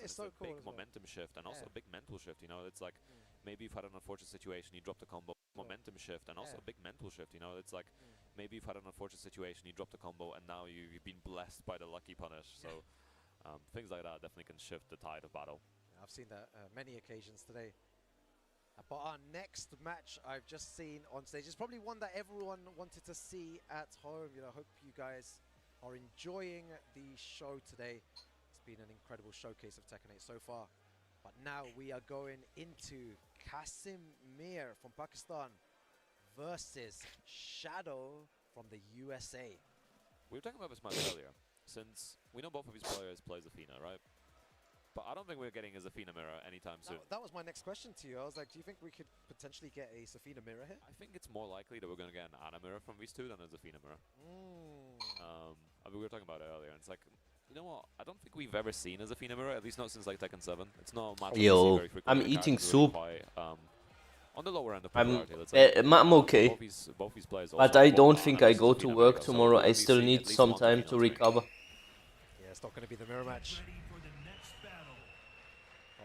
it's so a cool big as well. momentum shift and also a big mental shift. You know, it's like maybe you've had an unfortunate situation, you dropped a combo, momentum shift, and also a big mental shift. You know, it's like maybe you've had an unfortunate situation, you dropped a combo, and now you've been blessed by the lucky punish. So things like that definitely can shift the tide of battle. I've seen that many occasions today. But our next match I've just seen on stage is probably one that everyone wanted to see at home. You know, hope you guys are enjoying the show today. It's been an incredible showcase of Tekken 8 so far. But now we are going into Kasim Mir from Pakistan versus Shadow from the USA. We were talking about this match earlier, since we know both of these players play Zafina, right? But I don't think we're getting a Zafina mirror anytime soon. That was my next question to you. I was like, do you think we could potentially get a Zafina mirror here? I think it's more likely that we're going to get an Ana mirror from these two than a Zafina mirror. I mean, we were talking about it earlier, and it's like, you know what? I don't think we've ever seen a Zafina mirror, at least not since like Tekken 7. It's not a match we see very frequently. I'm eating soup. Quite, on the lower end of popularity, let's say. I'm okay. Both these players but I don't think I go to work tomorrow. I still need some time to recover. Yeah, it's not going to be the mirror match.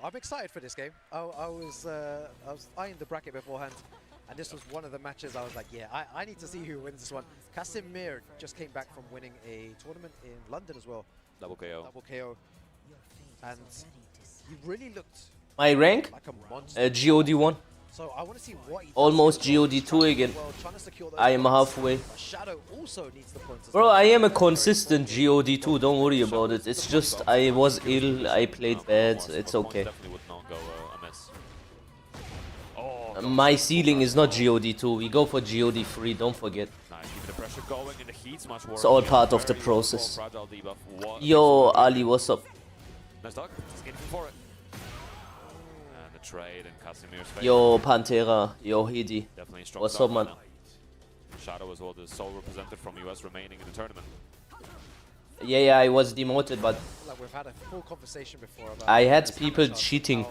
I'm excited for this game. I was eyeing the bracket beforehand, and this was one of the matches I was like, yeah, I need to see who wins this one. Kasim Mir just came back from winning a tournament in London as well. Double KO. Double KO. And he really looked My rank? like a monster. GOD1. So I want to see what he Almost GOD2 again. I am halfway. Shadow also needs the points. Bro, I am a consistent GOD2, don't worry about it. It's just I was ill, I played bad, it's okay. My ceiling is not GOD2, we go for GOD3, don't forget. It's all part of the process. Yo, Ali, what's up? Nice dog. He's getting for it. And the trade in Casimir's favor. Yo, Pantera. Yo, Hidi. Definitely strong. What's up, man? Shadow as well, the sole representative from US remaining in the tournament. Yeah, I was demoted, but like we've had a full conversation before about I had people cheating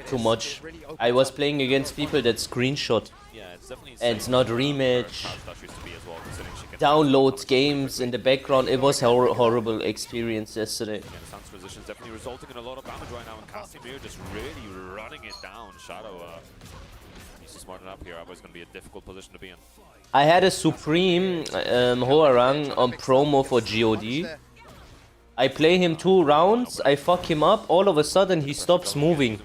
too much. I was playing against people that screenshot. Yeah, it's definitely and not rematch. Download games in the background. It was horrible experience yesterday. Yeah, the Sun's position is definitely resulting in a lot of damage right now, and Casimir just really running it down. Shadow needs to smarten up here, otherwise it's going to be a difficult position to be in. I had a Supreme Hoarang on promo for GOD. I play him 2 rounds, I fuck him up, all of a sudden he stops moving.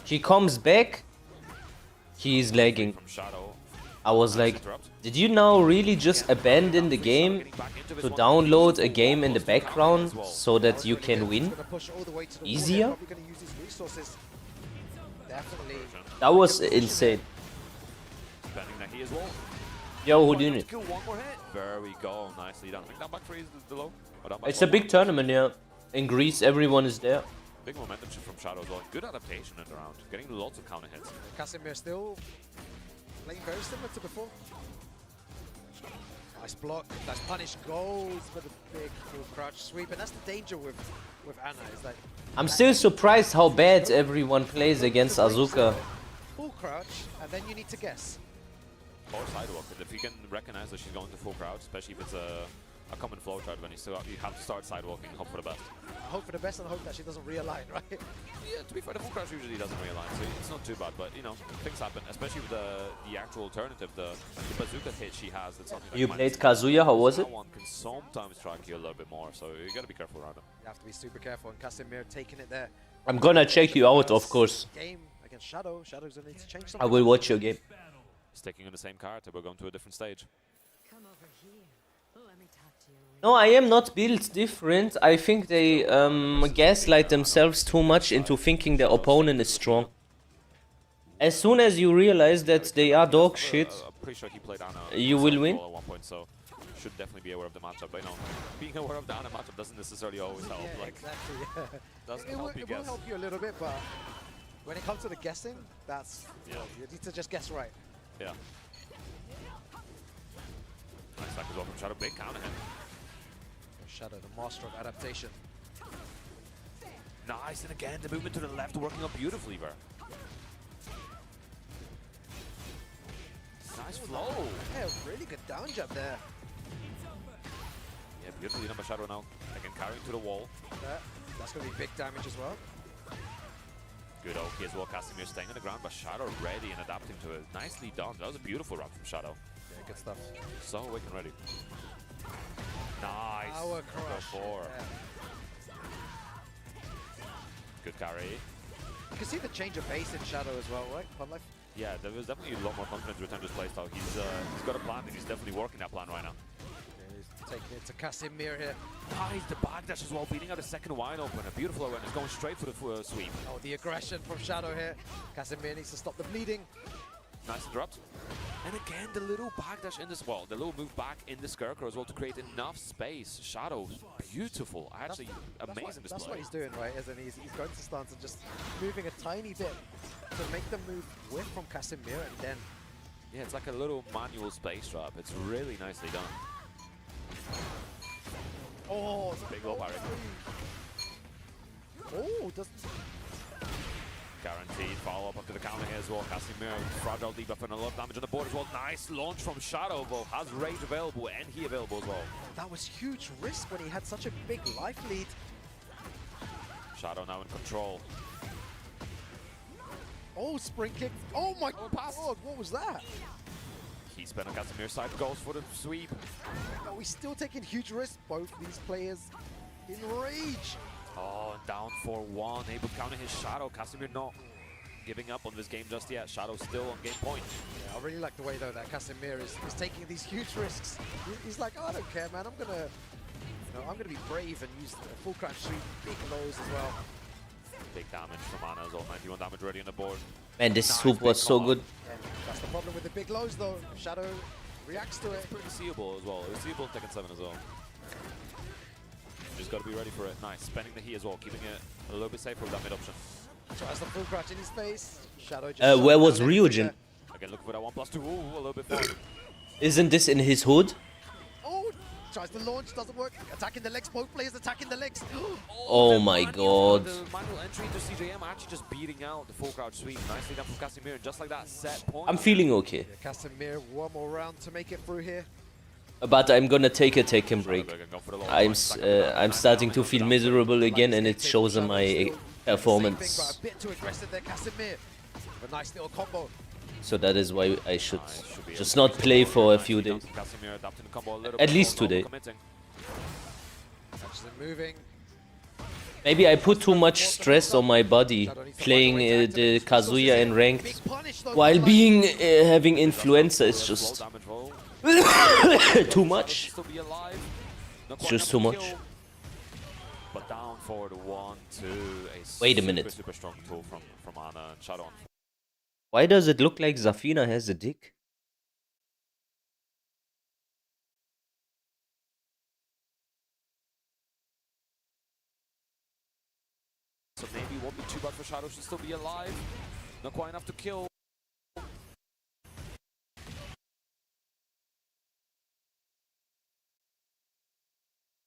He comes back, he is lagging. I was like, did you now really just abandon the game to download a game in the background so that you can win easier? That was insane. Yo, who did it? There we go, nicely done. That back three is the low. It's a big tournament, yeah. In Greece, everyone is there. Big momentum shift from Shadow as well. Good adaptation in the round, getting lots of counter hits. Kasimir still playing very similar to before. Nice block, nice punish, goes for the big full crouch sweep, and that's the danger with Ana. Is that I'm still surprised how bad everyone plays against Azuka. Full crouch, and then you need to guess. Or sidewalk, if you can recognize that she's going to full crouch, especially if it's a common flow chart, when you have to start sidewalking, hope for the best. Hope for the best and hope that she doesn't realign, right? Yeah, to be fair, the full crouch usually doesn't realign, so it's not too bad, but you know, things happen, especially with the actual alternative, the bazooka hit she has. That's something you played Kazuya, how was it? That one can sometimes track you a little bit more, so you gotta be careful around it. You have to be super careful, and Kasimir taking it there. I'm gonna check you out, of course. Game against Shadow. Shadow's gonna need to change something. I will watch your game. Sticking on the same character, we're going to a different stage. Come over here. Let me talk to you. No, I am not built different. I think they gaslight themselves too much into thinking their opponent is strong. As soon as you realize that they are dog shit, I'm pretty sure he played Ana you will win. at one point, so should definitely be aware of the matchup. But you know, being aware of the Ana matchup doesn't necessarily always help. Yeah, like, exactly. Yeah. Doesn't It help you will guess. help you a little bit, but when it comes to the guessing, that's you need to just guess right. Yeah. Nice back as well from Shadow. Big counter hit. Shadow, the master of adaptation. Nice, and again, the movement to the left working out beautifully there. Nice flow. Yeah, really good down jab there. Yeah, beautifully done by Shadow now. Again, carrying to the wall. That's That's going to be big damage as well. Good Oki as well. Casimir staying on the ground, but Shadow ready and adapting to it. Nicely done. That was a beautiful run from Shadow. Yeah, good stuff. So quick and ready. Nice. Power crush. Four. Yeah. Good carry. You can see the change of pace in Shadow as well, right? Fun Life? Yeah, there was definitely a lot more confidence to return to his playstyle. He's got a plan and he's definitely working that plan right now. Yeah, he's taking it to Casimir here. Nice, the backdash as well, beating out a second wide open. A beautiful awareness, going straight for the sweep. Oh, the aggression from Shadow here. Casimir needs to stop the bleeding. Nice interrupt. And again, the little backdash in this wall, the little move back in the Scarecrow as well to create enough space. Shadow, beautiful. Actually, amazing display. That's what he's doing, right? Isn't he? He's going to stance and just moving a tiny bit to make the move whiff from Casimir, and then... Yeah, it's like a little manual space drop. It's really nicely done. Oh, big low parry. Oh, does... Guaranteed follow-up up to the counter here as well. Casimir, fragile debuff and a lot of damage on the board as well. Nice launch from Shadow, but has rage available and he available as well. That was huge risk when he had such a big life lead. Shadow now in control. Oh, spring kick. Oh my god, what was that? He's been on Casimir's side, goes for the sweep. Are we still taking huge risks? Both these players in rage. Oh, and down 4-1, able to counter his Shadow. Casimir not giving up on this game just yet. Shadow still on game point. Yeah, I really like the way though that Casimir is taking these huge risks. He's like, oh, I don't care, man. I'm gonna be brave and use the full crouch sweep, big lows as well. Big damage from Ana as well. 91 damage ready on the board. Man, this swoop was so good. Yeah, that's the problem with the big lows though. Shadow reacts to it. It's pretty seeable as well. It was seeable in Tekken 7 as well. Just got to be ready for it. Nice. Spending the heat as well, keeping it a little bit safer with that mid option. Tries the full crouch in his face. Shadow just where was Ryujin? Again, looking for that 1+2. Ooh, a little bit far. Isn't this in his hood? Oh, tries the launch, doesn't work. Attacking the legs, both players attacking the legs. Oh my god. The manual entry into CJM actually just beating out the full crouch sweep. Nicely done from Casimir, and just like that, set point. I'm feeling okay. Yeah, Casimir, one more round to make it through here. But I'm gonna take a Tekken break. I'm starting to feel miserable again, and it shows in my performance. A bit too aggressive there, Casimir. A nice little combo. So that is why I should just not play for a few days. At least today. Moving. Maybe I put too much stress on my body playing the Kazuya in ranked while being having influenza is just too much. It's just too much. But down for the 1-2. Wait a minute. Super strong tool from Ana and Shadow. Why does it look like Zafina has a dick? So maybe it won't be too bad for Shadow to still be alive. Not quite enough to kill.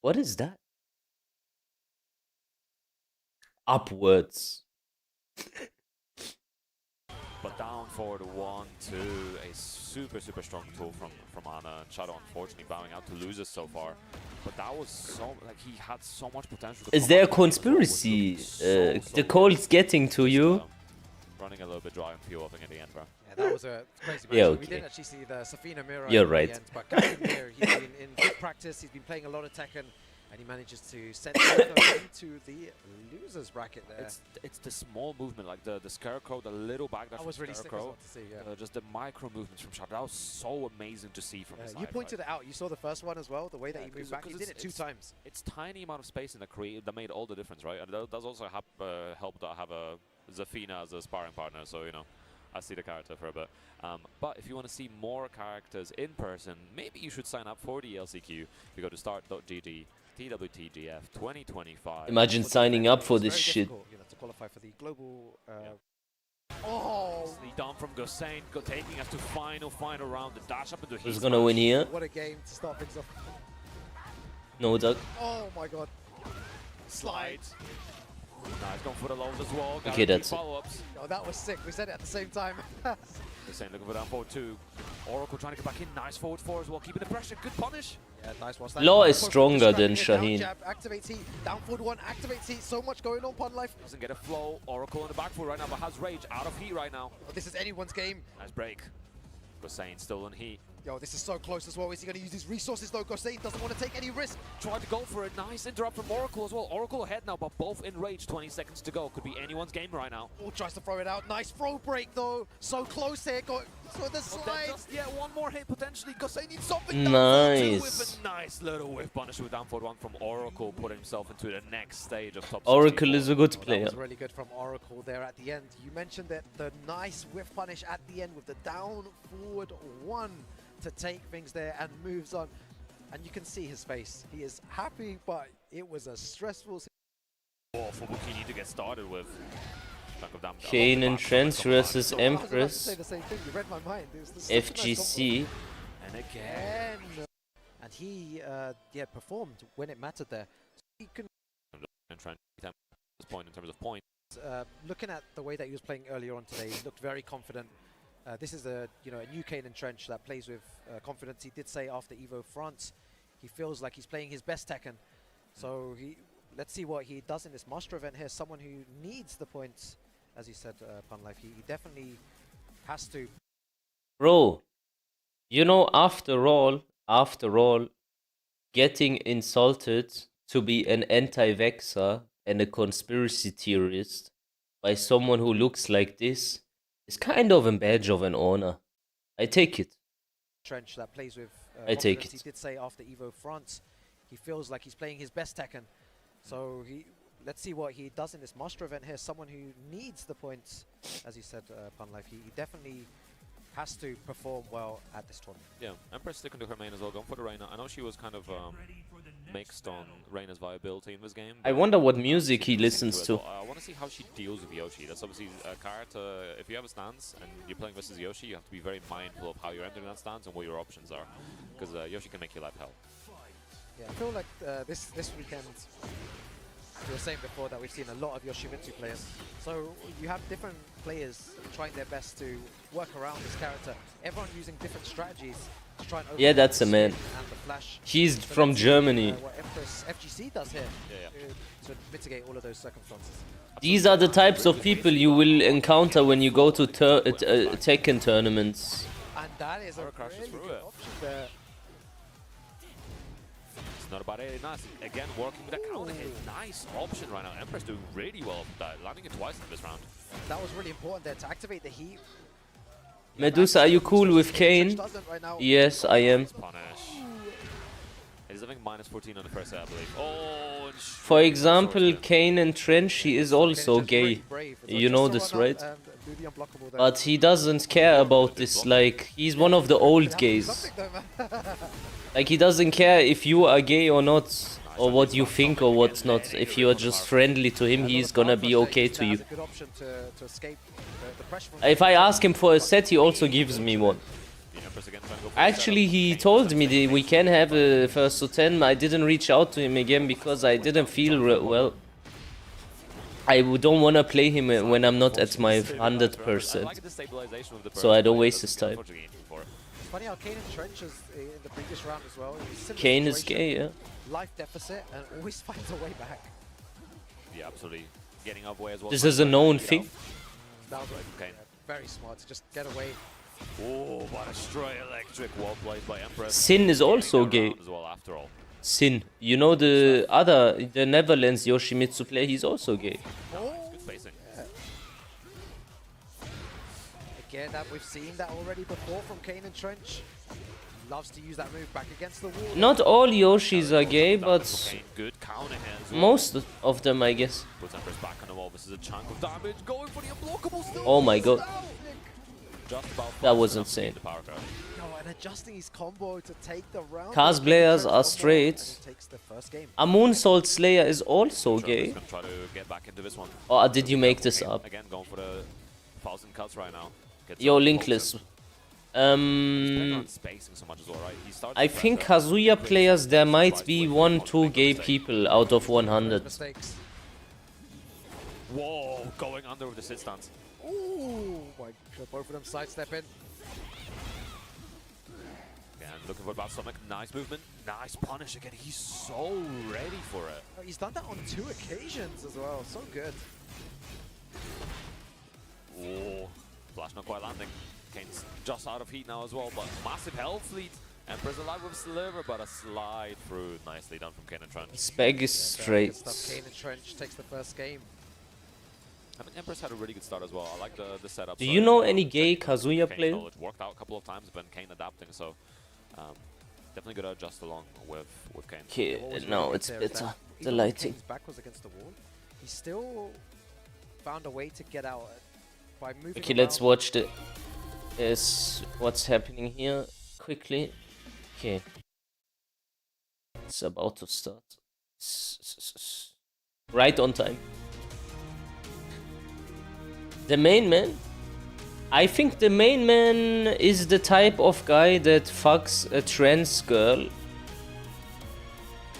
What is that? Upwards. But down for the 1-2, a super strong tool from Ana and Shadow, unfortunately bowing out to losers so far. But that was so, like, he had so much potential. Is there a conspiracy? The cold's getting to you. Running a little bit dry and peel up at the end, bro. Yeah, that was a crazy match. Yeah, We okay. didn't actually see the Safina mirror You're at right. the end, but Casimir, he's been in good practice. He's been playing a lot of Tekken, and he manages to send them into the losers bracket there. It's the small movement, like the Scarecrow, the little backdash That was from really sick as Scarecrow. well to see, yeah. Just the micro movements from Shadow. That was so amazing to see from his side. You pointed it out. You saw the first one as well, the way that Yeah, he moved 'cause- back. He 'cause did it two times. It's tiny amount of space in the create that made all the difference, right? And that does also help to have a Zafina as a sparring partner, so, you know, I see the character for a bit. But if you want to see more characters in person, maybe you should sign up for the LCQ. You go to start.gg, TWTGF 2025. Imagine signing up for this Very shit. difficult, you know, to qualify for the global. Oh, Nicely done from Gosain, taking us to final round. The dash up into Who's his gonna win here? what a game to start things off. No doubt. Oh my god. Slide. Nice, going for the lows as well. Okay, that's it. Follow-ups. Oh, that was sick. We said it at the same time. Gosain looking for down 4-2. Oracle trying to get back in. Nice forward four as well. Keeping the pressure. Good punish. Yeah, nice one. Law is stronger than Shaheen. Down jab, activates heat. Down forward one, activates heat. So much going on, Pun Life. Doesn't get a flow. Oracle in the back foot right now, but has rage. Out of heat right now. Oh, this is anyone's game. Nice break. Gosain still in heat. Yo, this is so close as well. Is he going to use his resources though? Gosain doesn't want to take any risk. Tried to go for a nice interrupt from Oracle as well. Oracle ahead now, but both in rage. 20 seconds to go. Could be anyone's game right now. Oh, tries to throw it out. Nice throw break though. So close here. Go for the slide. Yeah, one more hit potentially. Gosain needs something. Nice. With a nice little whiff punish with down forward one from Oracle, putting himself into the next stage of top 64. Oracle is a good That player. was really good from Oracle there at the end. You mentioned that the nice whiff punish at the end with the down forward one to take things there and moves on. And you can see his face. He is happy, but it was a stressful For Bukini to get started with. Kane and Trent versus I was about to Empress. say the same thing. You read my mind. It was such a nice FGC. And again. and he yeah, performed when it mattered there. So he can, And trying to beat him at this point in terms of points. looking at the way that he was playing earlier on today, he looked very confident. This is a new Kane and Trench that plays with confidence. He did say after Evo France, he feels like he's playing his best Tekken. So let's see what he does in this Master event here. Someone who needs the points, as you said, Pun Life. He definitely has to. Bro, you know, after all, getting insulted to be an anti-vaxxer and a conspiracy theorist by someone who looks like this is kind of a badge of an honor. I take it. Trench that plays with I take confidence. it. He did say after Evo France, he feels like he's playing his best Tekken. So let's see what he does in this Master event here. Someone who needs the points, as you said, Pun Life. He definitely has to perform well at this tournament. Yeah, Empress sticking to her main as well, going for the Reyna. I know she was kind of mixed on Reyna's viability in this game. I wonder what music he listens to. I want to see how she deals with Yoshi. That's obviously a card. If you have a stance and you're playing versus Yoshi, you have to be very mindful of how you're entering that stance and what your options are. Because Yoshi can make your life hell. Yeah, I feel like this weekend, you were saying before that we've seen a lot of Yoshimitsu players. So you have different players trying their best to work around this character. Everyone using different strategies to try and overcome Yeah, that's the a man. spin and the flash. He's So from let's see, Germany. what Empress FGC does here Yeah. to mitigate all of those circumstances. These are the types of people you will encounter when you go to Tekken tournaments. And that is a Power crashes really through good it. option there. It's not about it. Nice. Again, working with that counter hit. Nice option right now. Empress doing really well with that, landing it twice in this round. That was really important there to activate the heat. Medusa, are you cool with Kane? Doesn't right now. Yes, I am. Punish. He's having minus 14 on the first set, I believe. Oh, and For example, Kane and Trench, he is also Just gay. really brave. So You just know to this, run up right? and do the unblockable there. But he doesn't care about this, like, he's one of the old gays. Something though, man. Like, he doesn't care if you are gay or not, or what you think or what's not. If you are just friendly to him, he's gonna be okay to you. That's a good option to escape the pressure from If I ask him for a set, he also gives me one. the Empress again trying to go for Actually, he told me that we can have a first to 10. I didn't reach out to him again because I didn't feel well. I don't want to play him when I'm not at my 100%. So I don't waste his time. Funny how Kane and Trench is in the previous round as well. Similar Kane is situation, gay, yeah. Life deficit and always finds a way back. Yeah, absolutely. Getting up way as well. This is a known thing. That was Kane. very smart to just get away. Oh, what a straight electric wall played by Empress. Sin is also Getting gay. around as well, after all. Sin. You know the Netherlands Yoshimitsu player, he's also gay. Oh, Good spacing. again, that we've seen that already before from Kane and Trench. Loves to use that move back against the wall. Not all Yoshis are gay, Down but for Kane. Good counter hands. well. most of them, I guess. Puts Empress back on the wall. This is a chunk of damage. Going for the unblockable still. Oh my god. Just about That was enough to beat insane. the power card. No, and adjusting his combo to take the round. Cars Kane players Trench are one more, straight. and he takes the first game. A Moonsault Slayer is also Sure, gay. he's gonna try to get back into this one. Or did you make this up? Again, going for the 1,000 cuts right now. Gets Yo, up Linkless. closer. He's playing Um, on spacing so much as well, right? He started I to think pressure. Kazuya players, there might Tries be to wait for 1-2 the gay mistake. people out of 100. Mistakes. Whoa, going under with the sit stance. Ooh, my god, both of them sidestepping. And looking for Bad Stomach. Nice movement. Nice punish again. He's so ready for it. Oh, he's done that on 2 occasions as well. So good. Oh, flash not quite landing. Kane's just out of heat now as well, but massive health lead. Empress alive with Sliver, but a slide through. Nicely done from Kane and Trench. Spag is straight. Good stuff. Kane and Trench takes the first game. I think Empress had a really good start as well. I like the setup. Do you know any gay Kazuya Kane's player? knowledge worked out a couple of times, but Kane adapting, so definitely gotta adjust along with Kane. Okay, What was no, really it's good there is better. that The even when lighting. Kane's back was against the wall, he still found a way to get out by moving. Okay, let's around. watch the what's happening here quickly. Okay, it's about to start. Right on time. The main man. I think the main man is the type of guy that fucks a trans girl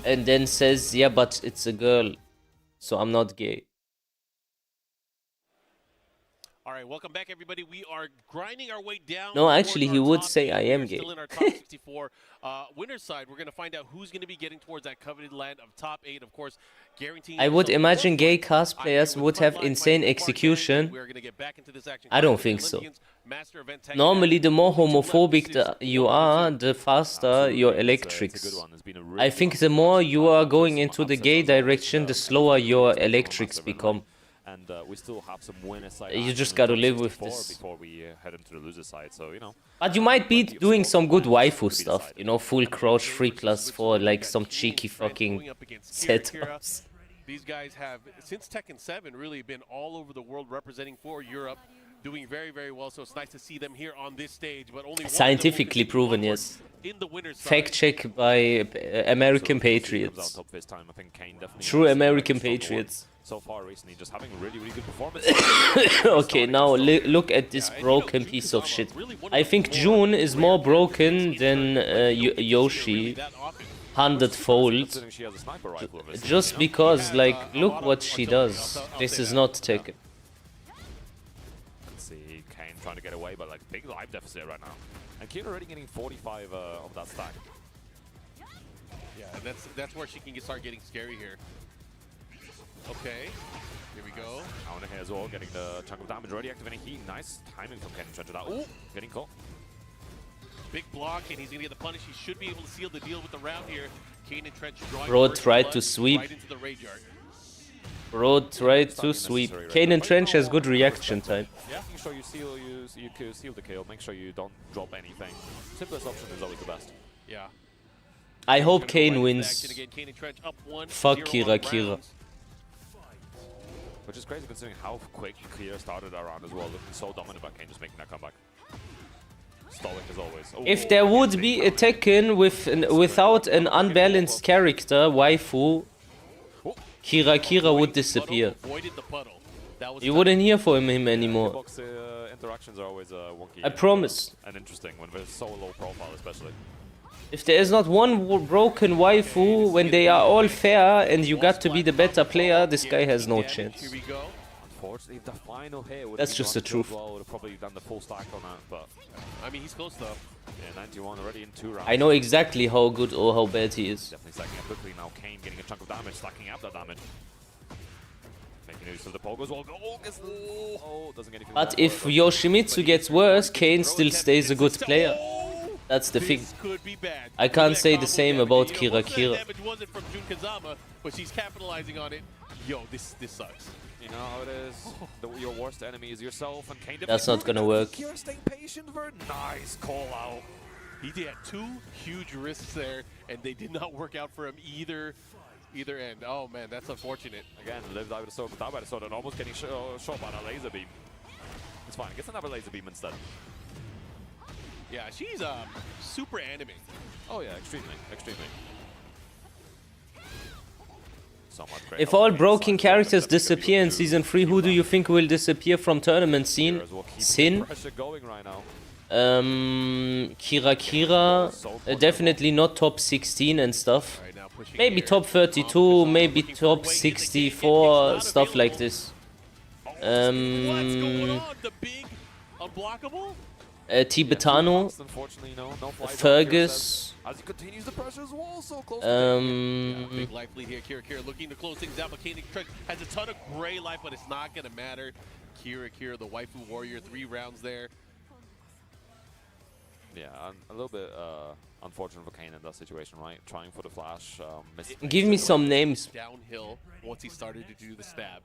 and then says, yeah, but it's a girl, so I'm not gay. All right, welcome back, everybody. We are grinding our way down. No, actually, he towards our would top say 8. I am We're gay. Still in our top 64. Winner's side, we're going to find out who's going to be getting towards that coveted land of top 8. Of course, guaranteeing. I would yourself imagine one gay point. cosplayers I'm here would with have Frontline insane fighting execution. We're going to get back into this action. I don't Fighting think so. Olympians, Master Event Tech Normally, the more Match. homophobic you are, the faster your It's a electrics. good one. It's been a really I good think one. the more you are going Some into the upsets gay as well, which, direction, the slower your it's been a electrics massive event. become. And we still have some winner side. You action just in gotta top live with 64 this. before we head into the loser side. So you know. But you might be Plenty of doing scope. some good waifu To be stuff, decided. you know, full crouch 3+4, like some cheeky fucking Going up against Kira. setups. These guys have, since Tekken 7, really been all over the world representing for Europe, doing very, very well. So it's nice to see them here on this stage. But only one of them will Scientifically continue proven, onward yes. In the winner's Fact side. check by American So we'll see who comes Patriots. out top this time. I think Kane definitely True has a American very strong one Patriots. So far recently, just having a really, really good performance. Okay, now look at this broken piece of shit. I think June is more broken than Yoshi, That often. 100-fold. Considering she has a sniper rifle of it, Just you know? because, like, look what she does. This is not Tekken. Let's see, Kane trying to get away, but like big life deficit right now. And Kira already getting 45 of that stack. Yeah, and that's where she can start getting scary here. Okay, here we go. Auna here as well, getting the chunk of damage, already activating heat. Nice timing from Kane Trench with that. Ooh, getting caught. Big block, and he's going to get the punish. He should be able to seal the deal with the round here. Kane and Trench drawing Bro first tried blood to sweep. right into the rage yard. Bro tried to sweep. Kane and Trench has good reaction time. Yeah, making sure you seal, you can seal the kill. Make sure you don't drop anything. Simplest option is always the best. Yeah. I hope Gonna go Kane right into wins. action again. Kane and Trench up 1-0 Fuck on Kira, rounds. Kira. Which is crazy considering how quick Kira started that round as well. Looking so dominant by Kane just making that comeback. Stoic as always. Ooh, If there would big be a damage. Tekken without an unbalanced character, waifu, Kira would disappear. Avoided the puddle. That was You tough. wouldn't hear from him anymore. Box interactions are always wonky. I promise. And interesting when they're so low profile, especially. If there is not one broken waifu when they are all fair and you got to be the better player, this guy has no chance. Here we go. Unfortunately, the final hit would That's just the truth. Well, would have probably done the full stack on that, but I mean, he's close though. yeah, 91 already in 2 rounds. I know exactly how good or how bad he is. Definitely stacking up quickly now. Kane getting a chunk of damage, stacking up that damage. Making use of the pogo as well. Oh, doesn't get anything. But wrong if with it, Yoshimitsu gets worse, Kane still stays a good player. That's the thing. This could be bad. I Look can't at that say the combo same damage. about You know, most of that Kira. damage wasn't from Jun Kazama, but she's capitalizing on it. Yo, this sucks. You know how it is. Your worst enemy is yourself, and Kane. That's not gonna work. Kira staying patient for a nice call out. He had 2 huge risks there, and they did not work out for him either end. Oh man, that's unfortunate. Again, live die with a sword, but die by the sword, and almost getting shot by a laser beam. It's fine. Gets another laser beam instead. Yeah, she's super anime. Oh yeah, extremely, extremely. Somewhat great. If all broken characters disappear in Season 3, who do you think will disappear from tournament scene? Sin? Pressure going right now. Kira. Definitely not top 16 and stuff. All right, now pushing Maybe here. top 32, maybe top 64, stuff like this. What's going on? The big unblockable? Tibetano, Unfortunately, no flight zone. Fergus. As he continues the pressure as well, so close to Big life lead here. Kira looking to close things out. but Kanan Trent has a ton of gray life, but it's not going to matter. Kira, the waifu warrior, 3 rounds there. Yeah, a little bit unfortunate for Kane in that situation, right? Trying for the flash. Give me some names. Downhill once he started to do the stab.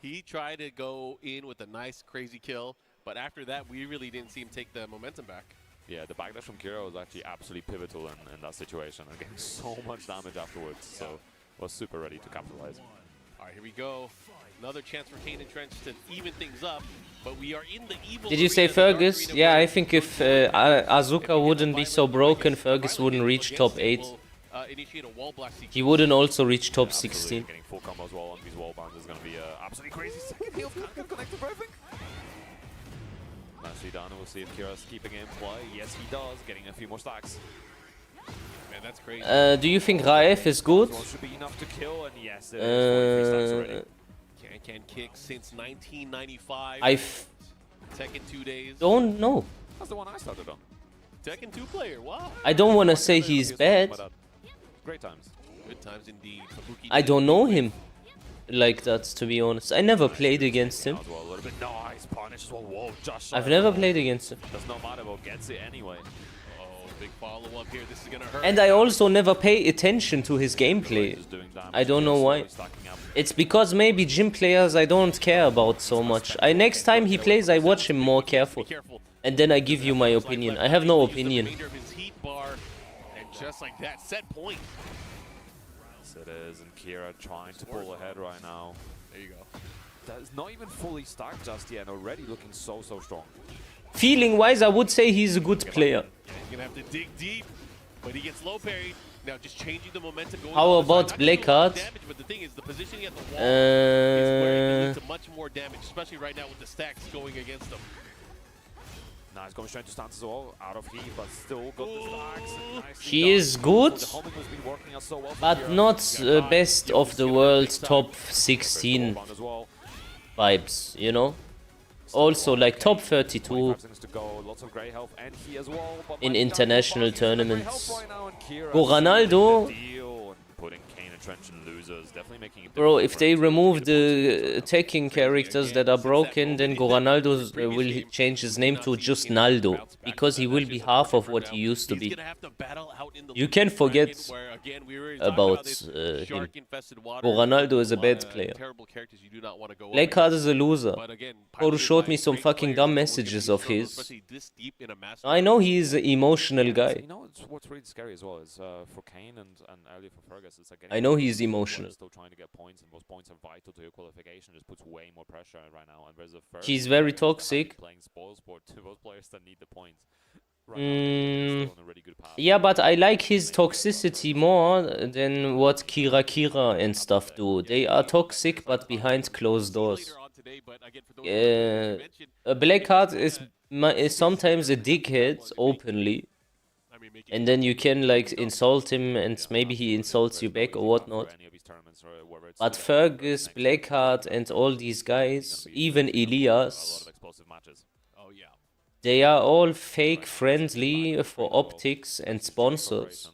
He tried to go in with a nice, crazy kill, but after that, we really didn't see him take the momentum back. Yeah, the backdash from Kira was actually absolutely pivotal in that situation and getting so much damage afterwards. So was super ready to capitalize. All right, here we go. Another chance for Kane and Trench to even things up, but we are in the evil. Did you say Fergus? Yeah, I think if Azuka wouldn't be so broken, Fergus wouldn't reach top 8. He wouldn't also reach top 16. Getting full combo as well on these wall bands is going to be absolutely crazy. Second heal can't get connected, I think. Nicely done. We'll see if Kira's keeping it in play. Yes, he does. Getting a few more stacks. Man, that's crazy. Do you think Raef is good? Should be enough to kill, and yes, it is 43 stacks already. Can kick since 1995. I Tekken 2 days. don't know. That's the one I started on. Tekken 2 player, wow. I don't want to say he's bad. Great times. Good times indeed. I don't know him like that, to be honest. I never played against him. A little bit nice punish as well. Whoa, just I've never played against him. does not matter about gets it anyway. Oh, big follow up here. This is gonna hurt. And I also never pay attention to his gameplay. I don't know why. It's because maybe gym players I don't care about so much. Next time he plays, I watch him more careful. And then I give you my opinion. I have no opinion. And just like that, set point. Yes, it is. And Kira trying to pull ahead right now. There you go. That is not even fully stacked just yet, and already looking so strong. Feeling wise, I would say he's a good player. Yeah, he's gonna have to dig deep, but he gets low parried. Now just changing the momentum. Going How about Blackheart? But the thing is, the positioning at the wall is where he can lead to much more damage, especially right now with the stacks going against him. Now he's going straight to stance as well, out of heat, but still got the stacks. He is good, The homing has been working out so well for but Kira. not best of the world top 16 As well. vibes, you know? Also like top 32 25 seconds to go, lots of grey health, and he as well, but in might be down international to the bottom. tournaments. Right now, and Kira Go Ronaldo. the deal and putting Kane and Trench in losers, definitely making it Bro, difficult if for they him to remove get the attacking characters that are broken, then Ronaldo will change his name to just Naldo, because he will be half of what he used to be. You can forget about him. Ronaldo is a bad player. Blackheart is a loser. Koru showed me some fucking dumb messages of his. I know he is an emotional guy. You know what's really scary as well is for Kane and earlier for Fergus, it's like I know he's emotional. Still trying to get points, and those points are vital to your qualification. Just puts way more pressure right now. And there's a first He's very toxic. playing spoil sport to those players that need the points. Right now, they're still on a really good path. Yeah, but I like his toxicity more than what Kira and stuff do. They are toxic, but behind closed doors. Blackheart is sometimes a dickhead openly, and then you can like insult him, and maybe he insults you back or whatnot. But Fergus, Blackheart, and all these guys, even Elias, they are all fake friendly for optics and sponsors.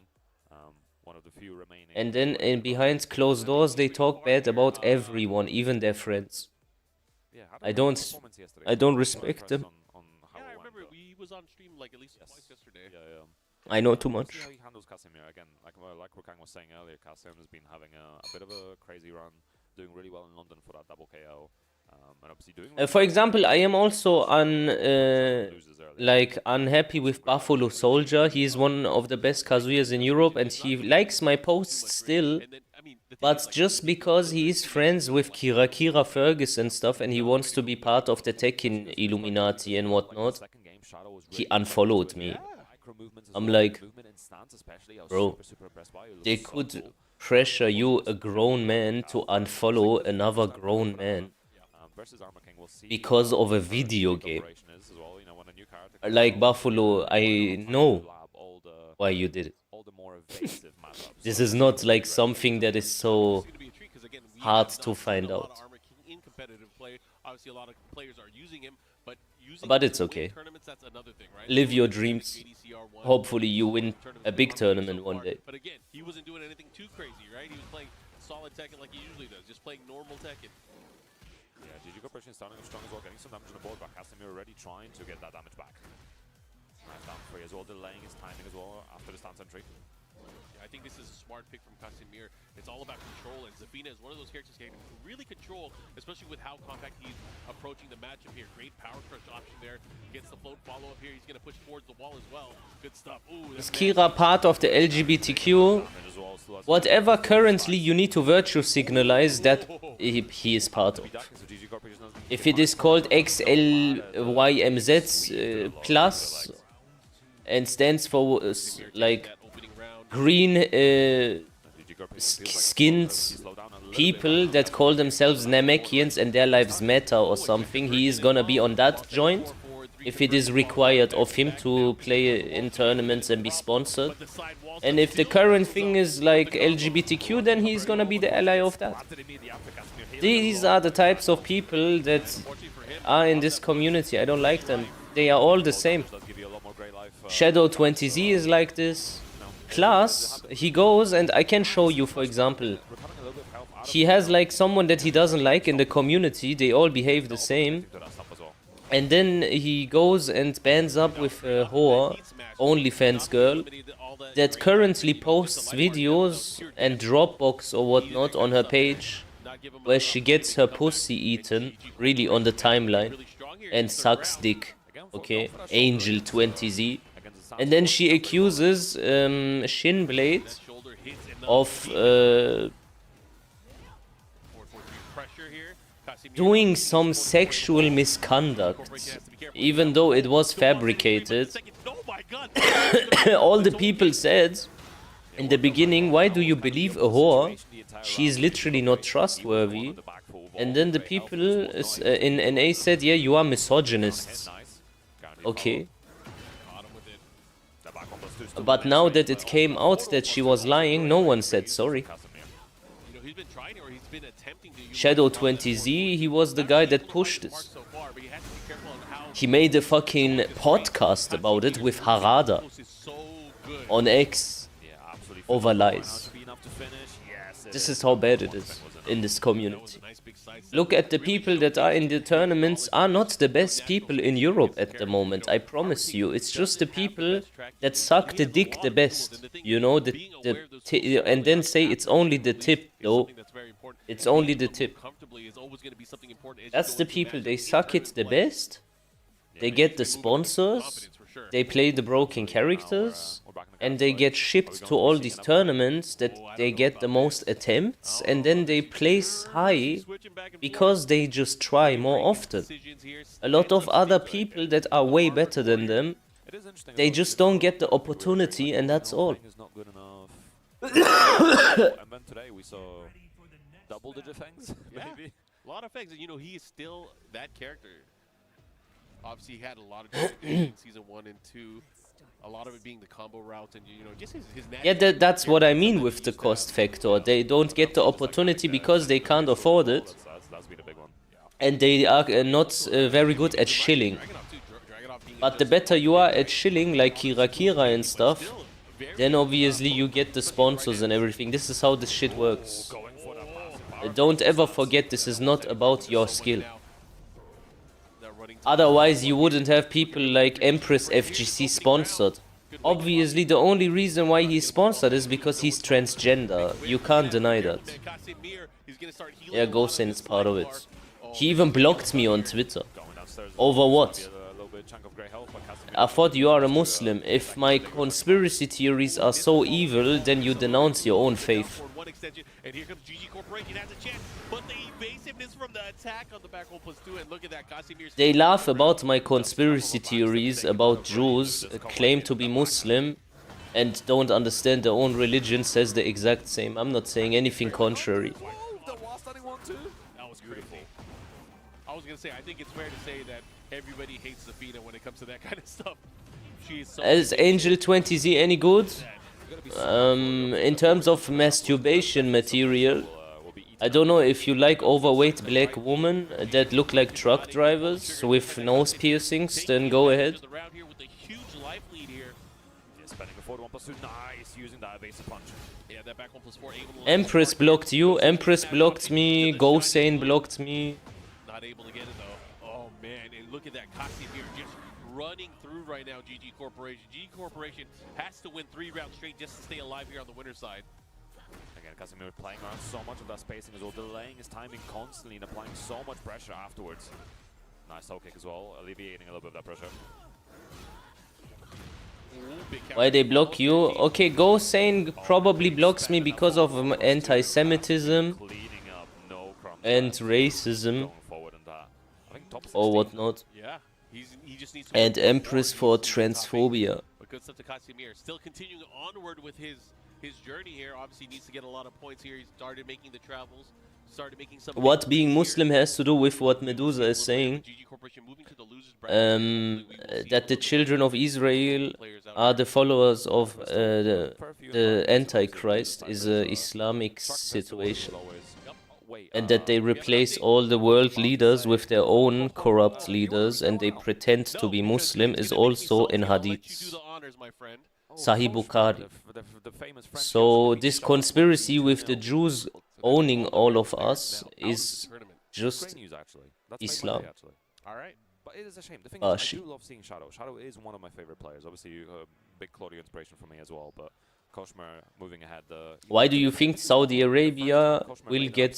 And then behind closed doors, they talk bad about everyone, even their friends. I don't respect them. Yeah, I remember we was on stream like at least twice yesterday. I know too much. See how he handles Casimir again. Like Rukang was saying earlier, Casimir has been having a bit of a crazy run, doing really well in London for that double KO. And obviously doing For example, I am also unhappy with Buffalo Soldier. He is one of the best Kazuyas in Europe, and he likes my posts still. But just because he is friends with Kira Fergus and stuff, and he wants to be part of the Tekken Illuminati and whatnot, he unfollowed me. I'm like, bro, they could pressure you, a grown man, to unfollow another grown man because of a video game. Like Buffalo, I know why you did it. This is not like something that is so hard to find out. competitive play. Obviously, a lot of players are using him, but using But him it's to win okay. tournaments, that's another thing, right? Live So your like dreams. JDCR won Hopefully you win tournaments a that big they've run tournament so one far. day. But again, he wasn't doing anything too crazy, right? He was playing solid Tekken like he usually does, just playing normal Tekken. Yeah, GG Corporation is starting strong as well, getting some damage on the board, but Casimir already trying to get that damage back. Nice down 3 as well, delaying his timing as well after the stance entry. Yeah, I think this is a smart pick from Casimir. It's all about control, and Zafina is one of those characters who can really control, especially with how compact he's approaching the matchup here. Great power crush option there. Gets the float follow up here. He's going to push towards the wall as well. Good stuff. Ooh, Is Kira part of the LGBTQ? Whatever currently you need to virtue signalize that he is part of. If it is called XLYMZ plus and stands for like green skinned people that call themselves Namekians and their lives matter or something, he is gonna be on that joint if it is required of him to play in tournaments and be sponsored. And if the current thing is like LGBTQ, then he's gonna be the ally of that. These are the types of people that are in this community. I don't like them. They are all the same. Shadow 20Z is like this. Plus, he goes and I can show you, for example, he has like someone that he doesn't like in the community. They all behave the same. And then he goes and bands up with a whore, OnlyFans girl, that currently posts videos and Dropbox or whatnot on her page where she gets her pussy eaten, really on the timeline, and sucks dick. Okay, Angel 20Z. And then she accuses Shinblade of doing some sexual misconduct, even though it was fabricated. All the people said in the beginning, why do you believe a whore? She is literally not trustworthy. And then the people in NA said, yeah, you are misogynists. Okay. But now that it came out that she was lying, no one said sorry. Shadow 20Z, he was the guy that pushed this. He made a fucking podcast about it with Harada on X over lies. This is how bad it is in this community. Look at the people that are in the tournaments are not the best people in Europe at the moment, I promise you. It's just the people that suck the dick the best, you know, and then say it's only the tip, though. It's only the tip. That's the people, they suck it the best, they get the sponsors, they play the broken characters, and they get shipped to all these tournaments that they get the most attempts, and then they place high because they just try more often. A lot of other people that are way better than them, they just don't get the opportunity, and that's all. And then today we saw double-digit fangs, maybe. A lot of fangs, and you know, he is still that character. Obviously, he had a lot of different in season 1 and 2. A lot of it being the combo routes and, you know, just his yeah, that's what I mean with the cost factor. They don't get the opportunity because they can't afford it. That's been a big one. And they are not very good at shilling. But the better you are at shilling, like Kira and stuff, then obviously you get the sponsors and everything. This is how this shit works. Don't ever forget, this is not about your skill. Otherwise, you wouldn't have people like Empress FGC sponsored. Obviously, the only reason why he's sponsored is because he's transgender. You can't deny that. Yeah, Gosen is part of it. He even blocked me on Twitter. Over what? I thought you are a Muslim. If my conspiracy theories are so evil, then you denounce your own faith. And here comes GG Corporation, has a chance, but the evasiveness from the attack on the back roll +2, and look at that, Casimir's... They laugh about my conspiracy theories about Jews, claim to be Muslim, and don't understand their own religion, says the exact same. I'm not saying anything contrary. That was beautiful. I was going to say, I think it's fair to say that everybody hates Zafina when it comes to that kind of stuff. She is so... Is Angel 20Z any good? In terms of masturbation material, I don't know if you like overweight black women that look like truck drivers with nose piercings, then go ahead. Spending the forward 1+2, nice, using that evasive punch. Yeah, that back 1+4. Empress blocked you, Empress blocked me, Gosane blocked me. Not able to get it though. Oh man, and look at that Casimir just running through right now. GG Corporation. GG Corporation has to win 3 rounds straight just to stay alive here on the winner's side. Again, Casimir playing around so much of that spacing as well, delaying his timing constantly and applying so much pressure afterwards. Nice toe kick as well, alleviating a little bit of that pressure. Why they block you? Okay, Gosane probably blocks me because of anti-Semitism and racism or whatnot. Yeah, he just needs to and Empress for transphobia. But good stuff to Casimir. Still continuing onward with his journey here. Obviously needs to get a lot of points here. He started making the travels. Started making some. What being Muslim has to do with what Medusa is saying, that the children of Israel are the followers of the Antichrist is an Islamic situation, and that they replace all the world leaders with their own corrupt leaders, and they pretend to be Muslim is also in Hadith. Sahih Bukhari. So this conspiracy with the Jews owning all of us is just Islam. Alright, but it is a shame. The thing is, I do love seeing Shadow. Shadow is one of my favorite players. Obviously, a big Claudio inspiration for me as well, but Koshmer moving ahead. Why do you think Saudi Arabia will get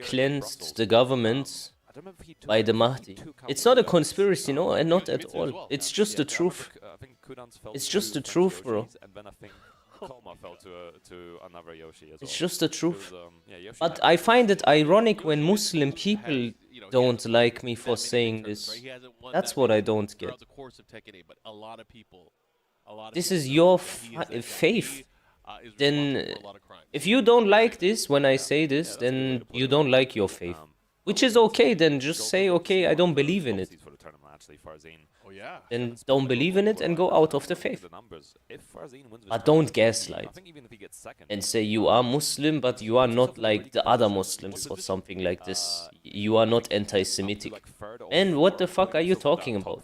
cleansed the government by the Mahdi? It's not a conspiracy, no, and not at all. It's just the truth. It's just the truth, bro. It's just the truth. But I find it ironic when Muslim people don't like me for saying this. That's what I don't get. This is your faith. Then, if you don't like this when I say this, then you don't like your faith. Which is okay, then just say, okay, I don't believe in it. Then don't believe in it and go out of the faith. But don't gaslight and say you are Muslim, but you are not like the other Muslims or something like this. You are not anti-Semitic. And what the fuck are you talking about?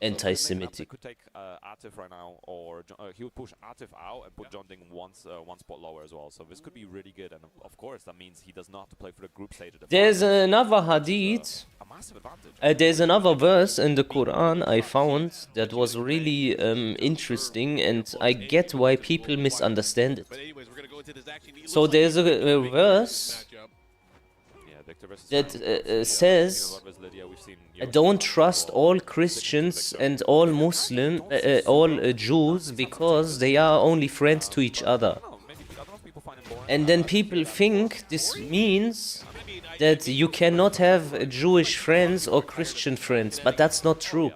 Anti-Semitic. Could take Atif right now, or he would push Atif out and put John Ding one spot lower as well. So this could be really good, and of course that means he does not have to play for the group stage. There's another hadith. A massive advantage. There's another verse in the Quran I found that was really interesting, and I get why people misunderstand it. So there's a verse that says, don't trust all Christians and all Muslim, all Jews, because they are only friends to each other. And then people think this means that you cannot have Jewish friends or Christian friends, but that's not true.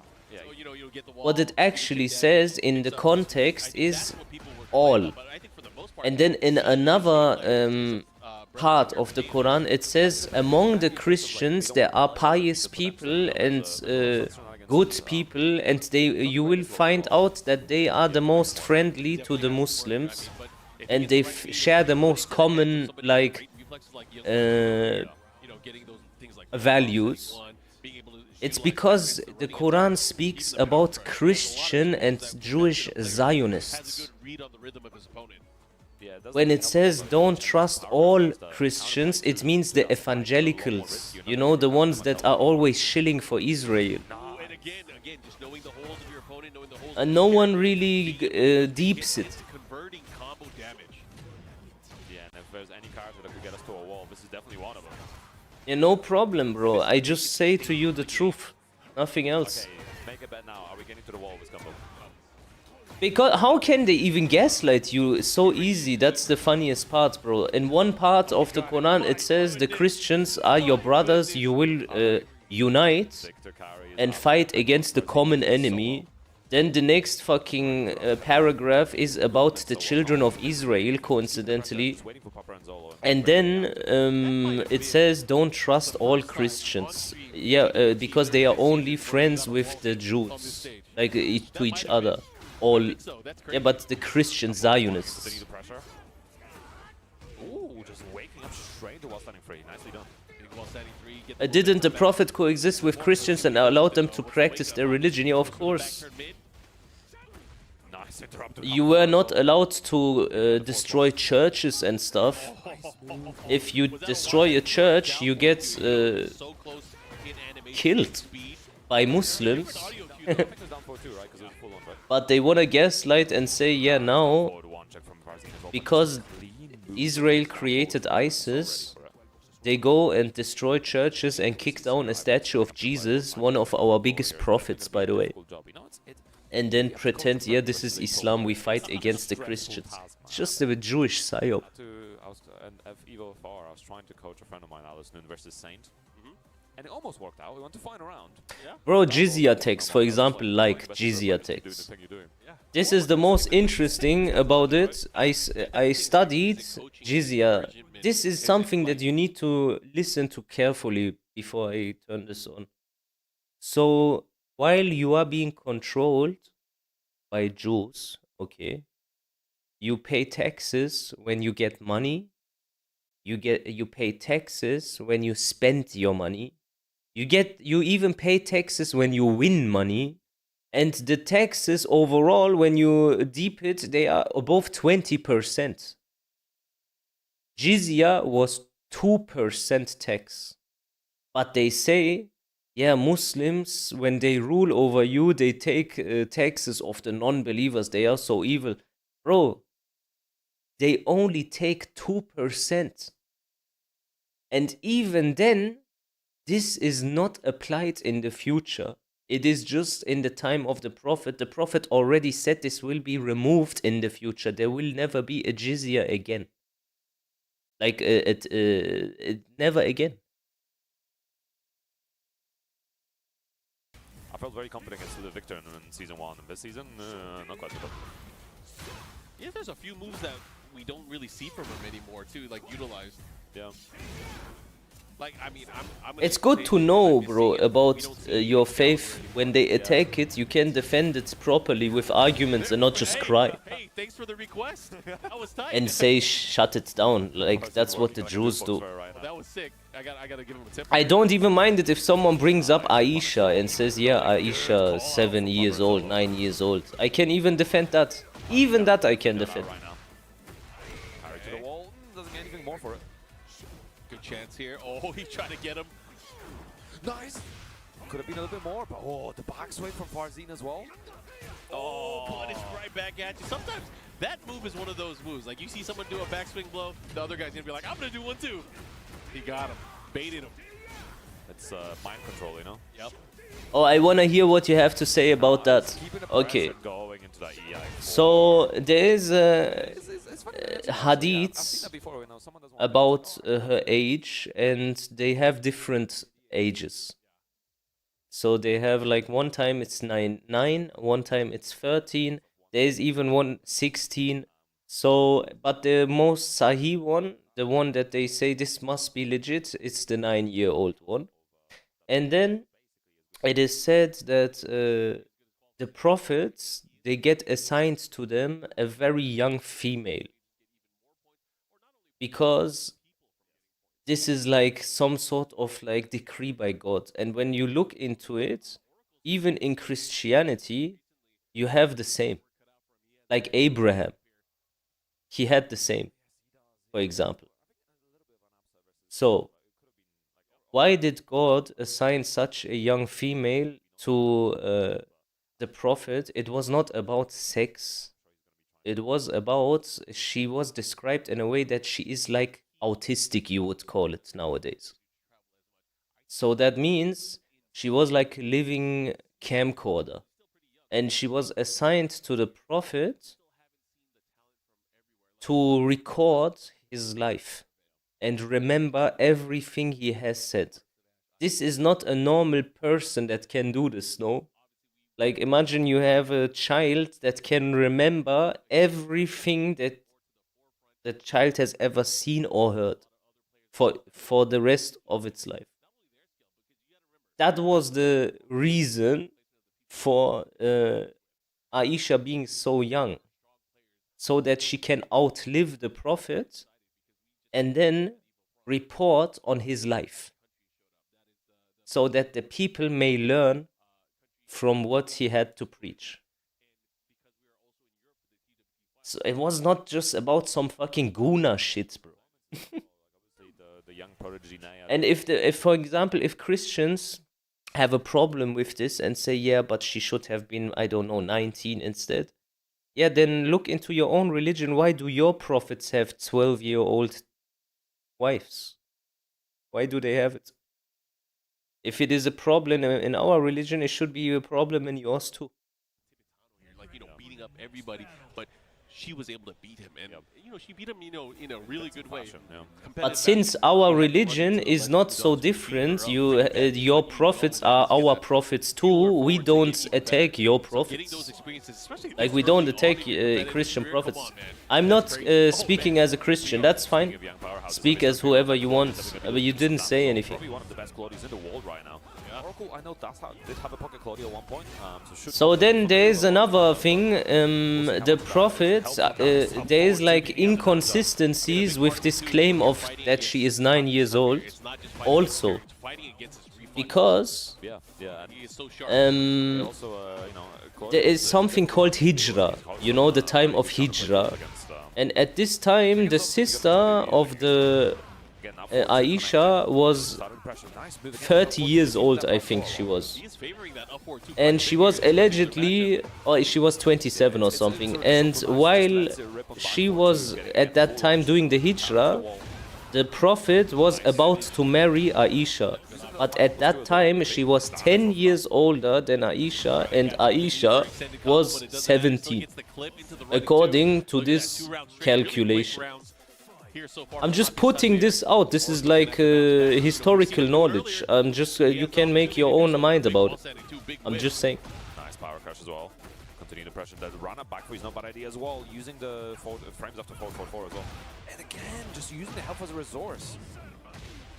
What it actually says in the context is all. And then in another part of the Quran, it says among the Christians there are pious people and good people, and you will find out that they are the most friendly to the Muslims, and they share the most common values. It's because the Quran speaks about Christian and Jewish Zionists. When it says don't trust all Christians, it means the evangelicals, you know, the ones that are always shilling for Israel. And no one really deeps it. Yeah, no problem, bro. I just say to you the truth, nothing else. Make a bet now. Are we getting to the wall with this combo? Because how can they even gaslight you? It's so easy. That's the funniest part, bro. In one part of the Quran, it says the Christians are your brothers. You will unite and fight against the common enemy. Then the next fucking paragraph is about the children of Israel, coincidentally. And then it says don't trust all Christians. Yeah, because they are only friends with the Jews, like to each other. All, yeah, but the Christian Zionists. just waking up straight to while standing free. Nicely done. While standing free, get the Didn't the momentum back. Prophet coexist with Christians and allowed them to practice their religion? Yeah, of course. Nice interrupt. You were not allowed to destroy churches and stuff. If you destroy a church, you get So close in animation killed speed. by Muslims. Audio cue, I think it's down 4-2, right? Because it was full on, right? But they wanna gaslight and say, yeah, now, Forward one check from Farzin as well. because Clean Israel created ISIS, they go and destroy churches and kick down a statue of Jesus, one of our biggest prophets, by the way. Cool job. You know, it's And then pretend, yeah, this is Islam, we fight against the Christians. It's just a Jewish psyop. and Evo FR, I was trying to coach a friend of mine, Alice Noon versus Saint. And it almost worked out. We went to final round. Bro, jizya tax, for example, like jizya tax. This is the most interesting about it. I studied jizya. This is something that you need to listen to carefully before I turn this on. So, while you are being controlled by Jews, okay, you pay taxes when you get money. You pay taxes when you spend your money. You even pay taxes when you win money. And the taxes overall, when you deep it, they are above 20%. Jizya was 2% tax. But they say, yeah, Muslims, when they rule over you, they take taxes of the non-believers. They are so evil. Bro, they only take 2%. And even then, this is not applied in the future. It is just in the time of the Prophet. The Prophet already said this will be removed in the future. There will never be a jizya again. Like, it never again. I felt very confident against the Victor in season 1. And this season, not quite so good. Yeah, there's a few moves that we don't really see from him anymore, too, like utilized. Yeah. Like, I mean, I'm It's good to know, bro, about your faith. When they attack it, you can defend it properly with arguments and not just cry Hey, thanks for the request. That was tight. and say shut it down. Like, that's what the Jews do. That was sick. I gotta give him a tip. I don't even mind it if someone brings up Aisha and says, yeah, Aisha, 7 years old, 9 years old. I can even defend that. Even that I can defend. Right now. Parry to the wall. Doesn't get anything more for it. Good chance here. Oh, he tried to get him. Nice. Could have been a little bit more, but oh, the backswing from Farzin as well. Oh, punished right back at you. Sometimes that move is one of those moves. Like, you see someone do a backswing blow, the other guy's gonna be like, I'm gonna do one too. He got him. Baited him. It's mind control, you know? Yep. Oh, I wanna hear what you have to say about that. Keeping the press Okay. and going into that EI. So there is It's funny that you mention that. I've seen hadiths that before, you know, someone doesn't want about her age, and they have different ages. So they have like one time it's 9, one time it's 13. There's even one 16. So, but the most sahih one, the one that they say this must be legit, it's the 9-year-old one. And then it is said that the prophets, they get assigned to them a very young female, because this is like some sort of like decree by God. And when you look into it, even in Christianity, you have the same. Like Abraham, he had the same, for example. So, why did God assign such a young female to the prophet? It was not about sex. It was about, she was described in a way that she is like autistic, you would call it nowadays. So that means she was like a living camcorder. And she was assigned to the prophet to record his life and remember everything he has said. This is not a normal person that can do this, no? Like, imagine you have a child that can remember everything that the child has ever seen or heard for the rest of its life. That was the reason for Aisha being so young, so that she can outlive the prophet and then report on his life so that the people may learn from what he had to preach. So it was not just about some fucking Guna shit, bro. the young prodigy Naya. And if for example, if Christians have a problem with this and say, yeah, but she should have been, I don't know, 19 instead, yeah, then look into your own religion. Why do your prophets have 12-year-old wives? Why do they have it? If it is a problem in our religion, it should be a problem in yours too. Like, beating up everybody, but she was able to beat him, and she beat him, in a really good way. But since our religion is not so different, your prophets are our prophets too. We don't attack your prophets. Like, we don't attack Christian prophets. I'm not speaking as a Christian. That's fine. Speak as whoever you want. But you didn't say anything. Probably one of the best Claudius in the world right now. Oracle, I know did have a pocket Claudio at one point. So then there's another thing. The prophets, there is like inconsistencies with this claim of that she is 9 years old. Also, because there is something called Hijra. The time of Hijra, and at this time the sister of the Aisha was 30 years old, I think she was. And she was allegedly, or she was 27 or something. And while she was at that time doing the Hijrah, the Prophet was about to marry Aisha. But at that time, she was 10 years older than Aisha, and Aisha was 17, according to this calculation. I'm just putting this out. This is like historical knowledge. I'm just you can make your own mind about it. I'm just saying. Nice power crush as well. Continue the pressure. The run up back is not a bad idea as well. Using the frames after 444 as well. And again, just using the health as a resource.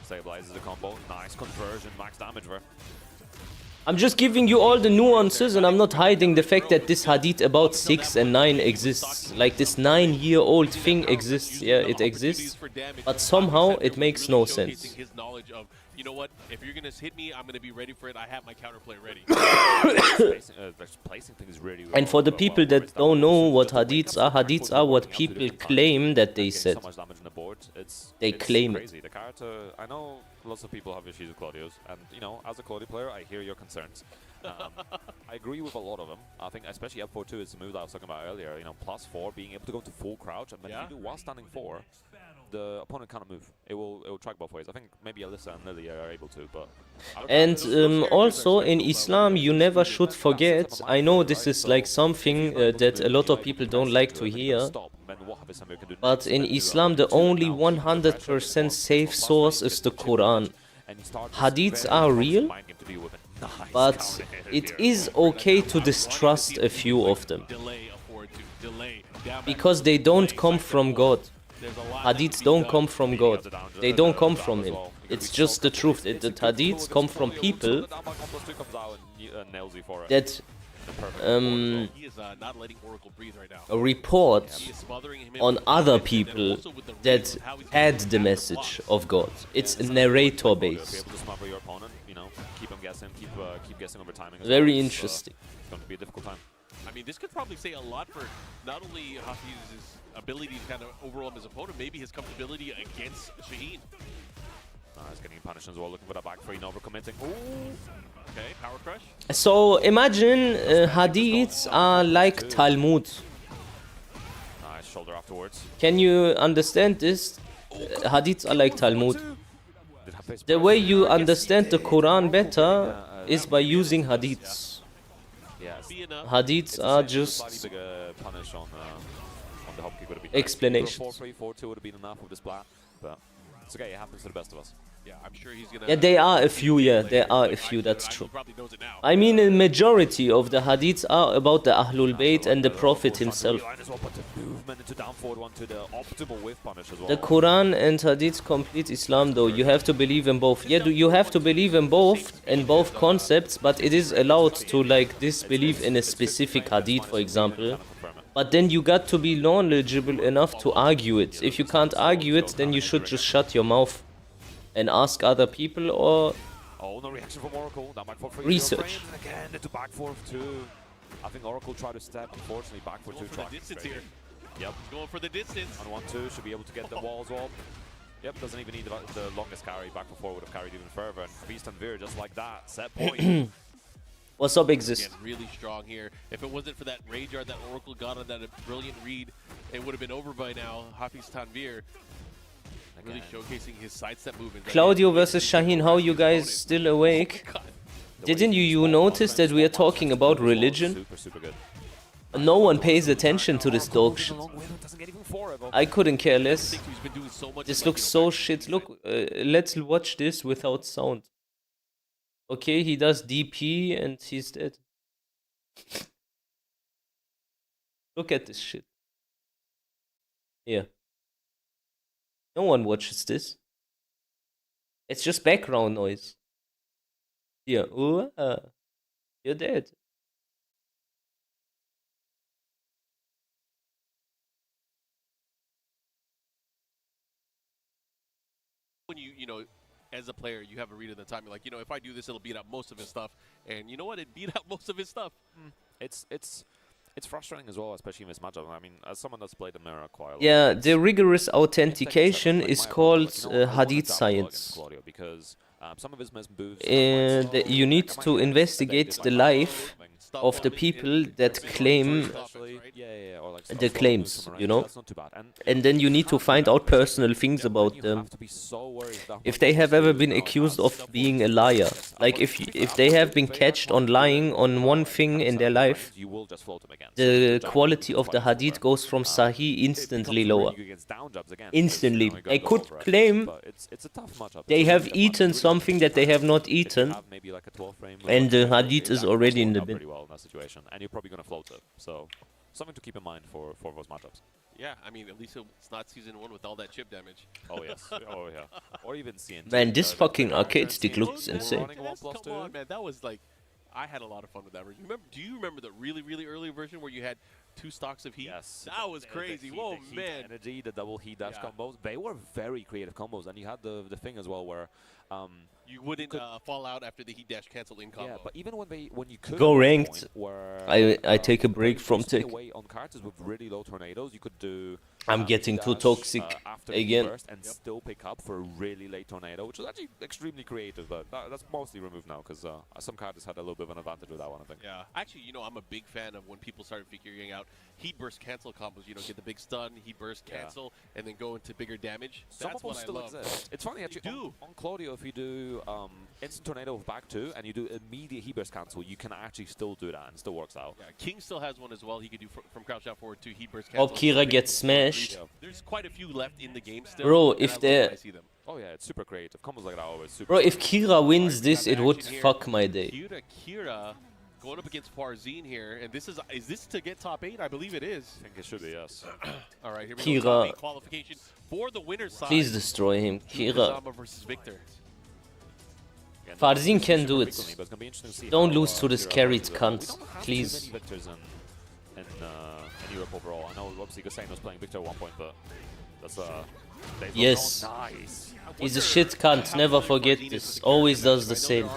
Stabilizes the combo. Nice conversion. Max damage there. I'm just giving you all the nuances, and I'm not hiding the fact that this hadith about 6 and 9 exists. Like, this 9-year-old thing exists. Yeah, it exists. But somehow it makes no sense. You know what? If you're gonna hit me, I'm gonna be ready for it. I have my counterplay ready. Placing things really well. And for the people that don't know what hadiths are what people claim that they said. So much damage on the board. They claim crazy. The character, I know lots of people have issues with Claudius, and as a Claudio player, I hear your concerns. I agree with a lot of them. I think especially F4-2 is the move that I was talking about earlier. +4, being able to go into full crouch, and when you do while standing 4, the opponent can't move. It will track both ways. I think maybe Alyssa and Lily are able to, but... And also in Islam, you never should forget, I know this is like something that a lot of people don't like to hear, but in Islam the only 100% safe source is the Quran. Hadiths are real, but it is okay to distrust a few of them, because they don't come from God. Hadiths don't come from God. They don't come from him. It's just the truth. The hadiths come from people that report on other people that had the message of God. It's narrator based. Very interesting. It's going to be a difficult time. I mean, this could probably say a lot for not only Hafiz's ability to kind of overwhelm his opponent, maybe his comfortability against Shaheen. He's getting punished as well, looking for the back three, overcommitting. Okay, power crush. So imagine hadiths are like Talmud. Nice shoulder afterwards. Can you understand this? Hadiths are like Talmud. The way you understand the Quran better is by using hadiths. Hadiths are just explanations. 4-3-4-2 would have been enough with this plan, but it's okay, it happens to the best of us. Yeah, I'm sure he's gonna... Yeah, there are a few, that's true. I mean, a majority of the hadiths are about the Ahlul Bayt and the Prophet himself. The Quran and hadiths complete Islam though. You have to believe in both. Yeah, you have to believe in both concepts, but it is allowed to like disbelieve in a specific hadith, for example. But then you got to be knowledgeable enough to argue it. If you can't argue it, then you should just shut your mouth and ask other people or Oh, no reaction from Oracle. That might fall for research. And again, into back 4-2. I think Oracle tried to step, unfortunately, back for 2 For the distance here. Yep. He's going for the distance. On 1-2, should be able to get the walls up. Yep, doesn't even need the longest carry. Back before would have carried even further. And Beast and Veer just like that. Set point. What's up, Exist? Again, really strong here. If it wasn't for that rage yard that Oracle got on that brilliant read, it would have been over by now. Hafiz Tanvir really showcasing his sidestep movement. Claudio versus Shaheen, how you guys still awake? Oh Didn't you notice that we are talking about religion? Super good. No one pays attention to this dog shit. I couldn't care less. This looks so shit. Look, let's watch this without sound. Okay, he does DP and he's dead. Look at this shit. Here. No one watches this. It's just background noise. Here. Ooh, you're dead. When you know, as a player, you have a read of the time. You're like, you know, if I do this, it'll beat out most of his stuff. And you know what? It beat out most of his stuff. It's frustrating as well, especially in this matchup. I mean, as someone that's played the mirror quite a lot. Yeah, the rigorous authentication is called Hadith science. Because some of his moves. You need to investigate the life of the people that claim the claims, you know, and then you need to find out personal things about them. If they have ever been accused of being a liar, like if they have been catched on lying on one thing in their life, the quality of the hadith goes from Sahih instantly lower. Instantly. They could claim they have eaten something that they have not eaten, and the hadith is already in the bin. In that situation, and you're probably going to float it. So, something to keep in mind for those matchups. Yeah, I mean, at least it's not season 1 with all that chip damage. Oh, yes. Oh, yeah. Or even CNT. Man, this fucking arcade stick looks insane. Come on, man. That was like, I had a lot of fun with that version. Do you remember the really, really early version where you had 2 stocks of heat? Yes. That was crazy. Whoa, man. Energy, the double heat dash combos. They were very creative combos. And you had the thing as well where you wouldn't fall out after the heat dash cancel in combo. Yeah, but even when you could go ranked, where, I take a break from tech. Away on cards with really low tornadoes, you could do. I'm getting too toxic again. And still pick up for a really late tornado, which was actually extremely creative. But that's mostly removed now because some cards had a little bit of an advantage with that one, I think. Yeah, actually, you know, I'm a big fan of when people started figuring out heat burst cancel combos. You know, get the big stun, heat burst cancel, and then go into bigger damage. Some of them still exist. It's funny actually. On Claudio, if you do instant tornado with back 2 and you do immediate heat burst cancel, you can actually still do that and it still works out. Yeah, King still has one as well. He could do from crouch out forward to heat burst cancel. Hope Kira gets smashed. There's quite a few left in the game still. Bro, if they're... Oh yeah, it's super creative. Combos like that are always super. Bro, if Kira wins this, it would fuck my day. Kira going up against Farzine here, and this is this to get top 8? I believe it is. I think it should be, yes. All right, here we Kira, go. Qualification for the winner's side. Please destroy him. Kira. Versus Victor. Farzine can do it. Don't lose to this carried cunt, please. In Europe overall. I know obviously Hussein was playing Victor at one point, but that's yes. Nice. He's a shit cunt, never forget this. Always does the same.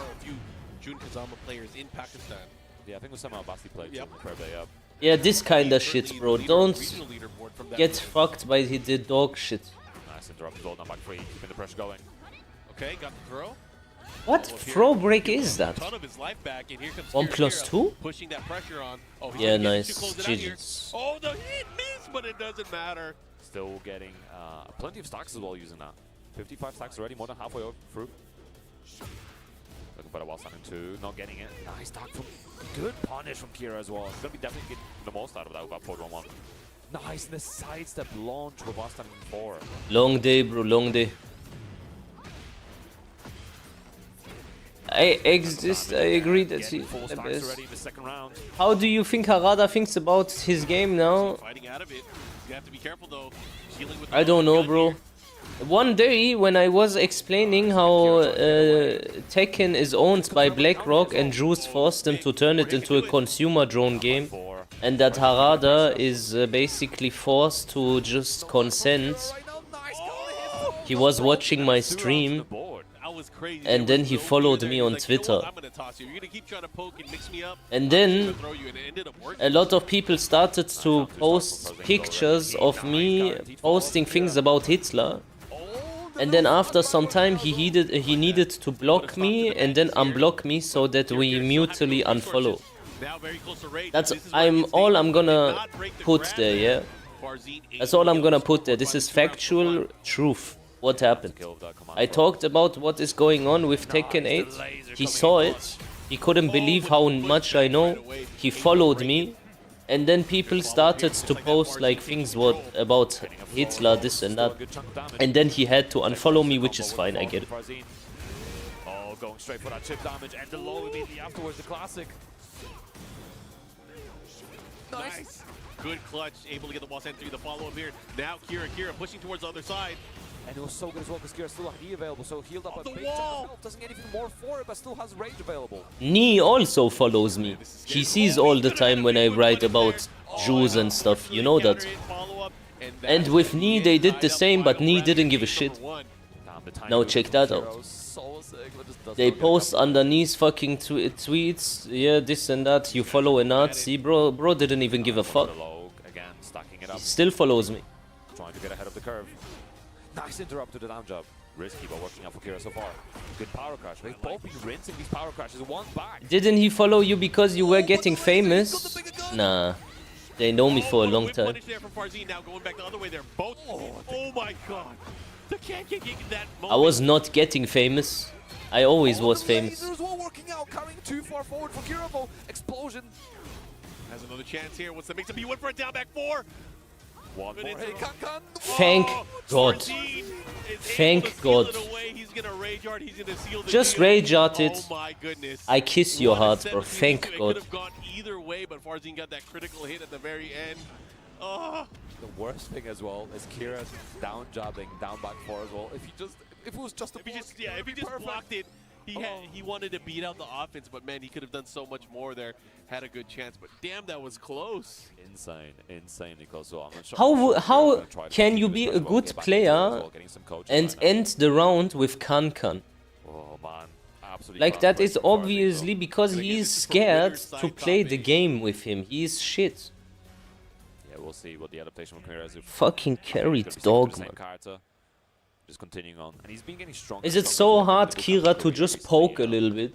Jun Kazama players in Pakistan. Yeah, I think Osama Abbasi played Yeah, this kinda shit, bro. Don't get fucked by the dog shit. Nice interrupt as well, now back 3, keeping the pressure going. Okay, got the throw. What throw break is that? 1+2? Pushing that pressure on. Oh, yeah, nice. GG's. Oh, the hit miss, but it doesn't matter. Still getting plenty of stacks as well using that. 55 stacks already, more than halfway through. Looking for the wall standing 2, not getting it. Nice stack from good punish from Kira as well. He's gonna be definitely getting the most out of that with that 4-1-1. Nice, and the sidestep launch with wall standing 4. Long day, bro, long day. I agree that he's the best. How do you think Harada thinks about his game now? I don't know, bro. One day when I was explaining how Tekken is owned by BlackRock and Juice forced them to turn it into a consumer drone game, and that Harada is basically forced to just consent. He was watching my stream, and then he followed me on Twitter. And then a lot of people started to post pictures of me posting things about Hitler. And then after some time he needed to block me and then unblock me so that we mutually unfollow. That's all I'm gonna put there, yeah? That's all I'm gonna put there. This is factual truth. What happened? I talked about what is going on with Tekken 8. He saw it. He couldn't believe how much I know. He followed me. And then people started to post like things about Hitler, this and that. And then he had to unfollow me, which is fine, I get it. Oh, going straight for that chip damage and the low immediately afterwards, the classic. Nice. Good clutch, able to get the wall sent through the follow-up here. Now Kira pushing towards the other side. And it was so good as well because Kira still had E available, so healed up a big wall. doesn't get anything more for it, but still has rage available. Nee also follows me. He sees all the time when I write about Jews and stuff, you know that. And with Nee they did the same, but Nee didn't give a shit. Now check that out. They post underneath fucking tweets, yeah, this and that, you follow a Nazi, bro didn't even give a fuck. He still follows me. Trying to get ahead of the curve. Nice interrupt to the down jab. Risky, but working out for Kira so far. Good power crash. They've both been rinsing these power crashes. One back. Didn't he follow you because you were getting famous? Nah. They know me for a long time. I was not getting famous. I always was famous. Working out, carrying too far forward for Kira. Explosion. Has another chance here. What's the mix up? He went for a down back 4. One more. Hey, Thank God. Thank God. Just rage art it. Oh my goodness. I kiss your heart, bro. Thank God. Could have gone either way, but Farzin got that critical hit at the very end. Oh. The worst thing as well is Kira down jabbing, down back 4 as well. If it was just a if he just blocked it, he wanted to beat out the offense, but man, he could have done so much more there. Had a good chance, but damn, that was close. Insanely close. So I'm not sure How can you be a good player and end the round with Kankan? Oh man, absolutely. Like that is obviously because he is scared to play the game with him. He is shit. Yeah, we'll see what the adaptation from Kira is. Fucking carried dog, man. Just continuing on, and he's been getting stronger. Is it so hard, Kira, to just poke a little bit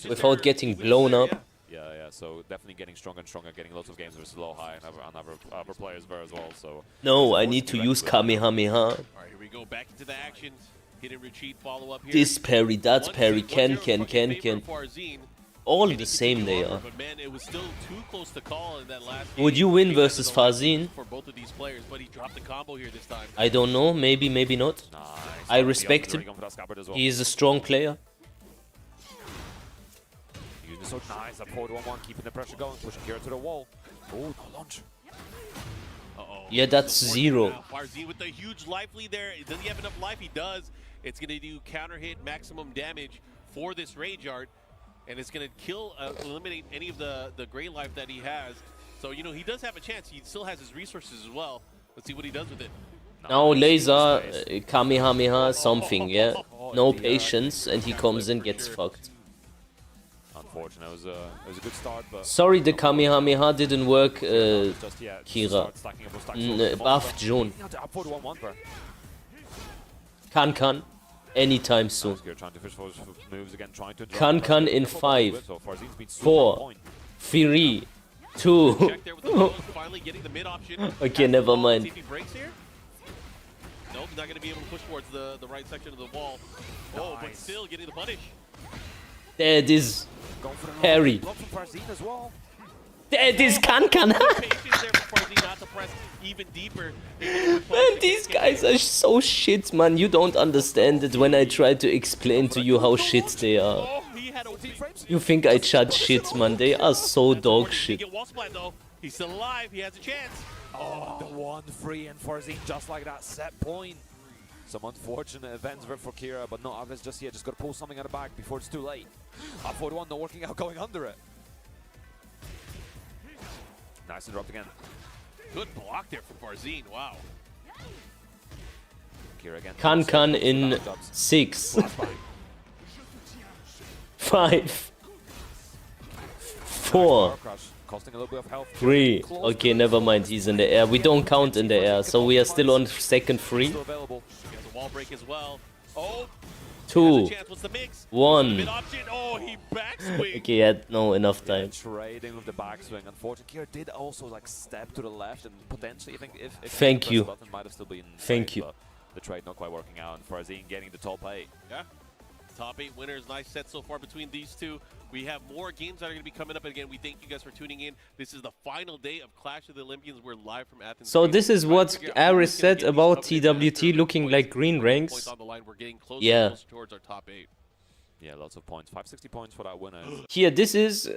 without getting blown up? Yeah, so definitely getting stronger and stronger, getting lots of games versus low high, and other players were as well. So no, I need to use Kamehameha. All right, here we go, back into the action. Hit and retreat, follow up here. This parry, that parry, can. All the same they are. But man, it was still too close to call in that last Would you win versus Farzin? For both of these players, but he dropped the combo here this time. I don't know, maybe not. nice. I respect him. He is a strong player. He's so nice, that forward 1-1, keeping the pressure going, pushing Kira to the wall. Oh, no launch. Yeah, that's 0. Farzin with the huge life lead there. Does he have enough life? He does. It's going to do counter hit, maximum damage for this Rage Art. And it's going to kill, eliminate any of the gray life that he has. So, you know, he does have a chance. He still has his resources as well. Let's see what he does with it. Now laser, Kamehameha, something, yeah? No patience, and he comes and gets fucked. Unfortunate, it was a good start, but... Sorry the Kamehameha didn't work, Kira. Buff June. Kan. Anytime soon. Kan in 5, 4, 3, 2. Okay, never mind. Nope, not going to be able to push towards the right section of the wall. Oh, but still getting the punish. That is Harry. That is Kankan. Man, these guys are so shit, man. You don't understand it when I try to explain to you how shit they are. You think I judge shit, man. They are so dog shit. He's still alive. He has a chance. Oh, the 1-3 and Farzin just like that, set point. Some unfortunate events for Kira, but no others just yet. Just got to pull something out of the bag before it's too late. Up forward 1, not working out, going under it. Nice interrupt again. Good block there from Farzine. Wow. Kira again. Can in 6. 5. 4. Costing a little bit of health. 3. Okay, never mind. He's in the air. We don't count in the air, so we are still on second free. He has a wall break as well. Oh, 2. chance. What's the mix? 1. Mid option. Oh, he backswing. Okay, he had no enough time. Trading with the backswing. Unfortunately, Kira did also like step to the left and potentially, I think, if Thank he you. pressed the button, might have still been Thank safe, you. but the trade not quite working out. And Farzine getting the top 8. Yeah. Top 8 winners. Nice set so far between these two. We have more games that are going to be coming up. Again, we thank you guys for tuning in. This is the final day of Clash of the Olympians. We're live from Athens. So Greece. this is Trying to what figure out who Aris is gonna said get these about coveted TWT masters. looking Points- like green points ranks. on the line. We're getting closer Yeah. and closer towards our top 8. Yeah, lots of points. 560 points for that winner. Here, this is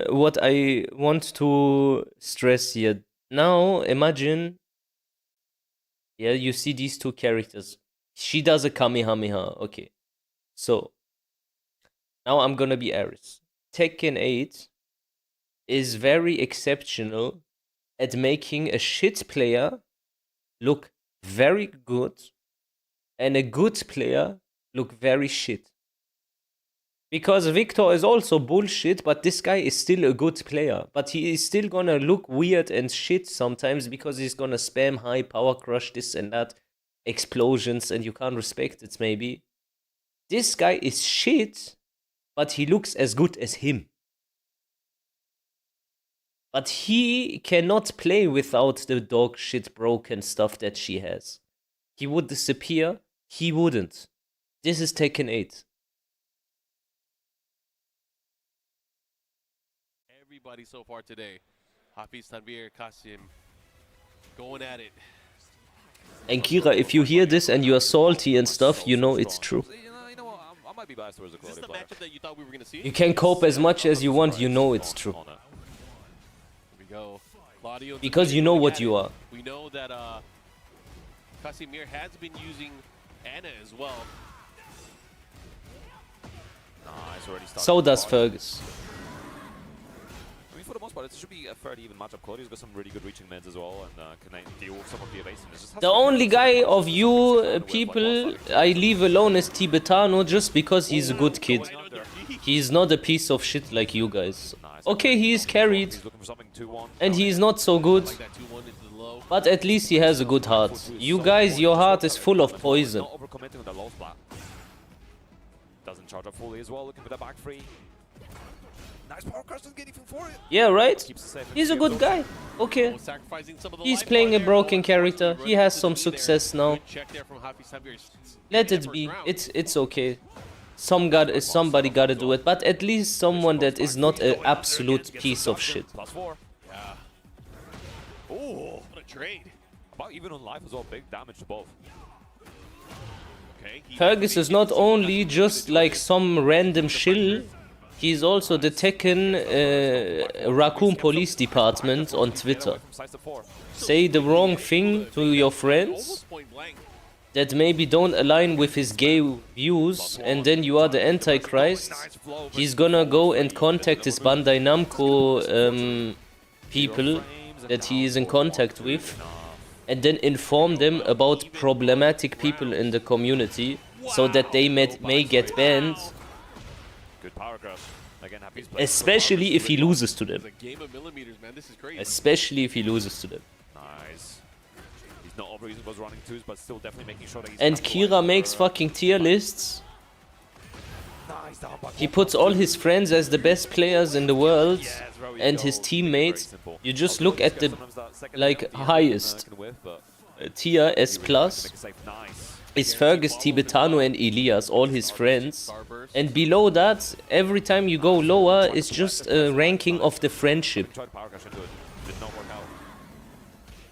what I want to stress here. Now, imagine, yeah, you see these two characters. She does a Kamehameha, okay. So, now I'm gonna be Aris. Tekken 8 is very exceptional at making a shit player look very good and a good player look very shit. Because Victor is also bullshit, but this guy is still a good player. But he is still gonna look weird and shit sometimes because he's gonna spam high power crush, this and that, explosions, and you can't respect it maybe. This guy is shit, but he looks as good as him. But he cannot play without the dog shit broken stuff that she has. He would disappear, he wouldn't. This is Tekken 8. Everybody so far today. Hafiz, Tanvir, Kasim, going at it. And Kira, if you hear this and you are salty and stuff, you know it's true. You know what? I might be biased towards the Is this quality the player. matchup that you thought we were going to see? You can cope as much as you want, you know it's true. On it. Here we go. Claudio and Because Tanvir you know going what at you it. are. We know that Casimir has been using Anna as well. Nice, already started. So does hard. Fergus. I mean, for the most part, it should be a fairly even matchup. Claudio's got some really good reaching mids as well, and can deal with some of the evasiveness. Just has The to be only careful. guy of you With, like, people last time. I leave alone is Tibetano just because he's a good kid. Right under feet. He's not a piece of shit like you guys. Nice. Okay, he is carried He's looking for something 2-1. and he is not so good, Like that 2-1 into the low. but at least he has a good heart. You guys, your heart is full of poison. Not overcommitting with the low splat. Doesn't charge up fully as well, looking for the back three. Nice power crush, doesn't get even for it. Yeah, right? Keeps it safe. He's a good guy. Okay. Oh, sacrificing some of the He's life playing bar a there. broken Oh, character. running He has into some the knee there. success now. Good check there from Hafiz Tanvir. Let Taking it that be. first round. It's okay. Somebody gotta do it, but at least someone that is not an absolute piece of shit. +4. Yeah. Oh, what a trade. About even on life as well, big damage to both. Okay. he- Fergus is not only just like some random shill, he's also the Tekken Raccoon Police Department on Twitter. From size to 4. Say the wrong thing to your friends Almost point blank. that maybe don't align with his gay views, and then you are the Antichrist. Nice flow. He's gonna go and contact his Bandai Namco people that he is in contact with, and then inform them about problematic people in the community, so that they may get banned, Good power crush. Again, Happy's playing especially if he loses to them. It's a game of millimeters, man. This is crazy. Especially if he loses to them. Nice. He's not overusing those running twos, but still definitely making sure that he's And capitalizing Kira for, makes fucking tier lists. Nice down back He one. puts all his friends as the best players in the world, Yes, there we and go. his Very teammates. simple. You just Also, look at the sometimes that second like down at the end highest can whiff, but tier S he really tries to plus make it safe. Nice. is Fergus, Tibetano, and Elias, all his friends. Starburst. And below that, every time you go lower, it's just a ranking of the friendship. Tried to power crush into it. Did not work out.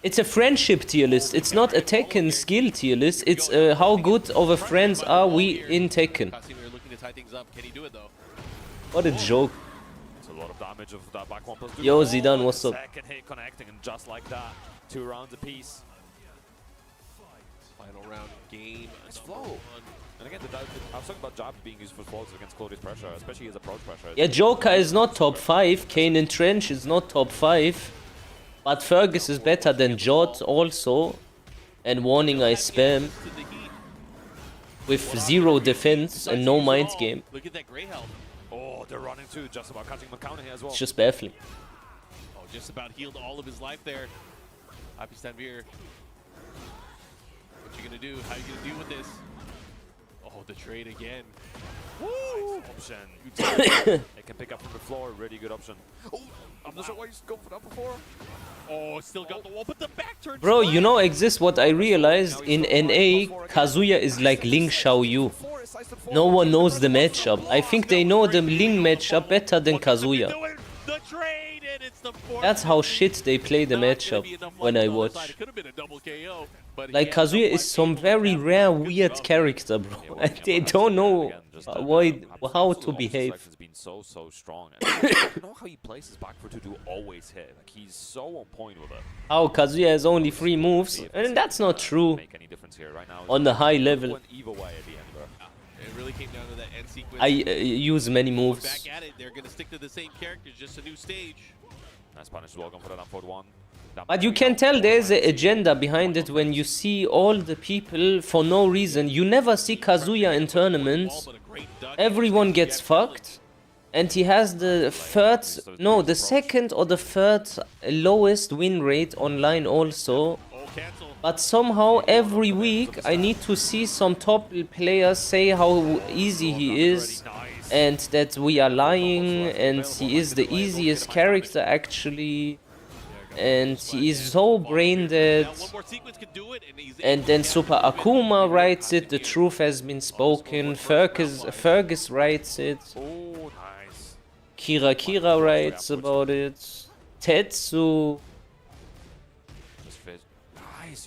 It's a friendship tier list. It's not a Tekken skill tier list. It's how good of a friends are we in Tekken. Casimir looking to tie things up. Can he do it though? What a joke. It's a lot of damage of that back one plus two. Yo, Oh, Zidane, what's up? Second hit connecting, and just like that, 2 rounds apiece. Final round game. It's flow. And again, I was talking about jabs being used for flows against Claudio's pressure, especially his approach pressure. Yeah, Joker is not top 5. Kane and Trench is not top 5. But Fergus is better than Jot also. And warning, I spam with 0 defense and no mind game. Look at that gray health. Oh, they're running too. Just about catching McCowney here as well. It's just baffling. Oh, just about healed all of his life there. Happy Stanvir. What you gonna do? How you gonna deal with this? Oh, the trade again. Woo! Nice option. They can pick up from the floor. Really good option. Oh, I'm not sure why he's going for that before. Oh, still got the wall, but the back turn. Bro, you know, exist what I realized in NA, Kazuya is like Ling Xiaoyu. No one knows the matchup. I think they know the Ling matchup better than Kazuya. The trade, and it's the That's how shit they play the matchup when I watch. It could have been a double KO, but Like Kazuya is some very rare weird character, bro. And they don't know how to behave. Has been so strong. You know how he places back for to do always hit. Like he's so on point with it. How Kazuya has only 3 moves, and that's not true Make any difference here right now. on the high level. Went either way at the end, bro. it really came down to that end sequence. I use many moves. Back at it, they're gonna stick to the same characters, just a new stage. Nice punish. Welcome for that unfold one. But you can tell there's an agenda behind it when you see all the people for no reason. You never see Kazuya in tournaments. Everyone gets fucked. And he has the second or the third lowest win rate online also. But somehow every week I need to see some top players say how easy he is. And that we are lying and he is the easiest character actually. And he is so brain dead. And then Super Akuma writes it, the truth has been spoken. Fergus writes it. Oh, nice. Kira writes about it. Tetsu.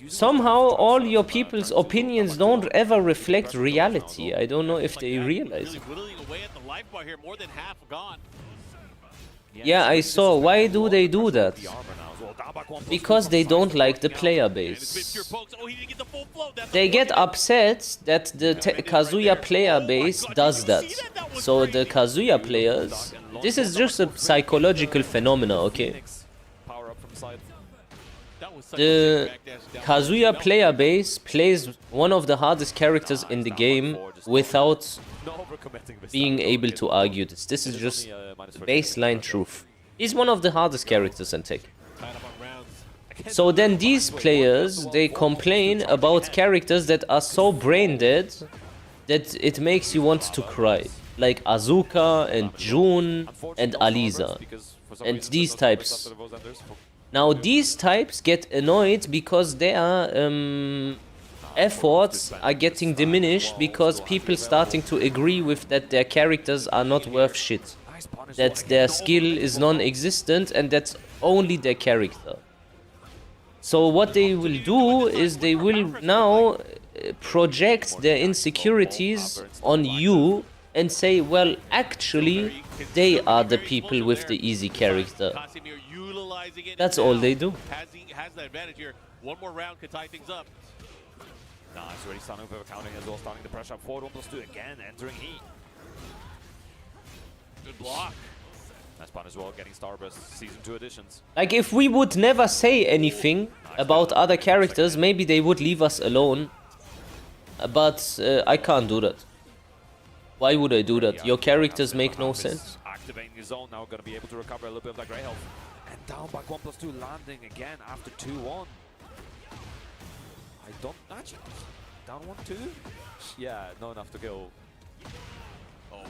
Somehow all your people's opinions don't ever reflect reality. I don't know if they realize it. Yeah, I saw. Why do they do that? Because they don't like the player base. They get upset that the Kazuya player base does that. So the Kazuya players... This is just a psychological phenomena, okay? The Kazuya player base plays one of the hardest characters in the game without being able to argue this. This is just baseline truth. He's one of the hardest characters in tech. So then these players, they complain about characters that are so brain dead that it makes you want to cry. Like Azuka and Jun and Aliza. And these types. Now these types get annoyed because their efforts are getting diminished because people starting to agree with that their characters are not worth shit. That their skill is non-existent and that's only their character. So what they will do is they will now project their insecurities on you and say, well, actually, they are the people with the easy character. That's all they do. Has the advantage here. One more round could tie things up. Nice, already starting with counting as well, starting the pressure up forward, 1+2 again, entering heat. Good block. Nice pun as well, getting Starburst Season 2 additions. Like, if we would never say anything about other characters, maybe they would leave us alone. But I can't do that. Why would I do that? Your characters make no sense. Activating his zone, now gonna be able to recover a little bit of that grey health. And down back 1+2, landing again after 2-1. I don't actually down 1-2. Yeah, not enough to kill. Oh,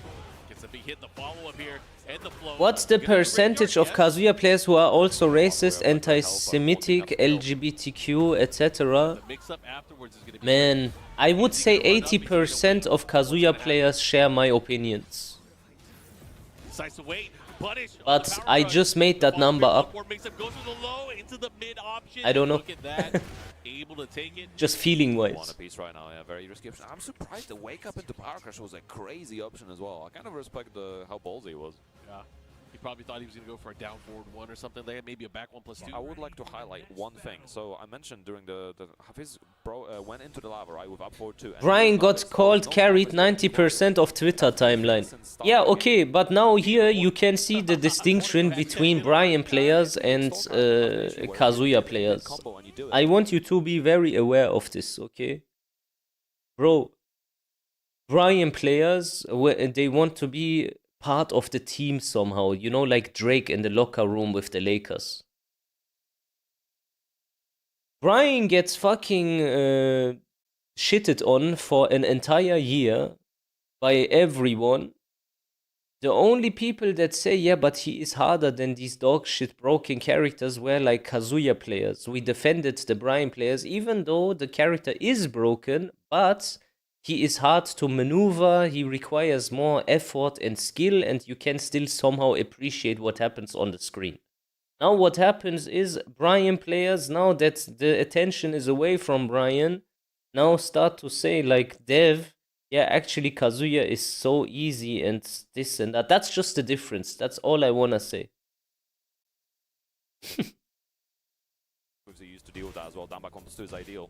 gets a big hit. The follow up here and the flow. What's the percentage of Kazuya players who are also racist, anti-Semitic, LGBTQ, etc.? Man, I would say 80% of Kazuya players share my opinions. But I just made that number up. I don't know. Just feeling wise. One apiece right now, yeah, very risky option. I'm surprised the wake up into Power Crush was a crazy option as well. I kind of respect how ballsy he was. Yeah. He probably thought he was going to go for a down forward 1 or something there, maybe a back 1+2. I would like to highlight one thing. So I mentioned during the Hafiz went into the lava, right, with up forward 2. Brian got called carried 90% of Twitter timeline. Yeah, okay, but now here you can see the distinction between Brian players and Kazuya players. I want you to be very aware of this, okay? Bro, Brian players, they want to be part of the team somehow, you know, like Drake in the locker room with the Lakers. Brian gets fucking shitted on for an entire year by everyone. The only people that say, yeah, but he is harder than these dog shit broken characters were like Kazuya players. We defended the Brian players, even though the character is broken, but he is hard to maneuver, he requires more effort and skill, and you can still somehow appreciate what happens on the screen. Now what happens is Brian players, now that the attention is away from Brian, now start to say like, Dev, yeah, actually Kazuya is so easy and this and that. That's just the difference. That's all I wanna say. He used to deal with that as well. Down back on the is ideal.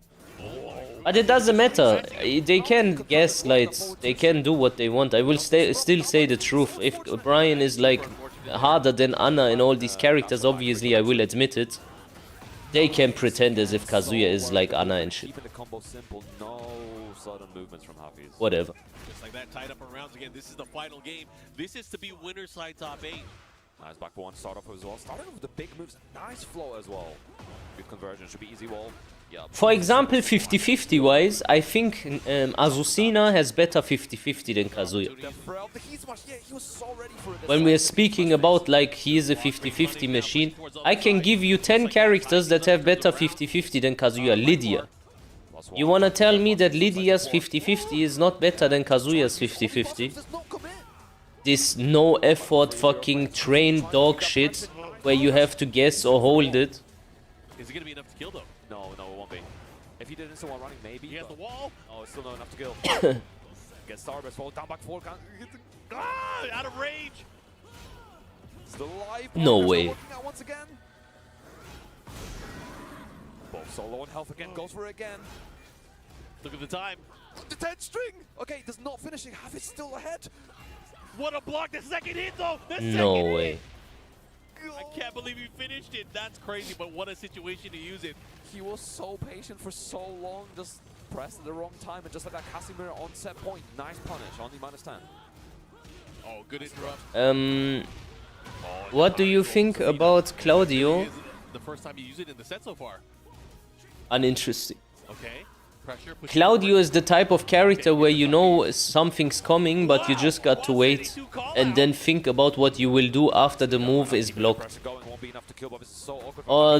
But it doesn't matter. They can gaslight. They can do what they want. I will still say the truth. If Brian is like harder than Anna in all these characters, obviously I will admit it. They can pretend as if Kazuya is like Anna and shit. Keeping the combo simple, no sudden movements from Hafiz. Whatever. Just like that, tied up in rounds again. This is the final game. This is to be winner side top 8. Nice back for one start off as well. Starting with the big moves. Nice flow as well. Good conversion. Should be easy wall. Yep. For example, 50-50 wise, I think Azucena has better 50-50 than Kazuya. When we are speaking about like he is a 50-50 machine, I can give you 10 characters that have better 50-50 than Kazuya. Lydia. You wanna tell me that Lydia's 50-50 is not better than Kazuya's 50-50? This no effort fucking trained dog shit where you have to guess or hold it. Is it going to be enough to kill though? No, it won't be. If he did instant while running, maybe. He has the wall. Oh, it's still not enough to kill. Get Starburst, fall down back forward. Out of range. Still alive. No way. Once again. Both so low on health again, goes for it again. Look at the time. The 10 string. Okay, does not finishing. Have it still ahead. What a block. The second hit though. No way. I can't believe he finished it. That's crazy, but what a situation to use it. He was so patient for so long, just pressed at the wrong time, and just like that Casimir on set point. Nice punish, only -10. Oh, good interrupt. What do you think about Claudio? The first time you use it in the set so far. Uninteresting. Okay. Pressure, Claudio is the type of character where you know something's coming, but you just got to wait and then think about what you will do after the move is blocked. Or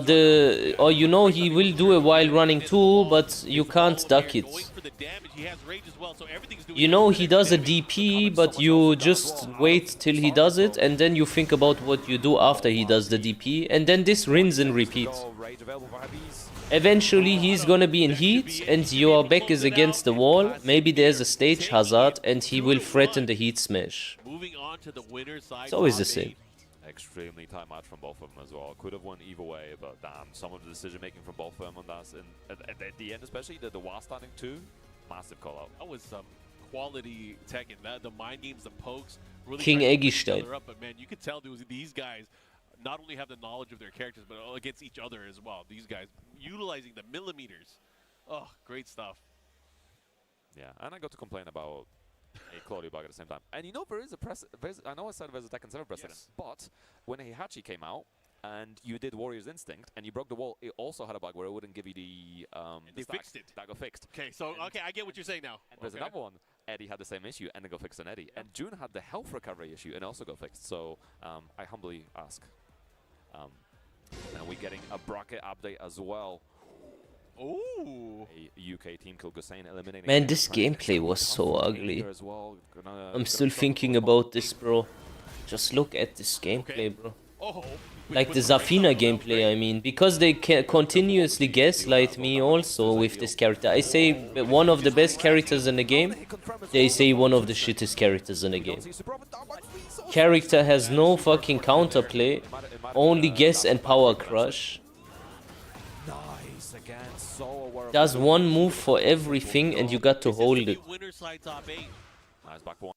you know he will do a while running too, but you can't duck it. You know he does a DP, but you just wait till he does it, and then you think about what you do after he does the DP, and then this rinse and repeats. Eventually he's gonna be in heat and your back is against the wall. Maybe there's a stage hazard and he will threaten the heat smash. It's always the same. Extremely tight match from both of them as well. Could have won either way, but damn, some of the decision making from both of them on that. And at the end, especially the while starting too, massive call out. That was some quality tech in that. The mind games, the pokes, really King Eggestein. But man, you could tell these guys not only have the knowledge of their characters, but against each other as well. These guys utilizing the millimeters. Oh, great stuff. Yeah, and I got to complain about a Claudio bug at the same time. And you know, there is a precedent. I know I said there's a Tekken 7 precedent, yes. But when Heihachi came out and you did Warrior's Instinct and you broke the wall, it also had a bug where it wouldn't give you the they fixed it. That got fixed. Okay, so okay, I get what you're saying now. And there's another one. Eddie had the same issue and it got fixed on Eddie. Yep. And June had the health recovery issue and also got fixed. So I humbly ask. And we're getting a bracket update as well. Ooh. A UK team killed Gossain, eliminating. Man, this gameplay was so ugly. I'm still thinking about this, bro. Just look at this gameplay, bro. Oh. Like the Zafina gameplay, I mean. Because they can continuously gaslight me also with this character. I say one of the best characters in the game. They say one of the shittest characters in the game. character has no fucking counterplay, only guess and power crush. Nice again, so aware of Does the one move for everything and you got to hold it. Winner's side top 8. Nice back one.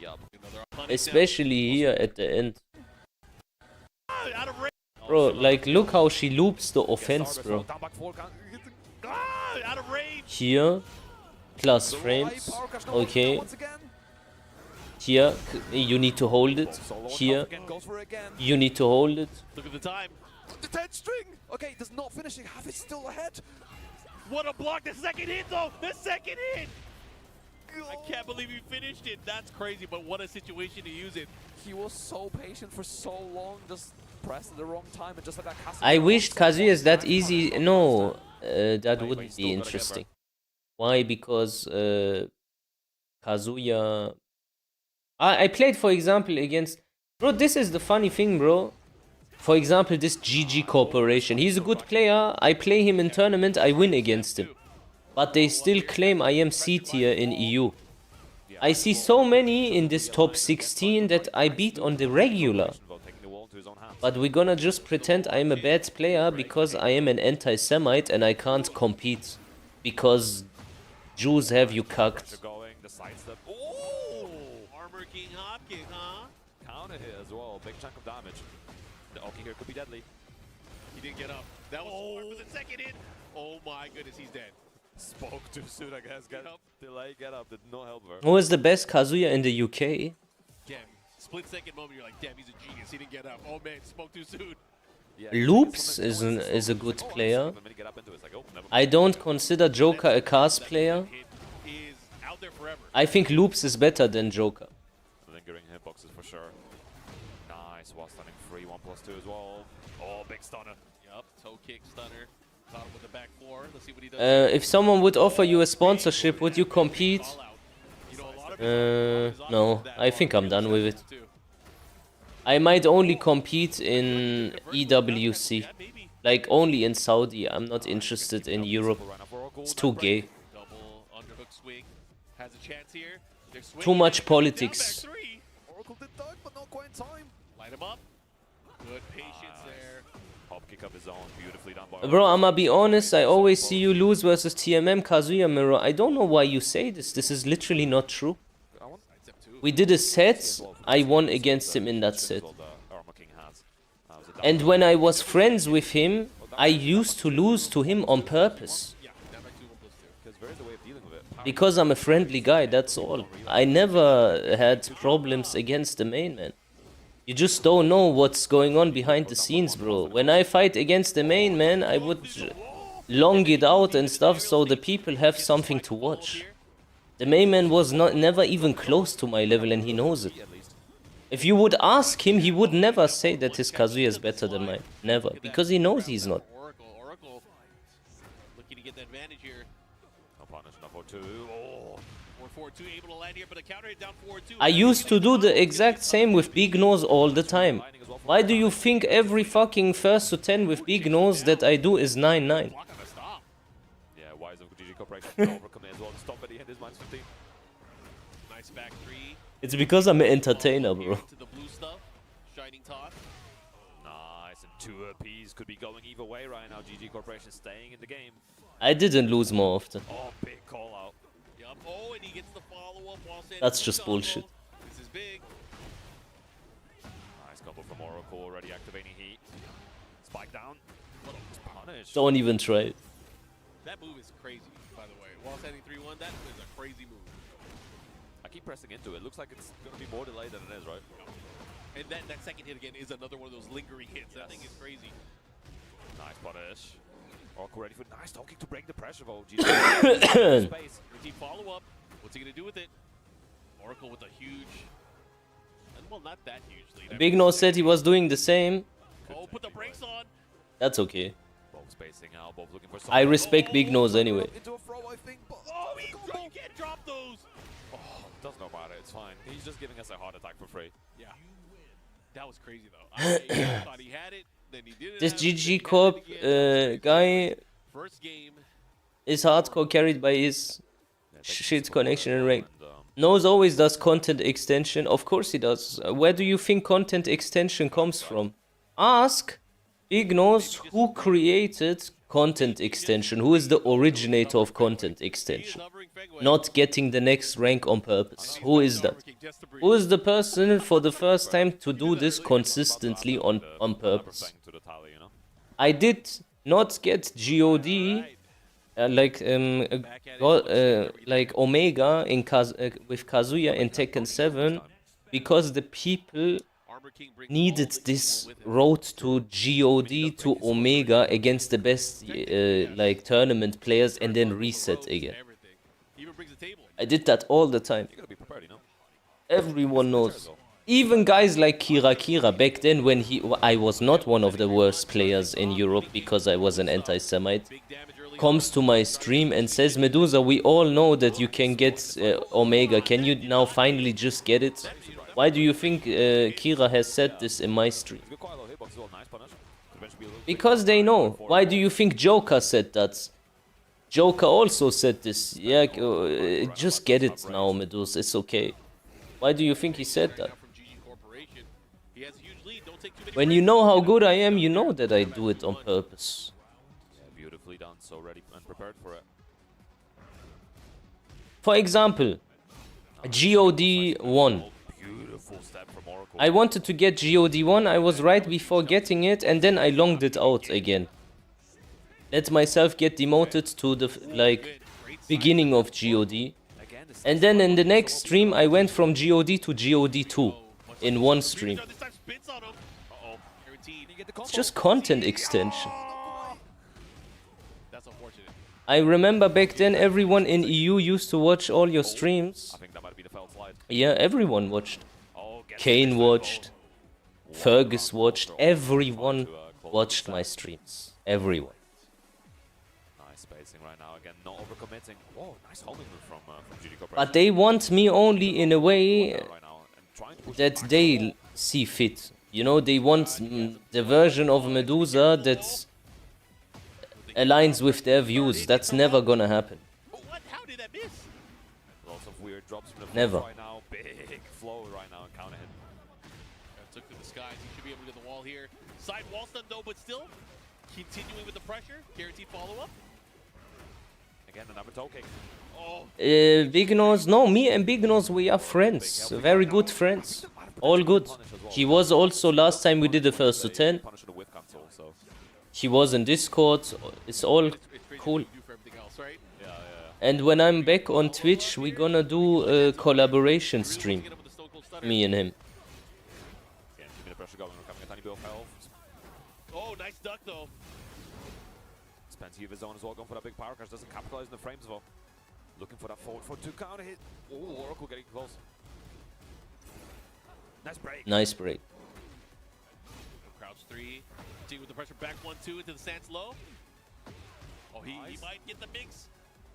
Yup. Another iconic Especially here at the end. down. Out of range. Bro, like look how she loops the offense, bro. Down back four, Out of range. Here, plus frames. Okay. Here, you need to hold it. Here, you need to hold it. Look at the time. The 10 string! Okay, does not finishing. Have it still ahead. What a block. The second hit, though. The second hit. I can't believe he finished it. That's crazy, but what a situation to use it. He was so patient for so long, just pressed at the wrong time and just let that cast. I wished Kazuya is that easy. No, that wouldn't be interesting. Why? Because Kazuya... I played, for example, against... Bro, this is the funny thing, bro. For example, this GG Corporation. He's a good player. I play him in tournament, I win against him. But they still claim I am C tier in EU. I see so many in this top 16 that I beat on the regular. But we're gonna just pretend I'm a bad player because I am an anti-Semite and I can't compete. Because Jews have you cucked. Armor King Hopkins, huh? Counter here as well, big chunk of damage. The Oki here could be deadly. He didn't get up. That was smart for the second hit. Oh my goodness, he's dead. Spoke too soon, I guess. Get up. Delay, get up. Did not help her. Who is the best Kazuya in the UK? Damn. Split second moment, you're like, damn, he's a genius. He didn't get up. Oh man, spoke too soon. Yeah, Loops is a good player. I don't consider Joker a cast player. Hit is out there forever. I think Loops is better than Joker. Lingering hitboxes for sure. Nice, while stunning free, 1+2 as well. Oh, big stunner. Yup, toe kick, stunner. Caught him with the back four. Let's see what he does. If someone would offer you a sponsorship, would you compete? No, I think I'm done with it. I might only compete in EWC. Like only in Saudi. I'm not interested in Europe. It's too gay. Double underhook swing. Has a chance here. Too much politics. Oracle did dunk, but not quite in time. Light him up. Good patience there. Hop kick of his own, beautifully done by Bro, I'ma be honest, I always see you lose versus TMM Kazuya Mirror. I don't know why you say this. This is literally not true. We did a set, I won against him in that set. And when I was friends with him, I used to lose to him on purpose. Because I'm a friendly guy, that's all. I never had problems against the main man. You just don't know what's going on behind the scenes, bro. When I fight against the main man, I would long it out and stuff so the people have something to watch. The main man was never even close to my level and he knows it. If you would ask him, he would never say that his Kazuya is better than mine. Never. Because he knows he's not. Oracle looking to get the advantage here. No punish, no 4-2. Oh. 4-4-2 able to land here, but a counter hit down 4-2. I used to do the exact same with big nose all the time. Why do you think every fucking first to 10 with big nose that I do is 9-9? Yeah, wise of GG Corporation to overcome it as well. Stop at the end is -15. Nice back three. It's because I'm an entertainer, bro. To the blue stuff. Shining toss. Nice, and 2 apiece could be going either way right now. GG Corporation staying in the game. I didn't lose more often. Oh, big call out. Yup. Oh, and he gets the follow-up while standing. That's just bullshit. This is big. Nice combo from Oracle, already activating heat. Spike down. Punish. Don't even try it. That move is crazy, by the way. While standing 3-1, that is a crazy move. I keep pressing into it. Looks like it's going to be more delayed than it is, right? And that second hit again is another one of those lingering hits. That thing is crazy. Nice punish. Oracle ready for nice talking to break the pressure though. Space. Routine follow-up. What's he going to do with it? Oracle with a huge... Well, not that huge lead. Big Nose said he was doing the same. Oh, put the brakes on. That's okay. Both spacing out, both looking for I respect Big Nose anyway. Into a throw, I think, but Oh, you can't drop those. oh, doesn't matter. It's fine. He's just giving us a heart attack for free. Yeah. That was crazy, though. I thought he had it, then he didn't. This have it, then he GG had Corp it again. guy First game. is hardcore carried by his Shit connection and rank. Nose always does content extension. Of course he does. Where do you think content extension comes from? Ask Big Nose who created content extension. Who is the originator of content extension? Not getting the next rank on purpose. Who is that? Who is the person for the first time to do this consistently on purpose? I did not get GOD like Omega in with Kazuya in Tekken 7 because the people needed this road to GOD to Omega against the best like tournament players and then reset again. I did that all the time. Everyone knows. Even guys like Kira back then when I was not one of the worst players in Europe because I was an anti-Semite, comes to my stream and says, Medusa, we all know that you can get Omega. Can you now finally just get it? Why do you think Kira has said this in my stream? Because they know. Why do you think Joker said that? Joker also said this. Yeah, just get it now, Medusa. It's okay. Why do you think he said that? When you know how good I am, you know that I do it on purpose. Beautifully done, so ready and prepared for it. For example, GOD 1. I wanted to get GOD 1, I was right before getting it, and then I longed it out again. Let myself get demoted to the like beginning of GOD. And then in the next stream I went from GOD to GOD 2 in one stream. It's just content extension. I remember back then everyone in EU used to watch all your streams. Yeah, everyone watched. Kane watched. Fergus watched. Everyone watched my streams. Everyone. Nice spacing right now. Again, not overcommitting. Whoa, nice homing move from GG Corporation. But they want me only in a way that they see fit. You know, they want the version of Medusa that aligns with their views. That's never gonna happen. What? How did that miss? Lots of weird drops from the Never. right now. Big flow right now and counter hit. Took to the skies. He should be able to get the wall here. Side wall stun though, but still continuing with the pressure. Guaranteed follow-up. Again, another toe kick. Oh, Big Nose, no, me and Big Nose, we are friends. Very good friends. All good. He was also last time we did the first to 10. Punisher with console, so He was in Discord. It's all cool. do for everything else, right? yeah. And when I'm back on Twitch, we're gonna do a collaboration stream. Get up with the Stone Cold Stunner. Me and him. Yeah, keeping the pressure going. We're coming a tiny bit of health. Oh, nice duck though. Spence here his zone as well, going for that big power crash. Doesn't capitalize in the frames as well. Looking for that forward for 2 counter hit. Oh, Oracle getting close. Nice break. Nice break. Crouch 3. See with the pressure back 1-2 into the stance low. Oh, he might get the mix.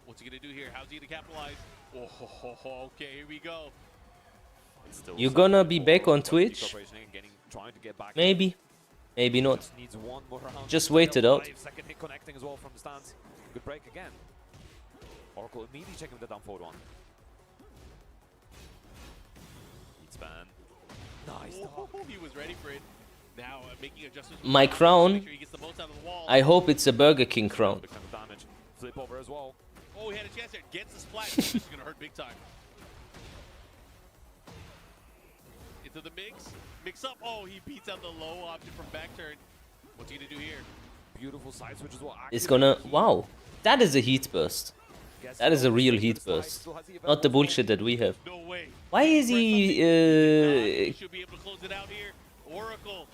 What's he gonna do here? How's he gonna capitalize? Oh, okay, here we go. Still You so gonna be for back on GG Twitch? Corporation again, trying to get back. Maybe. Maybe not. Just needs one more round. Just wait it out. 5-second hit connecting as well from the stance. Good break again. Oracle immediately checking the down forward one. Heat span. Nice. Oh, he was ready for it. Now making adjustments. My crown, Make sure he gets the most out of the wall. I hope it's a Burger King crown. Big time of damage. Flip over as well. Oh, he had a chance there. Gets the splat. This is gonna hurt big time. Into the mix. Mix up. Oh, he beats out the low option from back turn. What's he gonna do here? Beautiful side switch as well. It's gonna... Wow. That is a heat burst. That is a real heat burst. Not the bullshit that we have. No way. Why is He he... should be able to close it out here. Oracle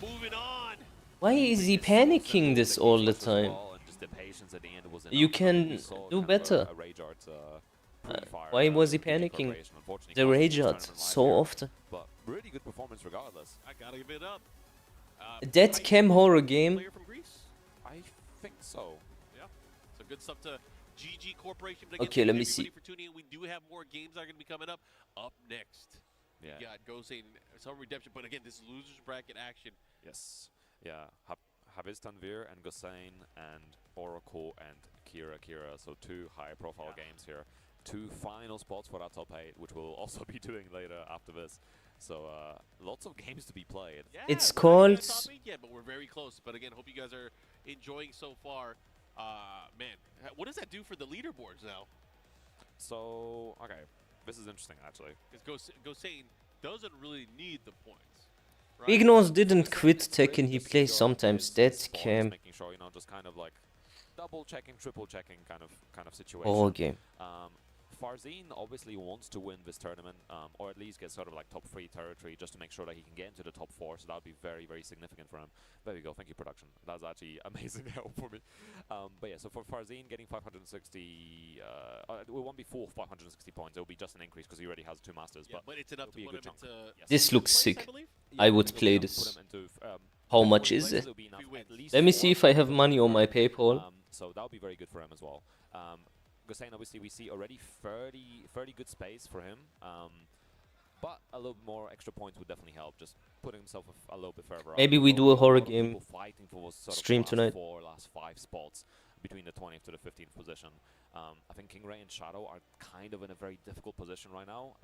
moving on. Why is he panicking this all the time? You can do better. Why was he panicking the rage art so often? But really good performance regardless. I gotta give it up. Deadcam horror game. Player from Greece? I think so. Yeah. So good stuff to GG Corporation. But Okay, let me everybody see. For tuning in. We do have more games that are going to be coming up. Up next. Yeah. Yeah, Gosei some redemption. But again, this is losers bracket action. Yes. Yeah. Habiz Tanvir and Gosain and Oracle and Kira. So 2 high-profile games here 2 final spots for that top 8, which we'll also be doing later after this. So lots of games to be played. Yeah, It's we're not in the called- top 8 yet, but we're very close. But again, hope you guys are enjoying so far. Man, what does that do for the leaderboards now? So, okay, this is interesting actually. Because Gosain doesn't really need the points. Right? Big Nose didn't quit Tekken, he This plays is sometimes spots, Deadcam. making sure, you know, just kind of like double checking, triple checking kind of situation. Oh, game. Farzine obviously wants to win this tournament, or at least get sort of like top 3 territory, just to make sure that he can get into the top 4. So that would be very, very significant for him. There we go. Thank you, production. That's actually amazing help for me. But yeah, so for Farzine getting 560, it won't be full 560 points. It will be just an increase because he already has 2 masters. Yeah, but it's enough it'll to be a put good him chunk. into Yes. This looks place, sick. I believe. I would it'll be play enough to this. put him into, How if much he is plays, it? it'll be enough If he wins. at least Let me for see if I have money on my PayPal. so that would be very good for him as well. Gosain, obviously, we see already 30 good space for him. But a little more extra points would definitely help. Just putting himself a little bit further up. Maybe we do a lot horror of people game fighting for those sort of stream last tonight. last 5 spots between the 20th to the 15th position. I think King Ray and Shadow are kind of in a very difficult position right now.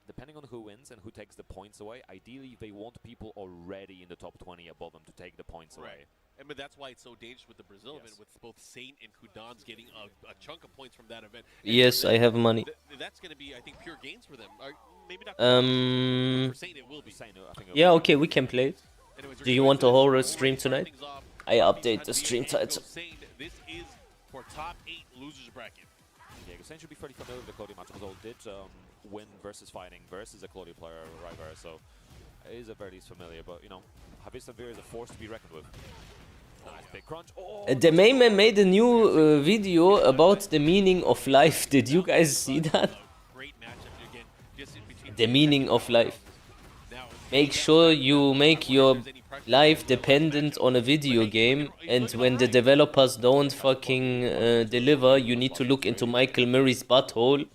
Depending on who wins and who takes the points away, ideally they want people already in the top 20 above them to take the points away. Right. But that's why it's so dangerous with the Brazil event, Yes. with both Saint and Kudan's getting a chunk of points from that event. And Yes, for I them, have money. That's going to be, I think, pure gains for them. Or maybe not. Um, For Saint, it will be. Saint, I think Yeah, okay, we can play it. Anyways, we're Do you gonna want do a this. horror We'll stream start tonight? things off. I update the Happy stream Time to be title. Saint, this is for top 8 losers bracket. Yeah, Gosain should be pretty familiar with the Claudio matchup as well. Did win versus fighting versus a Claudio player right there, so it is a very least familiar. But you know, Javier Savir is a force to be reckoned with. Nice big crunch. Oh, The main man made a new video about the meaning of life. Did you guys see that? Great matchup again, just in between The meaning of life. now. Make sure you make your life dependent on a video game, and when the developers don't fucking deliver, you need to look into Michael Murray's butthole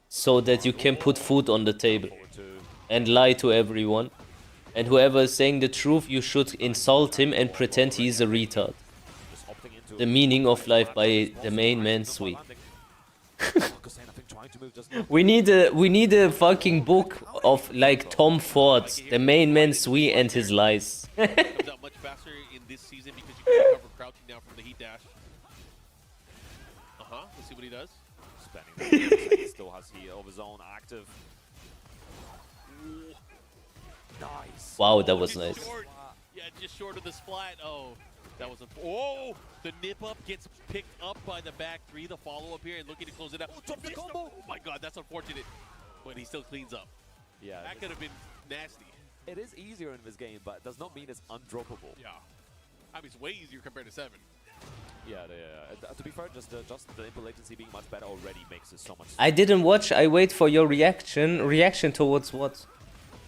so that you can put food on the table forward to and lie to everyone. And whoever is saying the truth, you should insult him and pretend he is a retard. just opting into The meaning of life by the main man Sui. Gosain, I think, trying to move just We need a fucking book of like Tom Ford's, the main man Sui and his lies. Comes out much faster in this season because you can recover crouching down from the heat dash. Let's see what he does. spending. He still has heat of his own active. Ooh, Nice. Wow, that was just nice. short. Yeah, just short of the splat. Oh, that was a. Oh, the nip up gets picked up by the back 3. The follow up here and looking to close it out. dropped the Missed combo. Oh my god, that's unfortunate. But he still cleans up. Yeah, That could have been nasty. it is easier in this game, but it does not mean it's undroppable. Yeah. I mean, it's way easier compared to 7. Yeah, to be fair, just the input latency being much better already makes it so much. I didn't watch. I wait for your reaction. Reaction towards what?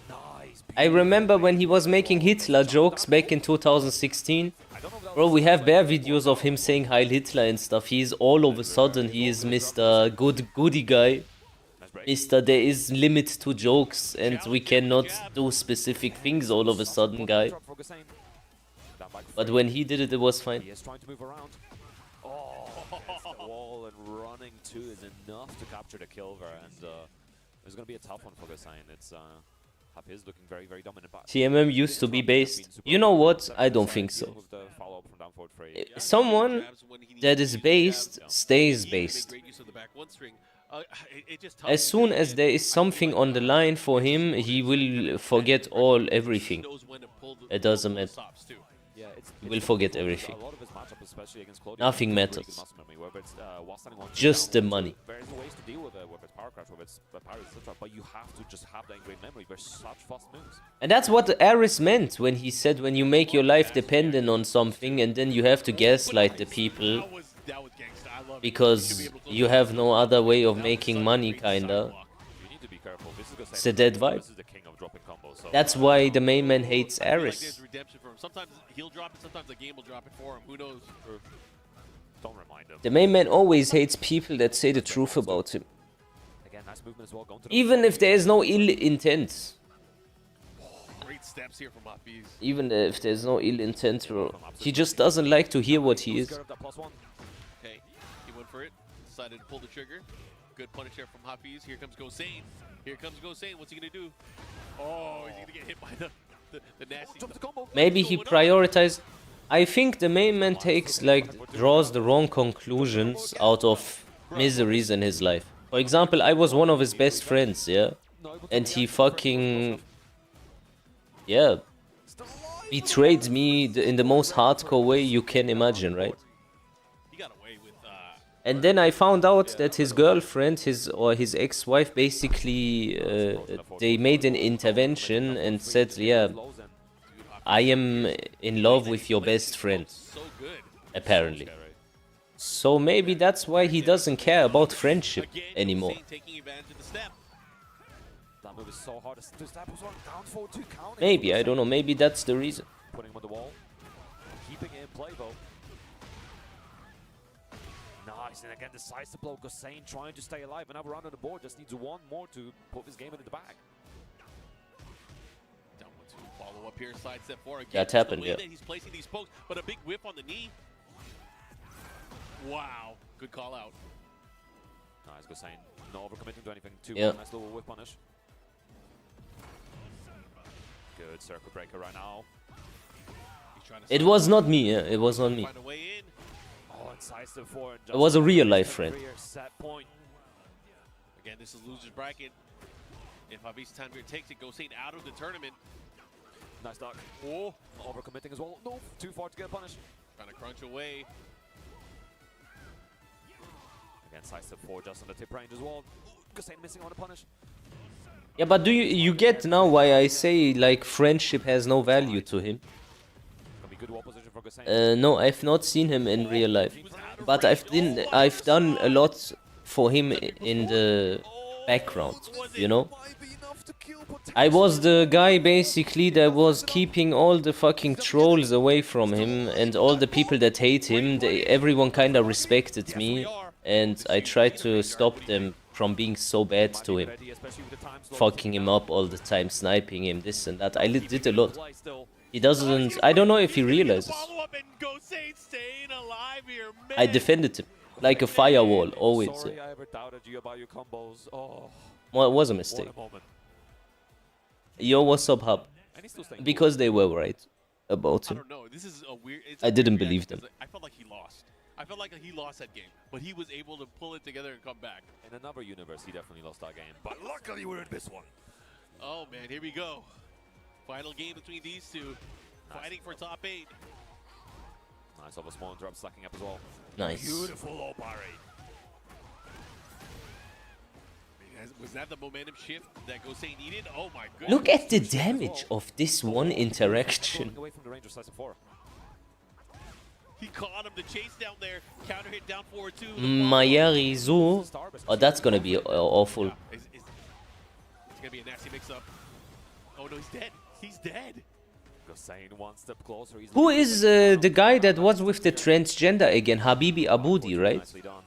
Nice. I remember when he was making Hitler jokes back in 2016. I don't know if that Bro, was we have bare videos of him saying Heil Hitler and stuff. He's all of a sudden, he is Mr. Goody guy. nice break. Mr. There is limit to jokes and we cannot do specific things all of a sudden, guy. Drop for Gosain. Down back But three. when he did it was fine. He is trying to move around. Oh, hits the wall and running too is enough to capture the kill there, and it's going to be a tough one for Gosain. It's Hafiz looking very, very dominant. But TMM used to be based. You know what? I don't think so. With the follow-up from down forward three. Someone that is based stays based. As soon as there is something on the line for him, he will forget everything. It doesn't matter. Yeah, He will forget everything. A lot of his matchup, especially against Claudio, Nothing is really good matters. muscle memory, whether it's wassailing on Just down, the money. There's ways to deal with it, whether it's power crash, whether it's parries, etc. But you have to just have that ingrained memory. There's such fast moves. And that's what Aris meant when he said when you make your life dependent on something and then you have to gaslight the people That was gangsta. I love it. because you have no other way of making money, kinda. You need to be careful. This is It's a dead vibe. This is the king of dropping combos. So That's why the main man hates I feel like Aris. there's redemption for him. Sometimes he'll drop it, sometimes the game will drop it for him. Who knows? don't remind him. The main man always hates people that say the truth about him. Again, nice movement as well. Going to the Even if there is no ill intent. Great steps here from Hafiz. Even if there's no ill intent, bro. He just doesn't like to hear what he is. Scared of that +1. Okay, he went for it. Decided to pull the trigger. Good punish there from Hafiz. Here comes Gosain. Here comes Gosain. What's he gonna do? Oh, he's gonna get hit by the nasty. Maybe he prioritized. I think the main man takes draws the wrong conclusions out of miseries in his life. For example, I was one of his best friends, yeah, and he fucking, yeah, betrayed me in the most hardcore way you can imagine, right? He got away with. And then I found out that his girlfriend, his ex-wife, basically they made an intervention and said, yeah, I am in love with your best friend, apparently. So maybe that's why he doesn't care about friendship anymore. Maybe, I don't know, maybe that's the reason. Putting him on the wall. Keeping it in play though. Nice, and again decisive blow. Gosain trying to stay alive. Another round on the board. Just needs one more to put his game into the bag. Down one, two, follow up here, side step four. Again, That happened, the way yeah. that he's placing these pokes, but a big whip on the knee. Wow, good call out. Nice, Gosain. No overcommitting to anything. Yeah. Nice little whip punish. Good circle breaker right now. He's trying to It was not me, yeah, it was not me. find a way in. Oh, and sidestep four. And It was a real life friend. Set point. Again, this is loser's bracket. If Hafiz Tanvir takes it, Gosain out of the tournament. Nice duck. Oh, overcommitting as well. No, too far to get punished. Trying to crunch away. Again, sidestep four just on the tip range as well. Gosain missing on the punish. Yeah, but do you get now why I say like friendship has no value to him? Gonna be good wall position for Gosain. No, I've not seen him in real life, but I've done a lot for him in the background, you know. I was the guy basically that was keeping all the fucking trolls away from him and all the people that hate him. Everyone kind of respected me, and I tried to stop them from being so bad to him, fucking him up all the time, sniping him, this and that. I did a lot. He doesn't. I don't know if he realizes. I defended him like a firewall, always. Sorry I ever doubted you about your combos. Oh, Well, it was a mistake. what a moment. Yo, what's up, Hub? And he's still staying Because they were right about I him. don't know. This is a weird. It's I a didn't weird believe reaction them. 'cause I felt like he lost. I felt like he lost that game, but he was able to pull it together and come back. In another universe, he definitely lost that game. But luckily we're in this one. Oh man, here we go. Final game between these two, fighting for top 8. Nice over small drop, slacking up as well. Nice. Beautiful low parry. Was that the momentum shift that Gosain needed? Oh my goodness. Look at the damage of this one interaction. Away from the range of slice of four. He caught him, the chase down there, counter hit down forward too. Mayarizu. Oh, that's gonna be awful. It's gonna be a nasty mix-up. Oh no, he's dead. He's dead. Gosain one step closer. He's Who is the guy that was with the transgender again? Habibi Aboudi, right? Nicely done.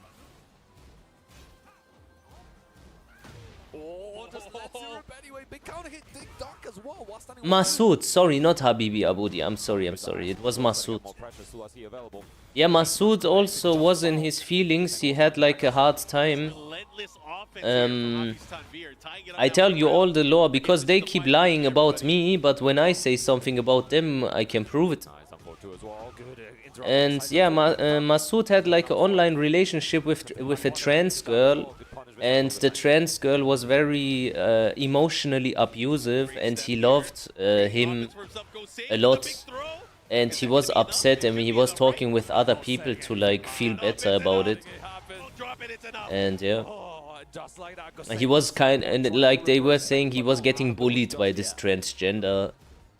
Oh, just lets you rip anyway. Big counter hit, big duck as well. While standing Masood, sorry, not Habibi Aboudi. I'm sorry. It was Masood. more pressure, so as he available. Yeah, Masood also was in his feelings. He had like a hard time. Relentless offense here from Hafiz Tanvir, tying it up I now tell for you round. all the lore because they keep lying about me, but when I say something about them, I can prove it. Nice on 4-2 as well. Good interrupt. And yeah, Masood had like an online relationship with a trans girl, and the trans girl was very emotionally abusive, and he loved him a lot. And he was upset, and he was talking with other people to like feel better about it. And yeah, Just like that, he was and like they were saying he was getting bullied by this transgender,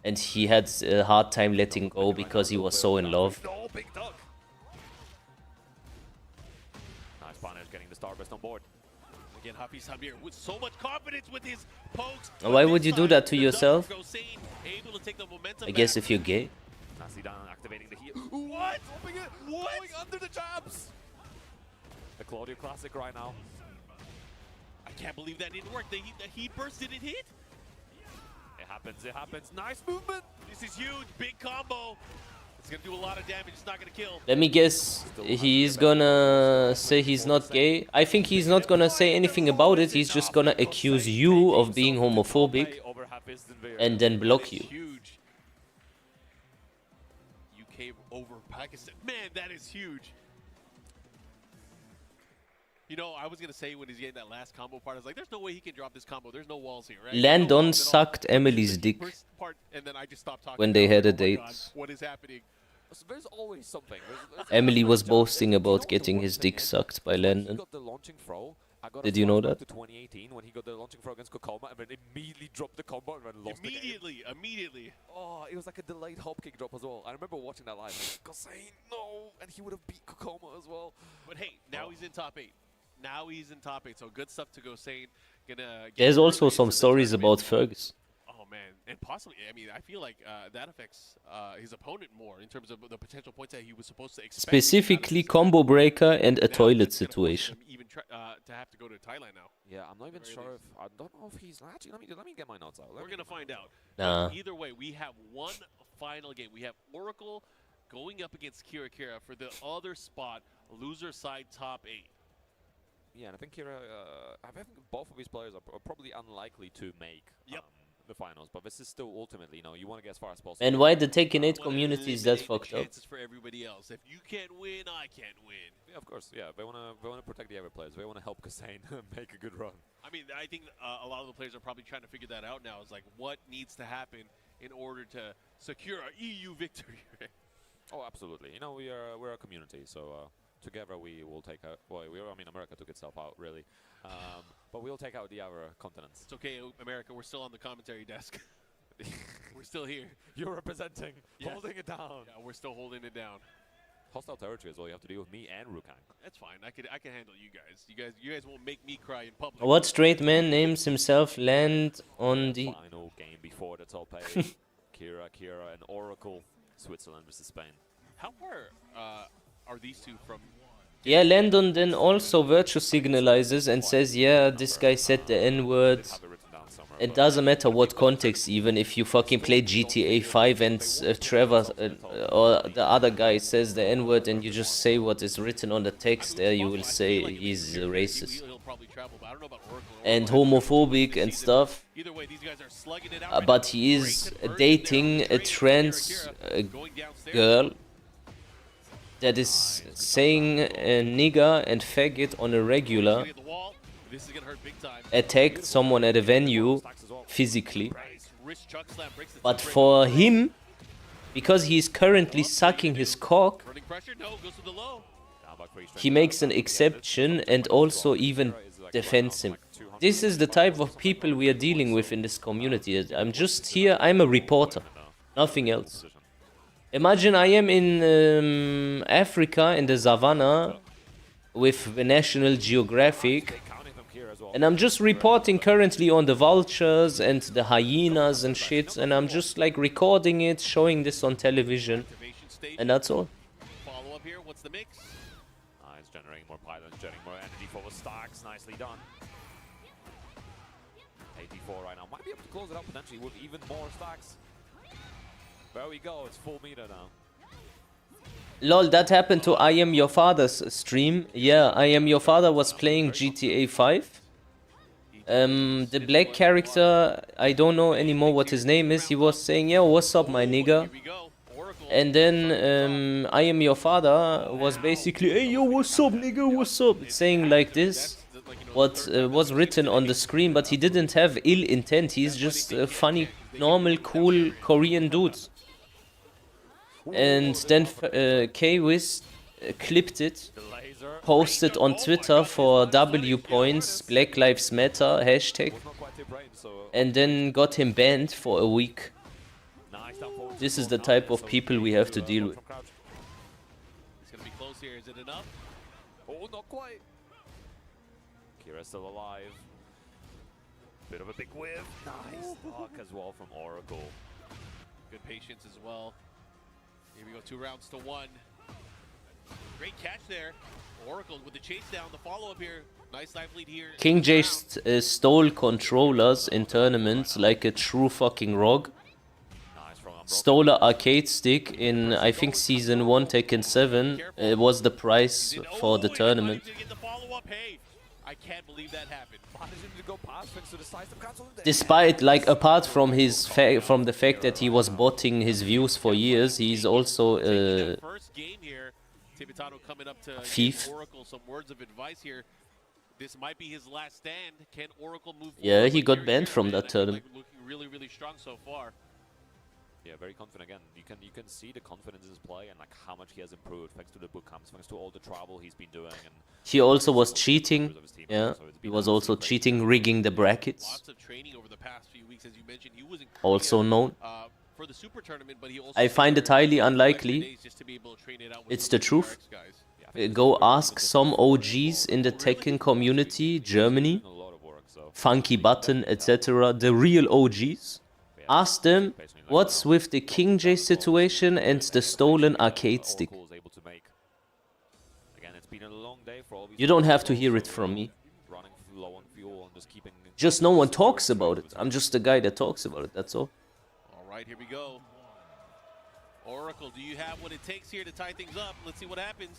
and he had a hard time letting go because he was so in love. No, big duck. Nice punish, getting the starburst on board. Again, Hafiz Tanvir with so much confidence with his pokes. Why would you do that to yourself? Gosain able to take the momentum I guess back. if you're gay. Nicely done, activating the heal. What? What? Going under the jabs. The Claudio classic right now. I can't believe that didn't work. The heat burst didn't hit. It happens, it happens. Nice movement. This is huge. Big combo. It's gonna do a lot of damage. It's not gonna kill. Let me guess, he's gonna say he's not gay. I think he's not gonna say anything about it. He's just gonna accuse you of being homophobic and then block you. Huge. UK over Pakistan. Man, that is huge. You know, I was gonna say when he's getting that last combo part, I was like, "There's no way he can drop this combo. There's no walls here, right?" Landon sucked Emily's dick First part, and then I just stopped talking. when they had a Oh my date. God, what is happening? So there's always something. Emily was boasting about getting his dick sucked by He Landon. got the launching throw. I got Did you know that? To 2018 when he got the launching throw against Kokoma and then immediately dropped the combo and then lost the game. Immediately. Oh, it was like a delayed hop kick drop as well. I remember watching that live. Like, Gosain, no! And he would have beat Kokoma as well. But hey, now he's in top 8. Now he's in top 8, so good stuff to Gosain. There's also some stories about Fergus. Oh man, and possibly, I mean, I feel like that affects his opponent more in terms of the potential points that he was supposed to expect. Specifically combo breaker and a Now toilet that's gonna force situation. him even to have to go to Thailand now. Yeah, I'm not even Very sure least. if... I don't know if he's... Actually, let me get my notes out. We're going to find out. Nah. But either way, we have one final game. We have Oracle going up against Kira Kira for the other spot, loser side top 8. Yeah, and I think Kira... I think both of these players are probably unlikely to make the finals, but this is still ultimately, you know, you want to get as far as possible. And why the Tekken 8 Wanna community is that eliminate fucked the up? chances for everybody else. If you can't win, I can't win. Yeah, of course. Yeah, they wanna protect the other players. They wanna help Kassane make a good run. I mean, I think a lot of the players are probably trying to figure that out now. It's like, what needs to happen in order to secure a EU victory? Oh, absolutely. You know, we're a community, so together we will take out. Well, I mean, America took itself out really, but we'll take out the other continents. It's okay, America. We're still on the commentary desk. We're still here. You're representing, Yes. holding it down. Yeah, we're still holding it down. Hostile territory as well. You have to deal with me and Rukang. That's fine. I can handle you guys. You guys won't make me cry in public. What straight man names himself land on the... Final game before the top 8. Kira, and Oracle. Switzerland versus Spain. How far are these two from? Yeah, Landon then also virtue signalizes and says, yeah, this guy said the N-word. Have it written down somewhere. It but- doesn't matter what context, even if you fucking play GTA 5 and Trevor or the other guy says the N-word and you just say what is written on the text there, you will say he's racist He'll probably travel, but I don't know about Oracle. and homophobic and stuff. Either way, these guys are slugging it out. But he is dating a trans girl that is saying nigger and faggot on a regular, This is gonna hurt big time. attacked someone at a venue physically. Wrist chuck slam breaks the But two-break. for him, because he is currently sucking his cock, Running pressure, no, goes to the low. he makes an exception and also even defends him. This is the type of people we are dealing with in this community. I'm just here, I'm a reporter, nothing else. Imagine I am in Africa, in the savannah, with the National Geographic, and I'm just reporting currently on the vultures and the hyenas and shit, and I'm just like recording it, showing this on television, Activation stage. and that's all. Follow up here. What's the mix? It's generating more pylons, generating more energy for the stacks. Nicely done. 84 right now. Might be able to close it up potentially with even more stacks. There we go. It's full meter now. Lol, that happened to I Am Your Father's stream. Yeah, I Am Your Father was playing GTA 5. The black character, I don't know anymore what his name is, he was saying, yo, what's up, my nigga? Here we go. Oracle. And then I Am Your Father was basically, hey, yo, what's up, nigga, what's up? Saying like this, what was written on the screen, but he didn't have ill intent, he's just a funny, normal, cool Korean dude. And then K-Wiz clipped it, The laser. posted on Twitter for W points, Black Lives Matter hashtag, Was not quite tip range, so and then got him banned for a week. nice down forward. This is the type of people we have to deal with. From crouch. It's gonna be close here. Is it enough? Oh, not quite. Kira's still alive. Bit of a big whiff. Nice block as well from Oracle. Good patience as well. Here we go. 2 rounds to 1. Great catch there. Oracle with the chase down. The follow up here. Nice life lead here. King J stole controllers in tournaments like a true fucking rogue. Nice from stole an arcade stick in, I think, Season 1, Tekken 7. It was the prize for the tournament. I can't believe that happened. Despite, like, apart from his from the fact that he was botting his views for years, he's also First game here, Tibetano coming up to thief. Oracle some words of advice here. This might be his last stand. Can Oracle move Yeah, forward? he But got here, banned from man, that I feel tournament. like looking really, really strong so far. Yeah, very confident again. You can see the confidence in his play and like how much he has improved thanks to the boot camps, thanks to all the travel he's been doing. And He also was cheating. Yeah, he was also cheating, rigging the brackets. Lots of training over the past few weeks, as you mentioned. He was in Also Korea, known. for the super tournament, but he also I find it highly unlikely. just to be able to train it out with It's some the of truth. RX guys. Go ask some OGs in the Tekken community, Germany, a lot of work, so Funky Button, etc. The real OGs. Ask them what's with the King J situation and the stolen arcade stick. Oracle is able to make. Again, it's been a long day for all these You don't have to players, hear so, it from me. Running low on fuel and just keeping. Just no one talks about it. I'm just the guy that talks about it, that's all. All right, here we go. Oracle, do you have what it takes here to tie things up? Let's see what happens.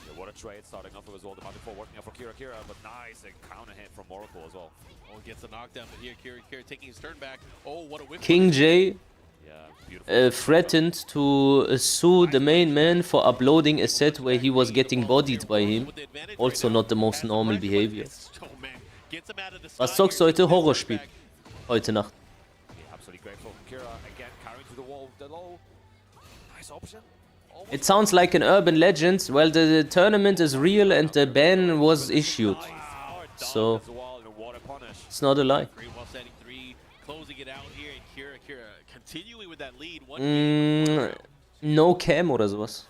Yeah, what a trade starting off with as well. The Magic 4 working out for Kira, but nice a counter hit from Oracle as well. Oh, gets a knockdown, but here Kira taking his turn back. Oh, what a whip. King J Yeah, beautiful. threatened to sue the main man for uploading a set where he was getting bodied by him. Also not the most normal behavior. Was zockst du heute? Horrorspiel. Heute Nacht. Yeah, absolutely grateful from Kira. Again, carrying to the wall with the low. Nice option. It sounds like an urban legend. Well, the tournament is real and the ban was issued. So, As well, and what a punish. it's not a lie. Great while setting three, closing it out here, and Kira continuing with that lead. No cam oder sowas.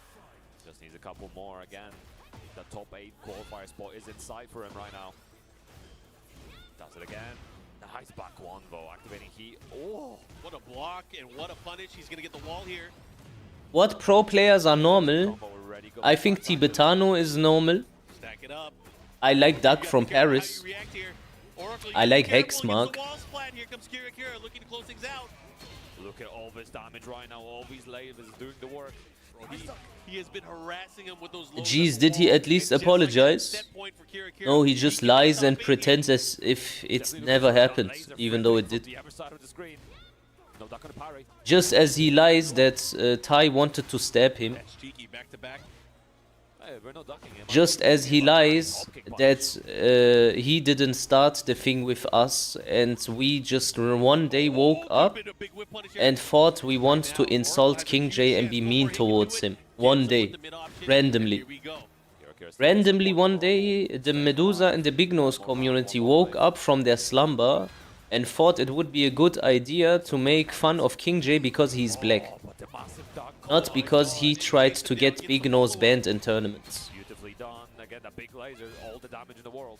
Just needs a couple more again. The top 8 qualifier spot is inside for him right now. Does it again. Nice back one though, activating heat. Oh, What a block and what a punish. He's going to get the wall here. What pro players are normal? combo already going I think back down. Tibetano is normal. Stack it up. I like Doug from Kira, how Paris. you react here. Oracle, you I gotta like be careful Hexmark. against the wall splat. Here comes Kira looking to close things out. Look at all this damage right now. All these layers doing the work. Bro, he has been harassing him with those lows Jeez, at the did he wall. at least It's just like a apologize? set point for Kira. No, he just lies and pretends as if it's never happened, even though it did. The other side of the screen. No duck on the parry. Just as he lies that Tai wanted to stab him. That's cheeky, back to back. Hey, we're not ducking him. Just as he lies that he didn't start the thing with us and we just one day woke up Bit of big whip punish here. and thought we want to insult King J and be mean towards him. One day. Randomly. Here we go. Randomly one day, the Medusa and the Big Nose community woke up from their slumber and thought it would be a good idea to make fun of King J because he's black. But the massive duck. Not because he tried to get Big Nose banned in tournaments. Beautifully done. Again, the big laser, all the damage in the world.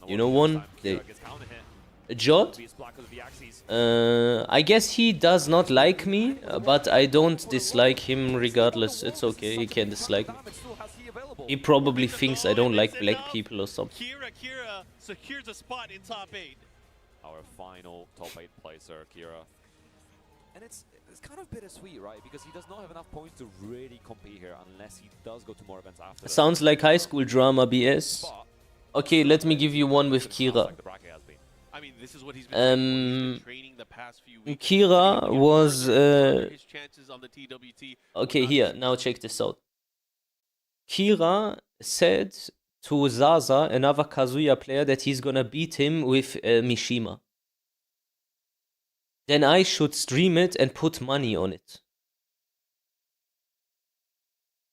You know one? Kira gets counter hit. Jot? Be as black as the axes. I guess he does not like me, but I don't dislike him regardless. It's okay, he can dislike me. Damage still has he available. He probably thinks I don't like black people or something. Kira secures a spot in top 8. Our final top 8 placer, Kira. And it's kind of bittersweet, right? Because he does not have enough points to really compete here unless he does go to more events after this. Sounds like high school drama BS. But Okay, let me give you one with sounds Kira. like the bracket has been. I mean, this is what he's been training the past few weeks. Kira was His chances on the TWT. okay, here, now check this out. Kira said to Zaza, another Kazuya player, that he's gonna beat him with Mishima. Then I should stream it and put money on it.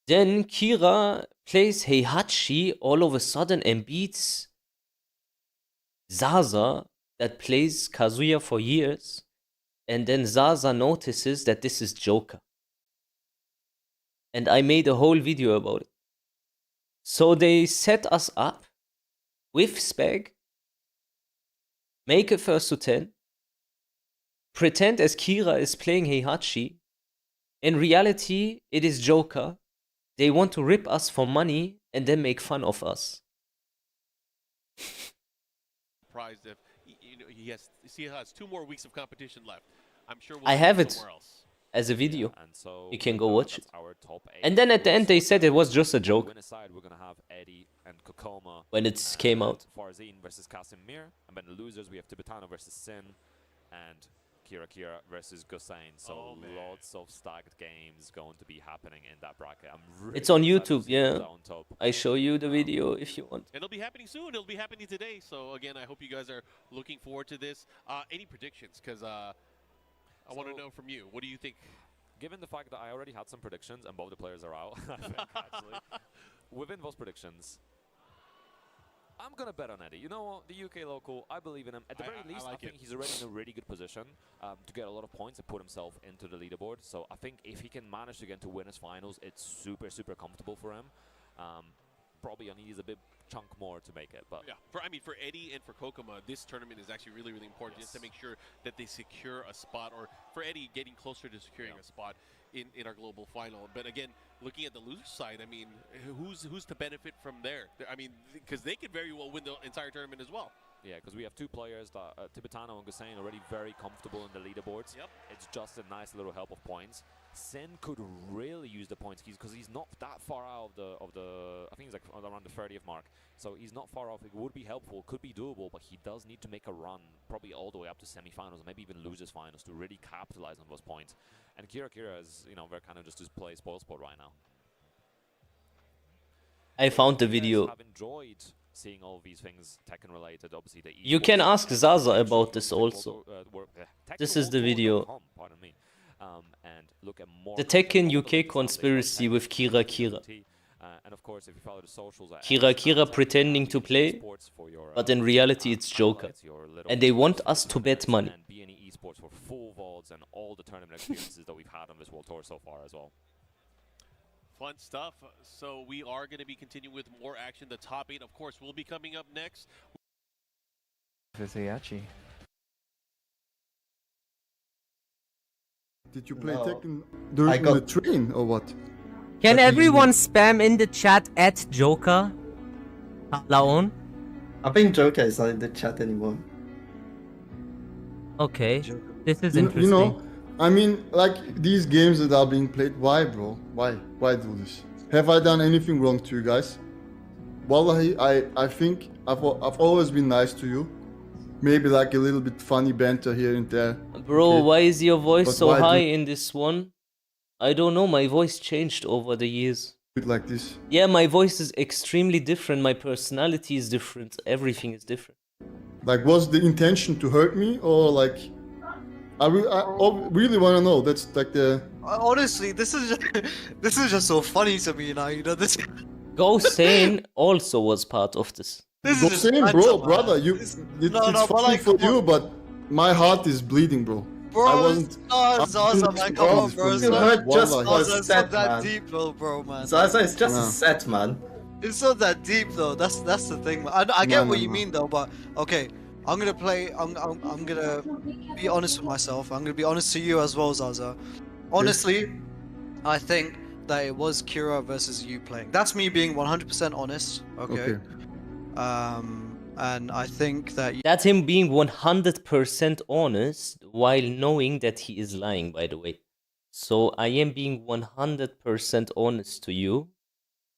Then Kira plays Heihachi all of a sudden and beats Zaza, that plays Kazuya for years. And then Zaza notices that this is Joker. And I made a whole video about it. So they set us up with Spag, make a first to 10, pretend as Kira is playing Heihachi. In reality, it is Joker. They want to rip us for money and then make fun of us. Surprised if he has 2 more weeks of competition left. I'm sure I we'll have see it somewhere else. as a video. And so You can go watch it. that's our top 8. And then at the end they said it was just a joke Winner side, we're gonna have Eddie and Kokoma when it came out. Farzin versus Casimir, and then the losers we have Tibetano versus Sin and Kira versus Gosain. So lots of stacked games going to be happening in that bracket. I'm really It's on excited to YouTube, see yeah. who's on top. I show you the video if you want. It'll be happening soon. It'll be happening today. So again, I hope you guys are looking forward to this. Any predictions? Because I want to know from you. What do you think? Given the fact that I already had some predictions and both the players are out, I think actually, within those predictions, I'm gonna bet on Eddie. You know what? The UK local, I believe in him. At the very least, I think he's already in a really good position to get a lot of points and put himself into the leaderboard. So I think if he can manage to get into winners finals, it's super comfortable for him. Probably needs a bit chunk more to make it, but yeah, for Eddie and for Kokoma, this tournament is actually really important just to make sure that they secure a spot, or for Eddie getting closer to securing a spot in our global final. But again, looking at the loser side, I mean, who's to benefit from there? I mean, because they could very well win the entire tournament as well. Yeah, because we have two players that Tibetano and Gosain already very comfortable in the leaderboards. Yep. It's just a nice little help of points. Sin could really use the points because he's not that far out of the I think he's like around the 30th mark. So he's not far off. It would be helpful, could be doable, but he does need to make a run, probably all the way up to semifinals, maybe even losers finals to really capitalize on those points. And Kira is, you know, they're kind of just to play spoil sport right now. I found the video. Have enjoyed seeing all these things Tekken related. Obviously, the You can ask Zaza about this also. This is the video. Pardon me. And look at more The Tekken UK conspiracy with Kira. and of course, if you follow the socials, Kira pretending to play, but in reality it's Joker. And they want us to bet money. And BNE Esports for full vaults and all the tournament experiences that we've had on this World Tour so far as well. Fun stuff. So we are going to be continuing with more action. The top 8, of course, will be coming up next. Viziachi. Did you play Tekken during the train or what? Can everyone spam in the chat at Joker? Laon? I think Joker is not in the chat anymore. Okay, this is You interesting. know, I mean, like these games that are being played. Why, bro? Why do this? Have I done anything wrong to you guys? Wallahi, I think I've always been nice to you. Maybe like a little bit funny banter here and there. Bro, Okay. why is your voice But so why high do- in this one? I don't know, my voice changed over the years. Like this. Yeah, my voice is extremely different, my personality is different, everything is different. Like, was the intention to hurt me or like? I really want to know. That's like the. Honestly, this is just so funny to me now. You know this. Gosain also was part of this. This Bro, is just same, mental, bro, man. brother. This- It's but funny like, for come you, on. but my heart is bleeding, bro. Bro, I'm Zaza, man, come on, bro. You Zaza, heard just Wallahi. for Zaza, it's set, not that man. deep, though, bro, man. Zaza is just No. a set, man. It's not that deep, though. That's the thing, man. I get No, what no, you no. mean, though. But okay, I'm gonna play. I'm gonna be honest with myself. I'm gonna be honest to you as well, Zaza. Honestly, I think that it was Kira versus you playing. That's me being 100% honest. Okay. And I think that That's him being 100% honest while knowing that he is lying, by the way. So I am being 100% honest to you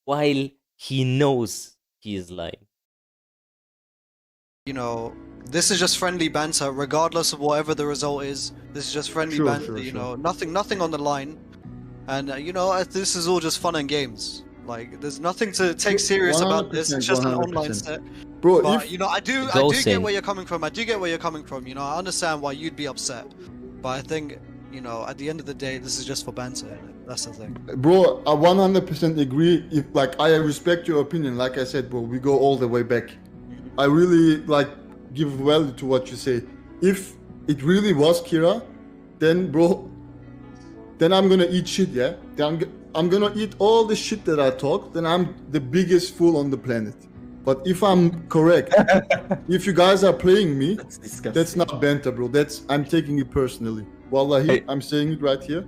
while he knows he is lying. you know, this is just friendly banter, regardless of whatever the result is. This is just friendly Sure, banter, sure, you sure. know, nothing on the line. And you know, this is all just fun and games. Like, there's nothing to take serious about this. It's just an 100%. online set. Bro, But if you know, I do Ghosting. get where you're coming from. I do get where you're coming from. You know, I understand why you'd be upset. But I think, you know, at the end of the day, this is just for banter. Innit? That's the thing. bro, I 100% agree. If like I respect your opinion, like I said, bro, we go all the way back. I really like give value to what you say. If it really was Kira, then bro, then I'm gonna eat shit, yeah. Then I'm gonna eat all the shit that I talk. Then I'm the biggest fool on the planet. But if I'm correct, if you guys are playing me, That's disgusting. that's not banter, bro. I'm taking it personally. Wallahi, Hey. I'm saying it right here.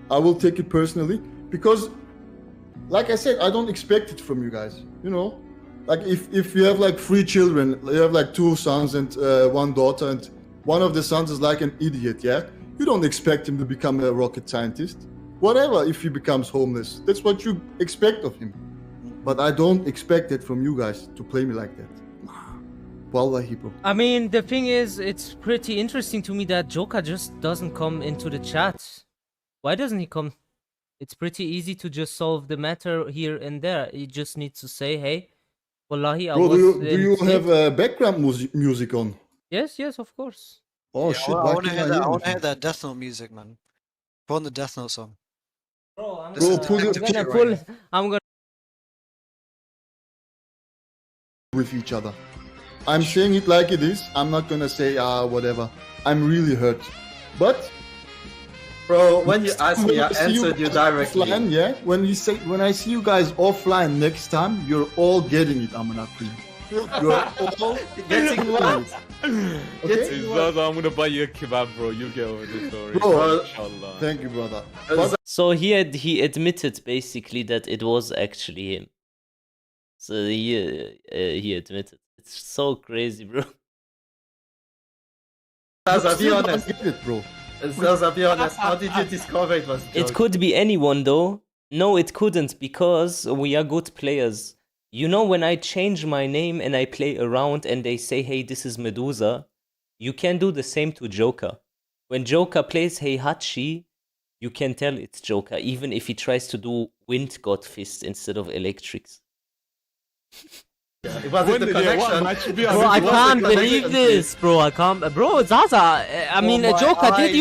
I will take it personally because, like I said, I don't expect it from you guys. You know, like if you have like 3 children, you have like 2 sons and 1 daughter, and one of the sons is like an idiot, yeah. You don't expect him to become a rocket scientist. Whatever, if he becomes homeless, that's what you expect of him. But I don't expect it from you guys to play me like that. Wallahi, bro. I mean, the thing is, it's pretty interesting to me that Joker just doesn't come into the chat. Why doesn't he come? It's pretty easy to just solve the matter here and there. You just need to say, hey, Wallahi, I Bro, was do you have background music on? Yes, of course. Oh Yeah, shit, I why want to can't hear I that. hear I want to hear anything? that Death Note music, man. Put on the Death Note song. Bro, I'm This is Bro, Detective put Kid gonna right pull. here. I'm gonna. With each other. I'm saying it like it is. I'm not gonna say whatever. I'm really hurt. But Bro, when you asked me, I when see answered you guys directly. offline, yeah? When I see you guys offline next time, you're all getting it, Amanakri. You're all Getting what? Okay? Getting what? I'm gonna buy you a kebab, bro. You get over the story. Bro, Inshallah. thank you, brother. So he admitted basically that it was actually him. So he admitted. It's so crazy, bro. Zaza, be Still honest. don't get it, bro. Zaza, be honest. How did you discover it was a It joke? could be anyone though. No, it couldn't because we are good players. You know, when I change my name and I play around and they say, hey, this is Medusa, you can do the same to Joker. When Joker plays Hey Hachi, you can tell it's Joker, even if he tries to do Wind God Fist instead of Electrics. It wasn't the connection. Bro, I can't believe this, bro. I can't. Bro, Zaza. I mean, my Joker, did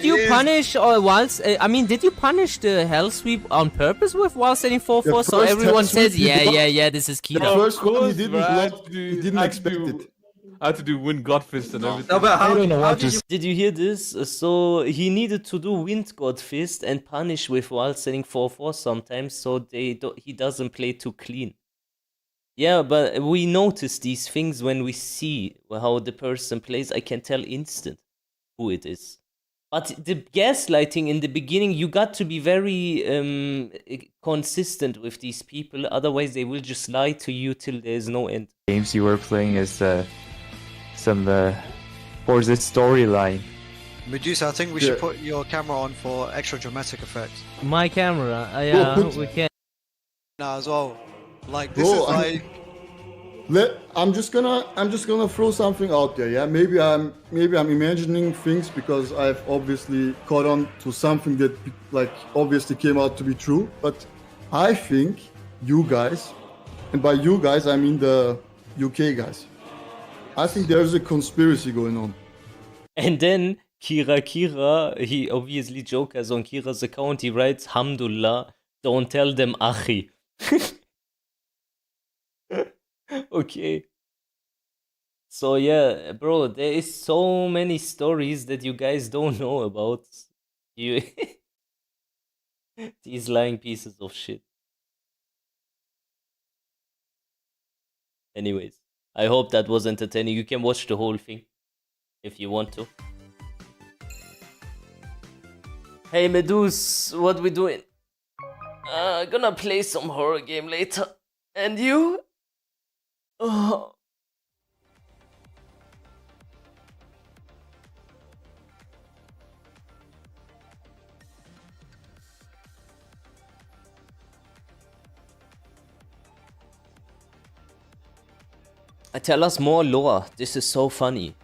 you eyes. punish whilst? I mean, did you punish the Hell Sweep on purpose with while setting 4-4? So first everyone Hell Sweep says, he blocked. yeah, this is The Kira. first one he course, didn't bro. I had block, to do- he didn't I had expect to- it. I had to do Wind Godfist and everything. No, but how did you... Did you hear this? So he needed to do Wind God Fist and punish with while setting 4-4 sometimes, so he doesn't play too clean. Yeah, but we notice these things when we see how the person plays. I can tell instant who it is. But the gaslighting in the beginning, you got to be very consistent with these people. Otherwise, they will just lie to you till there's no end. Games you were playing as some for the storyline. Medusa, I think we should put your camera on for extra dramatic effect. My camera. Yeah, Bro, we can. Now as well. Like this Bro, is like I'm just gonna throw something out there, yeah. Maybe I'm imagining things because I've obviously caught on to something that like obviously came out to be true. But I think you guys, and by you guys I mean the UK guys, I think there's a conspiracy going on. And then Kira, he obviously Joker's on Kira's account. He writes, "Hamdulillah, don't tell them Achi." Okay. So yeah, bro, there is so many stories that you guys don't know about. You these lying pieces of shit. Anyways, I hope that was entertaining. You can watch the whole thing if you want to. Hey Medus, what we doing? Gonna play some horror game later. And you? Oh. Tell us more lore. This is so funny.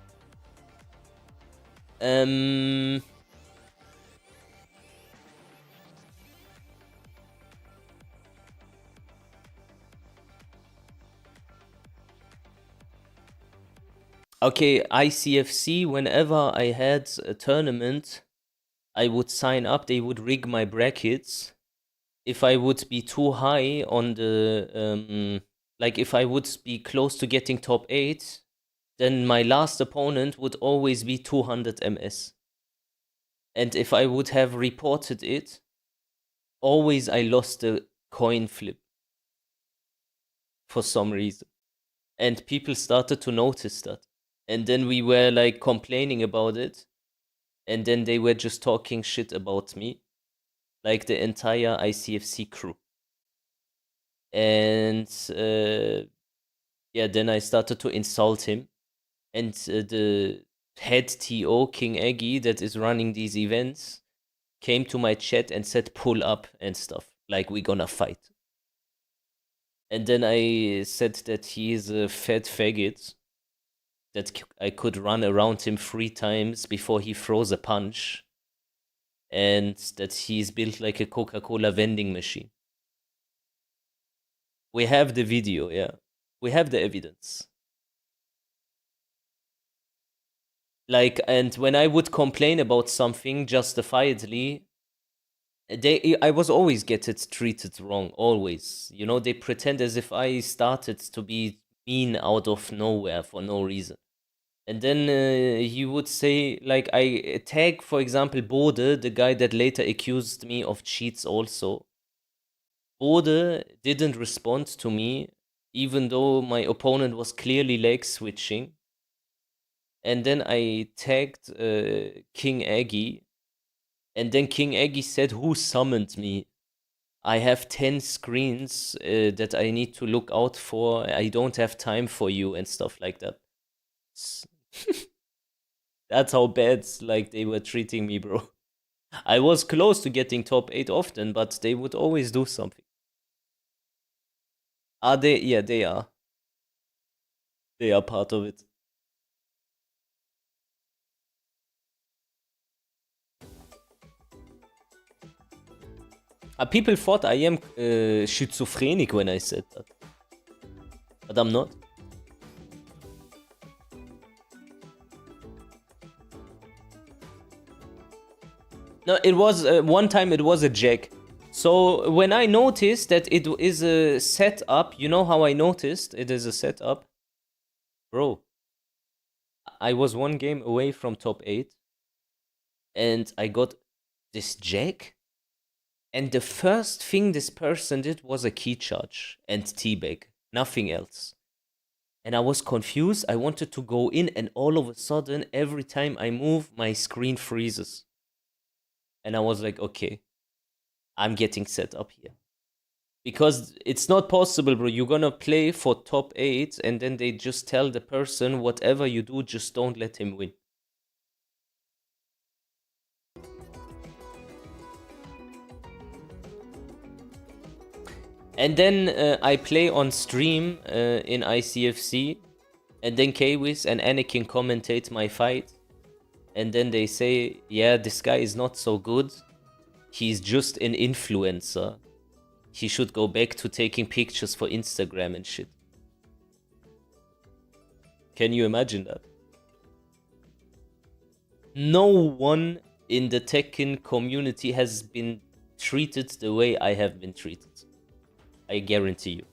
Okay, ICFC, whenever I had a tournament, I would sign up, they would rig my brackets. If I would be too high on the, like if I would be close to getting top 8, then my last opponent would always be 200 MS. And if I would have reported it, always I lost the coin flip. For some reason. And people started to notice that. And then we were like complaining about it. And then they were just talking shit about me. Like the entire ICFC crew. And yeah, then I started to insult him. And head TO, King Eggy, that is running these events, came to my chat and said pull up and stuff, like we're gonna fight. And then I said that he is a fat faggot, that I could run around him 3 times before he throws a punch, and that he's built like a Coca-Cola vending machine. We have the video, yeah. We have the evidence. Like, and when I would complain about something justifiedly, I was always get treated wrong, always. You know, they pretend as if I started to be mean out of nowhere for no reason. And then he would say, like, I tag, for example, Bode, the guy that later accused me of cheats also. Bode didn't respond to me, even though my opponent was clearly leg switching. And then I tagged King Aggie, and then King Aggie said, "Who summoned me? I have 10 screens that I need to look out for. I don't have time for you," and stuff like that. That's how bad like they were treating me, bro. I was close to getting top 8 often, but they would always do something. Are they? Yeah, they are. They are part of it. People thought I am schizophrenic when I said that. But I'm not. No, it was one time it was a jack. So when I noticed that it is a setup, you know how I noticed it is a setup? Bro, I was 1 game away from top 8 and I got this jack, and the first thing this person did was a key charge and teabag, nothing else. And I was confused. I wanted to go in, and all of a sudden, every time I move, my screen freezes. And I was like, okay, I'm getting set up here. Because it's not possible, bro. You're gonna play for top 8, and then they just tell the person, whatever you do, just don't let him win. And then I play on stream in ICFC, and then Kwiz and Anakin commentate my fight. And then they say, yeah, this guy is not so good. He's just an influencer. He should go back to taking pictures for Instagram and shit. Can you imagine that? No one in the Tekken community has been treated the way I have been treated. I guarantee you.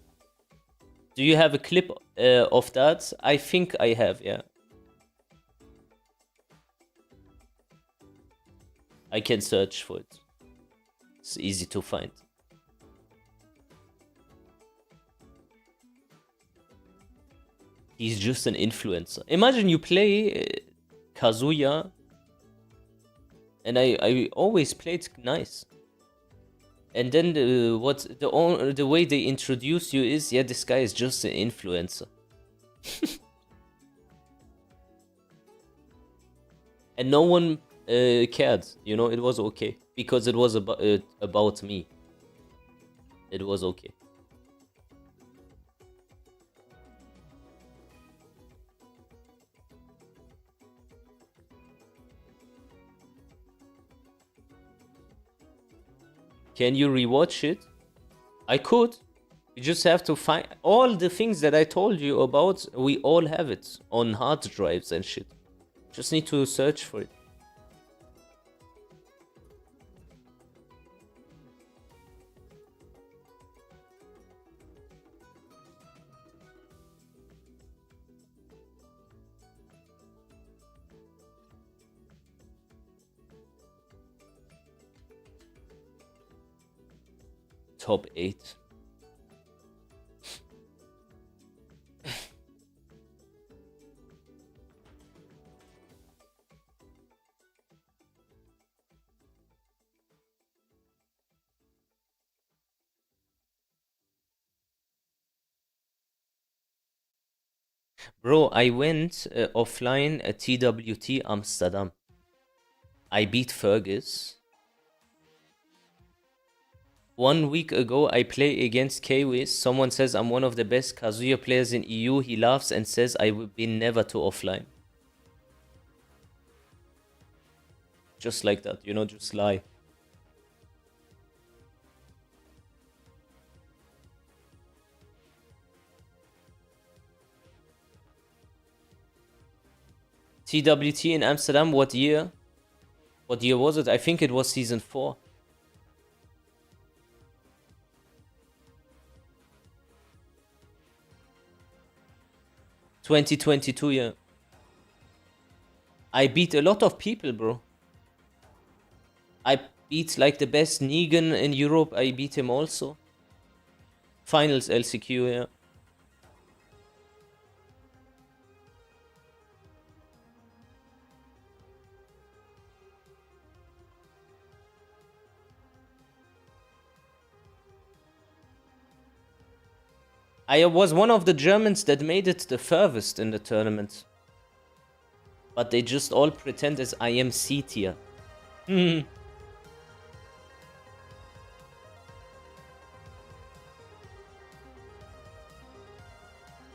Do you have a clip of that? I think I have, yeah. I can search for it. It's easy to find. He's just an influencer. Imagine you play Kazuya, and I always played nice. And then the way they introduce you is, yeah, this guy is just an influencer. And no one cared, you know, it was okay. Because it was about me. It was okay. Can you rewatch it? I could. You just have to find all the things that I told you about. We all have it on hard drives and shit. Just need to search for it. Top 8. Bro, I went offline at TWT Amsterdam. I beat Fergus. 1 week ago, I play against Kwis. Someone says I'm one of the best Kazuya players in EU. He laughs and says I will be never to offline. Just like that, you know, just lie. TWT in Amsterdam, what year? What year was it? I think it was season 4. (2022), yeah. I beat a lot of people, bro. I beat like the best Negan in Europe. I beat him also. Finals LCQ, yeah. I was one of the Germans that made it the furthest in the tournament. But they just all pretend as I am C tier.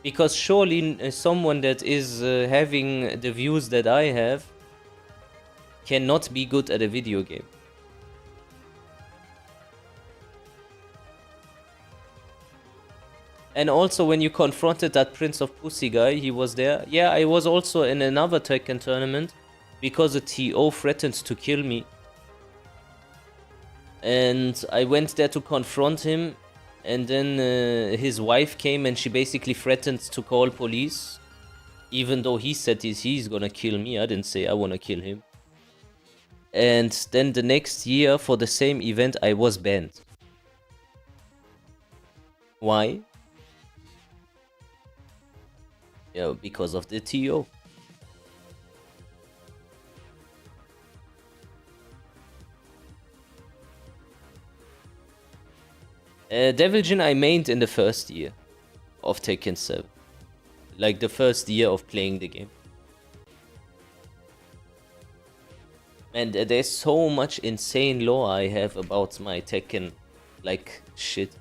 Because surely someone that is having the views that I have cannot be good at a video game. And also when you confronted that Prince of Pussy guy, he was there. Yeah, I was also in another Tekken tournament because a TO threatened to kill me. And I went there to confront him, and then his wife came and she basically threatened to call police. Even though he said he's gonna kill me, I didn't say I wanna kill him. And then the next year for the same event I was banned. Why? Yeah, because of the TO. Devil Jin I mained in the first year of Tekken 7. Like the first year of playing the game. And there's so much insane lore I have about my Tekken, like, shit.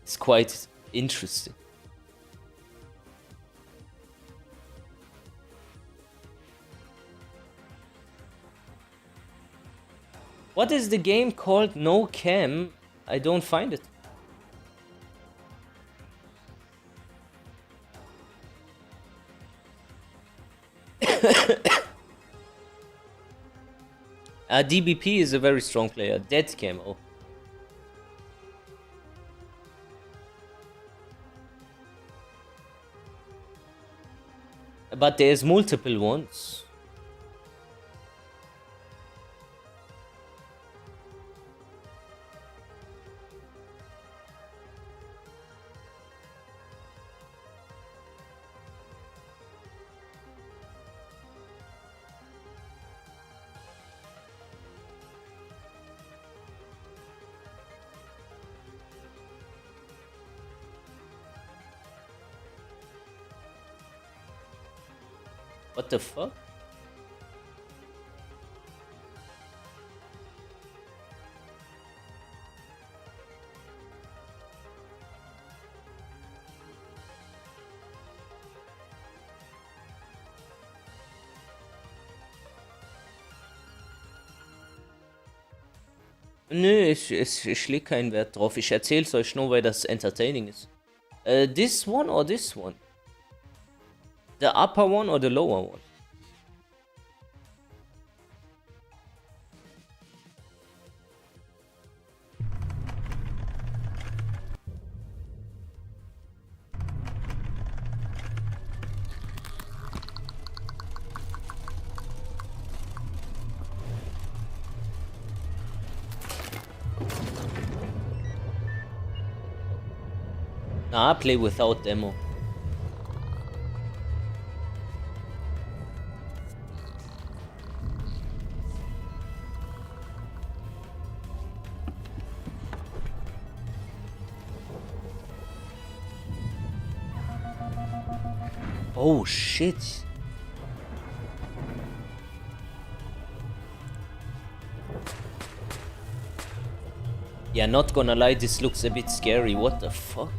It's quite interesting. What is the game called? No Cam? I don't find it. DBP is a very strong player. Deadcam, oh. But there's multiple ones. What the fuck? Nö, ich leg keinen Wert drauf. Ich erzähl's euch nur, weil das entertaining ist. This one or this one? The upper one or the lower one? Nah, I play without demo. Oh shit. Yeah, not gonna lie, this looks a bit scary. What the fuck?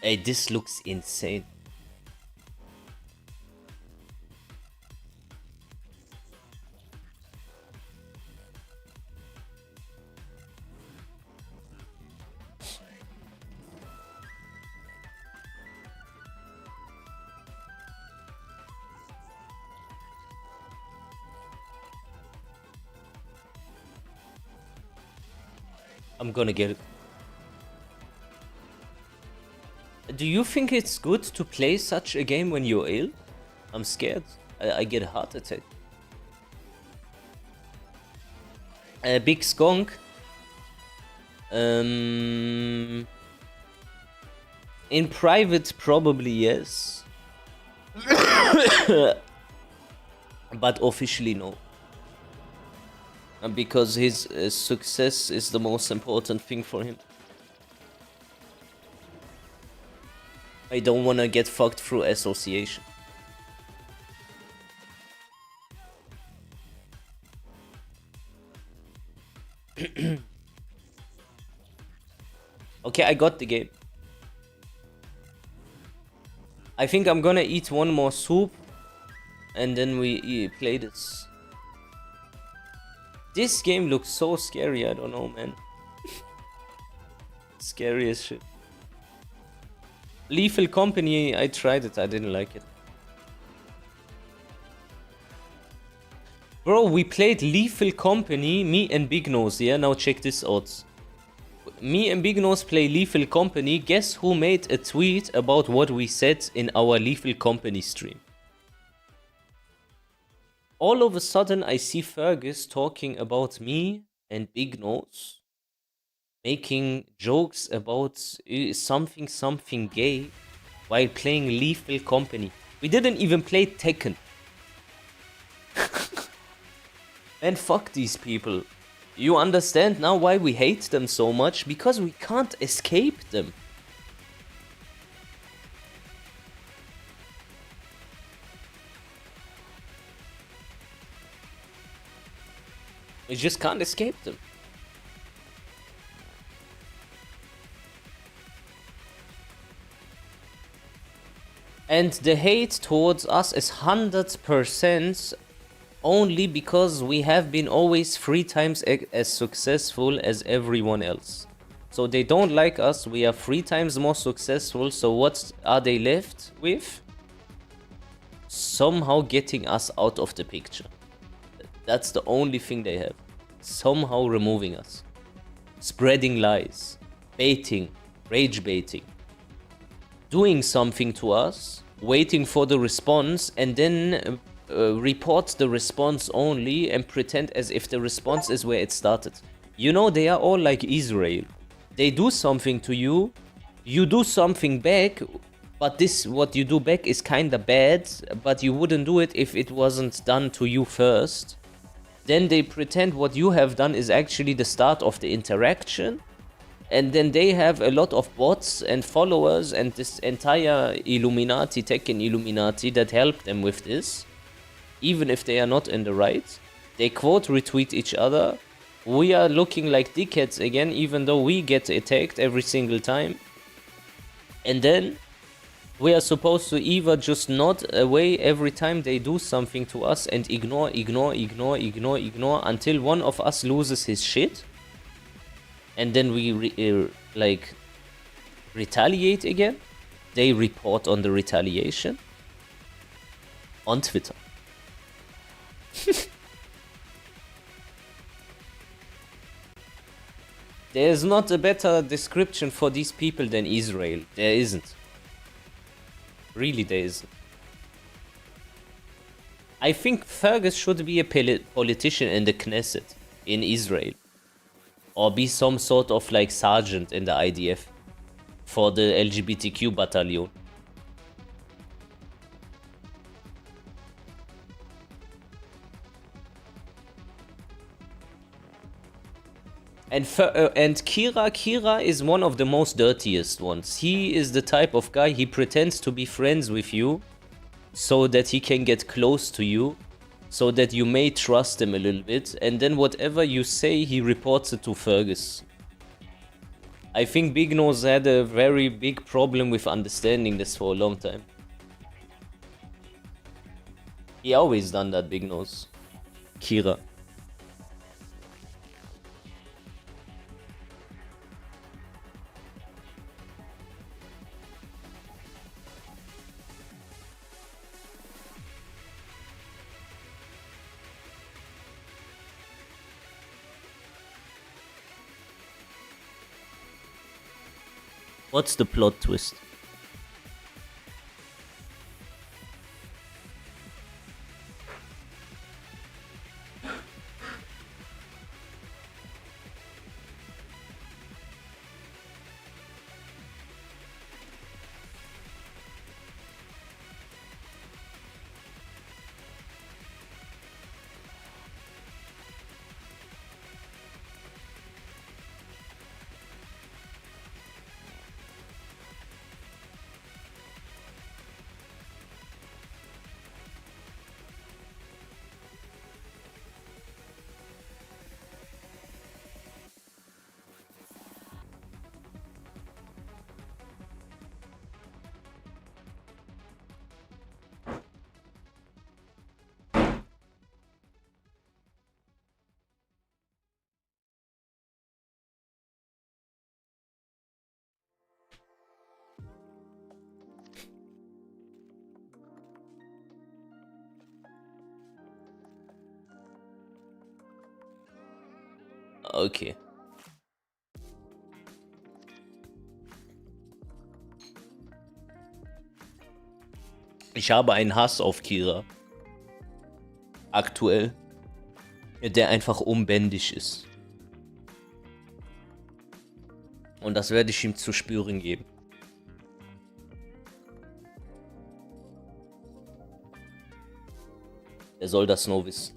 Hey, this looks insane. I'm gonna get it. Do you think it's good to play such a game when you're ill? I'm scared. I get a heart attack. Big skunk. In private, probably yes. But officially, no. Because his success is the most important thing for him. I don't wanna get fucked through association. Okay, I got the game. I think I'm gonna eat one more soup and then we play this. This game looks so scary, I don't know, man. Scary as shit. Lethal Company, I tried it, I didn't like it. Bro, we played Lethal Company, me and Big Nose, yeah? Now check this out. Me and Big Nose play Lethal Company. Guess who made a tweet about what we said in our Lethal Company stream? All of a sudden, I see Fergus talking about me and Big Nose, making jokes about something gay while playing Lethal Company. We didn't even play Tekken. And fuck these people. You understand now why we hate them so much? Because we can't escape them. We just can't escape them. And the hate towards us is 100% only because we have been always 3 times as successful as everyone else. So they don't like us, we are 3 times more successful, so what are they left with? Somehow getting us out of the picture. That's the only thing they have. Somehow removing us. Spreading lies. Baiting. Rage baiting. Doing something to us. Waiting for the response and then report the response only and pretend as if the response is where it started. You know, they are all like Israel. They do something to you. You do something back. But this, what you do back is kinda bad. But you wouldn't do it if it wasn't done to you first. Then they pretend what you have done is actually the start of the interaction. And then they have a lot of bots and followers and this entire Illuminati, Tekken Illuminati that help them with this. Even if they are not in the right. They quote retweet each other. We are looking like dickheads again, even though we get attacked every single time. And then we are supposed to either just nod away every time they do something to us and ignore until one of us loses his shit. And then we like retaliate again. They report on the retaliation on Twitter. There's not a better description for these people than Israel. There isn't. Really, there isn't. I think Fergus should be a politician in the Knesset in Israel. Or be some sort of like sergeant in the IDF for the LGBTQ battalion. And Kira is one of the most dirtiest ones. He is the type of guy, he pretends to be friends with you so that he can get close to you, so that you may trust him a little bit, and then whatever you say, he reports it to Fergus. I think Big Nose had a very big problem with understanding this for a long time. He always done that, Big Nose. Kira. What's the plot twist? Okay. Ich habe einen Hass auf Kira. Aktuell. Der einfach unbändig ist. Und das werde ich ihm zu spüren geben. Er soll das nur wissen.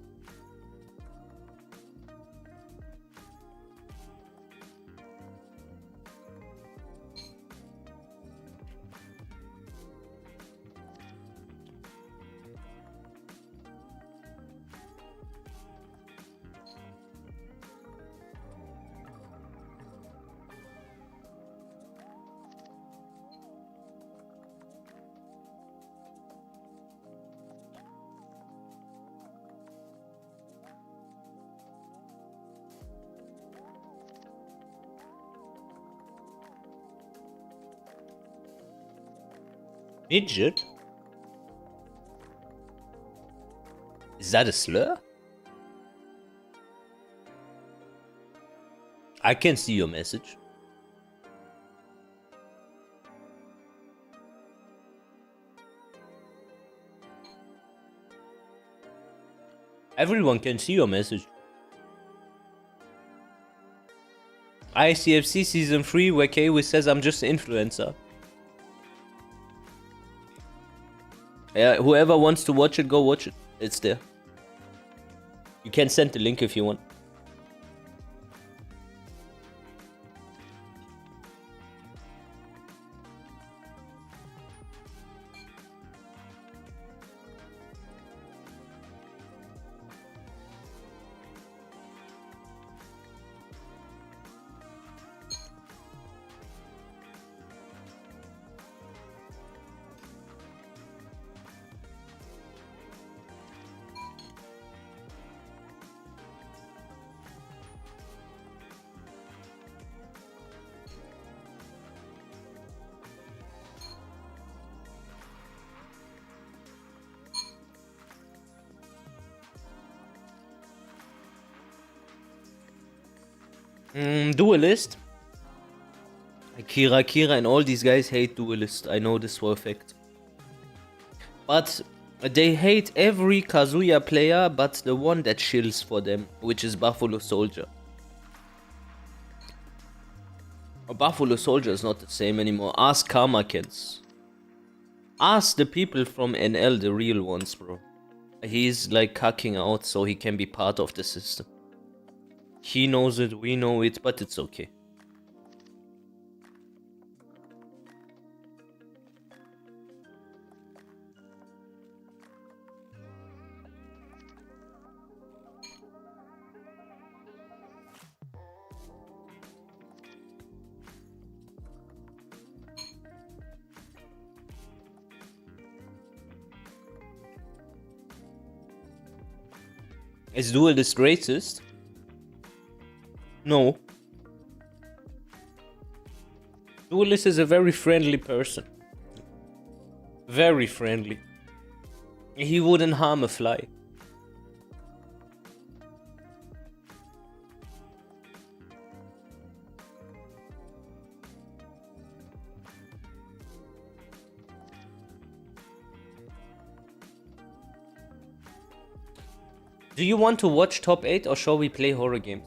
Midget? Is that a slur? I can see your message. Everyone can see your message. ICFC Season 3 where Kiwi says I'm just an influencer. Yeah, whoever wants to watch it, go watch it. It's there. You can send the link if you want. Duelist. Kira and all these guys hate Duelist. I know this for a fact. But they hate every Kazuya player but the one that chills for them, which is Buffalo Soldier. Buffalo Soldier is not the same anymore. Ask Karmakens. Ask the people from NL, the real ones, bro. He's like cucking out so he can be part of the system. He knows it, we know it, but it's okay. Is Duelist racist? No. Duelist is a very friendly person. Very friendly. He wouldn't harm a fly. Do you want to watch top 8 or shall we play horror games?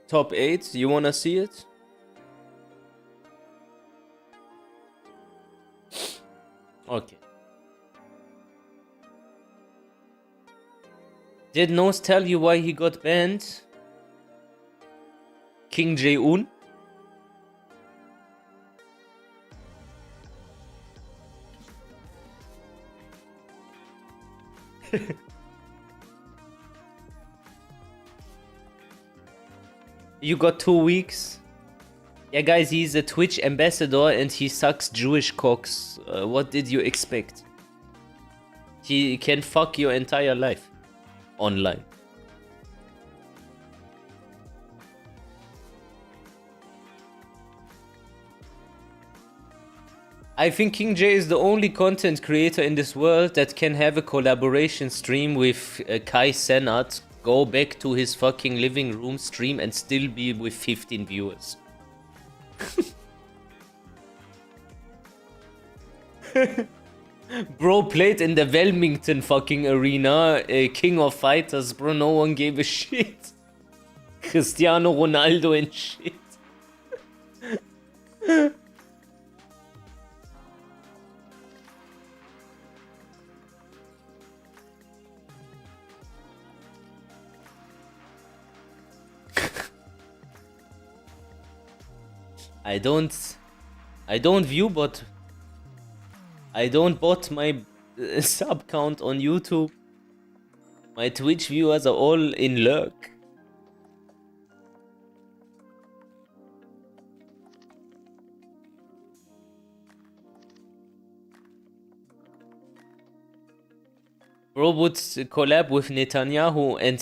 Top 8, you wanna see it? Okay. Did Nose tell you why he got banned? King Jae-un? You got 2 weeks. Yeah, guys, he's a Twitch ambassador and he sucks Jewish cocks. What did you expect? He can fuck your entire life. Online. I think King J is the only content creator in this world that can have a collaboration stream with Kai Cenat, go back to his fucking living room stream and still be with 15 viewers. Bro played in the Wilmington fucking arena, King of Fighters, bro, no one gave a shit. Cristiano Ronaldo and shit. I don't view bot. I don't bot my sub count on YouTube. My Twitch viewers are all in lurk. Bro would collab with Netanyahu and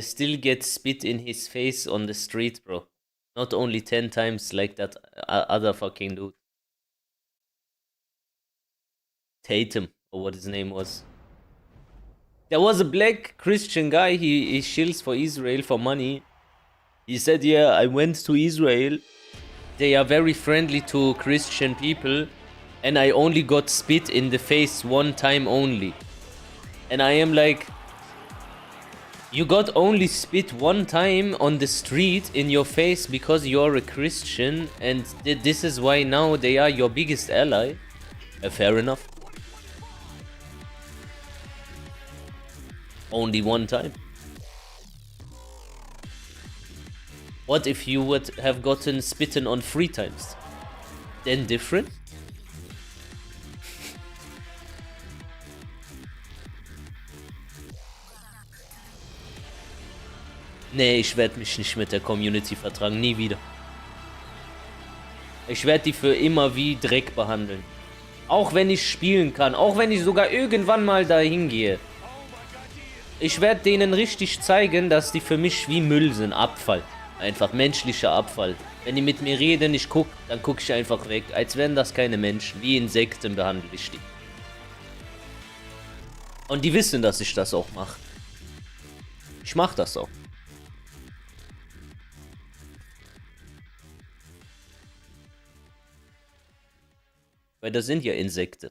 still get spit in his face on the street, bro. Not only 10 times like that other fucking dude. Tatum, or what his name was. There was a black Christian guy, he shills for Israel for money. He said, yeah, I went to Israel. They are very friendly to Christian people. And I only got spit in the face 1 time only. And I am like, you got only spit 1 time on the street in your face because you're a Christian, and this is why now they are your biggest ally. Fair enough. Only 1 time. What if you would have gotten spitten on 3 times? Then different? Nee, ich werde mich nicht mit der Community vertragen, nie wieder. Ich werde die für immer wie Dreck behandeln. Auch wenn ich spielen kann, auch wenn ich sogar irgendwann mal dahin gehe. Ich werde denen richtig zeigen, dass die für mich wie Müll sind, Abfall. Einfach menschlicher Abfall. Wenn die mit mir reden, ich guck, dann guck ich einfach weg, als wären das keine Menschen. Wie Insekten behandle ich die. Und die wissen, dass ich das auch mache. Ich mach das auch. Weil da sind ja Insekten.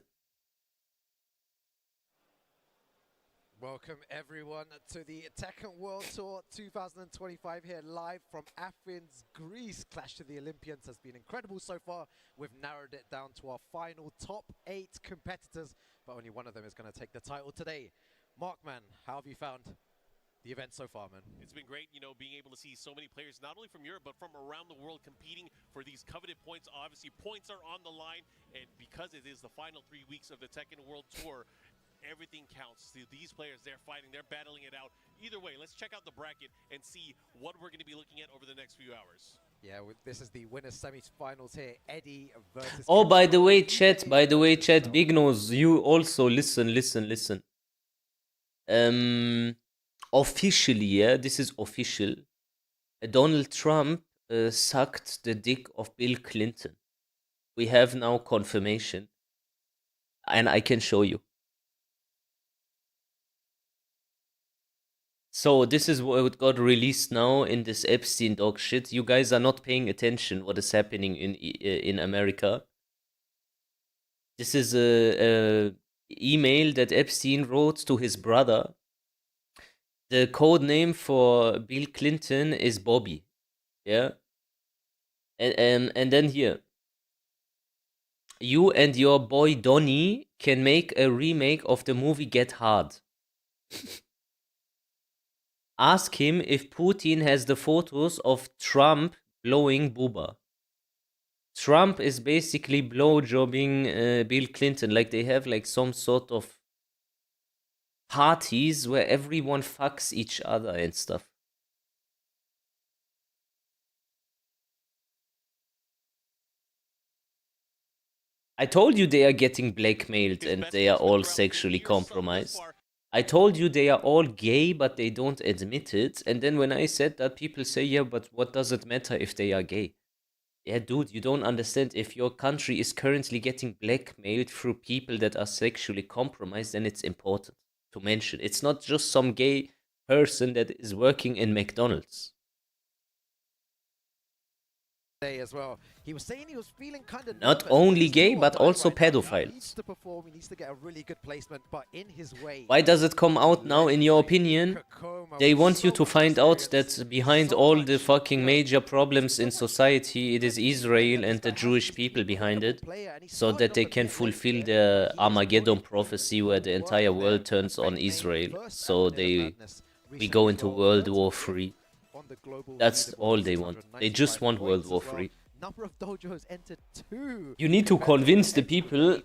Welcome everyone to the Tekken World Tour 2025 here live from Athens, Greece. Clash to the Olympians has been incredible so far. We've narrowed it down to our final top 8 competitors, but only one of them is going to take the title today. Markman, how have you found the event so far, man? It's been great, you know, being able to see so many players, not only from Europe, but from around the world competing for these coveted points. Obviously, points are on the line, and because it is the final 3 weeks of the Tekken World Tour, everything counts. These players, they're fighting, they're battling it out. Either way, let's check out the bracket and see what we're going to be looking at over the next few hours. Yeah, this is the winners semi-finals here. Eddie versus... Oh, by the way, chat, Big Nose, you also listen. Officially, yeah, this is official. Donald Trump sucked the dick of Bill Clinton. We have now confirmation. And I can show you. So this is what got released now in this Epstein dog shit. You guys are not paying attention what is happening in America. This is a email that Epstein wrote to his brother. The code name for Bill Clinton is Bobby. Yeah. And then here. You and your boy Donnie can make a remake of the movie Get Hard. Ask him if Putin has the photos of Trump blowing booba. Trump is basically blowjobbing Bill Clinton. Like they have like some sort of parties where everyone fucks each other and stuff. I told you they are getting blackmailed and they are all sexually compromised. I told you they are all gay, but they don't admit it. And then when I said that, people say, yeah, but what does it matter if they are gay? Yeah, dude, you don't understand. If your country is currently getting blackmailed through people that are sexually compromised, then it's important to mention. It's not just some gay person that is working in McDonald's. As well. He was saying he was feeling kind of not only gay, but also pedophiles. He needs to perform, he needs to get a really good placement, but in his way. Why does it come out now, in your opinion? They want you to find out that behind all the fucking major problems in society, it is Israel and the Jewish people behind it, so that they can fulfill the Armageddon prophecy where the entire world turns on Israel, so we go into World War III. That's all they want. They just want World War III. Number of dojos entered 2. You need to convince the people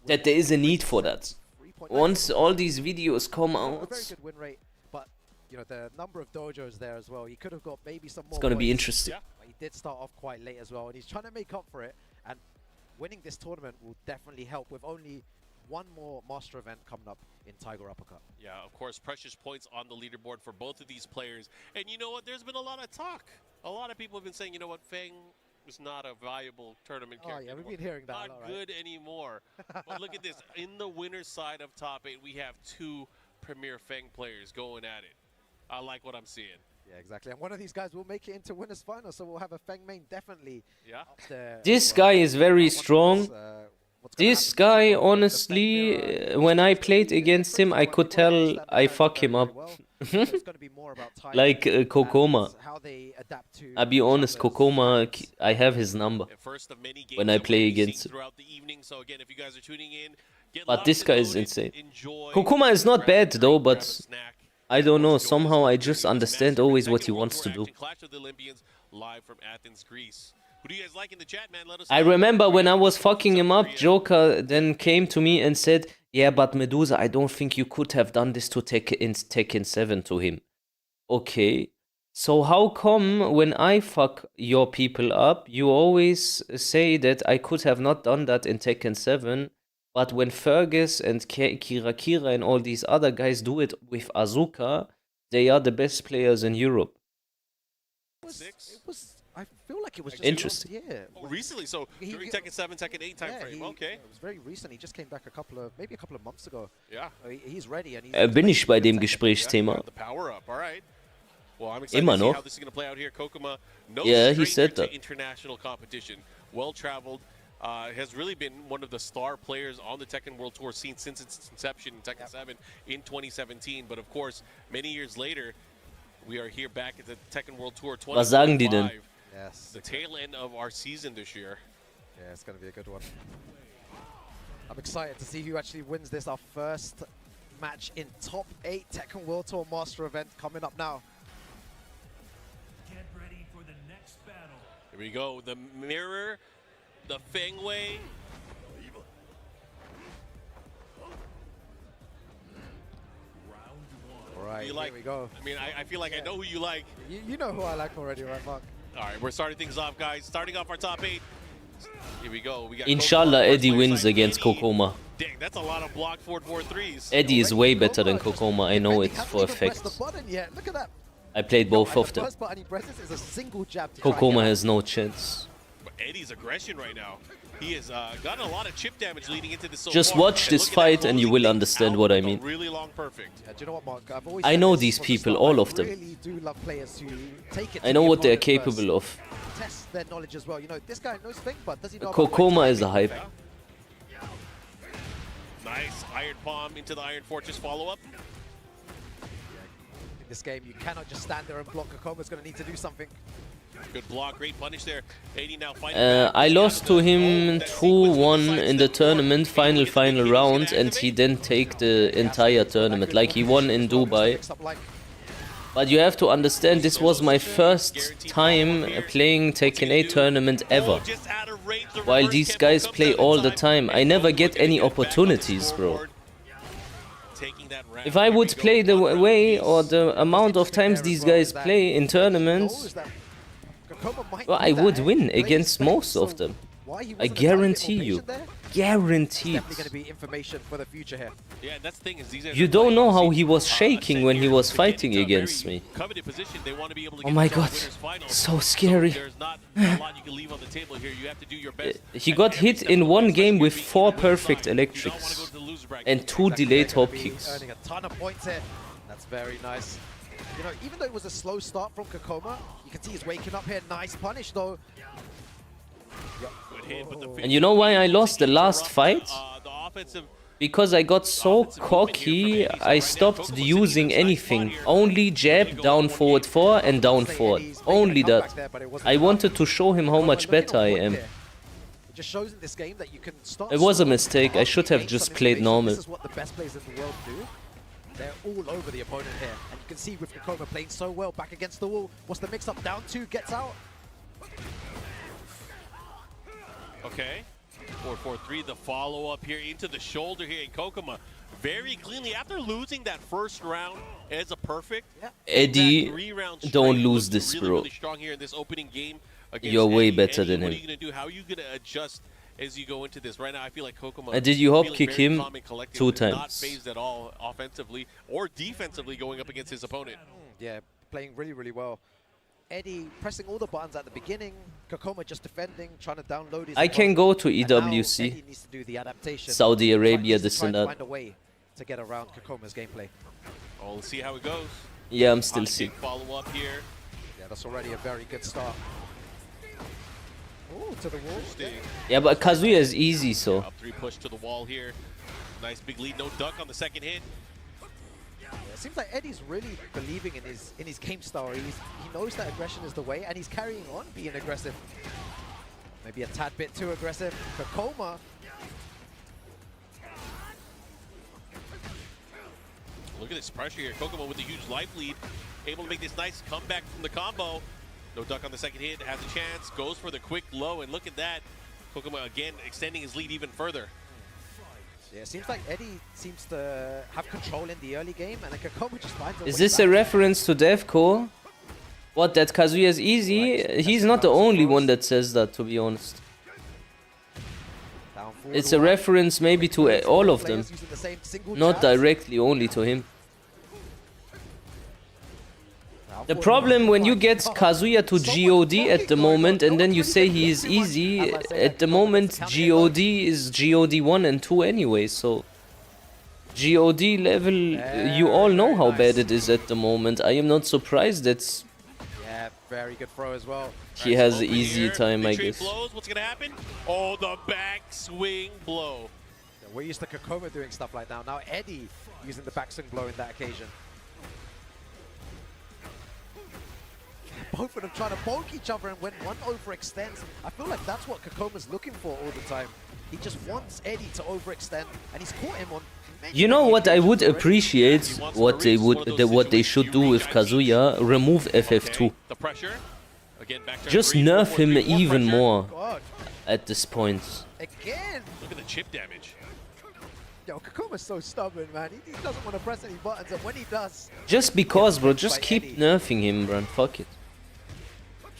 that there is a need for that. Once all these videos come out, very good win rate, but you know the number of dojos there as well. He could have got maybe some more. It's gonna be interesting. He did start off quite late as well, and he's trying to make up for it. And winning this tournament will definitely help with only one more master event coming up in Tiger Uppercut. Yeah, of course, precious points on the leaderboard for both of these players. And you know what? There's been a lot of talk. A lot of people have been saying, you know what, Feng was not a viable tournament character. Oh, yeah, we've been hearing that not a lot, right? good anymore. But look at this. In the winner's side of top 8, we have 2 premier Feng players going at it. I like what I'm seeing. Yeah, exactly. And one of these guys will make it into winners final, so we'll have a Feng main definitely. Yeah. Up there. This guy is very strong. This guy, honestly, when I played against him, I could tell I fuck him up. Like Kokoma. I'll be honest, Kokoma, I have his number when I play against him. But this guy is insane. Kokoma is not bad though, but I don't know, somehow I just understand always what he wants to do. Who do you guys like in the chat, man? Let us I remember when I was fucking him up, Joker then came to me and said, yeah, but Medusa, I don't think you could have done this to Tekken 7 to him. Okay, so how come when I fuck your people up, you always say that I could have not done that in Tekken 7, but when Fergus and Kira and all these other guys do it with Asuka, they are the best players in Europe. I feel like it was just interesting. Yeah. Oh, recently, so during Tekken 7, Tekken 8 time frame. Okay. It was very recent. He just came back maybe a couple of months ago. Yeah. He's ready and he's Bin ich bei dem Gesprächsthema? The power up. All right. Well, I'm excited Immer to see noch. how this is going to play out here. Kokoma, no Yeah, he said stranger that. to international competition. Well traveled. has really been one of the star players on the Tekken World Tour scene since its inception in Tekken 7 in 2017. But of course, many years later, we are here back at the Tekken World Tour 2025. Was sagen die denn? Yes. The tail end of our season this year. Yeah, it's going to be a good one. I'm excited to see who actually wins this. Our first match in top 8 Tekken World Tour Master event coming up now. Get ready for the next battle. Here we go. The mirror, the Fengway. All right, You here like, we go. I mean, I feel like I know who you like. You know who I like already, right, Mark? All right, we're starting things off, guys. Starting off our top 8. Here we go. We got Inshallah, Kokoma, Eddie first wins side. against Eddie. Kokoma. Dang, that's a lot of block forward 4-3s. Eddie is way better than Kokoma, I know it for a fact. Look at that. I played both of The them. first button he presses is a single jab to try and Kokoma get has no chance. But Eddie's aggression right now. He has gotten a lot of chip damage leading into this so Just far. watch And this look at that fight and you closing will things understand out what I with a mean. Really long perfect. Yeah, do you know what, Mark? I've always I said know this these from the people, start. all I of them. really do love players who take it to I know the what they're opponent first, capable of. test their knowledge as well. You know, this guy knows things, but does he know Kokoma about is a hype. Nice Iron Palm into the Iron Fortress follow-up. in this game? You cannot just stand there and block. Kokoma's going to need to do something. Good block, great punish there. 80 now fighting I lost to him 2-1 in the tournament, final round, and he didn't take the entire tournament, like he won in Dubai. But you have to understand, this was my first time playing Tekken 8 tournament ever. While these guys play all the time, I never get any opportunities, bro. If I would play the way or the amount of times these guys play in tournaments, well, I would win against most of them. I guarantee you. Guaranteed. Definitely going to be information for the future here. Yeah, that's the thing is these You don't know how he was shaking when he was fighting against me. Oh my god, so scary. He got hit in one game with 4 perfect electrics and 2 delayed hop kicks. Earning a ton of points here. That's very nice. You know, even though it was a slow start from Kokoma, you can see he's waking up here. Nice punish though. And you know why I lost the last fight? Because I got so cocky, I stopped using anything. Only jab, down forward 4 and down forward. Only that. I wanted to show him how much better I am. It just shows in this game that you can start. It was a mistake, I should have just played normal. This is what the best players in the world do. They're all over the opponent here. And you can see with Kokoma playing so well back against the wall. What's the mix-up? Down 2, gets out. Okay, 4-4-3, the follow-up here into the shoulder here in Kokoma. Very cleanly, after losing that first round as a perfect. Eddie, don't lose this, really, bro. really strong here in this opening game against You're way Eddie. better Eddie, than what him. are you going to do? How are you going to adjust as you go into this? Right now, I feel like Kokoma. Did you hop feeling kick very him calm and collected, 2 not times? phased at all offensively or defensively going up against his opponent. Yeah, playing really, really well. Eddie pressing all the buttons at the beginning. Kokoma just defending, trying to download his I can go to opponent. And now EWC. Eddie needs to do the adaptation. Saudi Arabia, Needs to this try and and that. find a way to get around Kokoma's gameplay. Oh, let's see how it goes. Yeah, I'm still Hot sick. kick follow-up here. Yeah, that's already a very good start. Oh, to the wall. Yeah, but Kazuya is easy, so. Up 3 push to the wall here. Nice big lead, no duck on the second hit. Yeah, it seems like Eddie's really believing in his game style. He knows that aggression is the way, and he's carrying on being aggressive. Maybe a tad bit too aggressive. Kokoma. Look at this pressure here. Kokoma with a huge life lead. Able to make this nice comeback from the combo. No duck on the second hit. Has a chance. Goes for the quick low. And look at that. Kokoma again extending his lead even further. Yeah, it seems like Eddie seems to have control in the early game, and then Kokoma just finds a Is way this back. a reference to Devco? What, that Kazuya is easy? He's not the only one that says that, to be honest. Down forward It's a one. reference maybe to all of them. Players using the same single Not jabs. directly, only to him. Down The forward problem one. when you get Kazuya to GOD at the moment and then you say he is easy, at the moment GOD is GOD 1 and 2 anyway, so... GOD level, you all know how bad it is at the moment. I am not surprised that's... Yeah, Very good throw as well. He has easy time, I guess. Blows. What's gonna happen? Oh, the back swing blow. Yeah, we're used to Kokoma doing stuff like that. Now Eddie using the backswing blow in that occasion. Both of them trying to poke each other, and when one overextends, I feel like that's what Kokoma's looking for all the time. He just wants Eddie to overextend, and he's caught him on. You know what I would appreciate? What they should do with Kazuya? Remove FF2. The pressure. Again, back to Just 3, nerf 4, 4, him 3, more even pressure. more God. at this point. Again! Look at the chip damage. Yo, Kokoma's so stubborn, man. He doesn't want to press any buttons, and when he does... Just because, bro. Just keep nerfing him, bro. Fuck it.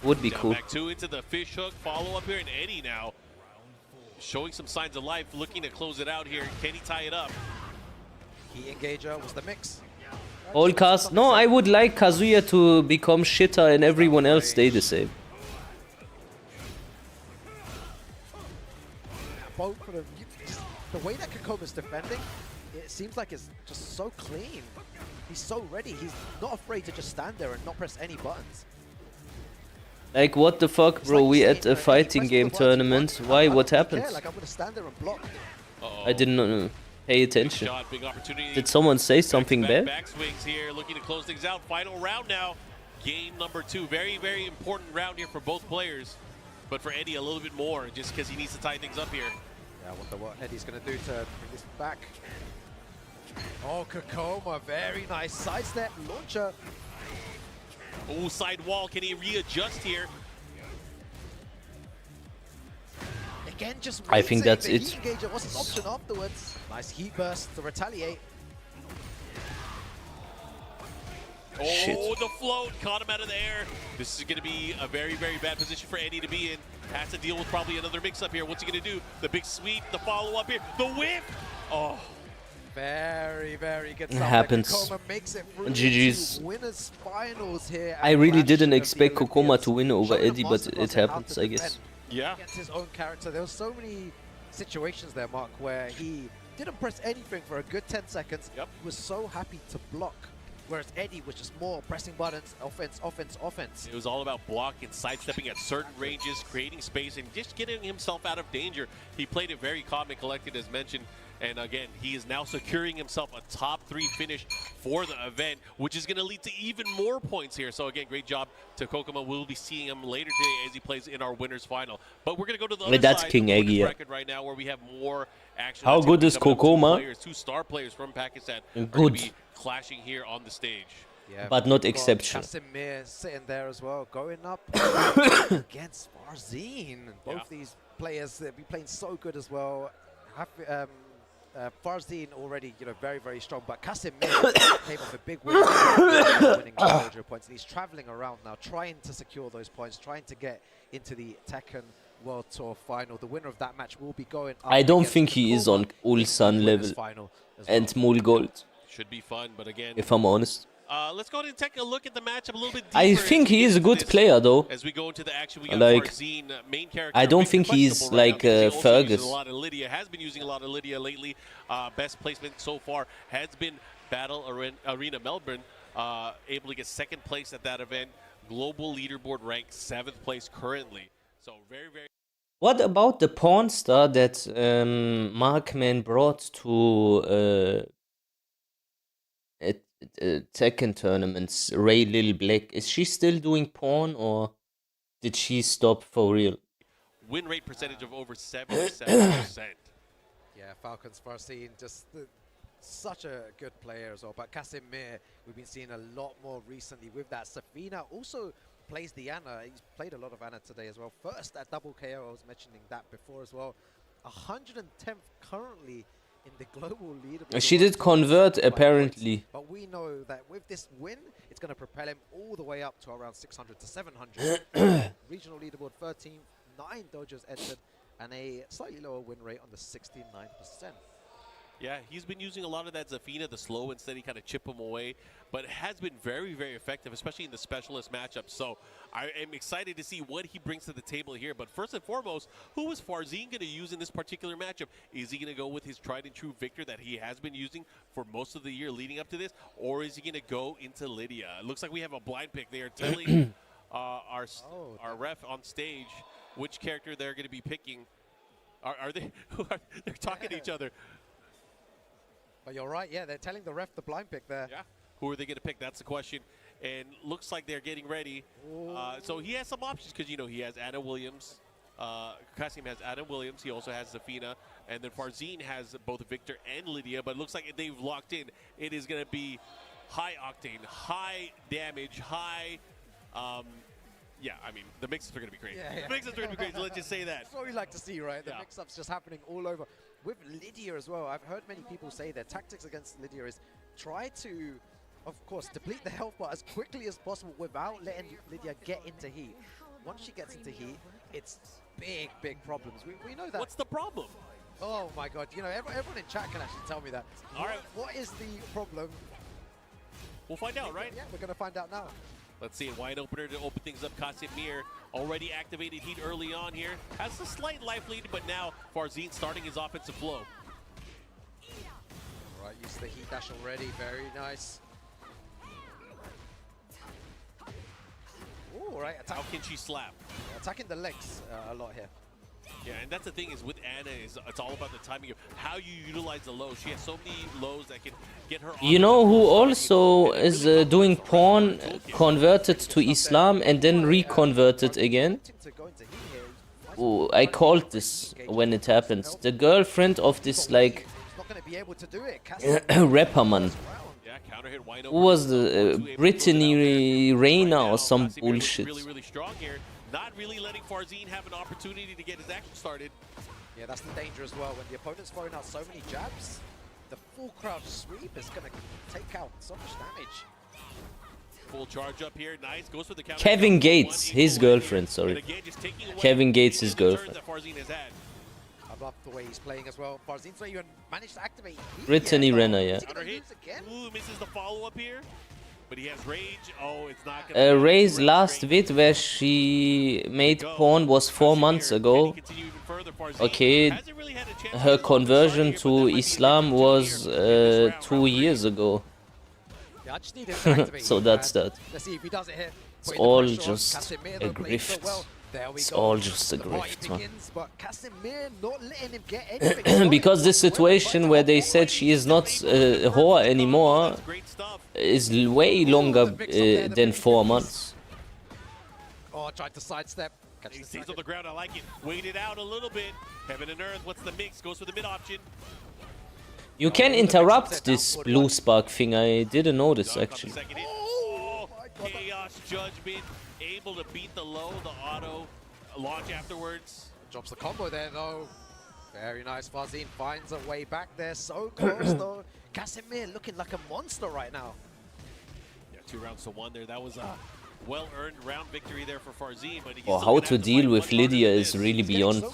Would be cool. Back 2 into the fish hook. Follow up here, and Eddie now showing some signs of life, looking to close it out here. Can he tie it up? Key engager was the mix. All cast. No, I would like Kazuya to become shitter and everyone else stay the same. Both of them, the way that Kokoma's defending, it seems like it's just so clean. He's so ready. He's not afraid to just stand there and not press any buttons. Like, what the fuck, bro? We at a fighting game tournament. Why? What happened? Like, I'm gonna stand there and block. I didn't pay attention. Shot, big opportunity. Did someone say something bad? Back swings here, looking to close things out. Final round now. Game number 2. Very, very important round here for both players. But for Eddie, a little bit more, just because he needs to tie things up here. Yeah, I wonder what Eddie's gonna do to bring this back. Oh, Kokoma, very nice sidestep launcher. Oh, side wall. Can he readjust here? Again, just I think that's it. Heat engager. What's his option afterwards? Nice heat burst to retaliate. Oh, Shit. the float caught him out of the air. This is going to be a very, very bad position for Eddie to be in. Has to deal with probably another mix-up here. What's he going to do? The big sweep, the follow-up here, the whip. Oh. Very, very good It stuff. happens. Kokoma makes it through GG's. to winners finals here. I really didn't expect Kokoma to win over Eddie, but it happens, I guess. Yeah. Against his own character. There were so many situations there, Mark, where he didn't press anything for a good 10 seconds. Yep. He was so happy to block. Whereas Eddie was just more pressing buttons, offense, offense, offense. It was all about blocking, sidestepping at certain ranges, creating space, and just getting himself out of danger. He played it very calm and collected, as mentioned. And again, he is now securing himself a top 3 finish for the event, which is going to lead to even more points here. So again, great job to Kokoma. We'll be seeing him later today as he plays in our winners final. But we're going to go to the other That's side King of the Eggy, yeah. bracket right now, where we have more action. How That's good gonna be is coming up. Kokoma? 2 star players from Pakistan are Good. going to be clashing here on the stage. Yeah, But not we've got exceptional. Casimir sitting there as well, going up against Farzine. Both these players, they've been playing so good as well. Farzine already, very, very strong, but Casimir came off a big win, winning the points, and he's traveling around now, trying to secure those points, trying to get into the Tekken World Tour final. The winner of that match will be going up. I don't against think he is on Ulsan winners level final as and well. Mul Gold, Should be fun, but again, if I'm honest. let's go ahead and take a look at the matchup a little bit deeper. I think as we he get is a into good this. player, though. As we go into the action, we got Like, Farzine, main character. I don't big think he's questionable right like now because he also uses Fergus. a lot of Lydia, has been using a lot of Lydia lately. Best placement so far has been Battle Arena Melbourne, able to get 2nd place at that event. Global leaderboard ranked 7th place currently. So very, very. What about the porn star that Markman brought to Tekken tournaments, Ray Lil Black? Is she still doing porn, or did she stop for real? Win rate percentage of over 77%. Yeah, Falcons Farzine, just such a good player as well. But Casimir, we've been seeing a lot more recently with that. Safina also plays the Ana. He's played a lot of Ana today as well. First at double KO, I was mentioning that before as well. 110th currently in the global leaderboard. She did convert, apparently. But we know that with this win, it's going to propel him all the way up to around 600 to 700. Regional leaderboard 13th, 9 dojos entered, and a slightly lower win rate on the 69%. Yeah, he's been using a lot of that Zafina, the slow and steady kind of chip him away, but it has been very, very effective, especially in the specialist matchup. So I am excited to see what he brings to the table here. But first and foremost, who is Farzine going to use in this particular matchup? Is he going to go with his tried and true Victor that he has been using for most of the year leading up to this, or is he going to go into Lydia? It looks like we have a blind pick. They are telling our ref on stage which character they're going to be picking. Are they? They're talking to each other. But you're right. Yeah, they're telling the ref the blind pick there. Yeah. Who are they going to pick? That's the question. And looks like they're getting ready. So he has some options because, you know, he has Anna Williams. Kasim has Anna Williams. He also has Zafina. And then Farzin has both Victor and Lydia. But it looks like if they've locked in, it is going to be high octane, high damage, high... yeah, I mean, the mix-ups are going to be crazy. Yeah. The mix-ups are going to be crazy, let's just say that. That's what we like to see, right? The mix-ups just happening all over. With Lydia as well, I've heard many people say their tactics against Lydia is try to, of course, deplete the health bar as quickly as possible without letting Lydia get into heat. Once she gets into heat, it's big, big problems. We know that. What's the problem? Oh my god, you know, everyone in chat can actually tell me that. All right. What is the problem? We'll find out, right? Yeah, we're going to find out now. Let's see, a wide opener to open things up. Casimir already activated heat early on here. Has a slight life lead, but now Farzin starting his offensive flow. Right, used the heat dash already. Very nice. Ooh, right. How can she slap? Attacking the legs a lot here. Yeah, and that's the thing is with Anna, it's all about the timing of how you utilize the lows. She has so many lows that can get her. You know who also is doing porn, converted to Islam and then reconverted again? Oh, I called this when it happens. The girlfriend of this like rapper man. Who was the Brittany Reina or some bullshit? Really strong here. Not really letting Farzin have an opportunity to get his action started. Yeah, that's the danger as well. When the opponent's throwing out so many jabs, the full crouch sweep is going to take out so much damage. Full charge up here. Nice. Goes for the counter. Kevin Gates, his girlfriend, sorry. Kevin Gates, his girlfriend. I love the way he's playing as well. Farzin's not even managed to activate. Brittany Renner, yeah. Ooh, misses the follow-up here. But he has rage. Oh, it's not gonna Ray's last vid where she made porn was 4 months ago. Okay, her conversion to Islam was 2 years ago. So that's that. Let's see if he does it here. It's all just a grift. It's all just a grift, man. Because this situation where they said she is not a whore anymore is way longer than 4 months. Oh, tried to sidestep. He stays on the ground. I like it. Wait it out a little bit. Heaven and Earth. What's the mix? Goes for the mid option. You can interrupt this blue spark thing. I didn't notice actually. Oh, Chaos Judgment. Able to beat the low, the auto launch afterwards. Drops the combo there though. Very nice. Farzin finds a way back there. So close though. Casimir looking like a monster right now. Yeah, 2 rounds to 1 there. That was a well-earned round victory there for Farzin. But Or how to deal with Lydia is really beyond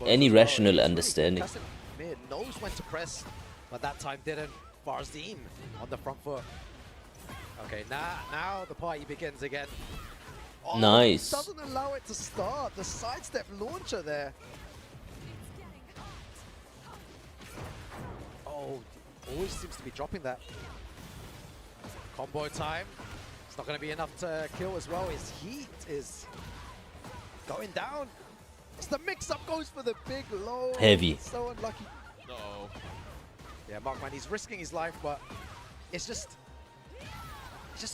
any rational understanding. Casimir knows when to press, but that time didn't. Farzin on the front foot. Okay, now the party begins again. Oh, nice. Doesn't allow it to start. The sidestep launcher there. Oh, always seems to be dropping that. Combo time. It's not going to be enough to kill as well. His heat is going down. It's the mix-up goes for the big low. Heavy. So unlucky. Uh-oh. Yeah, Markman, he's risking his life, but it's just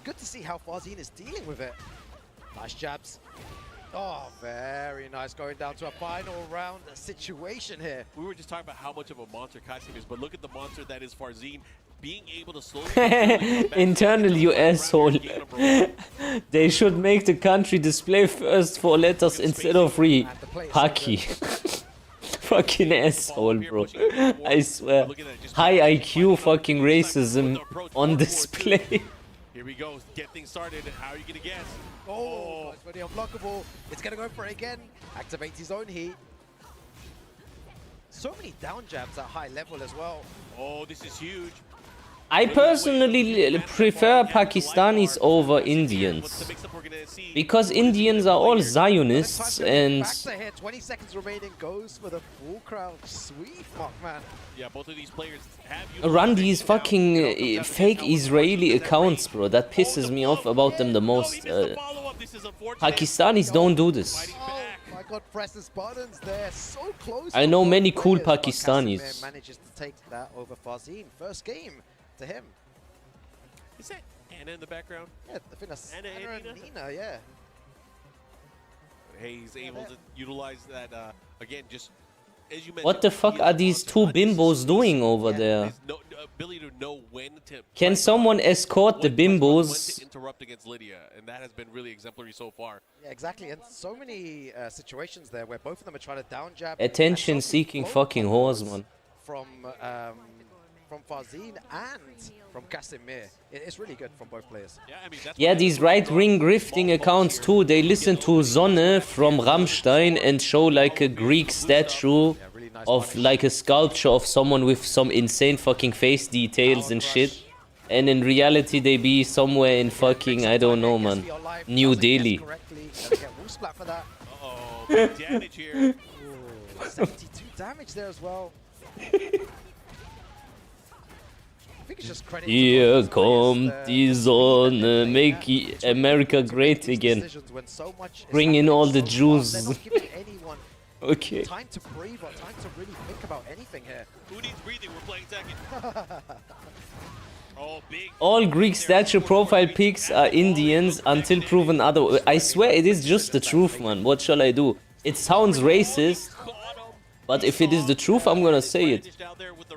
good to see how Farzin is dealing with it. Nice jabs. Oh, very nice. Going down to a final round situation here. We were just talking about how much of a monster Kasim is, but look at the monster that is Farzin. Being able to slowly... Internal, you asshole. They should make the country display first 4 letters instead of 3. Haki. Fucking asshole, bro. I swear. High IQ fucking racism on display. Here we go. Get things started. How are you going to guess? Oh, it's very unblockable. It's going to go for it again. Activates his own heat. So many down jabs at high level as well. Oh, this is huge. I personally prefer Pakistanis over Indians. Because Indians are all Zionists and... Back to here, 20 seconds remaining, goes for the full crowd sweep, Markman. Yeah, both of these players have... Run these fucking fake Israeli accounts, bro. That pisses me off about them the most. this is unfortunate. Pakistanis don't do this. Oh my god, presses buttons there. So close. I for know both many cool players, but Pakistanis. Casimir manages to take that over Farzin. First game to him. Is that Anna in the background? Yeah, I think that's Anna Anna and Nina, yeah. Hey, he's able to utilize that, again, just as you mentioned. What the fuck are these two bimbos doing over there? No ability to know when to. Can someone escort the when bimbos? to interrupt against Lydia, and that has been really exemplary so far. Yeah, exactly. And so many situations there where both of them are trying to down jab. Attention-seeking fucking whores, man. From Farzin and from Casimir. It's really good from both players. Yeah, I mean, that's Yeah, these right-wing grifting accounts too, they listen to Sonne from Rammstein and show like a Greek statue of like a sculpture of someone with some insane fucking face details and shit. And in reality they be somewhere in fucking, I don't know, man, New Delhi. Uh-oh, big damage here. 72 damage there as well. I think it's just credit Here to come the Sonne, make America great again. Bring in all the Jews. Okay. Time to breathe or time to really think about anything here. Who needs breathing? We're playing second. Oh, big. All Greek statue profile pics are Indians until proven otherwise. I swear it is just the truth, man. What shall I do? It sounds racist, but if it is the truth, I'm gonna say it.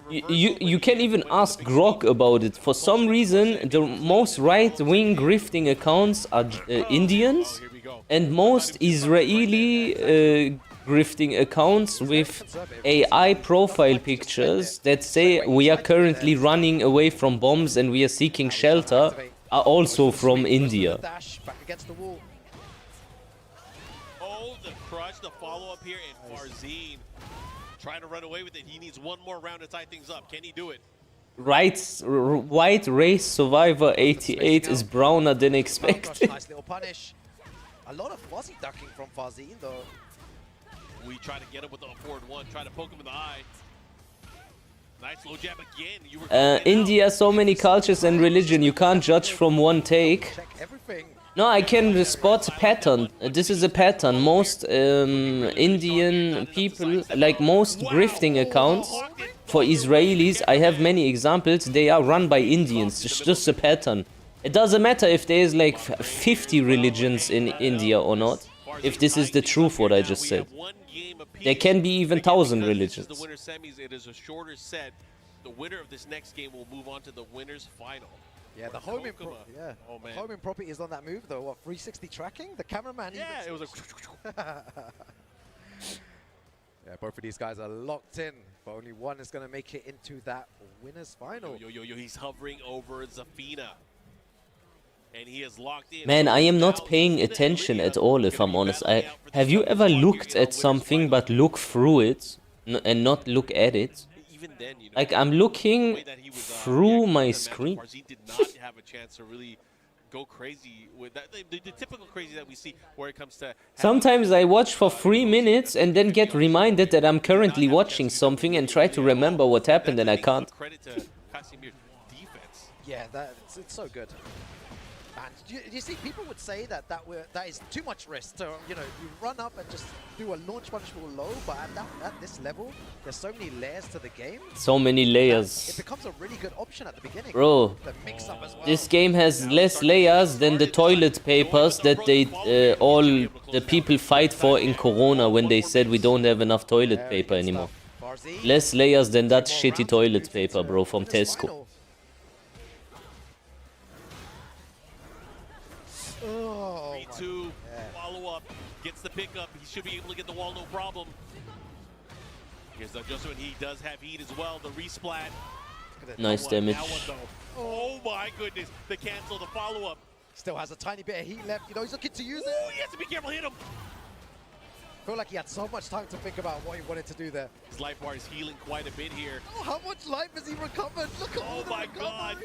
You can even ask Grok about it. For some reason, the most right-wing grifting accounts are Indians, and most Israeli grifting accounts with AI profile pictures that say we are currently running away from bombs and we are seeking shelter are also from India. Oh, the crush, the follow-up here, and Farzin trying to run away with it. He needs one more round to tie things up. Can he do it? White race survivor 88 is browner than expected. Nice little punish. A lot of fuzzy ducking from Farzin though. We try to get him with the forward one, try to poke him in the eye. Nice low jab again. You were India, so many cultures and religion, you can't judge from one take. No, I can spot pattern. This is a pattern. Most Indian people, like most grifting accounts for Israelis, I have many examples, they are run by Indians. It's just a pattern. It doesn't matter if there's like 50 religions in India or not. If this is the truth, what I just said. There can be even 1,000 religions. The winner semis, it is a shorter set. The winner of this next game will move on to the winner's final. Yeah, the homing property is on that move though. What, 360 tracking? The cameraman. Yeah, it was a. Yeah, both of these guys are locked in, but only one is going to make it into that winner's final. He's hovering over Zafina. And he is locked in. Man, I am not paying attention at all, if I'm honest. Have you ever looked at something but look through it and not look at it? Like, I'm looking through my screen. Did not have a chance to really go crazy with that. The typical crazy that we see where it comes to. Sometimes I watch for 3 minutes and then get reminded that I'm currently watching something and try to remember what happened and I can't. Credit to Casimir's defense. Yeah, it's so good. And you see, people would say that is too much risk. So, you know, you run up and just do a launch punishable low, but at this level, there's so many layers to the game. So many layers. It becomes a really good option at the beginning. Bro, the mix-up as well. This game has less layers than the toilet papers that they all the people fight for in Corona when they said we don't have enough toilet paper anymore. Less layers than that shitty toilet paper, bro, from Tesco. Oh, 3-2, follow-up, gets the pickup. He should be able to get the wall, no problem. Here's the adjustment. He does have heat as well. The resplat. Nice damage. Oh my goodness. The cancel, the follow-up. Still has a tiny bit of heat left. You know, he's looking to use it. Oh, he has to be careful. Hit him. I feel like he had so much time to think about what he wanted to do there. His life bar is healing quite a bit here. Oh, how much life has he recovered? Look at all my God.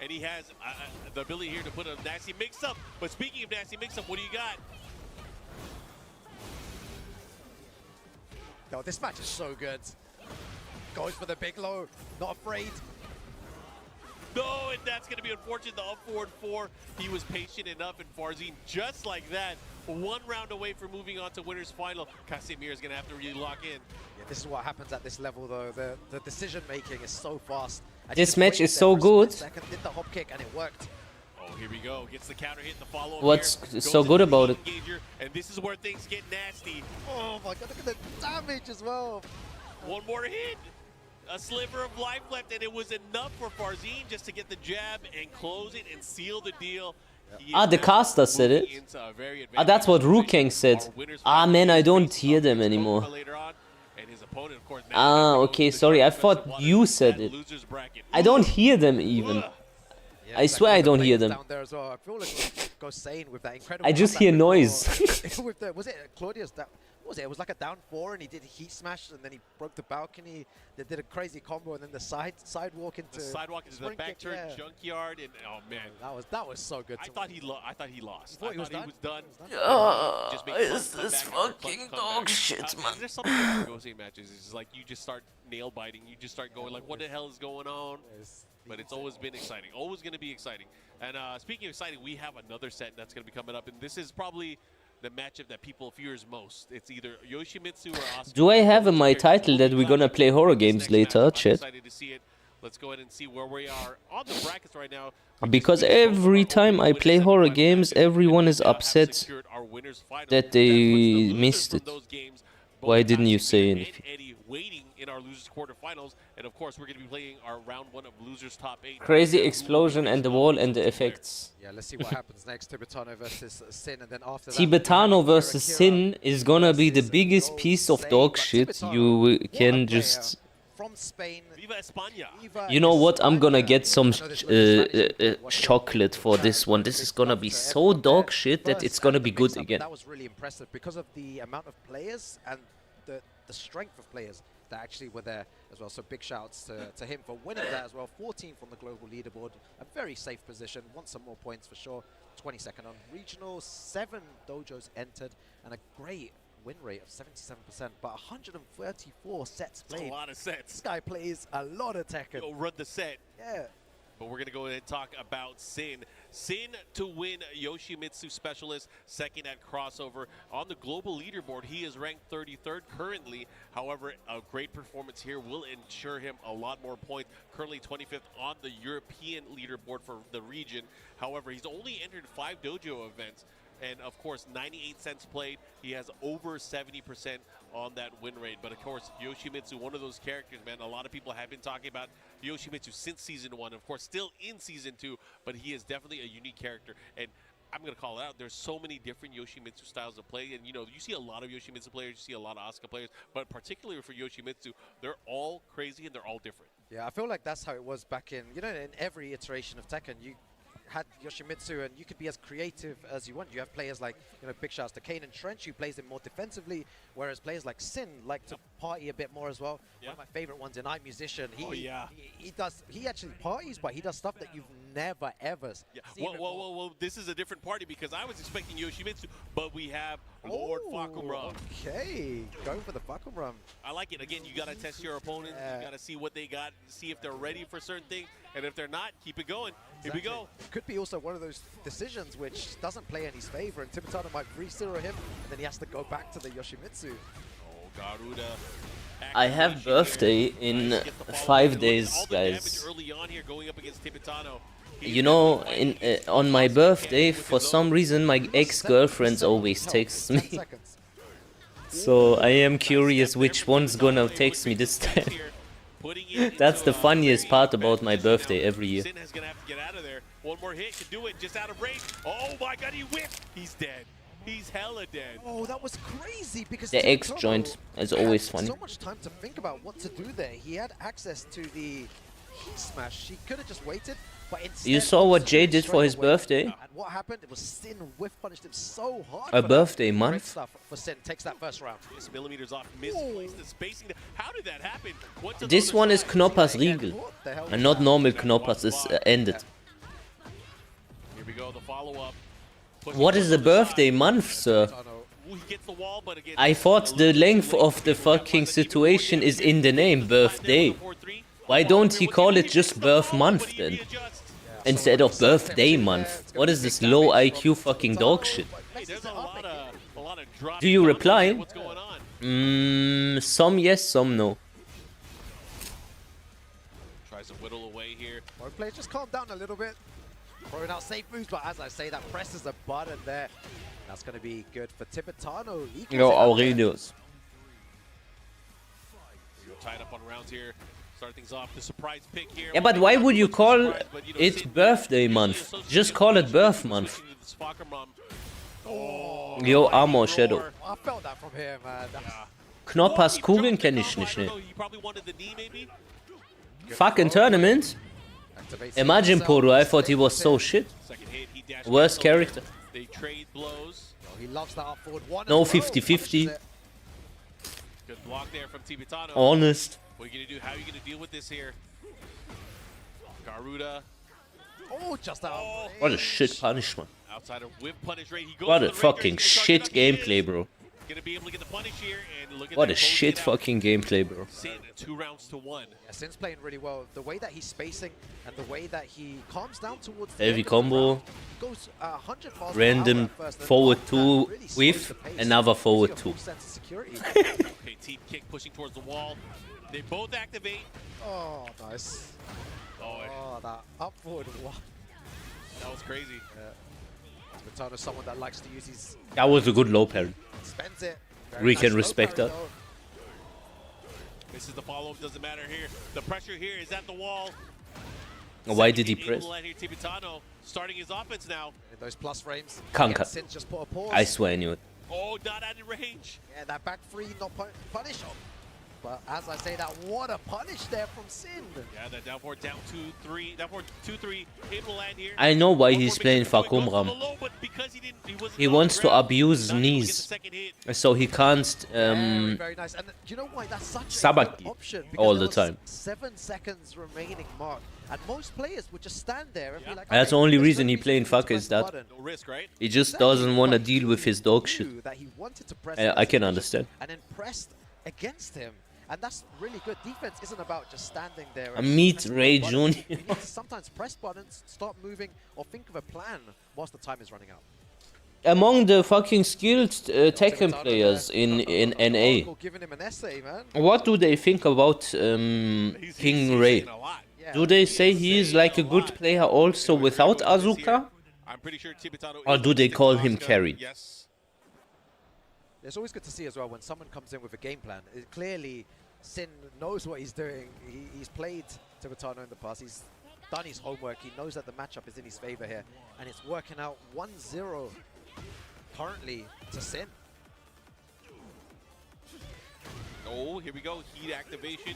And he has the ability here to put a nasty mix-up. But speaking of nasty mix-up, what do you got? No, this match is so good. Goes for the big low, not afraid. No, and that's going to be unfortunate. The up forward 4, he was patient enough, and Farzin, just like that, 1 round away from moving on to winner's final. Casimir is going to have to really lock in. Yeah, this is what happens at this level, though. The decision making is so fast. This match is so good. Second, did the hop kick, and it worked. Oh, here we go. Gets the counter hit, the follow-up. What's so good about it? And this is where things get nasty. Oh my god, look at the damage as well. 1 more hit. A sliver of life left, and it was enough for Farzin just to get the jab and close it and seal the deal. The caster said it. That's what Rukang said. Man, I don't hear them anymore. Okay, sorry, I thought you said it. I don't hear them even. I swear I don't hear them. I just hear noise. Was it Claudia's? What was it? It was like a down 4, and he did heat smash, and then he broke the balcony. They did a crazy combo, and then the sidewalk into the back turn junkyard, and oh man, that was so good. I thought he lost. I thought he was done. Is this fucking dog shit, man? There's something about Gosei matches. It's like you just start nail biting. You just start going like, what the hell is going on? But it's always been exciting. Always going to be exciting. And speaking of exciting, we have another set that's going to be coming up, and this is probably the matchup that people fears most. It's either Yoshimitsu or Asuka. Do I have in my title that we're gonna play horror games later, chat? Excited to see it. Let's go ahead and see where we are on the brackets right now. Because every time I play horror games, everyone is upset that they missed it. Why didn't you say anything? Waiting in our losers quarterfinals, and of course we're going to be playing our round 1 of losers top 8. Crazy explosion and the wall and the effects. Yeah, let's see what happens next. Tibetano versus Sin, and then after that, Tibetano versus Sin is gonna be the biggest piece of dog shit you can just. From Spain. Viva España. You know what? I'm gonna get some chocolate for this one. This is gonna be so dog shit that it's gonna be good again. That was really impressive because of the amount of players and the strength of players that actually were there as well. So big shouts to him for winning that as well. 14th on the global leaderboard, a very safe position. Want some more points for sure. 22nd on regional, 7 dojos entered, and a great win rate of 77%, but 134 sets played. That's a lot of sets. This guy plays a lot of Tekken. He'll run the set. Yeah. But we're going to go ahead and talk about Sin. Sin to win Yoshimitsu Specialist, 2nd at Crossover. On the global leaderboard, he is ranked 33rd currently. However, a great performance here will ensure him a lot more points. Currently 25th on the European leaderboard for the region. However, he's only entered 5 dojo events. And of course, 98 cents played. He has over 70% on that win rate. But of course, Yoshimitsu, one of those characters, man. A lot of people have been talking about Yoshimitsu since Season 1. Of course, still in Season 2, but he is definitely a unique character. And I'm going to call it out. There's so many different Yoshimitsu styles of play. And, you know, you see a lot of Yoshimitsu players, you see a lot of Asuka players. But particularly for Yoshimitsu, they're all crazy and they're all different. Yeah, I feel like that's how it was back in, you know, in every iteration of Tekken. You had Yoshimitsu, and you could be as creative as you want. You have players like, you know, big shouts to Kane and Trench, who plays it more defensively, whereas players like Sin like to party a bit more as well. One of my favorite ones, an musician. He actually parties, but he does stuff that you've never ever seen. Well, this is a different party because I was expecting Yoshimitsu, but we have Lord Fakumram. Okay, going for the Fakumram. I like it. Again, you got to test your opponent. You got to see what they got, see if they're ready for certain things, and if they're not, keep it going. Exactly. Here we go. It could be also one of those decisions which doesn't play in his favor, and Tibetano might 3-0 him, and then he has to go back to the Yoshimitsu. Oh, Garuda. I have birthday in 5 days, guys. Early on here, going up against Tibetano. You know, on my birthday, for some reason, my ex-girlfriends always text me. So I am curious which one's gonna text me this time. That's the funniest part about my birthday every year. Sin is gonna have to get out of there. One more hit can do it, just out of range. Oh my god, he whipped! He's dead. He's hella dead. Oh, that was crazy because the X joint is always funny. So much time to think about what to do there. He had access to the heat smash. He could have just waited, but instead, you saw what Jay did for his birthday? And what happened? It was Sin whiff punished him so hard. A birthday month. Great stuff for Sin. Takes that first round. 6 millimeters off, misplaced the spacing. How did that happen? This one is Knoppers Riegel, and not normal Knoppers is ended. Here we go, the follow-up. What is a birthday month, sir? I thought the length of the fucking situation is in the name, birthday. Why don't he call it just birth month then? Instead of birthday month. What is this low IQ fucking dog shit? Do you reply? Some yes, some no. Tries to whittle away here. Both players just calm down a little bit. Throwing out safe moves, but as I say, that presses a button there. That's going to be good for Tibetano. Yo, Aurelius. Tied up on rounds here. Start things off. The surprise pick here. Yeah, but why would you call it birthday month? Just call it birth month. Yo, Armor Shadow. I felt that from here, man. Knoppers Kugeln kenne ich nicht, ne? Fucking tournament? Imagine Poro, I thought he was so shit. Worst character. No 50-50. Good block there from Tibetano. Honest. What are you gonna do? How are you gonna deal with this here? Garuda. Oh, just out. What a shit punish, man. Outside of whip punish rate, he goes What a fucking shit gameplay, bro. Gonna be able to get the punish here and look at What a shit fucking gameplay, bro. Sin 2 rounds to 1. Yeah, Sin's playing really well. The way that he's spacing and the way that he calms down towards the Heavy combo. goes 100 miles Random per hour at first, forward and 2 really slows with the pace. another forward Gives 2. you a full sense of security. Okay, team kick pushing towards the wall. They both activate. Oh, nice. Oh, that upward one. That was crazy. Tibetano's someone that likes to use his... That was a good low parry. Spends it. We can respect that. This is the follow-up, doesn't matter here. The pressure here is at the wall. Why did he press? Tibetano starting his offense now. In those plus frames. Can't cut. Sin just put a pause. I swear I knew it. Oh, not out of range. Yeah, that back three, not punish. But as I say that, what a punish there from Sin. Yeah, that down 4, down 2-3, down 4, 2-3, able to land here. I know why he's playing Fakumram. He wants to abuse knees, so he can't very nice. And do you know why that's such sabak a good option? all Because the there time. was 7 seconds remaining mark, and most players would just stand there and be like, That's the okay, only there's reason no he reason playing for me to fuck press is the that button. No risk, right? he just doesn't want to deal with his dog shit. That he wanted to press I can understand. and then pressed against him. And that's really good. Defense isn't about just standing there. I meet Ray Jr. You need to sometimes press buttons, start moving, or think of a plan whilst the time is running out. Among the fucking skilled Tekken players in NA, Giving him an essay, man. what do they think about King Ray? Do they say he is like a good player also without Azuka? I'm pretty sure Tibetano Or do they call him carry? Yes. It's always good to see as well when someone comes in with a game plan. Clearly, Sin knows what he's doing. He's played Tibetano in the past. He's done his homework. He knows that the matchup is in his favor here. And it's working out 1-0 currently to Sin. Oh, here we go. Heat activation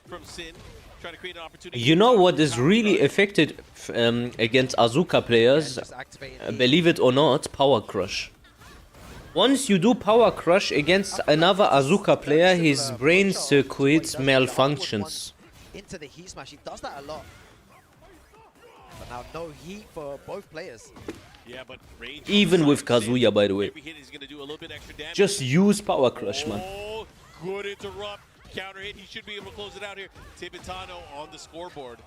from Sin. Trying to create an opportunity. You know what is really affected against Azuka players? Believe it or not, Power Crush. Once you do Power Crush against another Azuka player, his brain circuits malfunctions. Into the heat smash, he does that a lot. But now no heat for both players. Yeah, but range Even with Kazuya, by the way. every hit is going to do a little bit extra damage. Just use Power Crush, man. Oh, good interrupt. Counter hit. He should be able to close it out here. Tibetano on the scoreboard.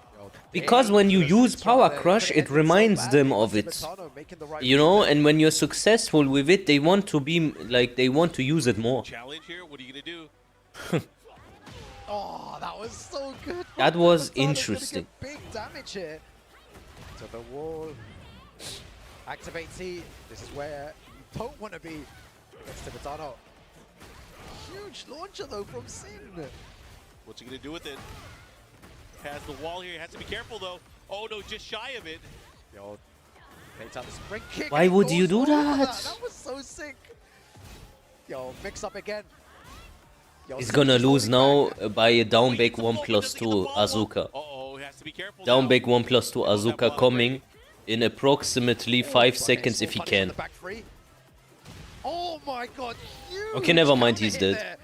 Because when you use Power Crush, it reminds them of it. You know, and when you're successful with it, they want to be like, they want to use it more. Challenge here. What are you going to do? Oh, that was so good. That was Tibetano's gonna interesting. get big damage here. To the wall. Activate T. This is where you don't want to be against Tibetano. Huge launcher though from Sin. What's he going to do with it? Has the wall here. Has to be careful though. Oh no, just shy of it. Yo, takes out the spring kick. Why and would you goes do over that? That was so sick. Yo, mix up again. Yo, He's Sin gonna just lose holding now by a down back 1+2 Azuka. Uh-oh, he has to be careful Down now. back 1+2 Azuka coming in approximately 5 seconds if he can. Oh my god, huge Okay, never mind, counter he's hit dead. there.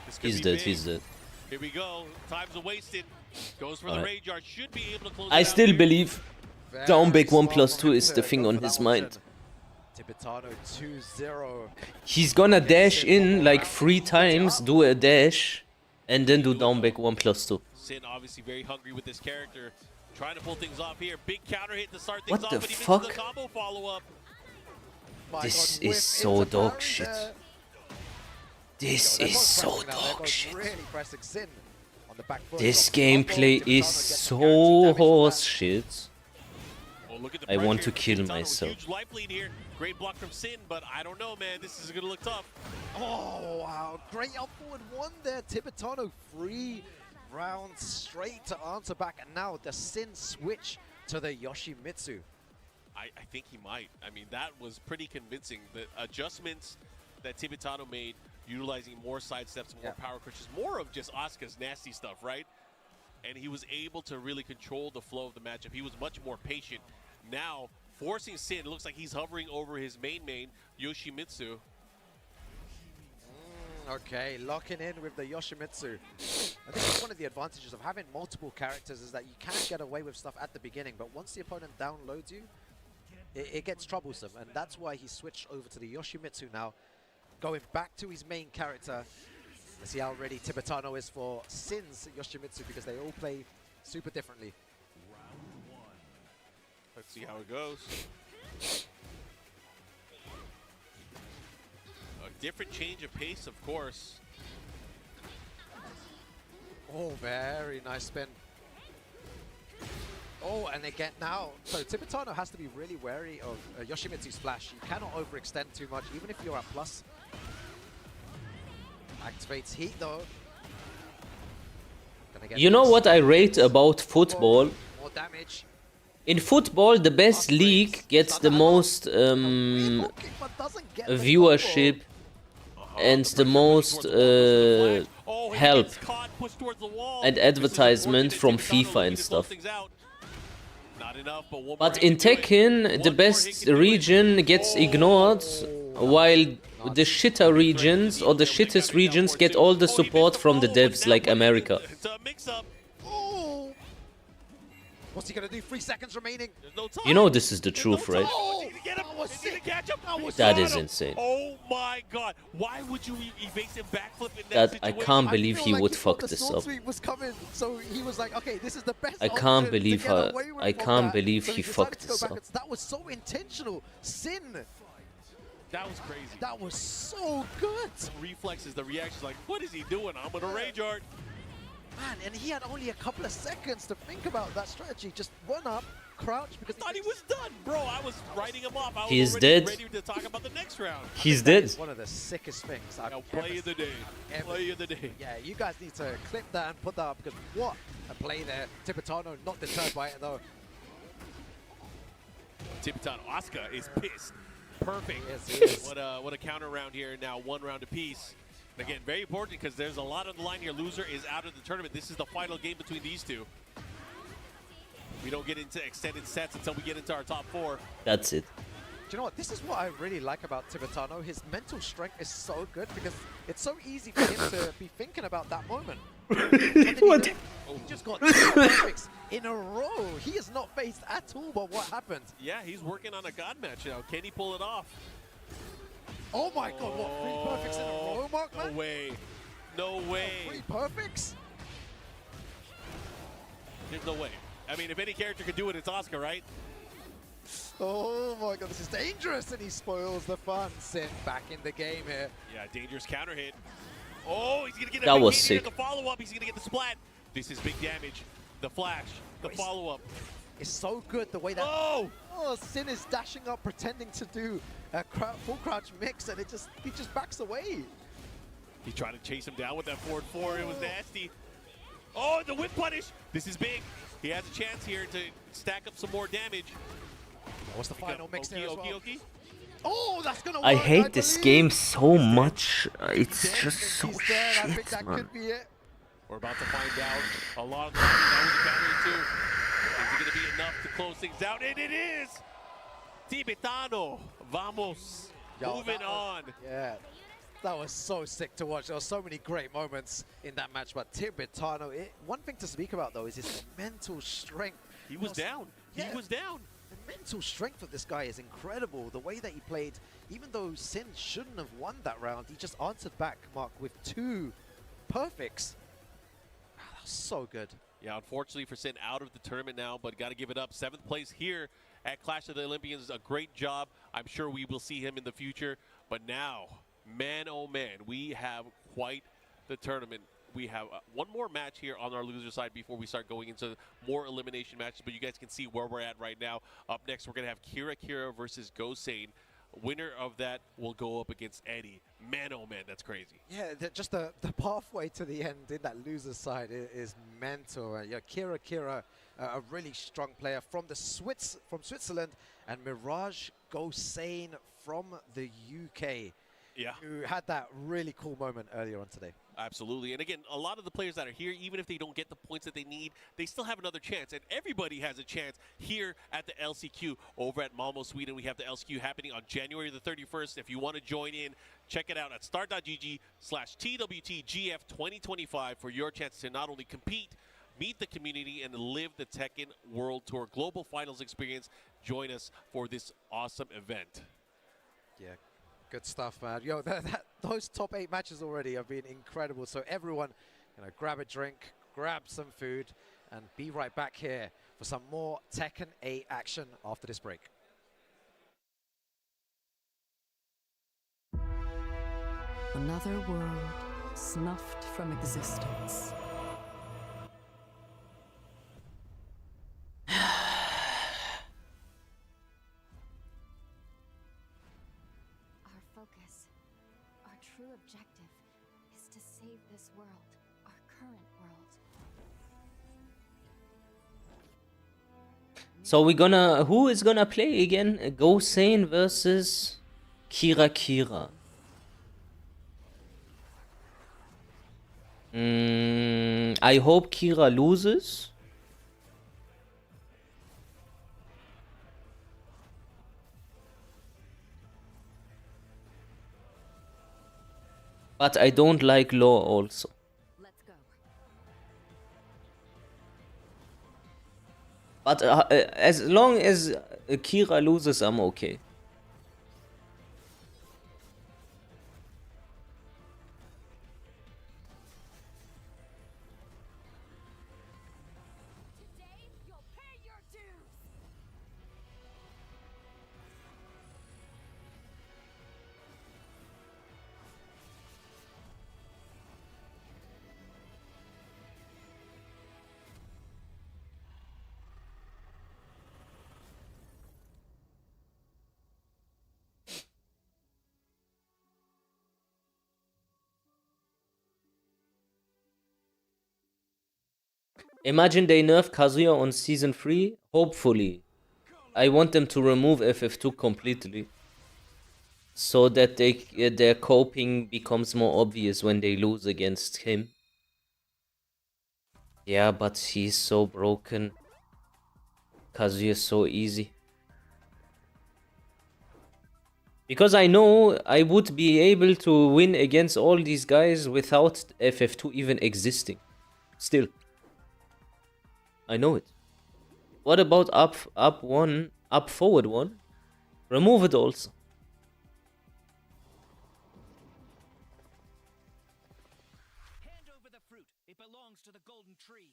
This could He's be dead, big. he's dead. Here we go. Time's wasted. Goes for the Alright. rage yard. Should be able to close I it out still here. believe down back 1+2 is the thing on his mind. Tibetano 2-0. He's gonna dash in like 3 times, do a dash, And then do down back 1+2. Sin obviously very hungry with this character. Trying to pull things off here. Big counter hit to start things What off, the but he misses fuck? the combo follow-up. This is so dog shit. This is so dog shit. Really pressing Sin on the back foot. This Got the combo. gameplay Timitano is gets so guaranteed damage from horse that. shit. Oh, look at the I want pressure. to kill Timitano, myself. Huge life lead here. Great block from Sin, but I don't know, man. This is going to look tough. Oh, wow. Great up forward one there. Timitano 3 rounds straight to answer back. And now the Sin switch to the Yoshimitsu. I think he might. I mean, that was pretty convincing. The adjustments that Timitano made, utilizing more side steps, more power crushes, more of just Asuka's nasty stuff, right? And he was able to really control the flow of the matchup. He was much more patient. Now, forcing Sin, it looks like he's hovering over his main, Yoshimitsu. Okay, locking in with the Yoshimitsu. I think that's one of the advantages of having multiple characters is that you can get away with stuff at the beginning, but once the opponent downloads you, it gets troublesome, and that's why he switched over to the Yoshimitsu now, going back to his main character. Let's see how ready Timitano is for Sin's Yoshimitsu, because they all play super differently. Let's see how it goes. A different change of pace, of course. Oh, very nice spin. Oh, and again now, so Timitano has to be really wary of Yoshimitsu's flash. You cannot overextend too much, even if you're at plus. Activates heat though. You know what I rate about football? More damage. In football, the best league gets the most viewership and the most help and advertisement from FIFA and stuff. But in Tekken, the best region gets ignored, while the shitter regions or the shittest regions get all the support from the devs like America. What's he gonna do? 3 seconds remaining. You know this is the truth, right? Oh, That is insane. Oh my god. Why would you evase him backflip in That I can't believe he would fuck the this sword up. sweep was coming, so he was like, okay, this is the best I can't option believe to get how away with I from can't that. believe So he decided fucked to go this up. backwards. That was so intentional. Sin. That was crazy. That was so good. The reflexes, the reactions, like, what is he doing? I'm gonna rage art. Man, and he had only a couple of seconds to think about that strategy. Just run up, crouch, because I thought he was done, bro. I was writing him off. I was He is already dead. ready to talk about the next round. He's dead. One of the sickest things I've Play of the day. Play of the day. Yeah, you guys need to clip that and put that up, because what a play there. Timitano not deterred by it though. Timitano, Asuka is pissed. Perfect. Yes, he is. What a counter round here. Now 1 round apiece. And again, very important because there's a lot on the line here. Loser is out of the tournament. This is the final game between these two. We don't get into extended sets until we get into our top 4. That's it. Do you know what? This is what I really like about Timitano. His mental strength is so good because it's so easy for him to be thinking about that moment. What? He just got 2 perfects in a row. He is not phased at all by what happened. Yeah, he's working on a god match now. Can he pull it off? Oh my god, what? 3 perfects in a row, Mark, man? No way. No way. 3 perfects? There's no way. I mean, if any character could do it, it's Asuka, right? Oh my god, this is dangerous, and he spoils the fun. Sin back in the game here. Yeah, dangerous counter hit. Oh, he's gonna get a That big was hit here. sick. The follow-up, he's gonna get the splat. This is big damage. The flash, the follow-up. It's so good the way that Sin is dashing up, pretending to do a full crouch mix, and he just backs away. He tried to chase him down with that forward 4. It was nasty. Oh, the whip punish. This is big. He has a chance here to stack up some more damage. What's the final mix there as well? Okie. Oh, that's gonna work, I hate this game so much. It's just so He's there. I think shit, that man. could be it. We're about to find out. A lot of the that was a counter too. Is it going to be enough to close things out? And it is! Timitano, vamos. Yo, Moving that was- on. Yeah, that was so sick to watch. There were so many great moments in that match, but Timitano, one thing to speak about though is his mental strength. He was down. He was down. The mental strength of this guy is incredible. The way that he played, even though Sin shouldn't have won that round, he just answered back, Mark, with 2 perfects. so good. Yeah, unfortunately for Sin, out of the tournament now, but got to give it up. 7th place here at Clash of the Olympians. A great job. I'm sure we will see him in the future. But now, man, oh man, we have quite the tournament. We have one more match here on our loser side before we start going into more elimination matches. But you guys can see where we're at right now. Up next, we're going to have Kira versus Gosane. Winner of that will go up against Eddie. Man, oh man, that's crazy. Yeah, just the pathway to the end in that loser side is mental. Yeah, Kira, a really strong player from Switzerland, and Mirage Gosane from the UK. Yeah. Who had that really cool moment earlier on today. Absolutely. And again, a lot of the players that are here, even if they don't get the points that they need, they still have another chance. And everybody has a chance here at the LCQ over at Malmo, Sweden. We have the LCQ happening on January the 31st. If you want to join in, check it out at start.gg/TWTGF2025 for your chance to not only compete, meet the community, and live the Tekken World Tour Global Finals experience. Join us for this awesome event. Yeah. Good stuff, man. Yo, those top 8 matches already have been incredible. So everyone, grab a drink, grab some food, and be right back here for some more Tekken 8 action after this break. Another world snuffed from existence. True objective is to save this world, our current world. So who is gonna play again? Gosane versus Kira. I hope Kira loses. But I don't like Law also. Let's go. But as long as Kira loses, I'm okay. Imagine they nerf Kazuya on Season 3. Hopefully. I want them to remove FF2 completely. So that their coping becomes more obvious when they lose against him. Yeah, but he's so broken. Kazuya is so easy. Because I know I would be able to win against all these guys without FF2 even existing. Still. I know it. What about up forward one? Remove it also. Hand over the fruit. It belongs to the golden tree.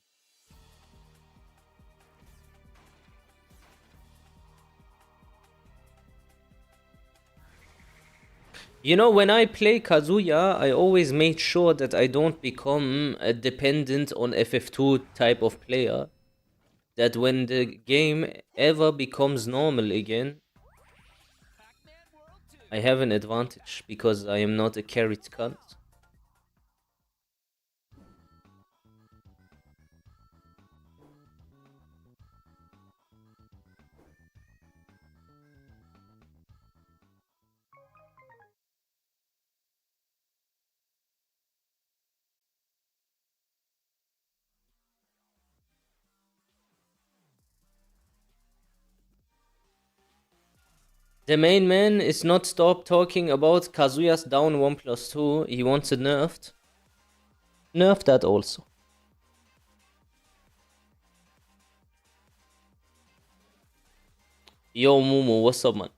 You know, when I play Kazuya, I always made sure that I don't become dependent on FF2 type of player. That when the game ever becomes normal again, I have an advantage because I am not a carried cunt. The main man is not stop talking about Kazuya's down 1+2. He wants it nerfed. Nerf that also. Yo, Momo, what's up, man?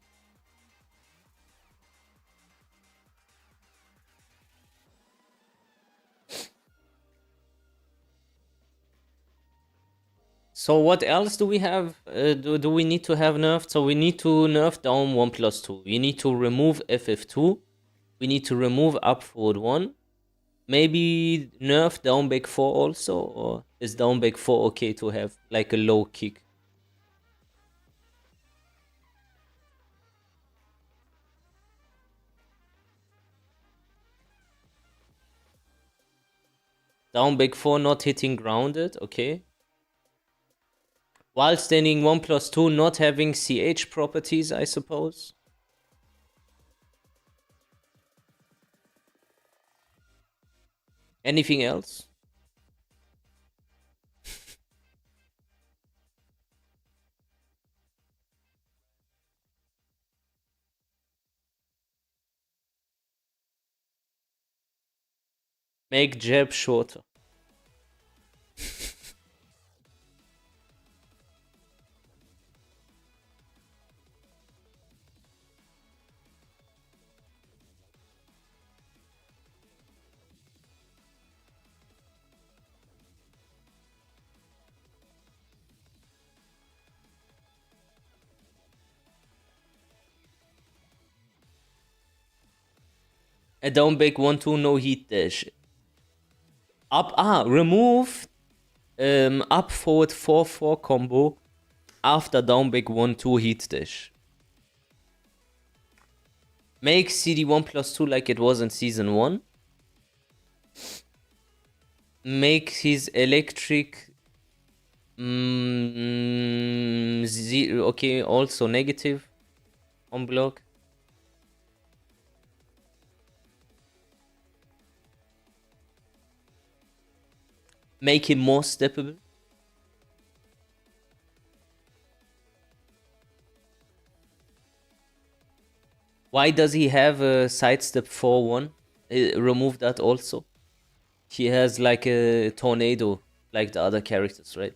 So what else do we have? Do we need to have nerfed? So we need to nerf down 1+2. We need to remove FF2. We need to remove up forward 1. Maybe nerf down back 4 also, or is down back 4 okay to have like a low kick? Down back 4 not hitting grounded, okay. While standing 1+2 not having CH properties, I suppose. Anything else? Make jab shorter. A down back 1-2 no heat dash. Remove up forward 4-4 combo after down back 1-2 heat dash. Make CD 1+2 like it was in season 1. Make his electric zero, okay, also negative on block. Make him more steppable. Why does he have a sidestep 4-1? Remove that also. He has like a tornado like the other characters, right?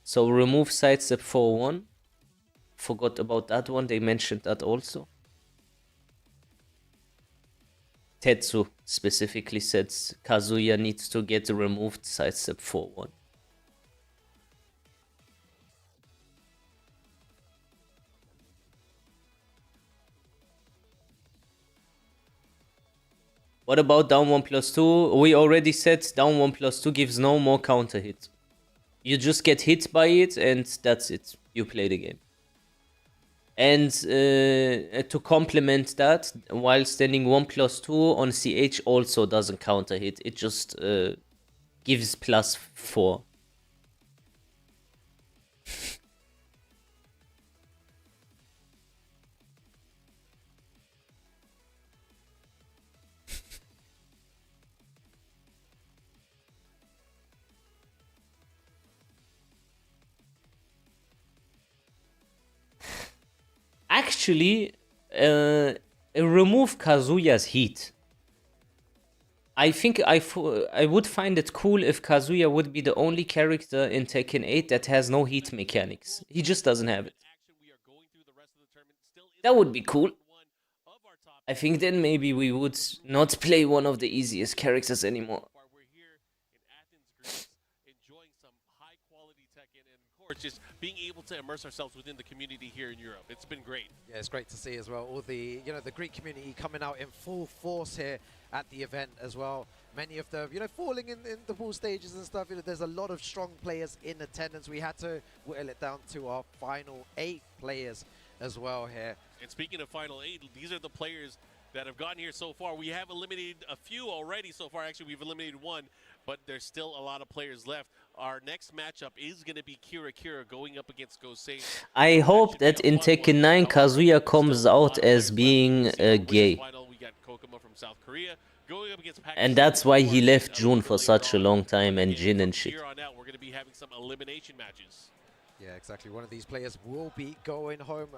So remove sidestep 4-1. Forgot about that one. They mentioned that also. Tetsu specifically said Kazuya needs to get removed sidestep 4-1. What about down 1+2? We already said down 1+2 gives no more counter hit. You just get hit by it and that's it. You play the game. And to complement that, while standing 1+2 on CH also doesn't counter hit. It just gives +4. Actually, remove Kazuya's heat. I think I would find it cool if Kazuya would be the only character in Tekken 8 that has no heat mechanics. He just doesn't have it. That would be cool. I think then maybe we would not play one of the easiest characters anymore. Just being able to immerse ourselves within the community here in Europe. It's been great. Yeah, it's great to see as well. All the, the Greek community coming out in full force here at the event as well. Many of them, falling in the pool stages and stuff. There's a lot of strong players in attendance. We had to whittle it down to our final 8 players as well here. And speaking of final 8, these are the players that have gotten here so far. We have eliminated a few already so far. Actually, we've eliminated 1, but there's still a lot of players left. Our next matchup is going to be Kira going up against Gosei. I hope that in Tekken 9 Kazuya comes out as being gay. We got Kokomo from South Korea going up against Pakistan. And that's why he left June for such a long time and Jin and shit. Here on out, we're going to be having some elimination matches. Yeah, exactly. One of these players will be going home.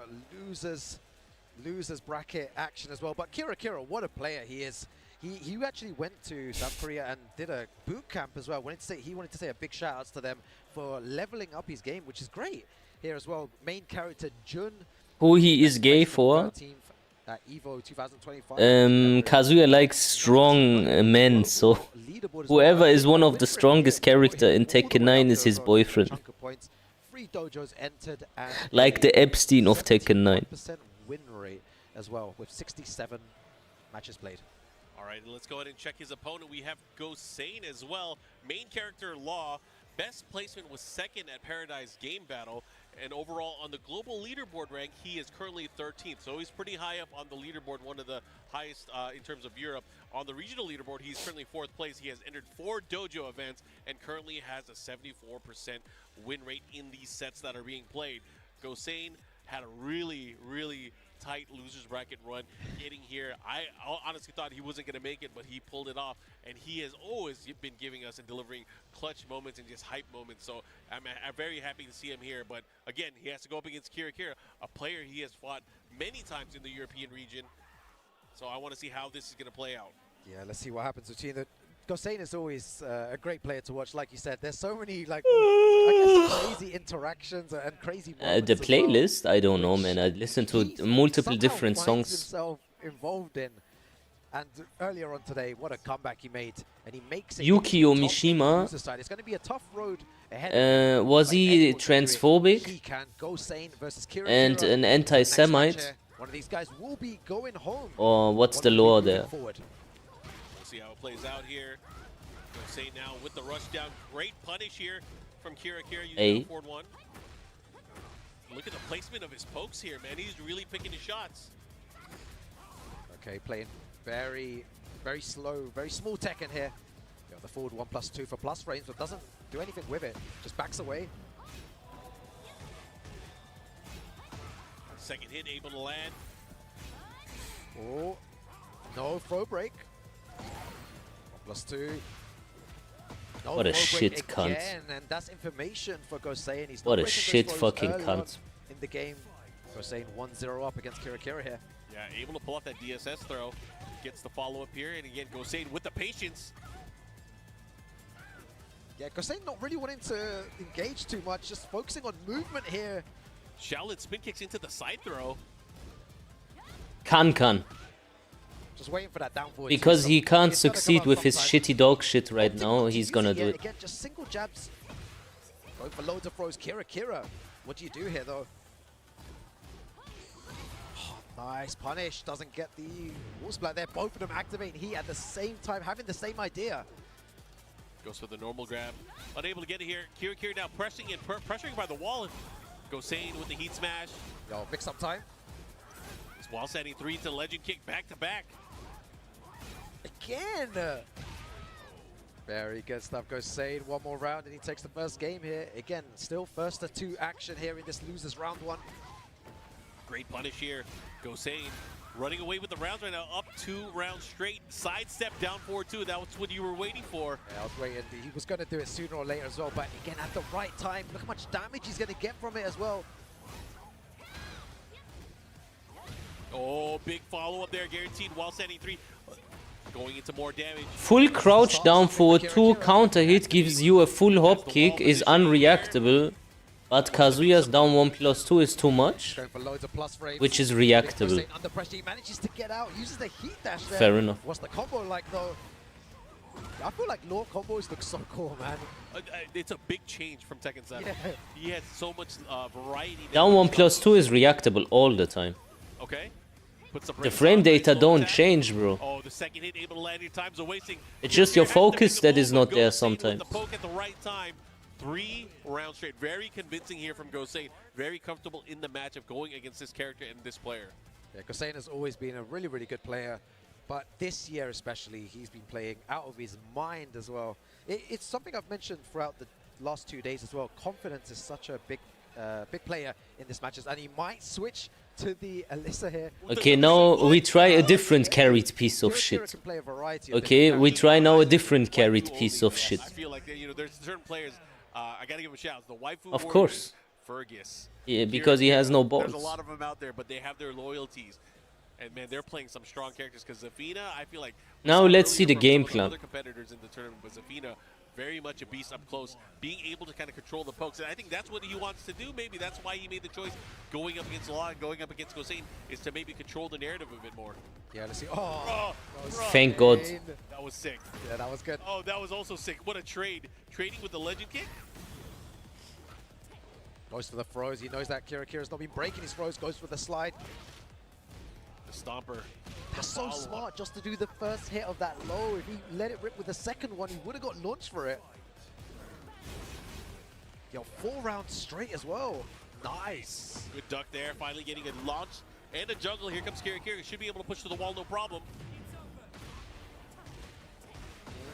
Losers bracket action as well. But Kira, what a player he is. He actually went to South Korea and did a boot camp as well. He wanted to say a big shout outs to them for leveling up his game, which is great here as well. Main character Jun, who he is gay for. At Evo 2025. Kazuya likes strong men, so whoever is one of the strongest character in Tekken 9 is his boyfriend. 3 dojos entered and Like the Epstein of Tekken 9. 71% win rate as well with 67 matches played. All right, let's go ahead and check his opponent. We have Gosane as well. Main character Law. Best placement was second at Paradise Game Battle. And overall on the global leaderboard rank, he is currently 13th. So he's pretty high up on the leaderboard, one of the highest in terms of Europe. On the regional leaderboard, he's currently 4th place. He has entered 4 dojo events and currently has a 74% win rate in these sets that are being played. Gosane had a really, really tight losers bracket run getting here. I honestly thought he wasn't going to make it, but he pulled it off, and he has always been giving us and delivering clutch moments and just hype moments. So I'm very happy to see him here. But again, he has to go up against Kira, a player he has fought many times in the European region. So I want to see how this is going to play out. Yeah, let's see what happens between the. Gosane is always a great player to watch. Like you said, there's so many like I guess crazy interactions and crazy moments. The playlist, I don't know, man. I listened to multiple different songs. Himself involved in, and earlier on today, what a comeback he made, and he makes it. Yukio Mishima. It's going to be a tough road ahead. Was he transphobic? He can. Gosane versus Kira and an anti-Semite? One of these guys will be going home. Or what's the lore there? We'll see how it plays out here. Gosane now with the rush down. Great punish here from Kira using forward 1. Look at the placement of his pokes here, man. He's really picking his shots. Okay, playing very, very slow, very small Tekken here. You know, the forward 1+2 for plus frames, but doesn't do anything with it. Just backs away. Second hit able to land. Oh, no throw break. 1+2. No what a shit cunt. And that's information for Gosane. He's what a shit fucking cunt. In the game, Gosane 1-0 up against Kira here. Yeah, able to pull off that DSS throw. Gets the follow-up here, and again, Gosane with the patience. Yeah, Gosane not really wanting to engage too much, just focusing on movement here. Shaolin spin kicks into the side throw. Kan. Just waiting for that down forward. Because he can't succeed with his shitty dog shit right now, he's gonna do it. Again, just single jabs. Going for loads of throws. Kira. What do you do here, though? Oh, nice punish. Doesn't get the wall splat there. Both of them activating heat at the same time, having the same idea. Goes for the normal grab. Unable to get it here. Kira now pressing and pressuring by the wall. Gosane with the heat smash. Yo, mix up time. While setting 3 to legend kick back to back. Again. Very good stuff. Gosane, one more round and he takes the first game here. Again, still first to 2 action here in this losers round 1. Great punish here. Gosane running away with the rounds right now. Up 2 rounds straight. Sidestep down forward 2. That was what you were waiting for. Yeah, I was waiting. He was going to do it sooner or later as well. But again, at the right time. Look how much damage he's going to get from it as well. Oh, big follow-up there, guaranteed while setting 3. Going into more damage. Full crouch down forward 2 counter hit gives you a full hop kick, is unreactable. But Kazuya's down 1+2 is too much, which is reactable. Under pressure, he manages to get out, uses the heat dash there. Fair enough. What's the combo like though? I feel like law combos look so cool, man. It's a big change from Tekken 7. Yeah. He has so much variety. Down 1+2 is reactable all the time. Okay. The frame data don't change, bro. Oh, the second hit able to land your times are wasting. It's just your focus that is not there sometimes. The poke at the right time. 3 rounds straight. Very convincing here from Gosane. Very comfortable in the matchup going against this character and this player. Yeah, Gosane has always been a really, really good player. But this year especially, he's been playing out of his mind as well. It's something I've mentioned throughout the last 2 days as well. Confidence is such a big player in this matches, and he might switch to the Alyssa here. Okay, now we try a different carried piece of shit. Okay, we try now a different carried piece of shit. I feel like there's certain players. I gotta give him a shout. The waifu. Of course. Fergus. Yeah, because he has no balls. There's a lot of them out there, but they have their loyalties. And man, they're playing some strong characters. Because Zafina, I feel like. Now let's see the game plan. Other competitors in the tournament, but Zafina, very much a beast up close, being able to kind of control the pokes. And I think that's what he wants to do. Maybe that's why he made the choice going up against Law and going up against Gosane, is to maybe control the narrative a bit more. Yeah, let's see. Oh, thank God. That was sick. Yeah, that was good. Oh, that was also sick. What a trade. Trading with the legend kick. Goes for the throws. He knows that Kira Kira's not been breaking his throws. Goes for the slide. The stomper. That's so smart just to do the first hit of that low. If he let it rip with the second one, he would have got launched for it. Yo, 4 rounds straight as well. Nice. Good duck there. Finally getting a launch and a juggle. Here comes Kira Kira. Should be able to push to the wall, no problem.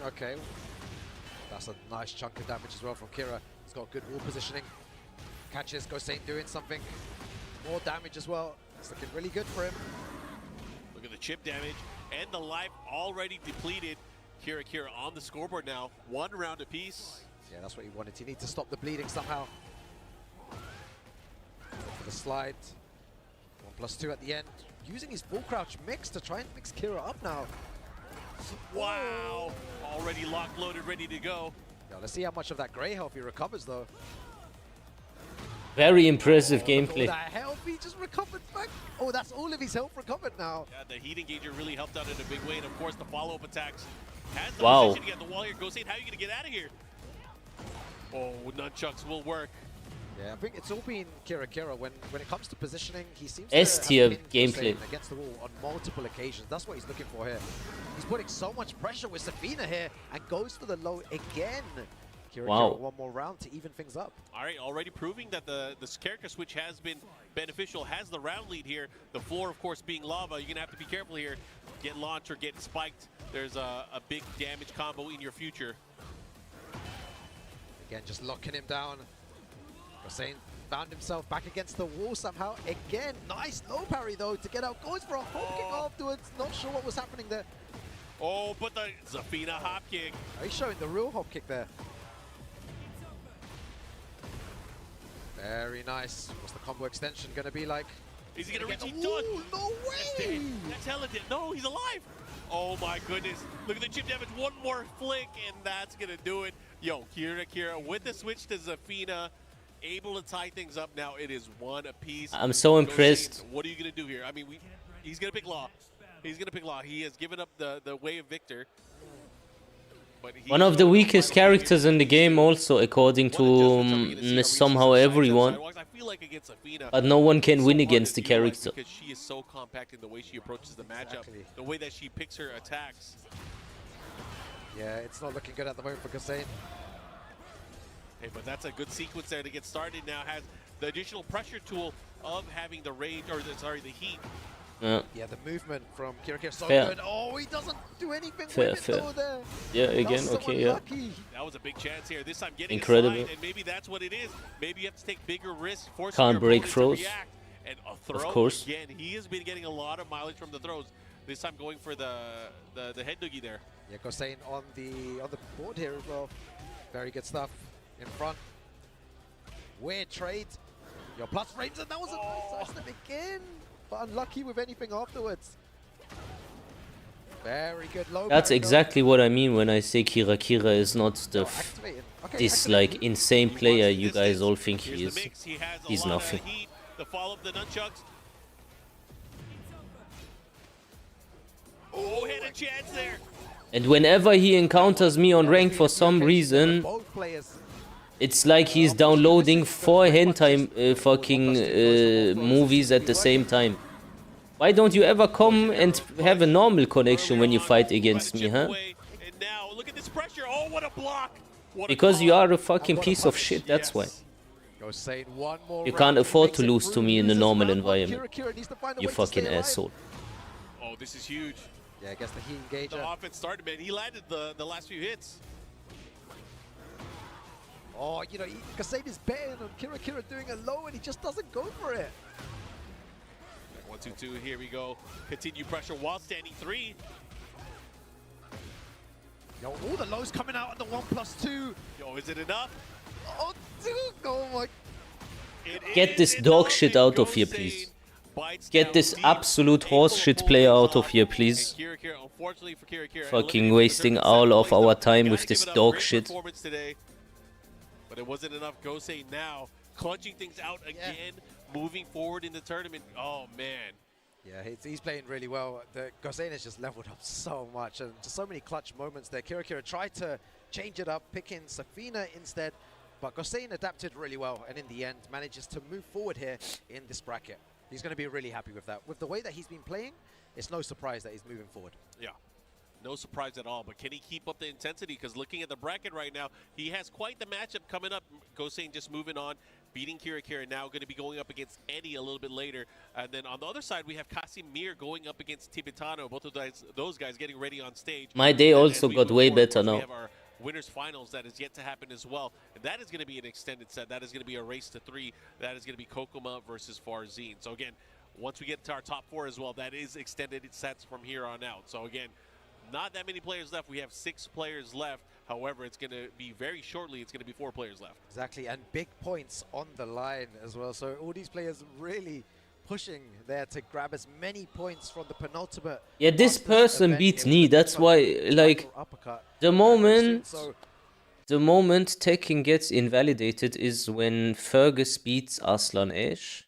Okay. That's a nice chunk of damage as well from Kira. He's got good wall positioning. Catches, Gosain doing something. More damage as well. It's looking really good for him. Look at the chip damage and the life already depleted. Kira Kira on the scoreboard now. 1 round apiece. Yeah, that's what he wanted. He needs to stop the bleeding somehow. For the slide. 1+2 at the end. Using his full crouch mix to try and mix Kira up now. Wow. Already locked, loaded, ready to go. Yeah, let's see how much of that gray health he recovers though. Very impressive All gameplay. that health he just recovered back. Oh, that's all of his health recovered now. Yeah, the heat engager really helped out in a big way, and of course the follow-up attacks has the Wow. position to get the wall here. Gosain, how are you gonna get out of here? Oh, nunchucks will work. Yeah, I think it's all been Kira Kira. When it comes to positioning, he seems S to tier have pinned gameplay. Gosain against the wall on multiple occasions. That's what he's looking for here. He's putting so much pressure with Safina here and goes for the low again. Kira Wow. Kira, 1 more round to even things up. All right, already proving that this character switch has been beneficial, has the round lead here. The floor, of course, being lava. You're going to have to be careful here. Get launched or get spiked. There's a big damage combo in your future. Again, just locking him down. Gosain found himself back against the wall somehow. Again, nice low parry though to get out. Goes for a hop kick afterwards. Not sure what was happening there. Oh, but the Zafina hop kick. Oh, he's showing the real hop kick there. Very nice. What's the combo extension going to be like? Is he going to reach? Ooh, He does. no way! That's hella dead. No, he's alive. Oh my goodness. Look at the chip damage. 1 more flick, and that's going to do it. Yo, Kira with the switch to Zafina, able to tie things up now. It is 1 apiece. I'm so impressed. What are you going to do here? I mean, he's going to pick Law. He's going to pick Law. He has given up the way of Victor. But One of the weakest characters in the game also, according to somehow everyone. I feel like against Zafina, But no one can win against the character. because she is so compact in the way she approaches the matchup, the way that she picks her attacks. Yeah, it's not looking good at the moment for Gosain. Hey, but that's a good sequence there to get started now. Has the additional pressure tool of having the rage, or the heat. Yeah, the movement from Kira Kira so Fair. good. Oh, he doesn't do anything Fair, with fair. it though there. Yeah, That again, was so okay, yeah. unlucky. That was a big chance here. This time getting Incredible. a slide, and maybe that's what it is. Maybe you have to take bigger risks, force Can't your break opponent throws. to react. And a throw Of course. again. He has been getting a lot of mileage from the throws. This time going for the head noogie there. Yeah, Gosain on the board here as well. Very good stuff in front. Weird trade. Your plus frames, and that was a nice sidestep again, but unlucky with anything afterwards. Very good low. That's parry, exactly what I mean when I say Kira Kira is not the activated. Okay, this activated. like insane player you guys all think he Here's is. the mix. He has a He's lot nothing. of heat. The follow up the nunchucks. Oh, had a chance there. And whenever he encounters me on rank for some reason, Both players. it's like he's downloading 4 hentai fucking movies at the same time. Why don't you ever come and have a normal connection when you fight against me, huh? And now look at this pressure. Oh, what a block. What a Because you call. are a fucking piece of shit, that's why. Gosain, one more You round. can't He afford makes to it lose through, to me in the loses normal round one. environment. Kira needs to find a You way to fucking stay alive. asshole. Oh, this is huge. Yeah, I guess the heat engager. The offense started, man. He landed the last few hits. Oh, you know, Gosain is betting on Kira doing a low, and he just doesn't go for it. 1-2-2. Here we go. Continue pressure while standing 3. Yo, all the lows coming out on the 1+2. Yo, is it enough? Oh, dude. Oh my. Get this dog shit out of here, please. Get this absolute horse shit player out of here, please. Unfortunately for Kira, Fucking wasting all of our time with this dog shit. Today, but it wasn't enough. Gosain now clutching things out again, moving forward in the tournament. Oh man. Yeah, he's playing really well. Gosain has just leveled up so much, and just so many clutch moments there. Kira tried to change it up, picking Safina instead. But Gosain adapted really well, and in the end manages to move forward here in this bracket. He's going to be really happy with that. With the way that he's been playing, it's no surprise that he's moving forward. Yeah. No surprise at all, but can he keep up the intensity? Because looking at the bracket right now, he has quite the matchup coming up. Gosain just moving on, beating Kira now, going to be going up against Eddie a little bit later. And then on the other side, we have Casimir going up against Tibetano. Both of those guys getting ready on stage. My day also got way better now. We have our winners finals that is yet to happen as well. And that is going to be an extended set. That is going to be a race to 3. That is going to be Kokoma versus Farzine. So again, once we get to our top 4 as well, that is extended sets from here on out. So again, not that many players left. We have 6 players left. However, it's going to be very shortly, it's going to be 4 players left. Exactly, and big points on the line as well. So all these players really pushing there to grab as many points from the penultimate. Yeah, this person beats me. That's why, like, the moment Tekken gets invalidated is when Fergus beats Aslan Esh.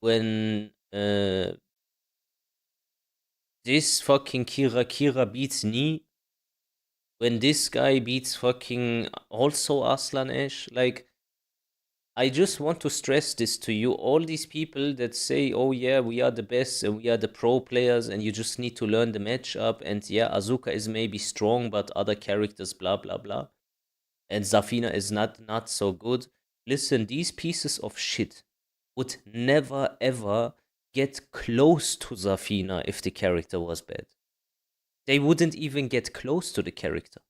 When this fucking Kira beats Ni. When this guy beats fucking also Aslan Esh. Like, I just want to stress this to you. All these people that say, oh yeah, we are the best and we are the pro players and you just need to learn the matchup. And yeah, Azuka is maybe strong, but other characters, blah, blah, blah. And Zafina is not so good. Listen, these pieces of shit would never ever get close to Zafina if the character was bad. They wouldn't even get close to the character.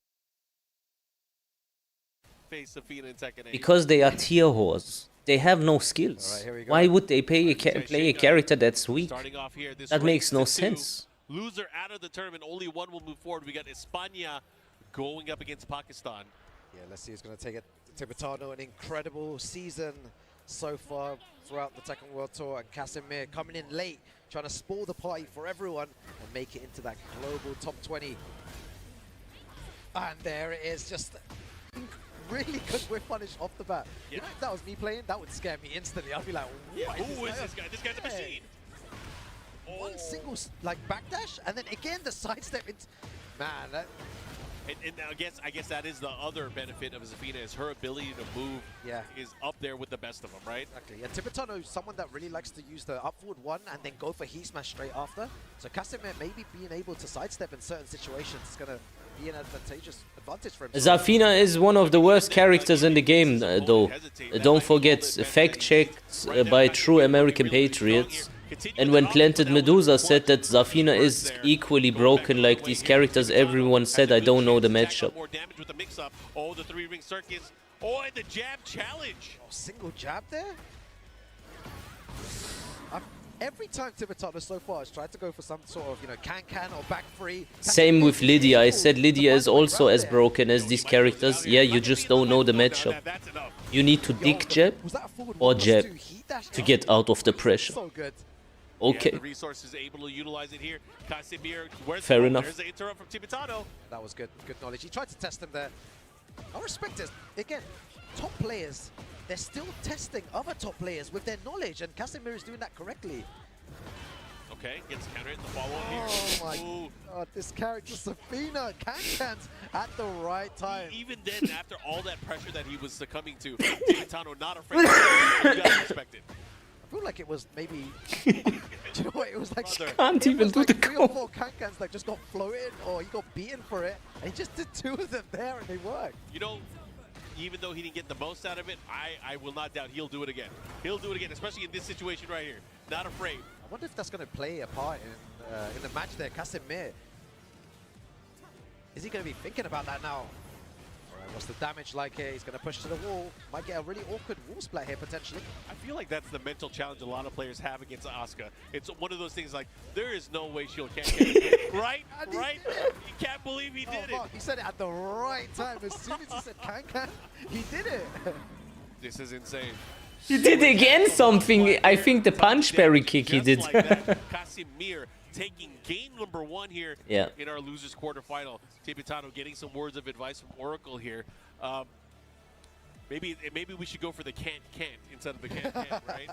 Face Zafina in Tekken 8. Because they are tier whores. They have no skills. Right, why would they play a character that's weak? Starting off here, this That makes no race to 2. sense. Loser out of the tournament, only one will move forward. We got España going up against Pakistan. Yeah, let's see who's going to take it. Tibetano, an incredible season so far throughout the Tekken World Tour, and Casimir coming in late, trying to spoil the party for everyone and make it into that global top 20. And there it is, just really good whip punish off the bat. Yeah. You know, if that was me playing, that would scare me instantly. I'd be like, what Who is this guy? This guy's a machine. One single like backdash, and then again the sidestep. Man, that, and I guess that is the other benefit of Zafina, is her ability to move is up there with the best of them, right? Exactly. And Tibetano is someone that really likes to use the upward one and then go for heat smash straight after. So Casimir maybe being able to sidestep in certain situations is going to be an advantage for him. Zafina is one of the worst characters in the game, though. Don't forget, fact-checked by true American patriots. And when Planted Medusa said that Zafina is equally broken like these characters, everyone said, I don't know the matchup. More damage with the mix-up. Oh, the 3-ring circus. Oh, and the jab challenge. Oh, single jab there? Every time Tibetano so far has tried to go for some sort of, can or back free. Same with Lydia. I said Lydia is also as broken as these characters. Yeah, you just don't know the matchup. You need to dig jab or jab to get out of the pressure. So good. Okay. The resources able to utilize it here. Casimir, Fair enough. There's the interrupt from Tibetano. That was good. Good knowledge. He tried to test him there. I respect it. Again, top players, they're still testing other top players with their knowledge, and Casimir is doing that correctly. Okay, gets countered in the follow-up here. Oh my god, this character, Zafina, can-cans at the right time. Even then, after all that pressure that he was succumbing to, Tibetano not afraid to respect it. I feel like it was maybe, do you know what, it was like, can't even do the 3 or 4 can-cans that just got floated, or he got beaten for it, and he just did 2 of them there and they worked. You know, even though he didn't get the most out of it, I will not doubt he'll do it again. He'll do it again, especially in this situation right here. Not afraid. I wonder if that's going to play a part in the match there. Casimir, is he going to be thinking about that now? Alright, what's the damage like here? He's going to push to the wall. Might get a really awkward wall split here potentially. I feel like that's the mental challenge a lot of players have against Asuka. It's one of those things like, there is no way she'll can't get it. Right? Right? You can't believe he did it. He said it at the right time. As soon as he said can, he did it. This is insane. He did again something. I think the punch berry kick he did. Like that. Casimir taking game number 1 here in our losers quarterfinal. Tibetano getting some words of advice from Oracle here. Maybe we should go for the can't instead of the can, right?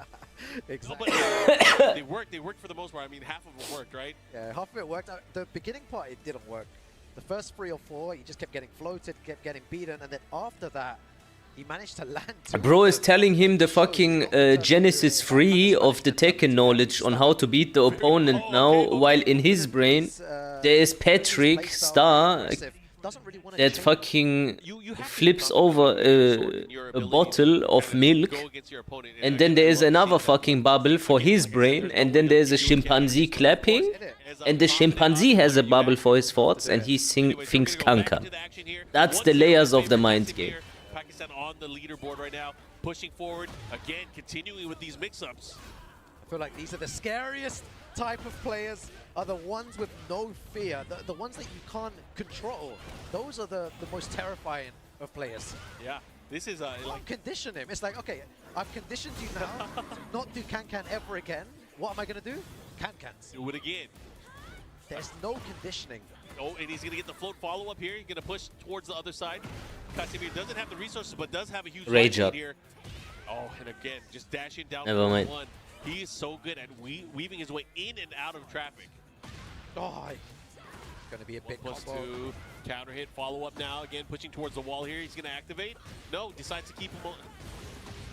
Exactly. No, but they worked for the most part. I mean, half of them worked, right? Yeah, half of it worked. The beginning part, it didn't work. The first 3 or 4, he just kept getting floated, kept getting beaten, and then after that, he managed to land. Two Bro of is them. telling him the fucking Genesis free of the Tekken knowledge on how to beat the opponent now, while in his brain there is Patrick Star that fucking flips over a bottle of milk, and then there is another fucking bubble for his brain, and then there's a chimpanzee clapping, and the chimpanzee has a bubble for his thoughts, and he thinks Kanka. That's the layers of the mind game. Pakistan on the leaderboard right now, pushing forward again, continuing with these mix-ups. I feel like these are the scariest type of players, are the ones with no fear, the ones that you can't control. Those are the most terrifying of players. Yeah, this is like condition him. It's like, okay, I've conditioned you now to not do can ever again. What am I gonna do? Can-cans. Do it again. There's no conditioning. Oh, and he's gonna get the float follow-up here. He's gonna push towards the other side. Casimir doesn't have the resources, but does have a huge Rage up here. Oh, and again, just dashing down. Never mind. One. He is so good at weaving his way in and out of traffic. Oh, gonna be a big plus combo. two, counter hit, follow up now. Again, pushing towards the wall here. He's gonna activate. No, decides to keep him.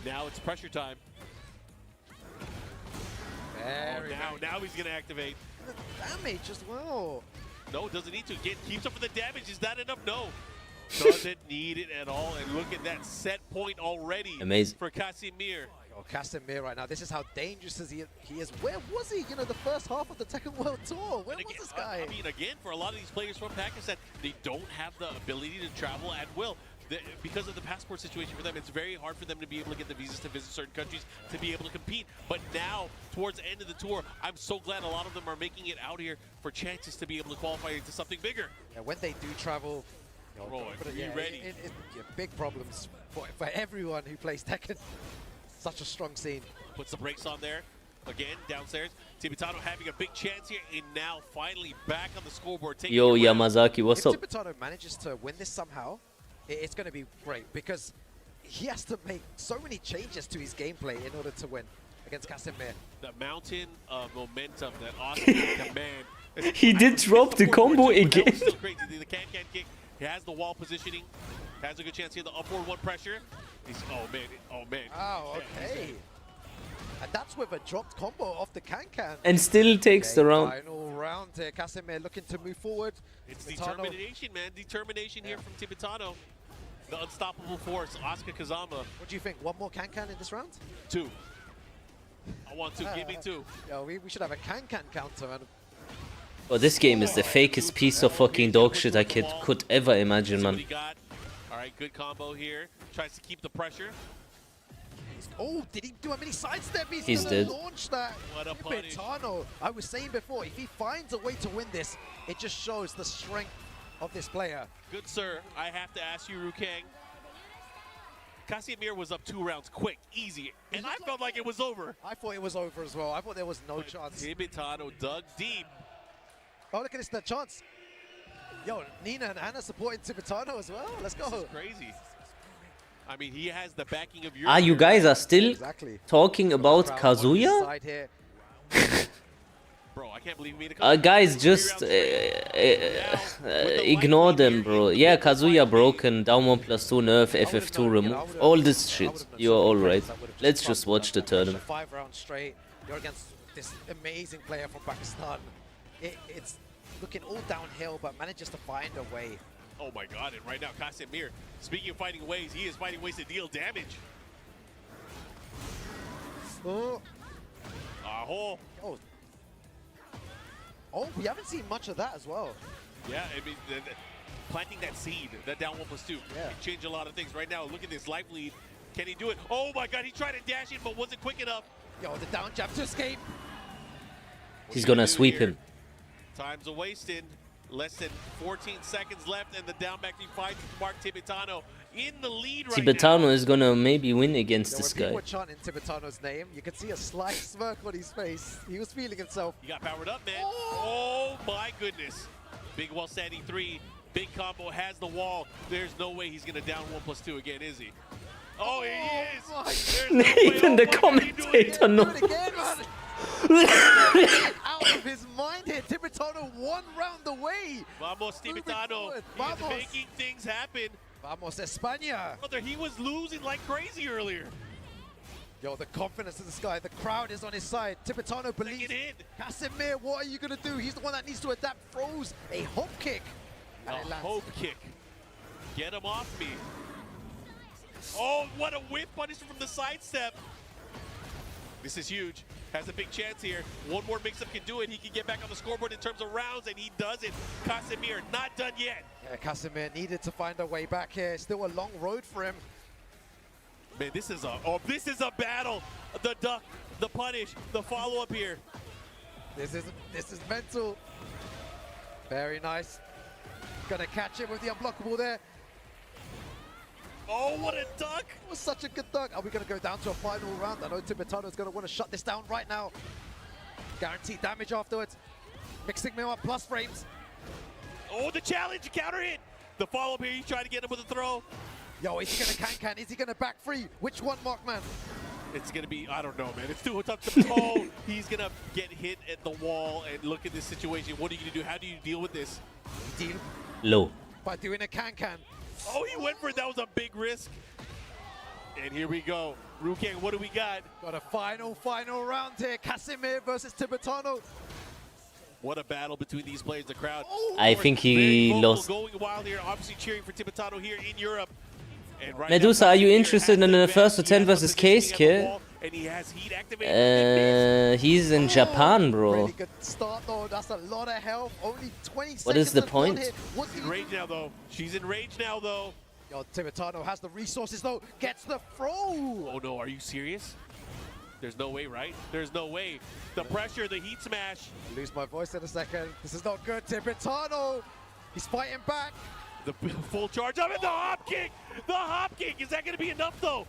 Now it's pressure time. Now he's gonna activate. The damage as well. No, doesn't need to. Keeps up for the damage. Is that enough? No. Doesn't need it at all. And look at that set point already. Amazing. For Casimir. Oh, Casimir right now. This is how dangerous he is. Where was he? You know, the first half of the Tekken World Tour. Where was this guy? I mean, again, for a lot of these players from Pakistan, they don't have the ability to travel at will. Because of the passport situation for them, it's very hard for them to be able to get the visas to visit certain countries to be able to compete. But now, towards the end of the tour, I'm so glad a lot of them are making it out here for chances to be able to qualify into something bigger. And when they do travel, ready. Big problems for everyone who plays Tekken. Such a strong scene. Puts the brakes on there. Again, downstairs. Tibetano having a big chance here, and now finally back on the scoreboard. Yo, Yamazaki, what's up? If Tibetano manages to win this somehow, it's going to be great because he has to make so many changes to his gameplay in order to win against Casimir. The mountain of momentum that Oscar can command. He did drop the combo again. Still crazy. The can kick. He has the wall positioning. Has a good chance here. The upward one pressure. Oh man. Oh, okay. And that's with a dropped combo off the can. And still takes the round. Final round here. Casimir looking to move forward. It's determination, man. Determination here from Tibetano. The unstoppable force, Oscar Kazama. What do you think? One more can in this round? 2. I want 2. Give me 2. Yeah, we should have a can counter. And Oh, this game is the fakest piece of fucking dog shit I could ever imagine, man. All right, good combo here. Tries to keep the pressure. Oh, did he do a mini sidestep? He's dead. Launch that. What a punish. Tibetano. I was saying before, if he finds a way to win this, it just shows the strength of this player. Good sir, I have to ask you, Rukang. Casimir was up 2 rounds quick, easy, and I felt like it was over. I thought it was over as well. I thought there was no chance. Tibetano dug deep. Oh, look at this, the chance. Yo, Nina and Anna supporting Tibetano as well. Let's go. This is crazy. I mean, he has the backing of your. Ah, you guys are still talking about Kazuya? Bro, I can't believe we made a guys, just ignore them, bro. Yeah, Kazuya broken, down 1+2 nerf, FF2 remove, all this shit. You're alright. Let's just watch the tournament. 5 rounds straight. You're against this amazing player from Pakistan. It's looking all downhill, but manages to find a way. Oh my god, and right now Casimir, speaking of fighting ways, he is finding ways to deal damage. Oh. Oh, we haven't seen much of that as well. Yeah, I mean, planting that seed, that down 1+2, can change a lot of things. Right now, look at this life lead. Can he do it? Oh my god, he tried to dash in, but wasn't quick enough. Yo, the down jab to escape. He's gonna sweep him. Time's a-wasting. Less than 14 seconds left, and the down back finds Mark Tibetano in the lead right now. Tibetano is gonna maybe win against this guy. When people were chanting Tibetano's name, you could see a slight smirk on his face. He was feeling himself. He got powered up, man. Oh my goodness. Big wall standing 3. Big combo has the wall. There's no way he's gonna down 1+2 again, is he? Oh, he is. No even the commentator knows. Out of his mind here. Tibetano 1 round away. Vamos, Tibetano. He's making things happen. Vamos España! Brother, he was losing like crazy earlier. Yo, the confidence of this guy, the crowd is on his side. Tibetano believes. Casimir, what are you gonna do? He's the one that needs to adapt. Throws a hope kick. A hope kick. Get him off me. Oh, what a whip punish from the sidestep. This is huge. Has a big chance here. One more mix-up can do it. He can get back on the scoreboard in terms of rounds, and he does it. Casimir, not done yet. Yeah, Casimir needed to find a way back here. Still a long road for him. Man, this is a battle. The duck, the punish, the follow-up here. This is mental. Very nice. Gonna catch him with the unblockable there. Oh, what a duck! It was such a good duck. Are we gonna go down to a final round? I know Tibetano's gonna want to shut this down right now. Guaranteed damage afterwards. Mixing him up plus frames. Oh, the challenge, counter hit. The follow-up here, he's trying to get him with a throw. Yo, is he gonna can? Is he gonna back free? Which one, Markman? It's gonna be, I don't know, man. It's too tough to call. He's gonna get hit at the wall, and look at this situation. What are you gonna do? How do you deal with this? Deal Low. by doing a can. Oh, he went for it. That was a big risk. And here we go. Ruken, what do we got? Got a final round here. Casimir versus Tibetano. What a battle between these players. The crowd. I think he lost. Going wild here. Obviously cheering for Tibetano here in Europe. And right Medusa, now, are you here interested has in the first to he 10 has the versus positioning Case at the kid? wall, and he has heat activated. He's in Japan, bro. Really good start though. That's a lot of health. Only 20 seconds. What is the left on point? here. What's She's in rage now, though. She's in rage now, though. Yo, Tibetano has the resources though. Gets the throw. Oh no, are you serious? There's no way, right? There's no way. The pressure, the heat smash. I lose my voice in a second. This is not good. Tibetano. He's fighting back. The full charge of it. The hop kick. The hop kick. Is that going to be enough, though?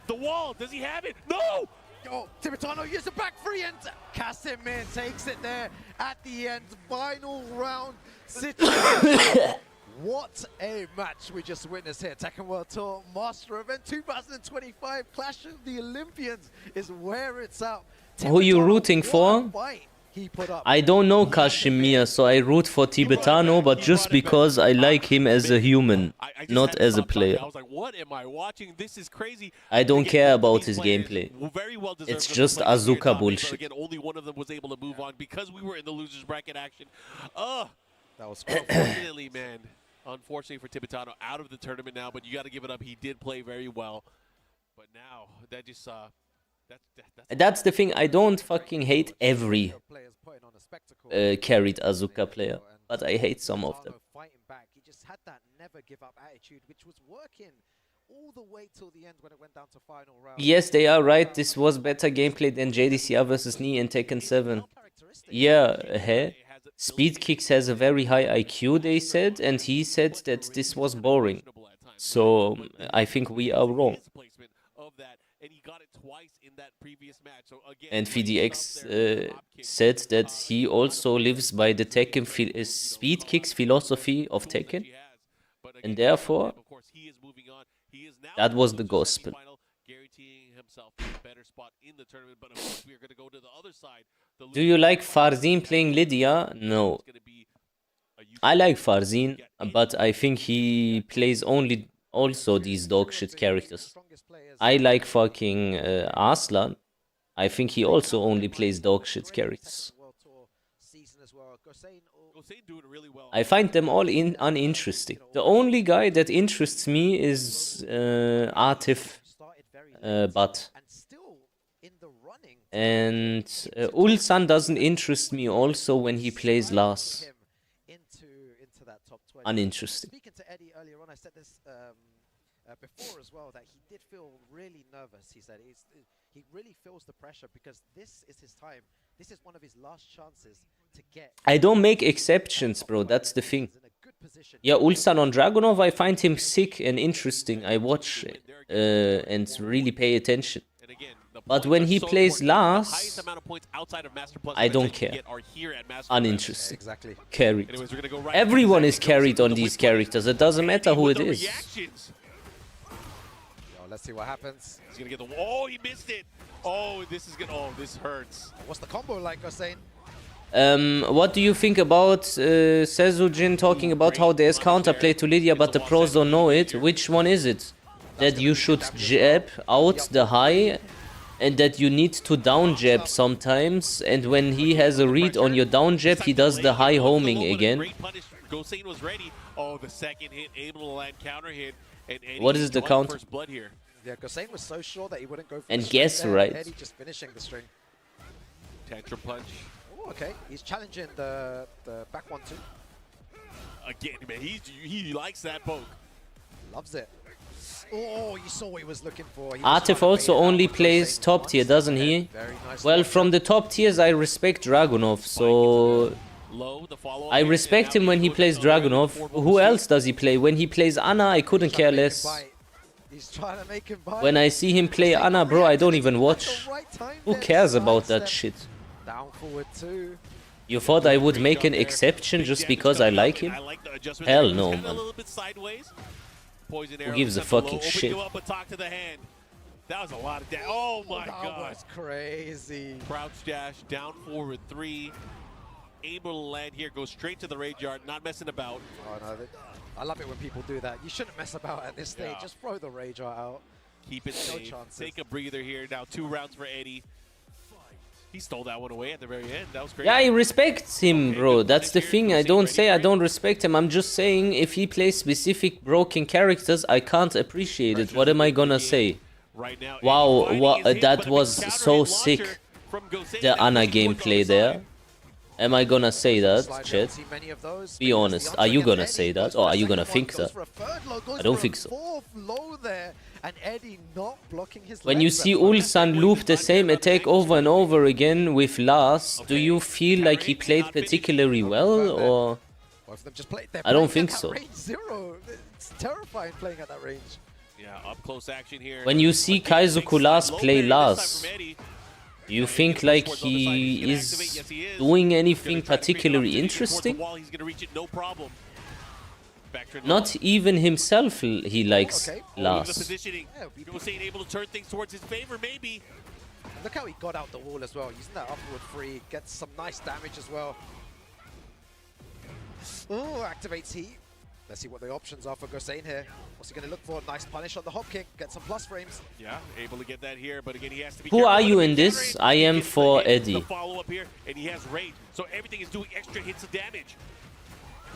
The wall. Does he have it? No! Yo, Tibetano uses the back free and Casimir takes it there at the end. Final round situation. What a match we just witnessed here. Tekken World Tour Master Event 2025 Clash of the Olympians is where it's at. Who you rooting for? What a fight he put up. I don't know Kashmir, so I root for Tibetano, but just because I like him as a human, not as a player. I was like, what am I watching? This is crazy. I don't care about his gameplay. Very well deserved It's for just playing here, Azuka Tommy, but bullshit. Again, only one of them was able to move on because we were in the losers bracket action. That was Unfortunately, man. Unfortunately for Tibetano, out of the tournament now, but you got to give it up. He did play very well. But now, that just, That's the thing, I don't fucking hate every carried Azuka player, but I hate some of them. Fighting back. He just had that never give up attitude, which was working all the way till the end when it went down to final round. Yes, they are right, this was better gameplay than JDCR versus Knee in Tekken 7. Yeah, Speed Kicks has a very high IQ, they said, and he said that this was boring. So, I think we are wrong. And VDX said that he also lives by the Tekken Speed Kicks philosophy of Tekken, and therefore, that was the gospel. Do you like Farzin playing Lydia? No. I like Farzin, but I think he plays also these dogshit characters. I like fucking Arslan. I think he also only plays dogshit characters. I find them all uninteresting. The only guy that interests me is Atif Bat. And Ulsan doesn't interest me also when he plays Lars. Uninteresting. Speaking to Eddie earlier on, I said this before as well, that he did feel really nervous. He said he really feels the pressure because this is his time. This is one of his last chances to get. I don't make exceptions, bro. That's the thing. Yeah, Ulsan on Dragunov, I find him sick and interesting. I watch and really pay attention. But when he plays Lars, I don't care. Uninteresting. Exactly. Carried. Everyone is carried on these characters. It doesn't matter who it is. Let's see what happens. He's gonna get the. Oh, he missed it. Oh, this is good. Oh, this hurts. What's the combo like, Hussein? What do you think about Sezujin talking about how there's counterplay to Lydia but the pros don't know it? Which one is it? That you should jab out the high and that you need to down jab sometimes, and when he has a read on your down jab he does the high homing again. Oh, the second hit, able to land counter hit, and what is the counter? Yeah, Gosain was so sure that he wouldn't go for and the guess string right. Eddie just finishing the string. Tantrum punch. Oh, okay. He's challenging the back 1-2. Again, man, he likes that poke. Loves it. Oh, you saw what he was looking for. Artif also only plays top tier, doesn't he? Well, from the top tiers I respect Dragunov, so I respect him when he plays Dragunov. Who else does he play? When he plays Ana, I couldn't care less. He's trying to make him bite. When I see him play Ana, bro, I don't even watch. Who cares about that shit? Down forward 2. You thought I would make an exception just because I like him? Hell no, man. Who gives a fucking shit? That was a lot of damage. Oh my god. That was crazy. Crouch dash, down forward 3. Able to land here, go straight to the rage yard, not messing about. Oh no, I love it when people do that. You shouldn't mess about at this stage. Yeah. Just throw the rage art out. Keep it safe. Chances. Take a breather here. Now 2 rounds for Eddie. He stole that one away at the very end. That was great. Yeah, I respect him, bro. That's the thing. I don't say I don't respect him. I'm just saying if he plays specific broken characters, I can't appreciate it. What am I gonna say? Wow, that was so sick. The Ana gameplay there. Am I gonna say that, chat? Be honest. Are you gonna say that? Or are you gonna think that? I don't think so. When you see Ulsan loop the same attack over and over again with Lars, do you feel like he played particularly well, or...? I don't think so. It's terrifying playing at that range. Yeah, up close action here. When you see Kaizoku Lars play Lars, do you think like he is doing anything particularly interesting? Not even himself he likes Lars. Able to turn things towards his favor, maybe. Look how he got out the wall as well, using that upward free, gets some nice damage as well. Oh, activates heat. Let's see what the options are for Gosain here. What's he going to look for? Nice punish on the hop kick, get some plus frames. Yeah, able to get that here, but again he has to be Who are you in this? I am for Eddie. Follow up here, and he has rage, so everything is doing extra hits of damage.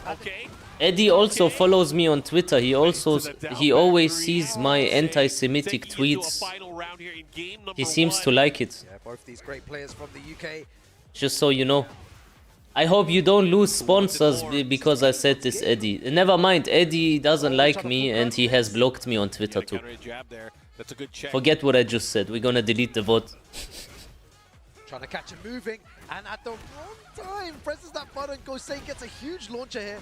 Okay. Eddie also follows me on Twitter. He always sees my anti-Semitic tweets. He seems to like it. Yeah, both these great players from the UK. Just so you know. I hope you don't lose sponsors because I said this, Eddie. Never mind, Eddie doesn't like me and he has blocked me on Twitter too. Forget what I just said. We're gonna delete the vote. Trying to catch him moving, and at the wrong time, presses that button. Gosain gets a huge launcher here.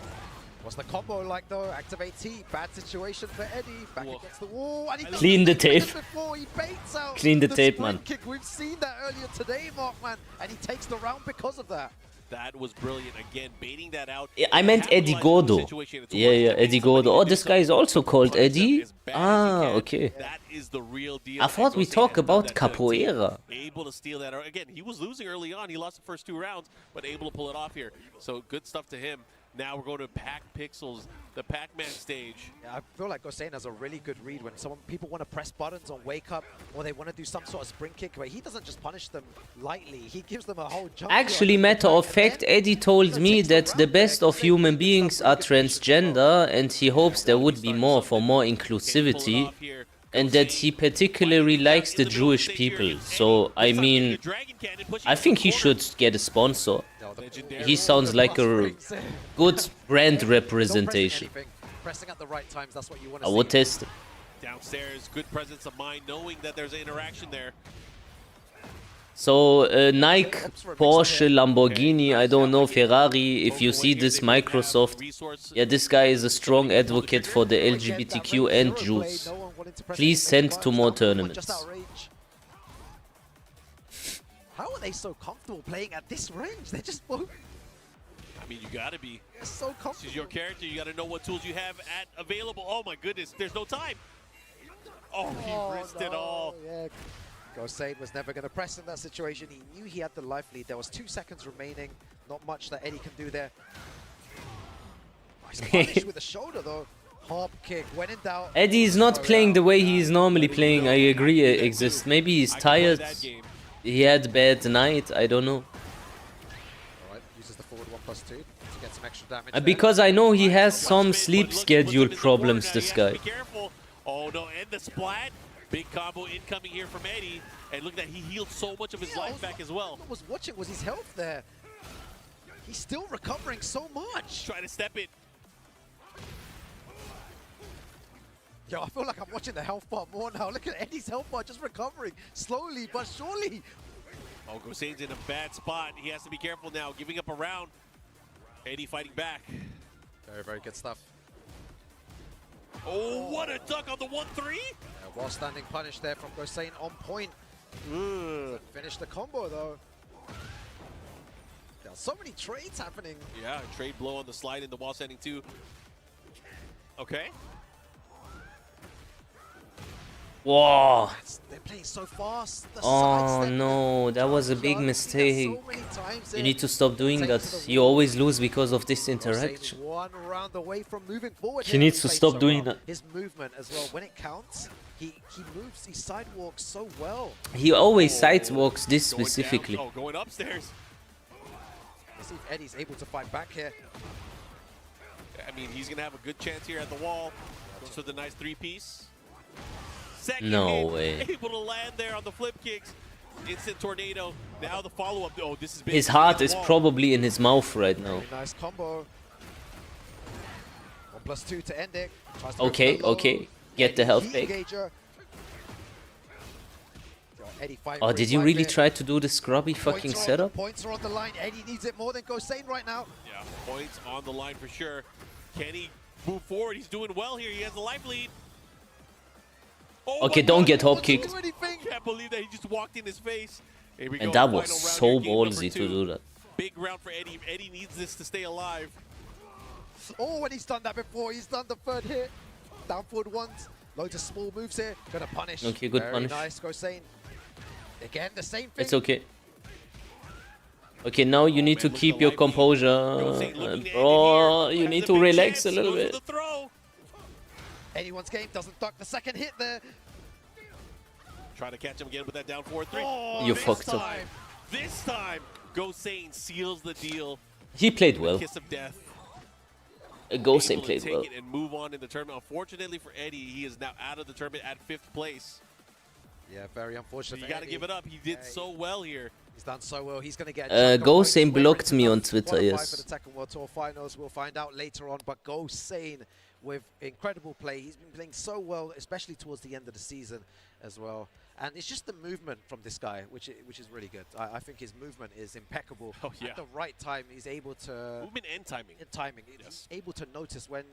What's the combo like though? Activates heat. Bad situation for Eddie. Back against the wall. And he clean the tape. He baits out clean the tape, man. Kick. We've seen that earlier today, Markman, and he takes the round because of that. That was brilliant. Again, baiting that out. I meant Eddie Gordo. Yeah, Eddie Gordo. Oh, this guy is also called Eddie? Ah, okay. That is the real deal. I thought we talk about capoeira. Able to steal that. Again, he was losing early on. He lost the first 2 rounds, but able to pull it off here. So good stuff to him. Now we're going to Pac Pixels, the Pac-Man stage. Yeah, I feel like Gosain has a really good read when people want to press buttons on wake up or they want to do some sort of sprint kick, but he doesn't just punish them lightly. He gives them a whole jump. Actually, matter of fact, Eddie told me that the best of human beings are transgender and he hopes there would be more for more inclusivity. And that he particularly likes the Jewish people. So, I mean, I think he should get a sponsor. He sounds like a good brand representation. I would test it. Downstairs, good presence of mind, knowing that there's an interaction there. So, Nike, Porsche, Lamborghini, I don't know, Ferrari, if you see this, Microsoft, yeah, this guy is a strong advocate for the LGBTQ and Jews. Please send to more tournaments. How are they so comfortable playing at this range? They're just both... I mean, you gotta be. They're so comfortable. This is your character, you gotta know what tools you have available. Oh my goodness, there's no time. Oh, he risked it all. Yeah. Gosain was never going to press in that situation. He knew he had the life lead. There was 2 seconds remaining. Not much that Eddie can do there. Nice punish with the shoulder though. Hop kick, when in doubt. Eddie is not playing the way he is normally playing. I agree, Exist. Maybe he's tired. He had bad night. I don't know. Alright, uses the forward 1+2 to get some extra damage. Because I know he has some sleep schedule problems, this guy. Be careful. Oh no, and the splat. Big combo incoming here from Eddie. And look at that, he healed so much of his life back as well. What was watching was his health there. He's still recovering so much. Try to step it. Yo, I feel like I'm watching the health bar more now. Look at Eddie's health bar just recovering slowly but surely. Oh, Gosain's in a bad spot. He has to be careful now, giving up a round. Eddie fighting back. Very, very good stuff. Oh, what a duck on the 1-3. While standing punish there from Gosain on point. Finish the combo though. There are so many trades happening. Yeah, trade blow on the slide in the wall standing too. Okay. Whoa. They're playing so fast. The Oh no, that was a big mistake. You need to stop doing that. You always lose because of this interaction. One round away from moving forward. He needs to stop doing that. His movement as well, when it counts, he moves, he sidewalks so well. He always sidewalks this specifically. Oh, going upstairs. Let's see if Eddie's able to fight back here. I mean, he's gonna have a good chance here at the wall. Goes for the nice 3-piece. Second No hit, way. able to land there on the flip kicks. Instant tornado. Now the follow-up. Oh, this is big. His heart is probably in his mouth right now. Very nice combo. 1+2 to end it. Okay, okay. Get the health back. Oh, did you really try to do the scrubby fucking setup? Points are on the line. Eddie needs it more than Gosain right now. Yeah, points on the line for sure. Can he move forward? He's doing well here. He has the life lead. Oh Okay, don't get hop kicked. Can't believe that he just walked in his face. Here we And go. that was so Final round here, game number ballsy to 2. do that. Big round for Eddie. Eddie needs this to stay alive. Oh, and he's done that before. He's done the third hit. Down forward once. Loads of small moves here. Gonna punish. Okay, good Very punish. nice, Gosain. Again, the same thing. It's okay. Okay, now you need to keep your composure. Bro, you need to relax a little bit. Anyone's game doesn't duck the second hit there. Try to catch him again with that down 4-3. Oh, You fucked up. This time, Gosain seals the deal. He played well. Kiss of death. Gosain Able to played take well. it and move on in the tournament. Unfortunately for Eddie, he is now out of the tournament at 5th place. Yeah, very unfortunate. You got to give it up. He did so well here. He's done so well. He's going to get. Gosain blocked me on Twitter, yes. For the Tekken World Tour Finals, we'll find out later on. But Gosain with incredible play. He's been playing so well, especially towards the end of the season as well. And it's just the movement from this guy, which is really good. I think his movement is impeccable. Oh, yeah. At the right time, he's able to... Movement and timing. He's able to notice when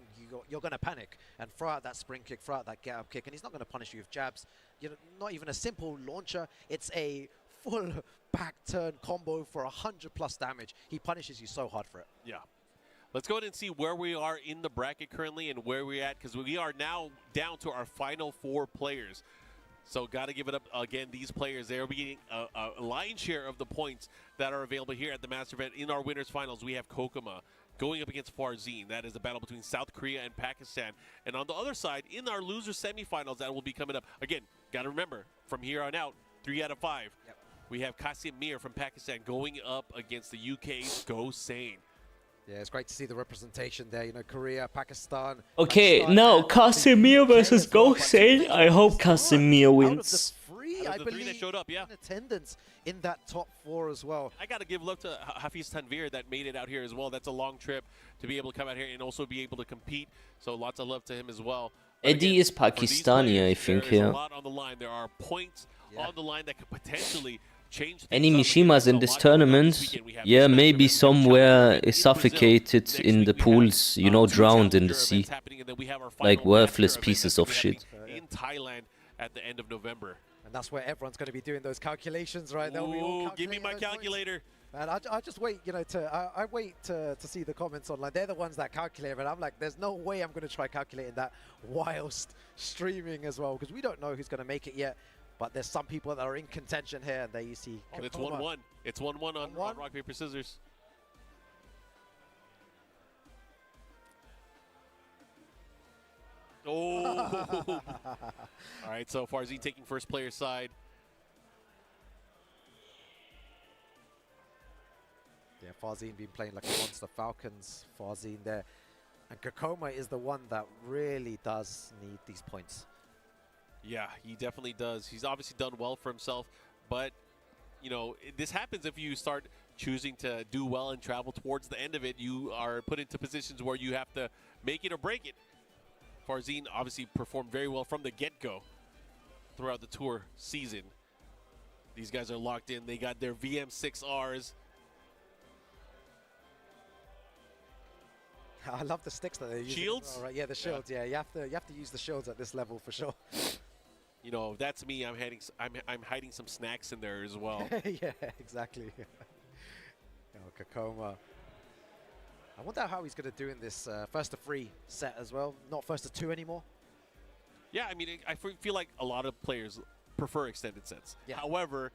you're going to panic and throw out that spring kick, throw out that get-up kick. And he's not going to punish you with jabs. You know, not even a simple launcher. It's a full back turn combo for 100+ damage. He punishes you so hard for it. Yeah. Let's go ahead and see where we are in the bracket currently and where we're at, because we are now down to our final 4 players. So got to give it up again. These players, they're getting a lion's share of the points that are available here at the Master Event. In our winners finals, we have Kokoma going up against Farzin. That is a battle between South Korea and Pakistan. And on the other side, in our loser semifinals, that will be coming up. Again, got to remember, from here on out, 3 out of 5. Yep. We have Kasim Mir from Pakistan going up against the UK's Gosain. Yeah, it's great to see the representation there. You know, Korea, Pakistan. Okay, now Casemir versus Gosain. I hope Casemir wins. I the 3 that showed up, yeah. In attendance in that top 4 as well. I got to give love to Hafiz Tanvir that made it out here as well. That's a long trip to be able to come out here and also be able to compete. So lots of love to him as well. But Eddie again, is Pakistani, I think, there is yeah. a lot on the line. There are points on the line that could potentially change. Any Mishimas in this tournament, yeah, maybe somewhere suffocated in the pools, you know, drowned in the sea. Like worthless pieces of shit. In Thailand at the end of November. And that's where everyone's going to be doing those calculations, right? They'll be Ooh, all give me my calculating those calculator. points. Man, I just wait, you know, I wait to see the comments online. They're the ones that calculate, and I'm like, there's no way I'm going to try calculating that whilst streaming as well, because we don't know who's going to make it yet. But there's some people that are in contention here, and there you see. It's 1-1. It's 1-1 on rock, paper, scissors. Oh! All right, so Farzine taking first player side. Yeah, Farzine been playing like a monster. Falcons, Farzine there. And Kokoma is the one that really does need these points. Yeah, he definitely does. He's obviously done well for himself, but, you know, this happens if you start choosing to do well and travel towards the end of it. You are put into positions where you have to make it or break it. Farzine obviously performed very well from the get-go throughout the tour season. These guys are locked in. They got their VM6Rs. I love the sticks that they're using. Shields? Right? Yeah, the shields. Yeah, you have to use the shields at this level for sure. You know, if that's me, I'm hiding some snacks in there as well. Yeah, exactly. Kokoma. I wonder how he's going to do in this first to 3 set as well. Not first to 2 anymore. Yeah, I mean, I feel like a lot of players prefer extended sets. Yeah. However,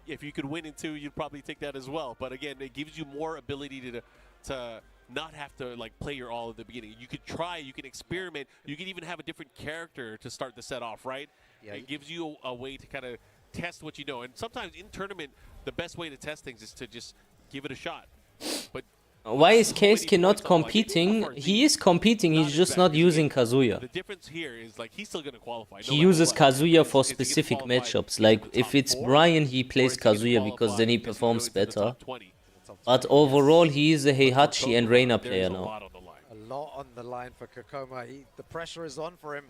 if you could win in 2, you'd probably take that as well. But again, it gives you more ability to not have to like play your all at the beginning. You could try, you can experiment, you can even have a different character to start the set off, right? Yeah. It gives you a way to kind of test what you know. And sometimes in tournament, the best way to test things is to just give it a shot. But why is Keisuke not competing? He is competing, he's just not using Kazuya. the difference here is like he's still going to qualify. He uses Kazuya for specific matchups. Like if it's Brian, he plays Kazuya because then he performs better. But overall, he is a Heihachi and Reina player now. A lot on the line for Kokoma. The pressure is on for him.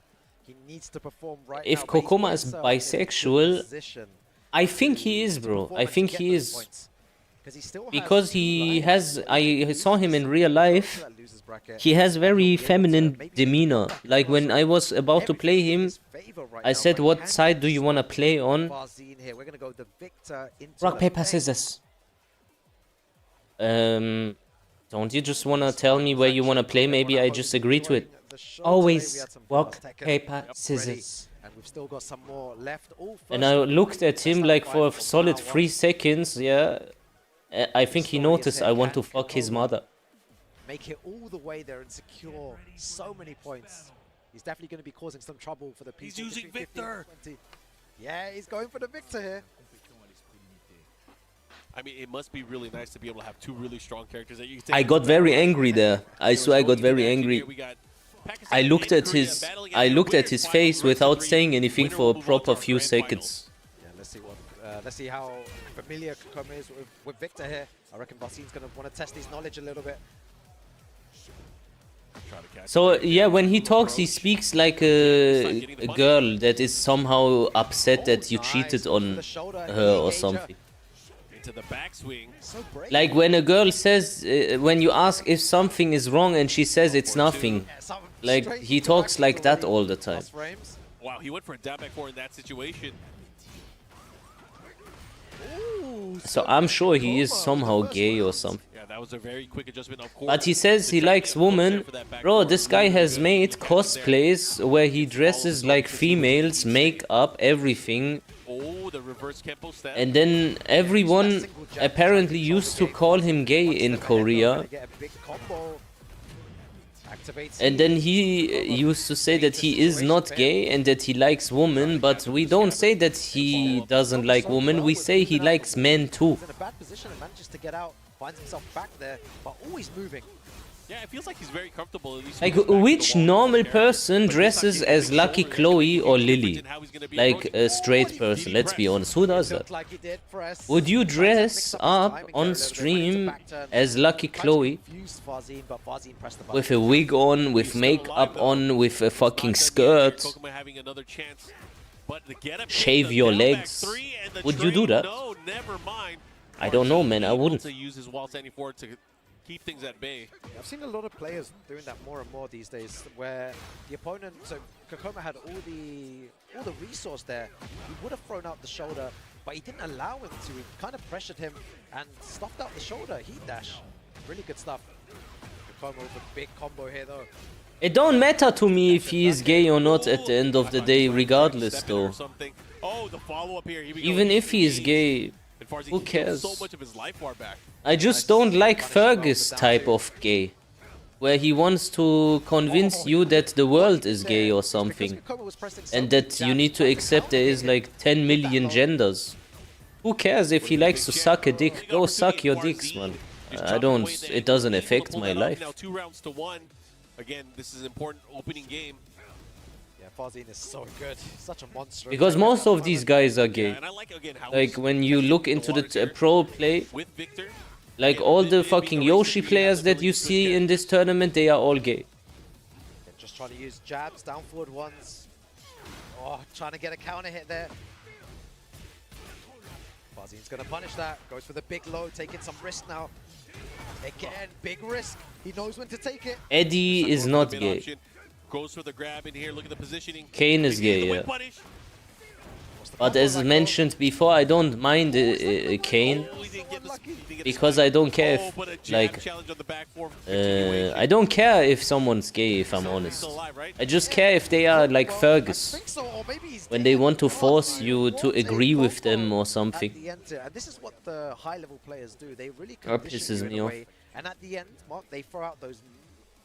He needs to perform right If now. Kokoma is bisexual, I think he is, bro. I think he is. Because he has, I saw him in real life, he has very feminine demeanor. Like when I was about to play him, I said, what side do you want to play on? Rock, paper, scissors. Don't you just want to tell me where you want to play? Maybe I just agree to it. Always rock, paper, scissors. And we've still got some more left. And I looked at him like for a solid 3 seconds, yeah. I think he noticed I want to fuck his mother. Make it all the way there and secure so many points. He's definitely going to be causing some trouble for the people. He's using Victor. Yeah, he's going for the Victor here. I mean, it must be really nice to be able to have 2 really strong characters that you can take. I got very angry there. I swear I got very angry. I looked at his face without saying anything for a proper few seconds. Yeah, let's see how familiar Kokoma is with Victor here. I reckon Varzine's going to want to test his knowledge a little bit. So yeah, when he talks, he speaks like a girl that is somehow upset that you cheated on her or something. The backswing. Like when a girl says, when you ask if something is wrong and she says it's nothing. Like he talks like that all the time. Wow, he went for a down back 4 in that situation. So I'm sure he is somehow gay or something. Yeah, that was a very quick adjustment, of course. But he says he likes women. Bro, this guy has made cosplays where he dresses like females, makeup, everything. Oh, the reverse Kempo step. And then everyone apparently used to call him gay in Korea. And then he used to say that he is not gay and that he likes women, but we don't say that he doesn't like women, we say he likes men too. In a bad position and manages to get out, finds himself back there, but always moving. Yeah, it feels like he's very comfortable. At least like, which normal person dresses as Lucky Chloe or Lily? Like a straight person, let's be honest. Who does that? Would you dress up on stream as Lucky Chloe? With a wig on, with makeup on, with a fucking skirt? Shave your legs? Would you do that? No, never mind. I don't know, man. I wouldn't. Keep things at bay. I've seen a lot of players doing that more and more these days, where the opponent, so Kokoma had all the resource there. He would have thrown out the shoulder, but he didn't allow him to. He kind of pressured him and stuffed out the shoulder. Heat dash, really good stuff. Kokoma with a big combo here though. It don't matter to me if he is gay or not at the end of the day, regardless though. Oh, the follow-up here. Even if he is gay, who cares? So much of his life bar back. I just don't like Fergus type of gay. where he wants to convince you that the world is gay or something, and that you need to accept there is like 10 million genders. Who cares if he likes to suck a dick? Go suck your dicks, man. I don't. It doesn't affect my life. Now 2 rounds to 1. Again, this is an important opening game. Yeah, Farzine is so good. Such a monster. Because most of these guys are gay. And I like, again, how Like when you look into the pro play, with Victor, like all the fucking Yoshi players that you see in this tournament, they are all gay. They're just trying to use jabs, down forward ones. Oh, trying to get a counter hit there. Farzine's gonna punish that. Goes for the big low, taking some risk now. Again, big risk. He knows when to take it. Eddie is not gay. Goes for the grab in here. Look at the positioning. Kane is gay, yeah. But as mentioned before, I don't mind Kane, because I don't care if, like, I don't care if someone's gay, if I'm honest. I just care if they are like Fergus, when they want to force you to agree with them or something. And this is what the high-level players do. They really That condition pisses you in me a off. way. And at the end, Mark, they throw out those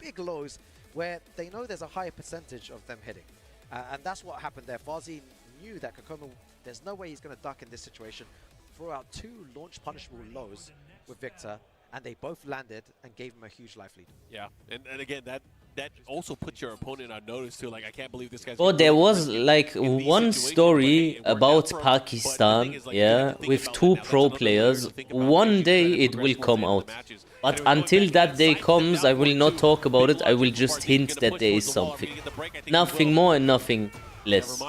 big lows where they know there's a higher percentage of them hitting. And that's what happened there. Farzine knew that Kokoma, there's no way he's going to duck in this situation. Threw out 2 launch punishable lows with Victor, and they both landed and gave him a huge life lead. Yeah, and again, that also puts your opponent on notice too. Like, I can't believe this guy's... But there was like one story about Pakistan, yeah, with 2 pro players. One day it will come out. But until that day comes, I will not talk about it. I will just hint that there is something. Nothing more and nothing less.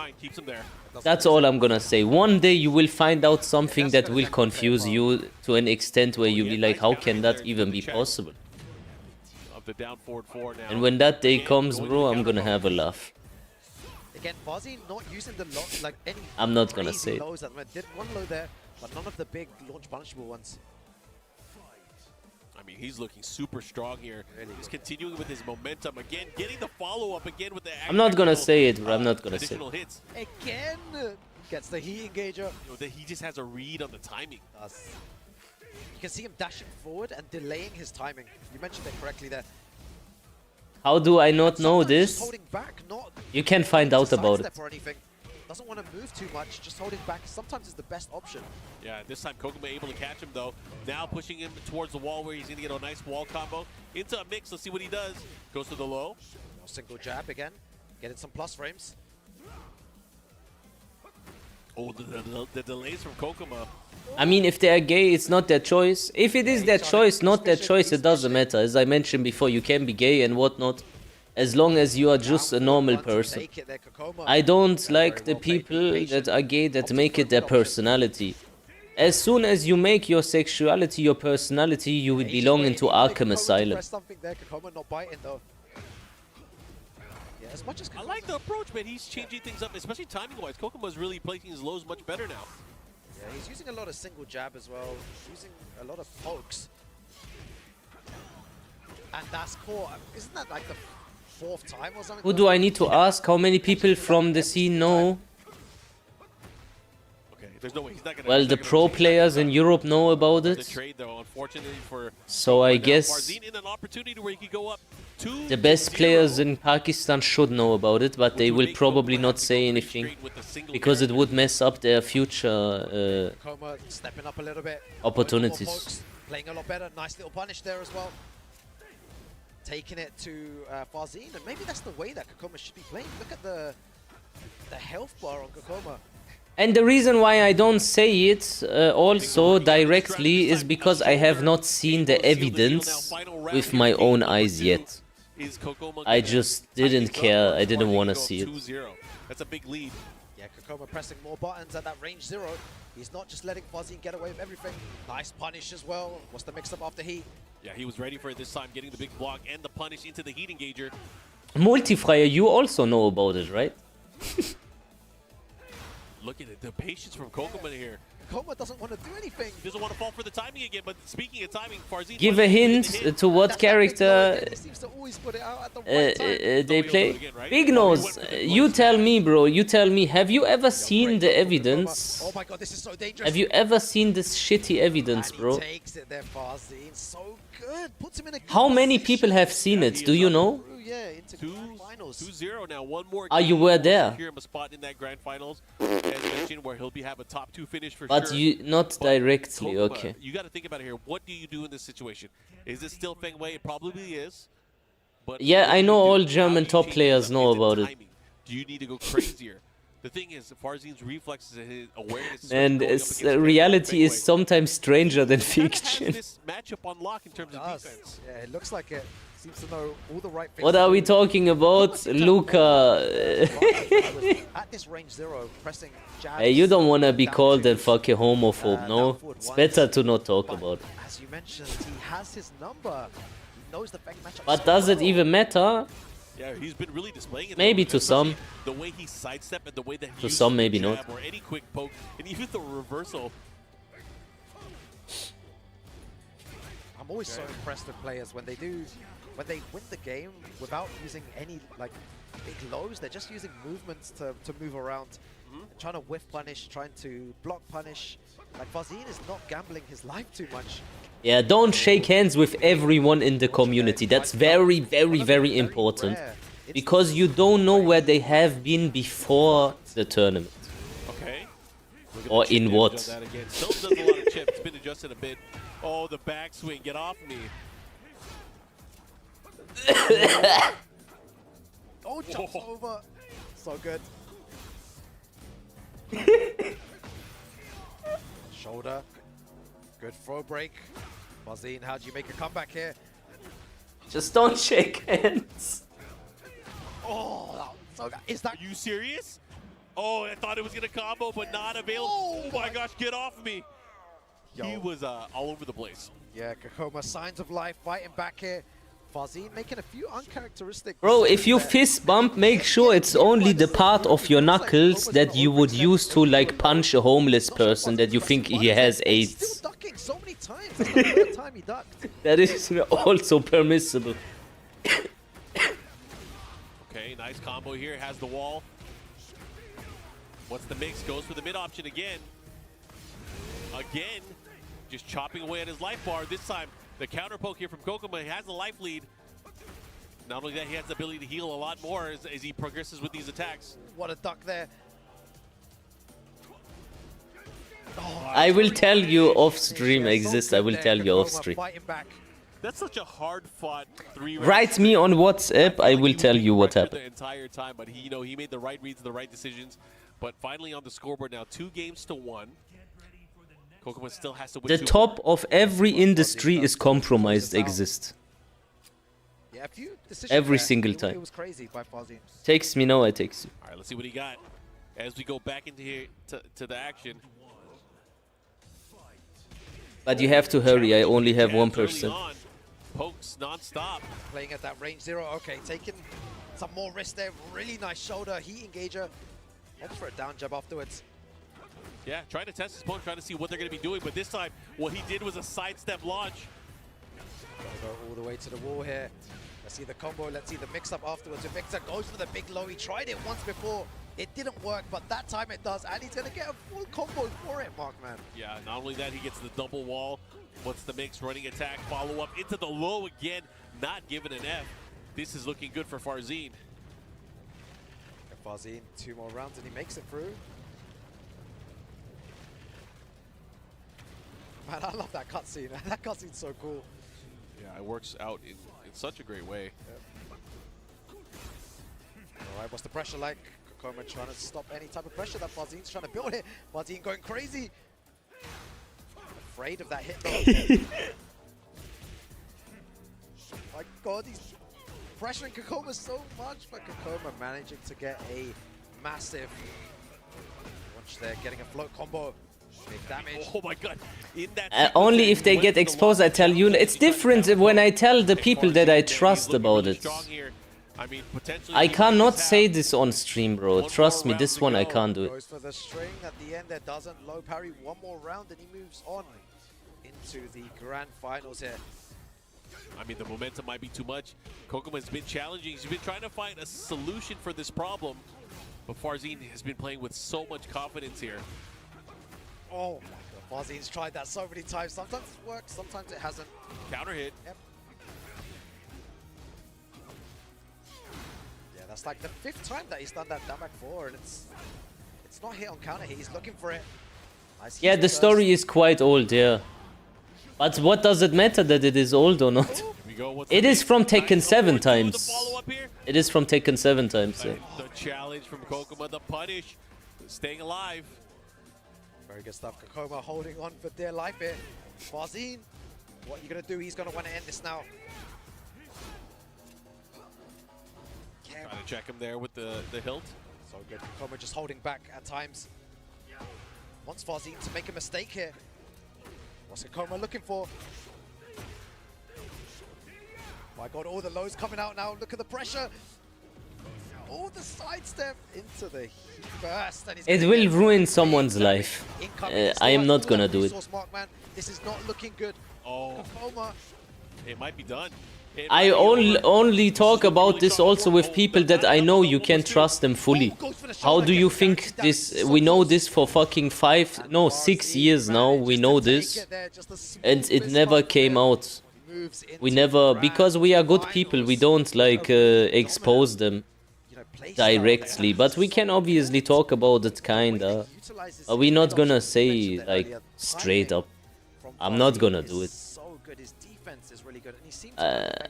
That's all I'm gonna say. One day you will find out something that will confuse you to an extent where you'll be like, how can that even be possible? And when that day comes, bro, I'm gonna have a laugh. Again, Farzine not using the like any. I'm not gonna say it. Lows at the moment. Did one low there, but none of the big launch punishable ones. I mean, he's looking super strong here. He's continuing with his momentum again, getting the follow-up again with the... I'm not gonna say it, bro. I'm not gonna say it. Hits. Again, gets the heat engager. He just has a read on the timing. You can see him dashing forward and delaying his timing. You mentioned it correctly there. How do I not know this? Holding back, not You can find out about it. or anything. Doesn't want to move too much, just holding back sometimes is the best option. Yeah, this time Kokoma able to catch him though. Now pushing him towards the wall where he's going to get a nice wall combo. Into a mix, let's see what he does. Goes to the low. Single jab again, getting some plus frames. Oh, the delays from Kokoma. I mean, if they are gay, it's not their choice. If it is their choice, not their choice, it doesn't matter. As I mentioned before, you can be gay and whatnot, as long as you are just a normal person. I don't like the people that are gay that make it their personality. As soon as you make your sexuality your personality, you will belong into Arkham Asylum. I like the approach, man. He's changing things up, especially timing-wise. Kokoma's really placing his lows much better now. Yeah, he's using a lot of single jab as well, using a lot of pokes. And that's caught. Isn't that like the 4th time or something? Who do I need to ask? How many people from the scene know? Okay, there's no way he's not gonna. Well, the pro players in Europe know about The it. trade, though, unfortunately for. So I now guess Farzine in an opportunity where he could go up the best players in Pakistan should know about it, but they will probably not say anything because it would mess up their future Kokoma stepping up a little bit. opportunities. Playing a lot better. Nice little punish there as well. Taking it to Farzine, and maybe that's the way that Kokoma should be playing. Look at the health bar on Kokoma. And the reason why I don't say it also directly is because I have not seen the evidence with my own eyes yet. I just didn't care. I didn't want to see it. That's a big lead. Yeah, Kokoma pressing more buttons at that range 0. He's not just letting Farzine get away with everything. Nice punish as well. What's the mix-up after heat? Yeah, he was ready for it this time, getting the big block and the punish into the heat engager. Multifryer, you also know about it, right? Look at it, the patience from Kokoma here. Kokoma doesn't want to do anything. He doesn't want to fall for the timing again, but speaking of timing, Farzine... Give a hint to what character they play. Big Nose, you tell me, bro, you tell me, have you ever seen the evidence? Oh my god, this is so dangerous. Have you ever seen this shitty evidence, bro? He takes it there, Farzine. So good. Puts him in a good How many position. people have seen it? Do you know? Yeah, into grand finals. 2-0 now. One more. Ah, you game were will there. secure him a spot in that grand finals, as mentioned, where he'll have a top 2 finish for But sure. you not But directly, Kokuma, okay. You got to think about it here. What do you do in this situation? Is it still Feng Wei? It probably is. But Yeah, what I do know you do? all How German do you top change players up? know Is about it. timing? Do you need to go crazier? The thing is, Farzine's reflexes and his awareness. And reality is sometimes stranger than fiction. This matchup on lock in terms of defense. Yeah, it looks like it. Seems to know all the right things. What are we talking about, Luca? At this range 0, pressing jabs. Hey, you don't wanna be called a fucking homophobe, no? It's better to not talk about it. As you mentioned, he has his number. He knows the Feng matchup. But so does it well. even matter? Yeah, he's been really displaying it. Maybe though, to some. especially the way he sidestep and the way that he To uses some, the maybe jab not. Or any quick poke, and even the reversal. I'm always so impressed with players when they win the game without using any like big lows. They're just using movements to move around, trying to whiff punish, trying to block punish. Like Farzine is not gambling his life too much. Yeah, don't shake hands with everyone in the community. That's very, very, very important. Because you don't know where they have been before the tournament. Okay. Or in what. That again. Still does a lot of chip. It's been adjusted a bit. Oh, the backswing. Get off me. Oh, jumps over. So good. Shoulder. Good throw break. Farzine, how do you make a comeback here? Just don't shake hands. Oh, so is that... Are you serious? Oh, I thought it was going to combo, but not available. Oh my gosh, get off me. Yo. He was all over the place. Yeah, Kakoma, signs of life, fighting back here. Farzine making a few uncharacteristic... Bro, if you fist bump, make sure it's only the part of your knuckles that you would use to like punch a homeless person that you think he has AIDS. Still ducking so many times. That's the third time he ducked. That is also permissible. Okay, nice combo here. Has the wall. What's the mix? Goes for the mid option again. Again, just chopping away at his life bar. This time, the counter poke here from Kokoma. He has a life lead. Not only that, he has the ability to heal a lot more as he progresses with these attacks. What a duck there. Oh, I will tell you off stream exists. I will tell you off stream. That's such a hard-fought 3 rounds. Write me on WhatsApp. I will tell you what happened. The entire time, but he, he made the right reads, the right decisions. But finally on the scoreboard now, 2-1. Kokoma still has to win. The top of every industry is compromised. Exist. Yeah, a few decisions every there. single time. It was crazy by Farzine. Takes me now, I takes you. All right, let's see what he got as we go back into here to the action. But you have to hurry. I only have one person. Pokes non-stop. Playing at that range 0. Okay, taking some more risk there. Really nice shoulder. Heat engager. Opts for a down jab afterwards. Yeah, trying to test his opponent, trying to see what they're going to be doing. But this time, what he did was a sidestep launch. Gotta go all the way to the wall here. Let's see the combo. Let's see the mix-up afterwards. Victor goes for the big low. He tried it once before. It didn't work, but that time it does. And he's going to get a full combo for it, Markman. Yeah, not only that, he gets the double wall. What's the mix? Running attack, follow-up into the low again. Not given an F. This is looking good for Farzine. Farzine, 2 more rounds and he makes it through. Man, I love that cutscene. That cutscene's so cool. Yeah, it works out in such a great way. All right, what's the pressure like? Kokoma trying to stop any type of pressure that Farzine's trying to build here. Farzine going crazy. Afraid of that hit though. My God, he's pressuring Kokoma so much, but Kokoma managing to get a massive launch there, getting a float combo. Big damage. Oh my God. In that only if they get exposed, I tell you. It's different when I tell the people that I trust about it. I mean, potentially I cannot say this on stream, bro. Trust me, this one I can't do it. Goes for the string at the end there, doesn't low parry. One more round and he moves on into the grand finals here. I mean, the momentum might be too much. Kokoma has been challenging. He's been trying to find a solution for this problem. But Farzine has been playing with so much confidence here. Oh my God, Marzin's tried that so many times. Sometimes it works, sometimes it hasn't. Counter hit. Yep. Yeah, that's like the 5th time that he's done that down back 4, and it's not hit on counter hit. He's looking for it. Nice Yeah, the story is quite old, yeah. But what does it matter that it is old or not? It is from Tekken 7 times. It is from Tekken 7 times, yeah. The challenge from Kokoma, the punish, staying alive. Very good stuff. Kokoma holding on for dear life here. Marzine, what are you going to do? He's going to want to end this now. Trying to check him there with the hilt. So good. Kokoma just holding back at times. Wants Farzine to make a mistake here. What's Kokoma looking for? My god, all the lows coming out now. Look at the pressure. Oh, the sidestep into the heat burst. And It will ruin someone's life. I am not gonna do it. This is not looking good. Oh, Kokoma. It might be done. I only talk about this also with people that I know you can trust them fully. How do you think this? We know this for fucking 6 years now. We know this, and it never came out. We never, because we are good people. We don't like expose them directly, but we can obviously talk about it kinda. We're not gonna say like straight up. I'm not gonna do it. Is really good, and he seems to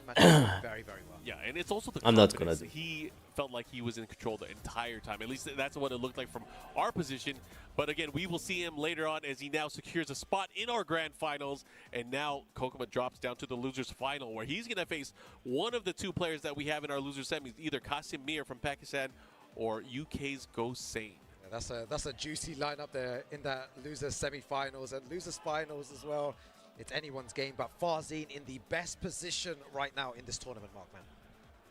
very, very well. Yeah, and it's also the I'm not gonna confidence. He felt like he was in control the entire time. At least that's what it looked like from our position. But again, we will see him later on as he now secures a spot in our grand finals. And now Kokoma drops down to the losers final, where he's going to face one of the 2 players that we have in our loser semis, either Kasim Mir from Pakistan or UK's Go Sane. Yeah, that's a juicy lineup there in that losers semi-finals and losers finals as well. It's anyone's game, but Farzine in the best position right now in this tournament, Markman.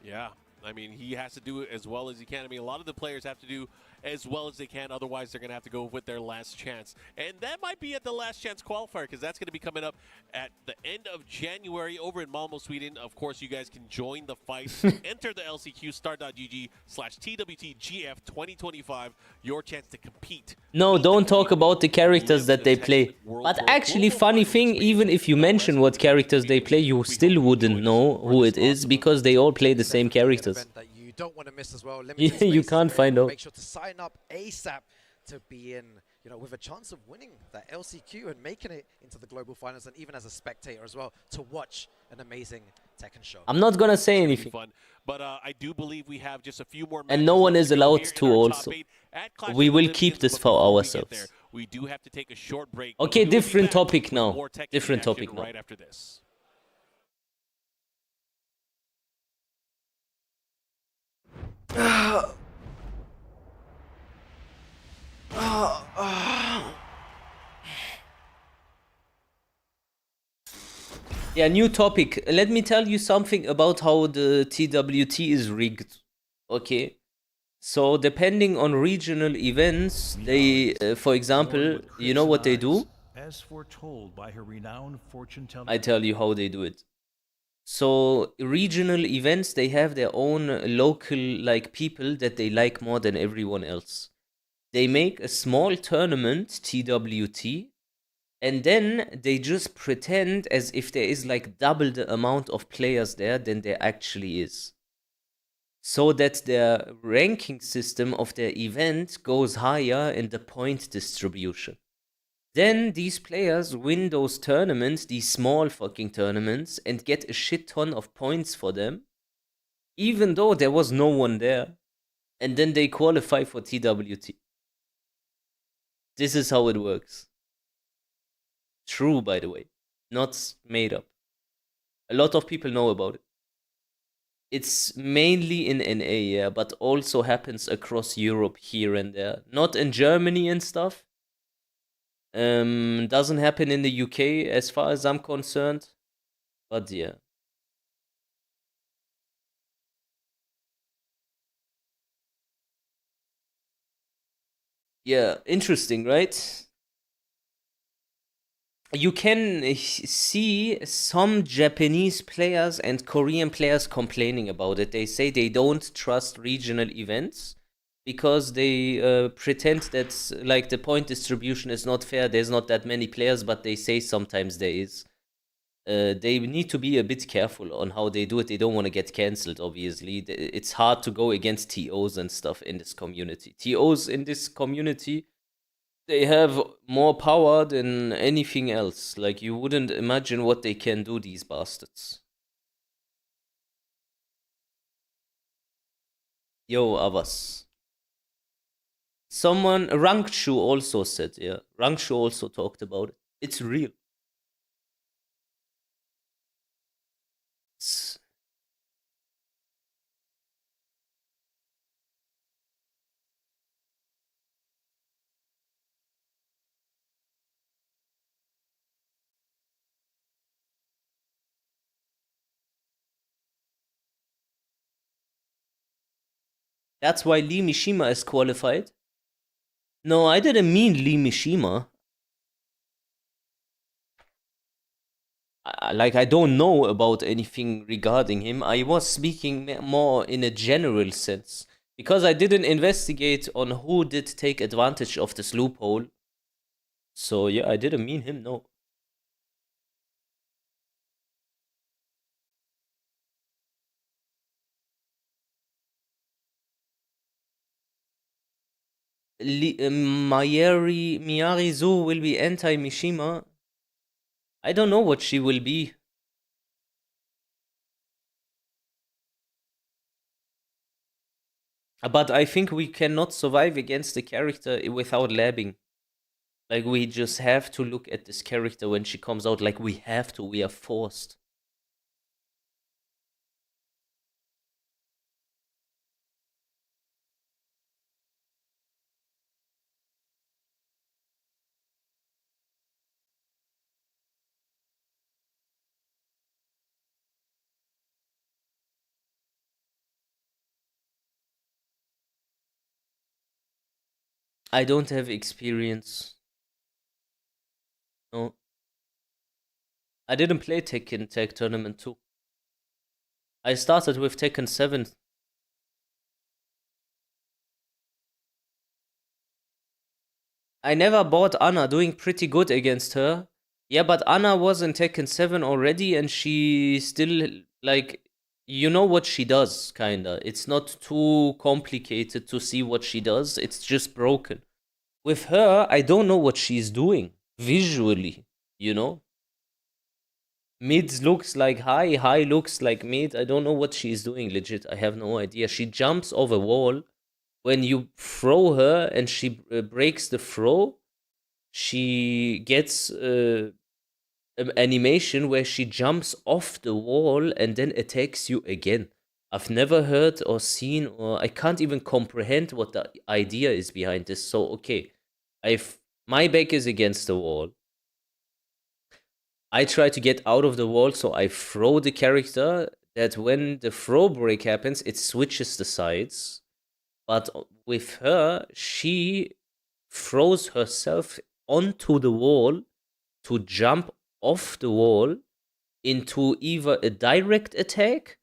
Yeah, I mean, he has to do it as well as he can. I mean, a lot of the players have to do as well as they can. Otherwise, they're going to have to go with their last chance. And that might be at the last chance qualifier, because that's going to be coming up at the end of January over in Malmo, Sweden. Of course, you guys can join the fight. Enter the LCQ start.gg/TWTGF2025. Your chance to compete. No, don't talk about the characters that they play. But actually, funny thing, even if you mention what characters they play, you still wouldn't know who it is, because they all play the same characters. You don't want to miss as well. You can't find out. Make sure to sign up ASAP to be in, with a chance of winning that LCQ and making it into the global finals, and even as a spectator as well, to watch an amazing Tekken show. I'm not gonna say anything. Fun. But I do believe we have just a few more. And no one is allowed to also. We will keep this for ourselves. We do have to take a short break. Okay, different topic now. Different topic now. Right after this. Yeah, new topic. Let me tell you something about how the TWT is rigged. Okay. So depending on regional events, they, for example, you know what they do? As foretold by her renowned fortune-telling. I tell you how they do it. So regional events, they have their own local like people that they like more than everyone else. They make a small tournament, TWT, and then they just pretend as if there is like double the amount of players there than there actually is. So that their ranking system of their event goes higher in the point distribution. Then these players win those tournaments, these small fucking tournaments, and get a shit ton of points for them, even though there was no one there. And then they qualify for TWT. This is how it works. True, by the way. Not made up. A lot of people know about it. It's mainly in NA, yeah, but also happens across Europe here and there. Not in Germany and stuff. Doesn't happen in the UK as far as I'm concerned. But yeah. Yeah, interesting, right? You can see some Japanese players and Korean players complaining about it. They say they don't trust regional events because they pretend that like the point distribution is not fair. There's not that many players, but they say sometimes there is. They need to be a bit careful on how they do it. They don't want to get cancelled, obviously. It's hard to go against TOs and stuff in this community. TOs in this community, they have more power than anything else. Like, you wouldn't imagine what they can do, these bastards. Yo, Avas. Someone, Rangshu also said, yeah. Rangshu also talked about it. It's real. That's why Lee Mishima is qualified. No, I didn't mean Lee Mishima. Like, I don't know about anything regarding him. I was speaking more in a general sense. Because I didn't investigate on who did take advantage of this loophole. So, yeah, I didn't mean him, no. Miyari-Zu will be anti-Mishima. I don't know what she will be. But I think we cannot survive against the character without labbing. Like, we just have to look at this character when she comes out. Like, we have to. We are forced. I don't have experience. No. I didn't play Tekken Tag Tournament 2. I started with Tekken 7. I never bought Anna, doing pretty good against her. Yeah, but Anna was in Tekken 7 already, and she still, like, you know what she does, kinda. It's not too complicated to see what she does, it's just broken. With her, I don't know what she's doing, visually, you know? Mid looks like high, high looks like mid. I don't know what she's doing, legit. I have no idea. She jumps over wall. When you throw her and she breaks the throw, she gets an animation where she jumps off the wall and then attacks you again. I've never heard or seen, or I can't even comprehend what the idea is behind this. So, okay, my back is against the wall. I try to get out of the wall, so I throw the character. That when the throw break happens, it switches the sides. But with her, she throws herself onto the wall to jump off the wall into either a direct attack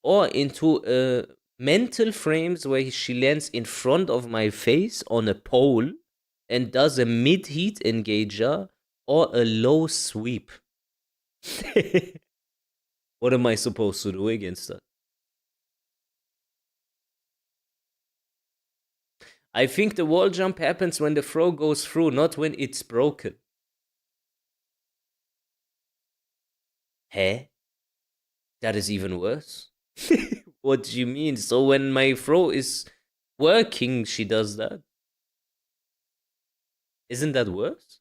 or into a mental frames where she lands in front of my face on a pole and does a mid-heat engager or a low sweep. What am I supposed to do against that? I think the wall jump happens when the throw goes through, not when it's broken. Hey? That is even worse. What do you mean? So when my throw is working, she does that? Isn't that worse?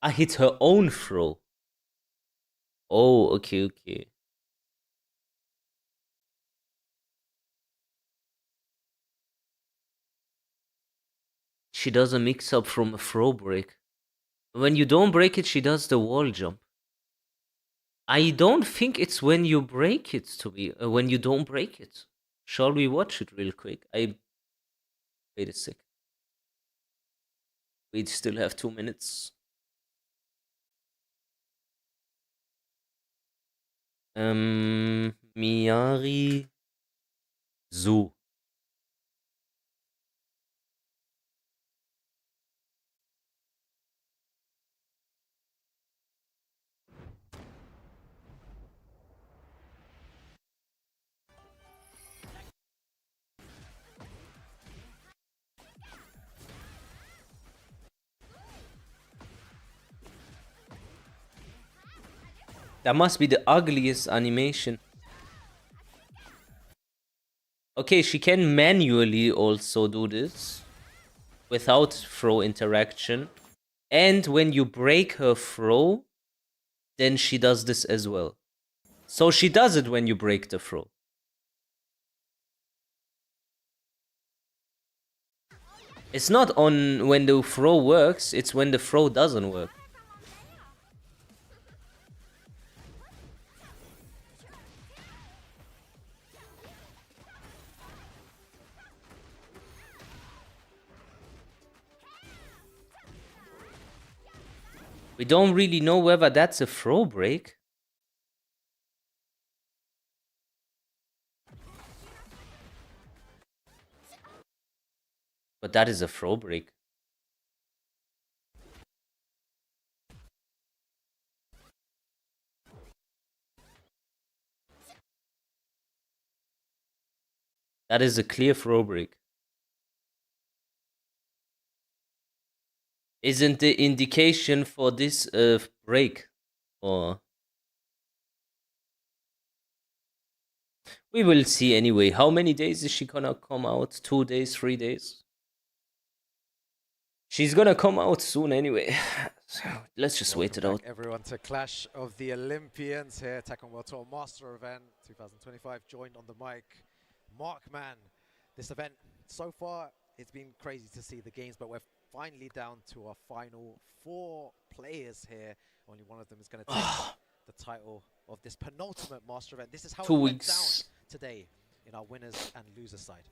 I hit her own throw. Oh, okay. She does a mix-up from a throw break. When you don't break it, she does the wall jump. I don't think it's when you break it, when you don't break it. Shall we watch it real quick? Wait a sec. We still have 2 minutes. Miyari Zu. That must be the ugliest animation. Okay, she can manually also do this without throw interaction. And when you break her throw, then she does this as well. So she does it when you break the throw. It's not on when the throw works, it's when the throw doesn't work. We don't really know whether that's a throw break. But that is a throw break. That is a clear throw break. Isn't the indication for this break? Or we will see anyway. How many days is she gonna come out? 2 days, 3 days? She's gonna come out soon anyway. So let's just wait it out. Everyone to Clash of the Olympians here, Tekken World Tour Master event 2025. Joined on the mic, Markman. This event so far, it's been crazy to see the games, but we're finally down to our final 4 players here. Only one of them is going to take the title of this penultimate Master event. This is how 2 it went weeks. down today in our winners and losers side.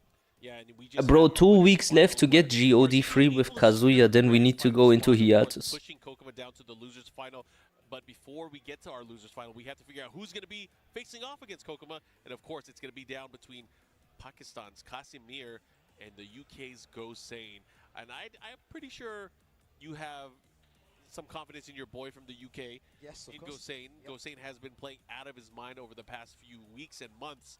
Yeah, and we just Bro, 2 weeks left to get GOD free with Kazuya, then we need to go into hiatus. pushing Kokuma down to the losers final. But before we get to our losers final, we have to figure out who's going to be facing off against Kokuma. And of course, it's going to be down between Pakistan's Kasimir and the UK's Gosain. And I'm pretty sure you have some confidence in your boy from the UK, yes, of in course. Gosain. Yep. Gosain has been playing out of his mind over the past few weeks and months.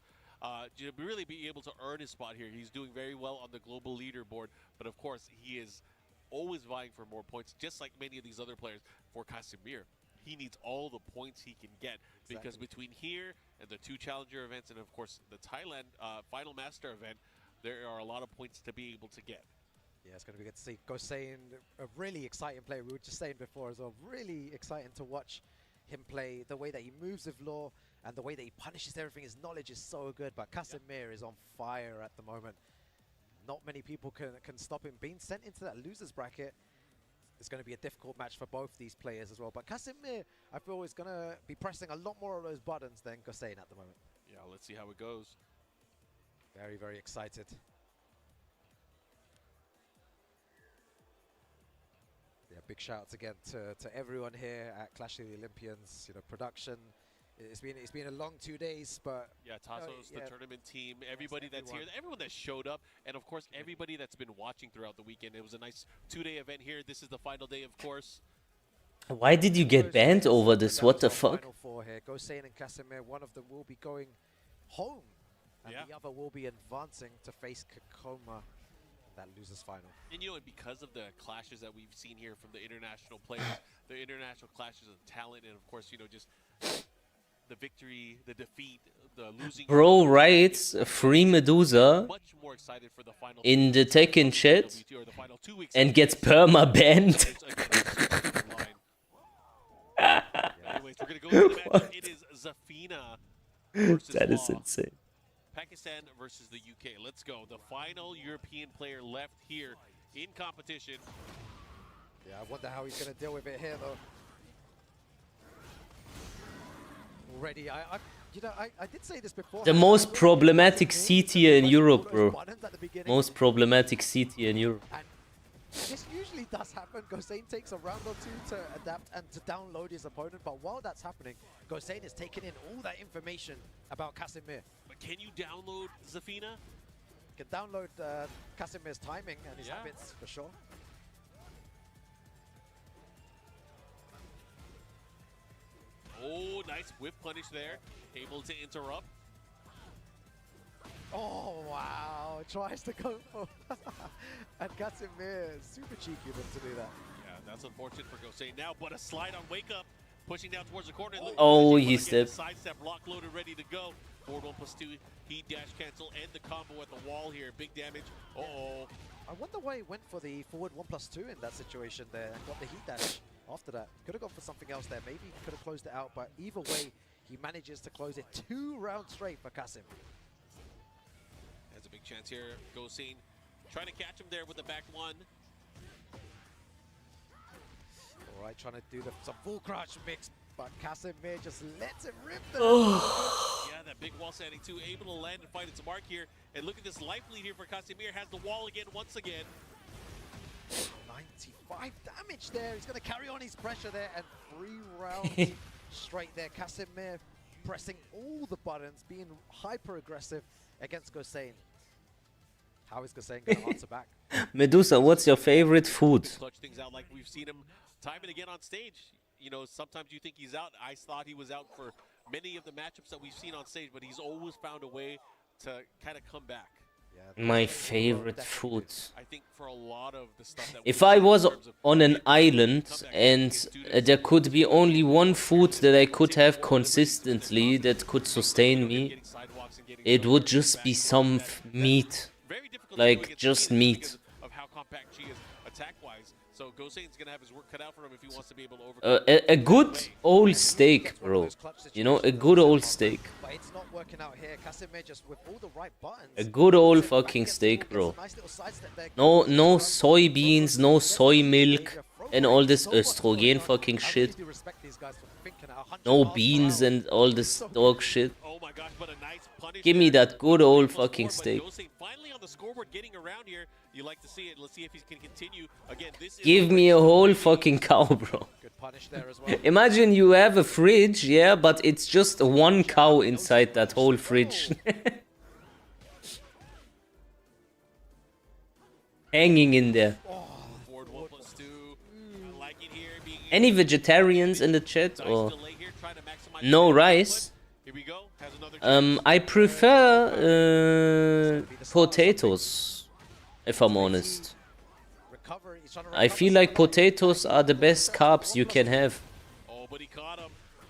To really be able to earn his spot here. He's doing very well on the global leaderboard, but of course he is always vying for more points, just like many of these other players. For Kasimir, he needs all the points he can get, because between here and the 2 challenger events and of course the Thailand final master event, there are a lot of points to be able to get. Yeah, it's going to be good to see Gosain, a really exciting player. We were just saying before as well, really exciting to watch him play, the way that he moves with Law and the way that he punishes everything. His knowledge is so good, but Kasimir is on fire at the moment. Not many people can stop him. Being sent into that losers bracket is going to be a difficult match for both these players as well. But Kasimir, I feel, is going to be pressing a lot more of those buttons than Gosain at the moment. Yeah, let's see how it goes. Very, very excited. Yeah, big shout outs again to everyone here at Clash of the Olympians. You know, production. It's been a long 2 days, but yeah, Tasso's the tournament team, everybody that's here, everyone that showed up, and of course everybody that's been watching throughout the weekend. It was a nice 2-day event here. This is the final day, of course. Why did you get banned over this? What the fuck? Final 4 here. Gosain and Kasimir, one of them will be going home, and the other will be advancing to face Kokuma, that losers final. And you know, and because of the clashes that we've seen here from the international players, the international clashes of talent, and of course, you know, just the victory, the defeat, the losing. Bro writes free Medusa in the Tekken chat and gets perma banned. Anyways, we're gonna go to the match. It is Zafina versus That is Law. insane. Pakistan versus the UK. Let's go. The final European player left here in competition. Yeah, I wonder how he's going to deal with it here, though. Already, I did say this before. The most problematic C tier in Europe, bro. Most problematic C tier in Europe. This usually does happen. Gosain takes a round or two to adapt and to download his opponent, but while that's happening, Gosain is taking in all that information about Casimir. But can you download Zafina? Can download Casimir's timing and his habits for sure. Oh, nice whip punish there. Able to interrupt. Oh, wow. Tries to go for... and Casimir, super cheeky of him to do that. Yeah, that's unfortunate for Gosain now, but a slide on Wake Up. Pushing down towards the corner. Oh, he stepped. Sidestep, lock loaded, ready to go. Forward 1+2, heat dash cancel, and the combo at the wall here. Big damage. Uh-oh. I wonder why he went for the forward 1+2 in that situation there and got the heat dash after that. Could have gone for something else there. Maybe he could have closed it out, but either way, he manages to close it 2 rounds straight for Kasim. Has a big chance here. Gosain trying to catch him there with the back one. All right, trying to do some full crouch mix, but Casimir just lets it rip. Yeah, that big wall standing too, able to land and find its mark here. And look at this life lead here for Casimir. Has the wall again, once again. 95 damage there. He's going to carry on his pressure there, and 3 rounds straight there. Casimir pressing all the buttons, being hyper aggressive against Gosain. How is Gosain going to answer back? Medusa, what's your favorite food? Clutch things out like we've seen him time and again on stage. You know, sometimes you think he's out. I thought he was out for many of the matchups that we've seen on stage, but he's always found a way to kind of come back. My favorite food. I think for a lot of the stuff that if I was on an island and there could be only one food that I could have consistently that could sustain me, it would just be some meat. Like, just meat. Of how compact she is attack-wise. So Gosain's gonna have his work cut out for him if he wants to be able to overcome. A good old steak, bro. You know, a good old steak. But it's not working out here. Casimir just with all the right buttons. A good old fucking steak, bro. No soybeans, no soy milk, and all this estrogen fucking shit. No beans and all this dog shit. Give me that good old fucking steak. Finally on the scoreboard getting around here. You like to see it. Let's see if he can continue. Again, this Give me a whole fucking cow, bro. Good punish there as well. Imagine you have a fridge, yeah, but it's just one cow inside that whole fridge. Hanging in there. Any vegetarians in the chat or no rice? I prefer potatoes, if I'm honest. I feel like potatoes are the best carbs you can have.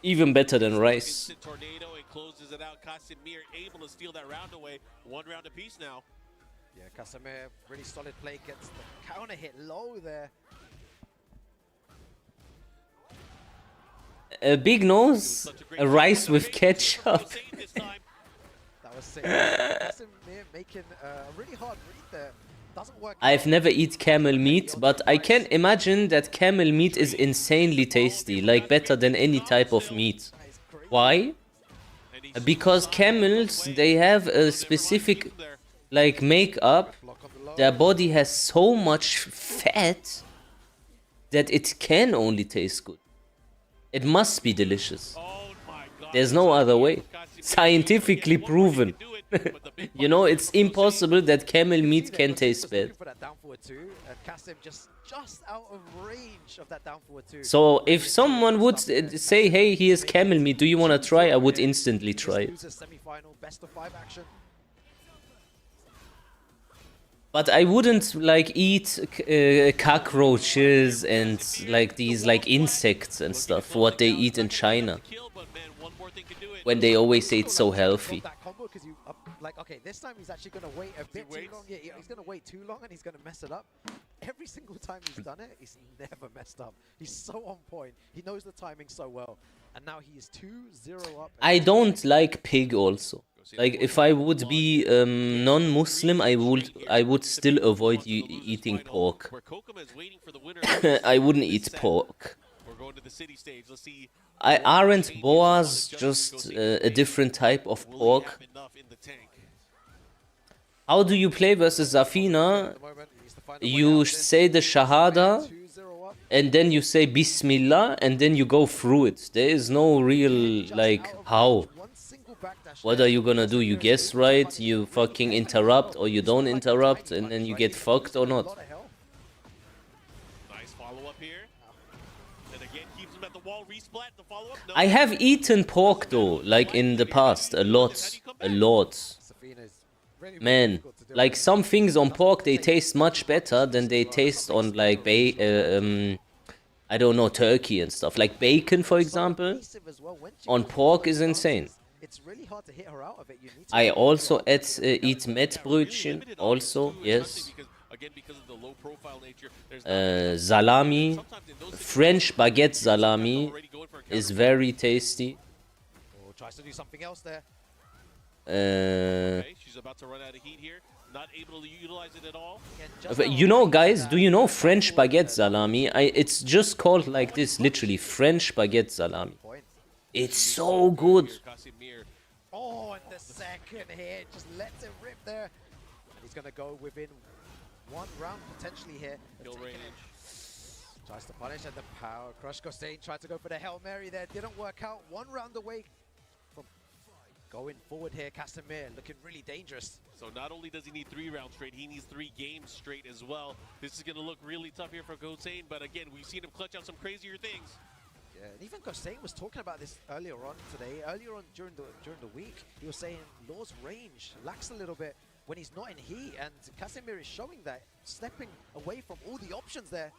Even better than rice. Tornado and closes it out. Casimir able to steal that round away. 1 round apiece now. Yeah, Casimir, really solid play, gets the counter hit low there. A big nose, a rice with ketchup. That was sick. Casimir making a really hard read there. Doesn't work. I've never eat camel meat, but I can imagine that camel meat is insanely tasty, like better than any type of meat. Why? Because camels, they have a specific, like, makeup. Their body has so much fat that it can only taste good. It must be delicious. There's no other way. Scientifically proven. You know, it's impossible that camel meat can taste bad. So if someone would say, hey, here's camel meat, do you want to try? I would instantly try it. But I wouldn't like eat cockroaches and like these like insects and stuff, what they eat in China. When they always say it's so healthy. Like, okay, this time he's actually going to wait a bit too long. Yeah, he's going to wait too long and he's going to mess it up. Every single time he's done it, he's never messed up. He's so on point. He knows the timing so well. And now he is 2-0 up. I don't like pig also. Like, if I would be non-Muslim, I would still avoid eating pork. I wouldn't eat pork. Aren't boas just a different type of pork? How do you play versus Zafina? you say the Shahada, and then you say Bismillah, and then you go through it. There is no real, like, how. What are you gonna do? You guess right, you fucking interrupt, or you don't interrupt, and then you get fucked or not. Nice follow-up here. And again, keeps him at the wall, resplat, the follow-up. No. I have eaten pork though, like in the past, a lot. Man, like some things on pork, they taste much better than they taste on like I don't know, turkey and stuff. Like bacon, for example, on pork is insane. I also eat Mettbrötchen, also, yes. Salami, French baguette salami is very tasty. Tries to do something else there. Okay, she's about to run out of heat here. Not able to utilize it at all. You know, guys, do you know French baguette salami? It's just called like this, literally, French baguette salami. It's so good. Oh, and the second hit just lets it rip there. And he's going to go within one round potentially here. Kill range. Tries to punish, and the power crush. Gosain tried to go for the Hail Mary there. Didn't work out. One round away from going forward here. Casimir looking really dangerous. So not only does he need 3 rounds straight, he needs 3 games straight as well. This is going to look really tough here for Gosain, but again, we've seen him clutch out some crazier things. Yeah, and even Gosain was talking about this earlier on today. Earlier on during the week, he was saying Law's range lacks a little bit when he's not in heat, and Casimir is showing that, stepping away from all the options there.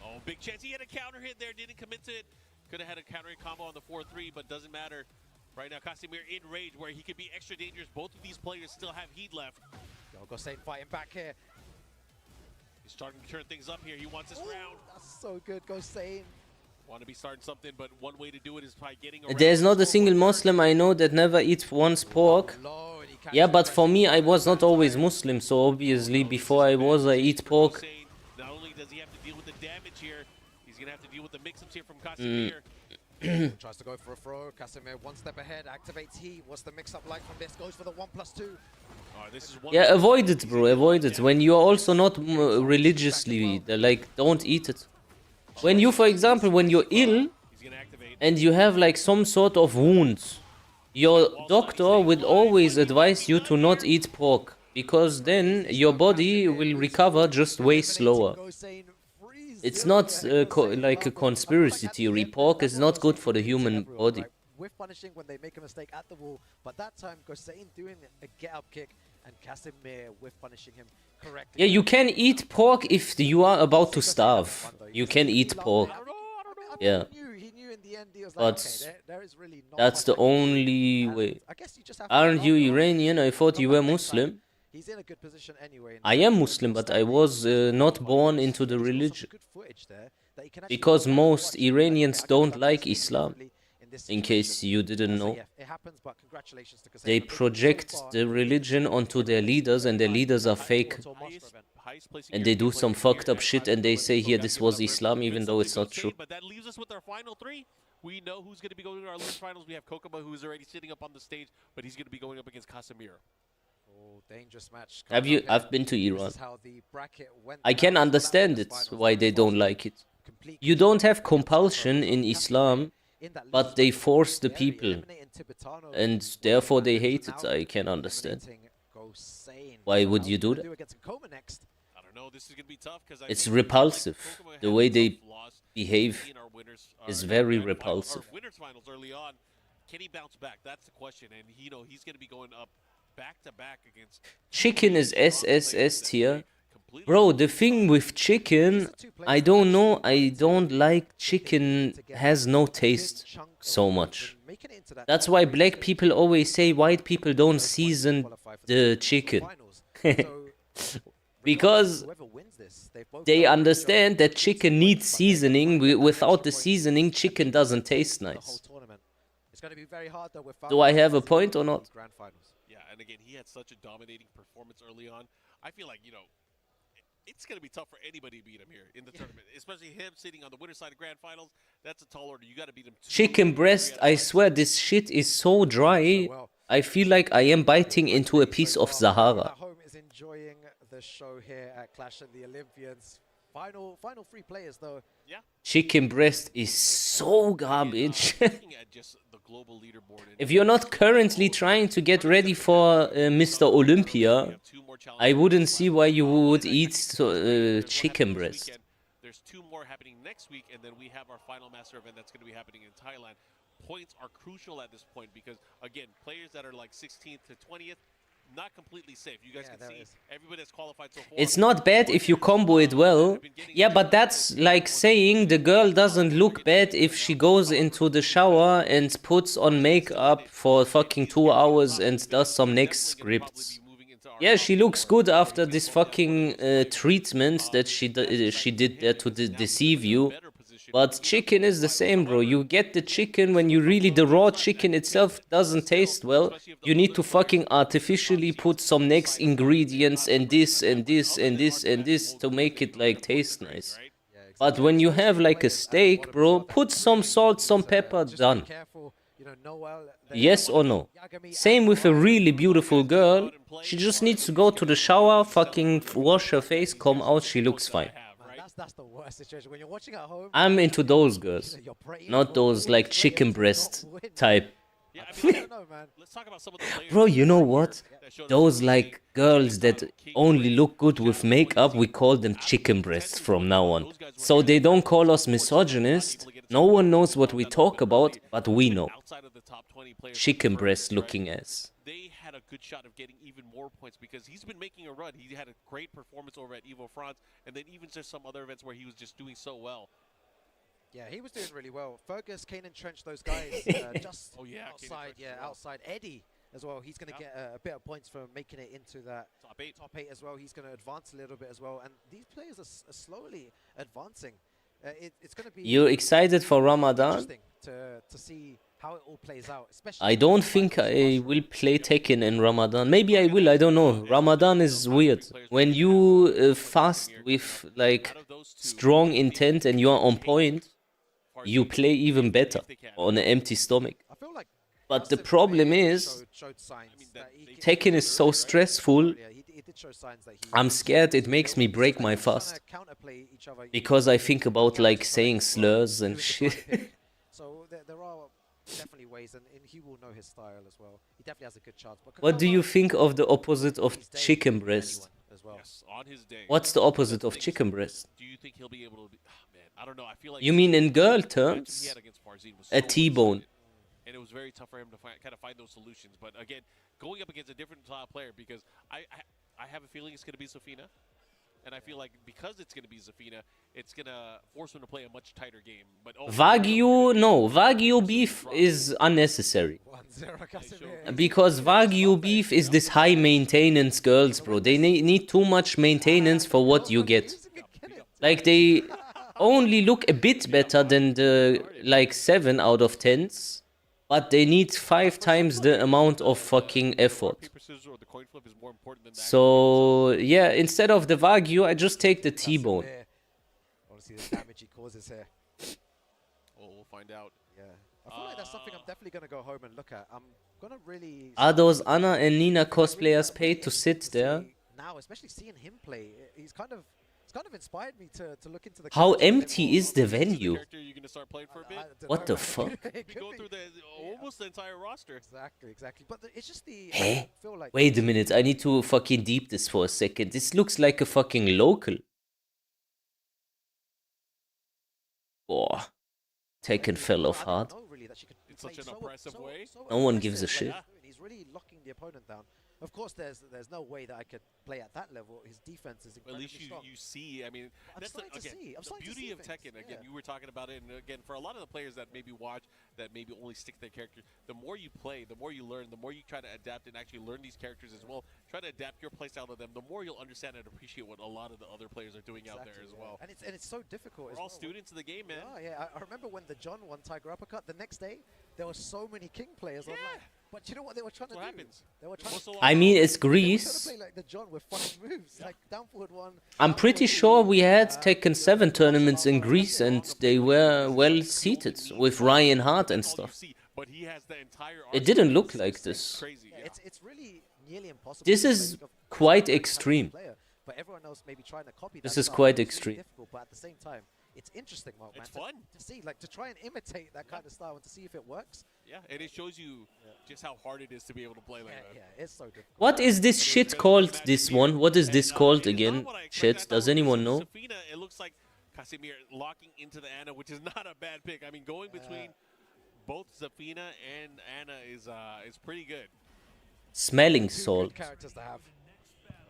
Oh, big chance. He had a counter hit there, didn't commit to it. Could have had a counter hit combo on the 4-3, but doesn't matter. Right now, Casimir in rage where he could be extra dangerous. Both of these players still have heat left. Yo, Gosain fighting back here. He's starting to turn things up here. He wants this round. That's so good, Gosain. Want to be starting something, but one way to do it is by getting around. There's not a single Muslim I know that never eats once pork. Yeah, but for me, I was not always Muslim, so obviously before I was, I eat pork. Not only does he have to deal with the damage here, he's going to have to deal with the mix-ups here from Casimir. Tries to go for a throw. Casimir one step ahead, activates heat. What's the mix-up like from this? Goes for the 1+2. Yeah, avoid it, bro, avoid it. When you're also not religiously, like, don't eat it. When you, for example, when you're ill and you have like some sort of wounds, your doctor will always advise you to not eat pork, because then your body will recover just way slower. It's not like a conspiracy theory. Pork is not good for the human body. With punishing when they make a mistake at the wall, but that time Gosain doing a get-up kick and Casimir with punishing him correctly. Yeah, you can eat pork if you are about to starve. You can eat pork. Yeah. But that's the only way. Aren't you Iranian? I thought you were Muslim. He's in a good position anyway. I am Muslim, but I was not born into the religion. Because most Iranians don't like Islam. In case you didn't know. They project the religion onto their leaders, and their leaders are fake. And they do some fucked up shit, and they say here this was Islam, even though it's not true. But that leaves us with our final 3. We know who's going to be going to our league finals. We have Kokoba, who's already sitting up on the stage, but he's going to be going up against Casimir. Oh, dangerous match. I've been to Iran. I can understand it, why they don't like it. You don't have compulsion in Islam, but they force the people, and therefore they hate it. I can understand. Why would you do that? It's repulsive. The way they behave is very repulsive. Winners finals early on. Can he bounce back? That's the question. And he's going to be going up back to back against Chicken is SSS tier. Bro, the thing with chicken, I don't know, I don't like chicken has no taste so much. That's why black people always say white people don't season the chicken. Because they understand that chicken needs seasoning. Without the seasoning, chicken doesn't taste nice. Do I have a point or not? Yeah, and again, he had such a dominating performance early on. I feel like, it's going to be tough for anybody to beat him here in the tournament, especially him sitting on the winner's side of grand finals. That's a tall order. You got to beat him. Chicken breast, I swear this shit is so dry. I feel like I am biting into a piece of Sahara. enjoying the show here at Clash of the Olympians. Final 3 players though. Yeah. Chicken breast is so garbage. If you're not currently trying to get ready for Mr. Olympia, I wouldn't see why you would eat chicken breast. There's 2 more happening next week, and then we have our final master event that's going to be happening in Thailand. Points are crucial at this point because, again, players that are like 16th to 20th, not completely safe. You guys can see everybody that's qualified so far. It's not bad if you combo it well. Yeah, but that's like saying the girl doesn't look bad if she goes into the shower and puts on makeup for fucking 2 hours and does some next scripts. Yeah, she looks good after this fucking treatment that she did there to deceive you. But chicken is the same, bro. You get the chicken when you really... The raw chicken itself doesn't taste well. You need to fucking artificially put some next ingredients and this and this and this and this to make it like taste nice. But when you have like a steak, bro, put some salt, some pepper, done. Yes or no? Same with a really beautiful girl. She just needs to go to the shower, fucking wash her face, come out, she looks fine. That's the worst situation when you're watching at home. I'm into those girls, not those like chicken breast type. Bro, you know what? Those like girls that only look good with makeup, we call them chicken breasts from now on. So they don't call us misogynist. No one knows what we talk about, but we know. Chicken breast looking ass. They had a good shot of getting even more points because he's been making a run. He had a great performance over at Evo France, and then even just some other events where he was just doing so well. Yeah, he was doing really well. Fergus, Kanan Trench, those guys just outside. Yeah, outside Eddie as well. He's going to get a bit of points for making it into that top 8 as well. He's going to advance a little bit as well. And these players are slowly advancing. It's going to be... You excited for Ramadan? Interesting to see how it all plays out. Especially I don't think I will play Tekken in Ramadan. Maybe I will, I don't know. Ramadan is weird. When you fast with like strong intent and you are on point, you play even better on an empty stomach. But the problem is, Tekken is so stressful, I'm scared it makes me break my fast. Because I think about like saying slurs and shit. So there are definitely ways, and he will know his style as well. He definitely has a good chance. But what do you think of the opposite of chicken breast? Yes, on his day. What's the opposite of chicken breast? Do you think he'll be able to be... Oh, man, I don't know. I feel like... You mean in girl terms? A T-bone. And it was very tough for him to kind of find those solutions. But again, going up against a different player, because I have a feeling it's going to be Zafina. And I feel like because it's going to be Zafina, it's going to force him to play a much tighter game. But Wagyu, no. Wagyu beef is unnecessary. Because Wagyu beef is this high maintenance girls, bro. They need too much maintenance for what you get. Like, they only look a bit better than the, like, 7 out of 10s. But they need 5 times the amount of fucking effort. So, yeah, instead of the Wagyu, I just take the T-bone. Honestly, the damage he causes here. Oh, we'll find out. Yeah. I feel like that's something I'm definitely going to go home and look at. I'm going to really... Are those Anna and Nina cosplayers paid to sit there? Now, especially seeing him play, it's kind of inspired me to look into the... How empty is the venue? What the fuck? Go through almost the entire roster. Exactly. But it's just the... Hey, wait a minute. I need to fucking deep this for a second. This looks like a fucking local. Oh, Tekken fell off hard. In such an oppressive way. No one gives a shit. He's really locking the opponent down. Of course, there's no way that I could play at that level. His defense is incredibly strong. At least you see. I mean, that's the beauty of Tekken. Again, you were talking about it, and again, for a lot of the players that maybe watch, that maybe only stick to their character, the more you play, the more you learn, the more you try to adapt and actually learn these characters as well. Try to adapt your playstyle to them. The more you'll understand and appreciate what a lot of the other players are doing out there as well. And it's so difficult. We're all students of the game, man. Yeah. I remember when the John won Tiger Uppercut. The next day, there were so many King players online. But you know what they were trying to do? They were trying to I mean, it's Greece. play like the John with funny moves, like down forward one. I'm pretty sure we had Tekken 7 tournaments in Greece and they were well seated with Ryan Hart and stuff. It didn't look like this. It's really nearly impossible. This is quite extreme. But everyone else maybe trying to copy This that is style, quite it's really extreme. difficult, but at the same time, it's interesting, Mark, man. It's fun to see, like, to try and imitate that kind of style and to see if it works. Yeah, and it shows you just how hard it is to be able to play like that. Yeah, it's so difficult. What is this shit called, this one? What is this called again? Shit, does anyone know? Zafina, it looks like Casimir locking into the Ana, which is not a bad pick. I mean, going between both Zafina and Ana is pretty good. Smelling Two salt. good characters to have.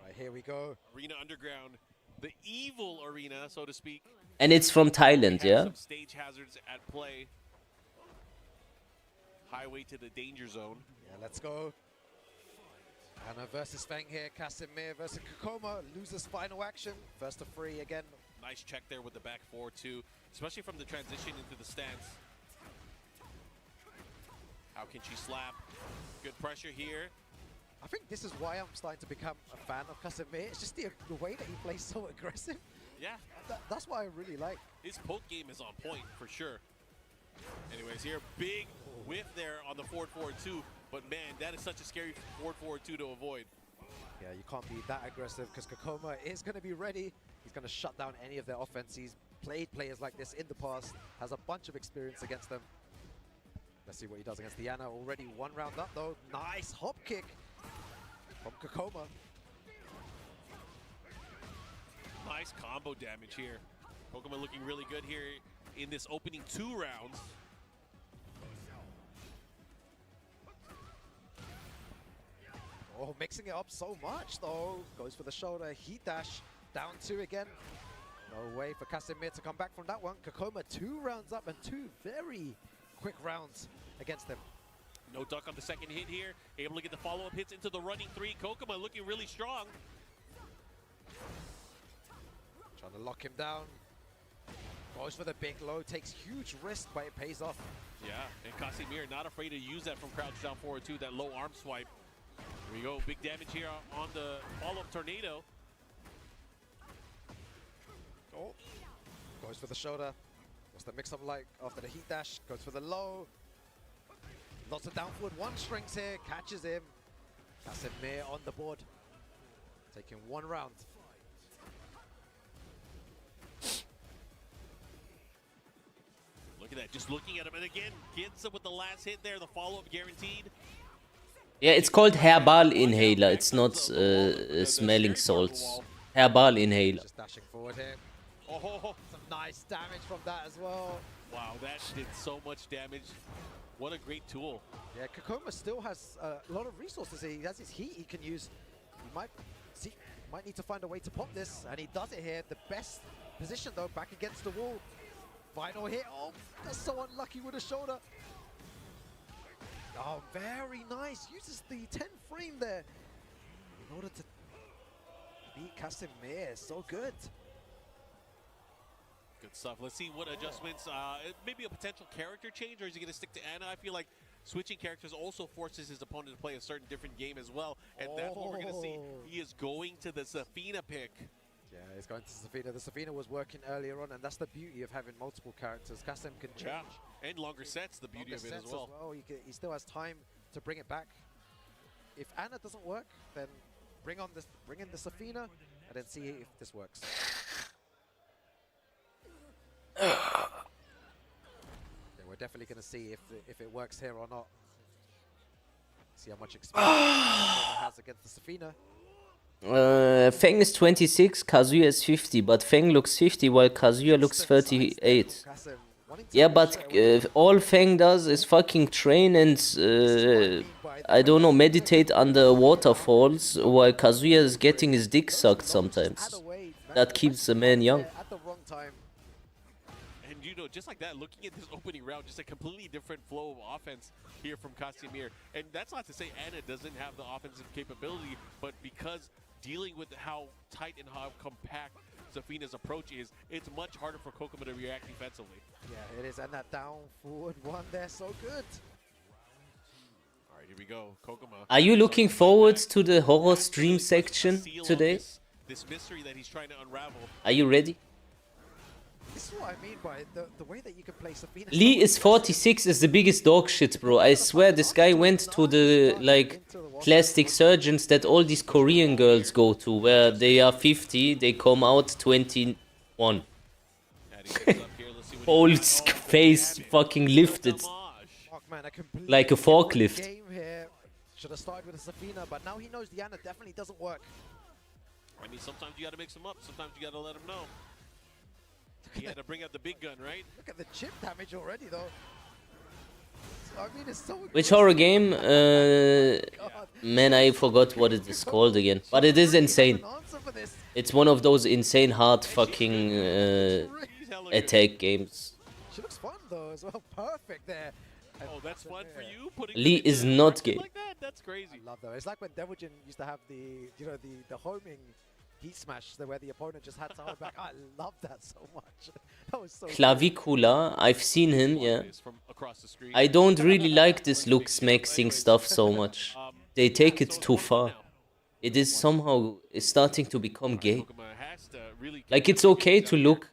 Right, here we go. Arena Underground, the evil arena, so to speak. And it's from Thailand, yeah? Some stage hazards at play. Highway to the danger zone. Yeah, let's go. Ana versus Feng here. Casimir versus Kokoma. Loses final action. First to 3 again. Nice check there with the back 4 too, especially from the transition into the stance. How can she slap? Good pressure here. I think this is why I'm starting to become a fan of Casimir. It's just the way that he plays so aggressive. Yeah. That's what I really like. His poke game is on point for sure. Anyways, here, big whiff there on the forward 4-2. But man, that is such a scary forward 4-2 to avoid. Yeah, you can't be that aggressive because Kokoma is going to be ready. He's going to shut down any of their offense. He's played players like this in the past, has a bunch of experience against them. Let's see what he does against the Ana. Already 1 round up though. Nice hop kick from Kokoma. Nice combo damage here. Kokoma looking really good here in this opening 2 rounds. Oh, mixing it up so much though. Goes for the shoulder, heat dash, down 2 again. No way for Casimir to come back from that one. Kokoma 2 rounds up and 2 very quick rounds against them. No duck on the second hit here. Able to get the follow-up hits into the running 3. Kokoma looking really strong. Trying to lock him down. Goes for the big low, takes huge risk, but it pays off. Yeah, and Casimir not afraid to use that from crouch down forward too, that low arm swipe. Here we go, big damage here on the follow-up tornado. Oh, goes for the shoulder. What's the mix-up like after the heat dash? Goes for the low. Lots of down forward 1 strings here, catches him. Casimir on the board. Taking 1 round. Look at that, just looking at him, and again, gets him with the last hit there, the follow-up guaranteed. Yeah, it's called herbal inhaler. It's not smelling salts. Herbal inhaler. Just dashing forward here. Oh, some nice damage from that as well. Wow, that did so much damage. What a great tool. Yeah, Kokoma still has a lot of resources here. He has his heat he can use. He might need to find a way to pop this, and he does it here. The best position though, back against the wall. Final hit. Oh, that's so unlucky with a shoulder. Oh, very nice. Uses the 10 frame there in order to beat Casimir. So good. Good stuff. Let's see what adjustments. Maybe a potential character change, or is he going to stick to Ana? I feel like switching characters also forces his opponent to play a certain different game as well, and that's what we're going to see. He is going to the Zafina pick. Yeah, he's going to Zafina. The Zafina was working earlier on, and that's the beauty of having multiple characters. Kasim can change. Yeah. And longer sets, the beauty of it as well. He still has time to bring it back. If Ana doesn't work, then bring in the Zafina, and then see if this works. Yeah, we're definitely going to see if it works here or not. See how much experience he has against the Zafina. Feng is 26, Kazuya is 50, but Feng looks 50 while Kazuya looks 38. Yeah, but all Feng does is fucking train and, I don't know, meditate under waterfalls while Kazuya is getting his dick sucked sometimes. That keeps the man young. At the wrong time. And you know, just like that, looking at this opening round, just a completely different flow of offense here from Casimir. And that's not to say Ana doesn't have the offensive capability, but because dealing with how tight and how compact Zafina's approach is, it's much harder for Kokoma to react defensively. Yeah, it is, and that down forward 1 there, so good. All right, here we go, Kokoma. Are you looking forward to the horror stream section today? This mystery that he's trying to unravel. Are you ready? This is what I mean by the way that you can play Safina. Lee is 46 is the biggest dog shit, bro. I swear this guy went to the like plastic surgeons that all these Korean girls go to, where they are 50, they come out 21. Whole face fucking lifted like a forklift. Should have started with a Safina, but now he knows Diana definitely doesn't work. I mean, sometimes you got to mix them up. Sometimes you got to let them know. He had to bring out the big gun, right? Look at the chip damage already, though. I mean, it's so Which horror game? Man, I forgot what it is called again. But it is insane. It's one of those insane hard fucking attack games. She looks fun though as well. Perfect there. Oh, that's fun for you. Lee is not gay. Like that? That's crazy. I love that. It's like when Devojin used to have the homing heat smash, where the opponent just had to hold back. I love that so much. That was so Clavicula, I've seen him, yeah. I don't really like this look smexing stuff so much. They take it too far. It is somehow starting to become gay. Like, it's okay to look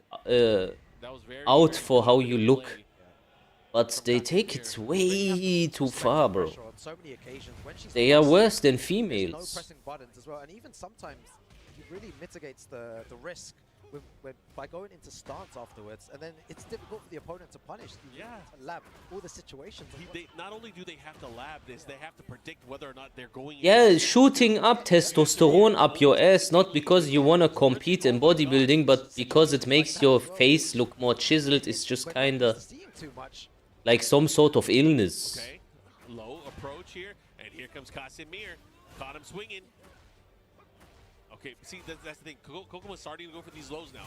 out for how you look, but they take it way too far, bro. They are worse than females. pressing buttons as well, and even sometimes he really mitigates the risk by going into stance afterwards, and then it's difficult for the opponent to punish. You to lab all the situations. Not only do they have to lab this, they have to predict whether or not they're going. Yeah, shooting up testosterone up your ass, not because you wanna compete in bodybuilding, but because it makes your face look more chiseled, is just kinda like some sort of illness. Okay, low approach here, and here comes Casimir. Caught him swinging. Okay, see, that's the thing. Kokoma's starting to go for these lows now.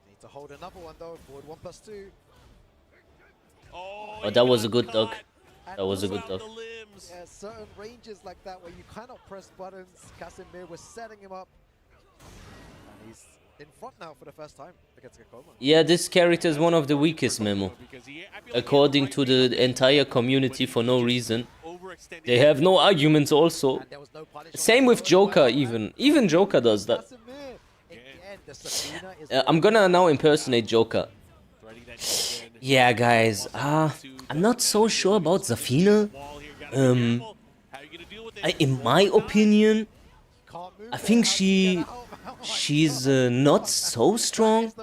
Need to hold another one though. Forward 1+2. Oh, that was a good dog. That was a good dog. Yeah, certain ranges like that where you cannot press buttons. Casimir was setting him up. And he's in front now for the first time against Kokoma. Yeah, this character is one of the weakest, Memo. According to the entire community for no reason. They have no arguments also. Same with Joker even. Even Joker does that. I'm gonna now impersonate Joker. Yeah, guys. I'm not so sure about Zafina. In my opinion, I think she's not so strong,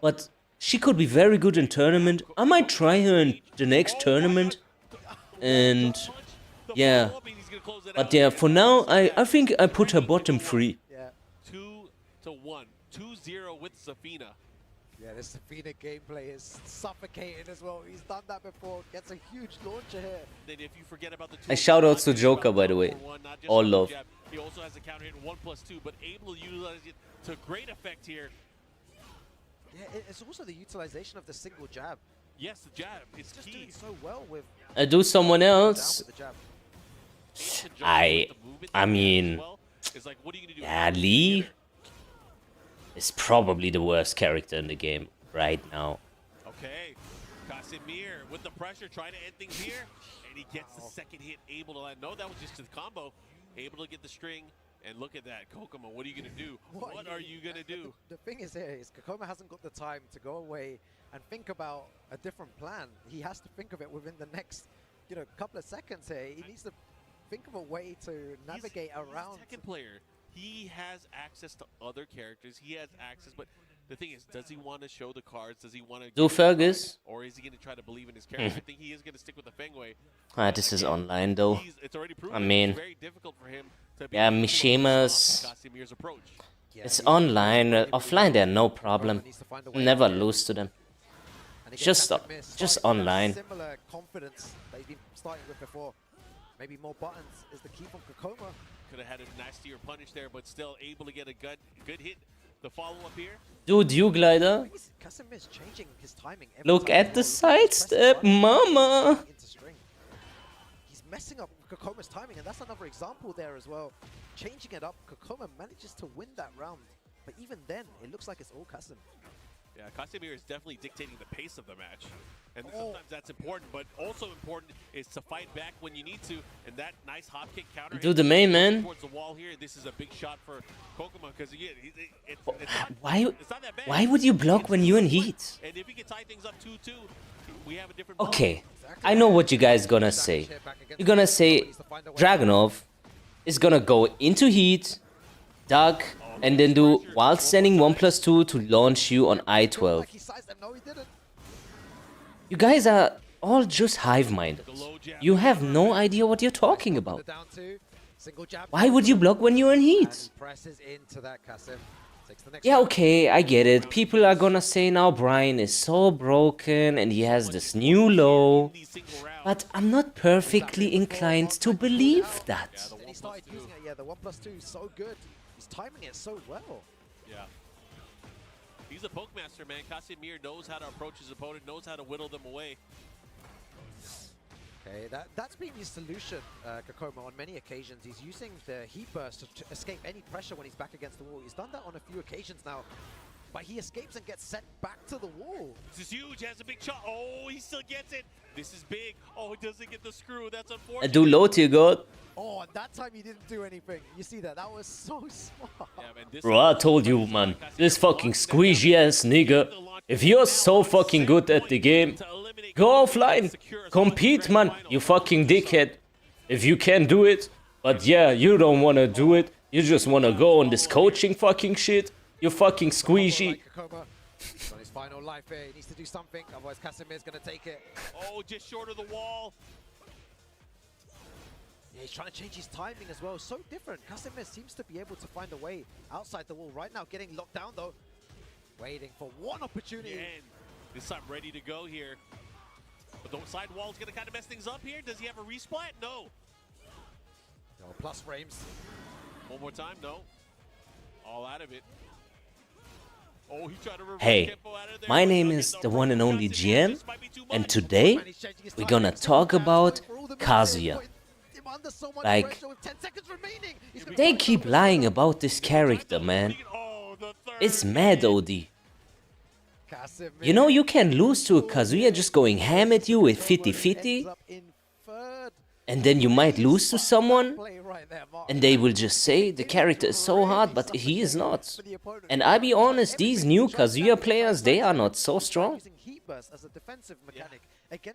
but she could be very good in tournament. I might try her in the next tournament, and yeah. But yeah, for now, I think I put her bottom 3. Yeah. 2-1, 2-0 with Zafina. Yeah, this Zafina gameplay is suffocating as well. He's done that before. Gets a huge launcher here. Then if you forget about the I shout outs to Joker, by the way. All love. He also has a counter hit 1+2, but able to utilize it to great effect here. Yeah, it's also the utilization of the single jab. Yes, the jab. It's just key. doing so well with. I do someone else. I mean, yeah, Lee is probably the worst character in the game right now. Okay, Casimir with the pressure, trying to end things here, and he gets the second hit, able to land. No, that was just the combo, able to get the string. And look at that, Kokoma, what are you going to do? What are you going to do? The thing is here is Kokoma hasn't got the time to go away and think about a different plan. He has to think of it within the next, couple of seconds here. He needs to think of a way to navigate around. He's a second player. He has access to other characters. He has access, but the thing is, does he want to show the cards? Does he want to do Fergus? Or is he going to try to believe in his character? I think he is going to stick with the Fengway. This is online though. It's already proven I mean, it's very difficult for him to be Mishima's. Casimir's approach. It's online. Offline, they're no problem. Never lose to them. Just online. Similar confidence that he's been starting with before. Maybe more buttons is the key from Kokoma. Could have had a nastier punish there, but still able to get a good hit. The follow-up here. Dude, you glider. Casimir's changing his timing. Look at the sidestep, mama. He's messing up Kokoma's timing, and that's another example there as well. Changing it up, Kokoma manages to win that round. But even then, it looks like it's all Kasim. Yeah, Casimir is definitely dictating the pace of the match. And sometimes that's important, but also important is to fight back when you need to. And that nice hop kick counter Do the main, man. towards the wall here. This is a big shot for Kokuma because it's not that bad. Why would you block when you're in heat? And if we can tie things up 2-2, we have a different Okay, I know what you guys gonna say. You're gonna say Dragunov is gonna go into heat, duck, and then do while standing 1+2 to launch you on I-12. You guys are all just hive-minded. You have no idea what you're talking about. Why would you block when you're in heat? Yeah, okay, I get it. People are gonna say now Brian is so broken and he has this new low. But I'm not perfectly inclined to believe that. He started using it, yeah, the 1+2 is so good. He's timing it so well. Yeah. He's a poke master, man. Casimir knows how to approach his opponent, knows how to whittle them away. Okay, that's been his solution, Kakoma, on many occasions. He's using the heat burst to escape any pressure when he's back against the wall. He's done that on a few occasions now, but he escapes and gets sent back to the wall. This is huge, has a big shot. Oh, he still gets it. This is big. Oh, he doesn't get the screw. That's unfortunate. Do low to God. Oh, and that time he didn't do anything. You see that? That was so smart. Yeah, man, Bro, I told you, man. This fucking squeegee ass nigga. If you're so fucking good at the game, go offline. Compete, man. You fucking dickhead. If you can do it. But yeah, you don't want to do it. You just want to go on this coaching fucking shit. You fucking squeegee. On his final life here, he needs to do something. Otherwise, Casimir's going to take it. Oh, just short of the wall. Yeah, he's trying to change his timing as well. So different. Casimir seems to be able to find a way outside the wall right now. Getting locked down though. Waiting for one opportunity. And this time ready to go here. But the side wall is going to kind of mess things up here. Does he have a resplat? No. No, plus frames. One more time? No. All out of it. Oh, he tried to reverse Hey, tempo out of there. my name is the one and only GM, and today we're gonna talk about Kazuya. Like, they keep lying about this character, man. It's mad, OD. You know, you can lose to a Kazuya just going ham at you with 50-50, and then you might lose to someone, and they will just say the character is so hard, but he is not. And I'll be honest, these new Kazuya players, they are not so strong.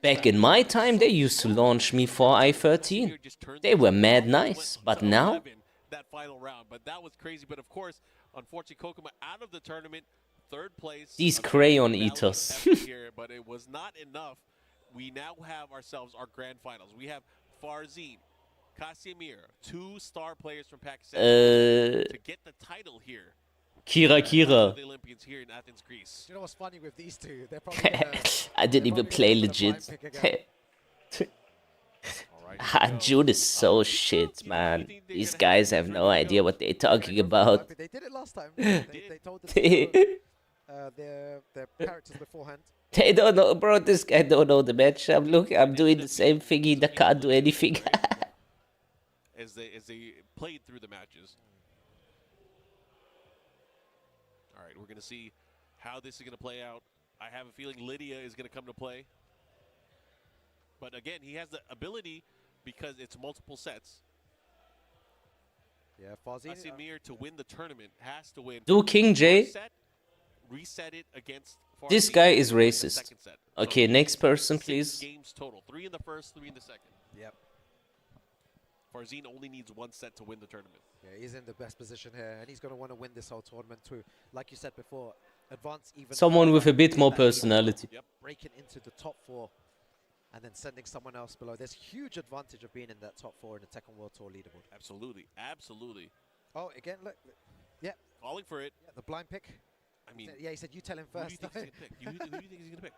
Back in my time, they used to launch me for I-13. They were mad nice, but now... That final round, but that was crazy. But of course, unfortunately, Kokuma out of the tournament, third place. These crayon eaters. Here, but it was not enough. We now have ourselves our grand finals. We have Farzin, Casimir, 2 star players from Pakistan to get the title here. Kira. The Olympians here in Athens, Greece. You know what's funny with these two? They're probably I didn't even play legit. June is so shit, man. These guys have no idea what they're talking about. They did it last time. They told us their characters beforehand. They don't know, bro. This guy don't know the matchup. Look, I'm doing the same thing. He can't do anything. as they played through the matches. All right, we're gonna see how this is gonna play out. I have a feeling Lydia is gonna come to play. But again, he has the ability because it's multiple sets. Yeah, Farzin. Casimir to win the tournament has to win. Do King J. Reset it against Farzin. This guy is racist. Okay, next person, please. 6 games total. 3 in the first, 3 in the second. Yep. Farzin only needs 1 set to win the tournament. Yeah, he's in the best position here, and he's going to want to win this whole tournament too. Like you said before, advance even. Someone with a bit more personality. Yep. Breaking into the top 4. And then sending someone else below. There's huge advantage of being in that top 4 in the Tekken World Tour leaderboard. Absolutely, absolutely. Oh, again, look. Yeah. Falling for it. Yeah, the blind pick. I mean, yeah, he said you tell him first. Who do you think he's gonna pick? Who do you think he's gonna pick?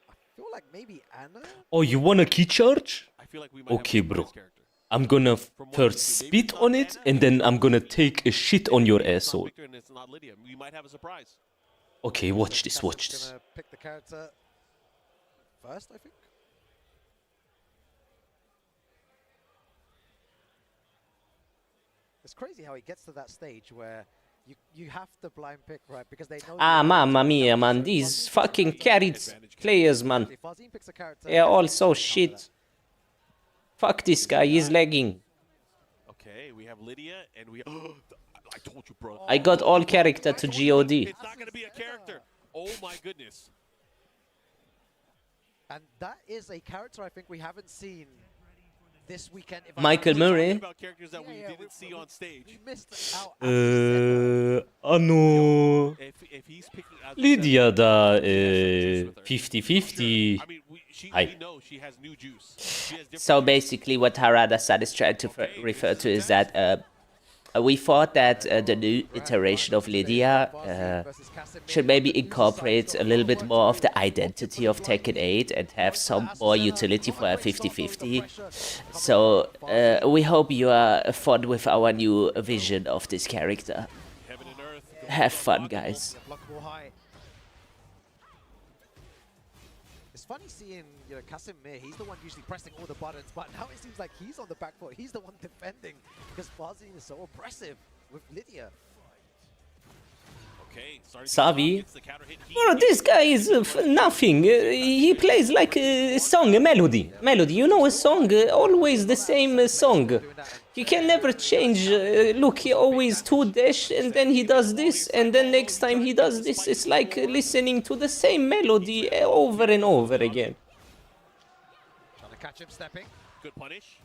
I feel like maybe Anna. Oh, you want a key charge? I feel like we might Okay, have a bro. character. I'm gonna first spit on it, and then I'm gonna take a shit on your asshole. And it's not Lydia. We might have a surprise. Okay, watch this, watch this. Gonna pick the character first, I think. It's crazy how he gets to that stage where You have to blind pick, right? Because they know. Ah, mamma mia, man. These fucking carried players, man. They are all so shit. Fuck this guy, he's lagging. Okay, we have Lydia and we. I told you, bro. I got all character to GOD. It's not gonna be a character. Oh my goodness. And that is a character I think we haven't seen this weekend. Michael Murray. About characters that we didn't see on stage. We missed out. No. If he's picking out Lydia da 50-50. I mean, we know she has new juice. She has So basically what Harada-san is trying to refer to is that we thought that the new iteration of Lydia should maybe incorporate a little bit more of the identity of Tekken 8 and have some more utility for a 50-50. So we hope you are fond with our new vision of this character. Have fun, guys. It's funny seeing, you know, Casimir, he's the one usually pressing all the buttons, but now it seems like he's on the back foot. He's the one defending because Farzin is so oppressive with Lydia. Savi? Bro, this guy is nothing. He plays like a song, a melody. You know, a song, always the same song. He can never change. Look, he always 2-dash and then he does this and then next time he does this. It's like listening to the same melody over and over again. Trying to catch him stepping. Good punish.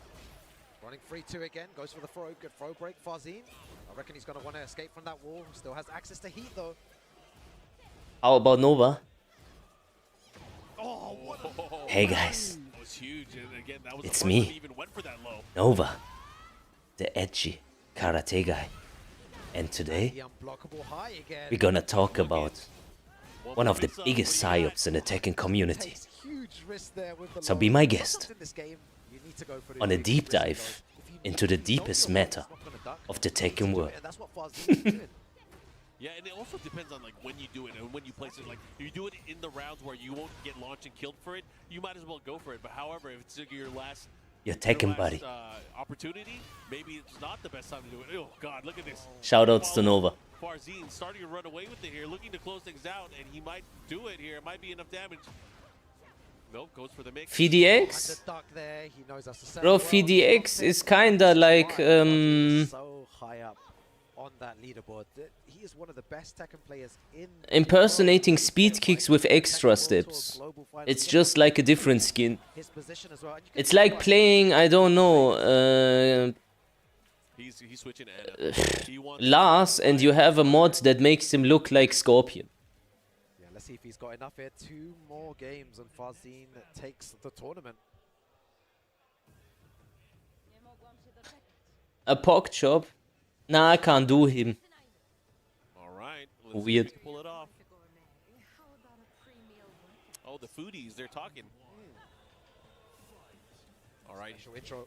Running 3-2 again. Goes for the throw. Good throw break. Farzin. I reckon he's going to want to escape from that wall. Still has access to heat though. How about Nova? Oh, hey guys. That was huge. And again, that was it's the me, that even went for that low. Nova, the edgy karate guy. And today, we're gonna talk about one of the biggest psyops in the Tekken community. So be my guest on a deep dive into the deepest meta of the Tekken world. Yeah, and it also depends on like when you do it and when you place it. Like, if you do it in the rounds where you won't get launched and killed for it, you might as well go for it. But however, if it's your last, buddy. Opportunity, maybe it's not the best time to do it. Oh God, look at this. Shoutouts to Nova. Farzin starting to run away with it here, looking to close things out, and he might do it here. It might be enough damage. Nope, goes for the mix. FDX? Bro, FDX is kinda like so high up on that leaderboard. He is one of the best Tekken players in impersonating speed kicks with extra steps. It's just like a different skin. It's like playing, I don't know, he's switching Lars, and you have a mod that makes him look like Scorpion. Yeah, let's see if he's got enough here. 2 more games and Farzin takes the tournament. A pork chop? Nah, I can't do him. Alright. Weird. Pull it off. Oh, the foodies, they're talking. Alright. Intro.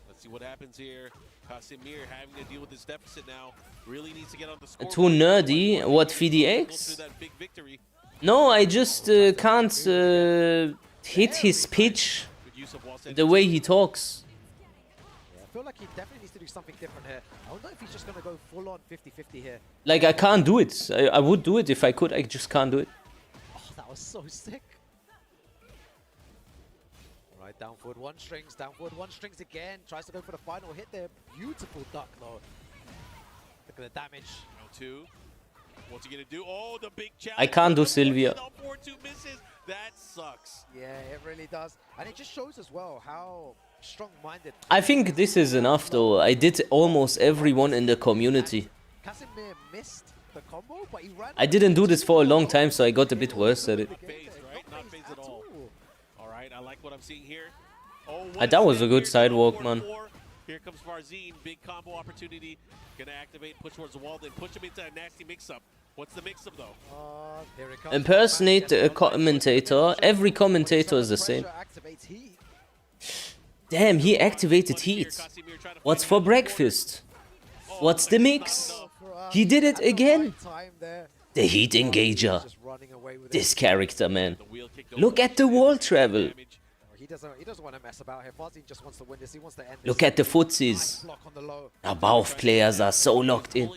Let's see what happens here. Casimir having to deal with this deficit now. Really needs to get on the score. Too nerdy? What, FDX? No, I just can't hit his pitch the way he talks. Yeah, I feel like he definitely needs to do something different here. I wonder if he's just going to go full on 50-50 here. Like, I can't do it. I would do it if I could. I just can't do it. Oh, that was so sick. Right, down forward 1 strings, down forward 1 strings again. Tries to go for the final hit there. Beautiful duck though. Look at the damage. L2. What's he gonna do? Oh, the big challenge. I can't do Sylvia. 4-2 misses. That sucks. Yeah, it really does. And it just shows as well how strong-minded. I think this is enough though. I did almost everyone in the community. Casimir missed the combo, but he ran. I didn't do this for a long time, so I got a bit worse at it. Not phased, right? Not phased at all. Alright, I like what I'm seeing here. Oh, That was a good sidewalk, man. Here comes Farzin, big combo opportunity. Gonna activate, push towards the wall, then push him into a nasty mix-up. What's the mix-up though? Here it comes. Impersonate a commentator. Every commentator is the same. Damn, he activated heat. What's for breakfast? What's the mix? He did it again. The heat engager. This character, man. Look at the wall travel. He doesn't want to mess about here. Farzin just wants to win this. He wants to end this. Look at the footsies. Now both players are so locked in.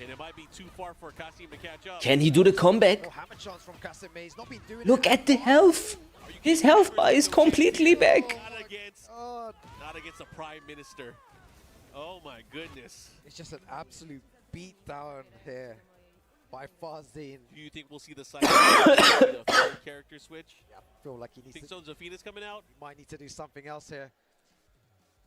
And it might be too far for Kasim to catch up. Can he do the comeback? Oh, hammer chance from Casimir. He's not been doing Look it at the health. His health bar is completely back. Not against a prime minister. Oh my goodness. It's just an absolute beatdown here by Farzine. Do you think we'll see the third character switch? Yeah, I feel like he needs Think to. so? Zafina's coming out? He might need to do something else here.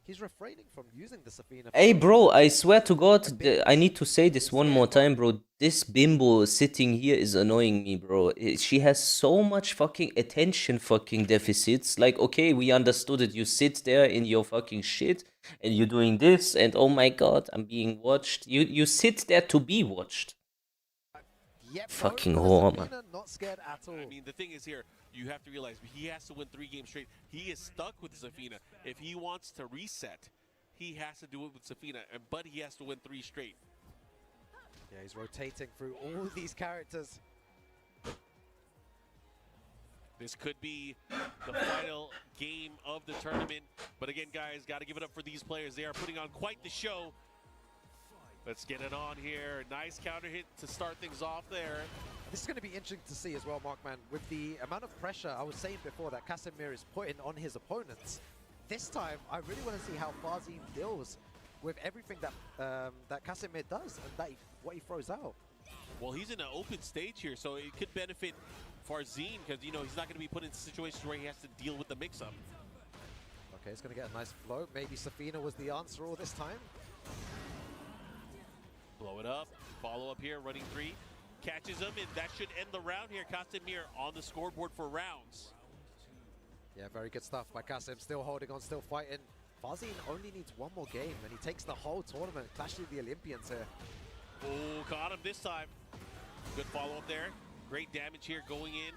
He's refraining from using the Safina. Hey bro, I swear to God, I need to say this one more time, bro. This bimbo sitting here is annoying me, bro. She has so much fucking attention fucking deficits. Like, okay, we understood it. You sit there in your fucking shit and you're doing this and oh my God, I'm being watched. You sit there to be watched. Yep, Fucking whore, man. Not scared at all. I mean, the thing is here, you have to realize he has to win 3 games straight. He is stuck with Zafina. If he wants to reset, he has to do it with Zafina, but he has to win 3 straight. Yeah, he's rotating through all these characters. This could be the final game of the tournament. But again, guys, got to give it up for these players. They are putting on quite the show. Let's get it on here. Nice counter hit to start things off there. This is going to be interesting to see as well, Markman. With the amount of pressure I was saying before that Casimir is putting on his opponents, this time I really want to see how Farzine deals with everything that that Casimir does and that what he throws out. Well, he's in an open stage here, so it could benefit Farzine because, you know, he's not going to be put in situations where he has to deal with the mix-up. Okay, he's going to get a nice flow. Maybe Safina was the answer all this time. Blow it up. Follow up here, running 3. Catches him, and that should end the round here. Casimir on the scoreboard for rounds. Yeah, very good stuff by Kasim. Still holding on, still fighting. Farzine only needs one more game, and he takes the whole tournament. Clash with the Olympians here. Oh, caught him this time. Good follow-up there. Great damage here going in.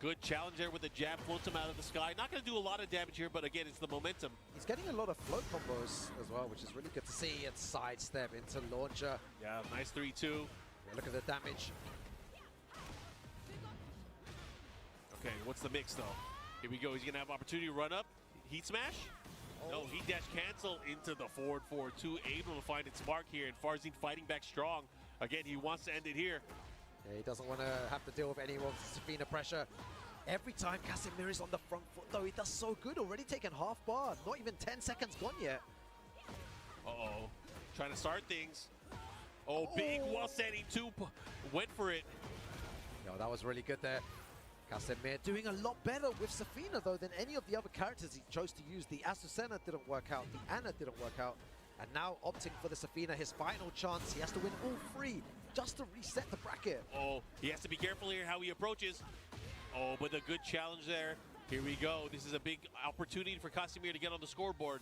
Good challenge there with the jab. Floats him out of the sky. Not going to do a lot of damage here, but again, it's the momentum. He's getting a lot of float combos as well, which is really good to see. It's sidestep into launcher. Yeah, nice 3-2. Yeah, look at the damage. Okay, what's the mix, though? Here we go. He's going to have opportunity to run up. Heat smash? Oh. No, heat dash cancel into the forward 4-2. Able to find its mark here, and Farzine fighting back strong. Again, he wants to end it here. Yeah, he doesn't want to have to deal with any of Safina pressure. Every time Casimir is on the front foot, though, he does so good. Already taken half bar. Not even 10 seconds gone yet. Uh-oh. Trying to start things. Oh, big wall standing 2. Went for it. No, that was really good there. Casimir doing a lot better with Safina, though, than any of the other characters he chose to use. The Azucena didn't work out. The Ana didn't work out. And now opting for the Safina, his final chance. He has to win all 3 just to reset the bracket. Oh, he has to be careful here how he approaches. Oh, but a good challenge there. Here we go. This is a big opportunity for Casimir to get on the scoreboard.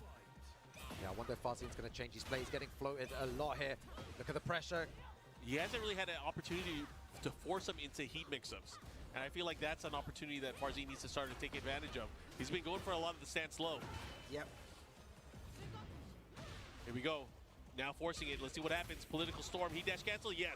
Yeah, I wonder if Farzine's going to change his play. He's getting floated a lot here. Look at the pressure. He hasn't really had an opportunity to force him into heat mix-ups. And I feel like that's an opportunity that Farzine needs to start to take advantage of. He's been going for a lot of the stance low. Yep. Here we go. Now forcing it. Let's see what happens. Political storm. Heat dash cancel. Yes.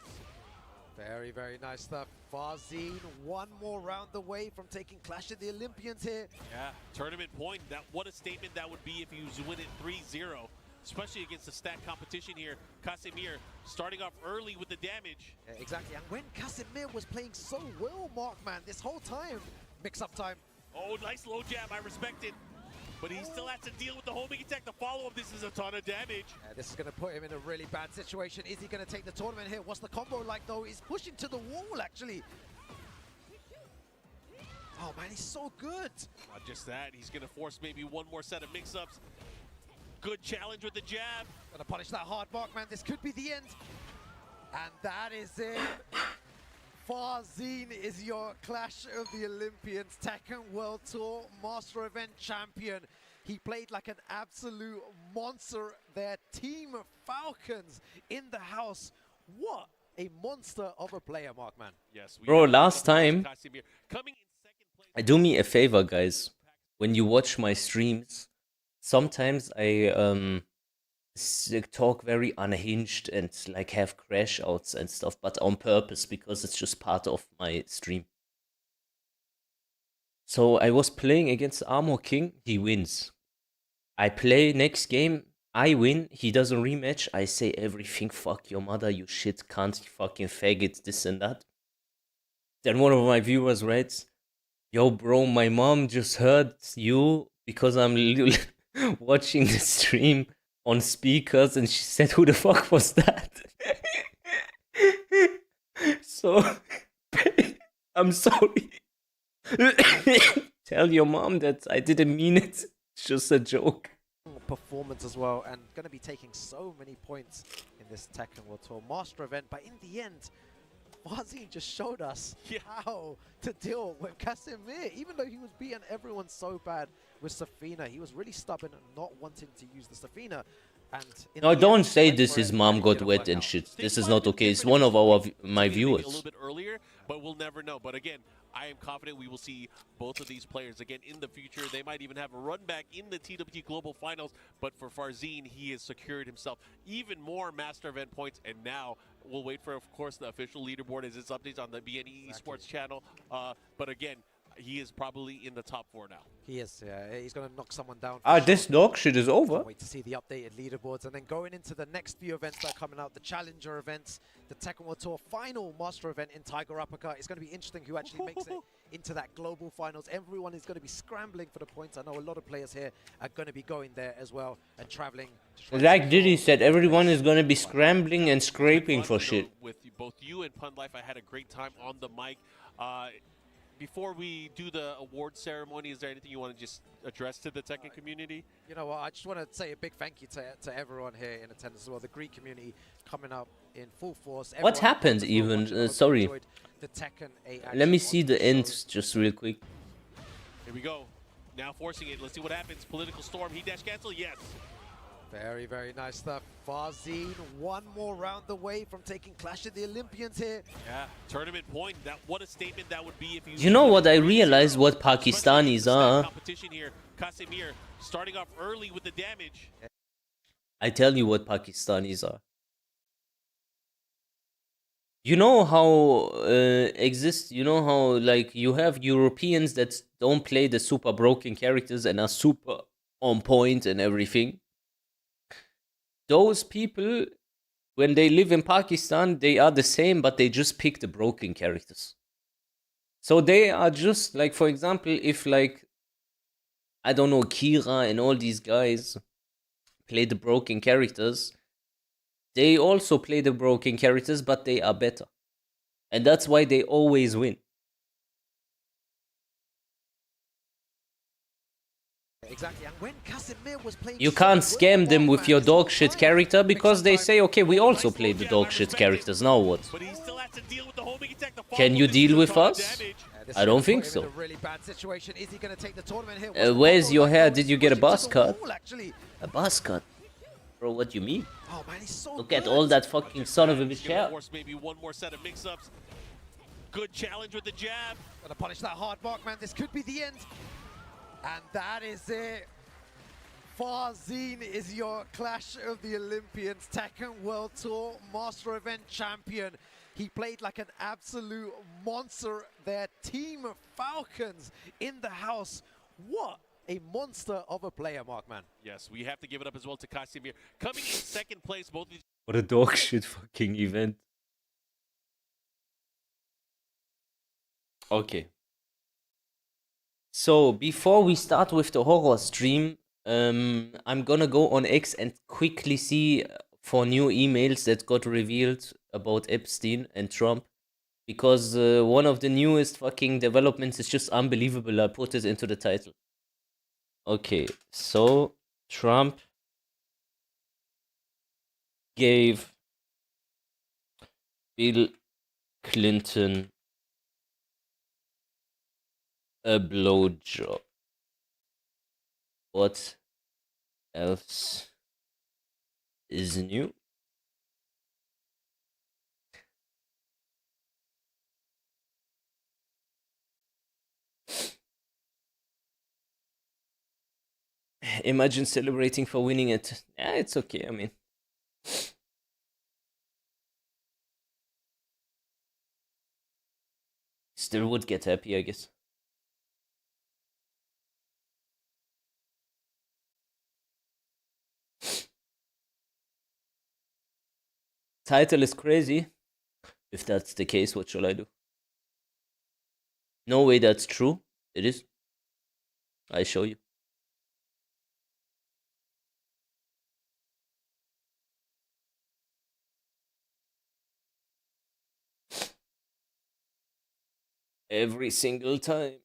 Very, very nice stuff. Farzine, one more round away from taking Clash of the Olympians here. Yeah. Tournament point. What a statement that would be if you win it 3-0. Especially against the stacked competition here. Casimir starting off early with the damage. Yeah, exactly. And when Casimir was playing so well, Markman, this whole time. Mix-up time. Oh, nice low jab. I respect it. But he still has to deal with the homing attack. The follow-up, this is a ton of damage. This is going to put him in a really bad situation. Is he going to take the tournament here? What's the combo like, though? He's pushing to the wall, actually. Oh, man, he's so good. Not just that. He's going to force maybe one more set of mix-ups. Good challenge with the jab. Going to punish that hard mark, man. This could be the end. And that is it. Farzine is your Clash of the Olympians Tekken World Tour Master Event Champion. He played like an absolute monster there. Team Falcons in the house. What a monster of a player, Markman. Yes, bro, last time, do me a favor, guys. When you watch my streams, sometimes I talk very unhinged and like have crash outs and stuff, but on purpose because it's just part of my stream. So I was playing against Armor King, he wins. I play next game, I win, he does a rematch, I say everything, fuck your mother, you shit cunt, you fucking faggot, this and that. Then one of my viewers writes, yo bro, my mom just heard you because I'm watching the stream on speakers and she said, who the fuck was that? So, I'm sorry. Tell your mom that I didn't mean it. It's just a joke. Performance as well, and going to be taking so many points in this Tekken World Tour Master event, but in the end, Farzin just showed us how to deal with Casimir. Even though he was beating everyone so bad with Safina, he was really stubborn and not wanting to use the Safina. And no, don't say this his mom got wet and shit. This is not okay. It's one of my viewers. A little bit earlier, but we'll never know. But again, I am confident we will see both of these players again in the future. They might even have a run back in the TWT Global Finals. But for Farzin, he has secured himself even more Master Event points. And now we'll wait for, of course, the official leaderboard as its updates on the BNE Esports channel. But again, he is probably in the top 4 now. He is, yeah. He's going to knock someone down. This dog shit is over. Wait to see the updated leaderboards, and then going into the next few events that are coming out, the Challenger events, the Tekken World Tour final Master event in Tiger Uppercut. It's going to be interesting who actually makes it into that global finals. Everyone is going to be scrambling for the points. I know a lot of players here are going to be going there as well and traveling. Like Diddy said, everyone is going to be scrambling and scraping for shit. With both you and Pun Life, I had a great time on the mic. Before we do the award ceremony, is there anything you want to just address to the Tekken community? You know what, I just want to say a big thank you to everyone here in attendance as well. The Greek community coming up in full force. What happened even? Sorry. The Tekken 8 let me see the end just real quick. Here we go. Now forcing it. Let's see what happens. Political storm. Heat dash cancel. Yes. Very, very nice stuff. Farzin, one more round away from taking Clash of the Olympians here. Yeah, tournament point. What a statement that would be if you know what? I realized what Pakistanis are. Competition here. Casimir starting off early with the damage. I tell you what Pakistanis are. You know how you know how like you have Europeans that don't play the super broken characters and are super on point and everything. Those people, when they live in Pakistan, they are the same, but they just pick the broken characters. So they are just like, for example, if like, I don't know, Kira and all these guys play the broken characters, they also play the broken characters, but they are better. And that's why they always win. Exactly, and when Casimir was playing, you can't scam them with your dog shit character because they say, okay, we also play the dog shit characters, now what? Can you deal with us? I don't think so. Where's your hair? Did you get a buzz cut? A buzz cut? Bro, what do you mean? Oh, man, he's so look at all that fucking son of a bitch hair. Maybe one more set of mix-ups. Good challenge with the jab. Gonna punish that hard mark, man. This could be the end. And that is it. Farzin is your Clash of the Olympians Tekken World Tour Master Event champion. He played like an absolute monster there. Team Falcons in the house. What a monster of a player, Markman. Yes, we have to give it up as well to Casimir. Coming in second place, both of these. What a dog shit fucking event. Okay. So, before we start with the horror stream, I'm gonna go on X and quickly see for new emails that got revealed about Epstein and Trump. Because one of the newest fucking developments is just unbelievable. I put it into the title. Okay, so Trump gave Bill Clinton a blowjob. What else is new? Imagine celebrating for winning it. Yeah, it's okay, I mean. Still would get happy, I guess. title is crazy. If that's the case, what shall I do? No way that's true. It is. I show you. Every single time.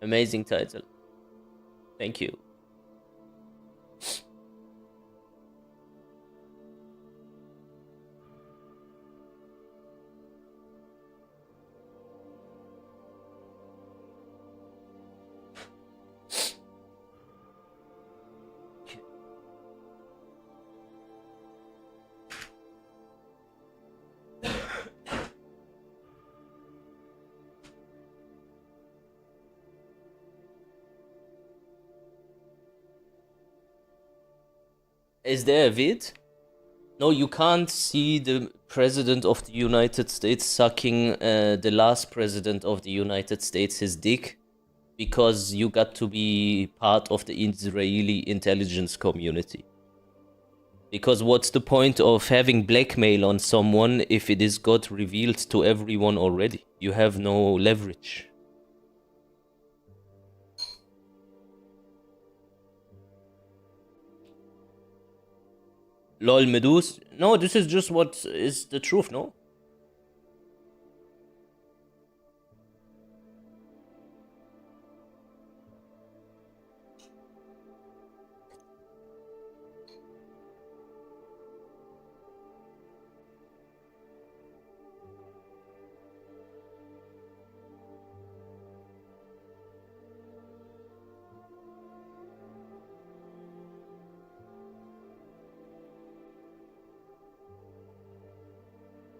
Amazing title. Thank you. Is there a vid? No, you can't see the president of the United States sucking the last president of the United States his dick because you got to be part of the Israeli intelligence community. Because what's the point of having blackmail on someone if it is got revealed to everyone already? You have no leverage. Lol, Medus? No, this is just what is the truth, no?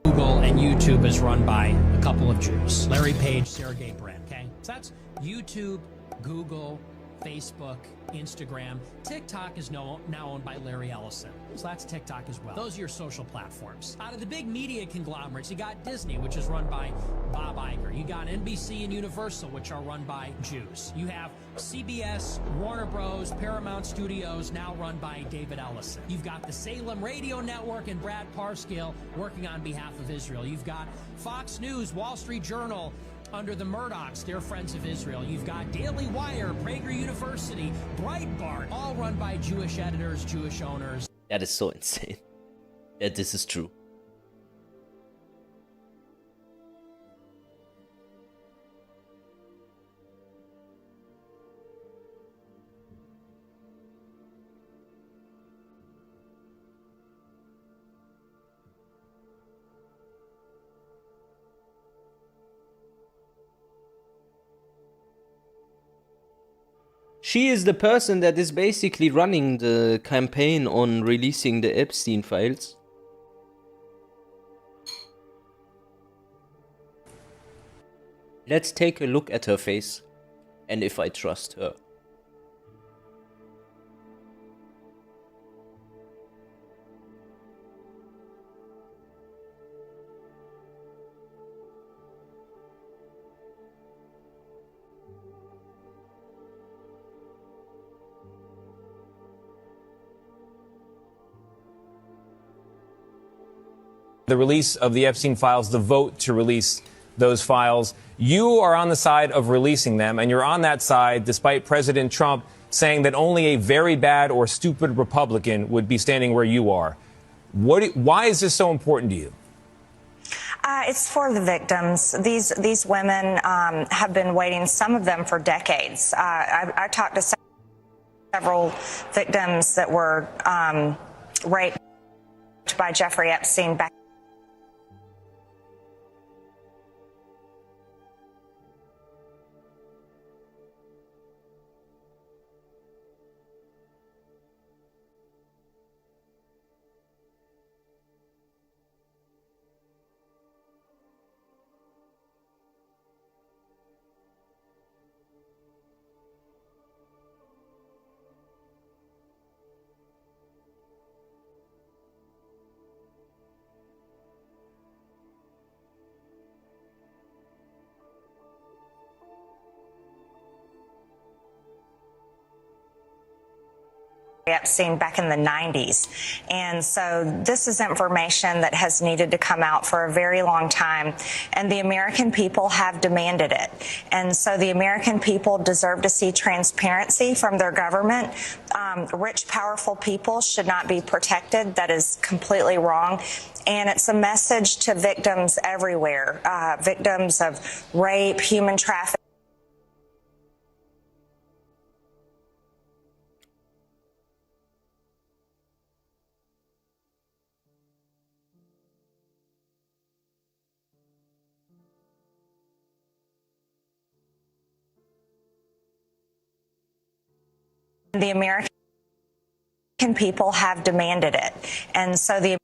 Google and YouTube is run by a couple of Jews. Larry Page, Sergey Brin, okay? So that's YouTube, Google, Facebook, Instagram. TikTok is now owned by Larry Ellison. So that's TikTok as well. Those are your social platforms. Out of the big media conglomerates, you got Disney, which is run by Bob Iger. You got NBC and Universal, which are run by Jews. You have CBS, Warner Bros., Paramount Studios, now run by David Ellison. You've got the Salem Radio Network and Brad Parscale working on behalf of Israel. You've got Fox News, Wall Street Journal, under the Murdochs, they're friends of Israel. You've got Daily Wire, Prager University, Breitbart, all run by Jewish editors, Jewish owners. That is so insane that this is true. She is the person that is basically running the campaign on releasing the Epstein files. Let's take a look at her face and if I trust her. The release of the Epstein files, the vote to release those files. You are on the side of releasing them, and you're on that side despite President Trump saying that only a very bad or stupid Republican would be standing where you are. Why is this so important to you? It's for the victims. These women have been waiting, some of them for decades. I talked to several victims that were raped by Jeffrey Epstein back. Epstein back in the 90s. And so this is information that has needed to come out for a very long time, and the American people have demanded it. And so the American people deserve to see transparency from their government. Rich, powerful people should not be protected. That is completely wrong. And it's a message to victims everywhere, victims of rape, human trafficking. The American people have demanded it. And so the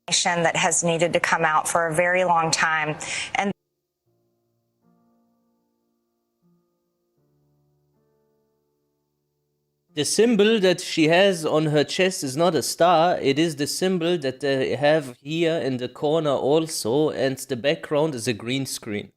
information that has needed to come out for a very long time. And the symbol that she has on her chest is not a star, it is the symbol that they have here in the corner also, and the background is a green screen.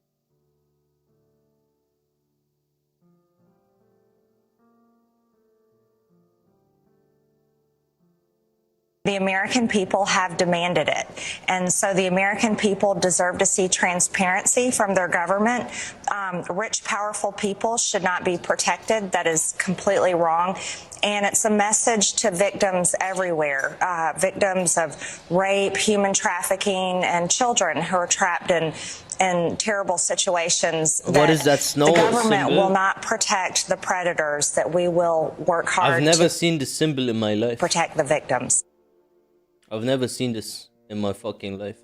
the American people have demanded it. And so the American people deserve to see transparency from their government. Rich, powerful people should not be protected. That is completely wrong. And it's a message to victims everywhere, victims of rape, human trafficking, and children who are trapped in terrible situations. What is that snow The government symbol? will not protect the predators, that we will work hard I've never to seen the symbol in my life. protect the victims. I've never seen this in my fucking life.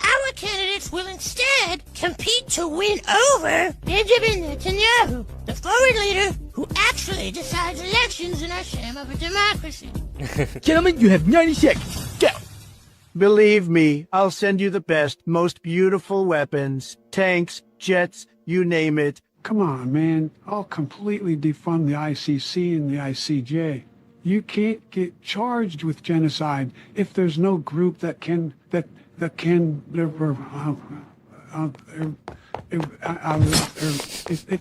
Our candidates will instead compete to win over Benjamin Netanyahu, the foreign leader who actually decides elections in our sham of a democracy. Gentlemen, you have 90 seconds. Go! Believe me, I'll send you the best, most beautiful weapons. Tanks, jets, you name it. Come on, man. I'll completely defund the ICC and the ICJ. You can't get charged with genocide if there's no group that can if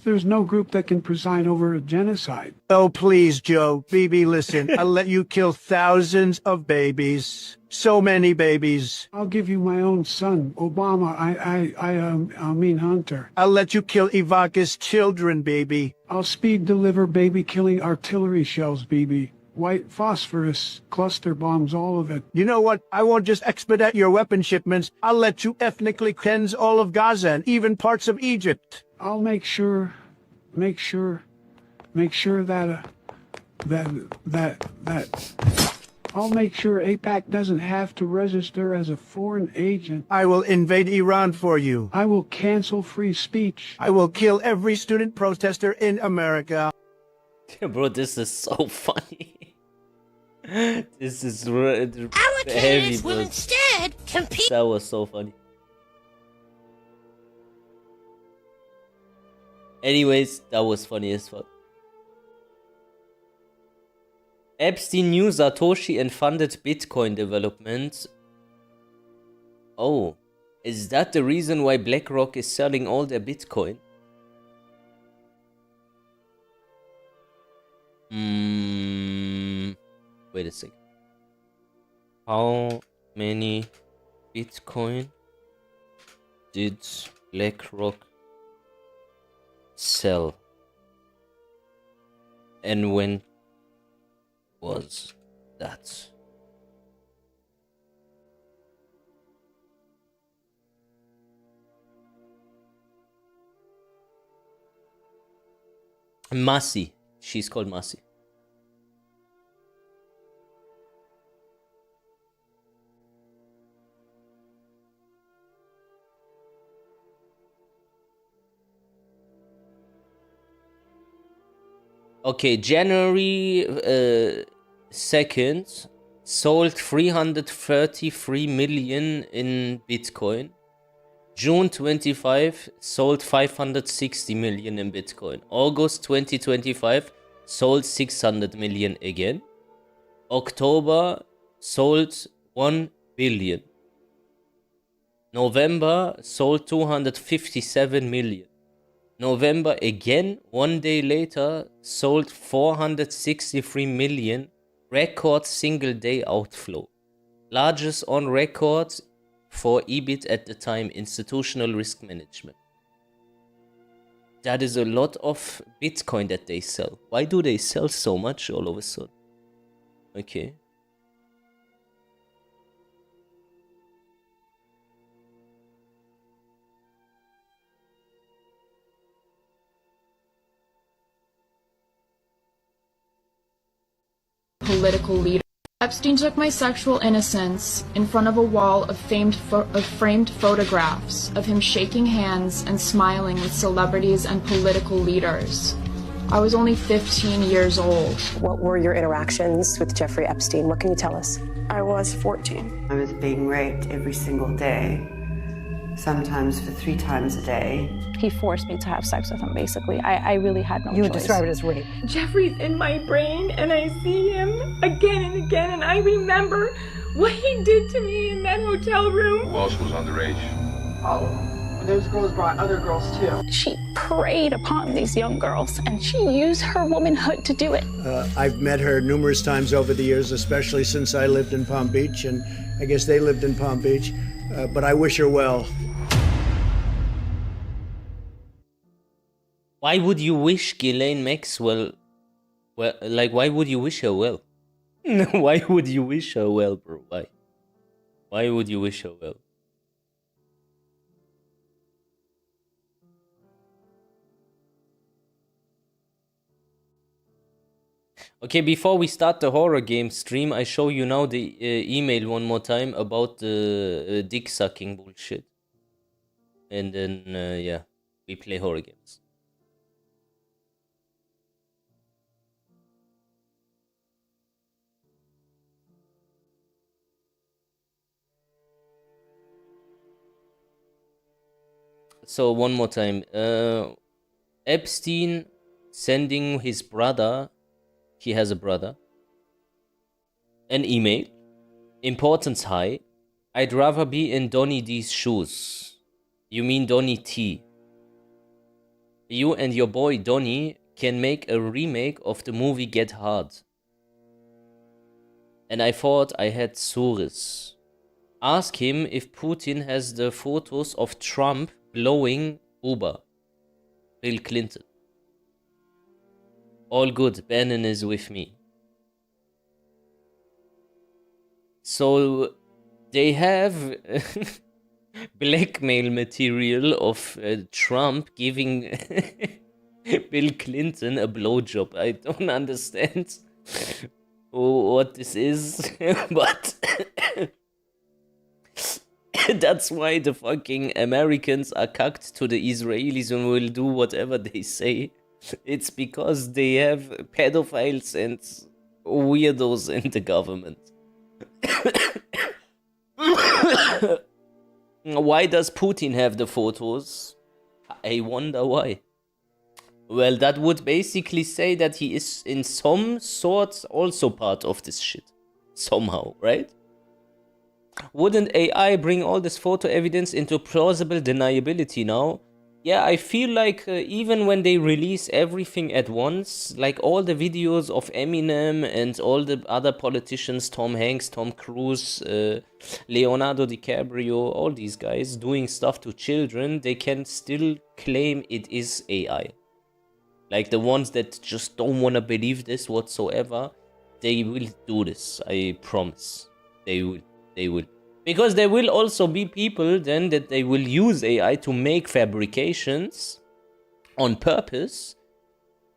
there's no group that can preside over a genocide. Oh, please, Joe. Bibi, listen. I'll let you kill thousands of babies. So many babies. I'll give you my own son, Obama. I mean Hunter. I'll let you kill Ivanka's children, baby. I'll speed deliver baby killing artillery shells, Bibi. White phosphorus, cluster bombs, all of it. You know what? I won't just expedite your weapon shipments. I'll let you ethnically cleanse all of Gaza and even parts of Egypt. I'll make sure that I'll make sure AIPAC doesn't have to register as a foreign agent. I will invade Iran for you. I will cancel free speech. I will kill every student protester in America. Bro, this is so funny. This is heavy, candidates will bro. instead compete. That was so funny. Anyways, that was funny as fuck. Epstein knew Satoshi and funded Bitcoin development. Oh, is that the reason why BlackRock is selling all their Bitcoin? Wait a second. How many Bitcoin did BlackRock sell? And when was that? Masi. She's called Masi. Okay, January 2nd sold 333 million in Bitcoin. June 25 sold 560 million in Bitcoin. August 2025 sold 600 million again. October sold 1 billion. November sold 257 million. November again, 1 day later, sold 463 million. Record single day outflow. Largest on record for EBIT at the time, institutional risk management. That is a lot of Bitcoin that they sell. Why do they sell so much all of a sudden? Okay. Political leader. Epstein took my sexual innocence in front of a wall of framed photographs of him shaking hands and smiling with celebrities and political leaders. I was only 15 years old. What were your interactions with Jeffrey Epstein? What can you tell us? I was 14. I was being raped every single day, sometimes for 3 times a day. He forced me to have sex with him, basically. I really had no choice. You would describe it as rape. Jeffrey's in my brain, and I see him again and again, and I remember what he did to me in that hotel room. Who else was underage? All of them. Those girls brought other girls, too. She preyed upon these young girls, and she used her womanhood to do it. I've met her numerous times over the years, especially since I lived in Palm Beach, and I guess they lived in Palm Beach. But I wish her well. Why would you wish Ghislaine Maxwell well? Like, why would you wish her well? Why would you wish her well, bro? Why? Why would you wish her well? Okay, before we start the horror game stream, I show you now the email one more time about the dick sucking bullshit. And then, yeah, we play horror games. So one more time, Epstein sending his brother, he has a brother, an email, importance high, I'd rather be in Donny D's shoes. You mean Donny T. You and your boy Donny can make a remake of the movie Get Hard. And I thought I had Suris. Ask him if Putin has the photos of Trump blowing Uber. Bill Clinton. All good, Bannon is with me. So they have blackmail material of Trump giving Bill Clinton a blowjob. I don't understand what this is, but that's why the fucking Americans are cucked to the Israelis and will do whatever they say. It's because they have pedophiles and weirdos in the government. Why does Putin have the photos? I wonder why. Well, that would basically say that he is in some sort also part of this shit. Somehow, right? Wouldn't AI bring all this photo evidence into plausible deniability now? Yeah, I feel like even when they release everything at once, like all the videos of Eminem and all the other politicians, Tom Hanks, Tom Cruise, Leonardo DiCaprio, all these guys doing stuff to children, they can still claim it is AI. Like the ones that just don't want to believe this whatsoever, they will do this, I promise. They will. Because there will also be people then that they will use AI to make fabrications on purpose,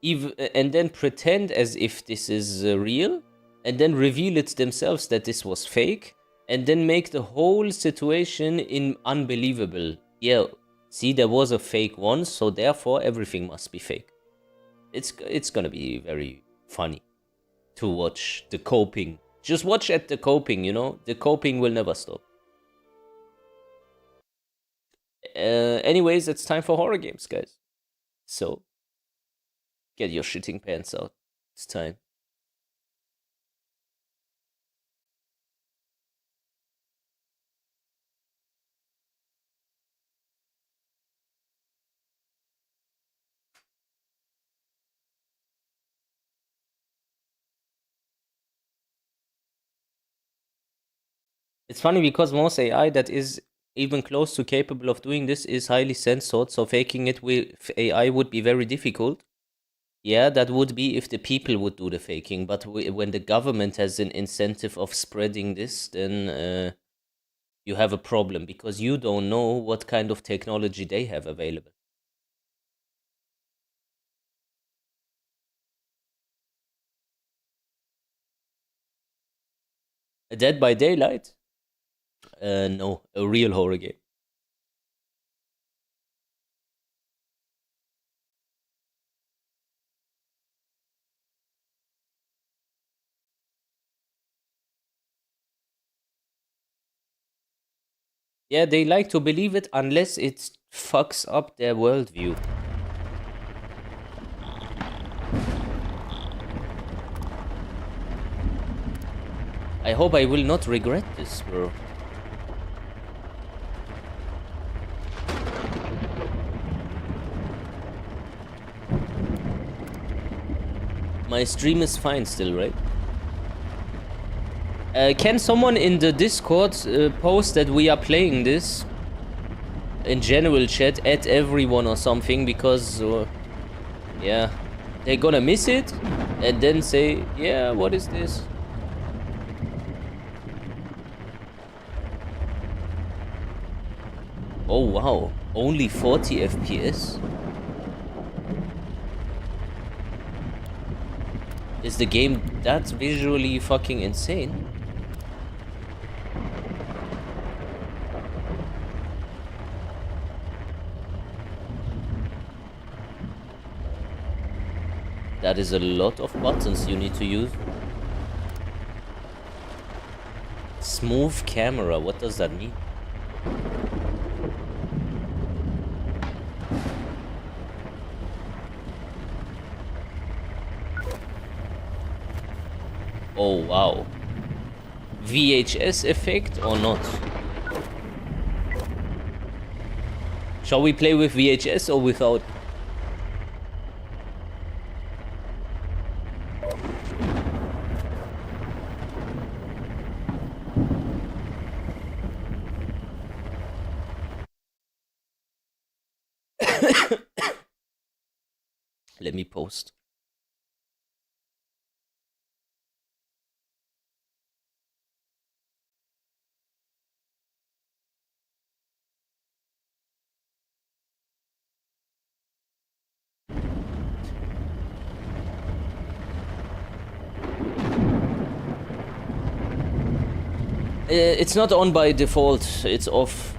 and then pretend as if this is real, and then reveal it themselves that this was fake, and then make the whole situation unbelievable. Yeah, see, there was a fake once, so therefore everything must be fake. It's gonna be very funny to watch the coping. Just watch at the coping, you know? The coping will never stop. Anyways, it's time for horror games, guys. So, get your shitting pants out. It's time. It's funny because most AI that is even close to capable of doing this is highly censored, so faking it with AI would be very difficult. Yeah, that would be if the people would do the faking, but when the government has an incentive of spreading this, then you have a problem because you don't know what kind of technology they have available. A Dead by Daylight? No, a real horror game. Yeah, they like to believe it unless it fucks up their worldview. I hope I will not regret this, bro. My stream is fine still, right? Can someone in the Discord post that we are playing this in general chat at everyone or something, because yeah, they're gonna miss it and then say, yeah, what is this? Oh wow, only 40 FPS? Is the game that visually fucking insane? That is a lot of buttons you need to use. Smooth camera, what does that mean? Oh wow. VHS effect or not? Shall we play with VHS or without? Let me post. It's not on by default, it's off.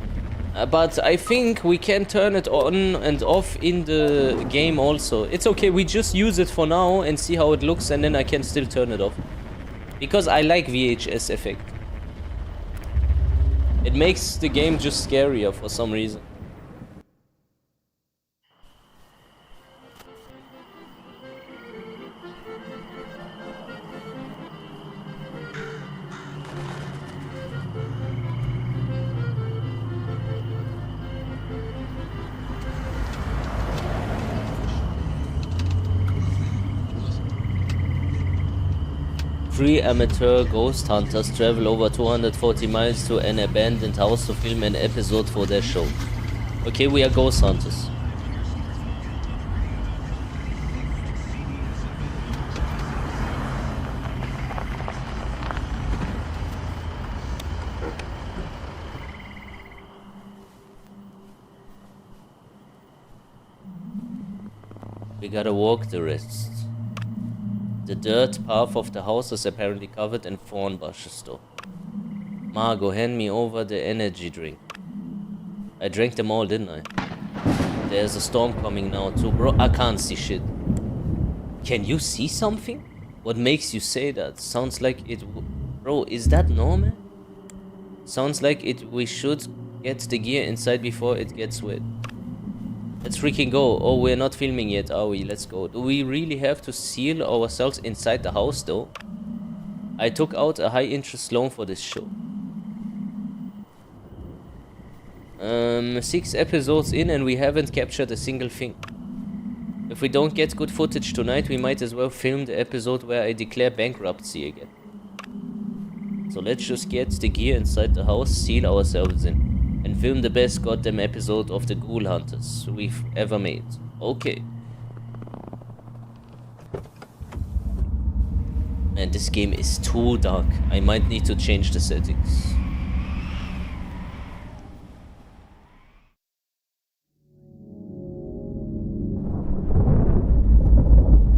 But I think we can turn it on and off in the game also. It's okay, we just use it for now and see how it looks, and then I can still turn it off. Because I like VHS effect. It makes the game just scarier for some reason. Three amateur ghost hunters travel over 240 miles to an abandoned house to film an episode for their show. Okay, we are ghost hunters. We gotta walk the rest. The dirt path of the house is apparently covered in thorn bushes though. Margo, hand me over the energy drink. I drank them all, didn't I? There's a storm coming now too, bro. I can't see shit. Can you see something? What makes you say that? Sounds like it... Bro, is that normal? Sounds like it. We should get the gear inside before it gets wet. Let's freaking go. Oh, we're not filming yet, are we? Let's go. Do we really have to seal ourselves inside the house, though? I took out a high-interest loan for this show. 6 episodes in and we haven't captured a single thing. If we don't get good footage tonight, we might as well film the episode where I declare bankruptcy again. So let's just get the gear inside the house, seal ourselves in, and film the best goddamn episode of the Ghoul Hunters we've ever made. Okay. Man, this game is too dark. I might need to change the settings.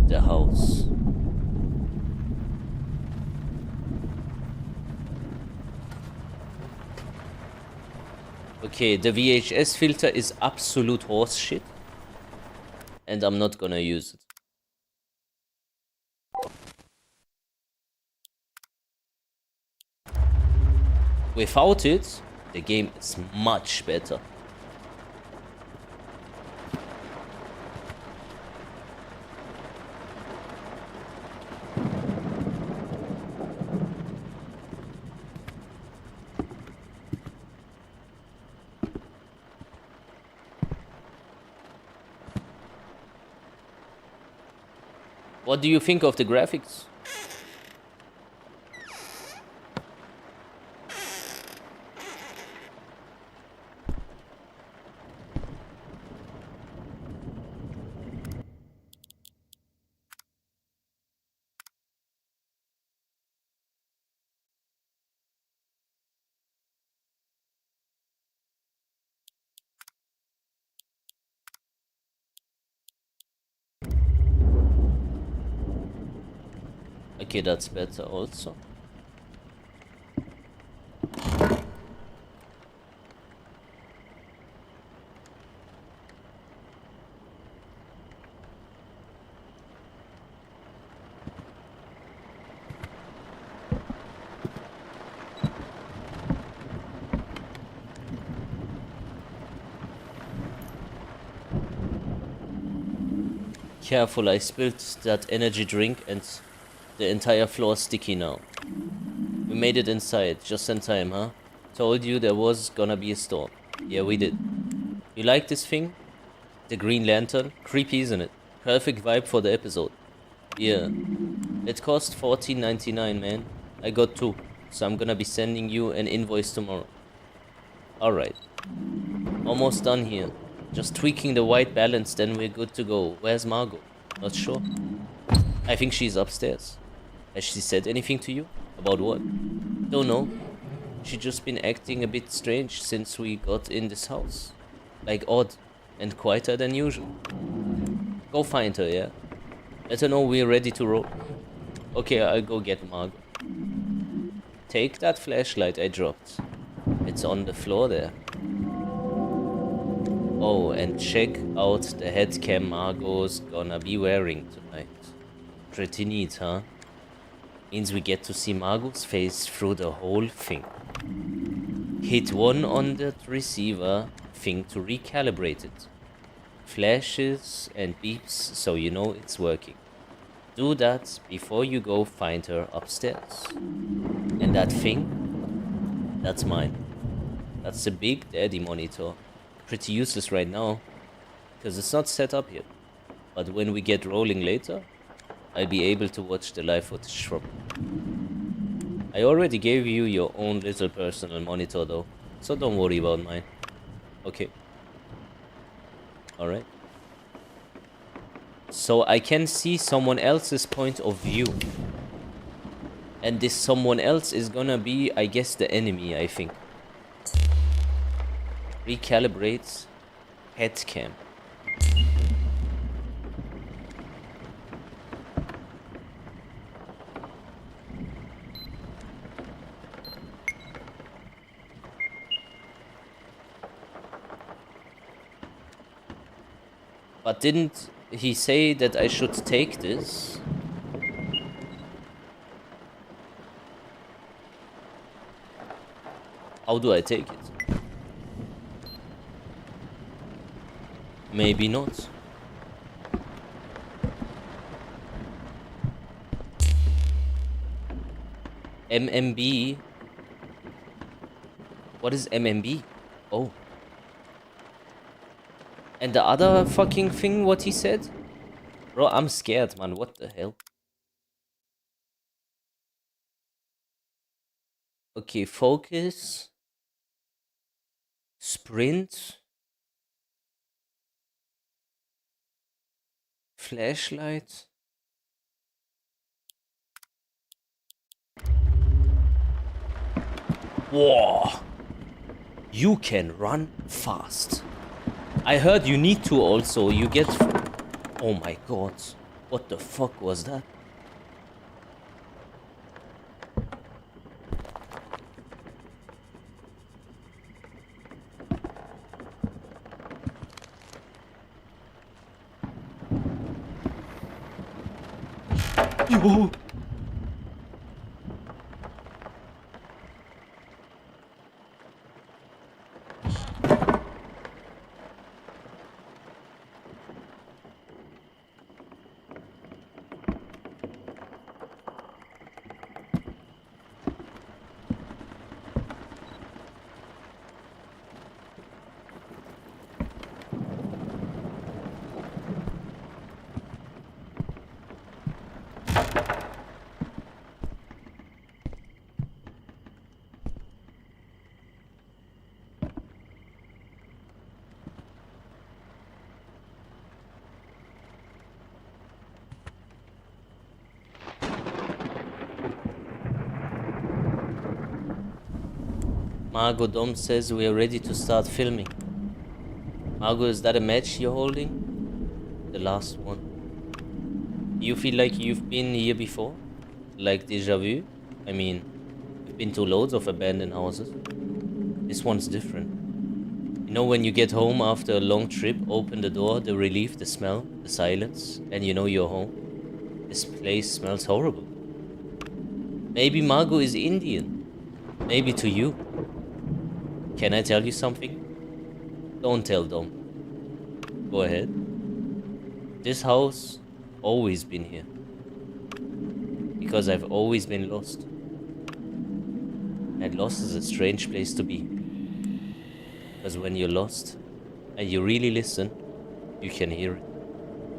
The house. Okay, the VHS filter is absolute horse shit. And I'm not gonna use it. Without it, the game is much better. What do you think of the graphics? Okay, that's better also. Careful, I spilled that energy drink and the entire floor is sticky now. We made it inside, just in time, huh? Told you there was gonna be a storm. Yeah, we did. You like this thing? The Green Lantern? Creepy, isn't it? Perfect vibe for the episode. Yeah. It cost $14.99, man. I got 2, so I'm gonna be sending you an invoice tomorrow. Alright. Almost done here. Just tweaking the white balance, then we're good to go. Where's Margot? Not sure. I think she's upstairs. Has she said anything to you? About what? Don't know. She just been acting a bit strange since we got in this house. Like odd and quieter than usual. Go find her, yeah? Let her know we're ready to roll. Okay, I'll go get Margot. Take that flashlight I dropped. It's on the floor there. Oh, and check out the headcam Margot's gonna be wearing tonight. Pretty neat, huh? Means we get to see Margot's face through the whole thing. Hit 1 on the receiver thing to recalibrate it. Flashes and beeps so you know it's working. Do that before you go find her upstairs. And that thing? That's mine. That's the Big Daddy monitor. Pretty useless right now, because it's not set up yet. But when we get rolling later, I'll be able to watch the live footage from it. I already gave you your own little personal monitor though, so don't worry about mine. Okay. Alright. So I can see someone else's point of view. And this someone else is gonna be, I guess, the enemy, I think. Recalibrate headcam. But didn't he say that I should take this? How do I take it? Maybe not. MMB. What is MMB? Oh. And the other fucking thing, what he said? Bro, I'm scared, man. What the hell? Okay, focus. Sprint. Flashlight. Whoa. You can run fast. I heard you need to also. You get... Oh my god. What the fuck was that? Yo. Margot Dom says we are ready to start filming. Margot, is that a match you're holding? The last one. Do you feel like you've been here before? Like deja vu? I mean, you've been to loads of abandoned houses. This one's different. You know when you get home after a long trip, open the door, the relief, the smell, the silence, and you know you're home? This place smells horrible. Maybe Margot is Indian. Maybe to you. Can I tell you something? Don't tell Dom. Go ahead. This house, always been here. Because I've always been lost. And lost is a strange place to be. Because when you're lost, and you really listen, you can hear it.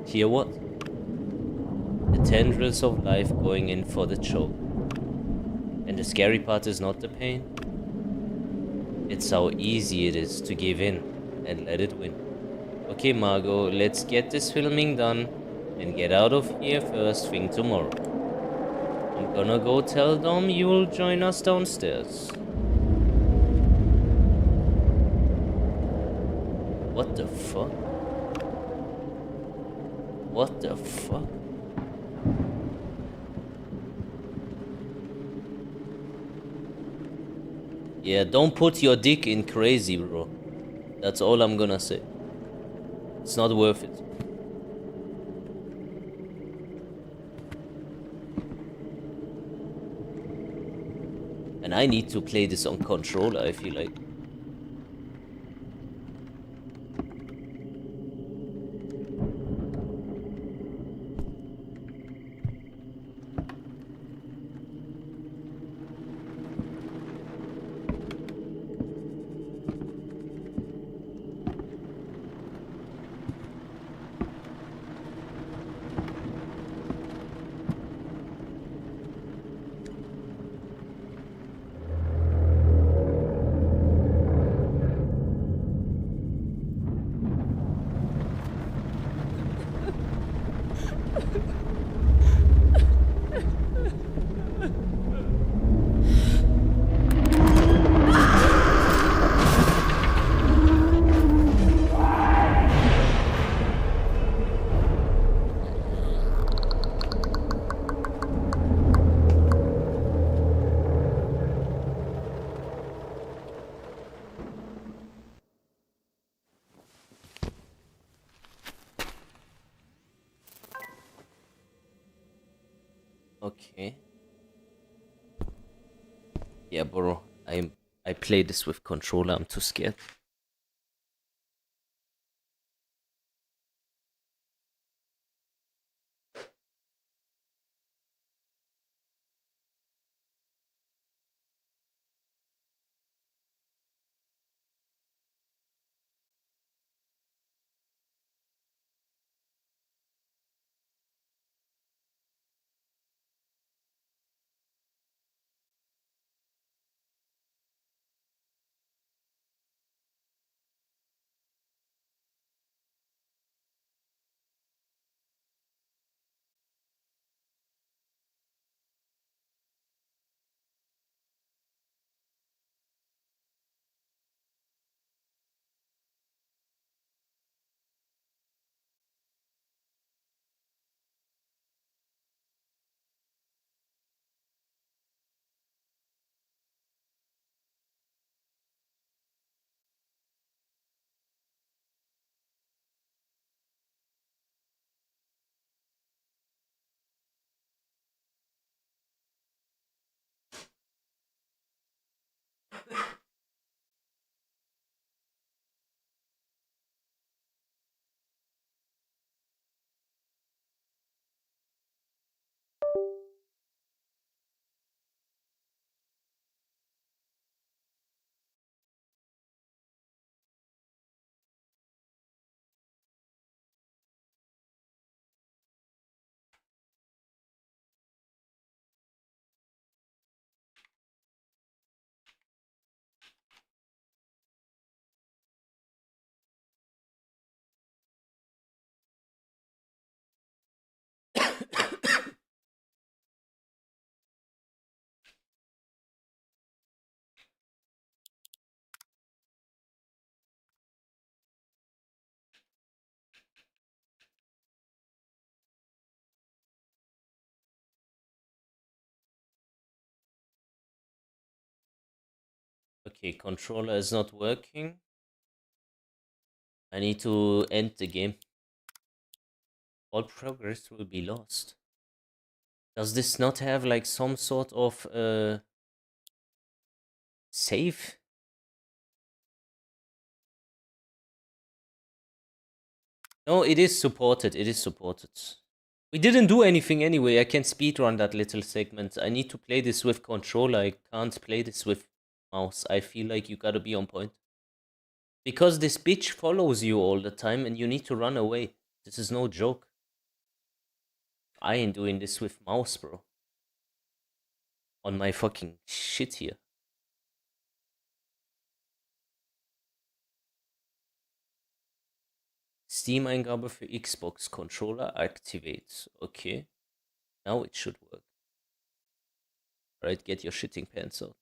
Hear what? The tendrils of life going in for the choke. And the scary part is not the pain. It's how easy it is to give in and let it win. Okay, Margot, let's get this filming done and get out of here first thing tomorrow. I'm gonna go tell Dom you'll join us downstairs. What the fuck? What the fuck? Yeah, don't put your dick in crazy, bro. That's all I'm gonna say. It's not worth it. And I need to play this on controller, I feel like. Okay. Yeah, bro. I play this with controller. I'm too scared. Okay, controller is not working. I need to end the game. All progress will be lost. Does this not have like some sort of save? No, it is supported. It is supported. We didn't do anything anyway. I can speedrun that little segment. I need to play this with controller. I can't play this with mouse. I feel like you gotta be on point. Because this bitch follows you all the time and you need to run away. This is no joke. I ain't doing this with mouse, bro. On my fucking shit here. Steam-Eingabe für Xbox Controller activate. Okay. Now it should work. Alright, get your shitting pants out.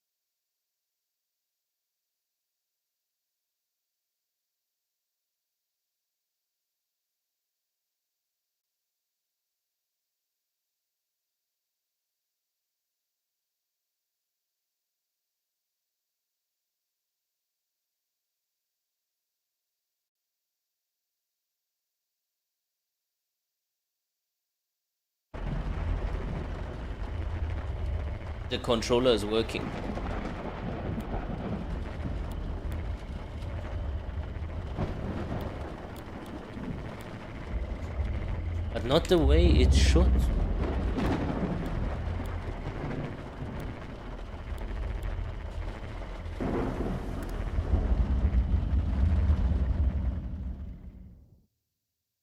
The controller is working. But not the way it should.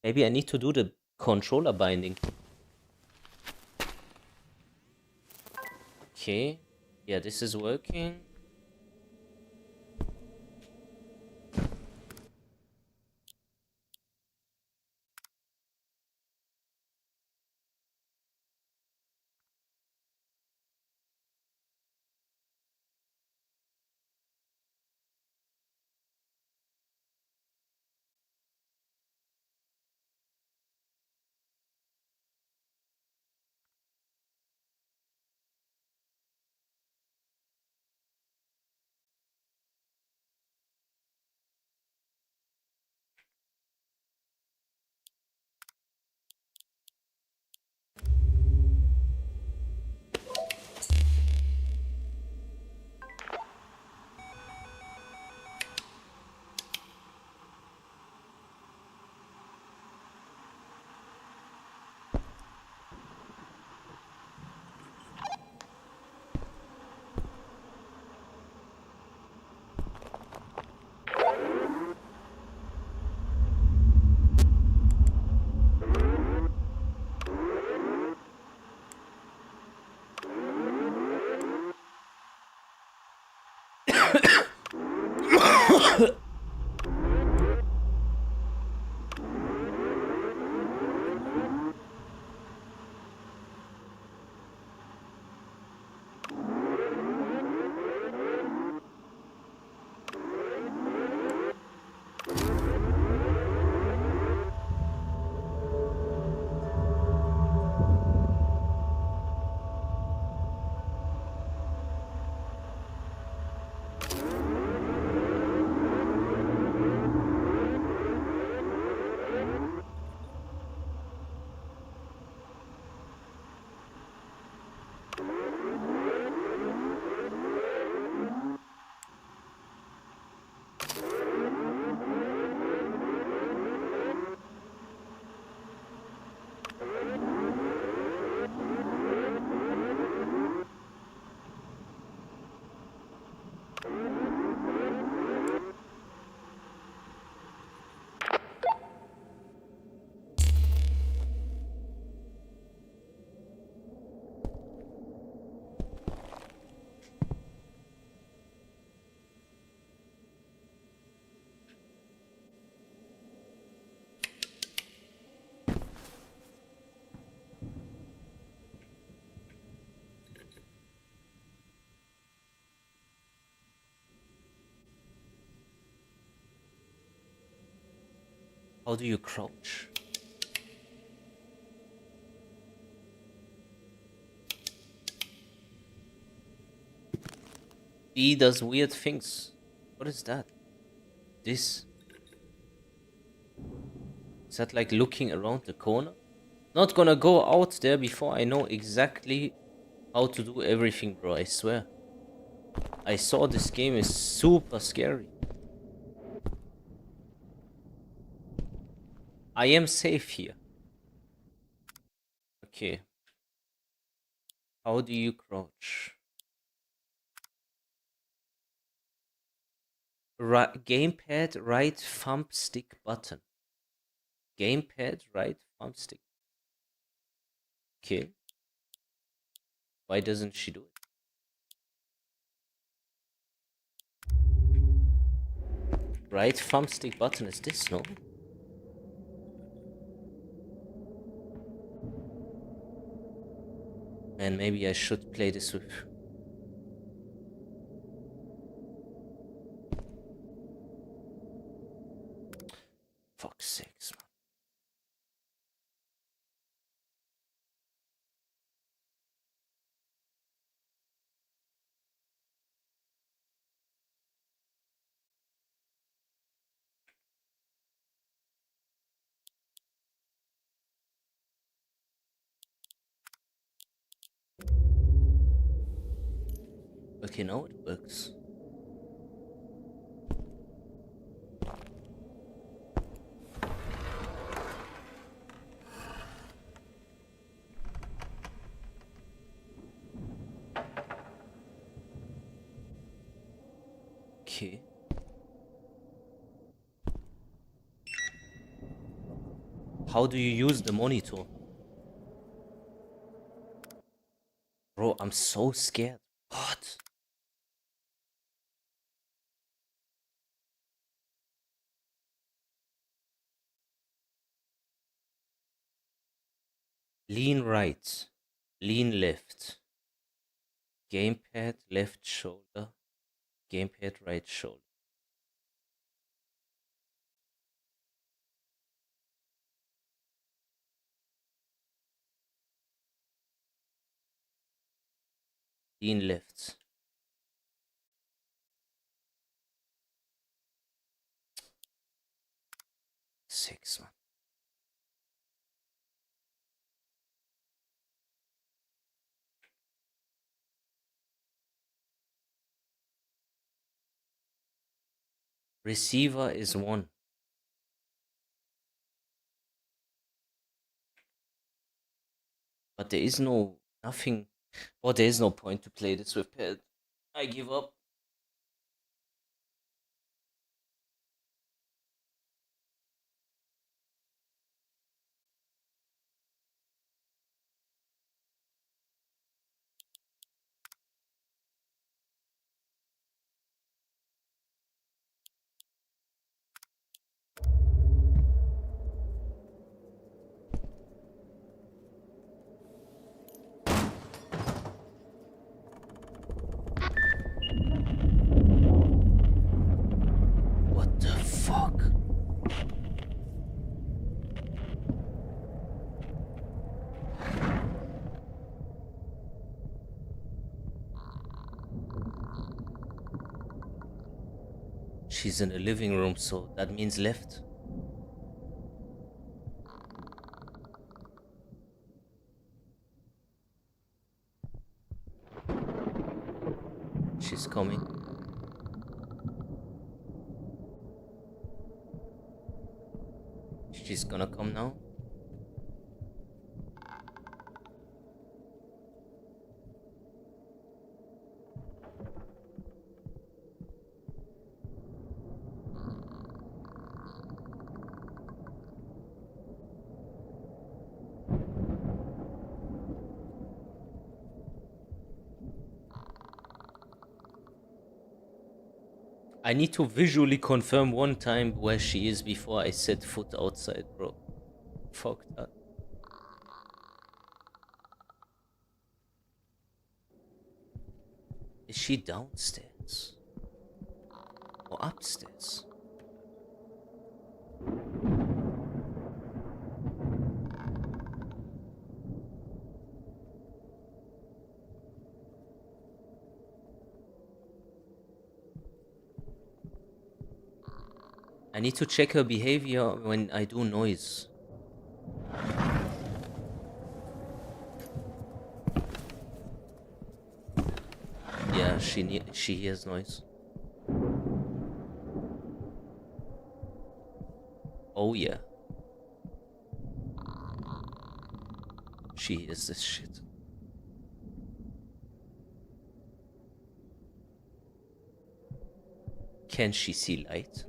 Maybe I need to do the controller binding. Okay. Yeah, this is working. How do you crouch? B does weird things. What is that? This? Is that like looking around the corner? Not gonna go out there before I know exactly how to do everything, bro, I swear. I saw this game is super scary. I am safe here. Okay. How do you crouch? Gamepad right thumb stick button. Gamepad right thumb stick. Okay. Why doesn't she do it? Right thumbstick button is this, no? And maybe I should play this with... Fuck's sakes, man. Okay, now it works. Okay. How do you use the monitor? Bro, I'm so scared. What? Lean right. Lean left. Gamepad left shoulder. Gamepad right shoulder. Lean left. Six, man. Receiver is 1. But there is nothing, or there is no point to play this with pad. I give up. What the fuck? She's in the living room, so that means left. She's coming. She's gonna come now. I need to visually confirm one time where she is before I set foot outside, bro. Fuck that. Is she downstairs? Or upstairs? I need to check her behavior when I do noise. Yeah, she hears noise. Oh yeah. She hears this shit. Can she see light?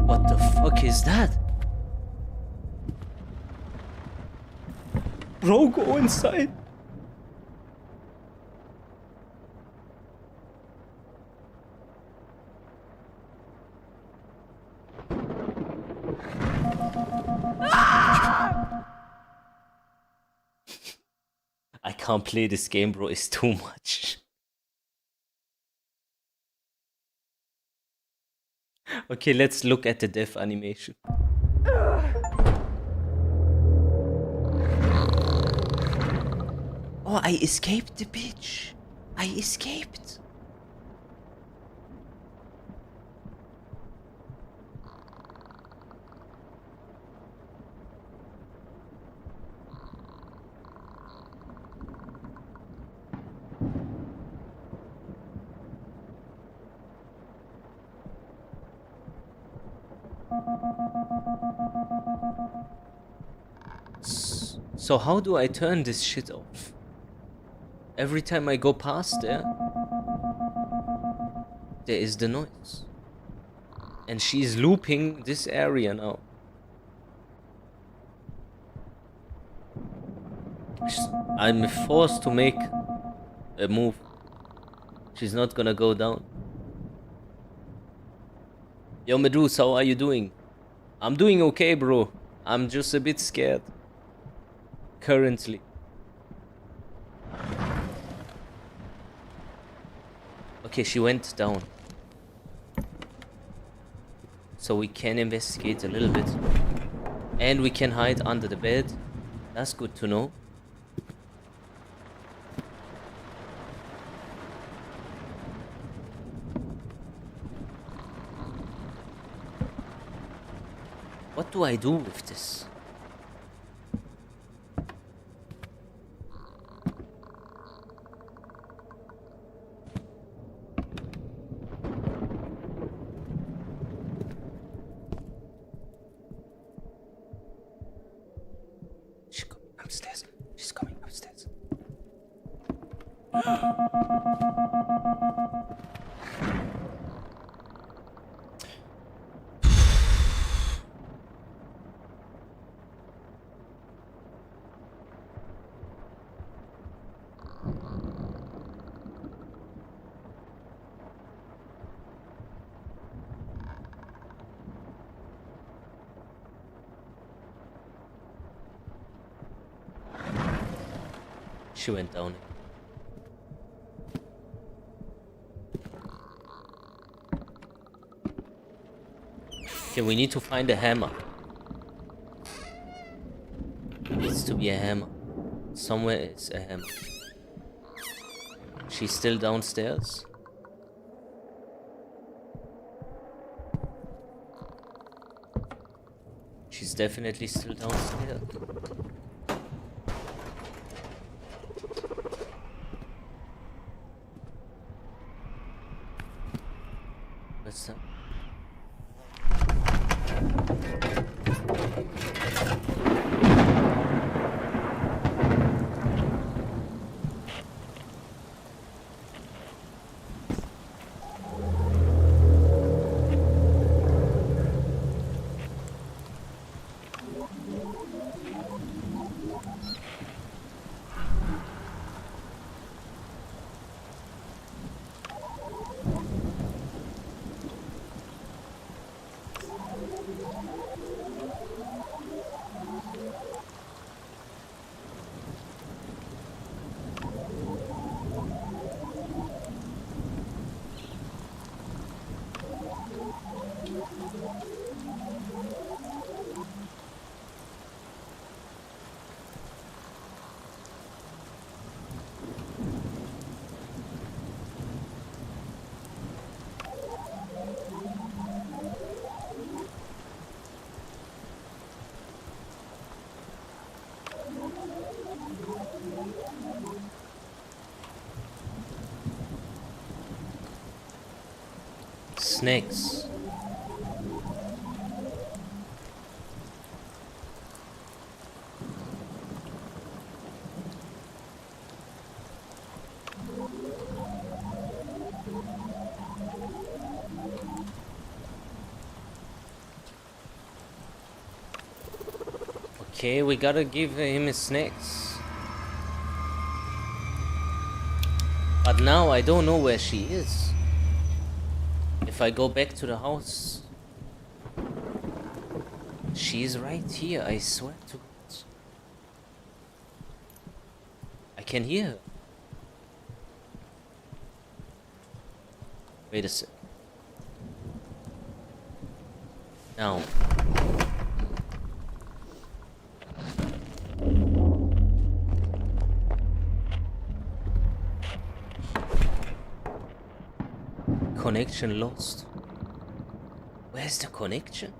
What the fuck is that? Bro, go inside. I can't play this game, bro. It's too much. Okay, let's look at the death animation. Oh, I escaped the bitch. I escaped. So how do I turn this shit off? Every time I go past there is the noise. And she's looping this area now. I'm forced to make a move. She's not gonna go down. Yo, Medus, how are you doing? I'm doing okay, bro. I'm just a bit scared. Currently. Okay, she went down. So we can investigate a little bit. And we can hide under the bed. That's good to know. What do I do with this? She's coming upstairs. She's coming upstairs. She went down. Okay, we need to find a hammer. It needs to be a hammer. Somewhere it's a hammer. She's still downstairs. She's definitely still downstairs. What's that? snacks. Okay, we gotta give him his snacks. But now I don't know where she is. If I go back to the house, she's right here, I swear to God. I can hear her. Wait a sec. Now. Connection lost. Where's the connection?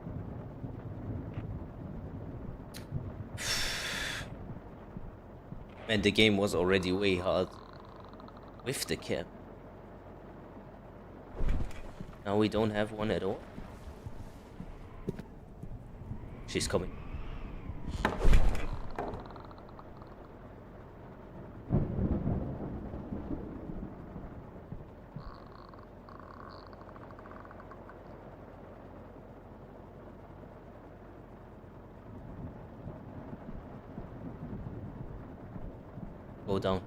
Man, the game was already way hard with the cam. Now we don't have one at all. She's coming. Go down.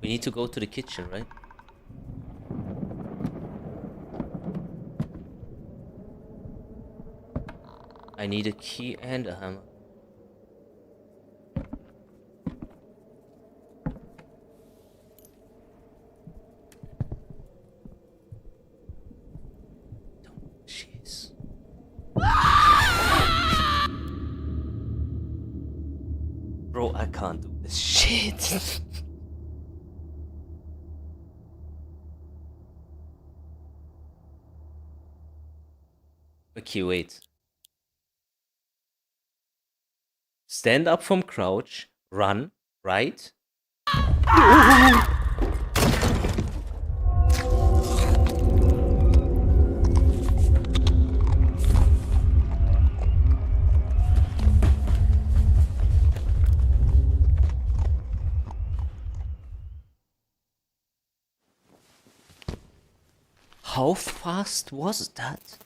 We need to go to the kitchen, right? I need a key and a hammer. Jeez. Bro, I can't do this shit. Okay, wait. Stand up from crouch, run, right? How fast was that?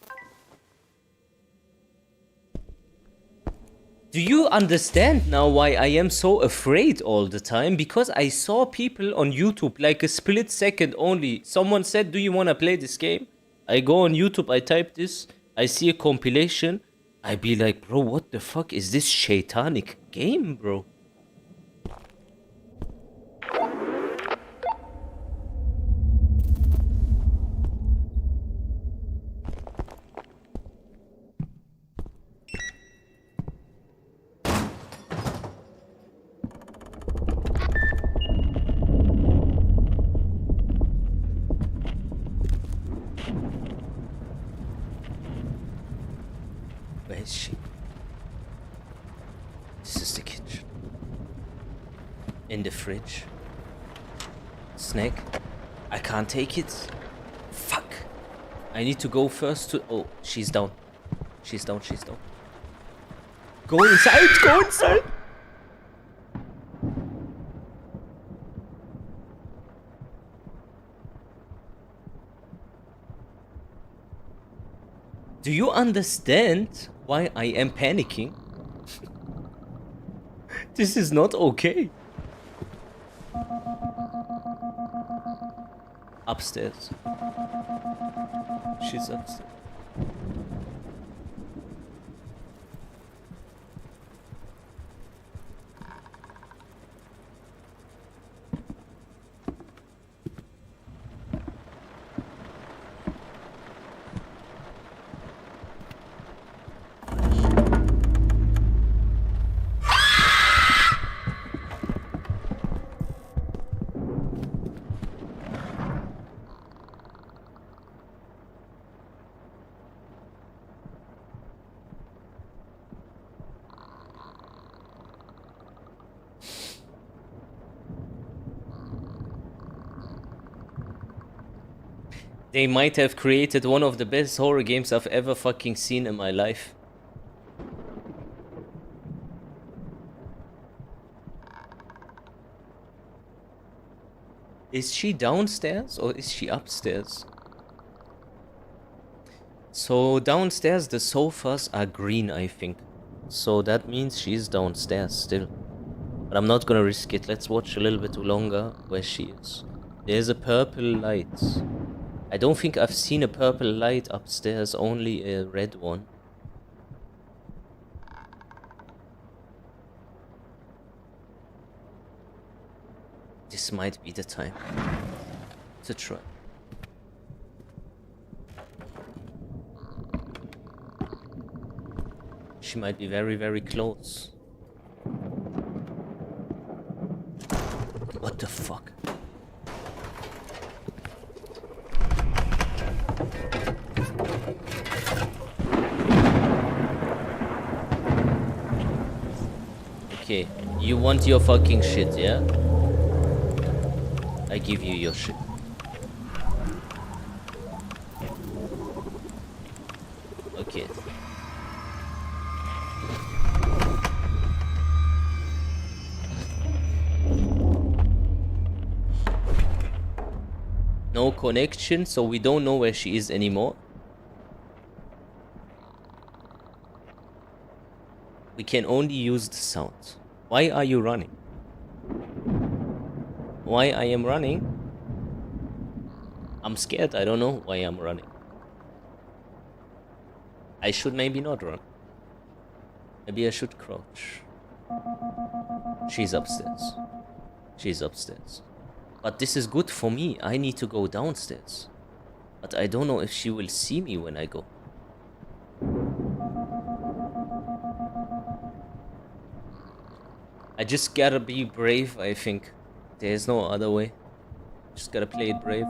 Do you understand now why I am so afraid all the time? Because I saw people on YouTube, like a split second only. Someone said, do you want to play this game? I go on YouTube, I type this, I see a compilation. I be like, bro, what the fuck is this shaitanic game, bro? Where is she? This is the kitchen. In the fridge. Snack. I can't take it. Fuck. I need to go first to... Oh, she's down. She's down, she's down. Go inside, go inside! Do you understand why I am panicking? This is not okay. Upstairs. She's upstairs. They might have created one of the best horror games I've ever fucking seen in my life. Is she downstairs or is she upstairs? So downstairs the sofas are green, I think. So that means she's downstairs still. But I'm not gonna risk it. Let's watch a little bit longer where she is. There's a purple light. I don't think I've seen a purple light upstairs, only a red one. This might be the time to try. She might be very, very close. What the fuck? Okay, you want your fucking shit, yeah? I give you your shit. Okay. No connection, so we don't know where she is anymore. We can only use the sound. Why are you running? Why I am running? I'm scared. I don't know why I'm running. I should maybe not run. Maybe I should crouch. She's upstairs. She's upstairs. But this is good for me. I need to go downstairs. But I don't know if she will see me when I go. I just gotta be brave, I think. There's no other way. Just gotta play it brave.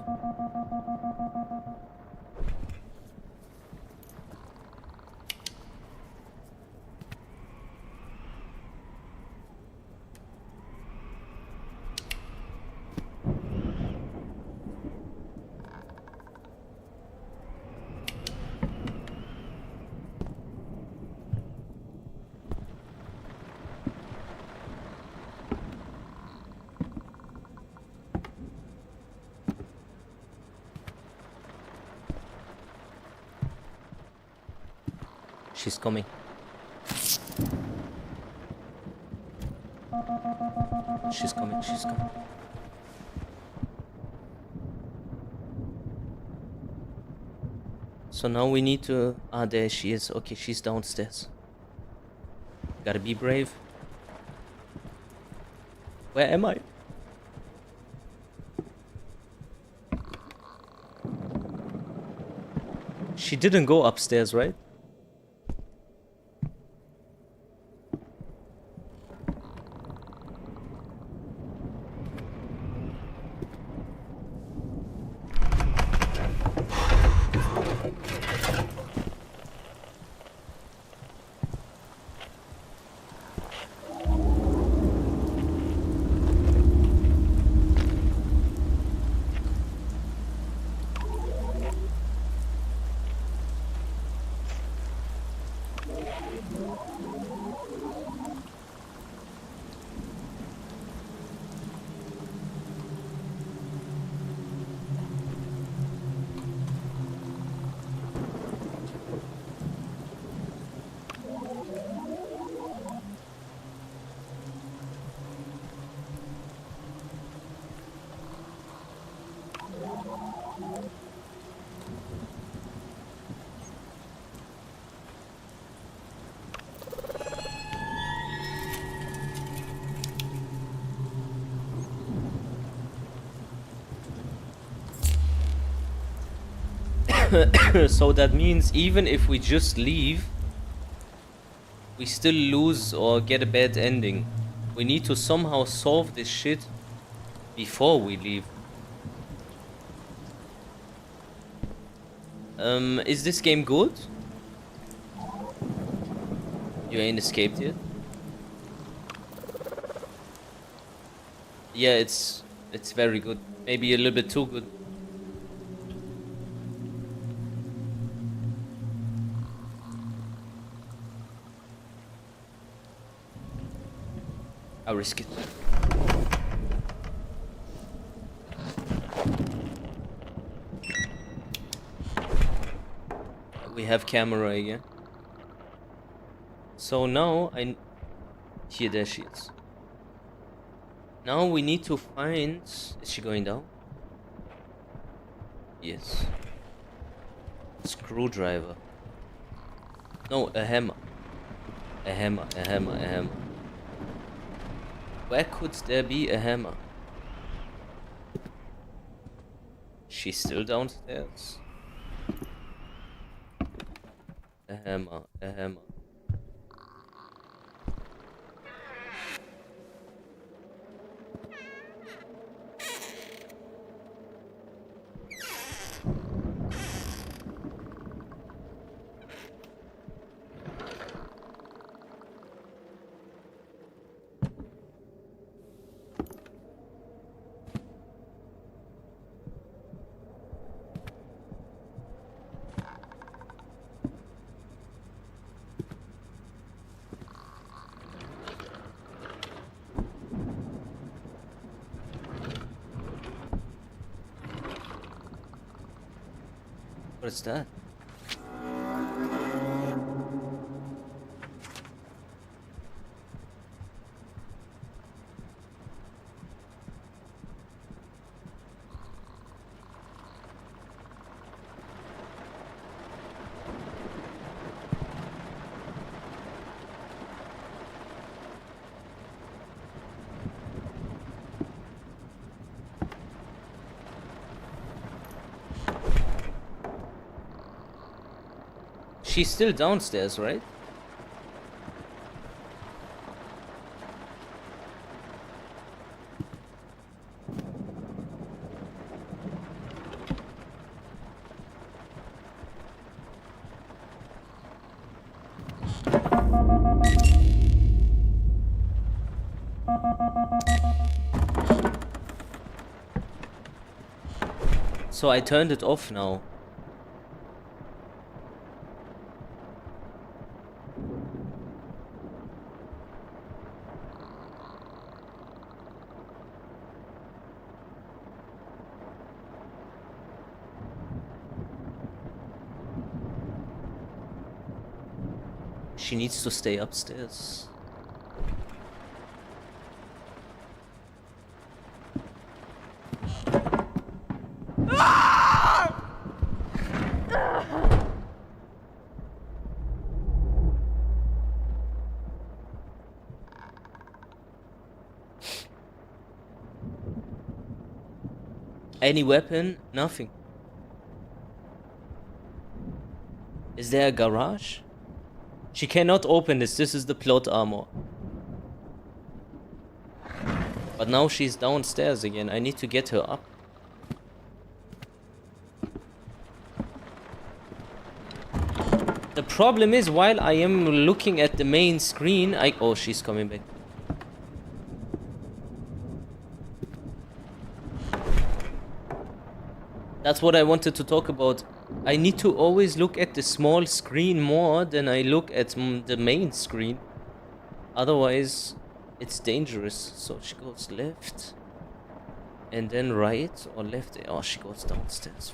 She's coming. She's coming, she's coming. So now we need to... Ah, there she is. Okay, she's downstairs. Gotta be brave. Where am I? She didn't go upstairs, right? So that means even if we just leave, we still lose or get a bad ending. We need to somehow solve this shit before we leave. Is this game good? You ain't escaped yet? Yeah, it's very good. Maybe a little bit too good. I'll risk it. We have camera again. So now here, there she is. Now we need to find... Is she going down? Yes. Screwdriver. No, a hammer. A hammer, a hammer, a hammer. Where could there be a hammer? She's still downstairs. A hammer, a hammer. What is that? She's still downstairs, right? So I turned it off now. She needs to stay upstairs. Any weapon? Nothing. Is there a garage? She cannot open this. This is the plot armor. But now she's downstairs again. I need to get her up. The problem is, while I am looking at the main screen, oh, she's coming back. That's what I wanted to talk about. I need to always look at the small screen more than I look at the main screen. Otherwise, it's dangerous. So she goes left. And then right or left. Oh, she goes downstairs.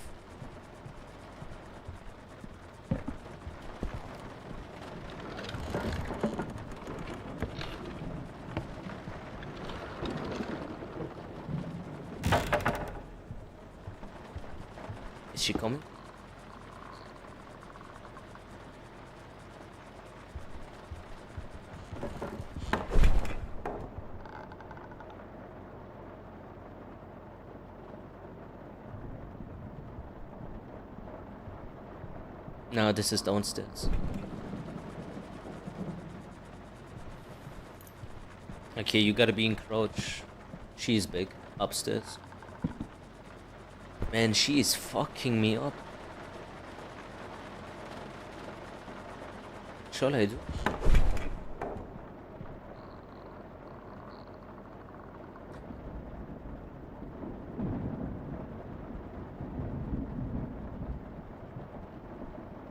Is she coming? No, this is downstairs. Okay, you gotta be in crouch. She's big. Upstairs. Man, she is fucking me up. What shall I do?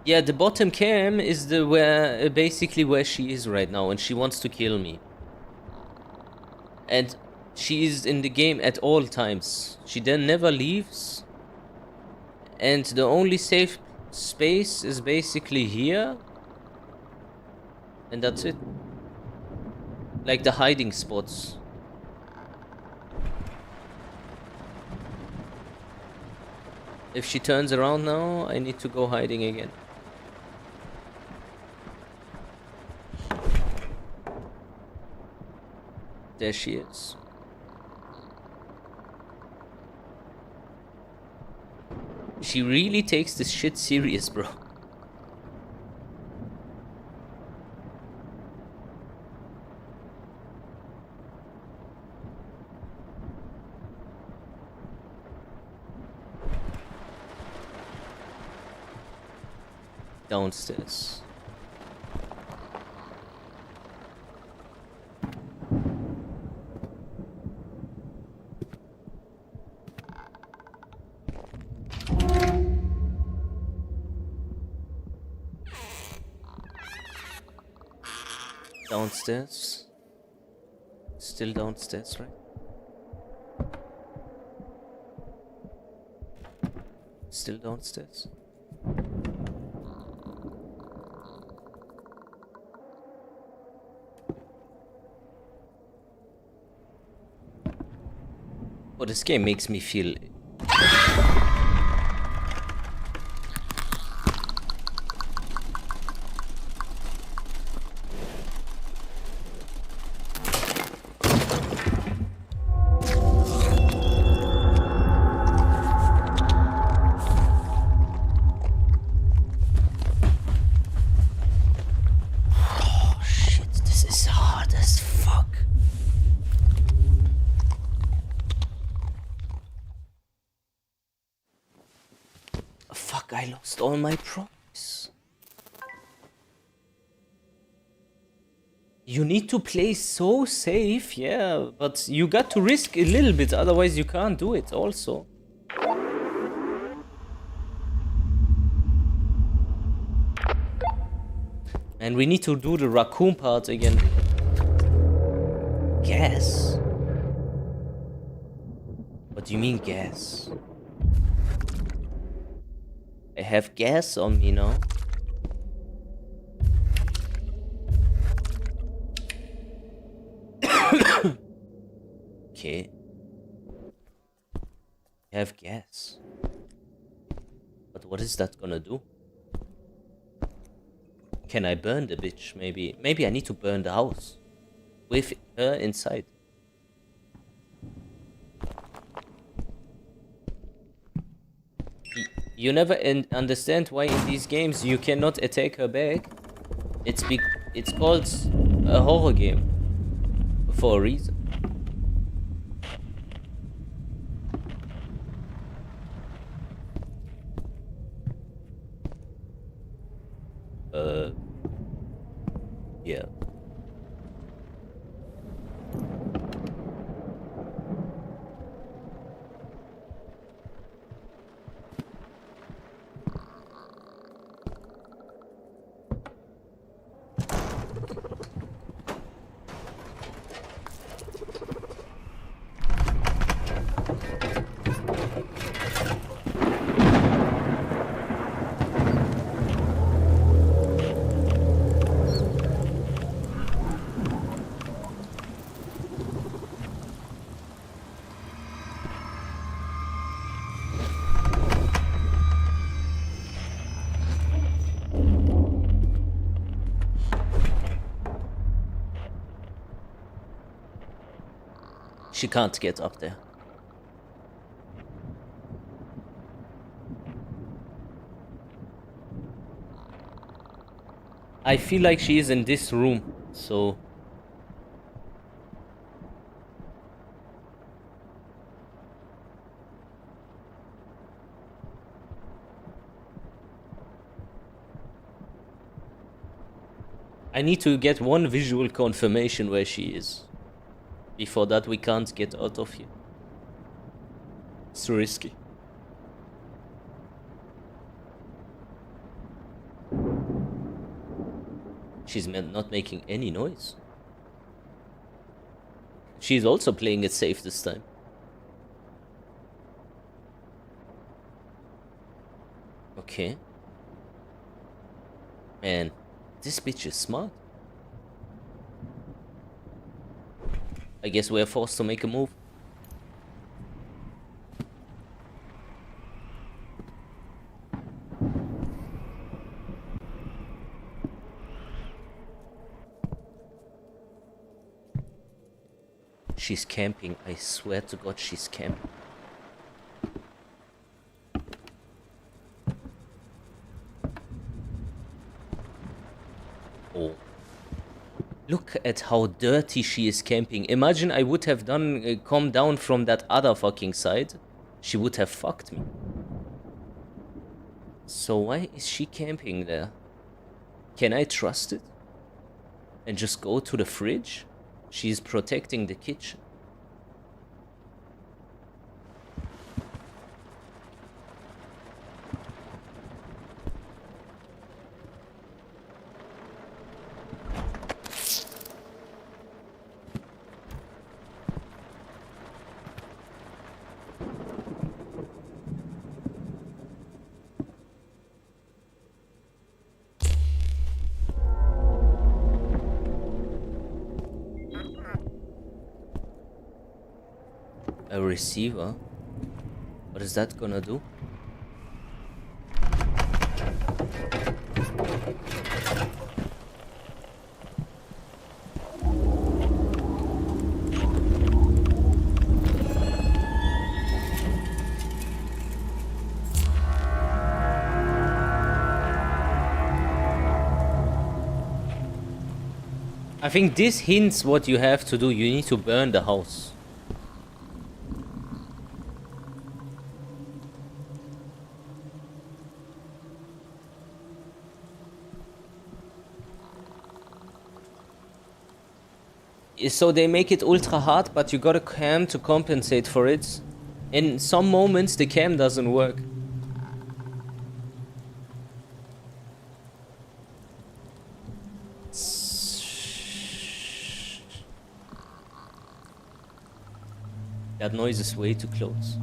Yeah, the bottom cam is the basically where she is right now, and she wants to kill me. And she is in the game at all times. She then never leaves. And the only safe space is basically here. And that's it. Like the hiding spots. If she turns around now, I need to go hiding again. There she is. She really takes this shit serious, bro. Downstairs. Downstairs. Still downstairs, right? Still downstairs. Oh, this game makes me feel... Oh shit, this is hard as fuck. Fuck, I lost all my progress. You need to play so safe, yeah, but you got to risk a little bit, otherwise you can't do it also. And we need to do the raccoon part again. Gas? What do you mean gas? I have gas on me now. Okay. I have gas. But what is that gonna do? Can I burn the bitch? Maybe I need to burn the house with her inside. You never understand why in these games you cannot attack her back. It's called a horror game for a reason. Yeah. She can't get up there. I feel like she is in this room, so... I need to get one visual confirmation where she is. Before that, we can't get out of here. It's too risky. She's not making any noise. She's also playing it safe this time. Okay. Man, this bitch is smart. I guess we're forced to make a move. She's camping. I swear to God, she's camping. Oh. Look at how dirty she is camping. Imagine I would have done come down from that other fucking side. She would have fucked me. So why is she camping there? Can I trust it? And just go to the fridge? She's protecting the kitchen. A receiver? What is that gonna do? I think this hints what you have to do. You need to burn the house. So they make it ultra hard, but you got a cam to compensate for it. In some moments the cam doesn't work. That noise is way too close.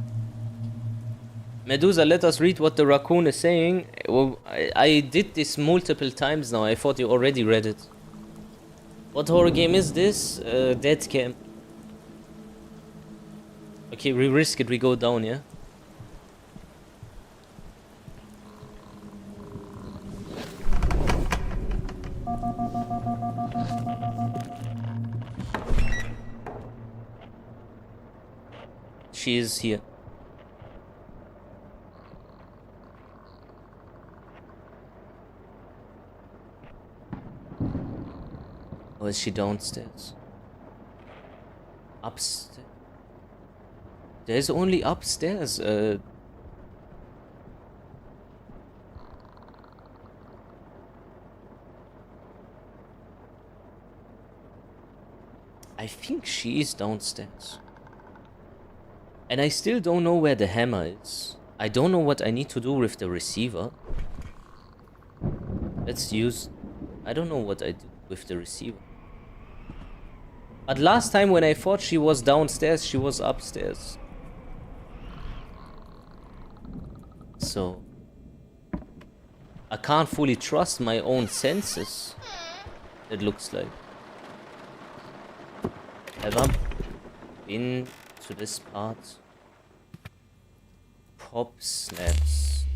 Medusa, let us read what the raccoon is saying. Well, I did this multiple times now. I thought you already read it. What horror game is this? Deadcam. Okay, we risk it. We go down, yeah? She is here. Or is she downstairs? Upstairs? There's only upstairs. I think she is downstairs. And I still don't know where the hammer is. I don't know what I need to do with the receiver. Let's use... I don't know what I do with the receiver. But last time when I thought she was downstairs, she was upstairs. So... I can't fully trust my own senses. It looks like. Have I been to this part? Pop snaps.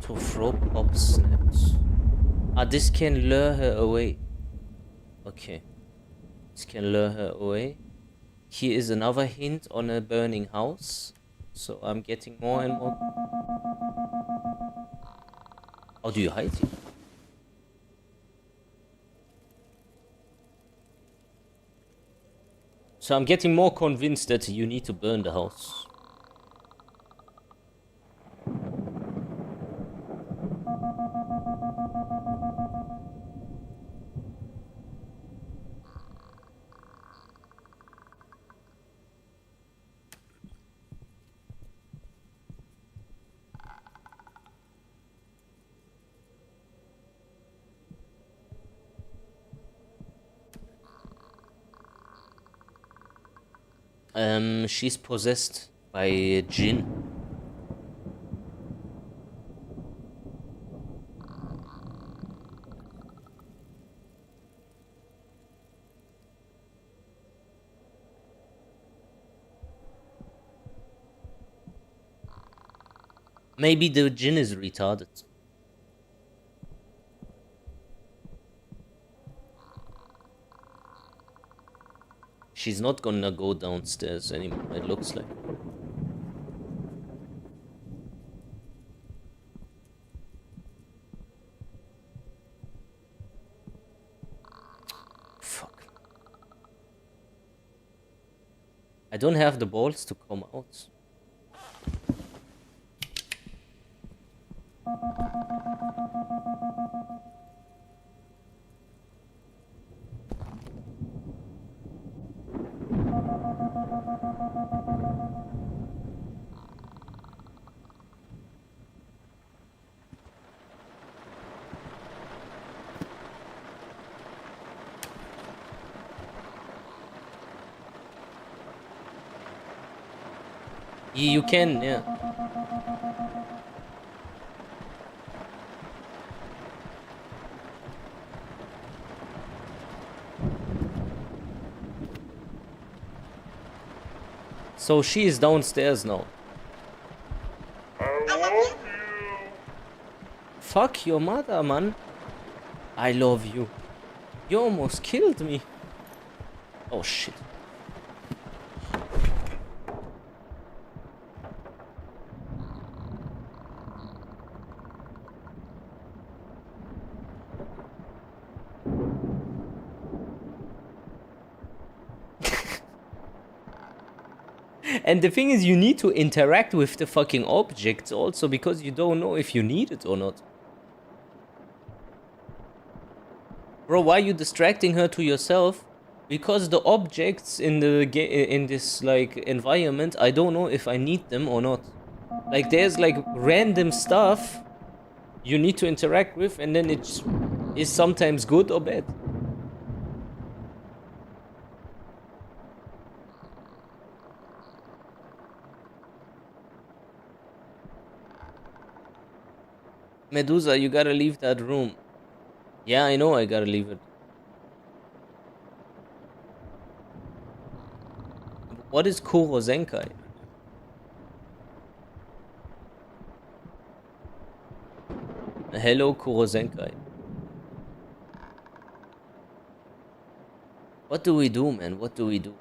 To throw pop snaps. Ah, this can lure her away. Okay. This can lure her away. Here is another hint on a burning house. So I'm getting more and more. How do you hide here? So I'm getting more convinced that you need to burn the house. She's possessed by a jinn. Maybe the jinn is retarded. She's not gonna go downstairs anymore, it looks like. Fuck. I don't have the balls to come out. You can, yeah. So she is downstairs now. I love you. Fuck your mother, man. I love you. You almost killed me. Oh shit. And the thing is, you need to interact with the fucking objects also, because you don't know if you need it or not. Bro, why are you distracting her to yourself? Because the objects in the in this like environment, I don't know if I need them or not. Like there's like random stuff you need to interact with, and then it is sometimes good or bad. Medusa, you gotta leave that room. Yeah, I know I gotta leave it. What is Kuro Zenkai? Hello, Kuro Zenkai. What do we do, man? What do we do?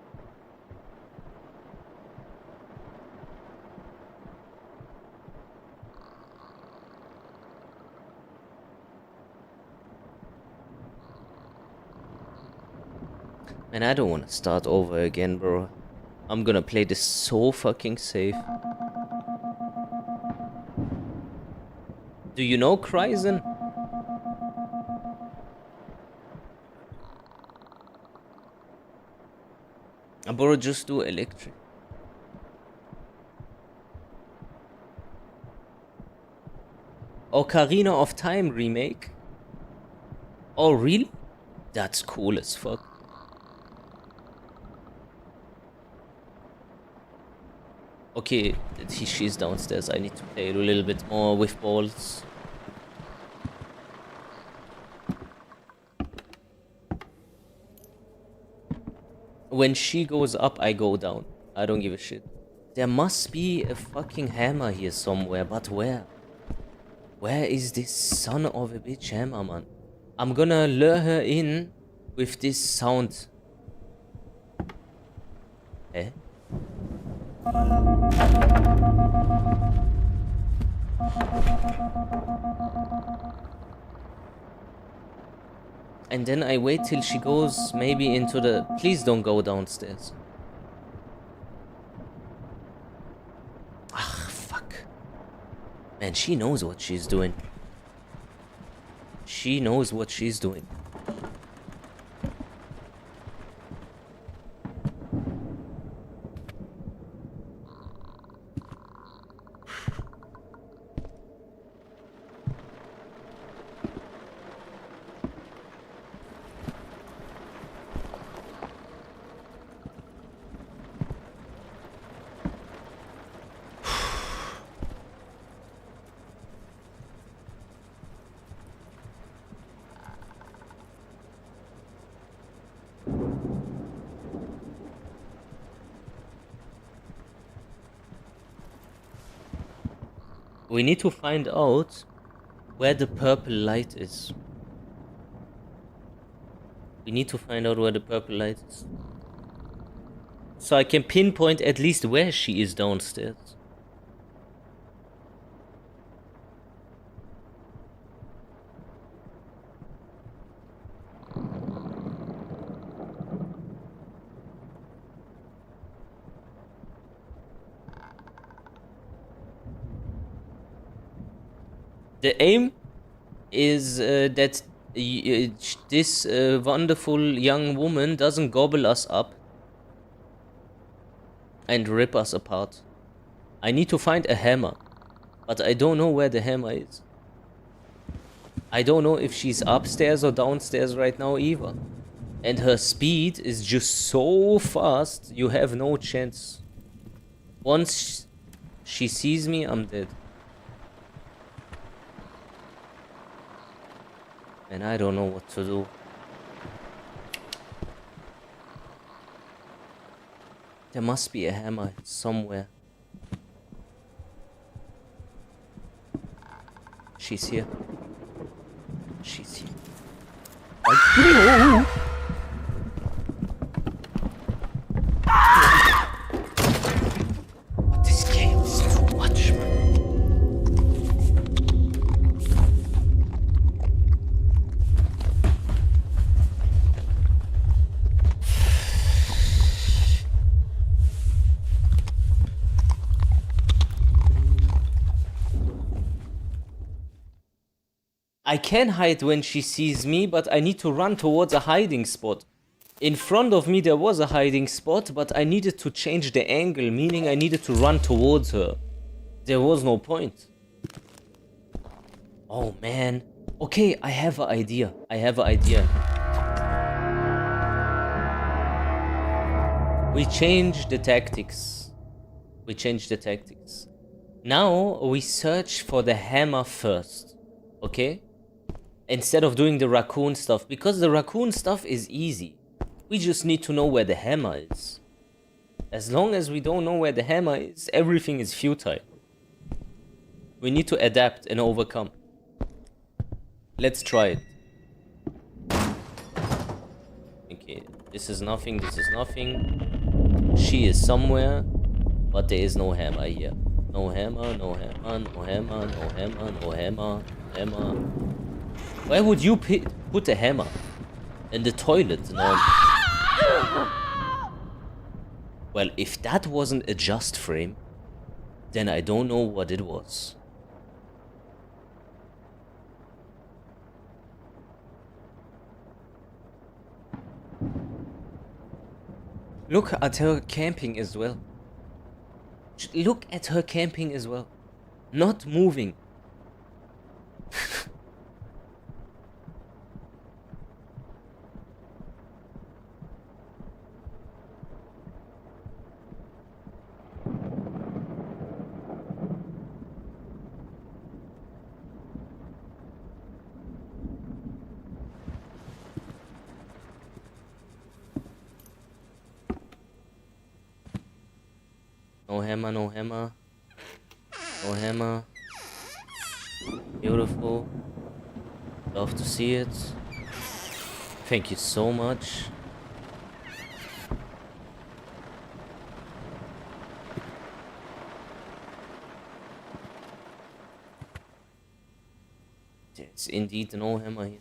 Man, I don't want to start over again, bro. I'm gonna play this so fucking safe. Do you know Kryzen? Bro, just do electric. Ocarina of Time remake? Oh, really? That's cool as fuck. Okay, she's downstairs. I need to play a little bit more with balls. When she goes up, I go down. I don't give a shit. There must be a fucking hammer here somewhere, but where? Where is this son of a bitch hammer, man? I'm gonna lure her in with this sound. Eh? And then I wait till she goes maybe into the... Please don't go downstairs. Ah, fuck. Man, she knows what she's doing. She knows what she's doing. We need to find out where the purple light is. We need to find out where the purple light is. So I can pinpoint at least where she is downstairs. The aim is that this wonderful young woman doesn't gobble us up and rip us apart. I need to find a hammer, but I don't know where the hammer is. I don't know if she's upstairs or downstairs right now either. And her speed is just so fast, you have no chance. Once she sees me, I'm dead. And I don't know what to do. There must be a hammer somewhere. She's here. She's here. This game is too much, man. I can hide when she sees me, but I need to run towards a hiding spot. In front of me there was a hiding spot, but I needed to change the angle, meaning I needed to run towards her. There was no point. Oh man. Okay, I have an idea. We change the tactics. Now we search for the hammer first. Okay? Instead of doing the raccoon stuff, because the raccoon stuff is easy. We just need to know where the hammer is. As long as we don't know where the hammer is, everything is futile. We need to adapt and overcome. Let's try it. Okay, this is nothing. She is somewhere, but there is no hammer here. No hammer. Where would you put a hammer? In the toilet? No. Well, if that wasn't a just frame, then I don't know what it was. Look at her camping as well. Not moving. No hammer. Beautiful. Love to see it. Thank you so much. There's indeed no hammer here.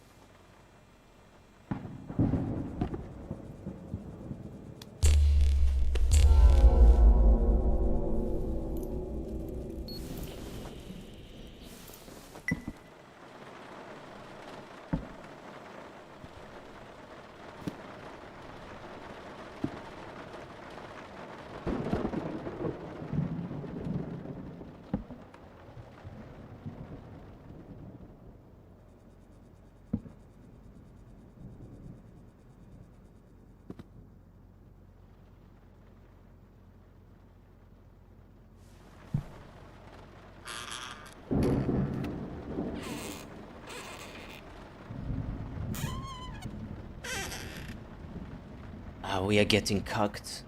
We are getting cucked.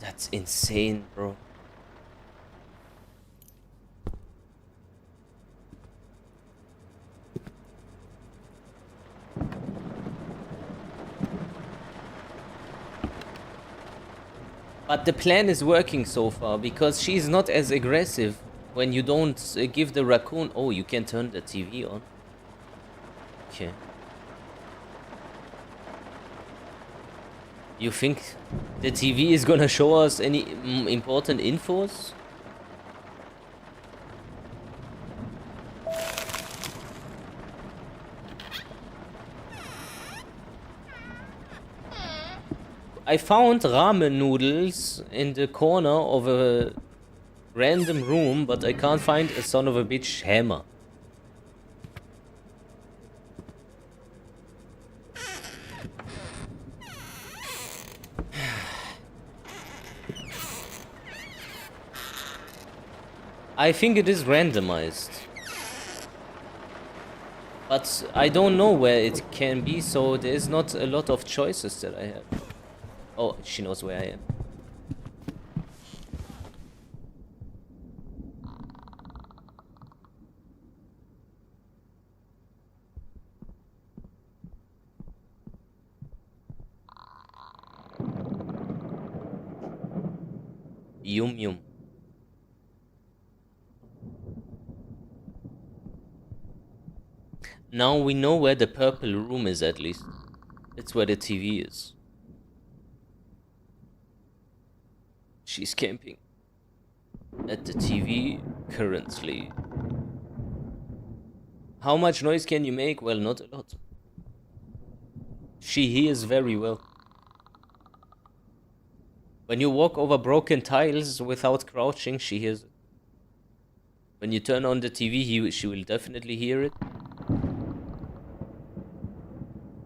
That's insane, bro. But the plan is working so far because she's not as aggressive when you don't give the raccoon. Oh, you can turn the TV on. Okay. You think the TV is gonna show us any important infos? I found ramen noodles in the corner of a random room, but I can't find a son of a bitch hammer. I think it is randomized. But I don't know where it can be, so there's not a lot of choices that I have. Oh, she knows where I am. Yum yum. Now we know where the purple room is, at least. It's where the TV is. She's camping at the TV currently. How much noise can you make? Well, not a lot. She hears very well. When you walk over broken tiles without crouching, she hears it. When you turn on the TV, she will definitely hear it.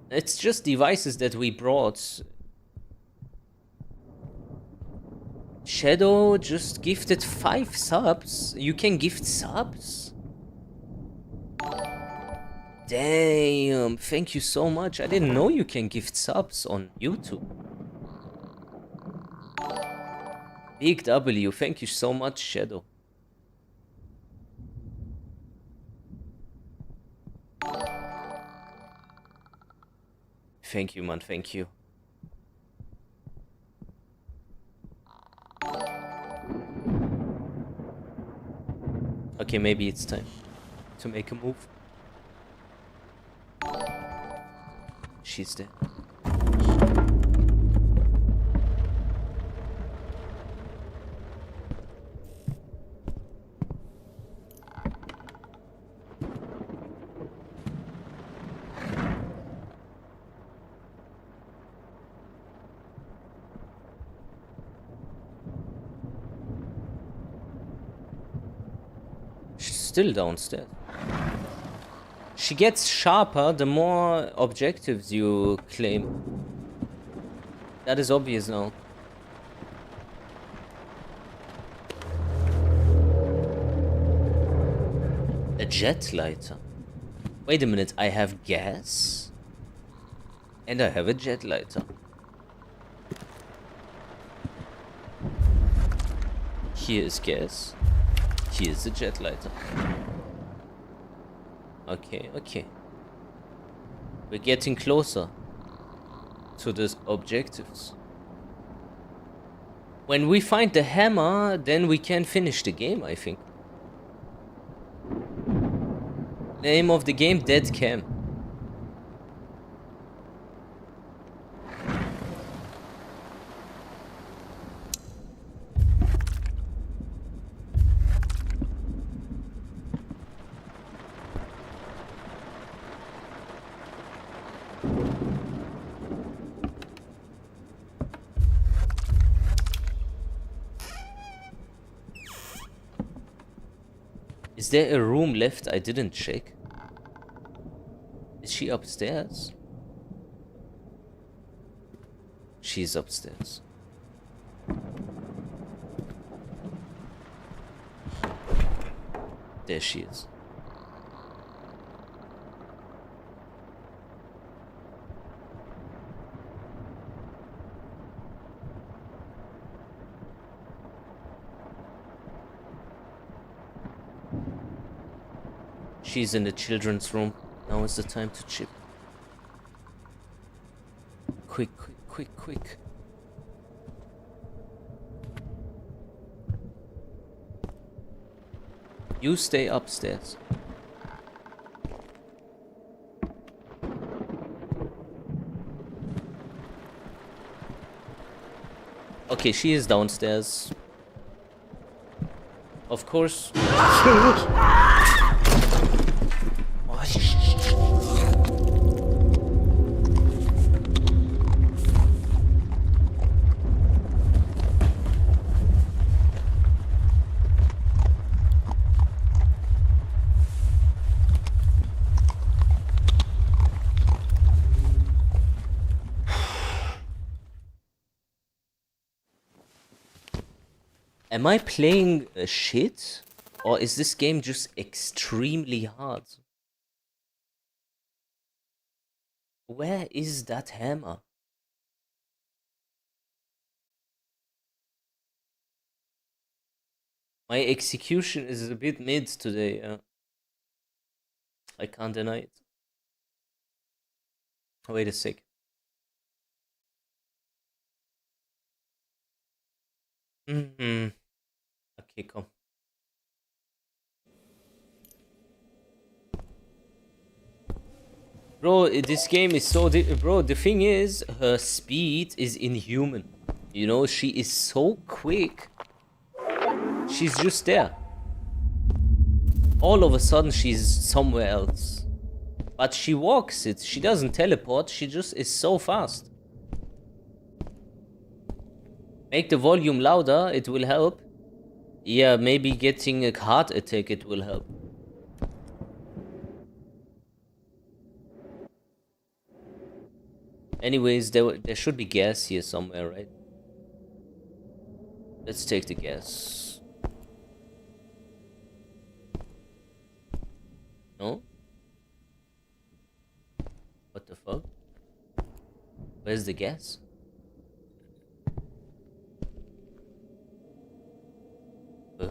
It's just devices that we brought. Shadow just gifted 5 subs. You can gift subs? Damn, thank you so much. I didn't know you can gift subs on YouTube. Big W, thank you so much, Shadow. Thank you, man, thank you. Okay, maybe it's time to make a move. She's there. Still downstairs. She gets sharper the more objectives you claim. That is obvious now. A jet lighter. Wait a minute, I have gas and I have a jet lighter. Here is gas. Here's a jet lighter. Okay, okay. We're getting closer to these objectives. When we find the hammer, then we can finish the game, I think. Name of the game, Deadcam. Is there a room left I didn't check? Is she upstairs? She's upstairs. There she is. She's in the children's room. Now is the time to chip. Quick, quick, quick, quick. You stay upstairs. Okay, she is downstairs. Of course. Am I playing shit? Or is this game just extremely hard? Where is that hammer? My execution is a bit mid today. I can't deny it. Wait a sec. Okay, come. Bro, this game is so... Bro, the thing is, her speed is inhuman. You know, she is so quick. She's just there. All of a sudden, she's somewhere else. But she walks it. She doesn't teleport. She just is so fast. Make the volume louder. It will help. Yeah, maybe getting a heart attack, it will help. Anyways, there should be gas here somewhere, right? Let's take the gas. No? What the fuck? Where's the gas? Huh?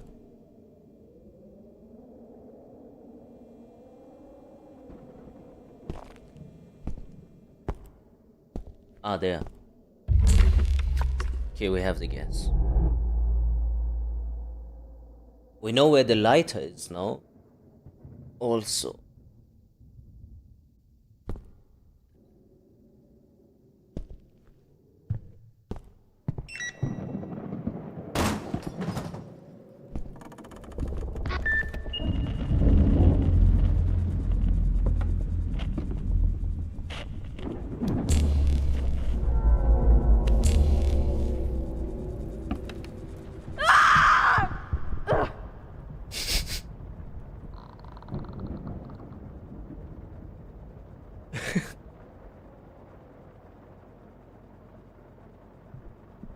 Ah, there. Okay, we have the gas. We know where the lighter is now. Also.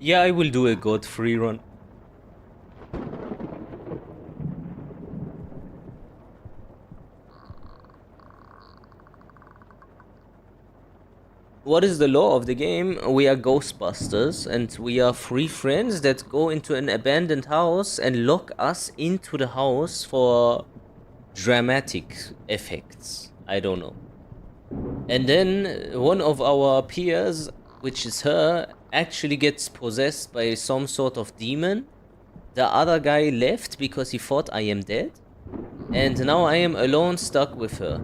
Yeah, I will do a god free run. What is the law of the game? We are Ghostbusters and we are three friends that go into an abandoned house and lock us into the house for dramatic effects. I don't know. And then one of our peers, which is her, actually gets possessed by some sort of demon. The other guy left because he thought I am dead. And now I am alone, stuck with her.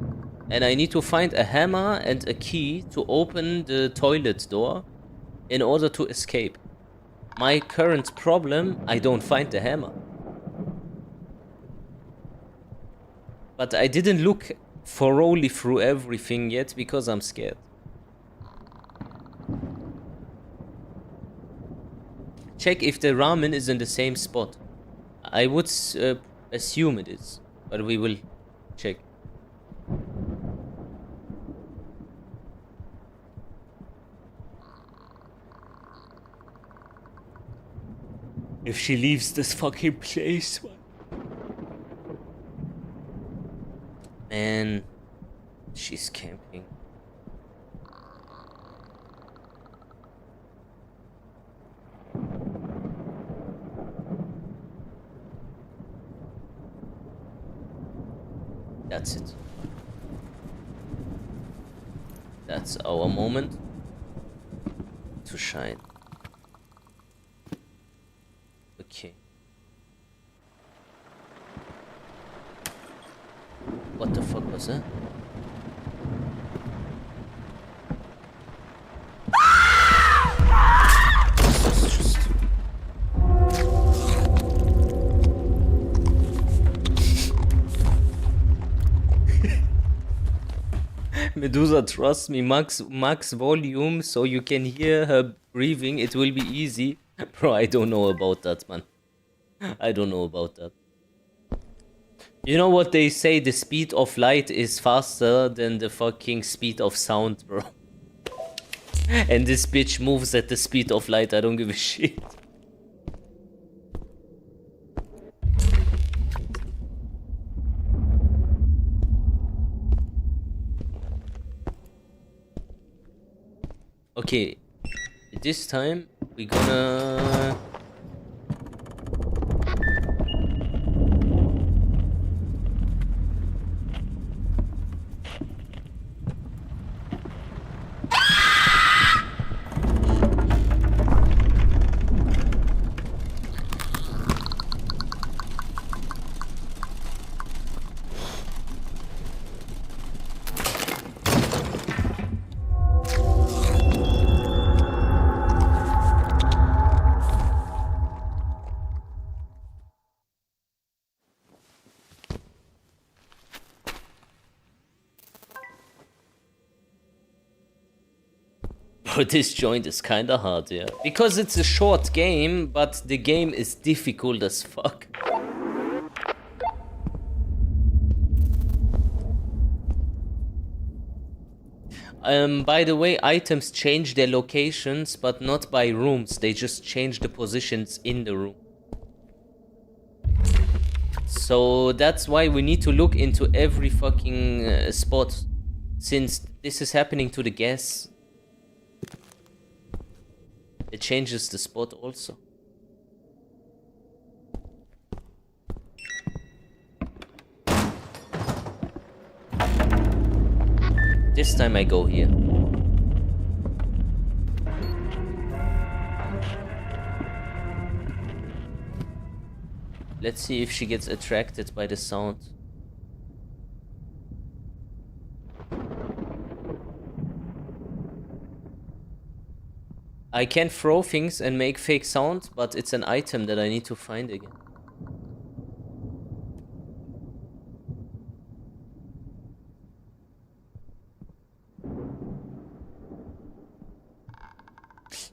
And I need to find a hammer and a key to open the toilet door in order to escape. My current problem, I don't find the hammer. But I didn't look thoroughly through everything yet because I'm scared. Check if the ramen is in the same spot. I would assume it is, but we will check. If she leaves this fucking place, man, she's camping. That's it. That's our moment to shine. Okay. What the fuck was that? Medusa, trust me, max volume so you can hear her breathing. It will be easy. Bro, I don't know about that, man. I don't know about that. You know what they say? The speed of light is faster than the fucking speed of sound, bro. And this bitch moves at the speed of light. I don't give a shit. Okay, this time we're gonna... But this joint is kinda hard, yeah. Because it's a short game, but the game is difficult as fuck. By the way, items change their locations, but not by rooms. They just change the positions in the room. So that's why we need to look into every fucking spot. Since this is happening to the gas, it changes the spot also. This time I go here. Let's see if she gets attracted by the sound. I can throw things and make fake sound, but it's an item that I need to find again.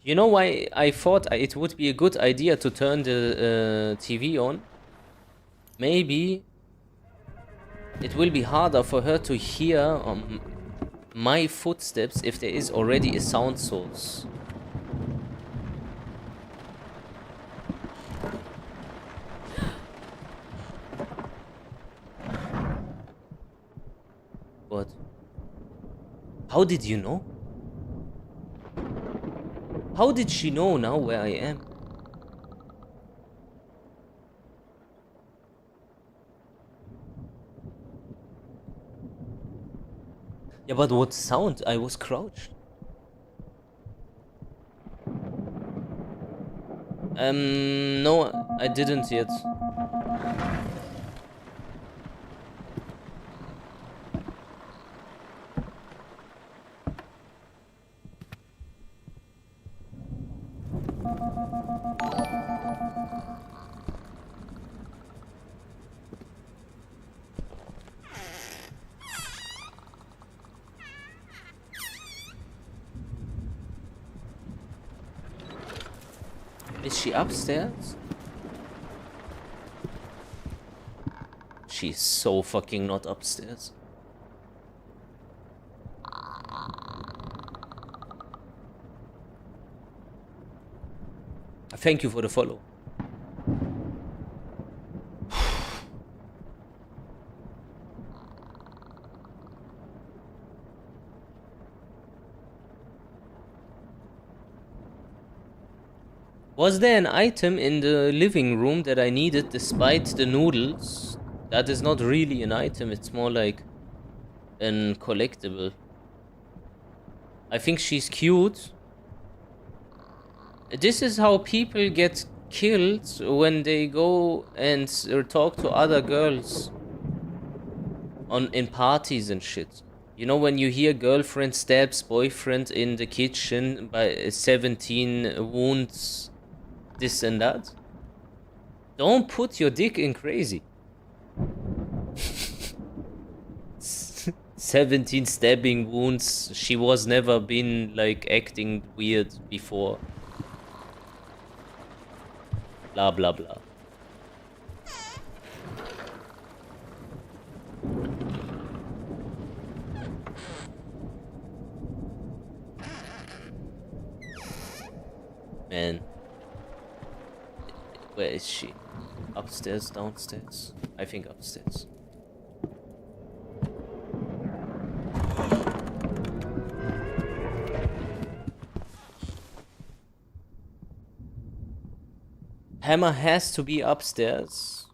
You know why I thought it would be a good idea to turn the TV on? Maybe it will be harder for her to hear my footsteps if there is already a sound source. What? How did you know? How did she know now where I am? Yeah, but what sound? I was crouched. No, I didn't yet. Is she upstairs? She's so fucking not upstairs. Thank you for the follow. Was there an item in the living room that I needed despite the noodles? That is not really an item, it's more like an collectible. I think she's cute. This is how people get killed when they go and talk to other girls in parties and shit. You know, when you hear girlfriend stabs boyfriend in the kitchen by 17 wounds, this and that. Don't put your dick in crazy. 17 stabbing wounds. She was never been like acting weird before. Blah blah blah. Man. Where is she? Upstairs, downstairs? I think upstairs. Hammer has to be upstairs.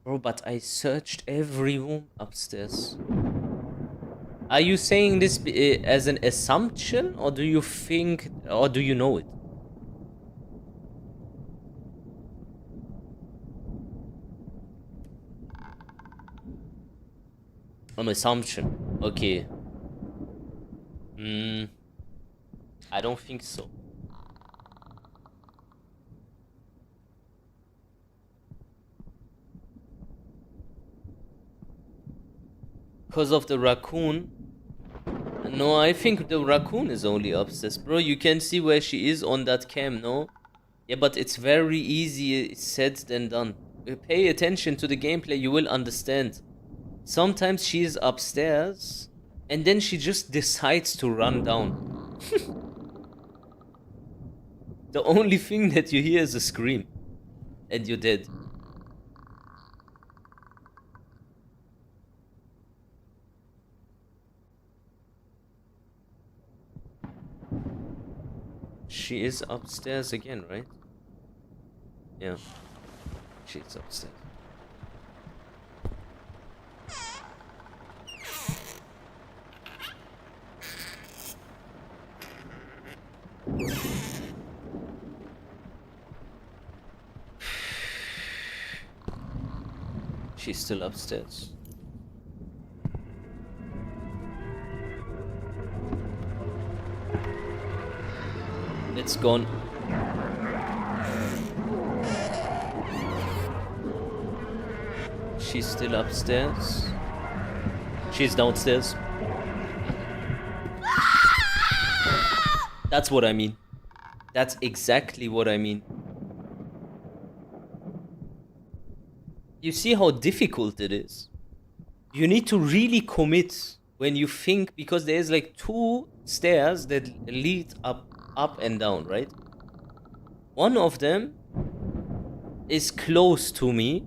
Bro, but I searched every room upstairs. Are you saying this as an assumption, or do you think, or do you know it? An assumption. Okay. I don't think so. Because of the raccoon? No, I think the raccoon is only upstairs. Bro, you can see where she is on that cam, no? Yeah, but it's very easy said than done. Pay attention to the gameplay, you will understand. Sometimes she is upstairs, and then she just decides to run down. The only thing that you hear is a scream. And you're dead. She is upstairs again, right? Yeah. She's upstairs. She's still upstairs. It's gone. She's still upstairs. She's downstairs. That's what I mean. That's exactly what I mean. You see how difficult it is? You need to really commit when you think, because there's like 2 stairs that lead up and down, right? One of them is close to me.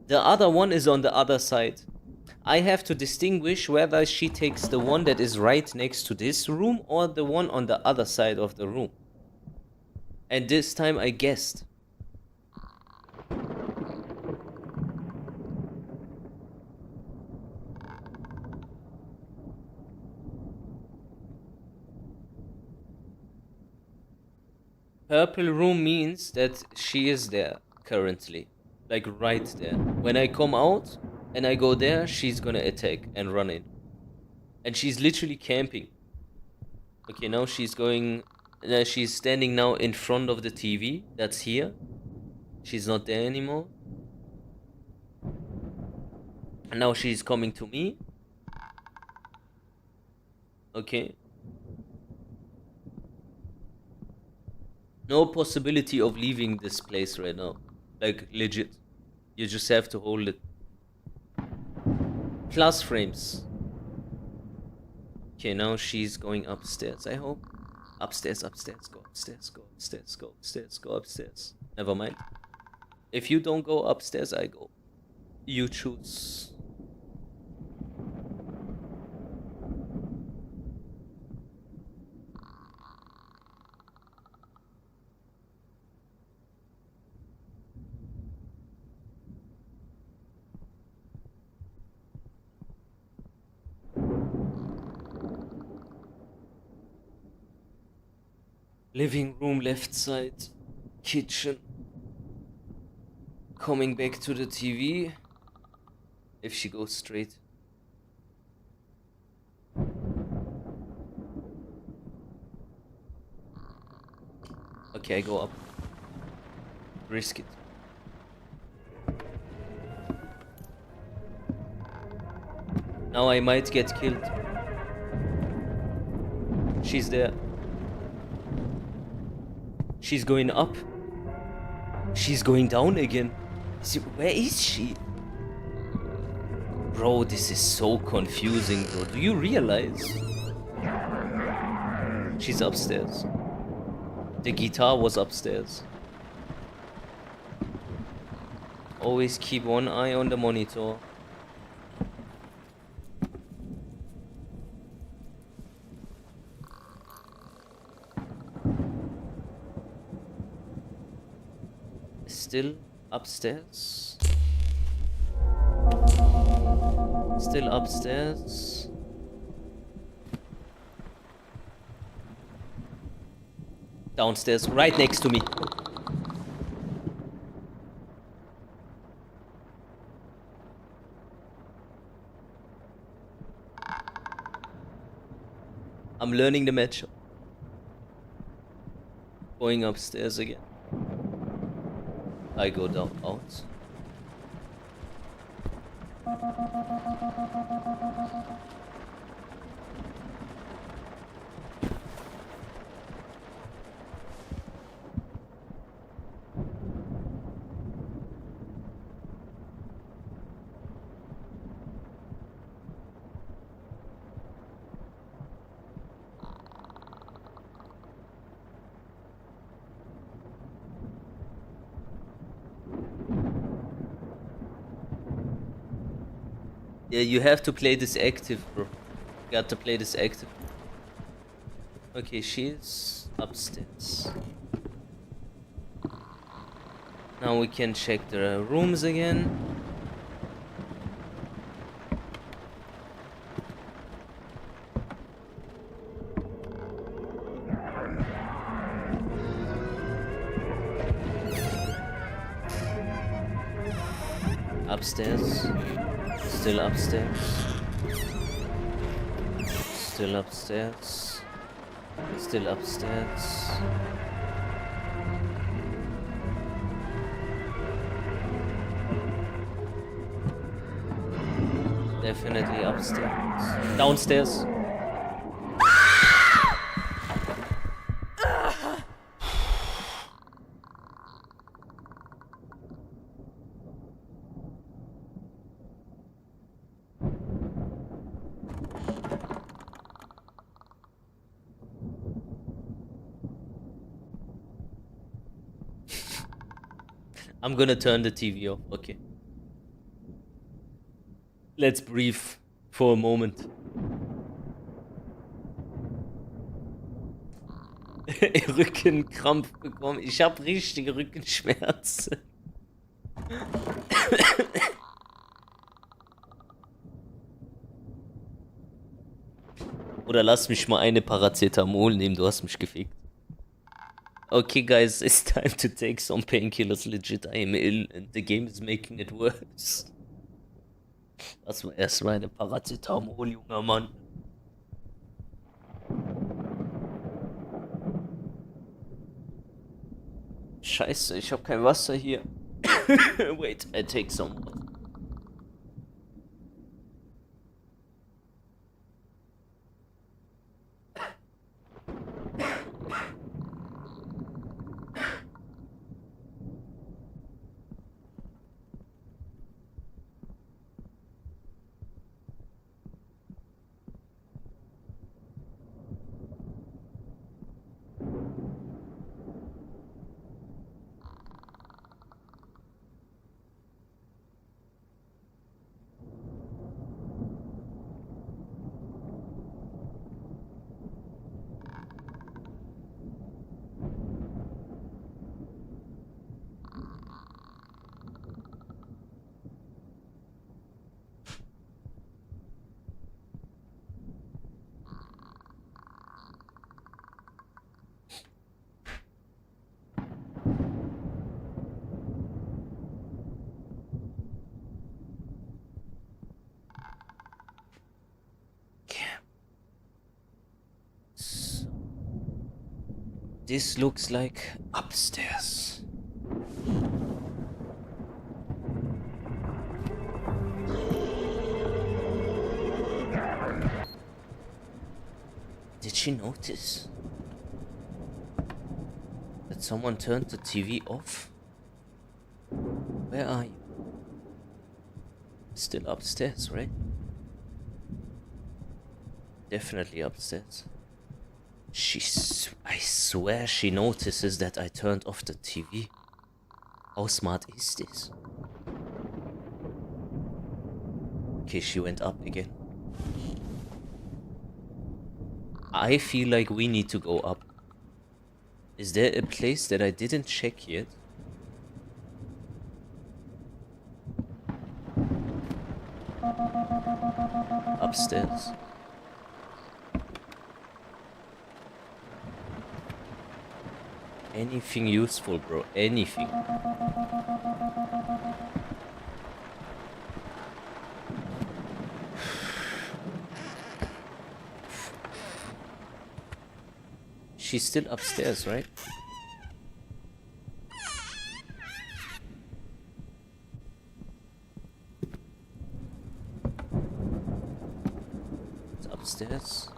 The other one is on the other side. I have to distinguish whether she takes the one that is right next to this room or the one on the other side of the room. And this time I guessed. Purple room means that she is there currently. Like right there. When I come out and I go there, she's gonna attack and run in. And she's literally camping. Okay, now she's going... she's standing now in front of the TV that's here. She's not there anymore. And now she's coming to me. Okay. No possibility of leaving this place right now. Like, legit. You just have to hold it. Plus frames. Okay, now she's going upstairs, I hope. Upstairs, upstairs, go upstairs, go upstairs, go upstairs, go upstairs. Never mind. If you don't go upstairs, I go. You choose. Living room left side, kitchen, coming back to the TV. if she goes straight. Okay, I go up. Risk it. Now I might get killed. She's there. She's going up. She's going down again. Where is she? Bro, this is so confusing, bro. Do you realize? She's upstairs. The guitar was upstairs. Always keep one eye on the monitor. Still upstairs. Still upstairs. Downstairs, right next to me. I'm learning the matchup. Going upstairs again. I go down out. Yeah, you have to play this active, bro. You got to play this active. Okay, she's upstairs. Now we can check the rooms again. Upstairs. Still upstairs. Still upstairs. Still upstairs. Definitely upstairs. Downstairs. I'm gonna turn the TV off, okay. Let's breathe for a moment. Rückenkrampf bekommen. Ich habe richtige Rückenschmerzen. Oder lass mich mal eine Paracetamol nehmen, du hast mich gefickt. Okay, guys, it's time to take some painkillers. Legit, I am ill and the game is making it worse. Lass mal erstmal eine Paracetamol, junger Mann. Scheiße, ich habe kein Wasser hier. Wait, I take some water. This looks like upstairs. Did she notice that someone turned the TV off? Where are you? Still upstairs, right? Definitely upstairs. I swear she notices that I turned off the TV. How smart is this? Okay, she went up again. I feel like we need to go up. Is there a place that I didn't check yet? Upstairs. Anything useful, bro. Anything. She's still upstairs, right? It's upstairs.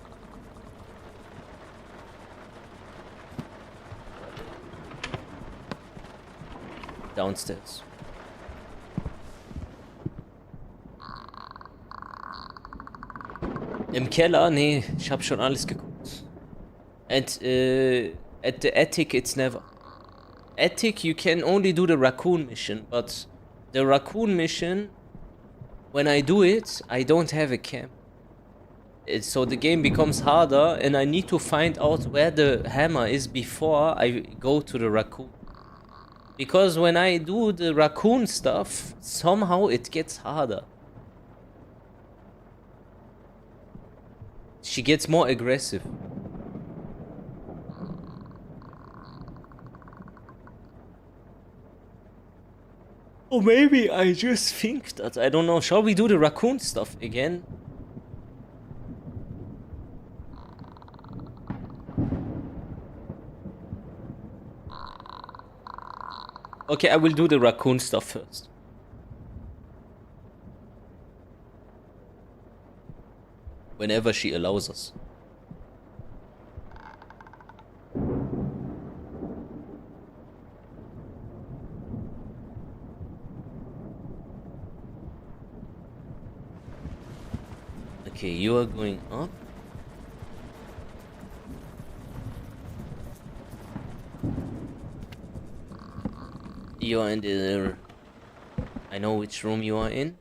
Downstairs. Im Keller? Nee, ich hab schon alles geguckt. And at the attic it's never. Attic you can only do the raccoon mission, but the raccoon mission, when I do it, I don't have a cam. So the game becomes harder and I need to find out where the hammer is before I go to the raccoon. Because when I do the raccoon stuff, somehow it gets harder. She gets more aggressive. Or maybe I just think that, I don't know. Shall we do the raccoon stuff again? Okay, I will do the raccoon stuff first. Whenever she allows us. Okay, you are going up. You are in the... I know which room you are in.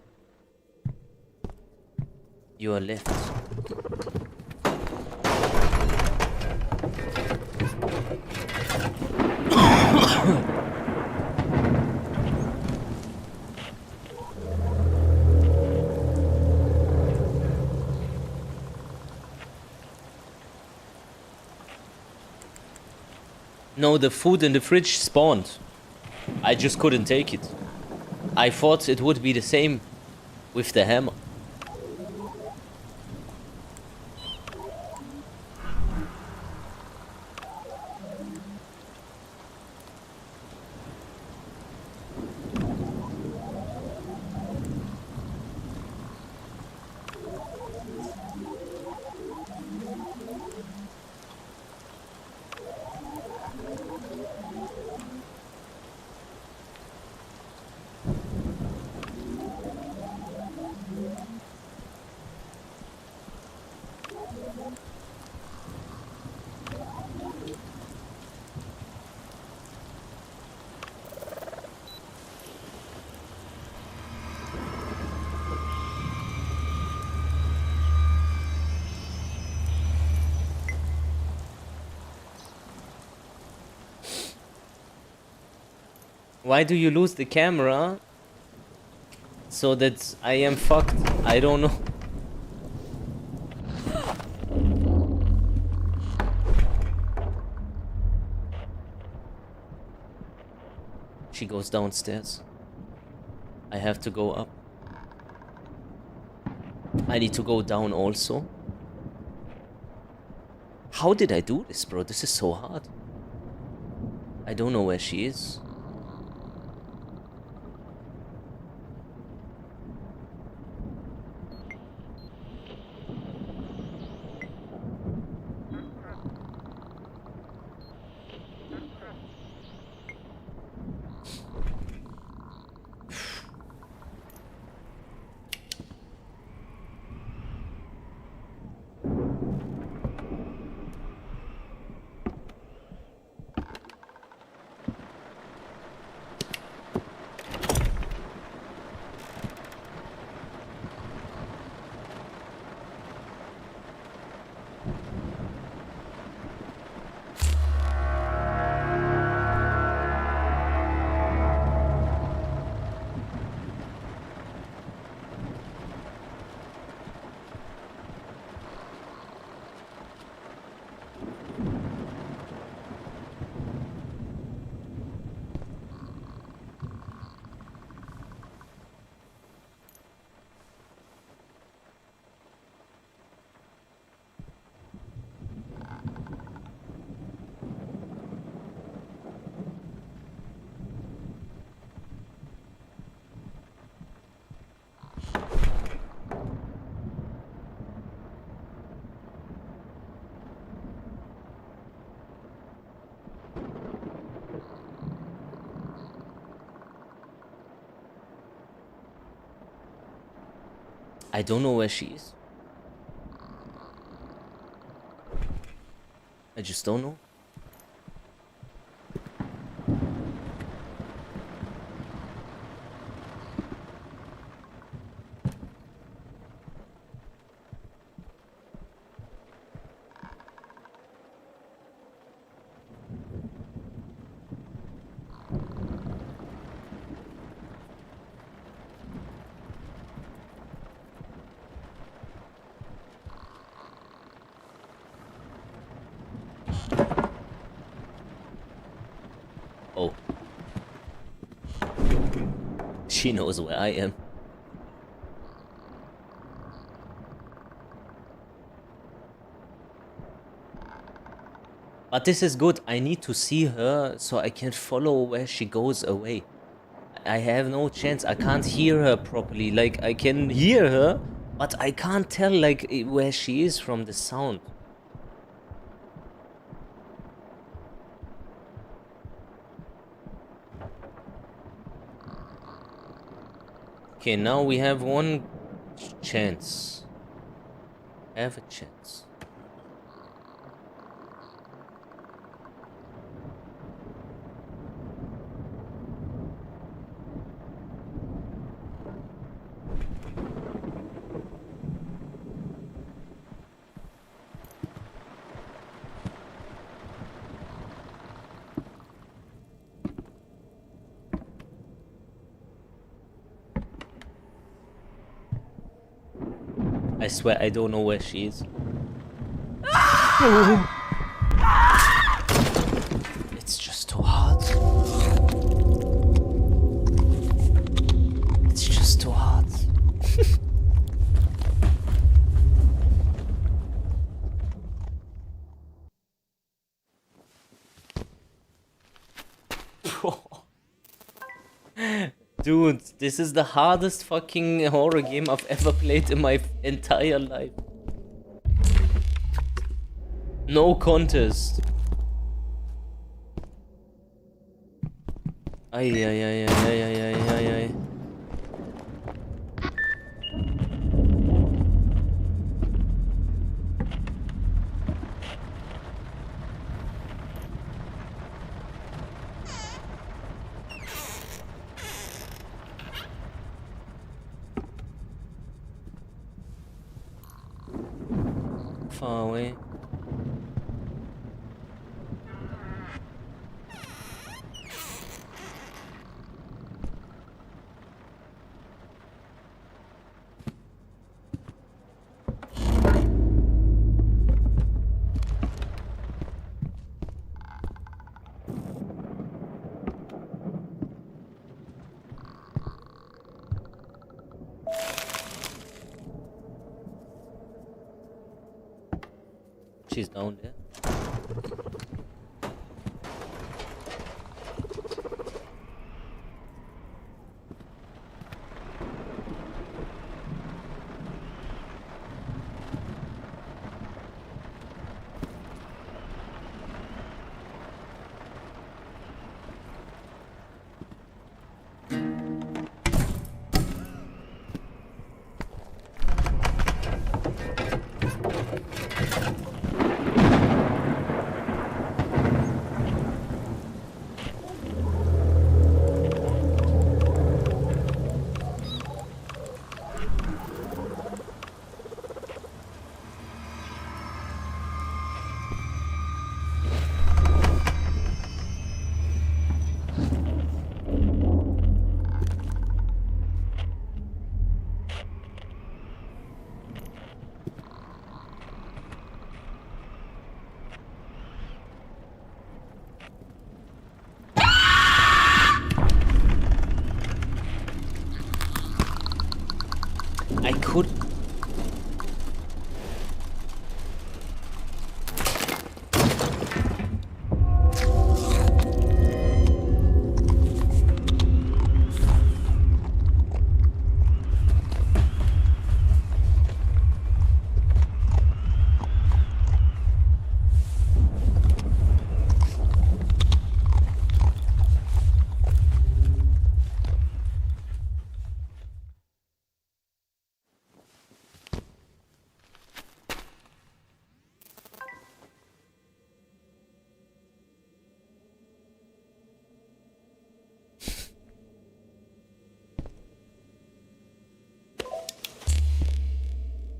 You are left. No, the food in the fridge spawned. I just couldn't take it. I thought it would be the same with the hammer. Why do you lose the camera? So that I am fucked. I don't know. She goes downstairs. I have to go up. I need to go down also. How did I do this, bro? This is so hard. I don't know where she is. I don't know where she is. I just don't know. Oh. She knows where I am. But this is good. I need to see her so I can follow where she goes away. I have no chance. I can't hear her properly. Like, I can hear her, but I can't tell, like, where she is from the sound. Okay, now we have one chance. Have a chance. I swear I don't know where she is. It's just too hard. It's just too hard. Dude, this is the hardest fucking horror game I've ever played in my entire life. No contest. Ay, ay, ay, ay, ay, ay, ay, ay. Far away. She's down there.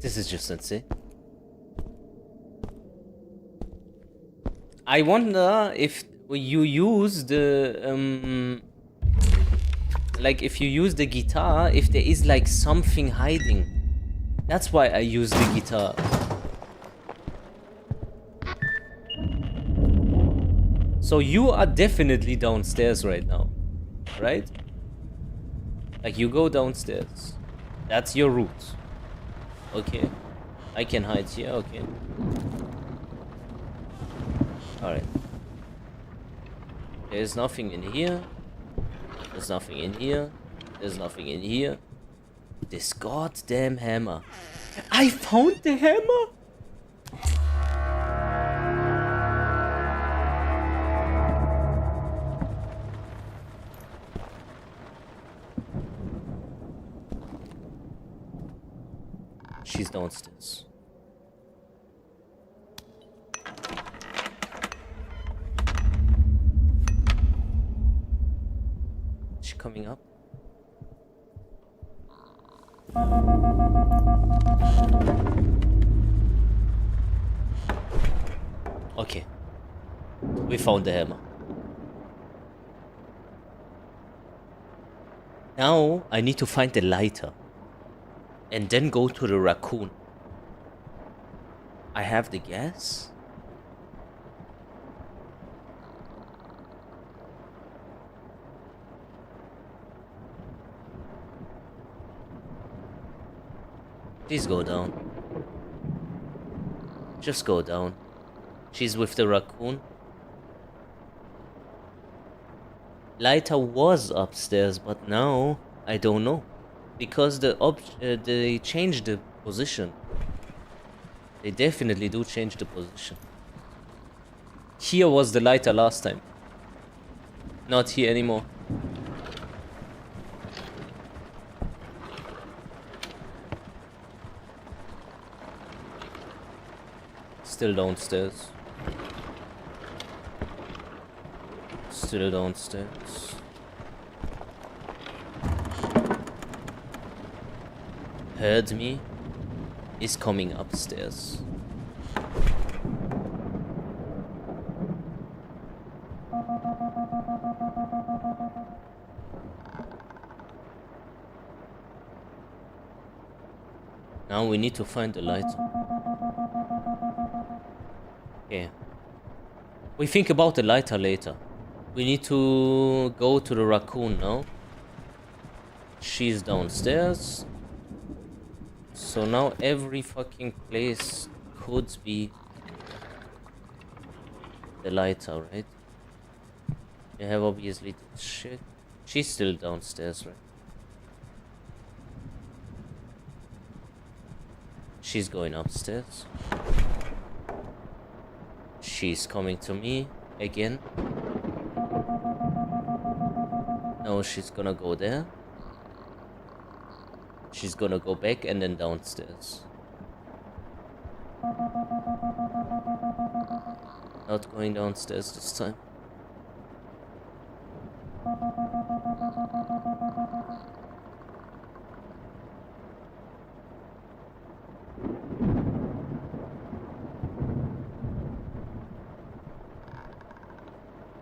This is just insane. I wonder if you use the like if you use the guitar, if there is like something hiding. That's why I use the guitar. So you are definitely downstairs right now, right? Like you go downstairs. That's your route. Okay. I can hide here, okay. Alright. There's nothing in here. There's nothing in here. There's nothing in here. This goddamn hammer. I found the hammer! She's downstairs. Is she coming up? Okay. We found the hammer. Now I need to find the lighter. And then go to the raccoon. I have the gas. Please go down. Just go down. She's with the raccoon. Lighter was upstairs, but now I don't know. Because they changed the position. They definitely do change the position. Here was the lighter last time. Not here anymore. Still downstairs. Still downstairs. Heard me, is coming upstairs. Now we need to find the lighter. Okay. We think about the lighter later. We need to go to the raccoon now. She's downstairs. So now every fucking place could be the lighter, right? You have obviously this shit. She's still downstairs, right? She's going upstairs. She's coming to me again. No, she's gonna go there. She's gonna go back and then downstairs. Not going downstairs this time.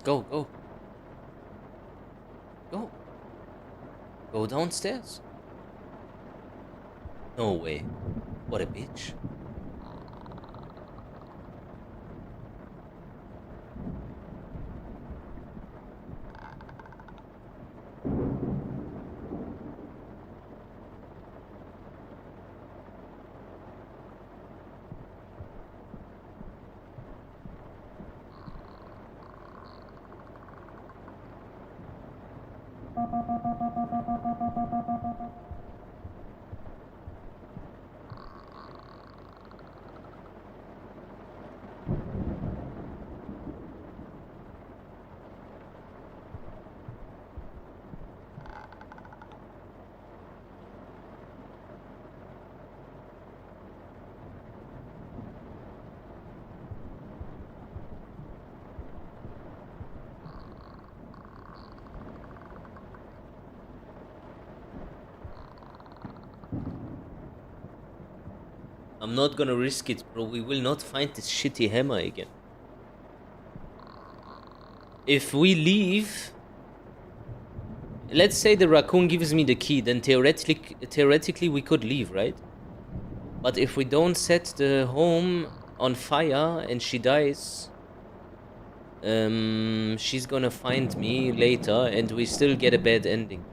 Go, go. Go. Go downstairs. No way. What a bitch. I'm not gonna risk it, bro. We will not find this shitty hammer again. If we leave... Let's say the raccoon gives me the key, then theoretically we could leave, right? But if we don't set the home on fire and she dies... she's gonna find me later and we still get a bad ending.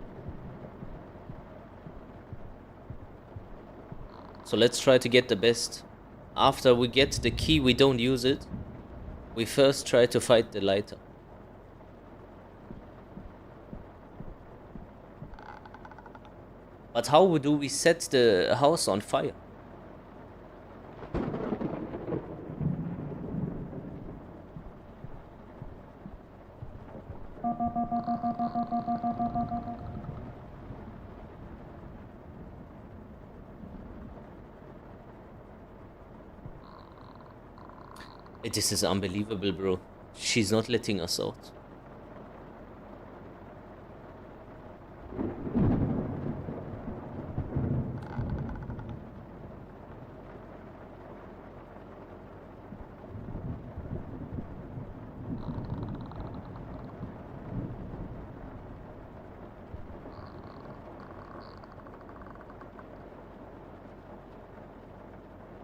So let's try to get the best. After we get the key, we don't use it. We first try to fight the lighter. But how do we set the house on fire? This is unbelievable, bro. She's not letting us out.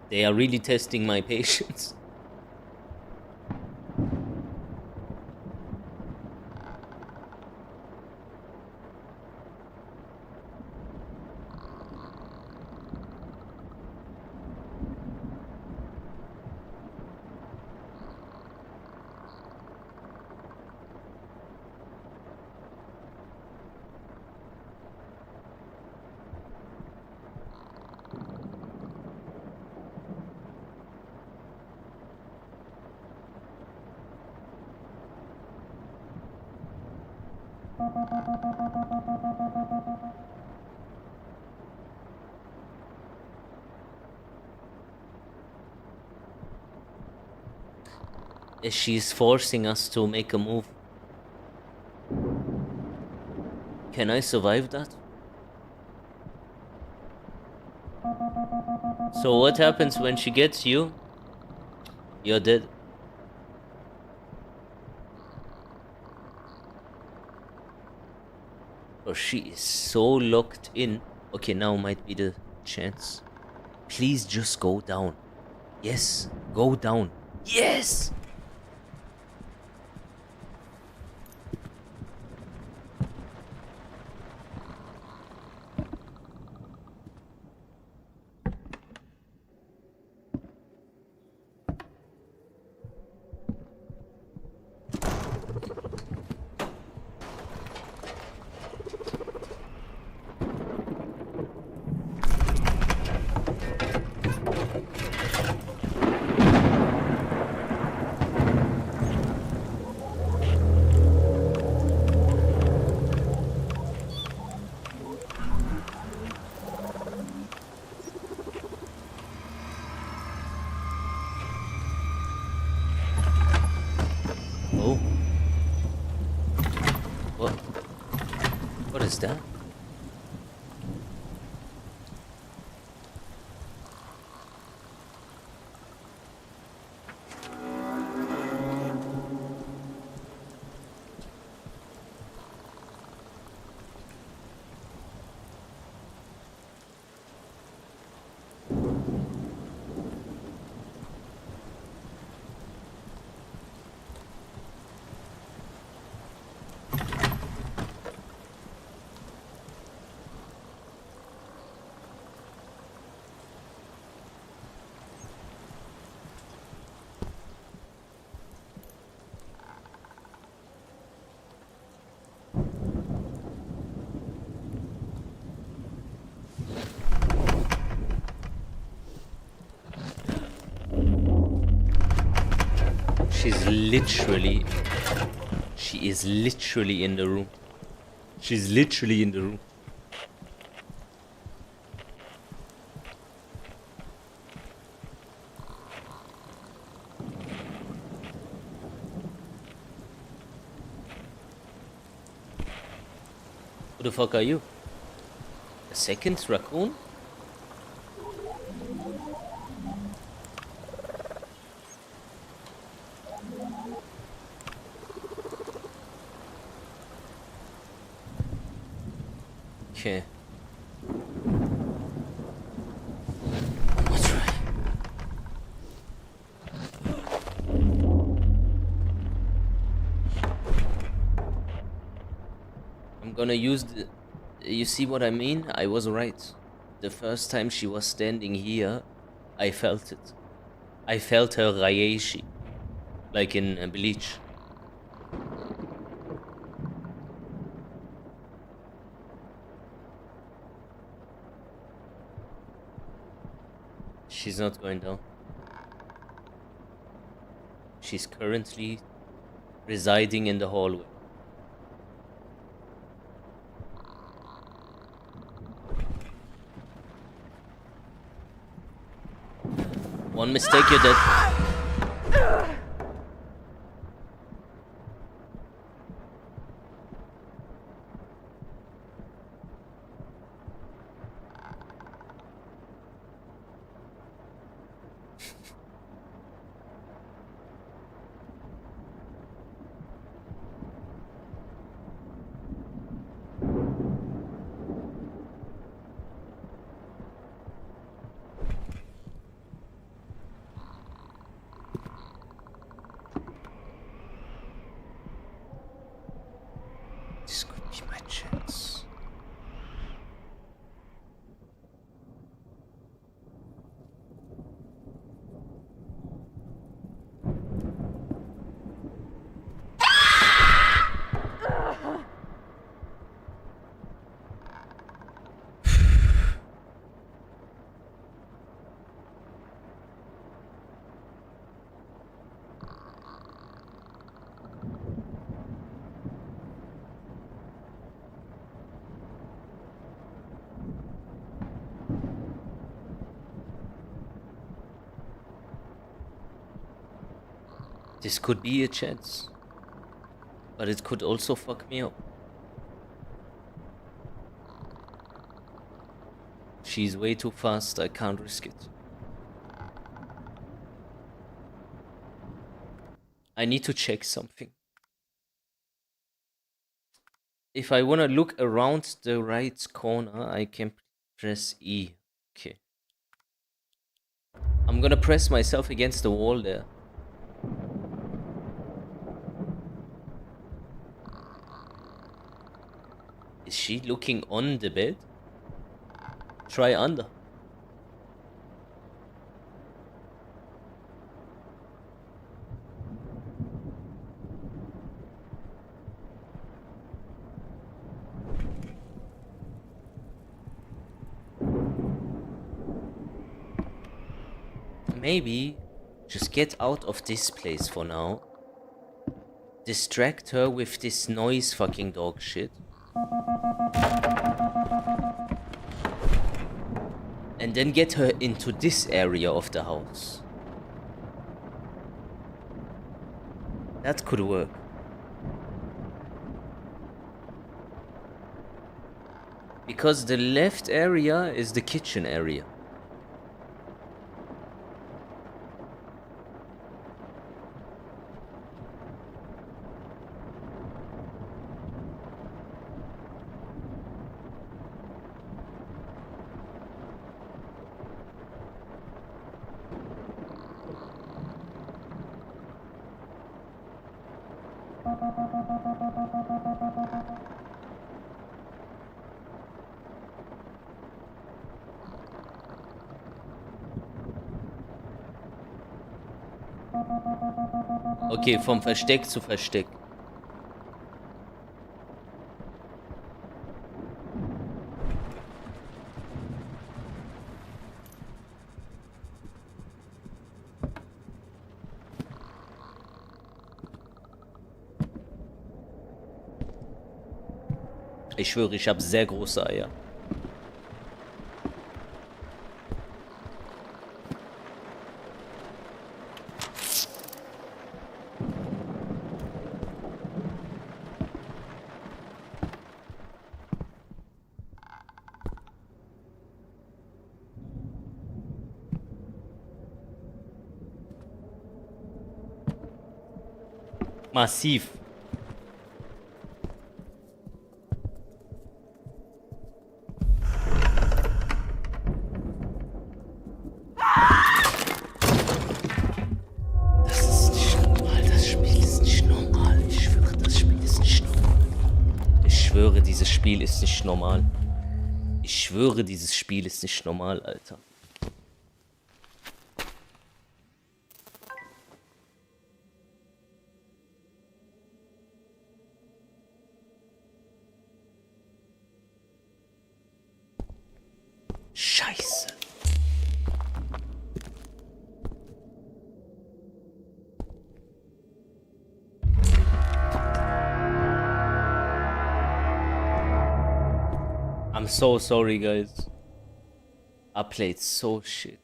They are really testing my patience. She's forcing us to make a move. Can I survive that? So what happens when she gets you? You're dead. Oh, she is so locked in. Okay, now might be the chance. Please just go down. Yes, go down. Yes! What is that? She is literally in the room. She's literally in the room. Who the fuck are you? A second raccoon? Okay. I'm gonna use the... You see what I mean? I was right. The first time she was standing here, I felt it. I felt her Raishi. Like in Bleach. She's not going down. She's currently residing in the hallway. One mistake, you're dead. This could be my chance. This could be a chance. But it could also fuck me up. She's way too fast, I can't risk it. I need to check something. If I wanna look around the right corner, I can press E. Okay. I'm gonna press myself against the wall there. Is she looking on the bed? Try under. Maybe just get out of this place for now. Distract her with this noise fucking dog shit. And then get her into this area of the house. That could work. Because the left area is the kitchen area. Okay, vom Versteck zu Versteck. Ich schwöre, ich habe sehr große Eier. Massiv. schwöre, dieses Spiel ist nicht normal. Ich schwöre, dieses Spiel ist nicht normal, Alter. Scheiße. I'm so sorry, guys. I played so shit.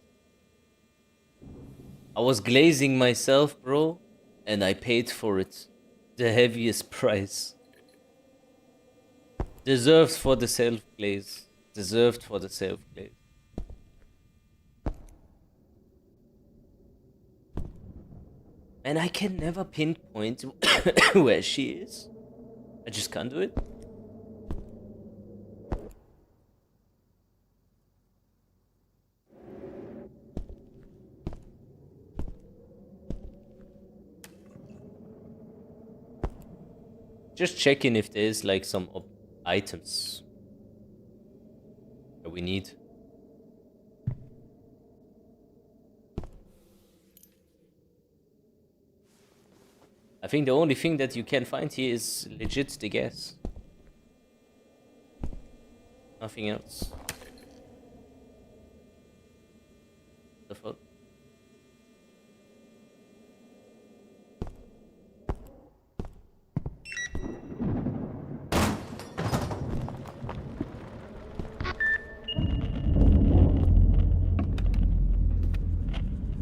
I was glazing myself, bro, and I paid for it. The heaviest price. Deserved for the self-glaze. Deserved for the self-glaze. And I can never pinpoint where she is. I just can't do it. Just checking if there's like some items that we need. I think the only thing that you can find here is legit the gas. Nothing else. The fuck?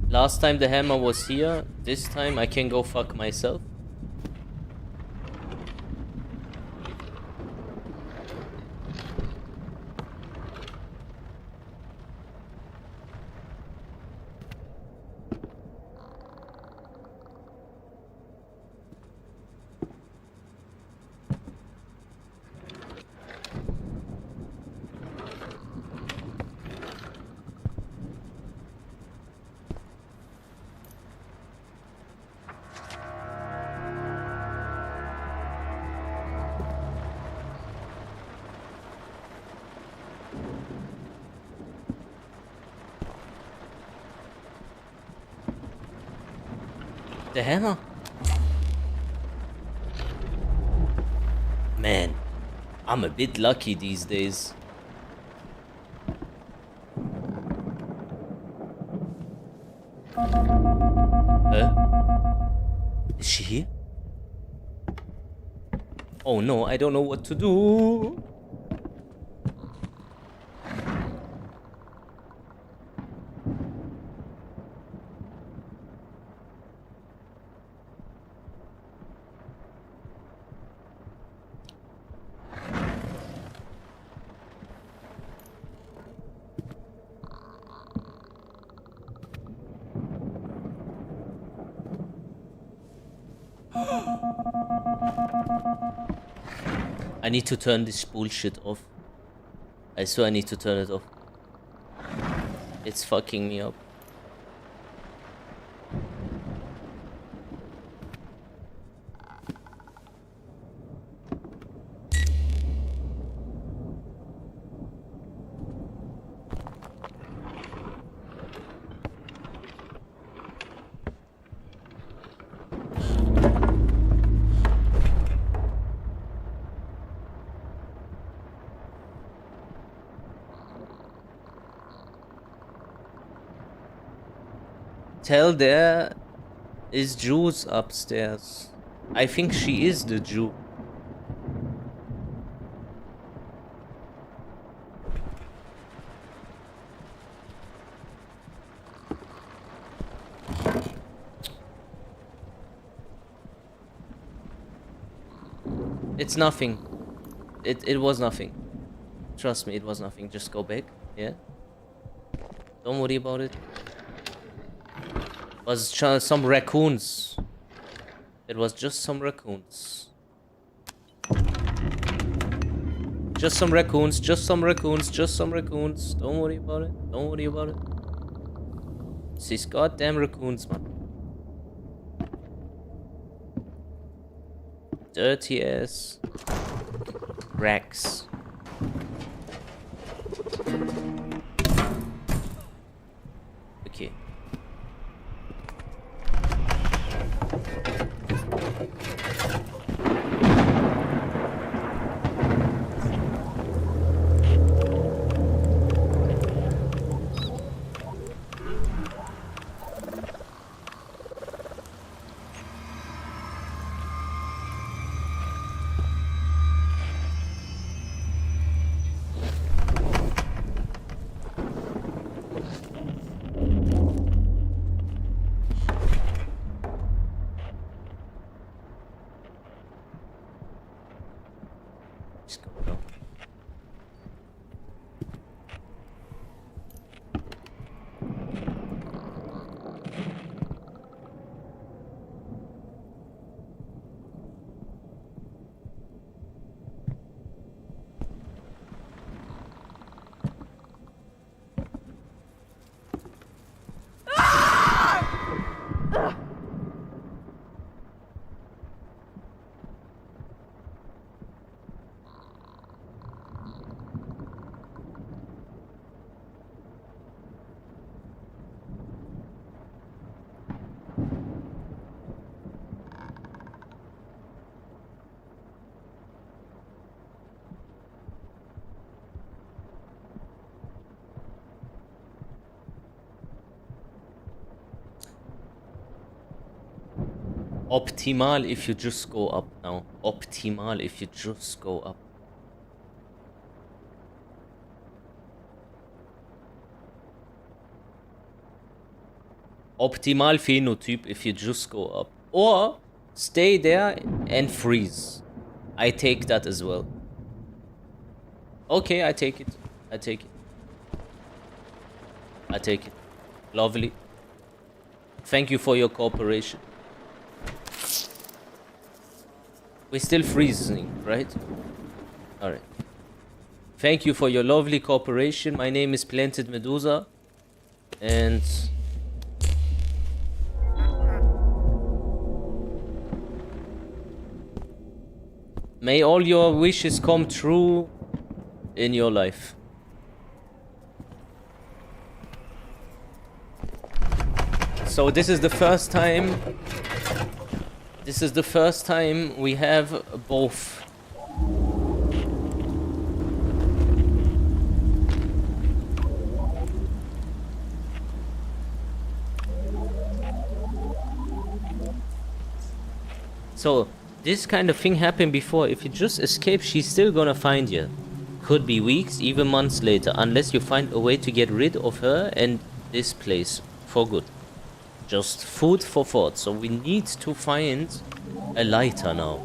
Last time the hammer was here, this time I can go fuck myself. The hammer? Man, I'm a bit lucky these days. Is she here? Oh no, I don't know what to do. I need to turn this bullshit off. I swear I need to turn it off. It's fucking me up. Tell there is Jews upstairs. I think she is the Jew. It's nothing. It was nothing. Trust me, it was nothing. Just go back, yeah? Don't worry about it. It was some raccoons. It was just some raccoons. Just some raccoons, just some raccoons, just some raccoons. Don't worry about it. Don't worry about it. It's these goddamn raccoons, man. Dirty ass. Rex. Okay. Just go down. Optimal if you just go up now. Optimal if you just go up. Optimal Phenotyp if you just go up. Or stay there and freeze. I take that as well. Okay, I take it. I take it. I take it. Lovely. Thank you for your cooperation. We're still freezing, right? Alright. Thank you for your lovely cooperation. My name is Planted Medusa. And... may all your wishes come true in your life. So this is the first time... this is the first time we have both. So, this kind of thing happened before. If you just escape, she's still gonna find you. Could be weeks, even months later, unless you find a way to get rid of her and this place for good. Just food for thought. So we need to find a lighter now.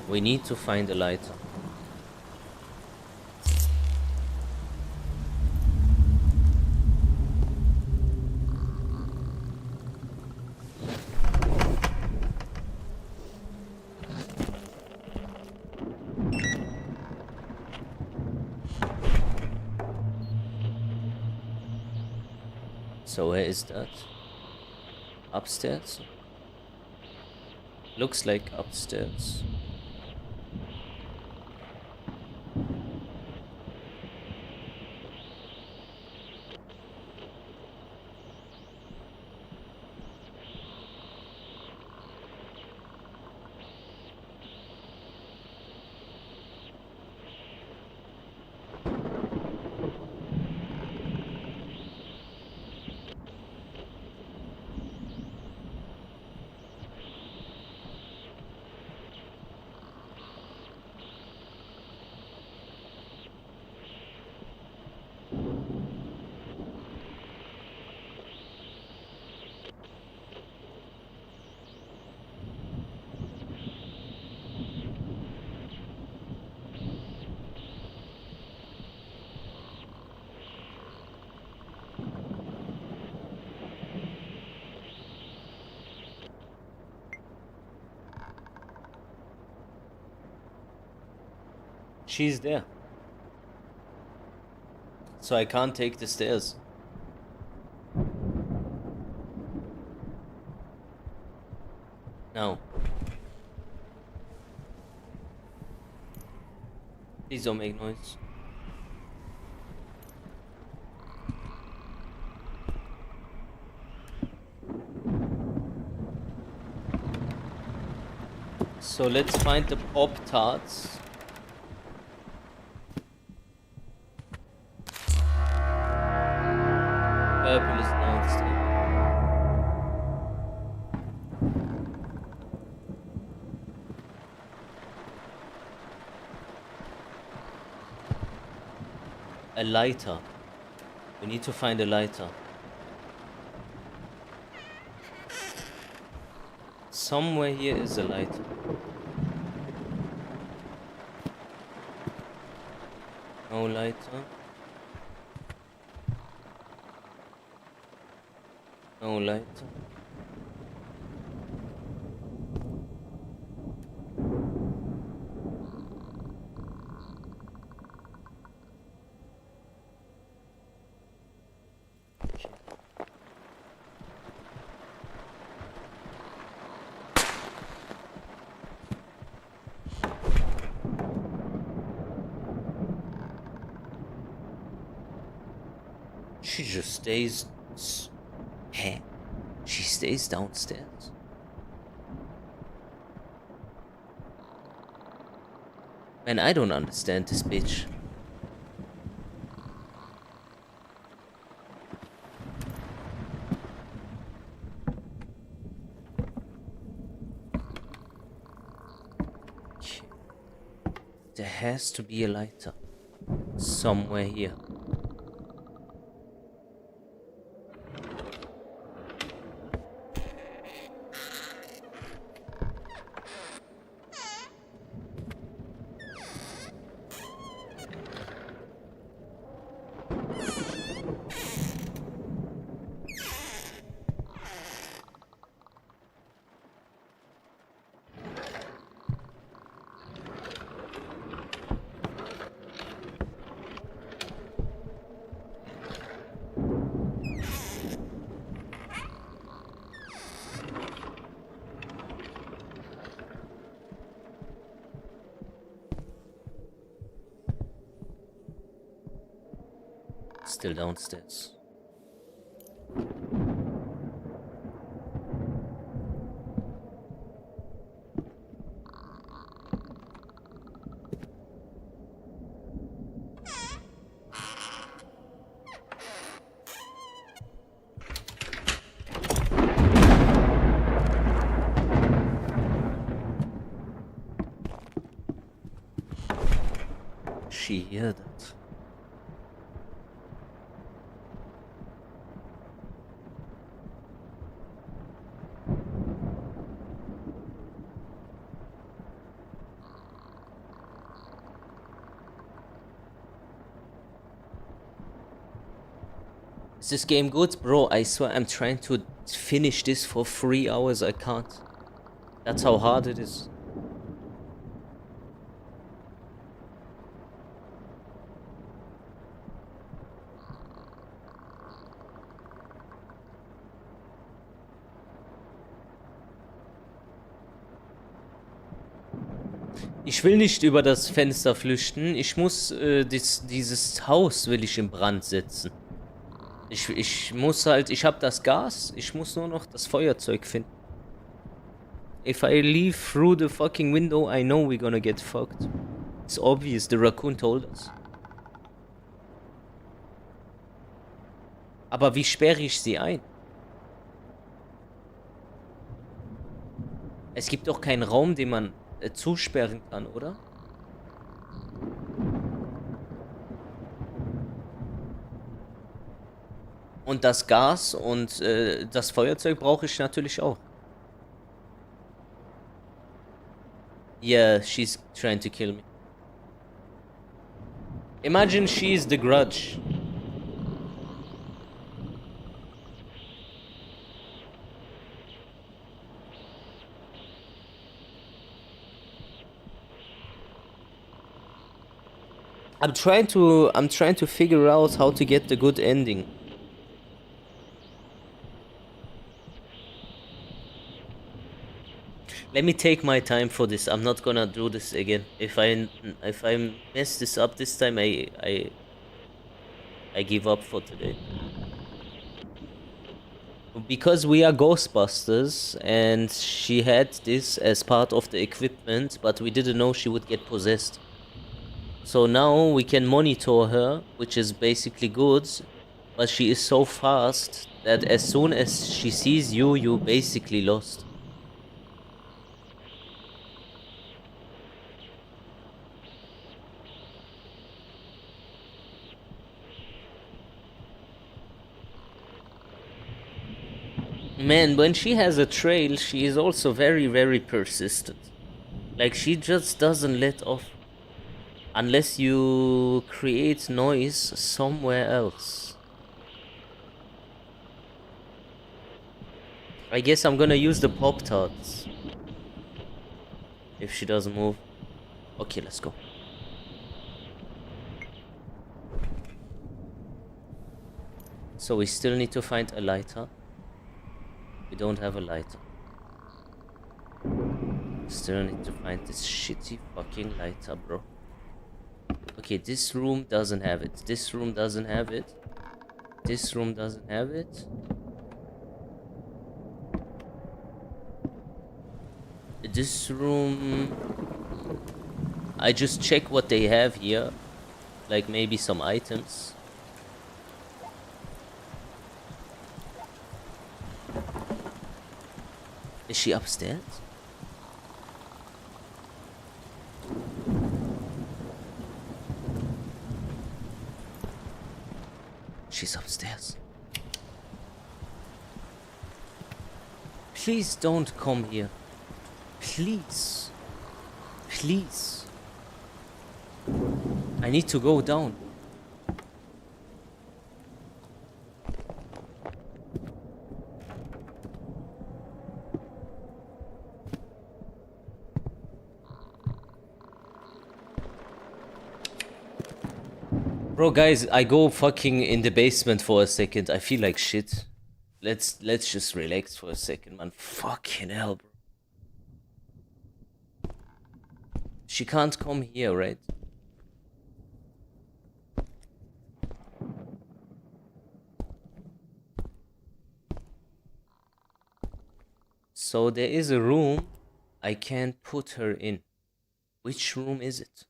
We need to find a lighter. So where is that? Upstairs? Looks like upstairs. She's there. So I can't take the stairs. No. Please don't make noise. So let's find the Pop-Tarts. Purple is downstairs. A lighter. We need to find a lighter. Somewhere here is a lighter. No lighter. No lighter. She just stays. Hey, she stays downstairs. Man, I don't understand this bitch. Okay. There has to be a lighter somewhere here. Still downstairs. She heard it. Is this game good? Bro, I swear I'm trying to finish this for 3 hours. I can't. That's how hard it is. Ich will nicht über das Fenster flüchten. Ich muss dieses Haus will ich in Brand setzen. Ich muss halt, ich habe das Gas, ich muss nur noch das Feuerzeug finden. If I leave through the fucking window, I know we're gonna get fucked. It's obvious, the raccoon told us. Aber wie sperre ich sie ein? Es gibt doch keinen Raum, den man zusperren kann, oder? Und das Gas und das Feuerzeug brauche ich natürlich auch. Yeah, she's trying to kill me. Imagine she's the Grudge. I'm trying to figure out how to get the good ending. Let me take my time for this. I'm not gonna do this again. If I mess this up this time, I give up for today. Because we are Ghostbusters and she had this as part of the equipment, but we didn't know she would get possessed. So now we can monitor her, which is basically good, but she is so fast that as soon as she sees you, you basically lost. Man, when she has a trail, she is also very, very persistent. Like, she just doesn't let off. Unless you create noise somewhere else. I guess I'm gonna use the Pop-Tarts. If she doesn't move. Okay, let's go. So we still need to find a lighter. We don't have a lighter. Still need to find this shitty fucking lighter, bro. Okay, this room doesn't have it. This room doesn't have it. This room doesn't have it. This room... I just check what they have here. Like maybe some items. Is she upstairs? She's upstairs. Please don't come here. Please. Please. I need to go down. Bro, guys, I go fucking in the basement for a second. I feel like shit. Let's just relax for a second, man. Fucking hell, bro. She can't come here, right? So there is a room I can put her in. Which room is it?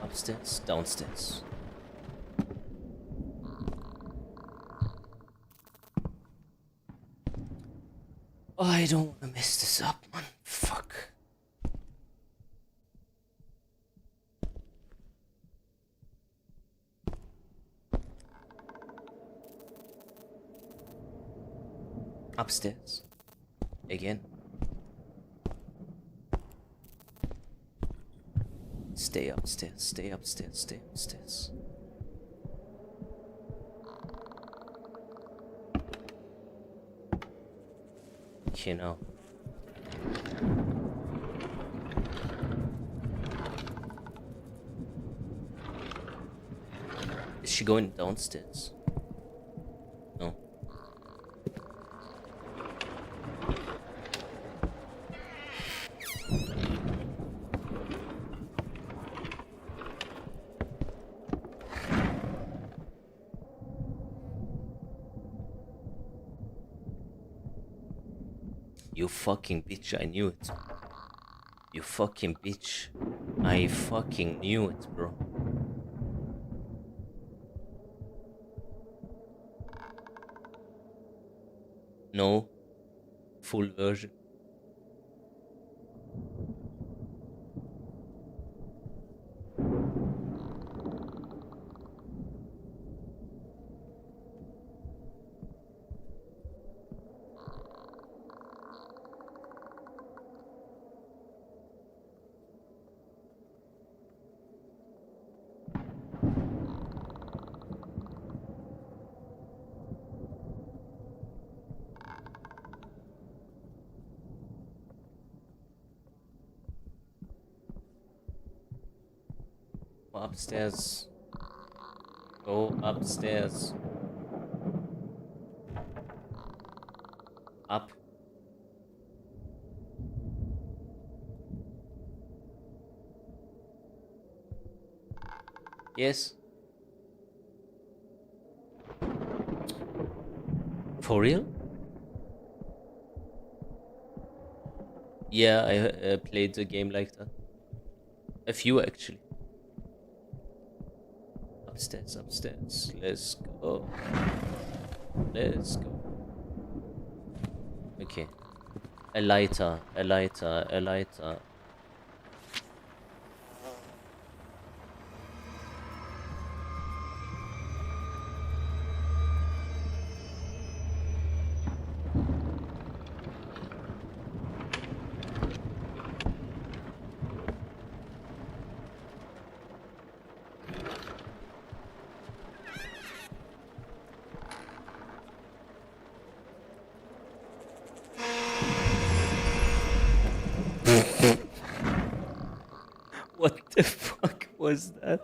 Upstairs, downstairs. Oh, I don't want to mess this up, man. Fuck. Upstairs. Again. Stay upstairs, stay upstairs, stay upstairs. You know. Is she going downstairs? No. You fucking bitch, I knew it. You fucking bitch. I fucking knew it, bro. No. full version. Upstairs. Go upstairs. Up. Yes. For real? Yeah, I played a game like that. A few actually. Upstairs, upstairs. Let's go. Let's go. Okay. A lighter, a lighter, a lighter. What the fuck was that?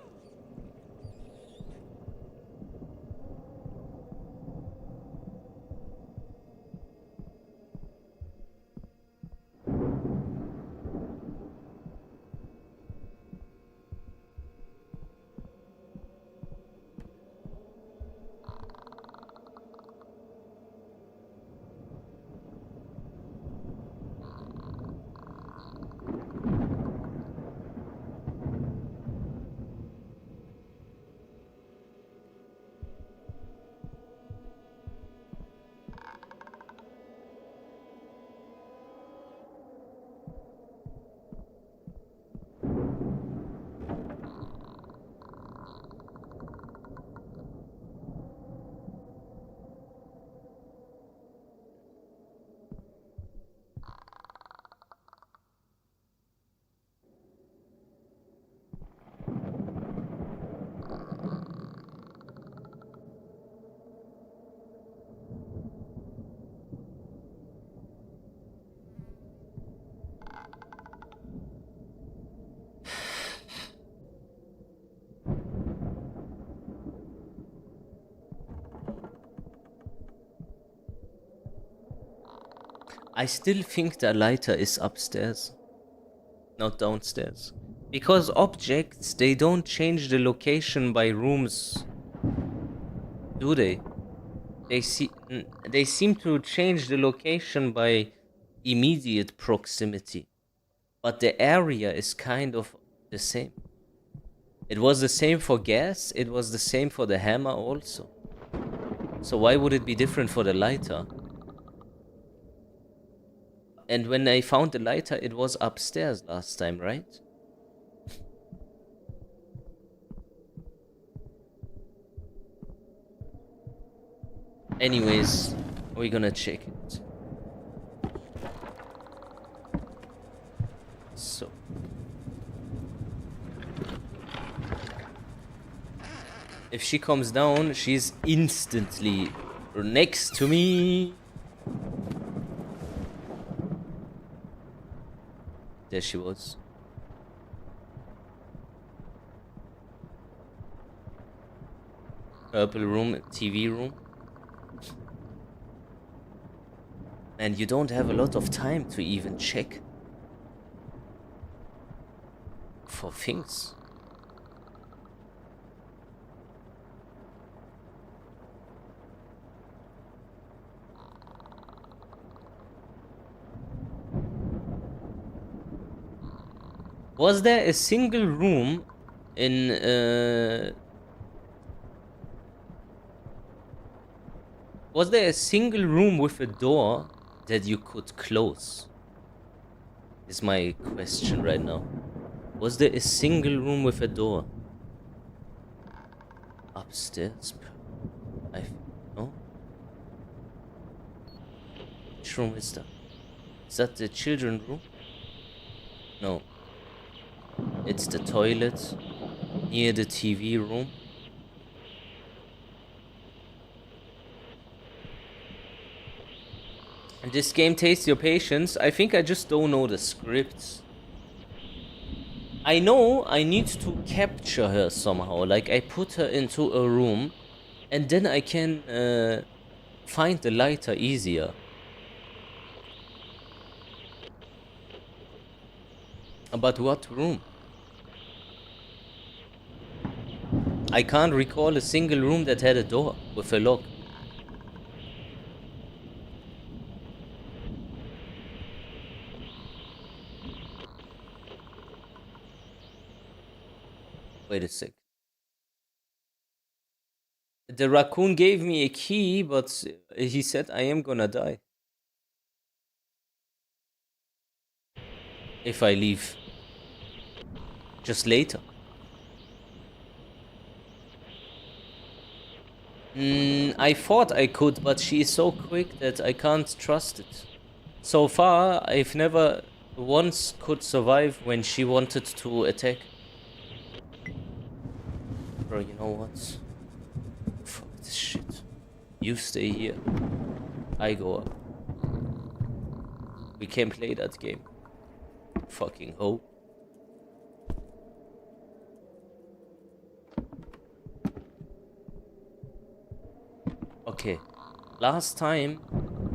I still think the lighter is upstairs, not downstairs. Because objects, they don't change the location by rooms, do they? They seem to change the location by immediate proximity. But the area is kind of the same. It was the same for gas, it was the same for the hammer also. So why would it be different for the lighter? And when I found the lighter, it was upstairs last time, right? Anyways, we're gonna check it. So. If she comes down, she's instantly next to me. There she was. Purple room, TV room. And you don't have a lot of time to even check for things. Was there a single room in was there a single room with a door that you could close? Is my question right now. Was there a single room with a door? Upstairs? No? Which room is that? Is that the children's room? No. It's the toilet near the TV room. And this game tastes your patience. I think I just don't know the scripts. I know I need to capture her somehow. Like I put her into a room and then I can find the lighter easier. But what room? I can't recall a single room that had a door with a lock. Wait a sec. The raccoon gave me a key, but he said I am gonna die if I leave. Just later. I thought I could, but she is so quick that I can't trust it. So far, I've never once could survive when she wanted to attack. Bro, you know what? Fuck this shit. You stay here. I go up. We can play that game. Fucking hoe. Okay. Last time,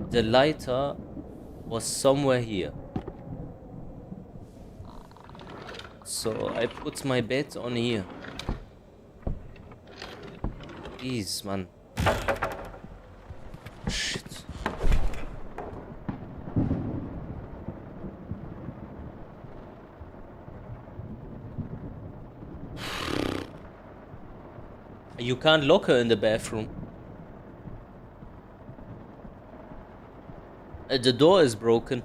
the lighter was somewhere here. So I put my bet on here. Please, man. Shit. You can't lock her in the bathroom. The door is broken.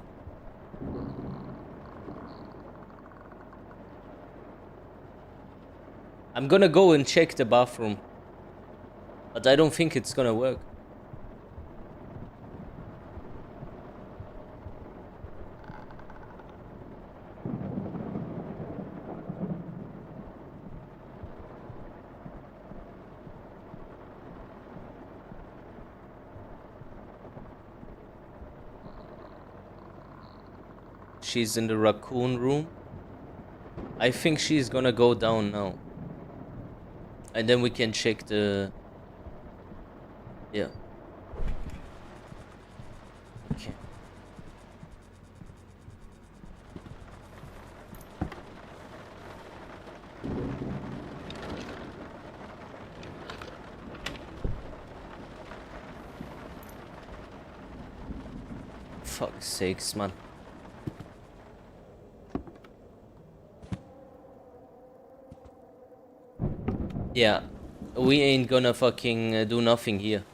I'm gonna go and check the bathroom. But I don't think it's gonna work. She's in the raccoon room. I think she's gonna go down now. And then we can check the... Yeah. Okay. Fuck's sakes, man. Yeah, we ain't gonna fucking do nothing here.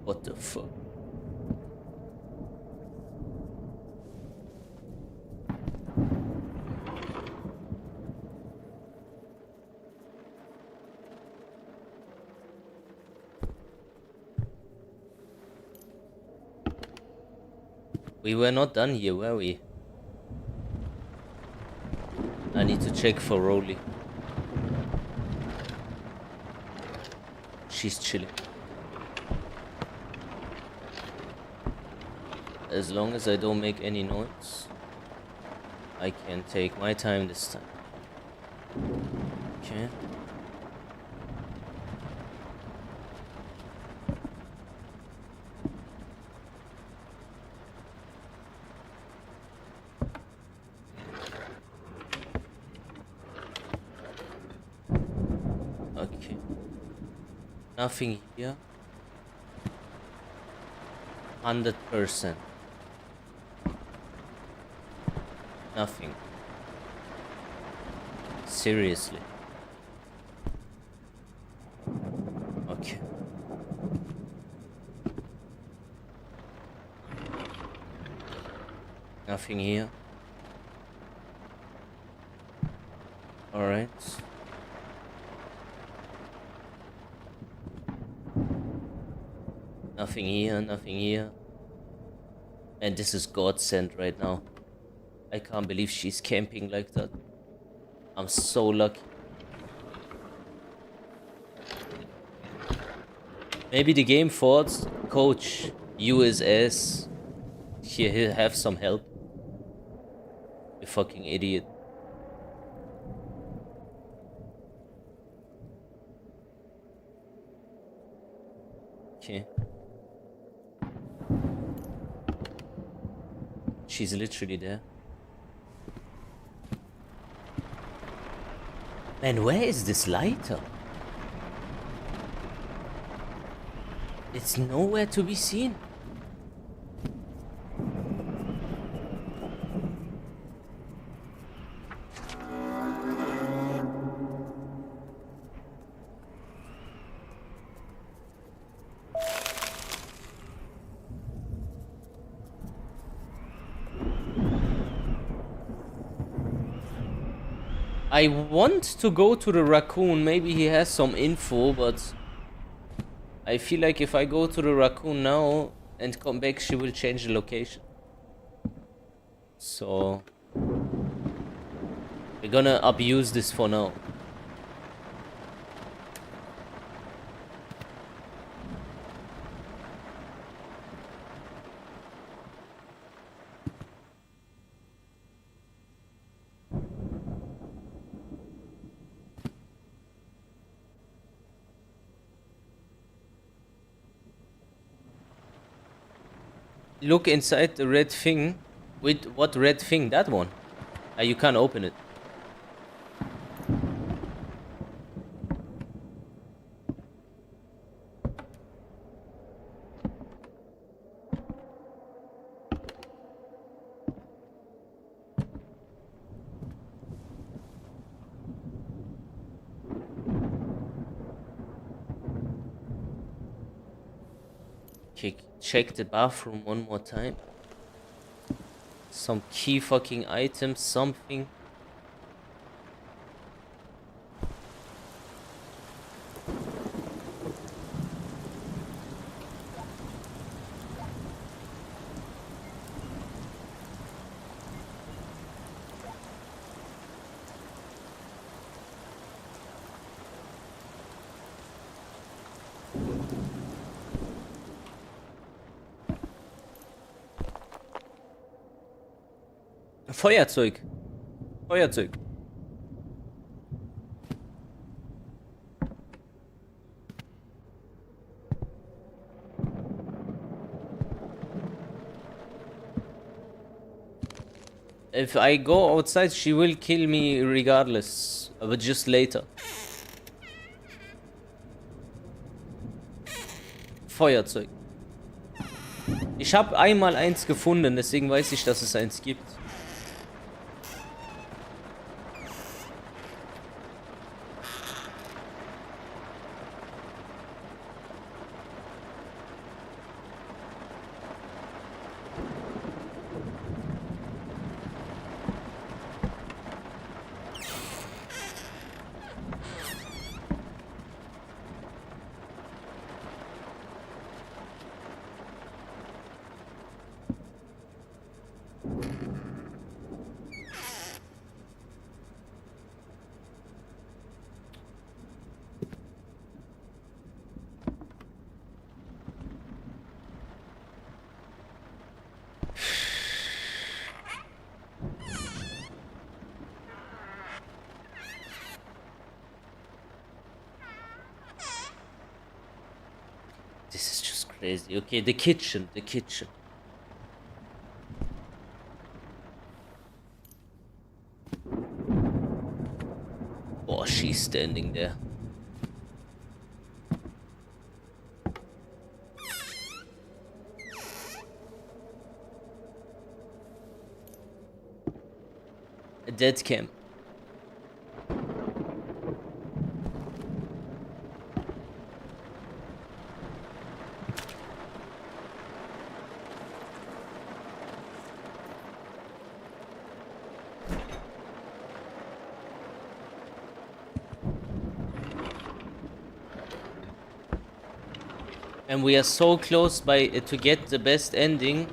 What the fuck? We were not done here, were we? I need to check for Rolly. She's chilling. As long as I don't make any noise, I can take my time this time. Okay. Okay. Nothing here. 100%. Nothing. Seriously. Nothing here. Alright. Nothing here, nothing here. And this is godsend right now. I can't believe she's camping like that. I'm so lucky. Maybe the game thought, coach, USS, he'll have some help. You fucking idiot. Okay. She's literally there. Man, where is this lighter? It's nowhere to be seen. I want to go to the raccoon, maybe he has some info, but I feel like if I go to the raccoon now and come back, she will change the location. So we're gonna abuse this for now. Look inside the red thing. With what red thing? That one. You can't open it. Okay, check the bathroom one more time. Some key fucking items, something. Feuerzeug. Feuerzeug. If I go outside, she will kill me regardless, but just later. Feuerzeug. Ich habe einmal eins gefunden, deswegen weiß ich, dass es eins gibt. This is just crazy. Okay, the kitchen, the kitchen. Oh, she's standing there. A Deadcam. And we are so close by to get the best ending.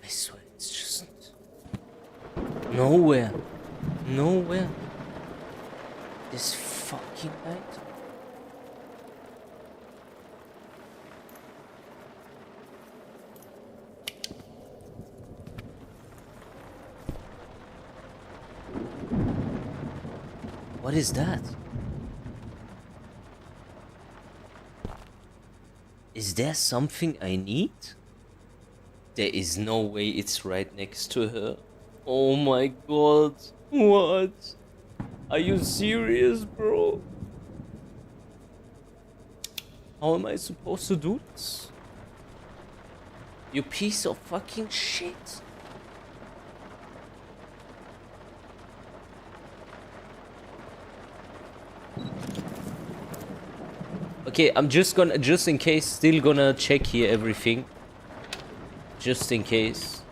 I swear, it's just nowhere. Nowhere. This fucking night. What is that? Is there something I need? There is no way it's right next to her. Oh my god. What? Are you serious, bro? How am I supposed to do this? You piece of fucking shit. Okay, I'm just in case, still gonna check here everything. Just in case.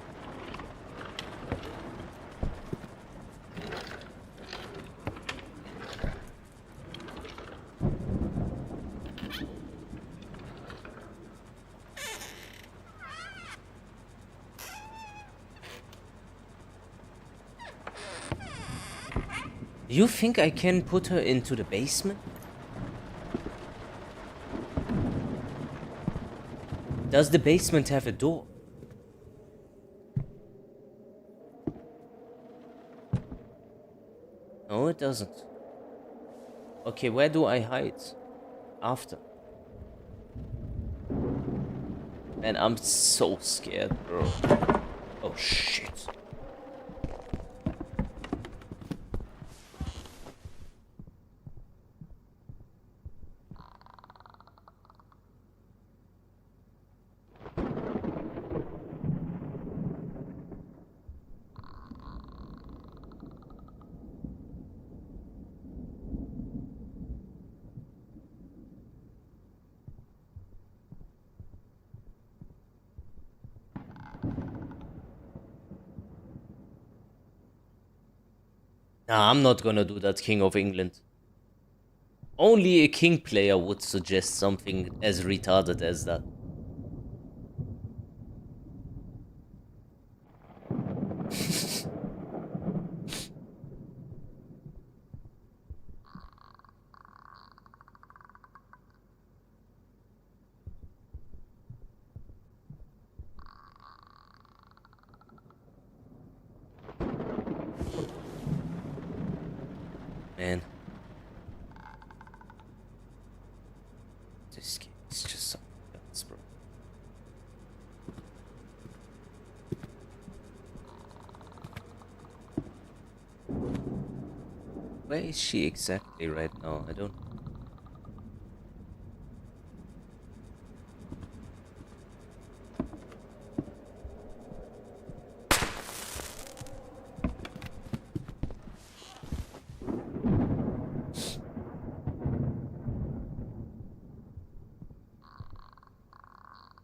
You think I can put her into the basement? Does the basement have a door? No, it doesn't. Okay, where do I hide? After. And I'm so scared, bro. Oh shit. Nah, I'm not gonna do that, King of England. Only a king player would suggest something as retarded as that. Man. This game is just something else, bro. Where is she exactly right now? I don't...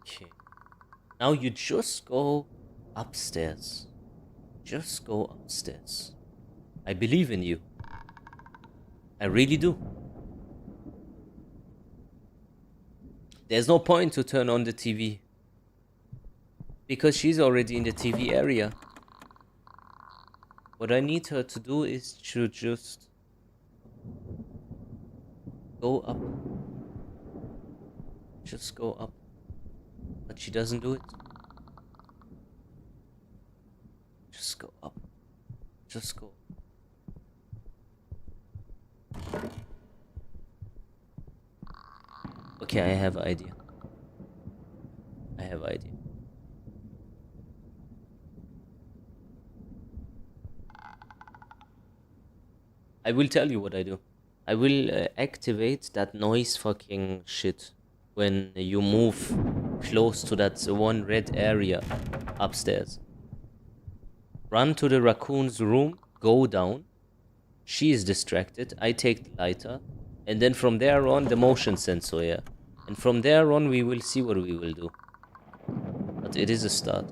Okay. Now you just go upstairs. Just go upstairs. I believe in you. I really do. There's no point to turn on the TV. Because she's already in the TV area. What I need her to do is to just go up. Just go up. But she doesn't do it. Just go up. Just go. Okay, I have an idea. I have an idea. I will tell you what I do. I will activate that noise fucking shit when you move close to that one red area upstairs. Run to the raccoon's room, go down. She is distracted. I take the lighter. And then from there on, the motion sensor, yeah. And from there on, we will see what we will do. But it is a start.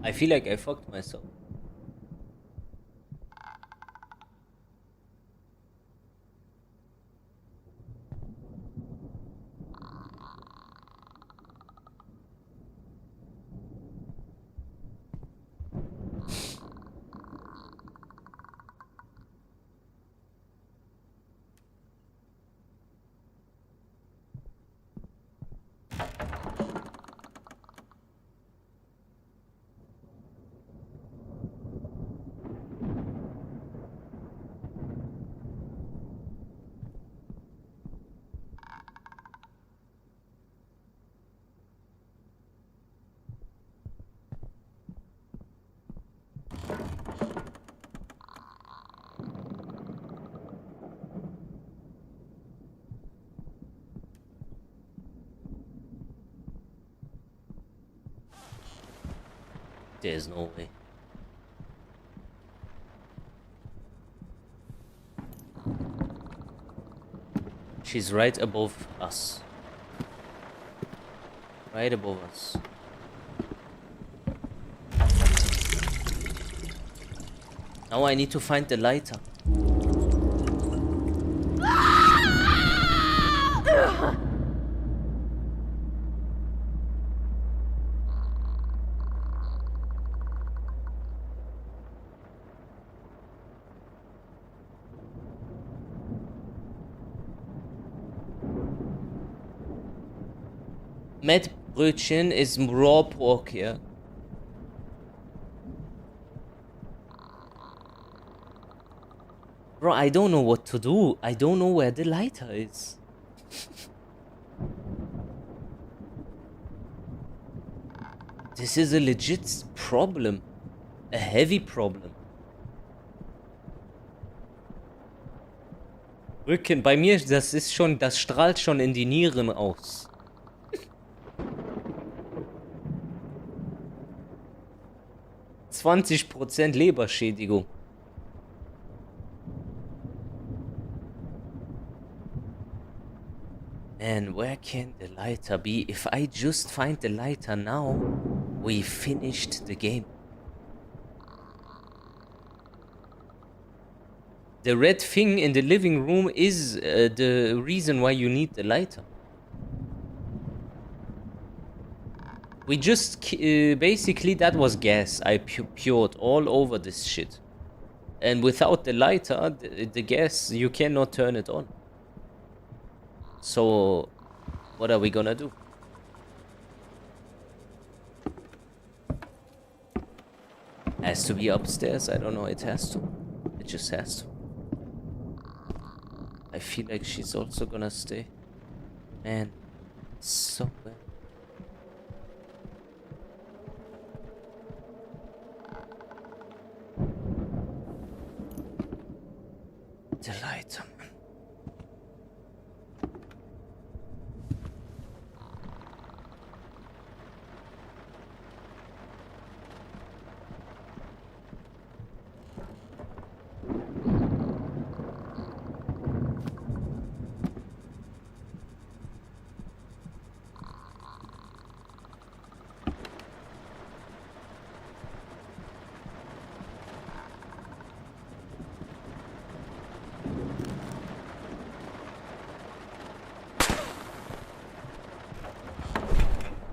I feel like I fucked myself. There's no way. She's right above us. Right above us. Now I need to find the lighter. Mettbrötchen is raw pork here. Bro, I don't know what to do. I don't know where the lighter is. This is a legit problem. A heavy problem. Rücken, bei mir, das ist schon, das strahlt schon in die Nieren aus. 20% Leberschädigung. Man, where can the lighter be? If I just find the lighter now, we finished the game. The red thing in the living room is the reason why you need the lighter. We just, basically that was gas. I poured all over this shit. And without the lighter, the gas, you cannot turn it on. So, what are we gonna do? Has to be upstairs, I don't know, it has to. It just has to. I feel like she's also gonna stay. Man, so bad.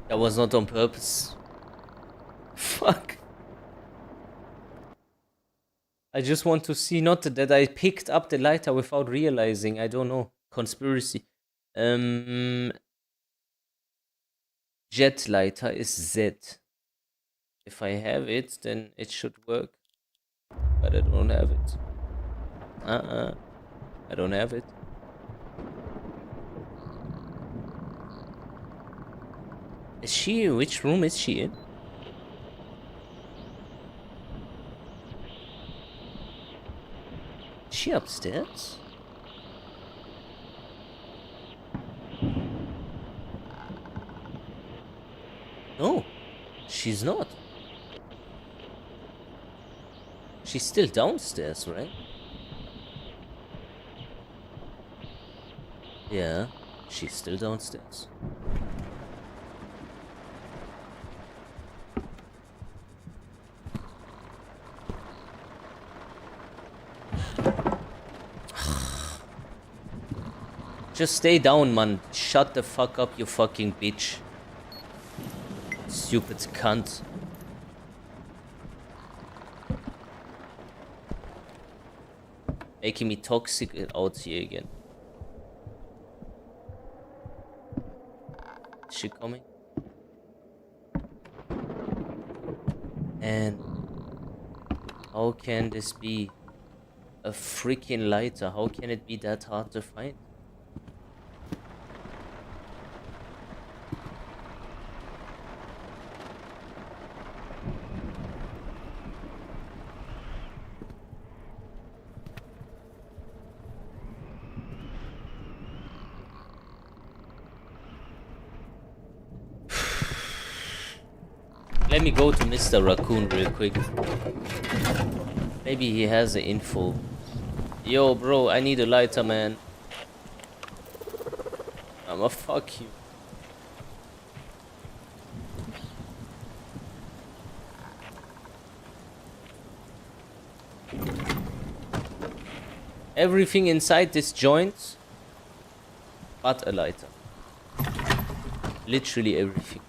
That was not on purpose. Fuck. I just want to see, not that I picked up the lighter without realizing. I don't know. Conspiracy. Jet lighter is Z. If I have it, then it should work. But I don't have it. I don't have it. Is she? Which room is she in? Is she upstairs? No, she's not. She's still downstairs, right? Yeah, she's still downstairs. Just stay down, man. Shut the fuck up, you fucking bitch. Stupid cunt. Making me toxic out here again. Is she coming? And how can this be a freaking lighter? How can it be that hard to find? Let me go to Mr. Raccoon real quick. Maybe he has the info. Yo, bro, I need a lighter, man. I'ma fuck you. Everything inside this joint but a lighter. Literally everything.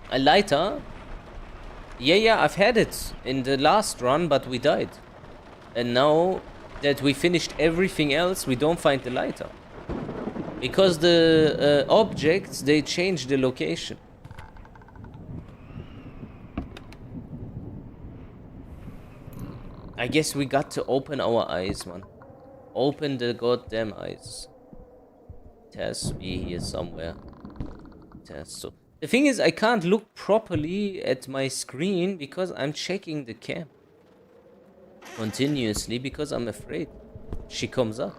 A lighter? Yeah, I've had it in the last run, but we died. And now that we finished everything else, we don't find the lighter. Because the objects, they change the location. I guess we got to open our eyes, man. Open the goddamn eyes. It has to be here somewhere. It has to. The thing is, I can't look properly at my screen because I'm checking the cam continuously because I'm afraid she comes up.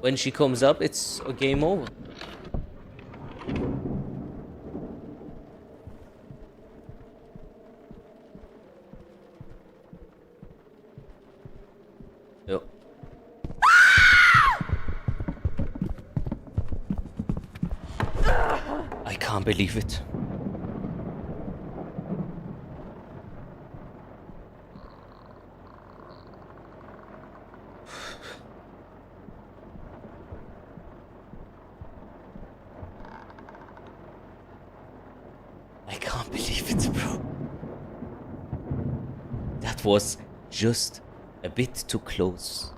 When she comes up, it's a game over. Yo. I can't believe it. I can't believe it, bro. That was just a bit too close.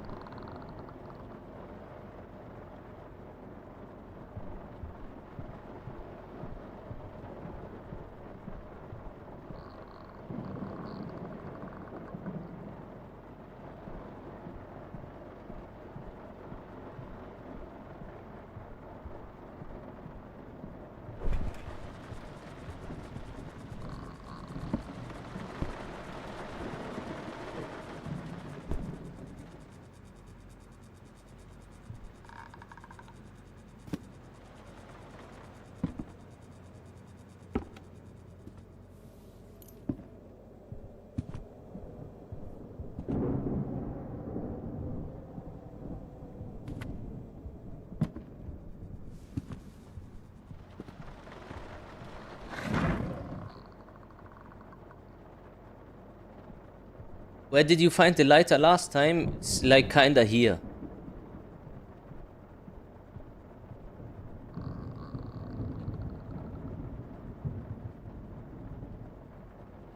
Where did you find the lighter last time? It's like kinda here.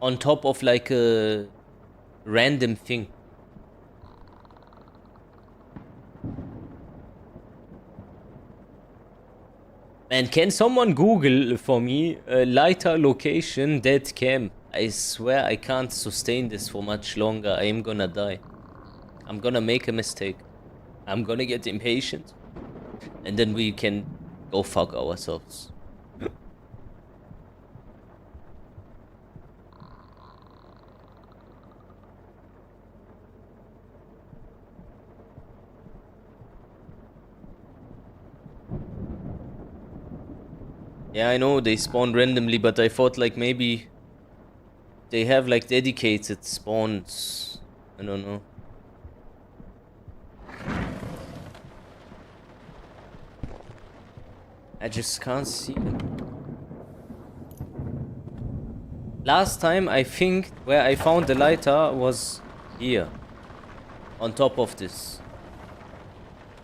On top of like a random thing. Man, can someone Google for me lighter location Deadcam? I swear I can't sustain this for much longer. I am gonna die. I'm gonna make a mistake. I'm gonna get impatient. And then we can go fuck ourselves. Yeah, I know they spawn randomly, but I thought like maybe they have like dedicated spawns. I don't know. I just can't see them. Last time I think where I found the lighter was here. On top of this.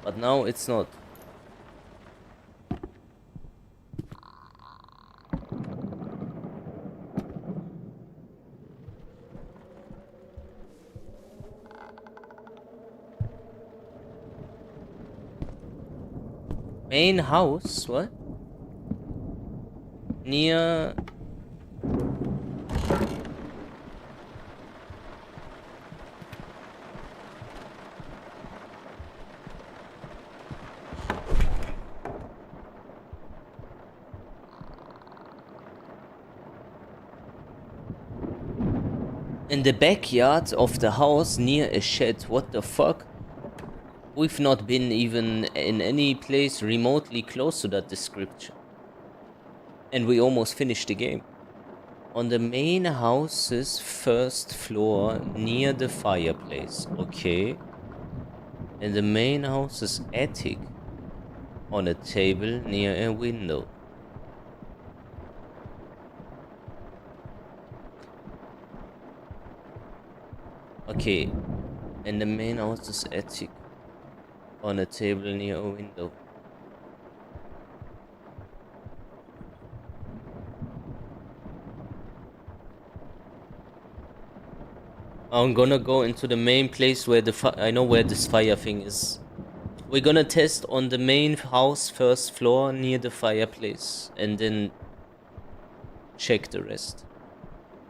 But now it's not. Main house? What? Near... In the backyard of the house near a shed. What the fuck? We've not been even in any place remotely close to that description. And we almost finished the game. On the main house's first floor near the fireplace. Okay. In the main house's attic. On a table near a window. Okay. In the main house's attic. On a table near a window. I'm gonna go into the main place where I know where this fire thing is. We're gonna test on the main house first floor near the fireplace and then check the rest.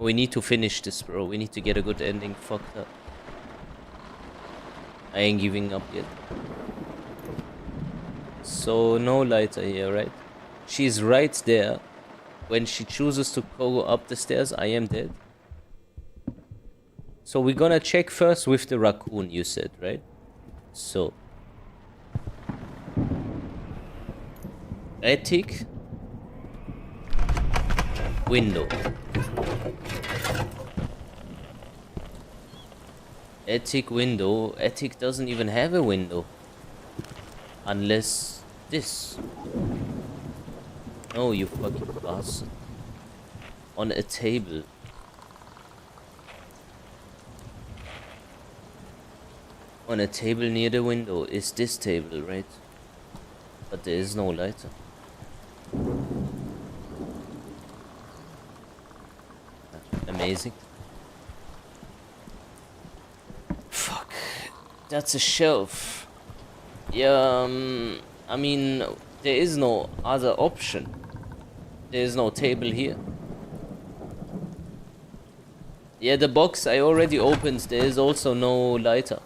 We need to finish this, bro. We need to get a good ending. Fuck that. I ain't giving up yet. So no lighter here, right? She's right there. When she chooses to go up the stairs, I am dead. So we're gonna check first with the raccoon, you said, right? So. Attic. Window. Attic window. Attic doesn't even have a window. Unless this. No, you fucking bastard. On a table. On a table near the window is this table, right? But there is no lighter. Amazing. Fuck. That's a shelf. Yeah, I mean, there is no other option. There is no table here. Yeah, the box I already opened, there is also no lighter.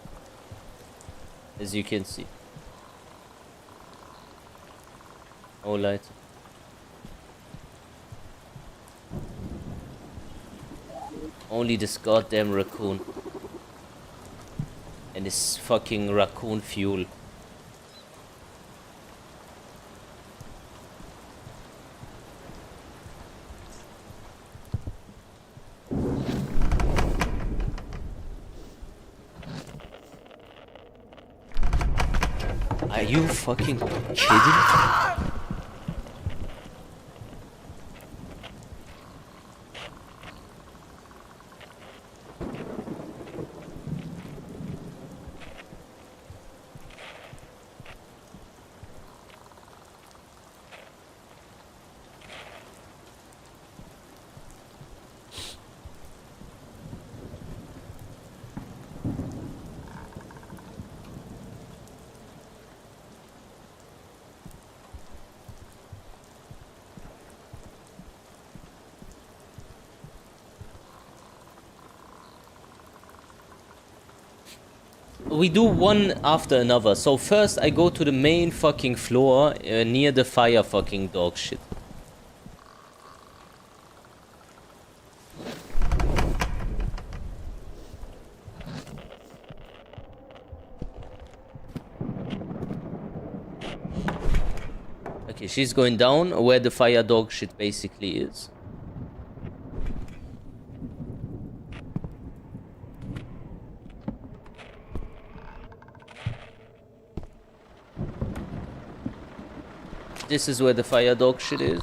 As you can see. No lighter. Only this goddamn raccoon. And this fucking raccoon fuel. Are you fucking kidding? We do one after another. So first I go to the main fucking floor near the fire fucking dog shit. Okay, she's going down where the fire dog shit basically is. This is where the fire dog shit is.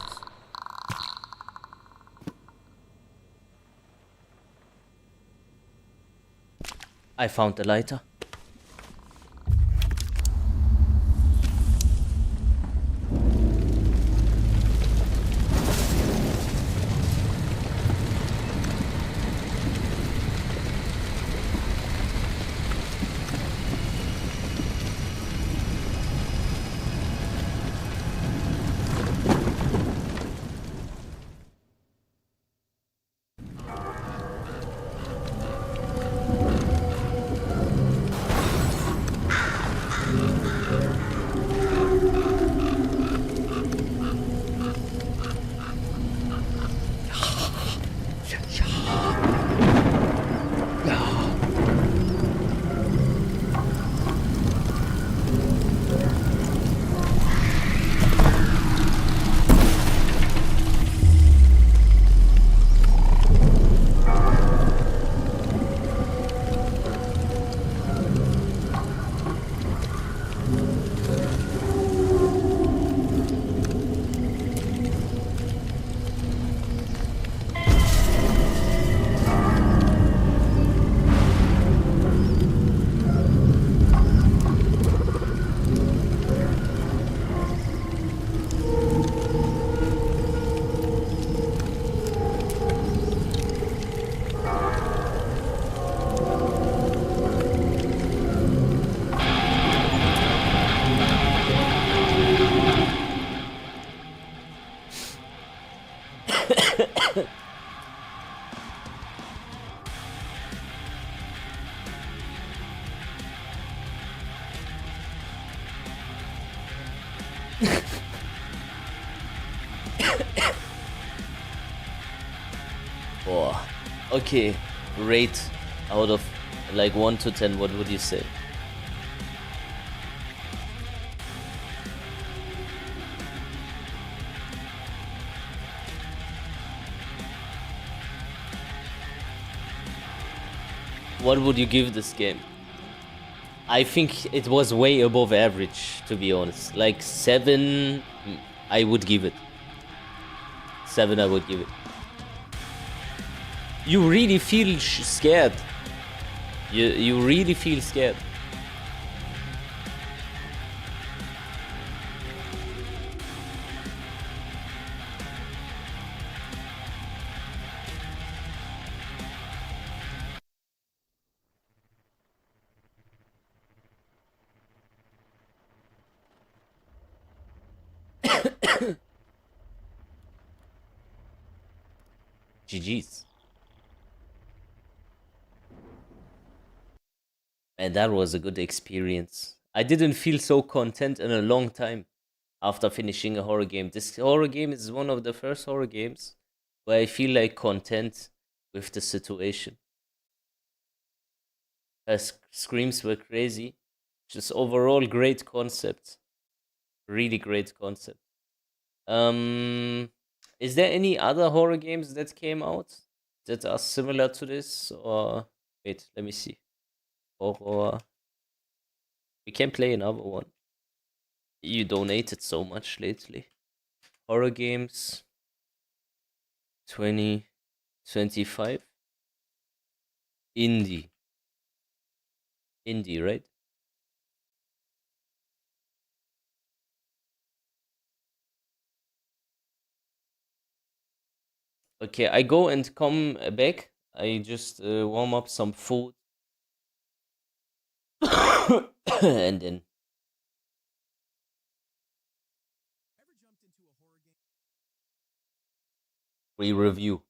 I found the lighter. Oh, okay. Rate out of like 1 to 10, what would you say? What would you give this game? I think it was way above average, to be honest. Like 7, I would give it. 7, I would give it. You really feel scared. You really feel scared. GG's. And that was a good experience. I didn't feel so content in a long time after finishing a horror game. This horror game is one of the first horror games where I feel like content with the situation. Screams were crazy. Just overall great concept. Really great concept. Is there any other horror games that came out that are similar to this? Or wait, let me see. Horror. We can play another one. You donated so much lately. Horror games. 2025. Indie. Indie, right? Okay, I go and come back. I just warm up some food. And then we review.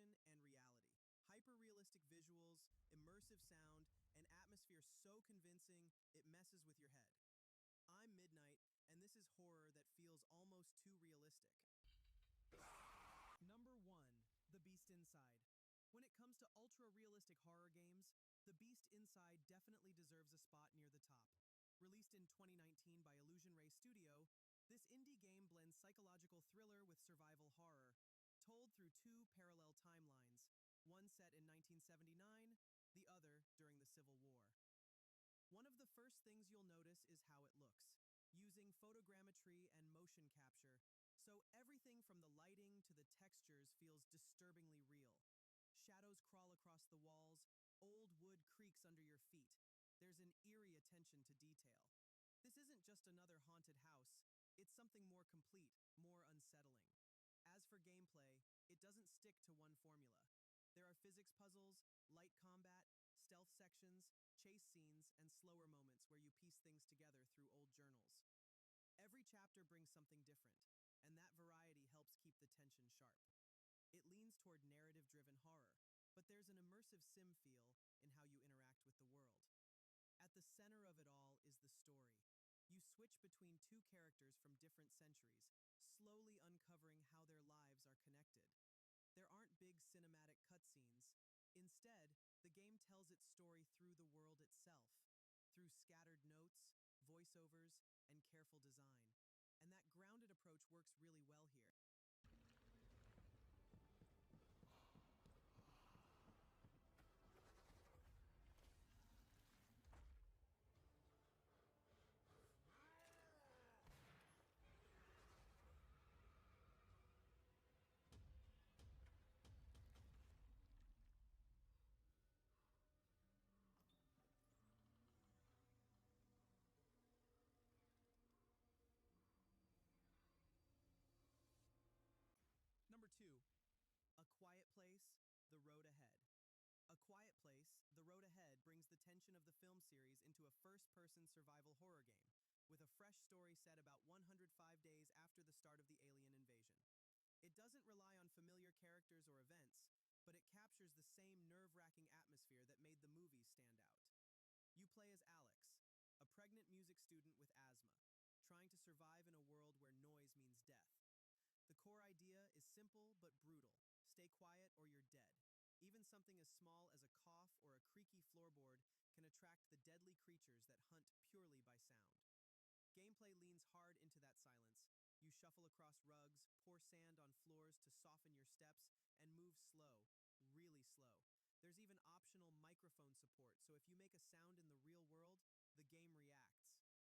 fiction and reality. Hyper-realistic visuals, immersive sound, and atmosphere so convincing it messes with your head. I'm Midnight, and this is horror that feels almost too realistic. Number 1. The Beast Inside. When it comes to ultra-realistic horror games, The Beast Inside definitely deserves a spot near the top. Released in 2019 by Illusion Ray Studio, this indie game blends psychological thriller with survival horror, told through two parallel timelines, one set in 1979, the other during the Civil War. One of the first things you'll notice is how it looks, using photogrammetry and motion capture, so everything from the lighting to the textures feels disturbingly real. Shadows crawl across the walls, old wood creaks under your feet. There's an eerie attention to detail. This isn't just another haunted house, it's something more complete, more unsettling. As for gameplay, it doesn't stick to one formula. There are physics puzzles, light combat, stealth sections, chase scenes, and slower moments where you piece things together through old journals. Every chapter brings something different, and that variety helps keep the tension sharp. It leans toward narrative-driven horror, but there's an immersive sim feel in how you interact with the world. At the center of it all is the story. You switch between two characters from different centuries, slowly uncovering how their lives are connected. There aren't big cinematic cutscenes. Instead, the game tells its story through the world itself, through scattered notes, voiceovers, and careful design. And that grounded approach works really well here. Number 2. A Quiet Place, The Road Ahead. A Quiet Place, The Road Ahead brings the tension of the film series into a first-person survival horror game, with a fresh story set about 105 days after the start of the alien invasion. It doesn't rely on familiar characters or events, but it captures the same nerve-wracking atmosphere that made the movies stand out. You play as Alex, a pregnant music student with asthma, trying to survive in a world where noise means death. The core idea is simple but brutal. Stay quiet or you're dead. Even something as small as a cough or a creaky floorboard can attract the deadly creatures that hunt purely by sound. Gameplay leans hard into that silence. You shuffle across rugs, pour sand on floors to soften your steps, and move slow, really slow. There's even optional microphone support, so if you make a sound in the real world, the game reacts.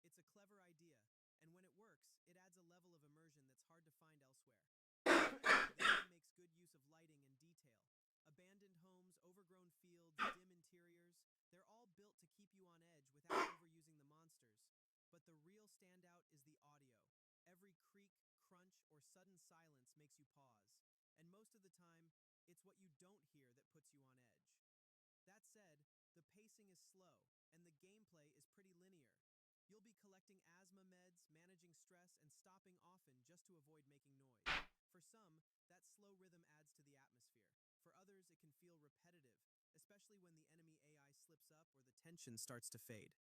It's a clever idea, and when it works, it adds a level of immersion that's hard to find elsewhere. The game makes good use of lighting and detail. Abandoned homes, overgrown fields, dim interiors, they're all built to keep you on edge without overusing the monsters. But the real standout is the audio. Every creak, crunch, or sudden silence makes you pause. And most of the time, it's what you don't hear that puts you on edge. That said, the pacing is slow, and the gameplay is pretty linear. You'll be collecting asthma meds, managing stress, and stopping often just to avoid making noise. For some, that slow rhythm adds to the atmosphere. For others, it can feel repetitive, especially when the enemy AI slips up or the tension starts to fade.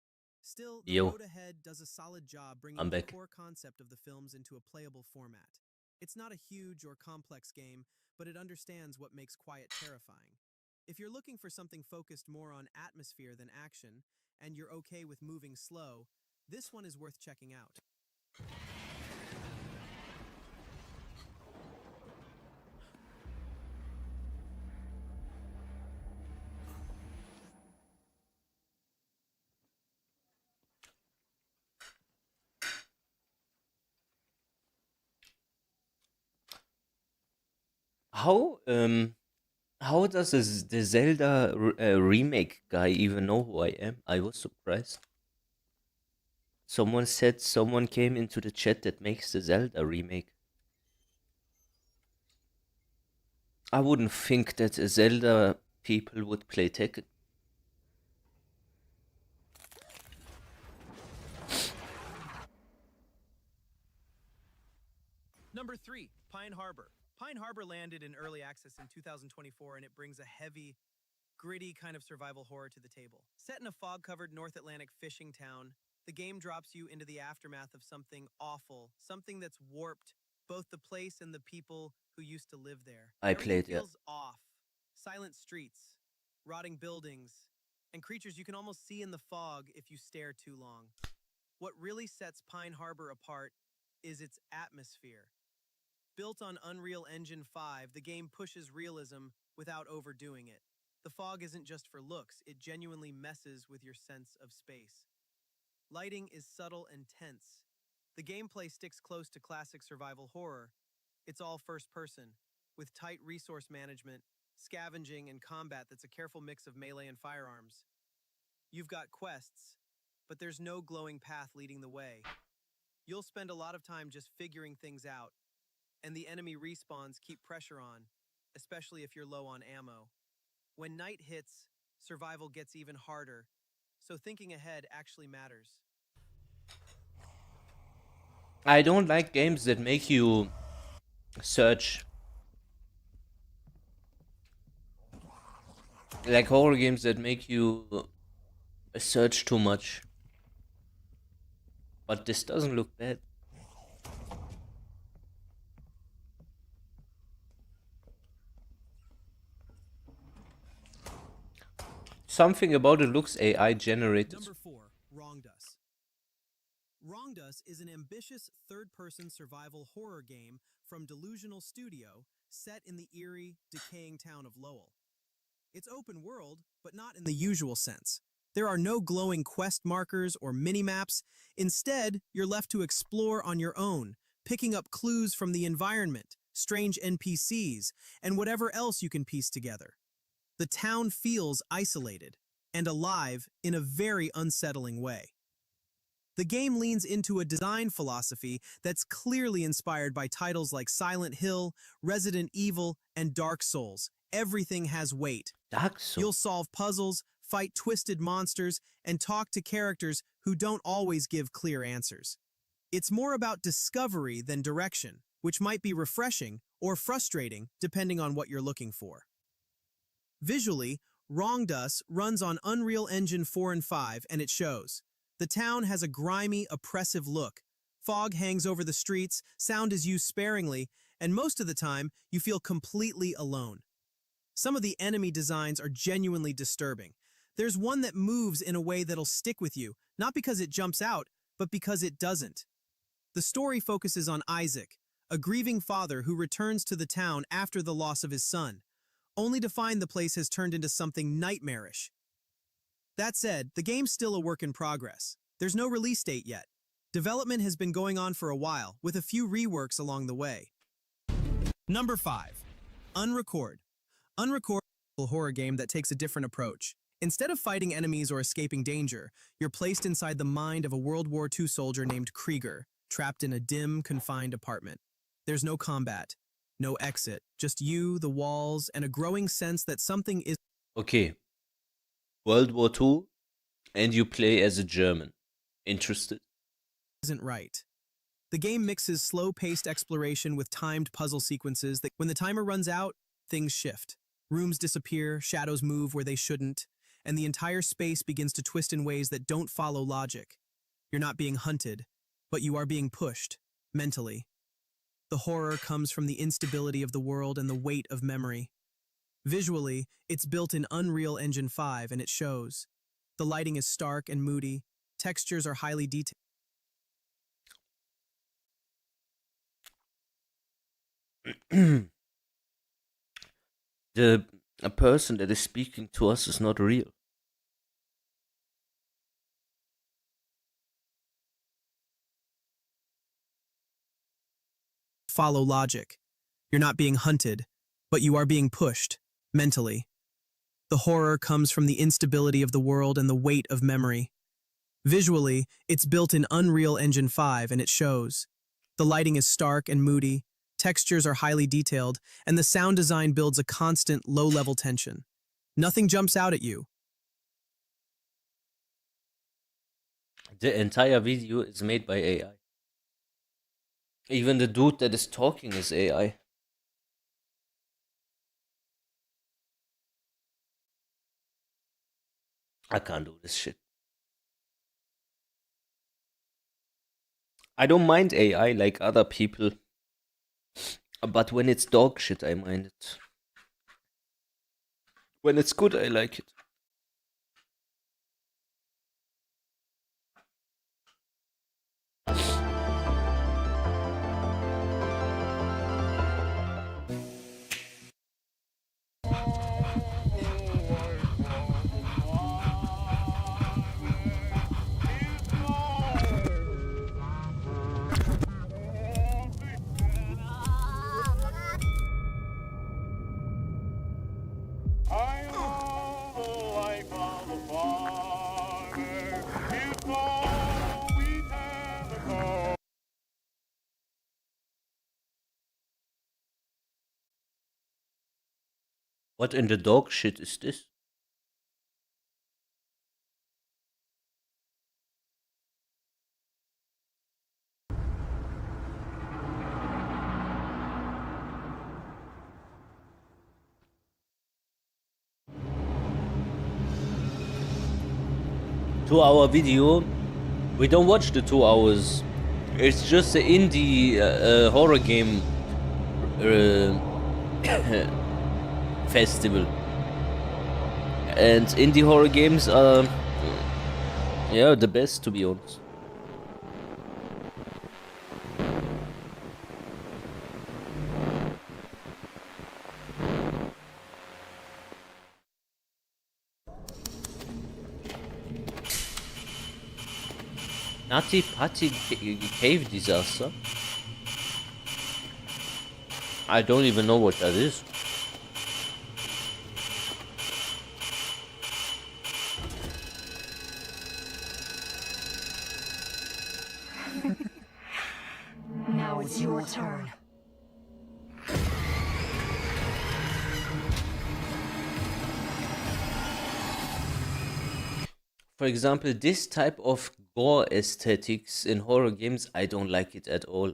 Still, The Road Ahead does a solid job bringing the core concept of the films into a playable format. It's not a huge or complex game, but it understands what makes quiet terrifying. If you're looking for something focused more on atmosphere than action, and you're okay with moving slow, this one is worth checking out. How does the Zelda remake guy even know who I am? I was surprised. Someone said someone came into the chat that makes the Zelda remake. I wouldn't think that Zelda people would play Tekken. Number 3, Pine Harbor. Pine Harbor landed in early access in 2024, and it brings a heavy, gritty kind of survival horror to the table. Set in a fog-covered North Atlantic fishing town, the game drops you into the aftermath of something awful, something that's warped both the place and the people who used to live there. I Everything played, yeah. feels off. Silent streets, rotting buildings, and creatures you can almost see in the fog if you stare too long. What really sets Pine Harbor apart is its atmosphere. Built on Unreal Engine 5, the game pushes realism without overdoing it. The fog isn't just for looks, it genuinely messes with your sense of space. Lighting is subtle and tense. The gameplay sticks close to classic survival horror. It's all first person, with tight resource management, scavenging, and combat that's a careful mix of melee and firearms. You've got quests, but there's no glowing path leading the way. You'll spend a lot of time just figuring things out, and the enemy respawns keep pressure on, especially if you're low on ammo. When night hits, survival gets even harder, so thinking ahead actually matters. I don't like games that make you search. Like horror games that make you search too much. But this doesn't look bad. Something about it looks AI generated. Number 4, Wrongdus. Wrongdus is an ambitious third-person survival horror game from Delusional Studio set in the eerie, decaying town of Lowell. It's open world, but not in the usual sense. There are no glowing quest markers or mini-maps. Instead, you're left to explore on your own, picking up clues from the environment, strange NPCs, and whatever else you can piece together. The town feels isolated and alive in a very unsettling way. The game leans into a design philosophy that's clearly inspired by titles like Silent Hill, Resident Evil, and Dark Souls. Everything has weight. Dark Souls. You'll solve puzzles, fight twisted monsters, and talk to characters who don't always give clear answers. It's more about discovery than direction, which might be refreshing or frustrating depending on what you're looking for. Visually, Wrongdus runs on Unreal Engine 4 and 5, and it shows. The town has a grimy, oppressive look. Fog hangs over the streets, sound is used sparingly, and most of the time, you feel completely alone. Some of the enemy designs are genuinely disturbing. There's one that moves in a way that'll stick with you, not because it jumps out, but because it doesn't. The story focuses on Isaac, a grieving father who returns to the town after the loss of his son, only to find the place has turned into something nightmarish. That said, the game's still a work in progress. There's no release date yet. Development has been going on for a while, with a few reworks along the way. Number 5. Unrecord. Unrecord is a horror game that takes a different approach. Instead of fighting enemies or escaping danger, you're placed inside the mind of a World War II soldier named Krieger, trapped in a dim, confined apartment. There's no combat, no exit, just you, the walls, and a growing sense that something is... Okay. World War II, and you play as a German. Interested? ...isn't right. The game mixes slow-paced exploration with timed puzzle sequences that when the timer runs out, things shift. Rooms disappear, shadows move where they shouldn't, and the entire space begins to twist in ways that don't follow logic. You're not being hunted, but you are being pushed, mentally. The horror comes from the instability of the world and the weight of memory. Visually, it's built in Unreal Engine 5, and it shows. The lighting is stark and moody. Textures are highly detailed. A person that is speaking to us is not real. Follow logic. You're not being hunted, but you are being pushed, mentally. The horror comes from the instability of the world and the weight of memory. Visually, it's built in Unreal Engine 5, and it shows. The lighting is stark and moody, textures are highly detailed, and the sound design builds a constant, low-level tension. Nothing jumps out at you. The entire video is made by AI. Even the dude that is talking is AI. I can't do this shit. I don't mind AI like other people, but when it's dog shit, I mind it. When it's good, I like it. What in the dog shit is this? 2-hour video. We don't watch the 2 hours. It's just an indie horror game festival. And indie horror games are, yeah, the best, to be honest. Nati Patti Cave Disaster? I don't even know what that is. Now it's your turn. For example, this type of gore aesthetics in horror games, I don't like it at all.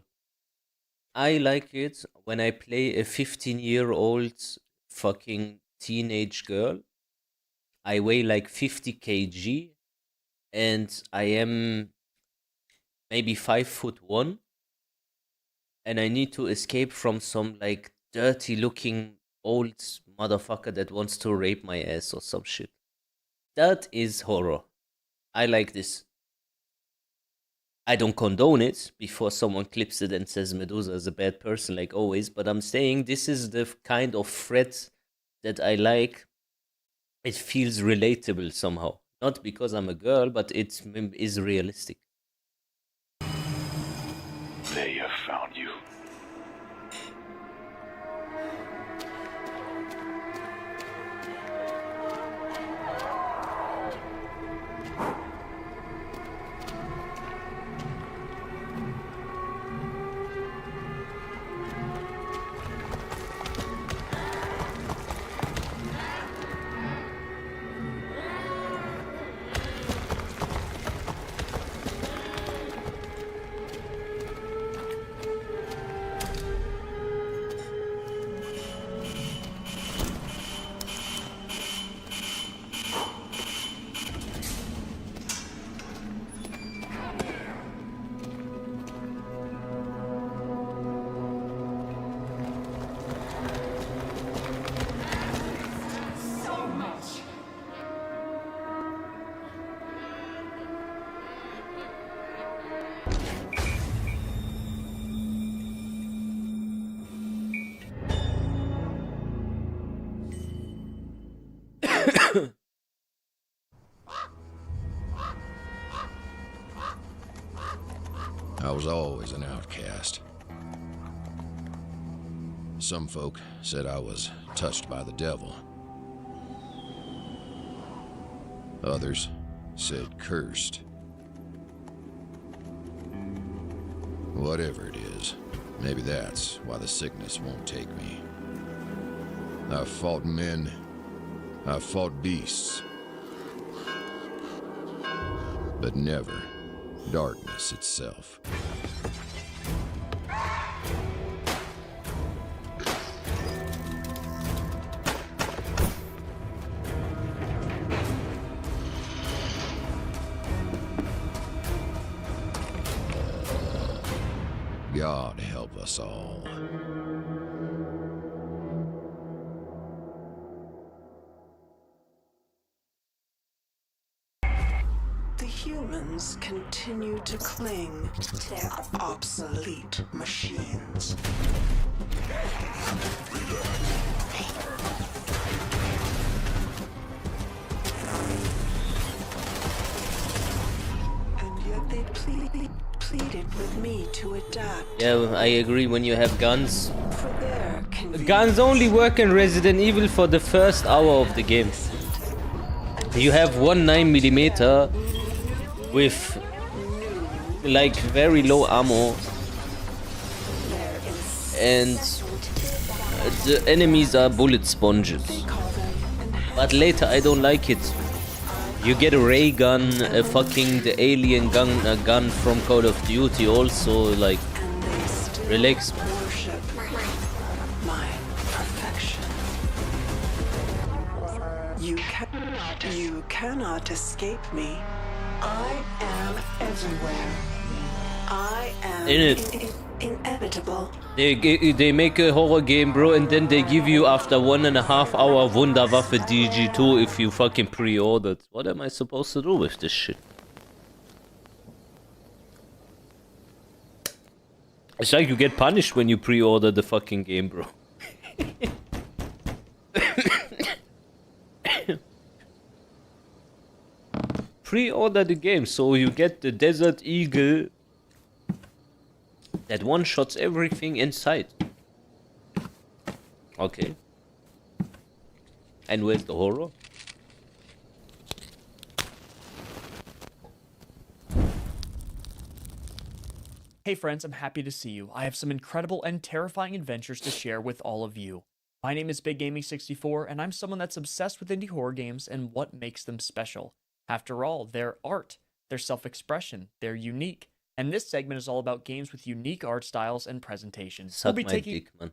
I like it when I play a 15-year-old fucking teenage girl. I weigh like 50 kg and I am maybe 5'1", and I need to escape from some like dirty looking old motherfucker that wants to rape my ass or some shit. That is horror. I like this. I don't condone it before someone clips it and says Medusa is a bad person like always, but I'm saying this is the kind of threat that I like. It feels relatable somehow. Not because I'm a girl, but it is realistic. They have found you. I was always an outcast. Some folk said I was touched by the devil. Others said cursed. Whatever it is, maybe that's why the sickness won't take me. I've fought men, I've fought beasts, but never darkness itself. God help us all. The humans continue to cling to their obsolete machines. And yet they pleaded with me to adapt. Yeah, I agree. When you have guns, For their convenience. guns only work in Resident Evil for the first hour of the game. You have one 9mm with like very low ammo, and the enemies are bullet sponges. But later I don't like it. You get a ray gun, the alien gun, a gun from Call of Duty also, like, relax. Worship my perfection. You cannot escape me. I am everywhere. I am In it. Inevitable. They make a horror game, bro, and then they give you after 1.5 hour Wunderwaffe DG2 if you fucking pre-ordered. What am I supposed to do with this shit? It's like you get punished when you pre-order the fucking game, bro. Pre-order the game so you get the Desert Eagle that one-shots everything inside. Okay. And where's the horror? Hey friends, I'm happy to see you. I have some incredible and terrifying adventures to share with all of you. My name is Big Gaming 64, and I'm someone that's obsessed with indie horror games and what makes them special. After all, they're art, they're self-expression, they're unique, and this segment is all about games with unique art styles and presentations. Suck my dick, man.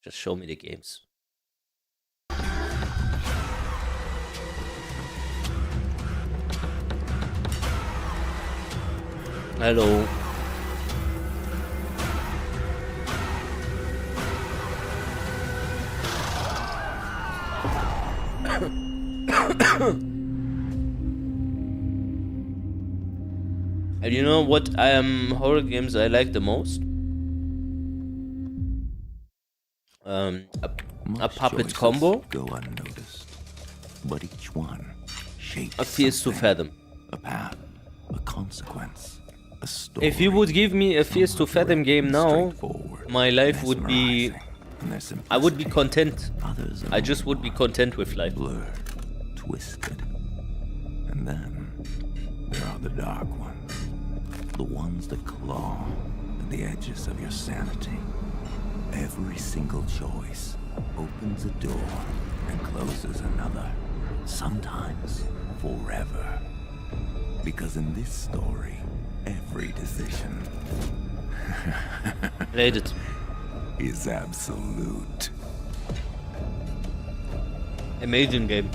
Just show me the games. Hello. And you know what horror games I like the most? A puppet combo. Go unnoticed, but each one shapes A Fears to Fathom. A path, a consequence, a story. If you would give me a Fears to Fathom game now, my life would be... I would be content. I just would be content with life. Blurred, twisted. And then there are the dark ones. The ones that claw at the edges of your sanity. Every single choice opens a door and closes another. Sometimes forever. Because in this story, every decision Played it. is absolute. Amazing game.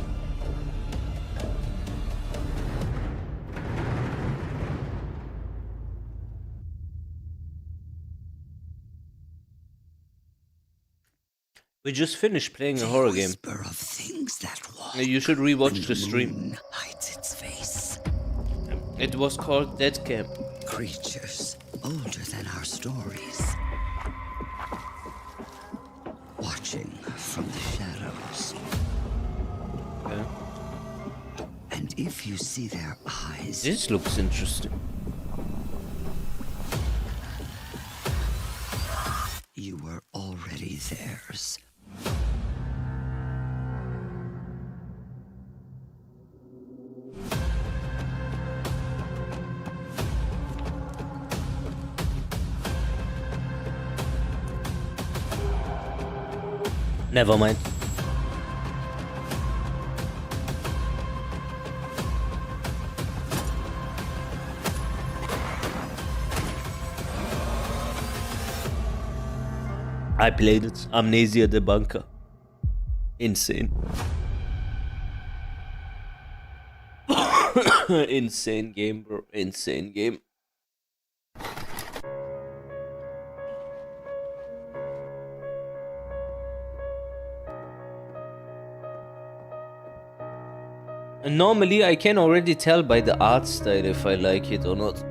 We just finished playing a horror game. Of things that walk You should rewatch the when stream. moon hides its face. It was called Deadcam. Creatures older than our stories. Watching from the shadows. Okay. And if you see their eyes, This looks interesting. you were already theirs. Never mind. I played it. Amnesia Debunker. Insane. Insane game, bro. Insane game. And normally I can already tell by the art style if I like it or not.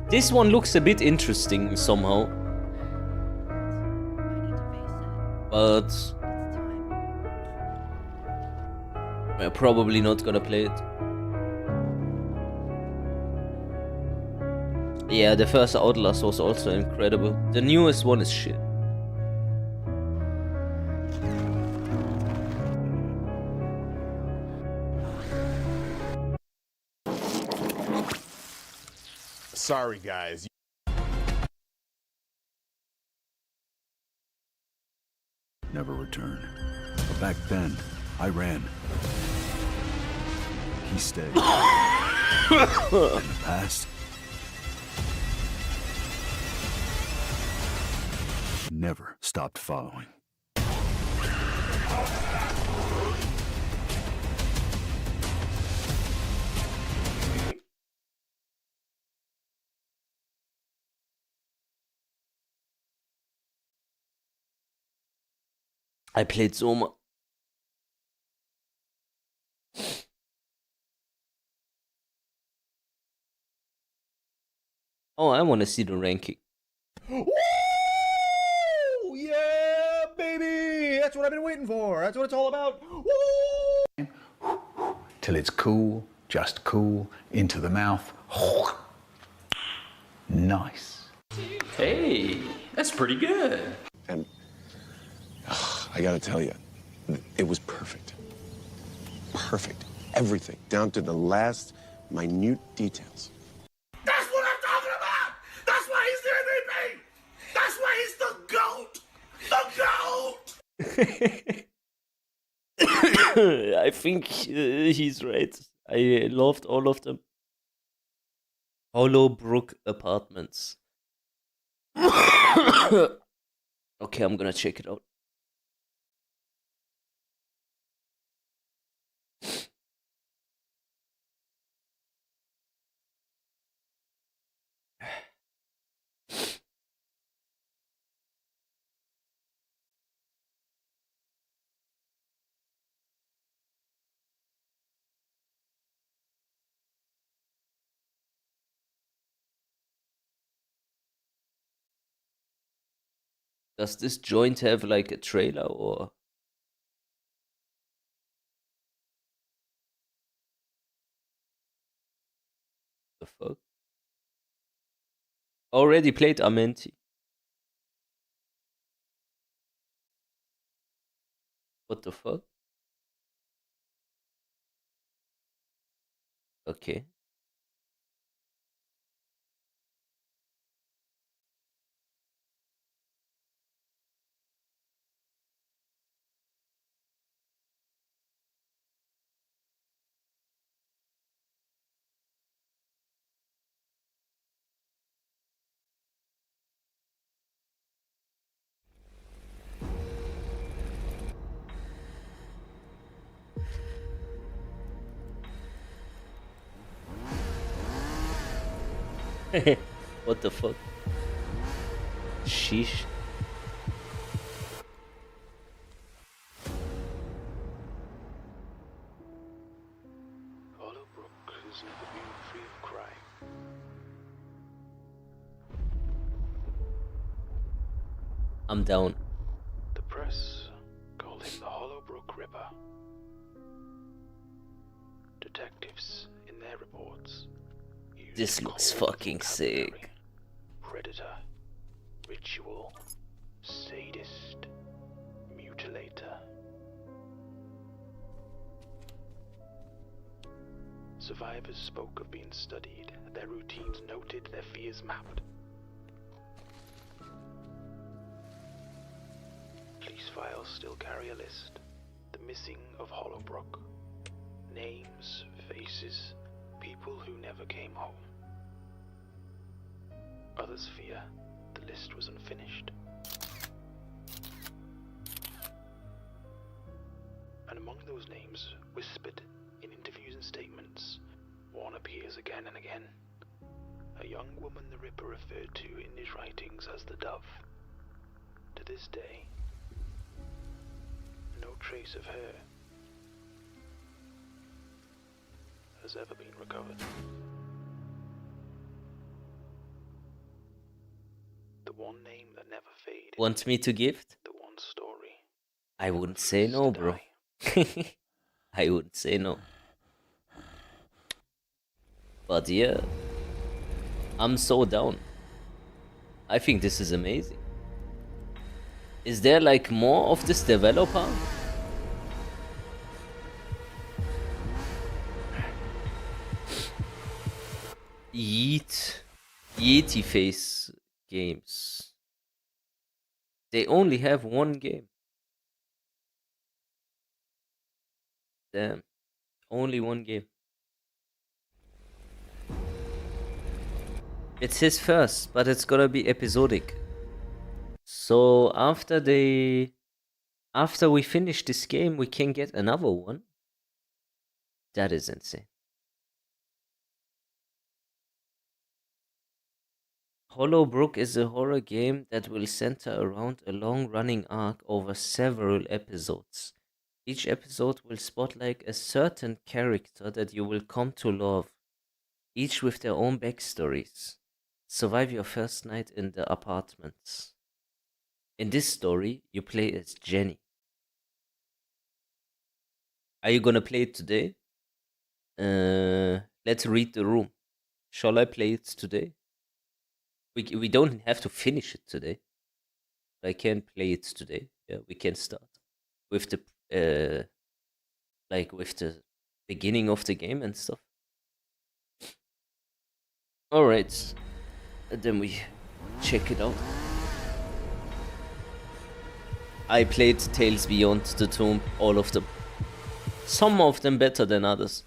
This one looks a bit interesting somehow. But we're probably not gonna play it. Yeah, the first Outlast was also incredible. The newest one is shit. Sorry, guys. Never return. But back then, I ran. He stayed. In the past, never stopped following. I played Soma. Oh, I want to see the ranking. Woo! Yeah, baby! That's what I've been waiting for. That's what it's all about. Woo! Till it's cool, just cool, into the mouth. Nice. Hey, that's pretty good. And I gotta tell you, it was perfect. Perfect. Everything, down to the last minute details. That's what I'm talking about! That's why he's the MVP! That's why he's the GOAT! The GOAT! I think he's right. I loved all of them. Hollowbrook Apartments. Okay, I'm gonna check it out. Does this joint have like a trailer or? The fuck? Already played Amenti. What the fuck? Okay. What the fuck? Sheesh. Hollowbrook has never been free of crime. I'm down. The press call him the Hollowbrook Ripper. Detectives, in their reports, This looks fucking sick. predator, ritual, sadist, mutilator. Survivors spoke of being studied, their routines noted, their fears mapped. Police files still carry a list. The missing of Hollowbrook. Names, faces, people who never came home. Others fear the list was unfinished. And among those names, whispered in interviews and statements, one appears again and again. A young woman the Ripper referred to in his writings as the Dove. to this day, no trace of her has ever been recovered. The one name that never faded. Want me to gift? The one story. I wouldn't say no, bro. I wouldn't say no. But yeah, I'm so down. I think this is amazing. Is there like more of this developer? Yeti Face Games. They only have one game. Damn. Only one game. It's his first, but it's gonna be episodic. So after we finish this game, we can get another one. That is insane. Hollowbrook is a horror game that will center around a long-running arc over several episodes. Each episode will spotlight a certain character that you will come to love, each with their own backstories. Survive your first night in the apartments. In this story, you play as Jenny. Are you gonna play it today? Let's read the room. Shall I play it today? We don't have to finish it today. I can play it today. Yeah, we can start with the with the beginning of the game and stuff. All right, and then we check it out. I played Tales Beyond the Tomb, all of them. Some of them better than others.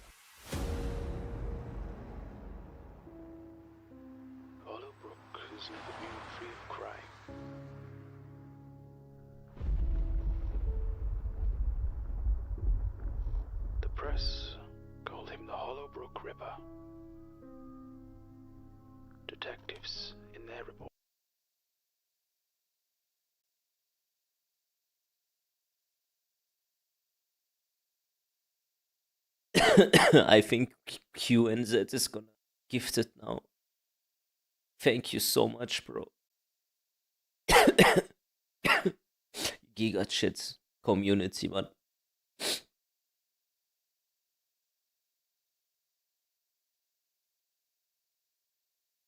Hollowbrook has never been free of crime. The press called him the Hollowbrook Ripper. Detectives, in their report, I think QNZ is gonna gift it now. Thank you so much, bro. Giga shit community, man.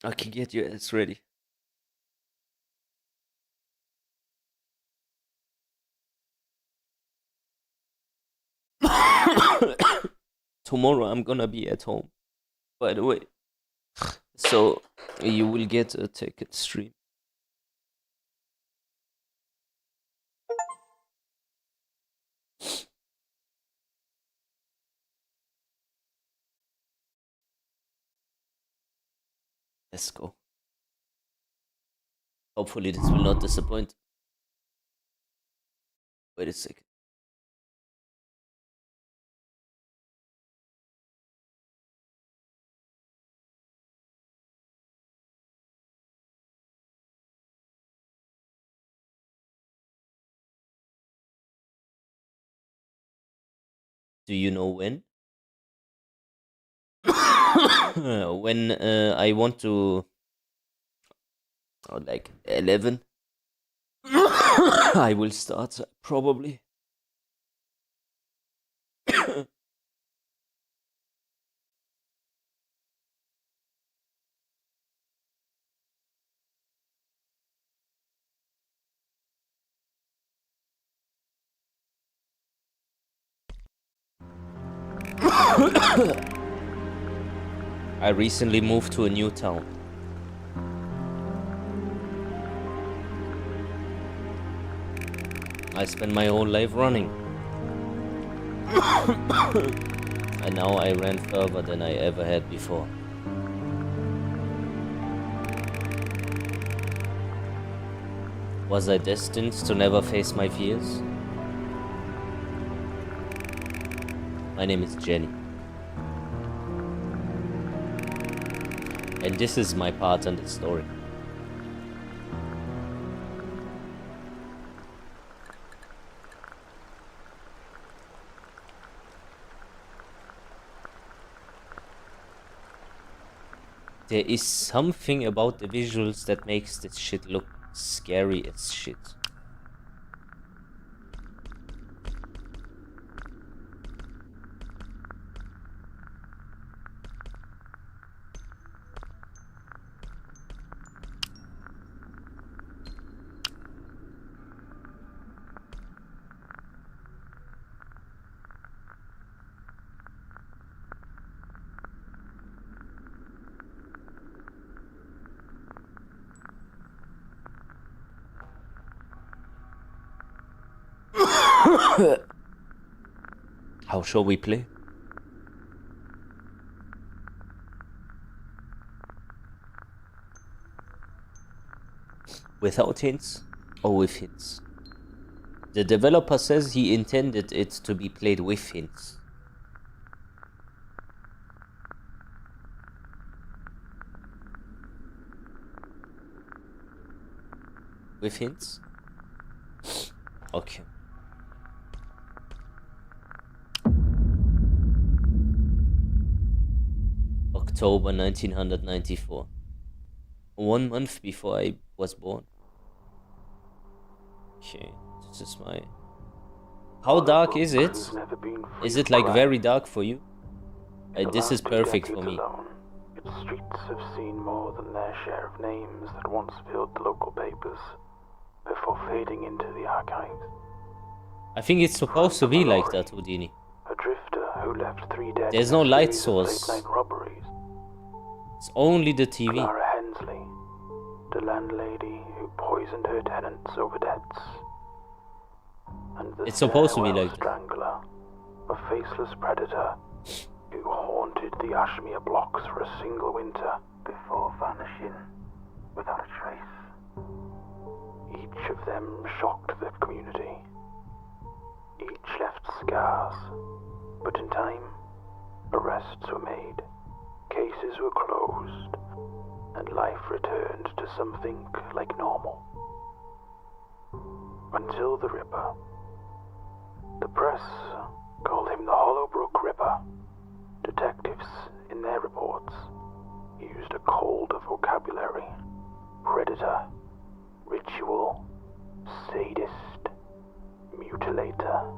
I can get your ass ready. Tomorrow I'm gonna be at home, by the way. So you will get a ticket stream. Let's go. Hopefully this will not disappoint. Wait a second. Do you know when? When I want to, like 11, I will start probably. I recently moved to a new town. I spent my whole life running. And now I ran further than I ever had before. Was I destined to never face my fears? My name is Jenny. And this is my part in the story. There is something about the visuals that makes this shit look scary as shit. How shall we play? Without hints or with hints? The developer says he intended it to be played with hints. With hints? Okay. October 1994. 1 month before I was born. Okay, this is my... How dark is it? Is it like very dark for you? This is perfect for me. Its streets have seen more than their share of names that once filled the local papers before fading into the archives. I think it's supposed to be like that, Houdini. A drifter who left 3 dead. There's no light source. Late-night robberies. It's only the TV. Clara Hensley, the landlady who poisoned her tenants over debts. And the it's supposed to be like strangler, a faceless predator who haunted the Ashmere blocks for a single winter before vanishing without a trace. Each of them shocked the community. Each left scars, but in time, arrests were made, cases were closed, and life returned to something like normal. Until the Ripper. The press called him the Hollowbrook Ripper. Detectives, in their reports, used a cold vocabulary. Predator, ritual, sadist, mutilator.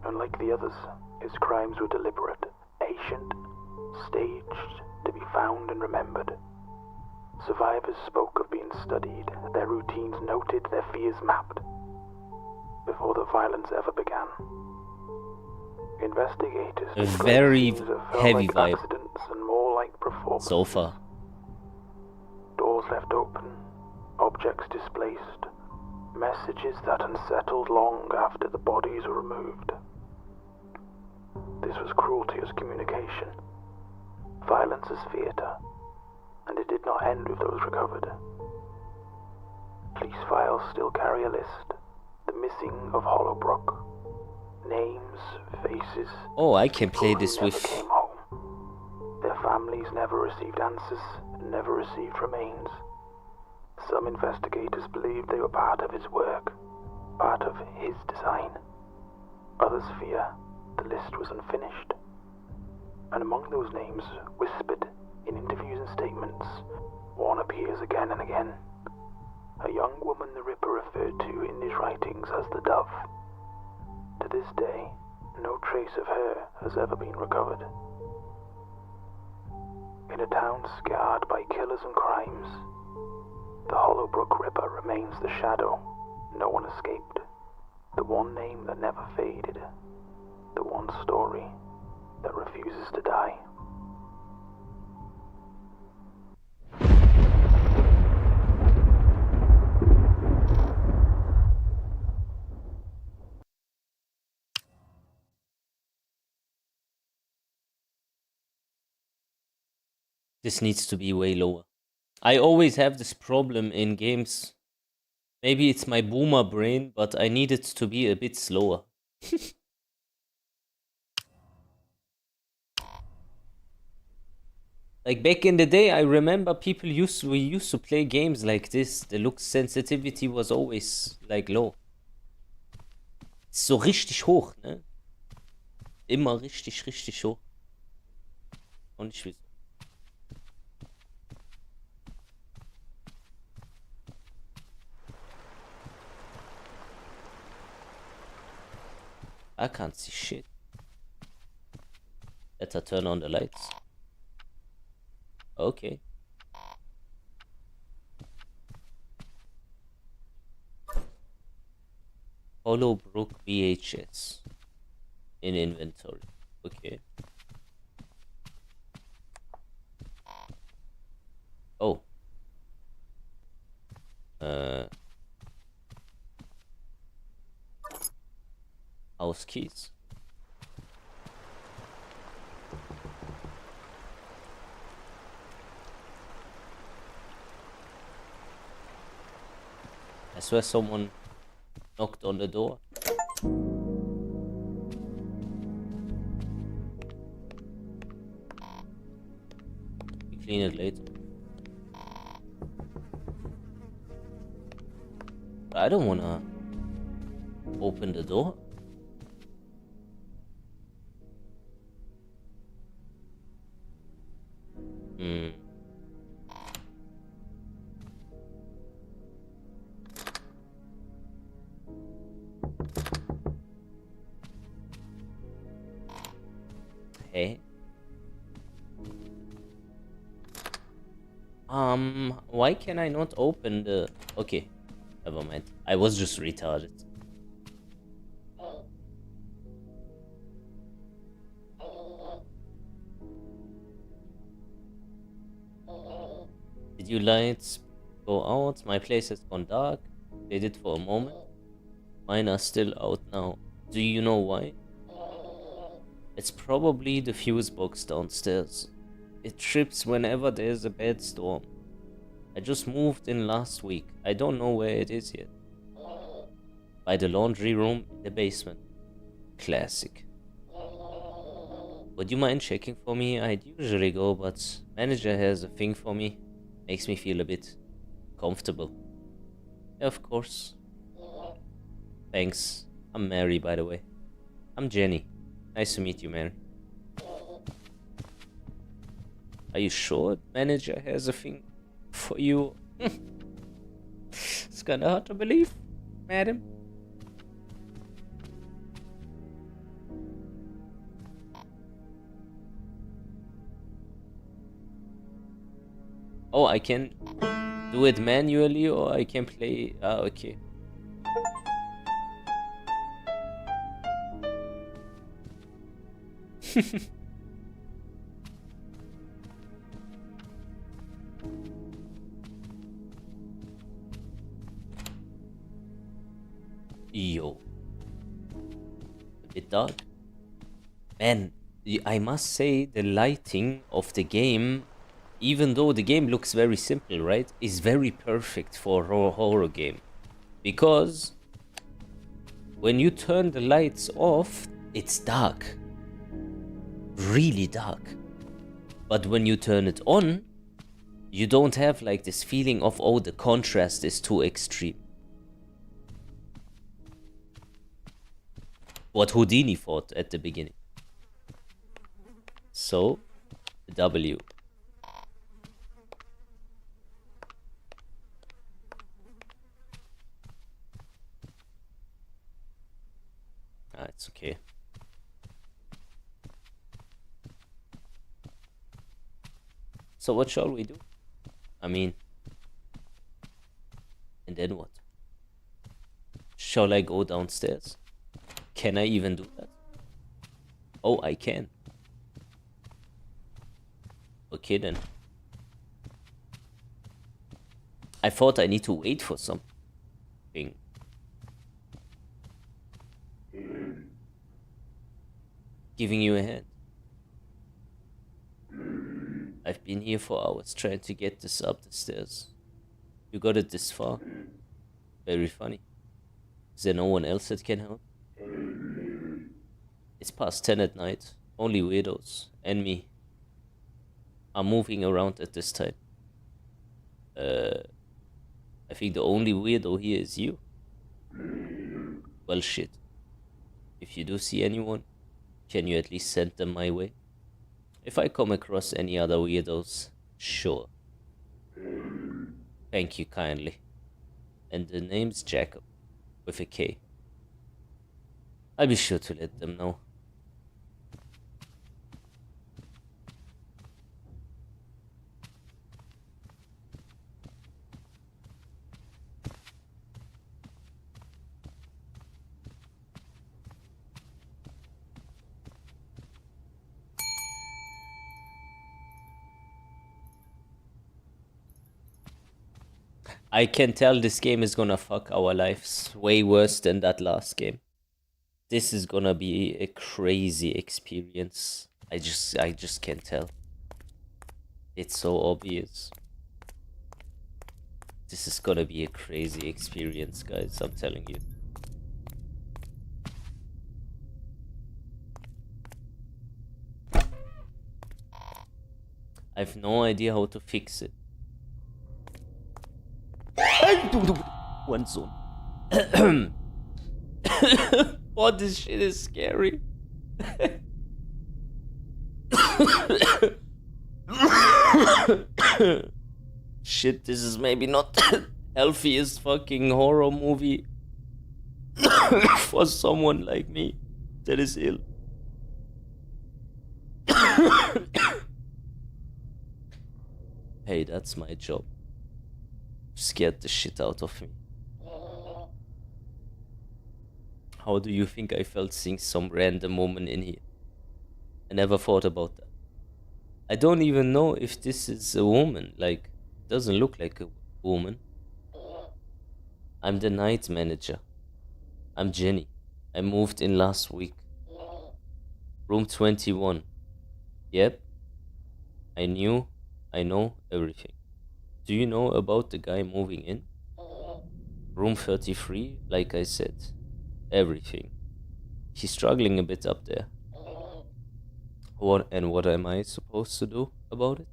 Unlike the others, his crimes were deliberate, patient, staged to be found and remembered. Survivors spoke of being studied, their routines noted, their fears mapped, before the violence ever began. Investigators a very heavy like vibe accidents and more like performances. so far. Doors left open, objects displaced, messages that unsettled long after the bodies were removed. This was cruelty as communication, violence as theatre, and it did not end with those recovered. Police files still carry a list, the missing of Hollowbrook. Names, faces. Oh, I can play this with... Came home. Their families never received answers, never received remains. Some investigators believed they were part of his work, part of his design. Others fear the list was unfinished. And among those names, whispered in interviews and statements, one appears again and again. A young woman the Ripper referred to in his writings as the Dove. To this day, no trace of her has ever been recovered. In a town scarred by killers and crimes, the Hollowbrook Ripper remains the shadow no one escaped, the one name that never faded, the one story that refuses to die. This needs to be way lower. I always have this problem in games. Maybe it's my boomer brain, but I need it to be a bit slower. Like back in the day, I remember we used to play games like this. The look sensitivity was always like low. So richtig hoch, ne? Immer richtig hoch. Und ich will. I can't see shit. Better turn on the lights. Okay. Hollowbrook VHS in inventory. Okay. Oh. House keys. I swear someone knocked on the door. We clean it later. I don't wanna open the door. Hey. Why can I not open the... Okay, never mind. I was just retarded. Did your lights go out? My place has gone dark. They did for a moment. Mine are still out now. Do you know why? It's probably the fuse box downstairs. It trips whenever there's a bad storm. I just moved in last week. I don't know where it is yet. By the laundry room in the basement. Classic. Would you mind checking for me? I'd usually go, but manager has a thing for me. Makes me feel a bit comfortable. Yeah, of course. Thanks. I'm Mary, by the way. I'm Jenny. Nice to meet you, Mary. Are you sure manager has a thing for you? It's kinda hard to believe, madam. Oh, I can do it manually or I can play... Ah, okay. Yo. A bit dark. Man, I must say the lighting of the game, even though the game looks very simple, right, is very perfect for a horror game. Because when you turn the lights off, it's dark. Really dark. But when you turn it on, you don't have like this feeling of, oh, the contrast is too extreme. What Houdini thought at the beginning. So, W. Ah, it's okay. So what shall we do? I mean, and then what? Shall I go downstairs? Can I even do that? Oh, I can. Okay then. I thought I need to wait for something. Giving you a hand. I've been here for hours trying to get this up the stairs. You got it this far? Very funny. Is there no one else that can help? It's past 10 at night. Only weirdos and me are moving around at this time. I think the only weirdo here is you. Well, shit. If you do see anyone, can you at least send them my way? If I come across any other weirdos, sure. Thank you kindly. And the name's Jacob, with a K. I'll be sure to let them know. I can tell this game is gonna fuck our lives way worse than that last game. This is gonna be a crazy experience. I just can't tell. It's so obvious. This is gonna be a crazy experience, guys. I'm telling you. I have no idea how to fix it. One zone. Oh, this shit is scary. Shit, this is maybe not the healthiest fucking horror movie for someone like me that is ill. Hey, that's my job. Scared the shit out of me. How do you think I felt seeing some random woman in here? I never thought about that. I don't even know if this is a woman. Like, doesn't look like a woman. I'm the night manager. I'm Jenny. I moved in last week. Room 21. Yep. I know everything. Do you know about the guy moving in? Room 33, like I said. Everything. He's struggling a bit up there. What am I supposed to do about it?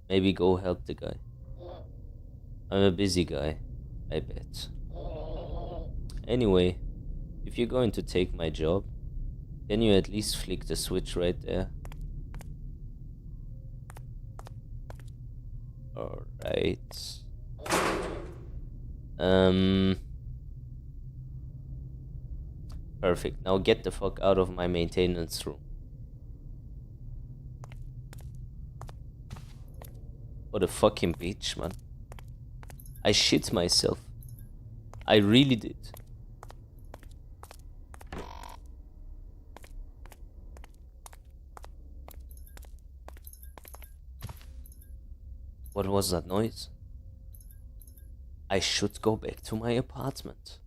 Maybe go help the guy. I'm a busy guy, I bet. Anyway, if you're going to take my job, can you at least flick the switch right there? Alright. Perfect. Now get the fuck out of my maintenance room. What a fucking bitch, man. I shit myself. I really did. What was that noise? I should go back to my apartment.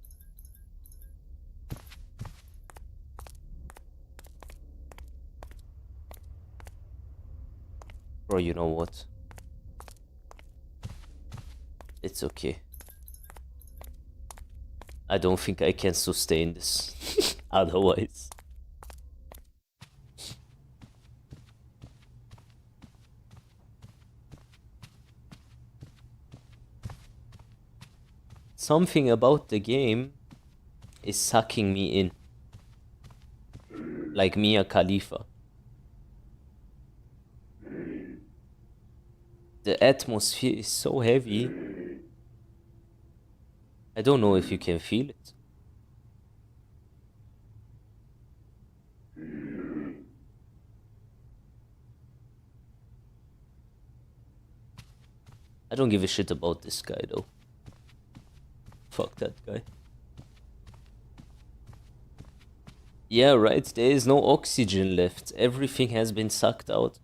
Bro, you know what? It's okay. I don't think I can sustain this otherwise. Something about the game is sucking me in. Like Mia Khalifa. The atmosphere is so heavy. I don't know if you can feel it. I don't give a shit about this guy though. Fuck that guy. Yeah, right, there is no oxygen left. Everything has been sucked out.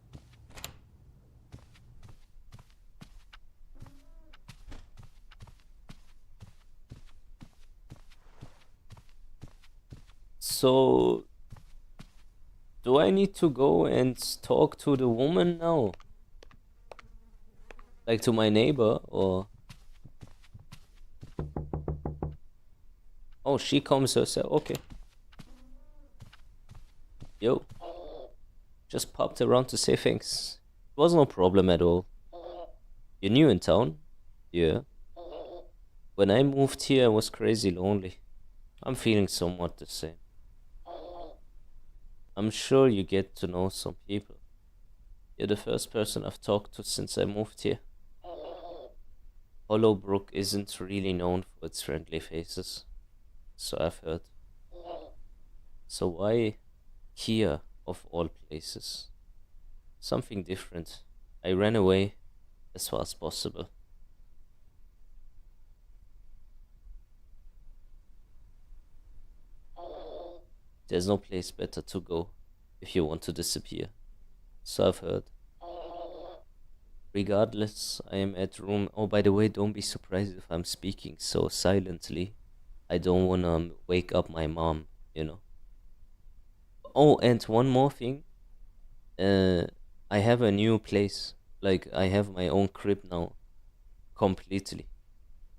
So, do I need to go and talk to the woman now? Like to my neighbor, or... Oh, she comes herself, okay. Yo. Just popped around to say thanks. It was no problem at all. You're new in town? Yeah. When I moved here, I was crazy lonely. I'm feeling somewhat the same. I'm sure you get to know some people. You're the first person I've talked to since I moved here. Hollowbrook isn't really known for its friendly faces, so I've heard. So why here of all places? Something different. I ran away as far as possible. There's no place better to go if you want to disappear. So I've heard. Regardless, I am at room. Oh, by the way, don't be surprised if I'm speaking so silently. I don't wanna wake up my mom, you know. Oh, and one more thing. I have a new place. Like, I have my own crib now. Completely.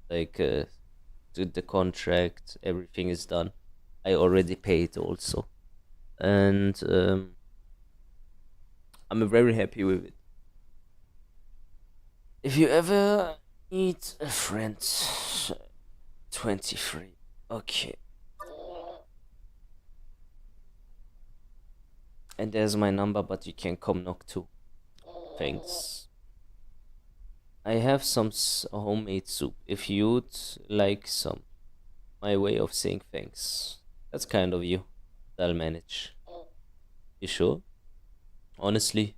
Like, the contract, everything is done. I already paid also. And I'm very happy with it. If you ever need a friend, 23. Okay. And there's my number, but you can come knock too. Thanks. I have some homemade soup. If you'd like some. My way of saying thanks. That's kind of you. I'll manage. You sure? Honestly,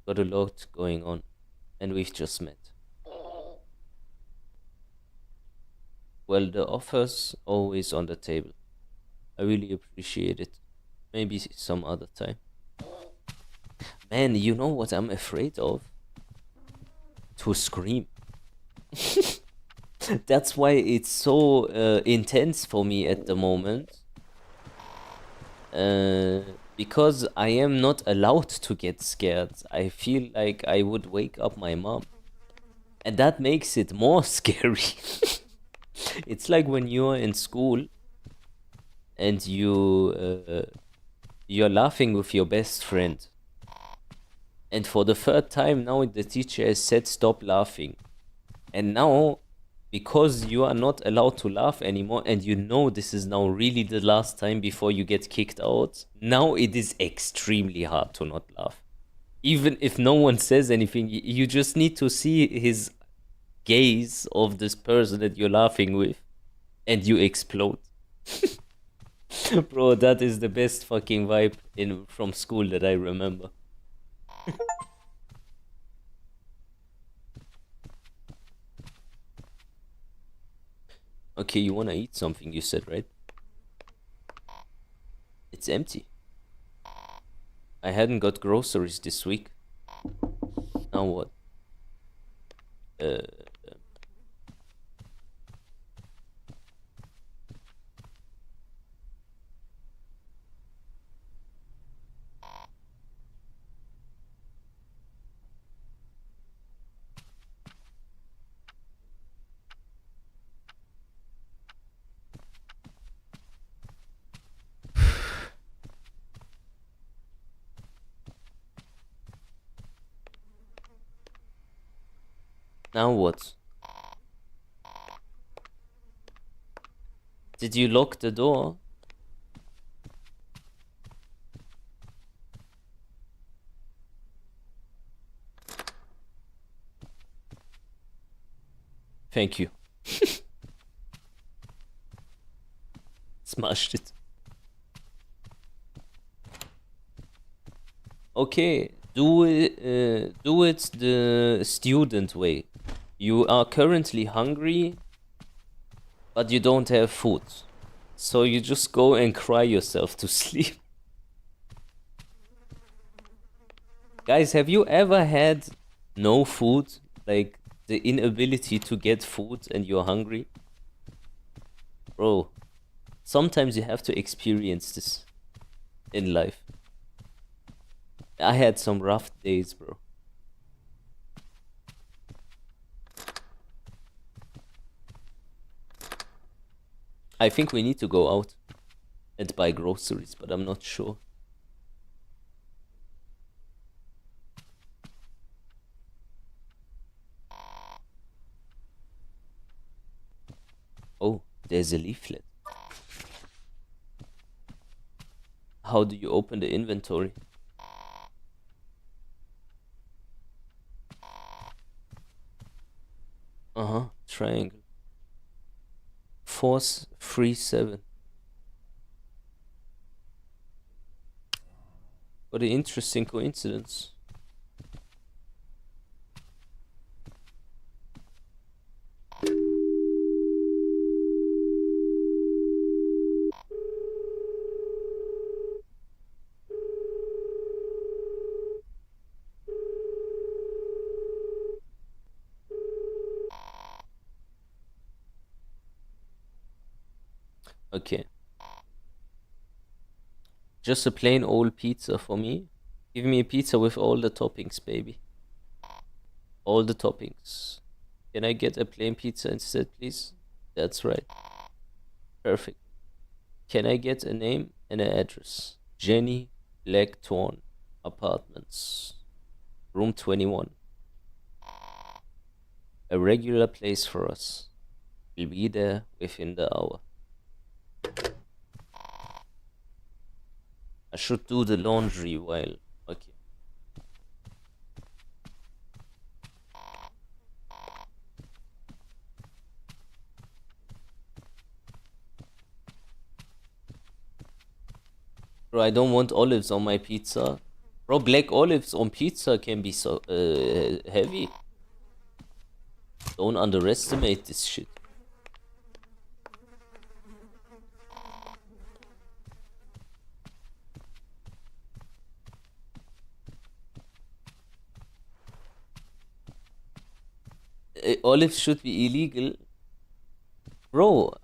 got a lot going on. And we've just met. Well, the offer's always on the table. I really appreciate it. Maybe some other time. Man, you know what I'm afraid of? To scream. That's why it's so intense for me at the moment. Because I am not allowed to get scared. I feel like I would wake up my mom. And that makes it more scary. It's like when you're in school and you're laughing with your best friend. And for the third time now the teacher has said stop laughing. And now, because you are not allowed to laugh anymore and you know this is now really the last time before you get kicked out, now it is extremely hard to not laugh. Even if no one says anything, you just need to see his gaze of this person that you're laughing with and you explode. Bro, that is the best fucking vibe from school that I remember. Okay, you wanna eat something, you said, right? It's empty. I hadn't got groceries this week. Now what? Now what? Did you lock the door? Thank you. Smashed it. Okay, do it the student way. You are currently hungry, but you don't have food. So you just go and cry yourself to sleep. Guys, have you ever had no food? Like the inability to get food and you're hungry? Bro, sometimes you have to experience this in life. I had some rough days, bro. I think we need to go out and buy groceries, but I'm not sure. Oh, there's a leaflet. How do you open the inventory? Triangle. Force 3-7. What an interesting coincidence. Okay. Just a plain old pizza for me. Give me a pizza with all the toppings, baby. All the toppings. Can I get a plain pizza instead, please? That's right. Perfect. Can I get a name and an address? Jenny Blackthorn Apartments. Room 21. A regular place for us. We'll be there within the hour. I should do the laundry while... Okay. Bro, I don't want olives on my pizza. Bro, black olives on pizza can be so heavy. Don't underestimate this shit. Olives should be illegal. Bro,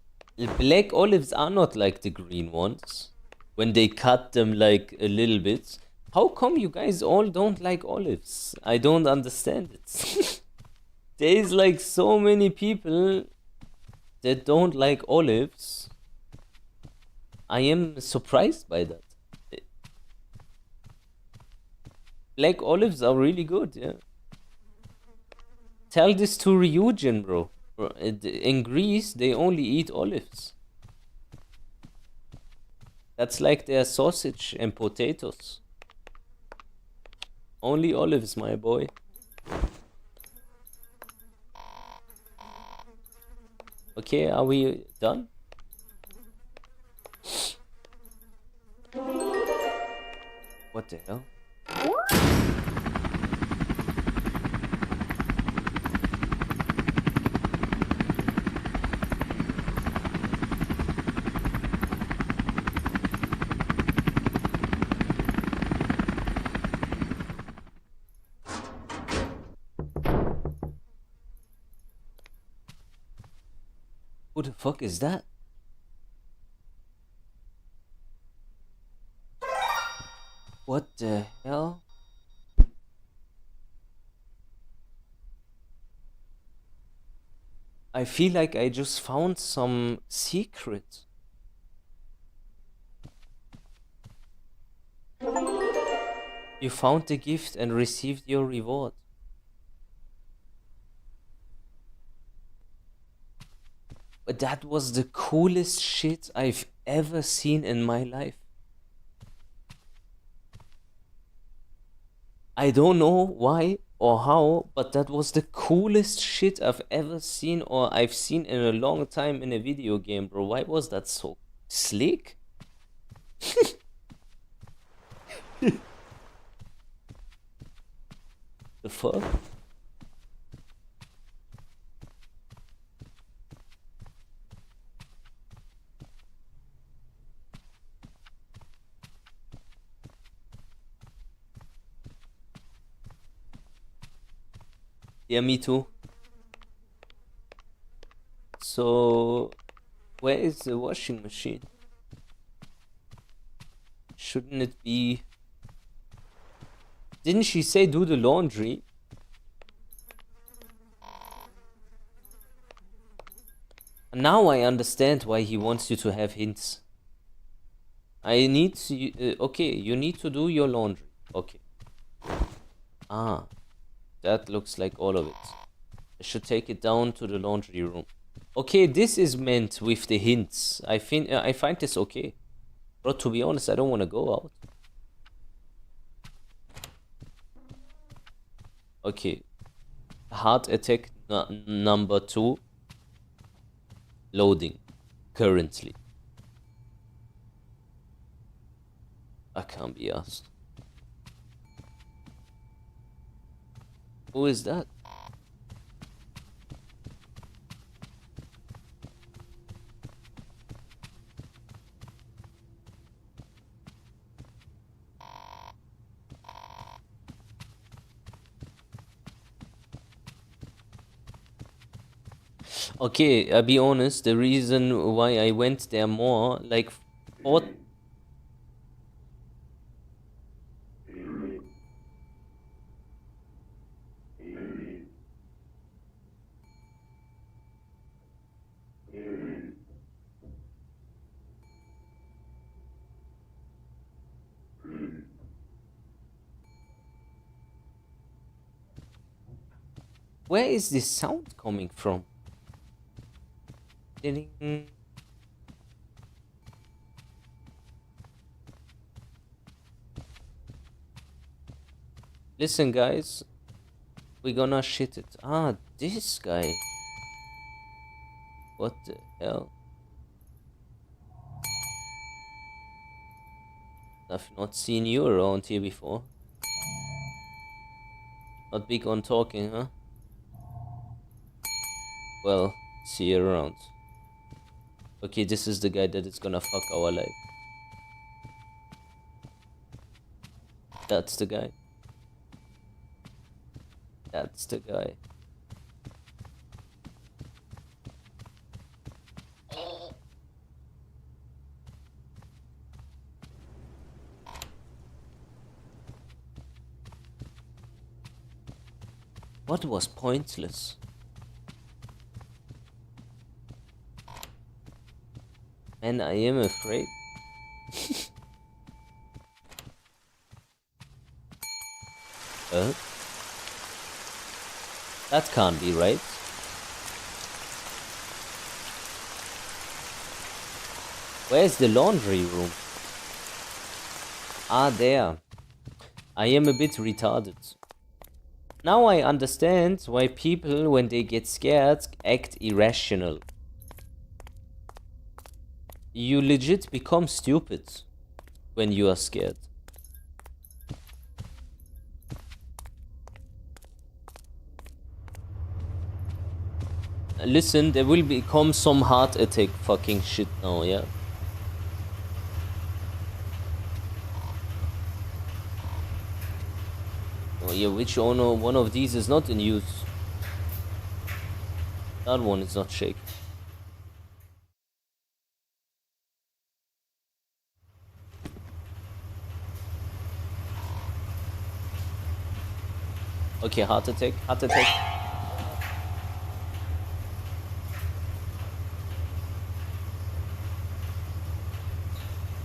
black olives are not like the green ones. When they cut them like a little bit. How come you guys all don't like olives? I don't understand it. There's like so many people that don't like olives. I am surprised by that. Black olives are really good, yeah. Tell this to Ryujin, bro. In Greece, they only eat olives. That's like their sausage and potatoes. Only olives, my boy. Okay, are we done? What the hell? Who the fuck is that? What the hell? I feel like I just found some secret. You found the gift and received your reward. But that was the coolest shit I've ever seen in my life. I don't know why or how, but that was the coolest shit I've ever seen or I've seen in a long time in a video game, bro. Why was that so slick? The fuck? Yeah, me too. So, where is the washing machine? Shouldn't it be... Didn't she say do the laundry? Now I understand why he wants you to have hints. I need to... okay, you need to do your laundry. Okay. Ah. That looks like all of it. I should take it down to the laundry room. Okay, this is meant with the hints. I find this okay. But to be honest, I don't want to go out. Okay. Heart attack number 2. Loading. Currently. I can't be asked. Who is that? Okay, I'll be honest, the reason why I went there more, like, what? Where is this sound coming from? Ding. Listen, guys, we're gonna shit it. Ah, this guy. What the hell? I've not seen you around here before. Not big on talking, huh? Well, see you around. Okay, this is the guy that is gonna fuck our life. That's the guy. That's the guy. What was pointless? And I am afraid. That can't be right. Where's the laundry room? Ah, there. I am a bit retarded. Now I understand why people, when they get scared, act irrational. You legit become stupid when you are scared. Listen, there will become some heart attack fucking shit now, yeah? Oh yeah, which one of these is not in use? That one is not shaking. Okay, heart attack, heart attack.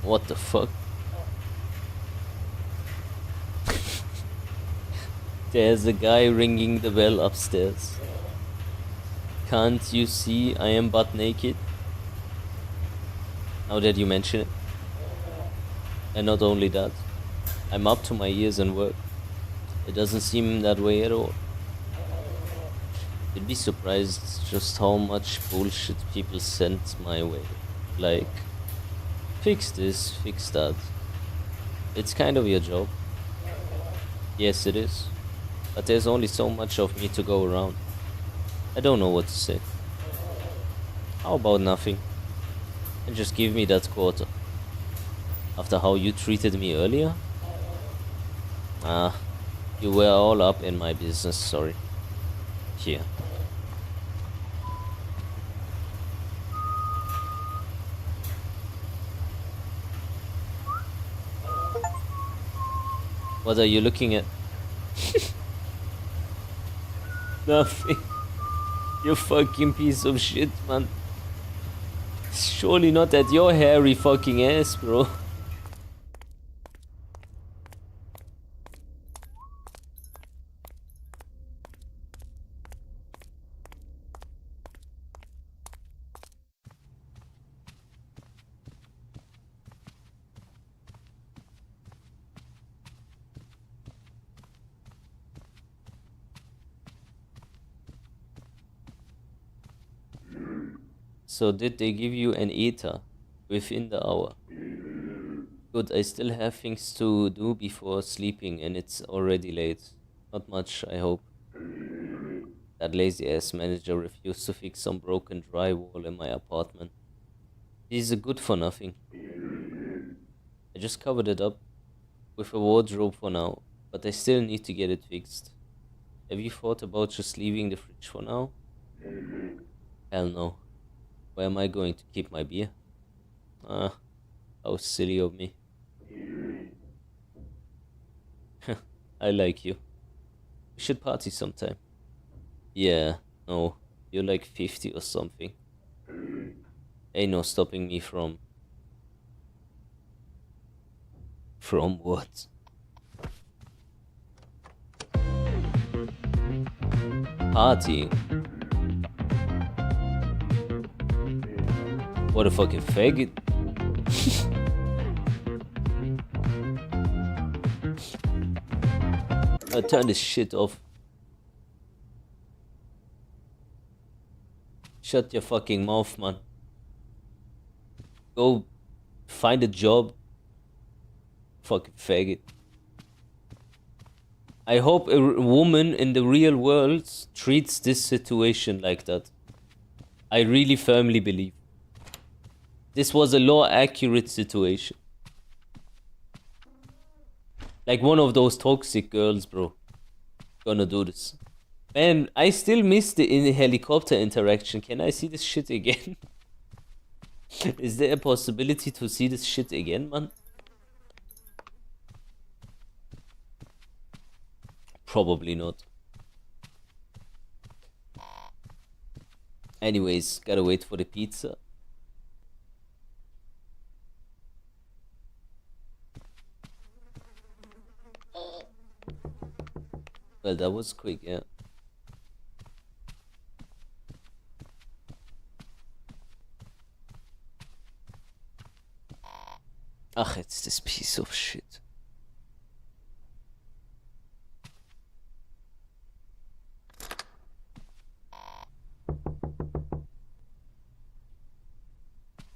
What the fuck? There's a guy ringing the bell upstairs. Can't you see I am butt naked? Now that you mention it. And not only that, I'm up to my ears in work. It doesn't seem that way at all. You'd be surprised just how much bullshit people send my way. Like, fix this, fix that. It's kind of your job. Yes, it is. But there's only so much of me to go around. I don't know what to say. How about nothing? And just give me that quarter. After how you treated me earlier? Ah, you were all up in my business, sorry. Here. What are you looking at? Nothing. You fucking piece of shit, man. Surely not at your hairy fucking ass, bro. So did they give you an ETA within the hour? Good, I still have things to do before sleeping and it's already late. Not much, I hope. That lazy ass manager refused to fix some broken drywall in my apartment. He's a good for nothing. I just covered it up with a wardrobe for now, but I still need to get it fixed. Have you thought about just leaving the fridge for now? Hell no. Where am I going to keep my beer? Ah, how silly of me. I like you. We should party sometime. Yeah, no, you're like 50 or something. Ain't no stopping me from... From what? Partying? What a fucking faggot. Turn this shit off. Shut your fucking mouth, man. Go find a job. Fucking faggot. I hope a woman in the real world treats this situation like that. I really firmly believe. This was a law-accurate situation. Like one of those toxic girls, bro. Gonna do this. Man, I still miss the helicopter interaction. Can I see this shit again? Is there a possibility to see this shit again, man? Probably not. Anyways, gotta wait for the pizza. Well, that was quick, yeah. Ach, it's this piece of shit.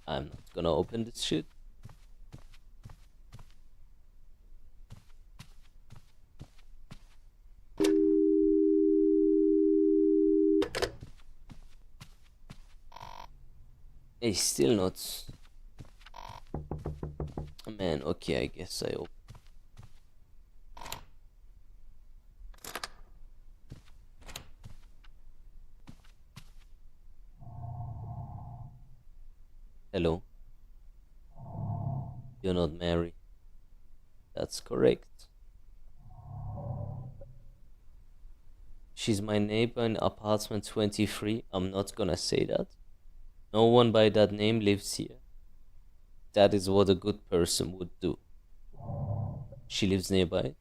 I'm not gonna open this shit. Hey, still not. Man, okay, I guess I open. Hello. You're not married. That's correct. She's my neighbor in apartment 23. I'm not gonna say that. No one by that name lives here. That is what a good person would do. She lives nearby.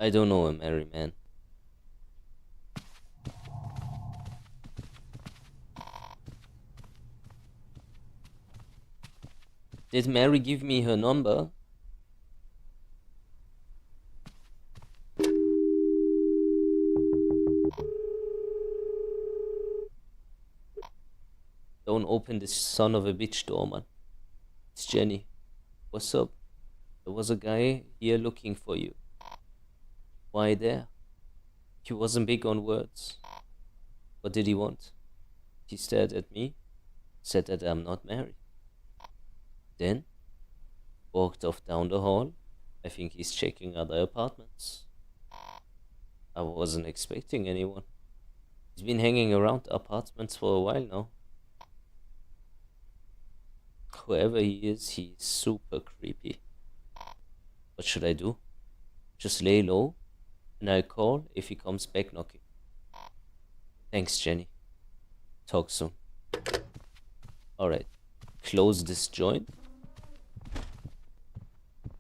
I don't know a married man. Did Mary give me her number? Don't open this son of a bitch door, man. It's Jenny. What's up? There was a guy here looking for you. Why there? He wasn't big on words. What did he want? He stared at me, said that I'm not married. Then, walked off down the hall. I think he's checking other apartments. I wasn't expecting anyone. He's been hanging around apartments for a while now. Whoever he is, he's super creepy. What should I do? Just lay low, and I'll call if he comes back knocking. Thanks, Jenny. Talk soon. Alright. Close this joint.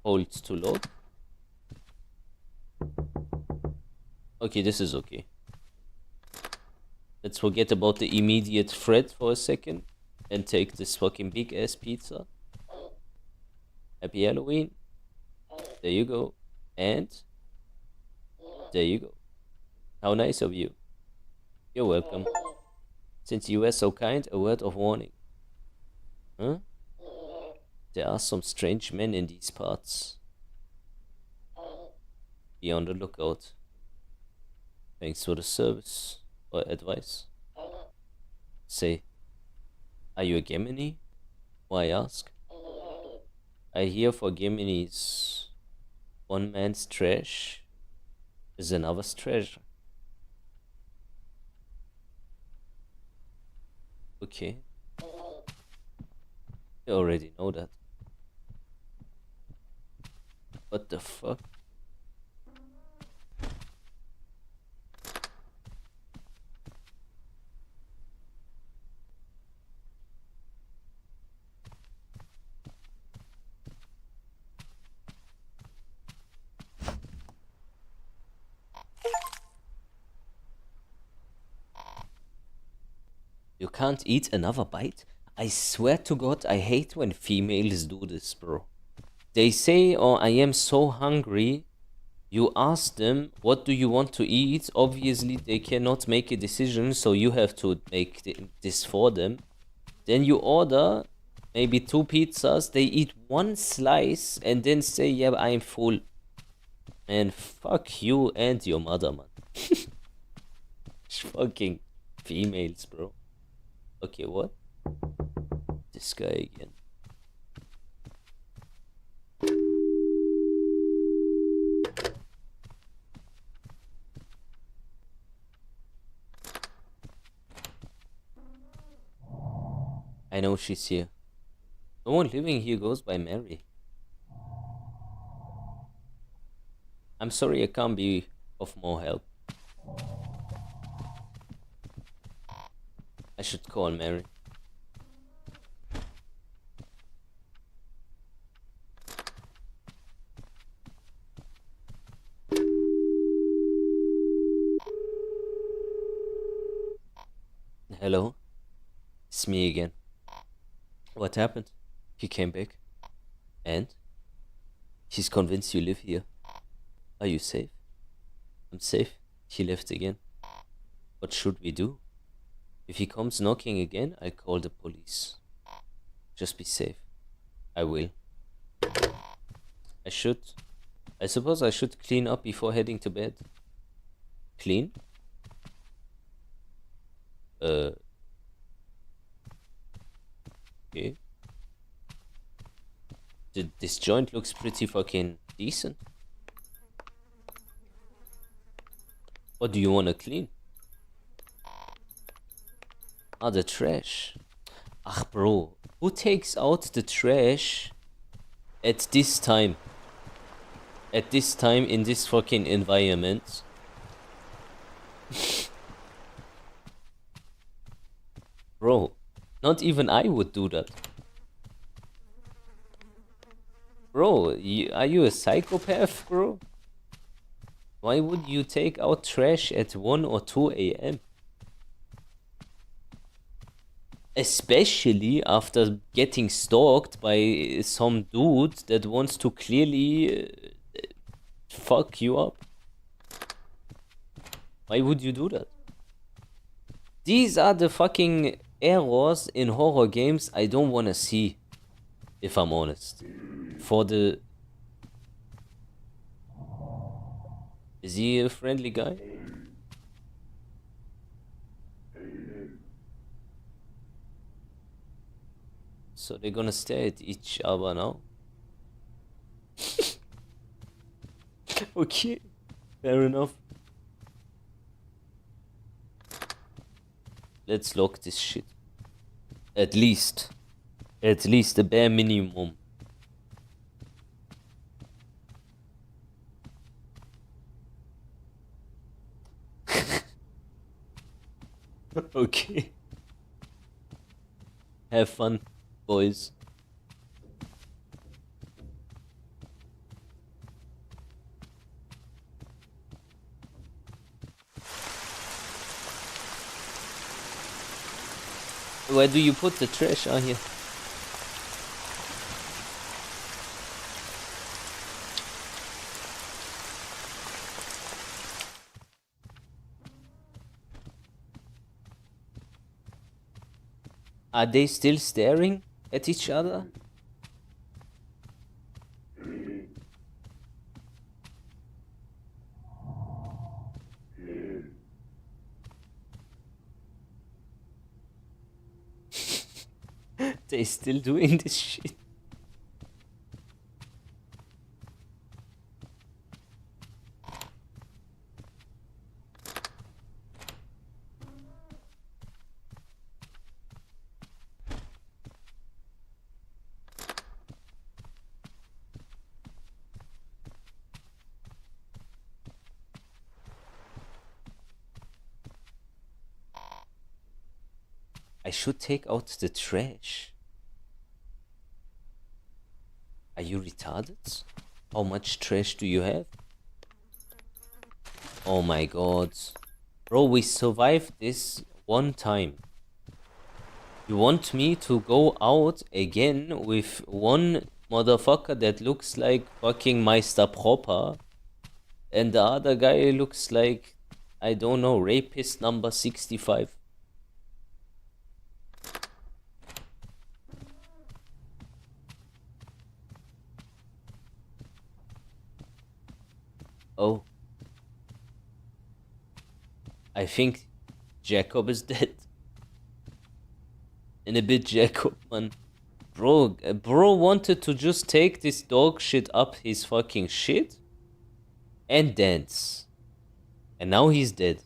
Hold to load. Okay, this is okay. Let's forget about the immediate threat for a second and take this fucking big ass pizza. Happy Halloween. There you go. And there you go. How nice of you. You're welcome. Since you were so kind, a word of warning. Huh? There are some strange men in these parts. Be on the lookout. Thanks for the service or advice. Say, are you a Gemini? Why ask? I hear for Geminis, one man's trash is another's treasure. Okay. You already know that. What the fuck? You can't eat another bite? I swear to God, I hate when females do this, bro. They say, oh, I am so hungry. You ask them, what do you want to eat? Obviously, they cannot make a decision, so you have to make this for them. Then you order maybe 2 pizzas. They eat 1 slice and then say, yeah, I'm full. And fuck you and your mother, man. Fucking females, bro. Okay, what? This guy again. I know she's here. No one living here goes by Mary. I'm sorry I can't be of more help. I should call Mary. Hello? It's me again. What happened? He came back. And? He's convinced you live here. Are you safe? I'm safe. He left again. What should we do? If he comes knocking again, I'll call the police. Just be safe. I will. I suppose I should clean up before heading to bed. Clean? Okay. This joint looks pretty fucking decent. What do you want to clean? Ah, the trash. Ach, bro. Who takes out the trash at this time? At this time in this fucking environment? Bro, not even I would do that. Bro, are you a psychopath, bro? Why would you take out trash at 1 or 2 a.m.? Especially after getting stalked by some dude that wants to clearly fuck you up. Why would you do that? These are the fucking errors in horror games I don't want to see, if I'm honest. For the... Is he a friendly guy? So they're gonna stare at each other now? Okay, fair enough. Let's lock this shit. At least the bare minimum. Okay. Have fun, boys. Where do you put the trash out here? Are they still staring at each other? They still doing this shit. I should take out the trash. Are you retarded? How much trash do you have? Oh my god. Bro, we survived this one time. You want me to go out again with one motherfucker that looks like fucking Meister Proper, and the other guy looks like, I don't know, rapist number 65. Oh. I think Jacob is dead. In a bit, Jacob, man. Bro wanted to just take this dog shit up his fucking shit and dance. And now he's dead.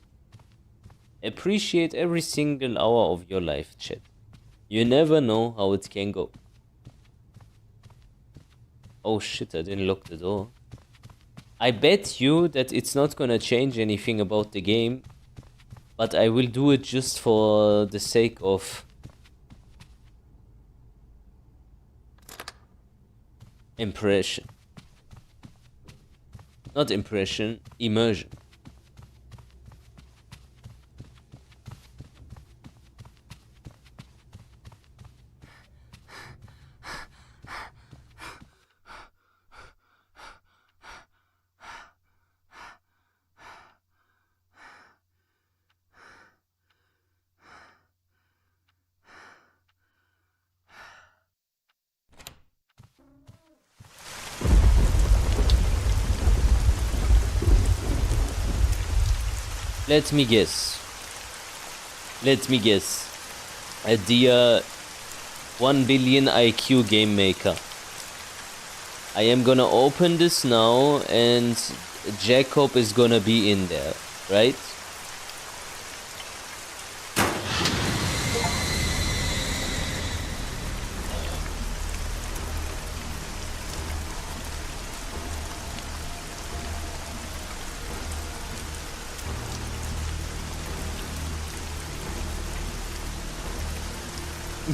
Appreciate every single hour of your life, chat. You never know how it can go. Oh shit, I didn't lock the door. I bet you that it's not gonna change anything about the game, but I will do it just for the sake of impression. Not impression, immersion. Let me guess. A dear 1 billion IQ game maker. I am gonna open this now and Jacob is gonna be in there, right?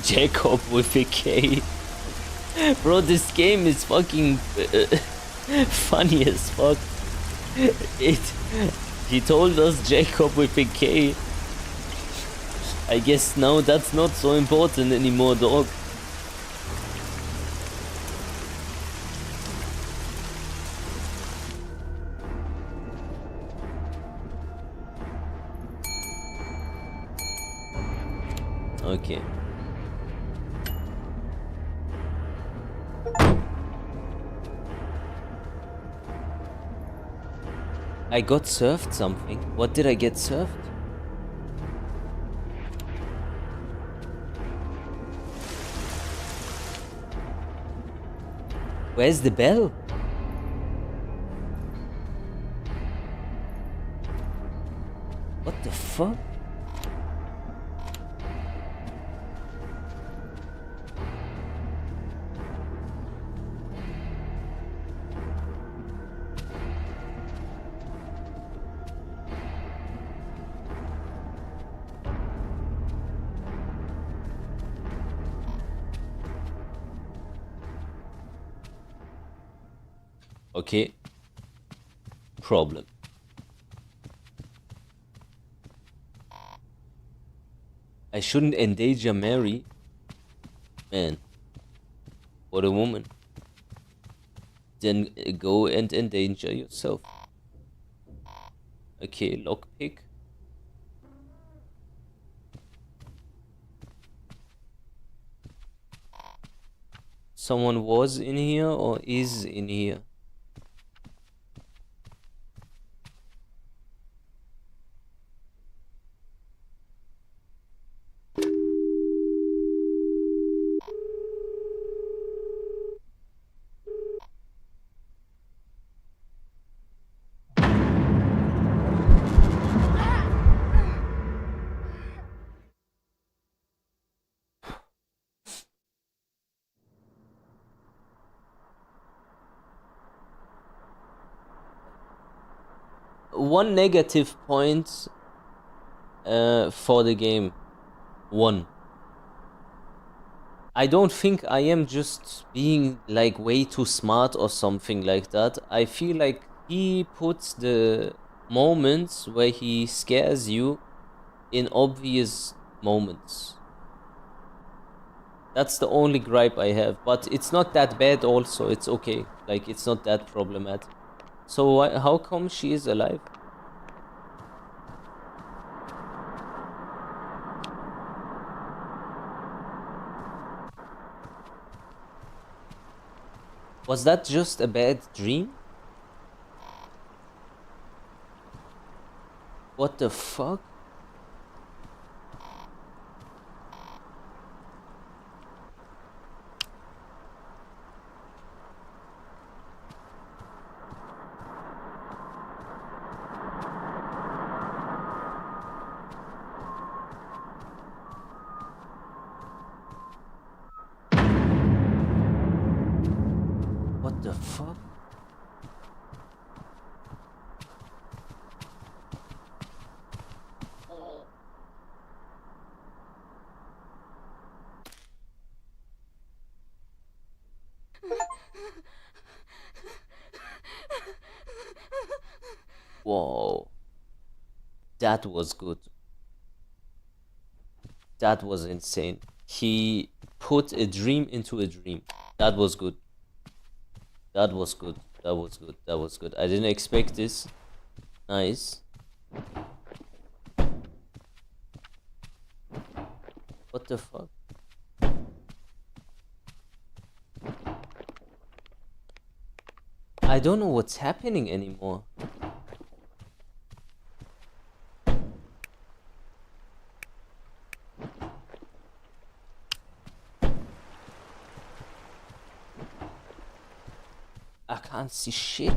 Jacob with a K. Bro, this game is fucking funny as fuck. He told us Jacob with a K. I guess now that's not so important anymore, dog. Okay. I got served something. What did I get served? Where's the bell? What the fuck? Okay. Problem. I shouldn't endanger Mary. Man. What a woman. Then go and endanger yourself. Okay, lockpick. Someone was in here or is in here? one negative point for the game. One. I don't think I am just being like way too smart or something like that. I feel like he puts the moments where he scares you in obvious moments. That's the only gripe I have, but it's not that bad also. It's okay. Like, it's not that problematic. So how come she is alive? Was that just a bad dream? What the fuck? What the fuck? Whoa. That was good. That was insane. He put a dream into a dream. That was good. That was good. That was good. That was good. I didn't expect this. Nice. What the fuck? I don't know what's happening anymore. I can't see shit.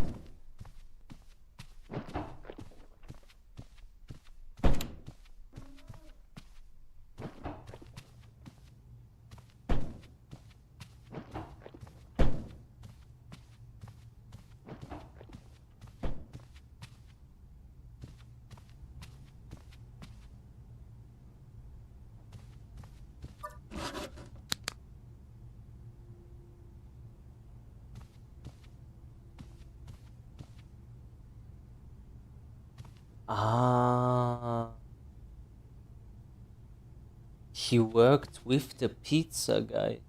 Ah. He worked with the pizza guy.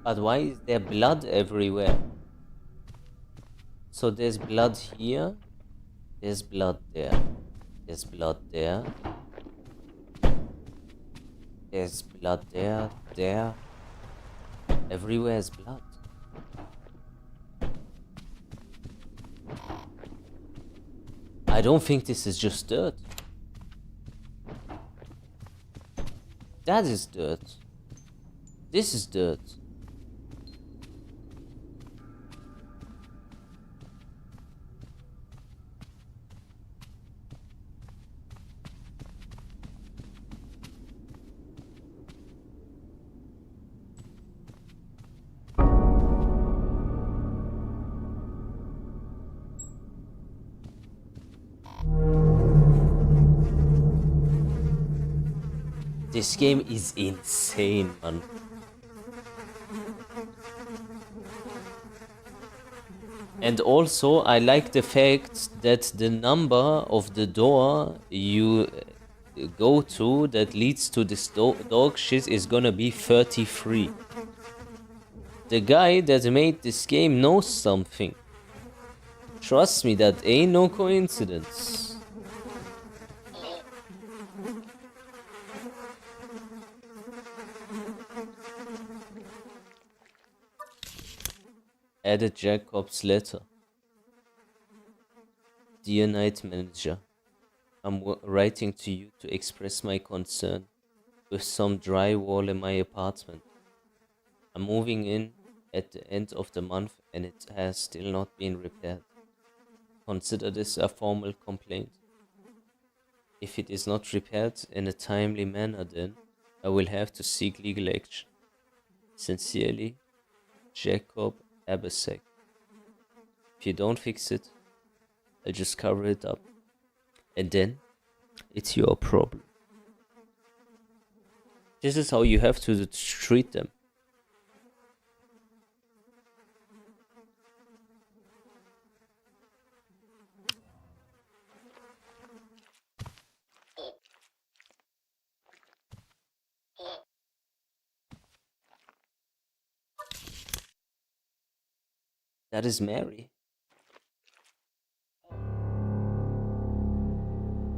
But why is there blood everywhere? So there's blood here, there's blood there, there's blood there, there's blood there, there. Everywhere is blood. I don't think this is just dirt. That is dirt. This is dirt. This game is insane, man. And also, I like the fact that the number of the door you go to that leads to this dog shit is gonna be 33. The guy that made this game knows something. Trust me, that ain't no coincidence. Added Jacob's letter. Dear Night Manager, I'm writing to you to express my concern with some drywall in my apartment. I'm moving in at the end of the month and it has still not been repaired. Consider this a formal complaint. If it is not repaired in a timely manner, then I will have to seek legal action. Sincerely, Jacob Abasek. If you don't fix it, I'll just cover it up. And then, it's your problem. This is how you have to treat them. That is Mary.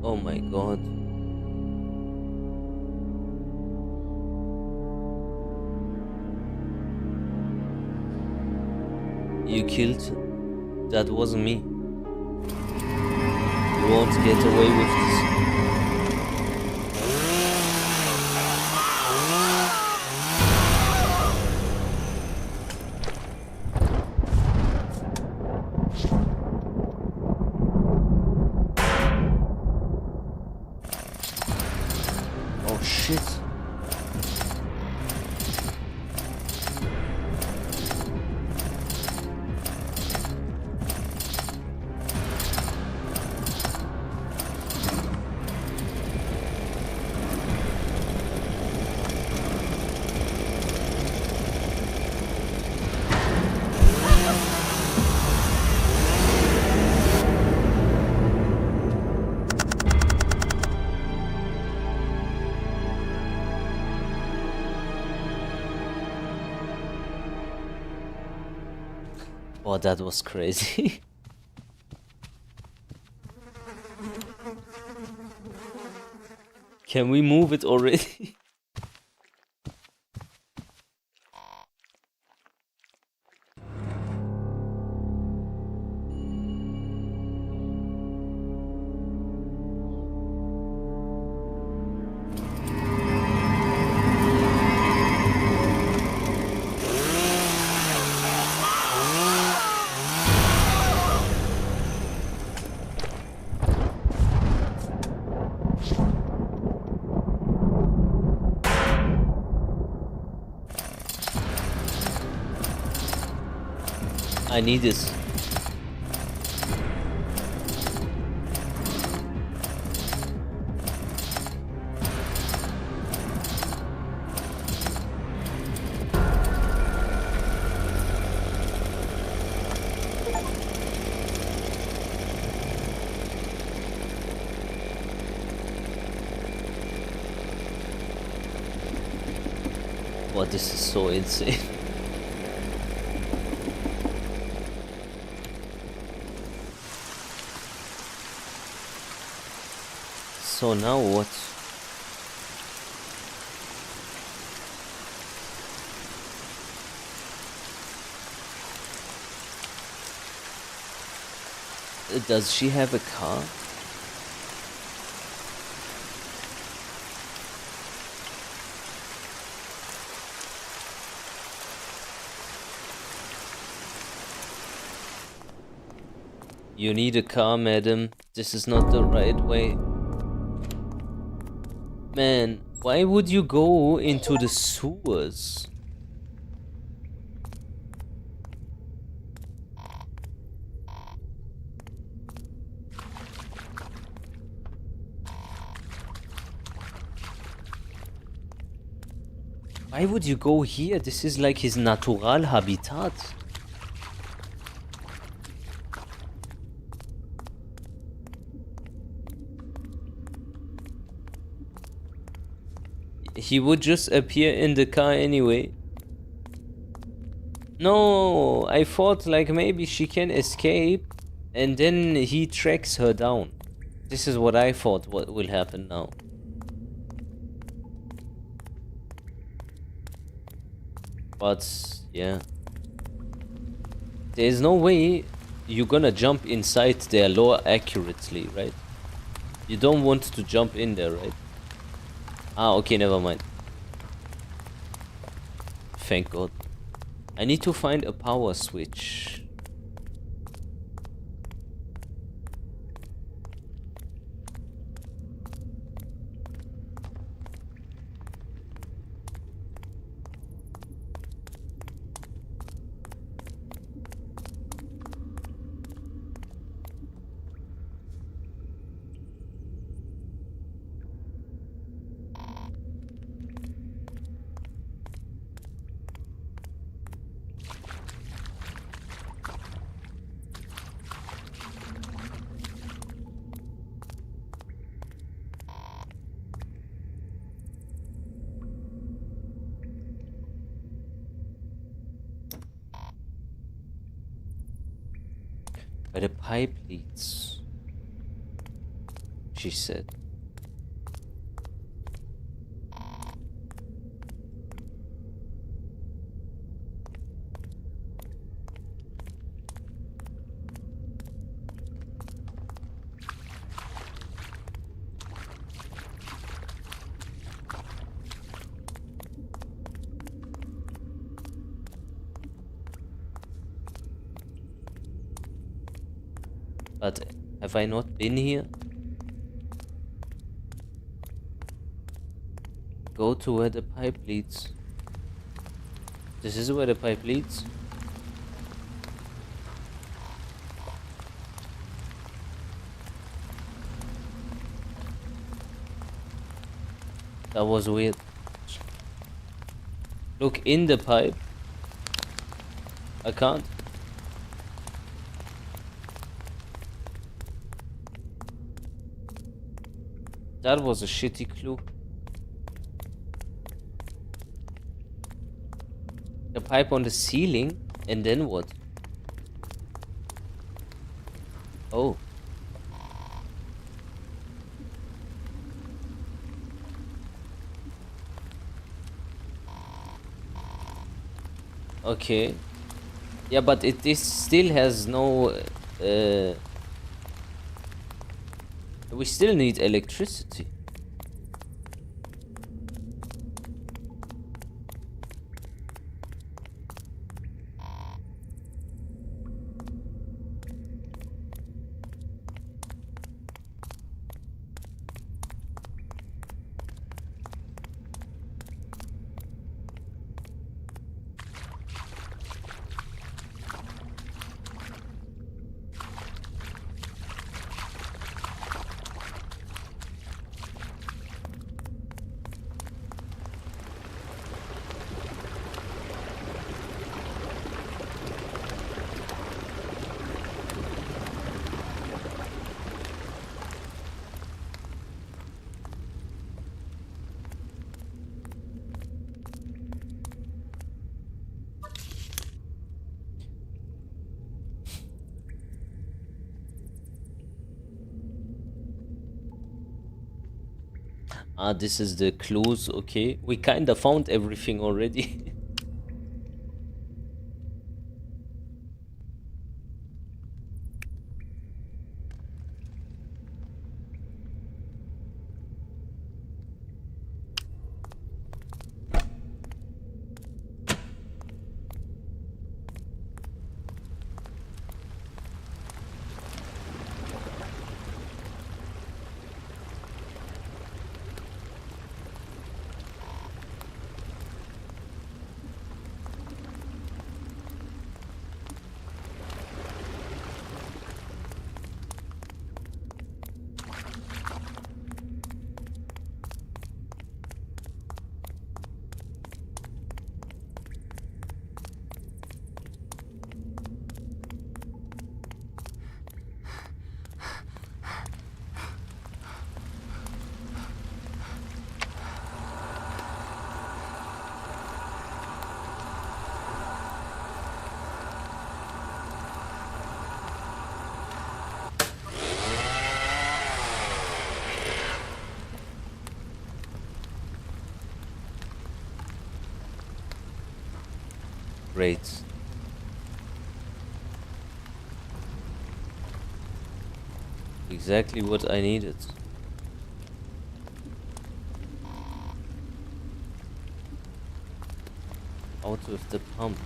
Oh my god. You killed her. That wasn't me. You won't get away with this. Oh shit. Oh, that was crazy. Can we move it already? I need this. Wow, this is so insane. So now what? Does she have a car? You need a car, madam. This is not the right way. Man, why would you go into the sewers? Why would you go here? This is like his natural habitat. He would just appear in the car anyway. No, I thought like maybe she can escape and then he tracks her down. This is what I thought what will happen now. But yeah. There's no way you're gonna jump inside their lore accurately, right? You don't want to jump in there, right? Ah, okay, never mind. Thank God. I need to find a power switch. Where the pipe leads, she said. But have I not been here? Go to where the pipe leads. This is where the pipe leads. That was weird. Look in the pipe. I can't. That was a shitty clue. The pipe on the ceiling, and then what? Oh. Okay. Yeah, but this still has no... we still need electricity. Ah, this is the clues, okay. We kinda found everything already. Great. Exactly what I needed. Out with the pump.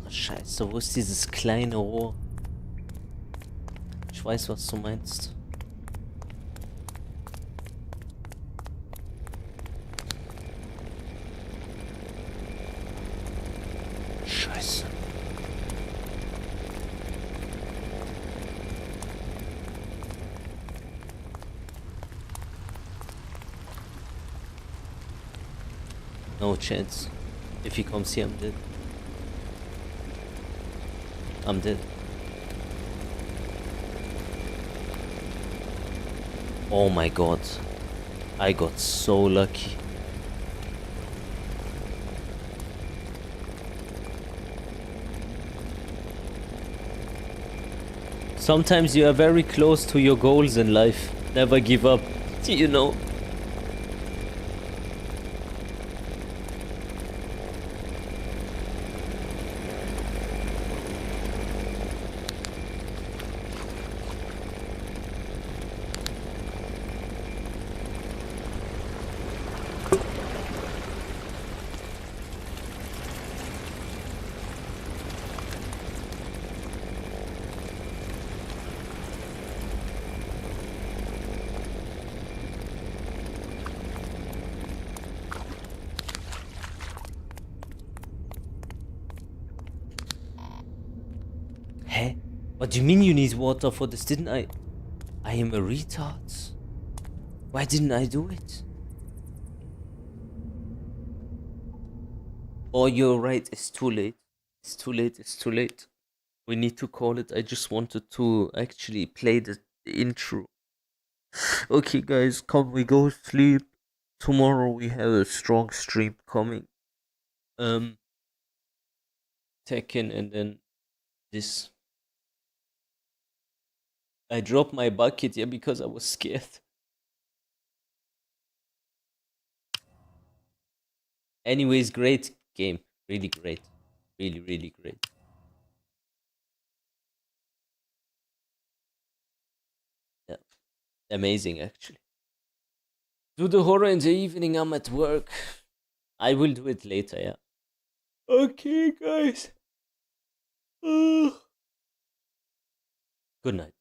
Scheiße, wo ist dieses kleine Rohr? Ich weiß, was du meinst. Scheiße. No chance. If he comes here, I'm dead. I'm dead. Oh my god. I got so lucky. Sometimes you are very close to your goals in life. Never give up, you know. Hä? What do you mean you need water for this? Didn't I? I am a retard. Why didn't I do it? Oh, you're right. It's too late. It's too late. It's too late. We need to call it. I just wanted to actually play the intro. Okay, guys, come we go sleep. Tomorrow we have a strong stream coming. Tekken and then this. I dropped my bucket here because I was scared. Anyways, great game. Really great. Really, really great. Yeah. Amazing, actually. Do the horror in the evening. I'm at work. I will do it later, yeah. Okay, guys. Good night.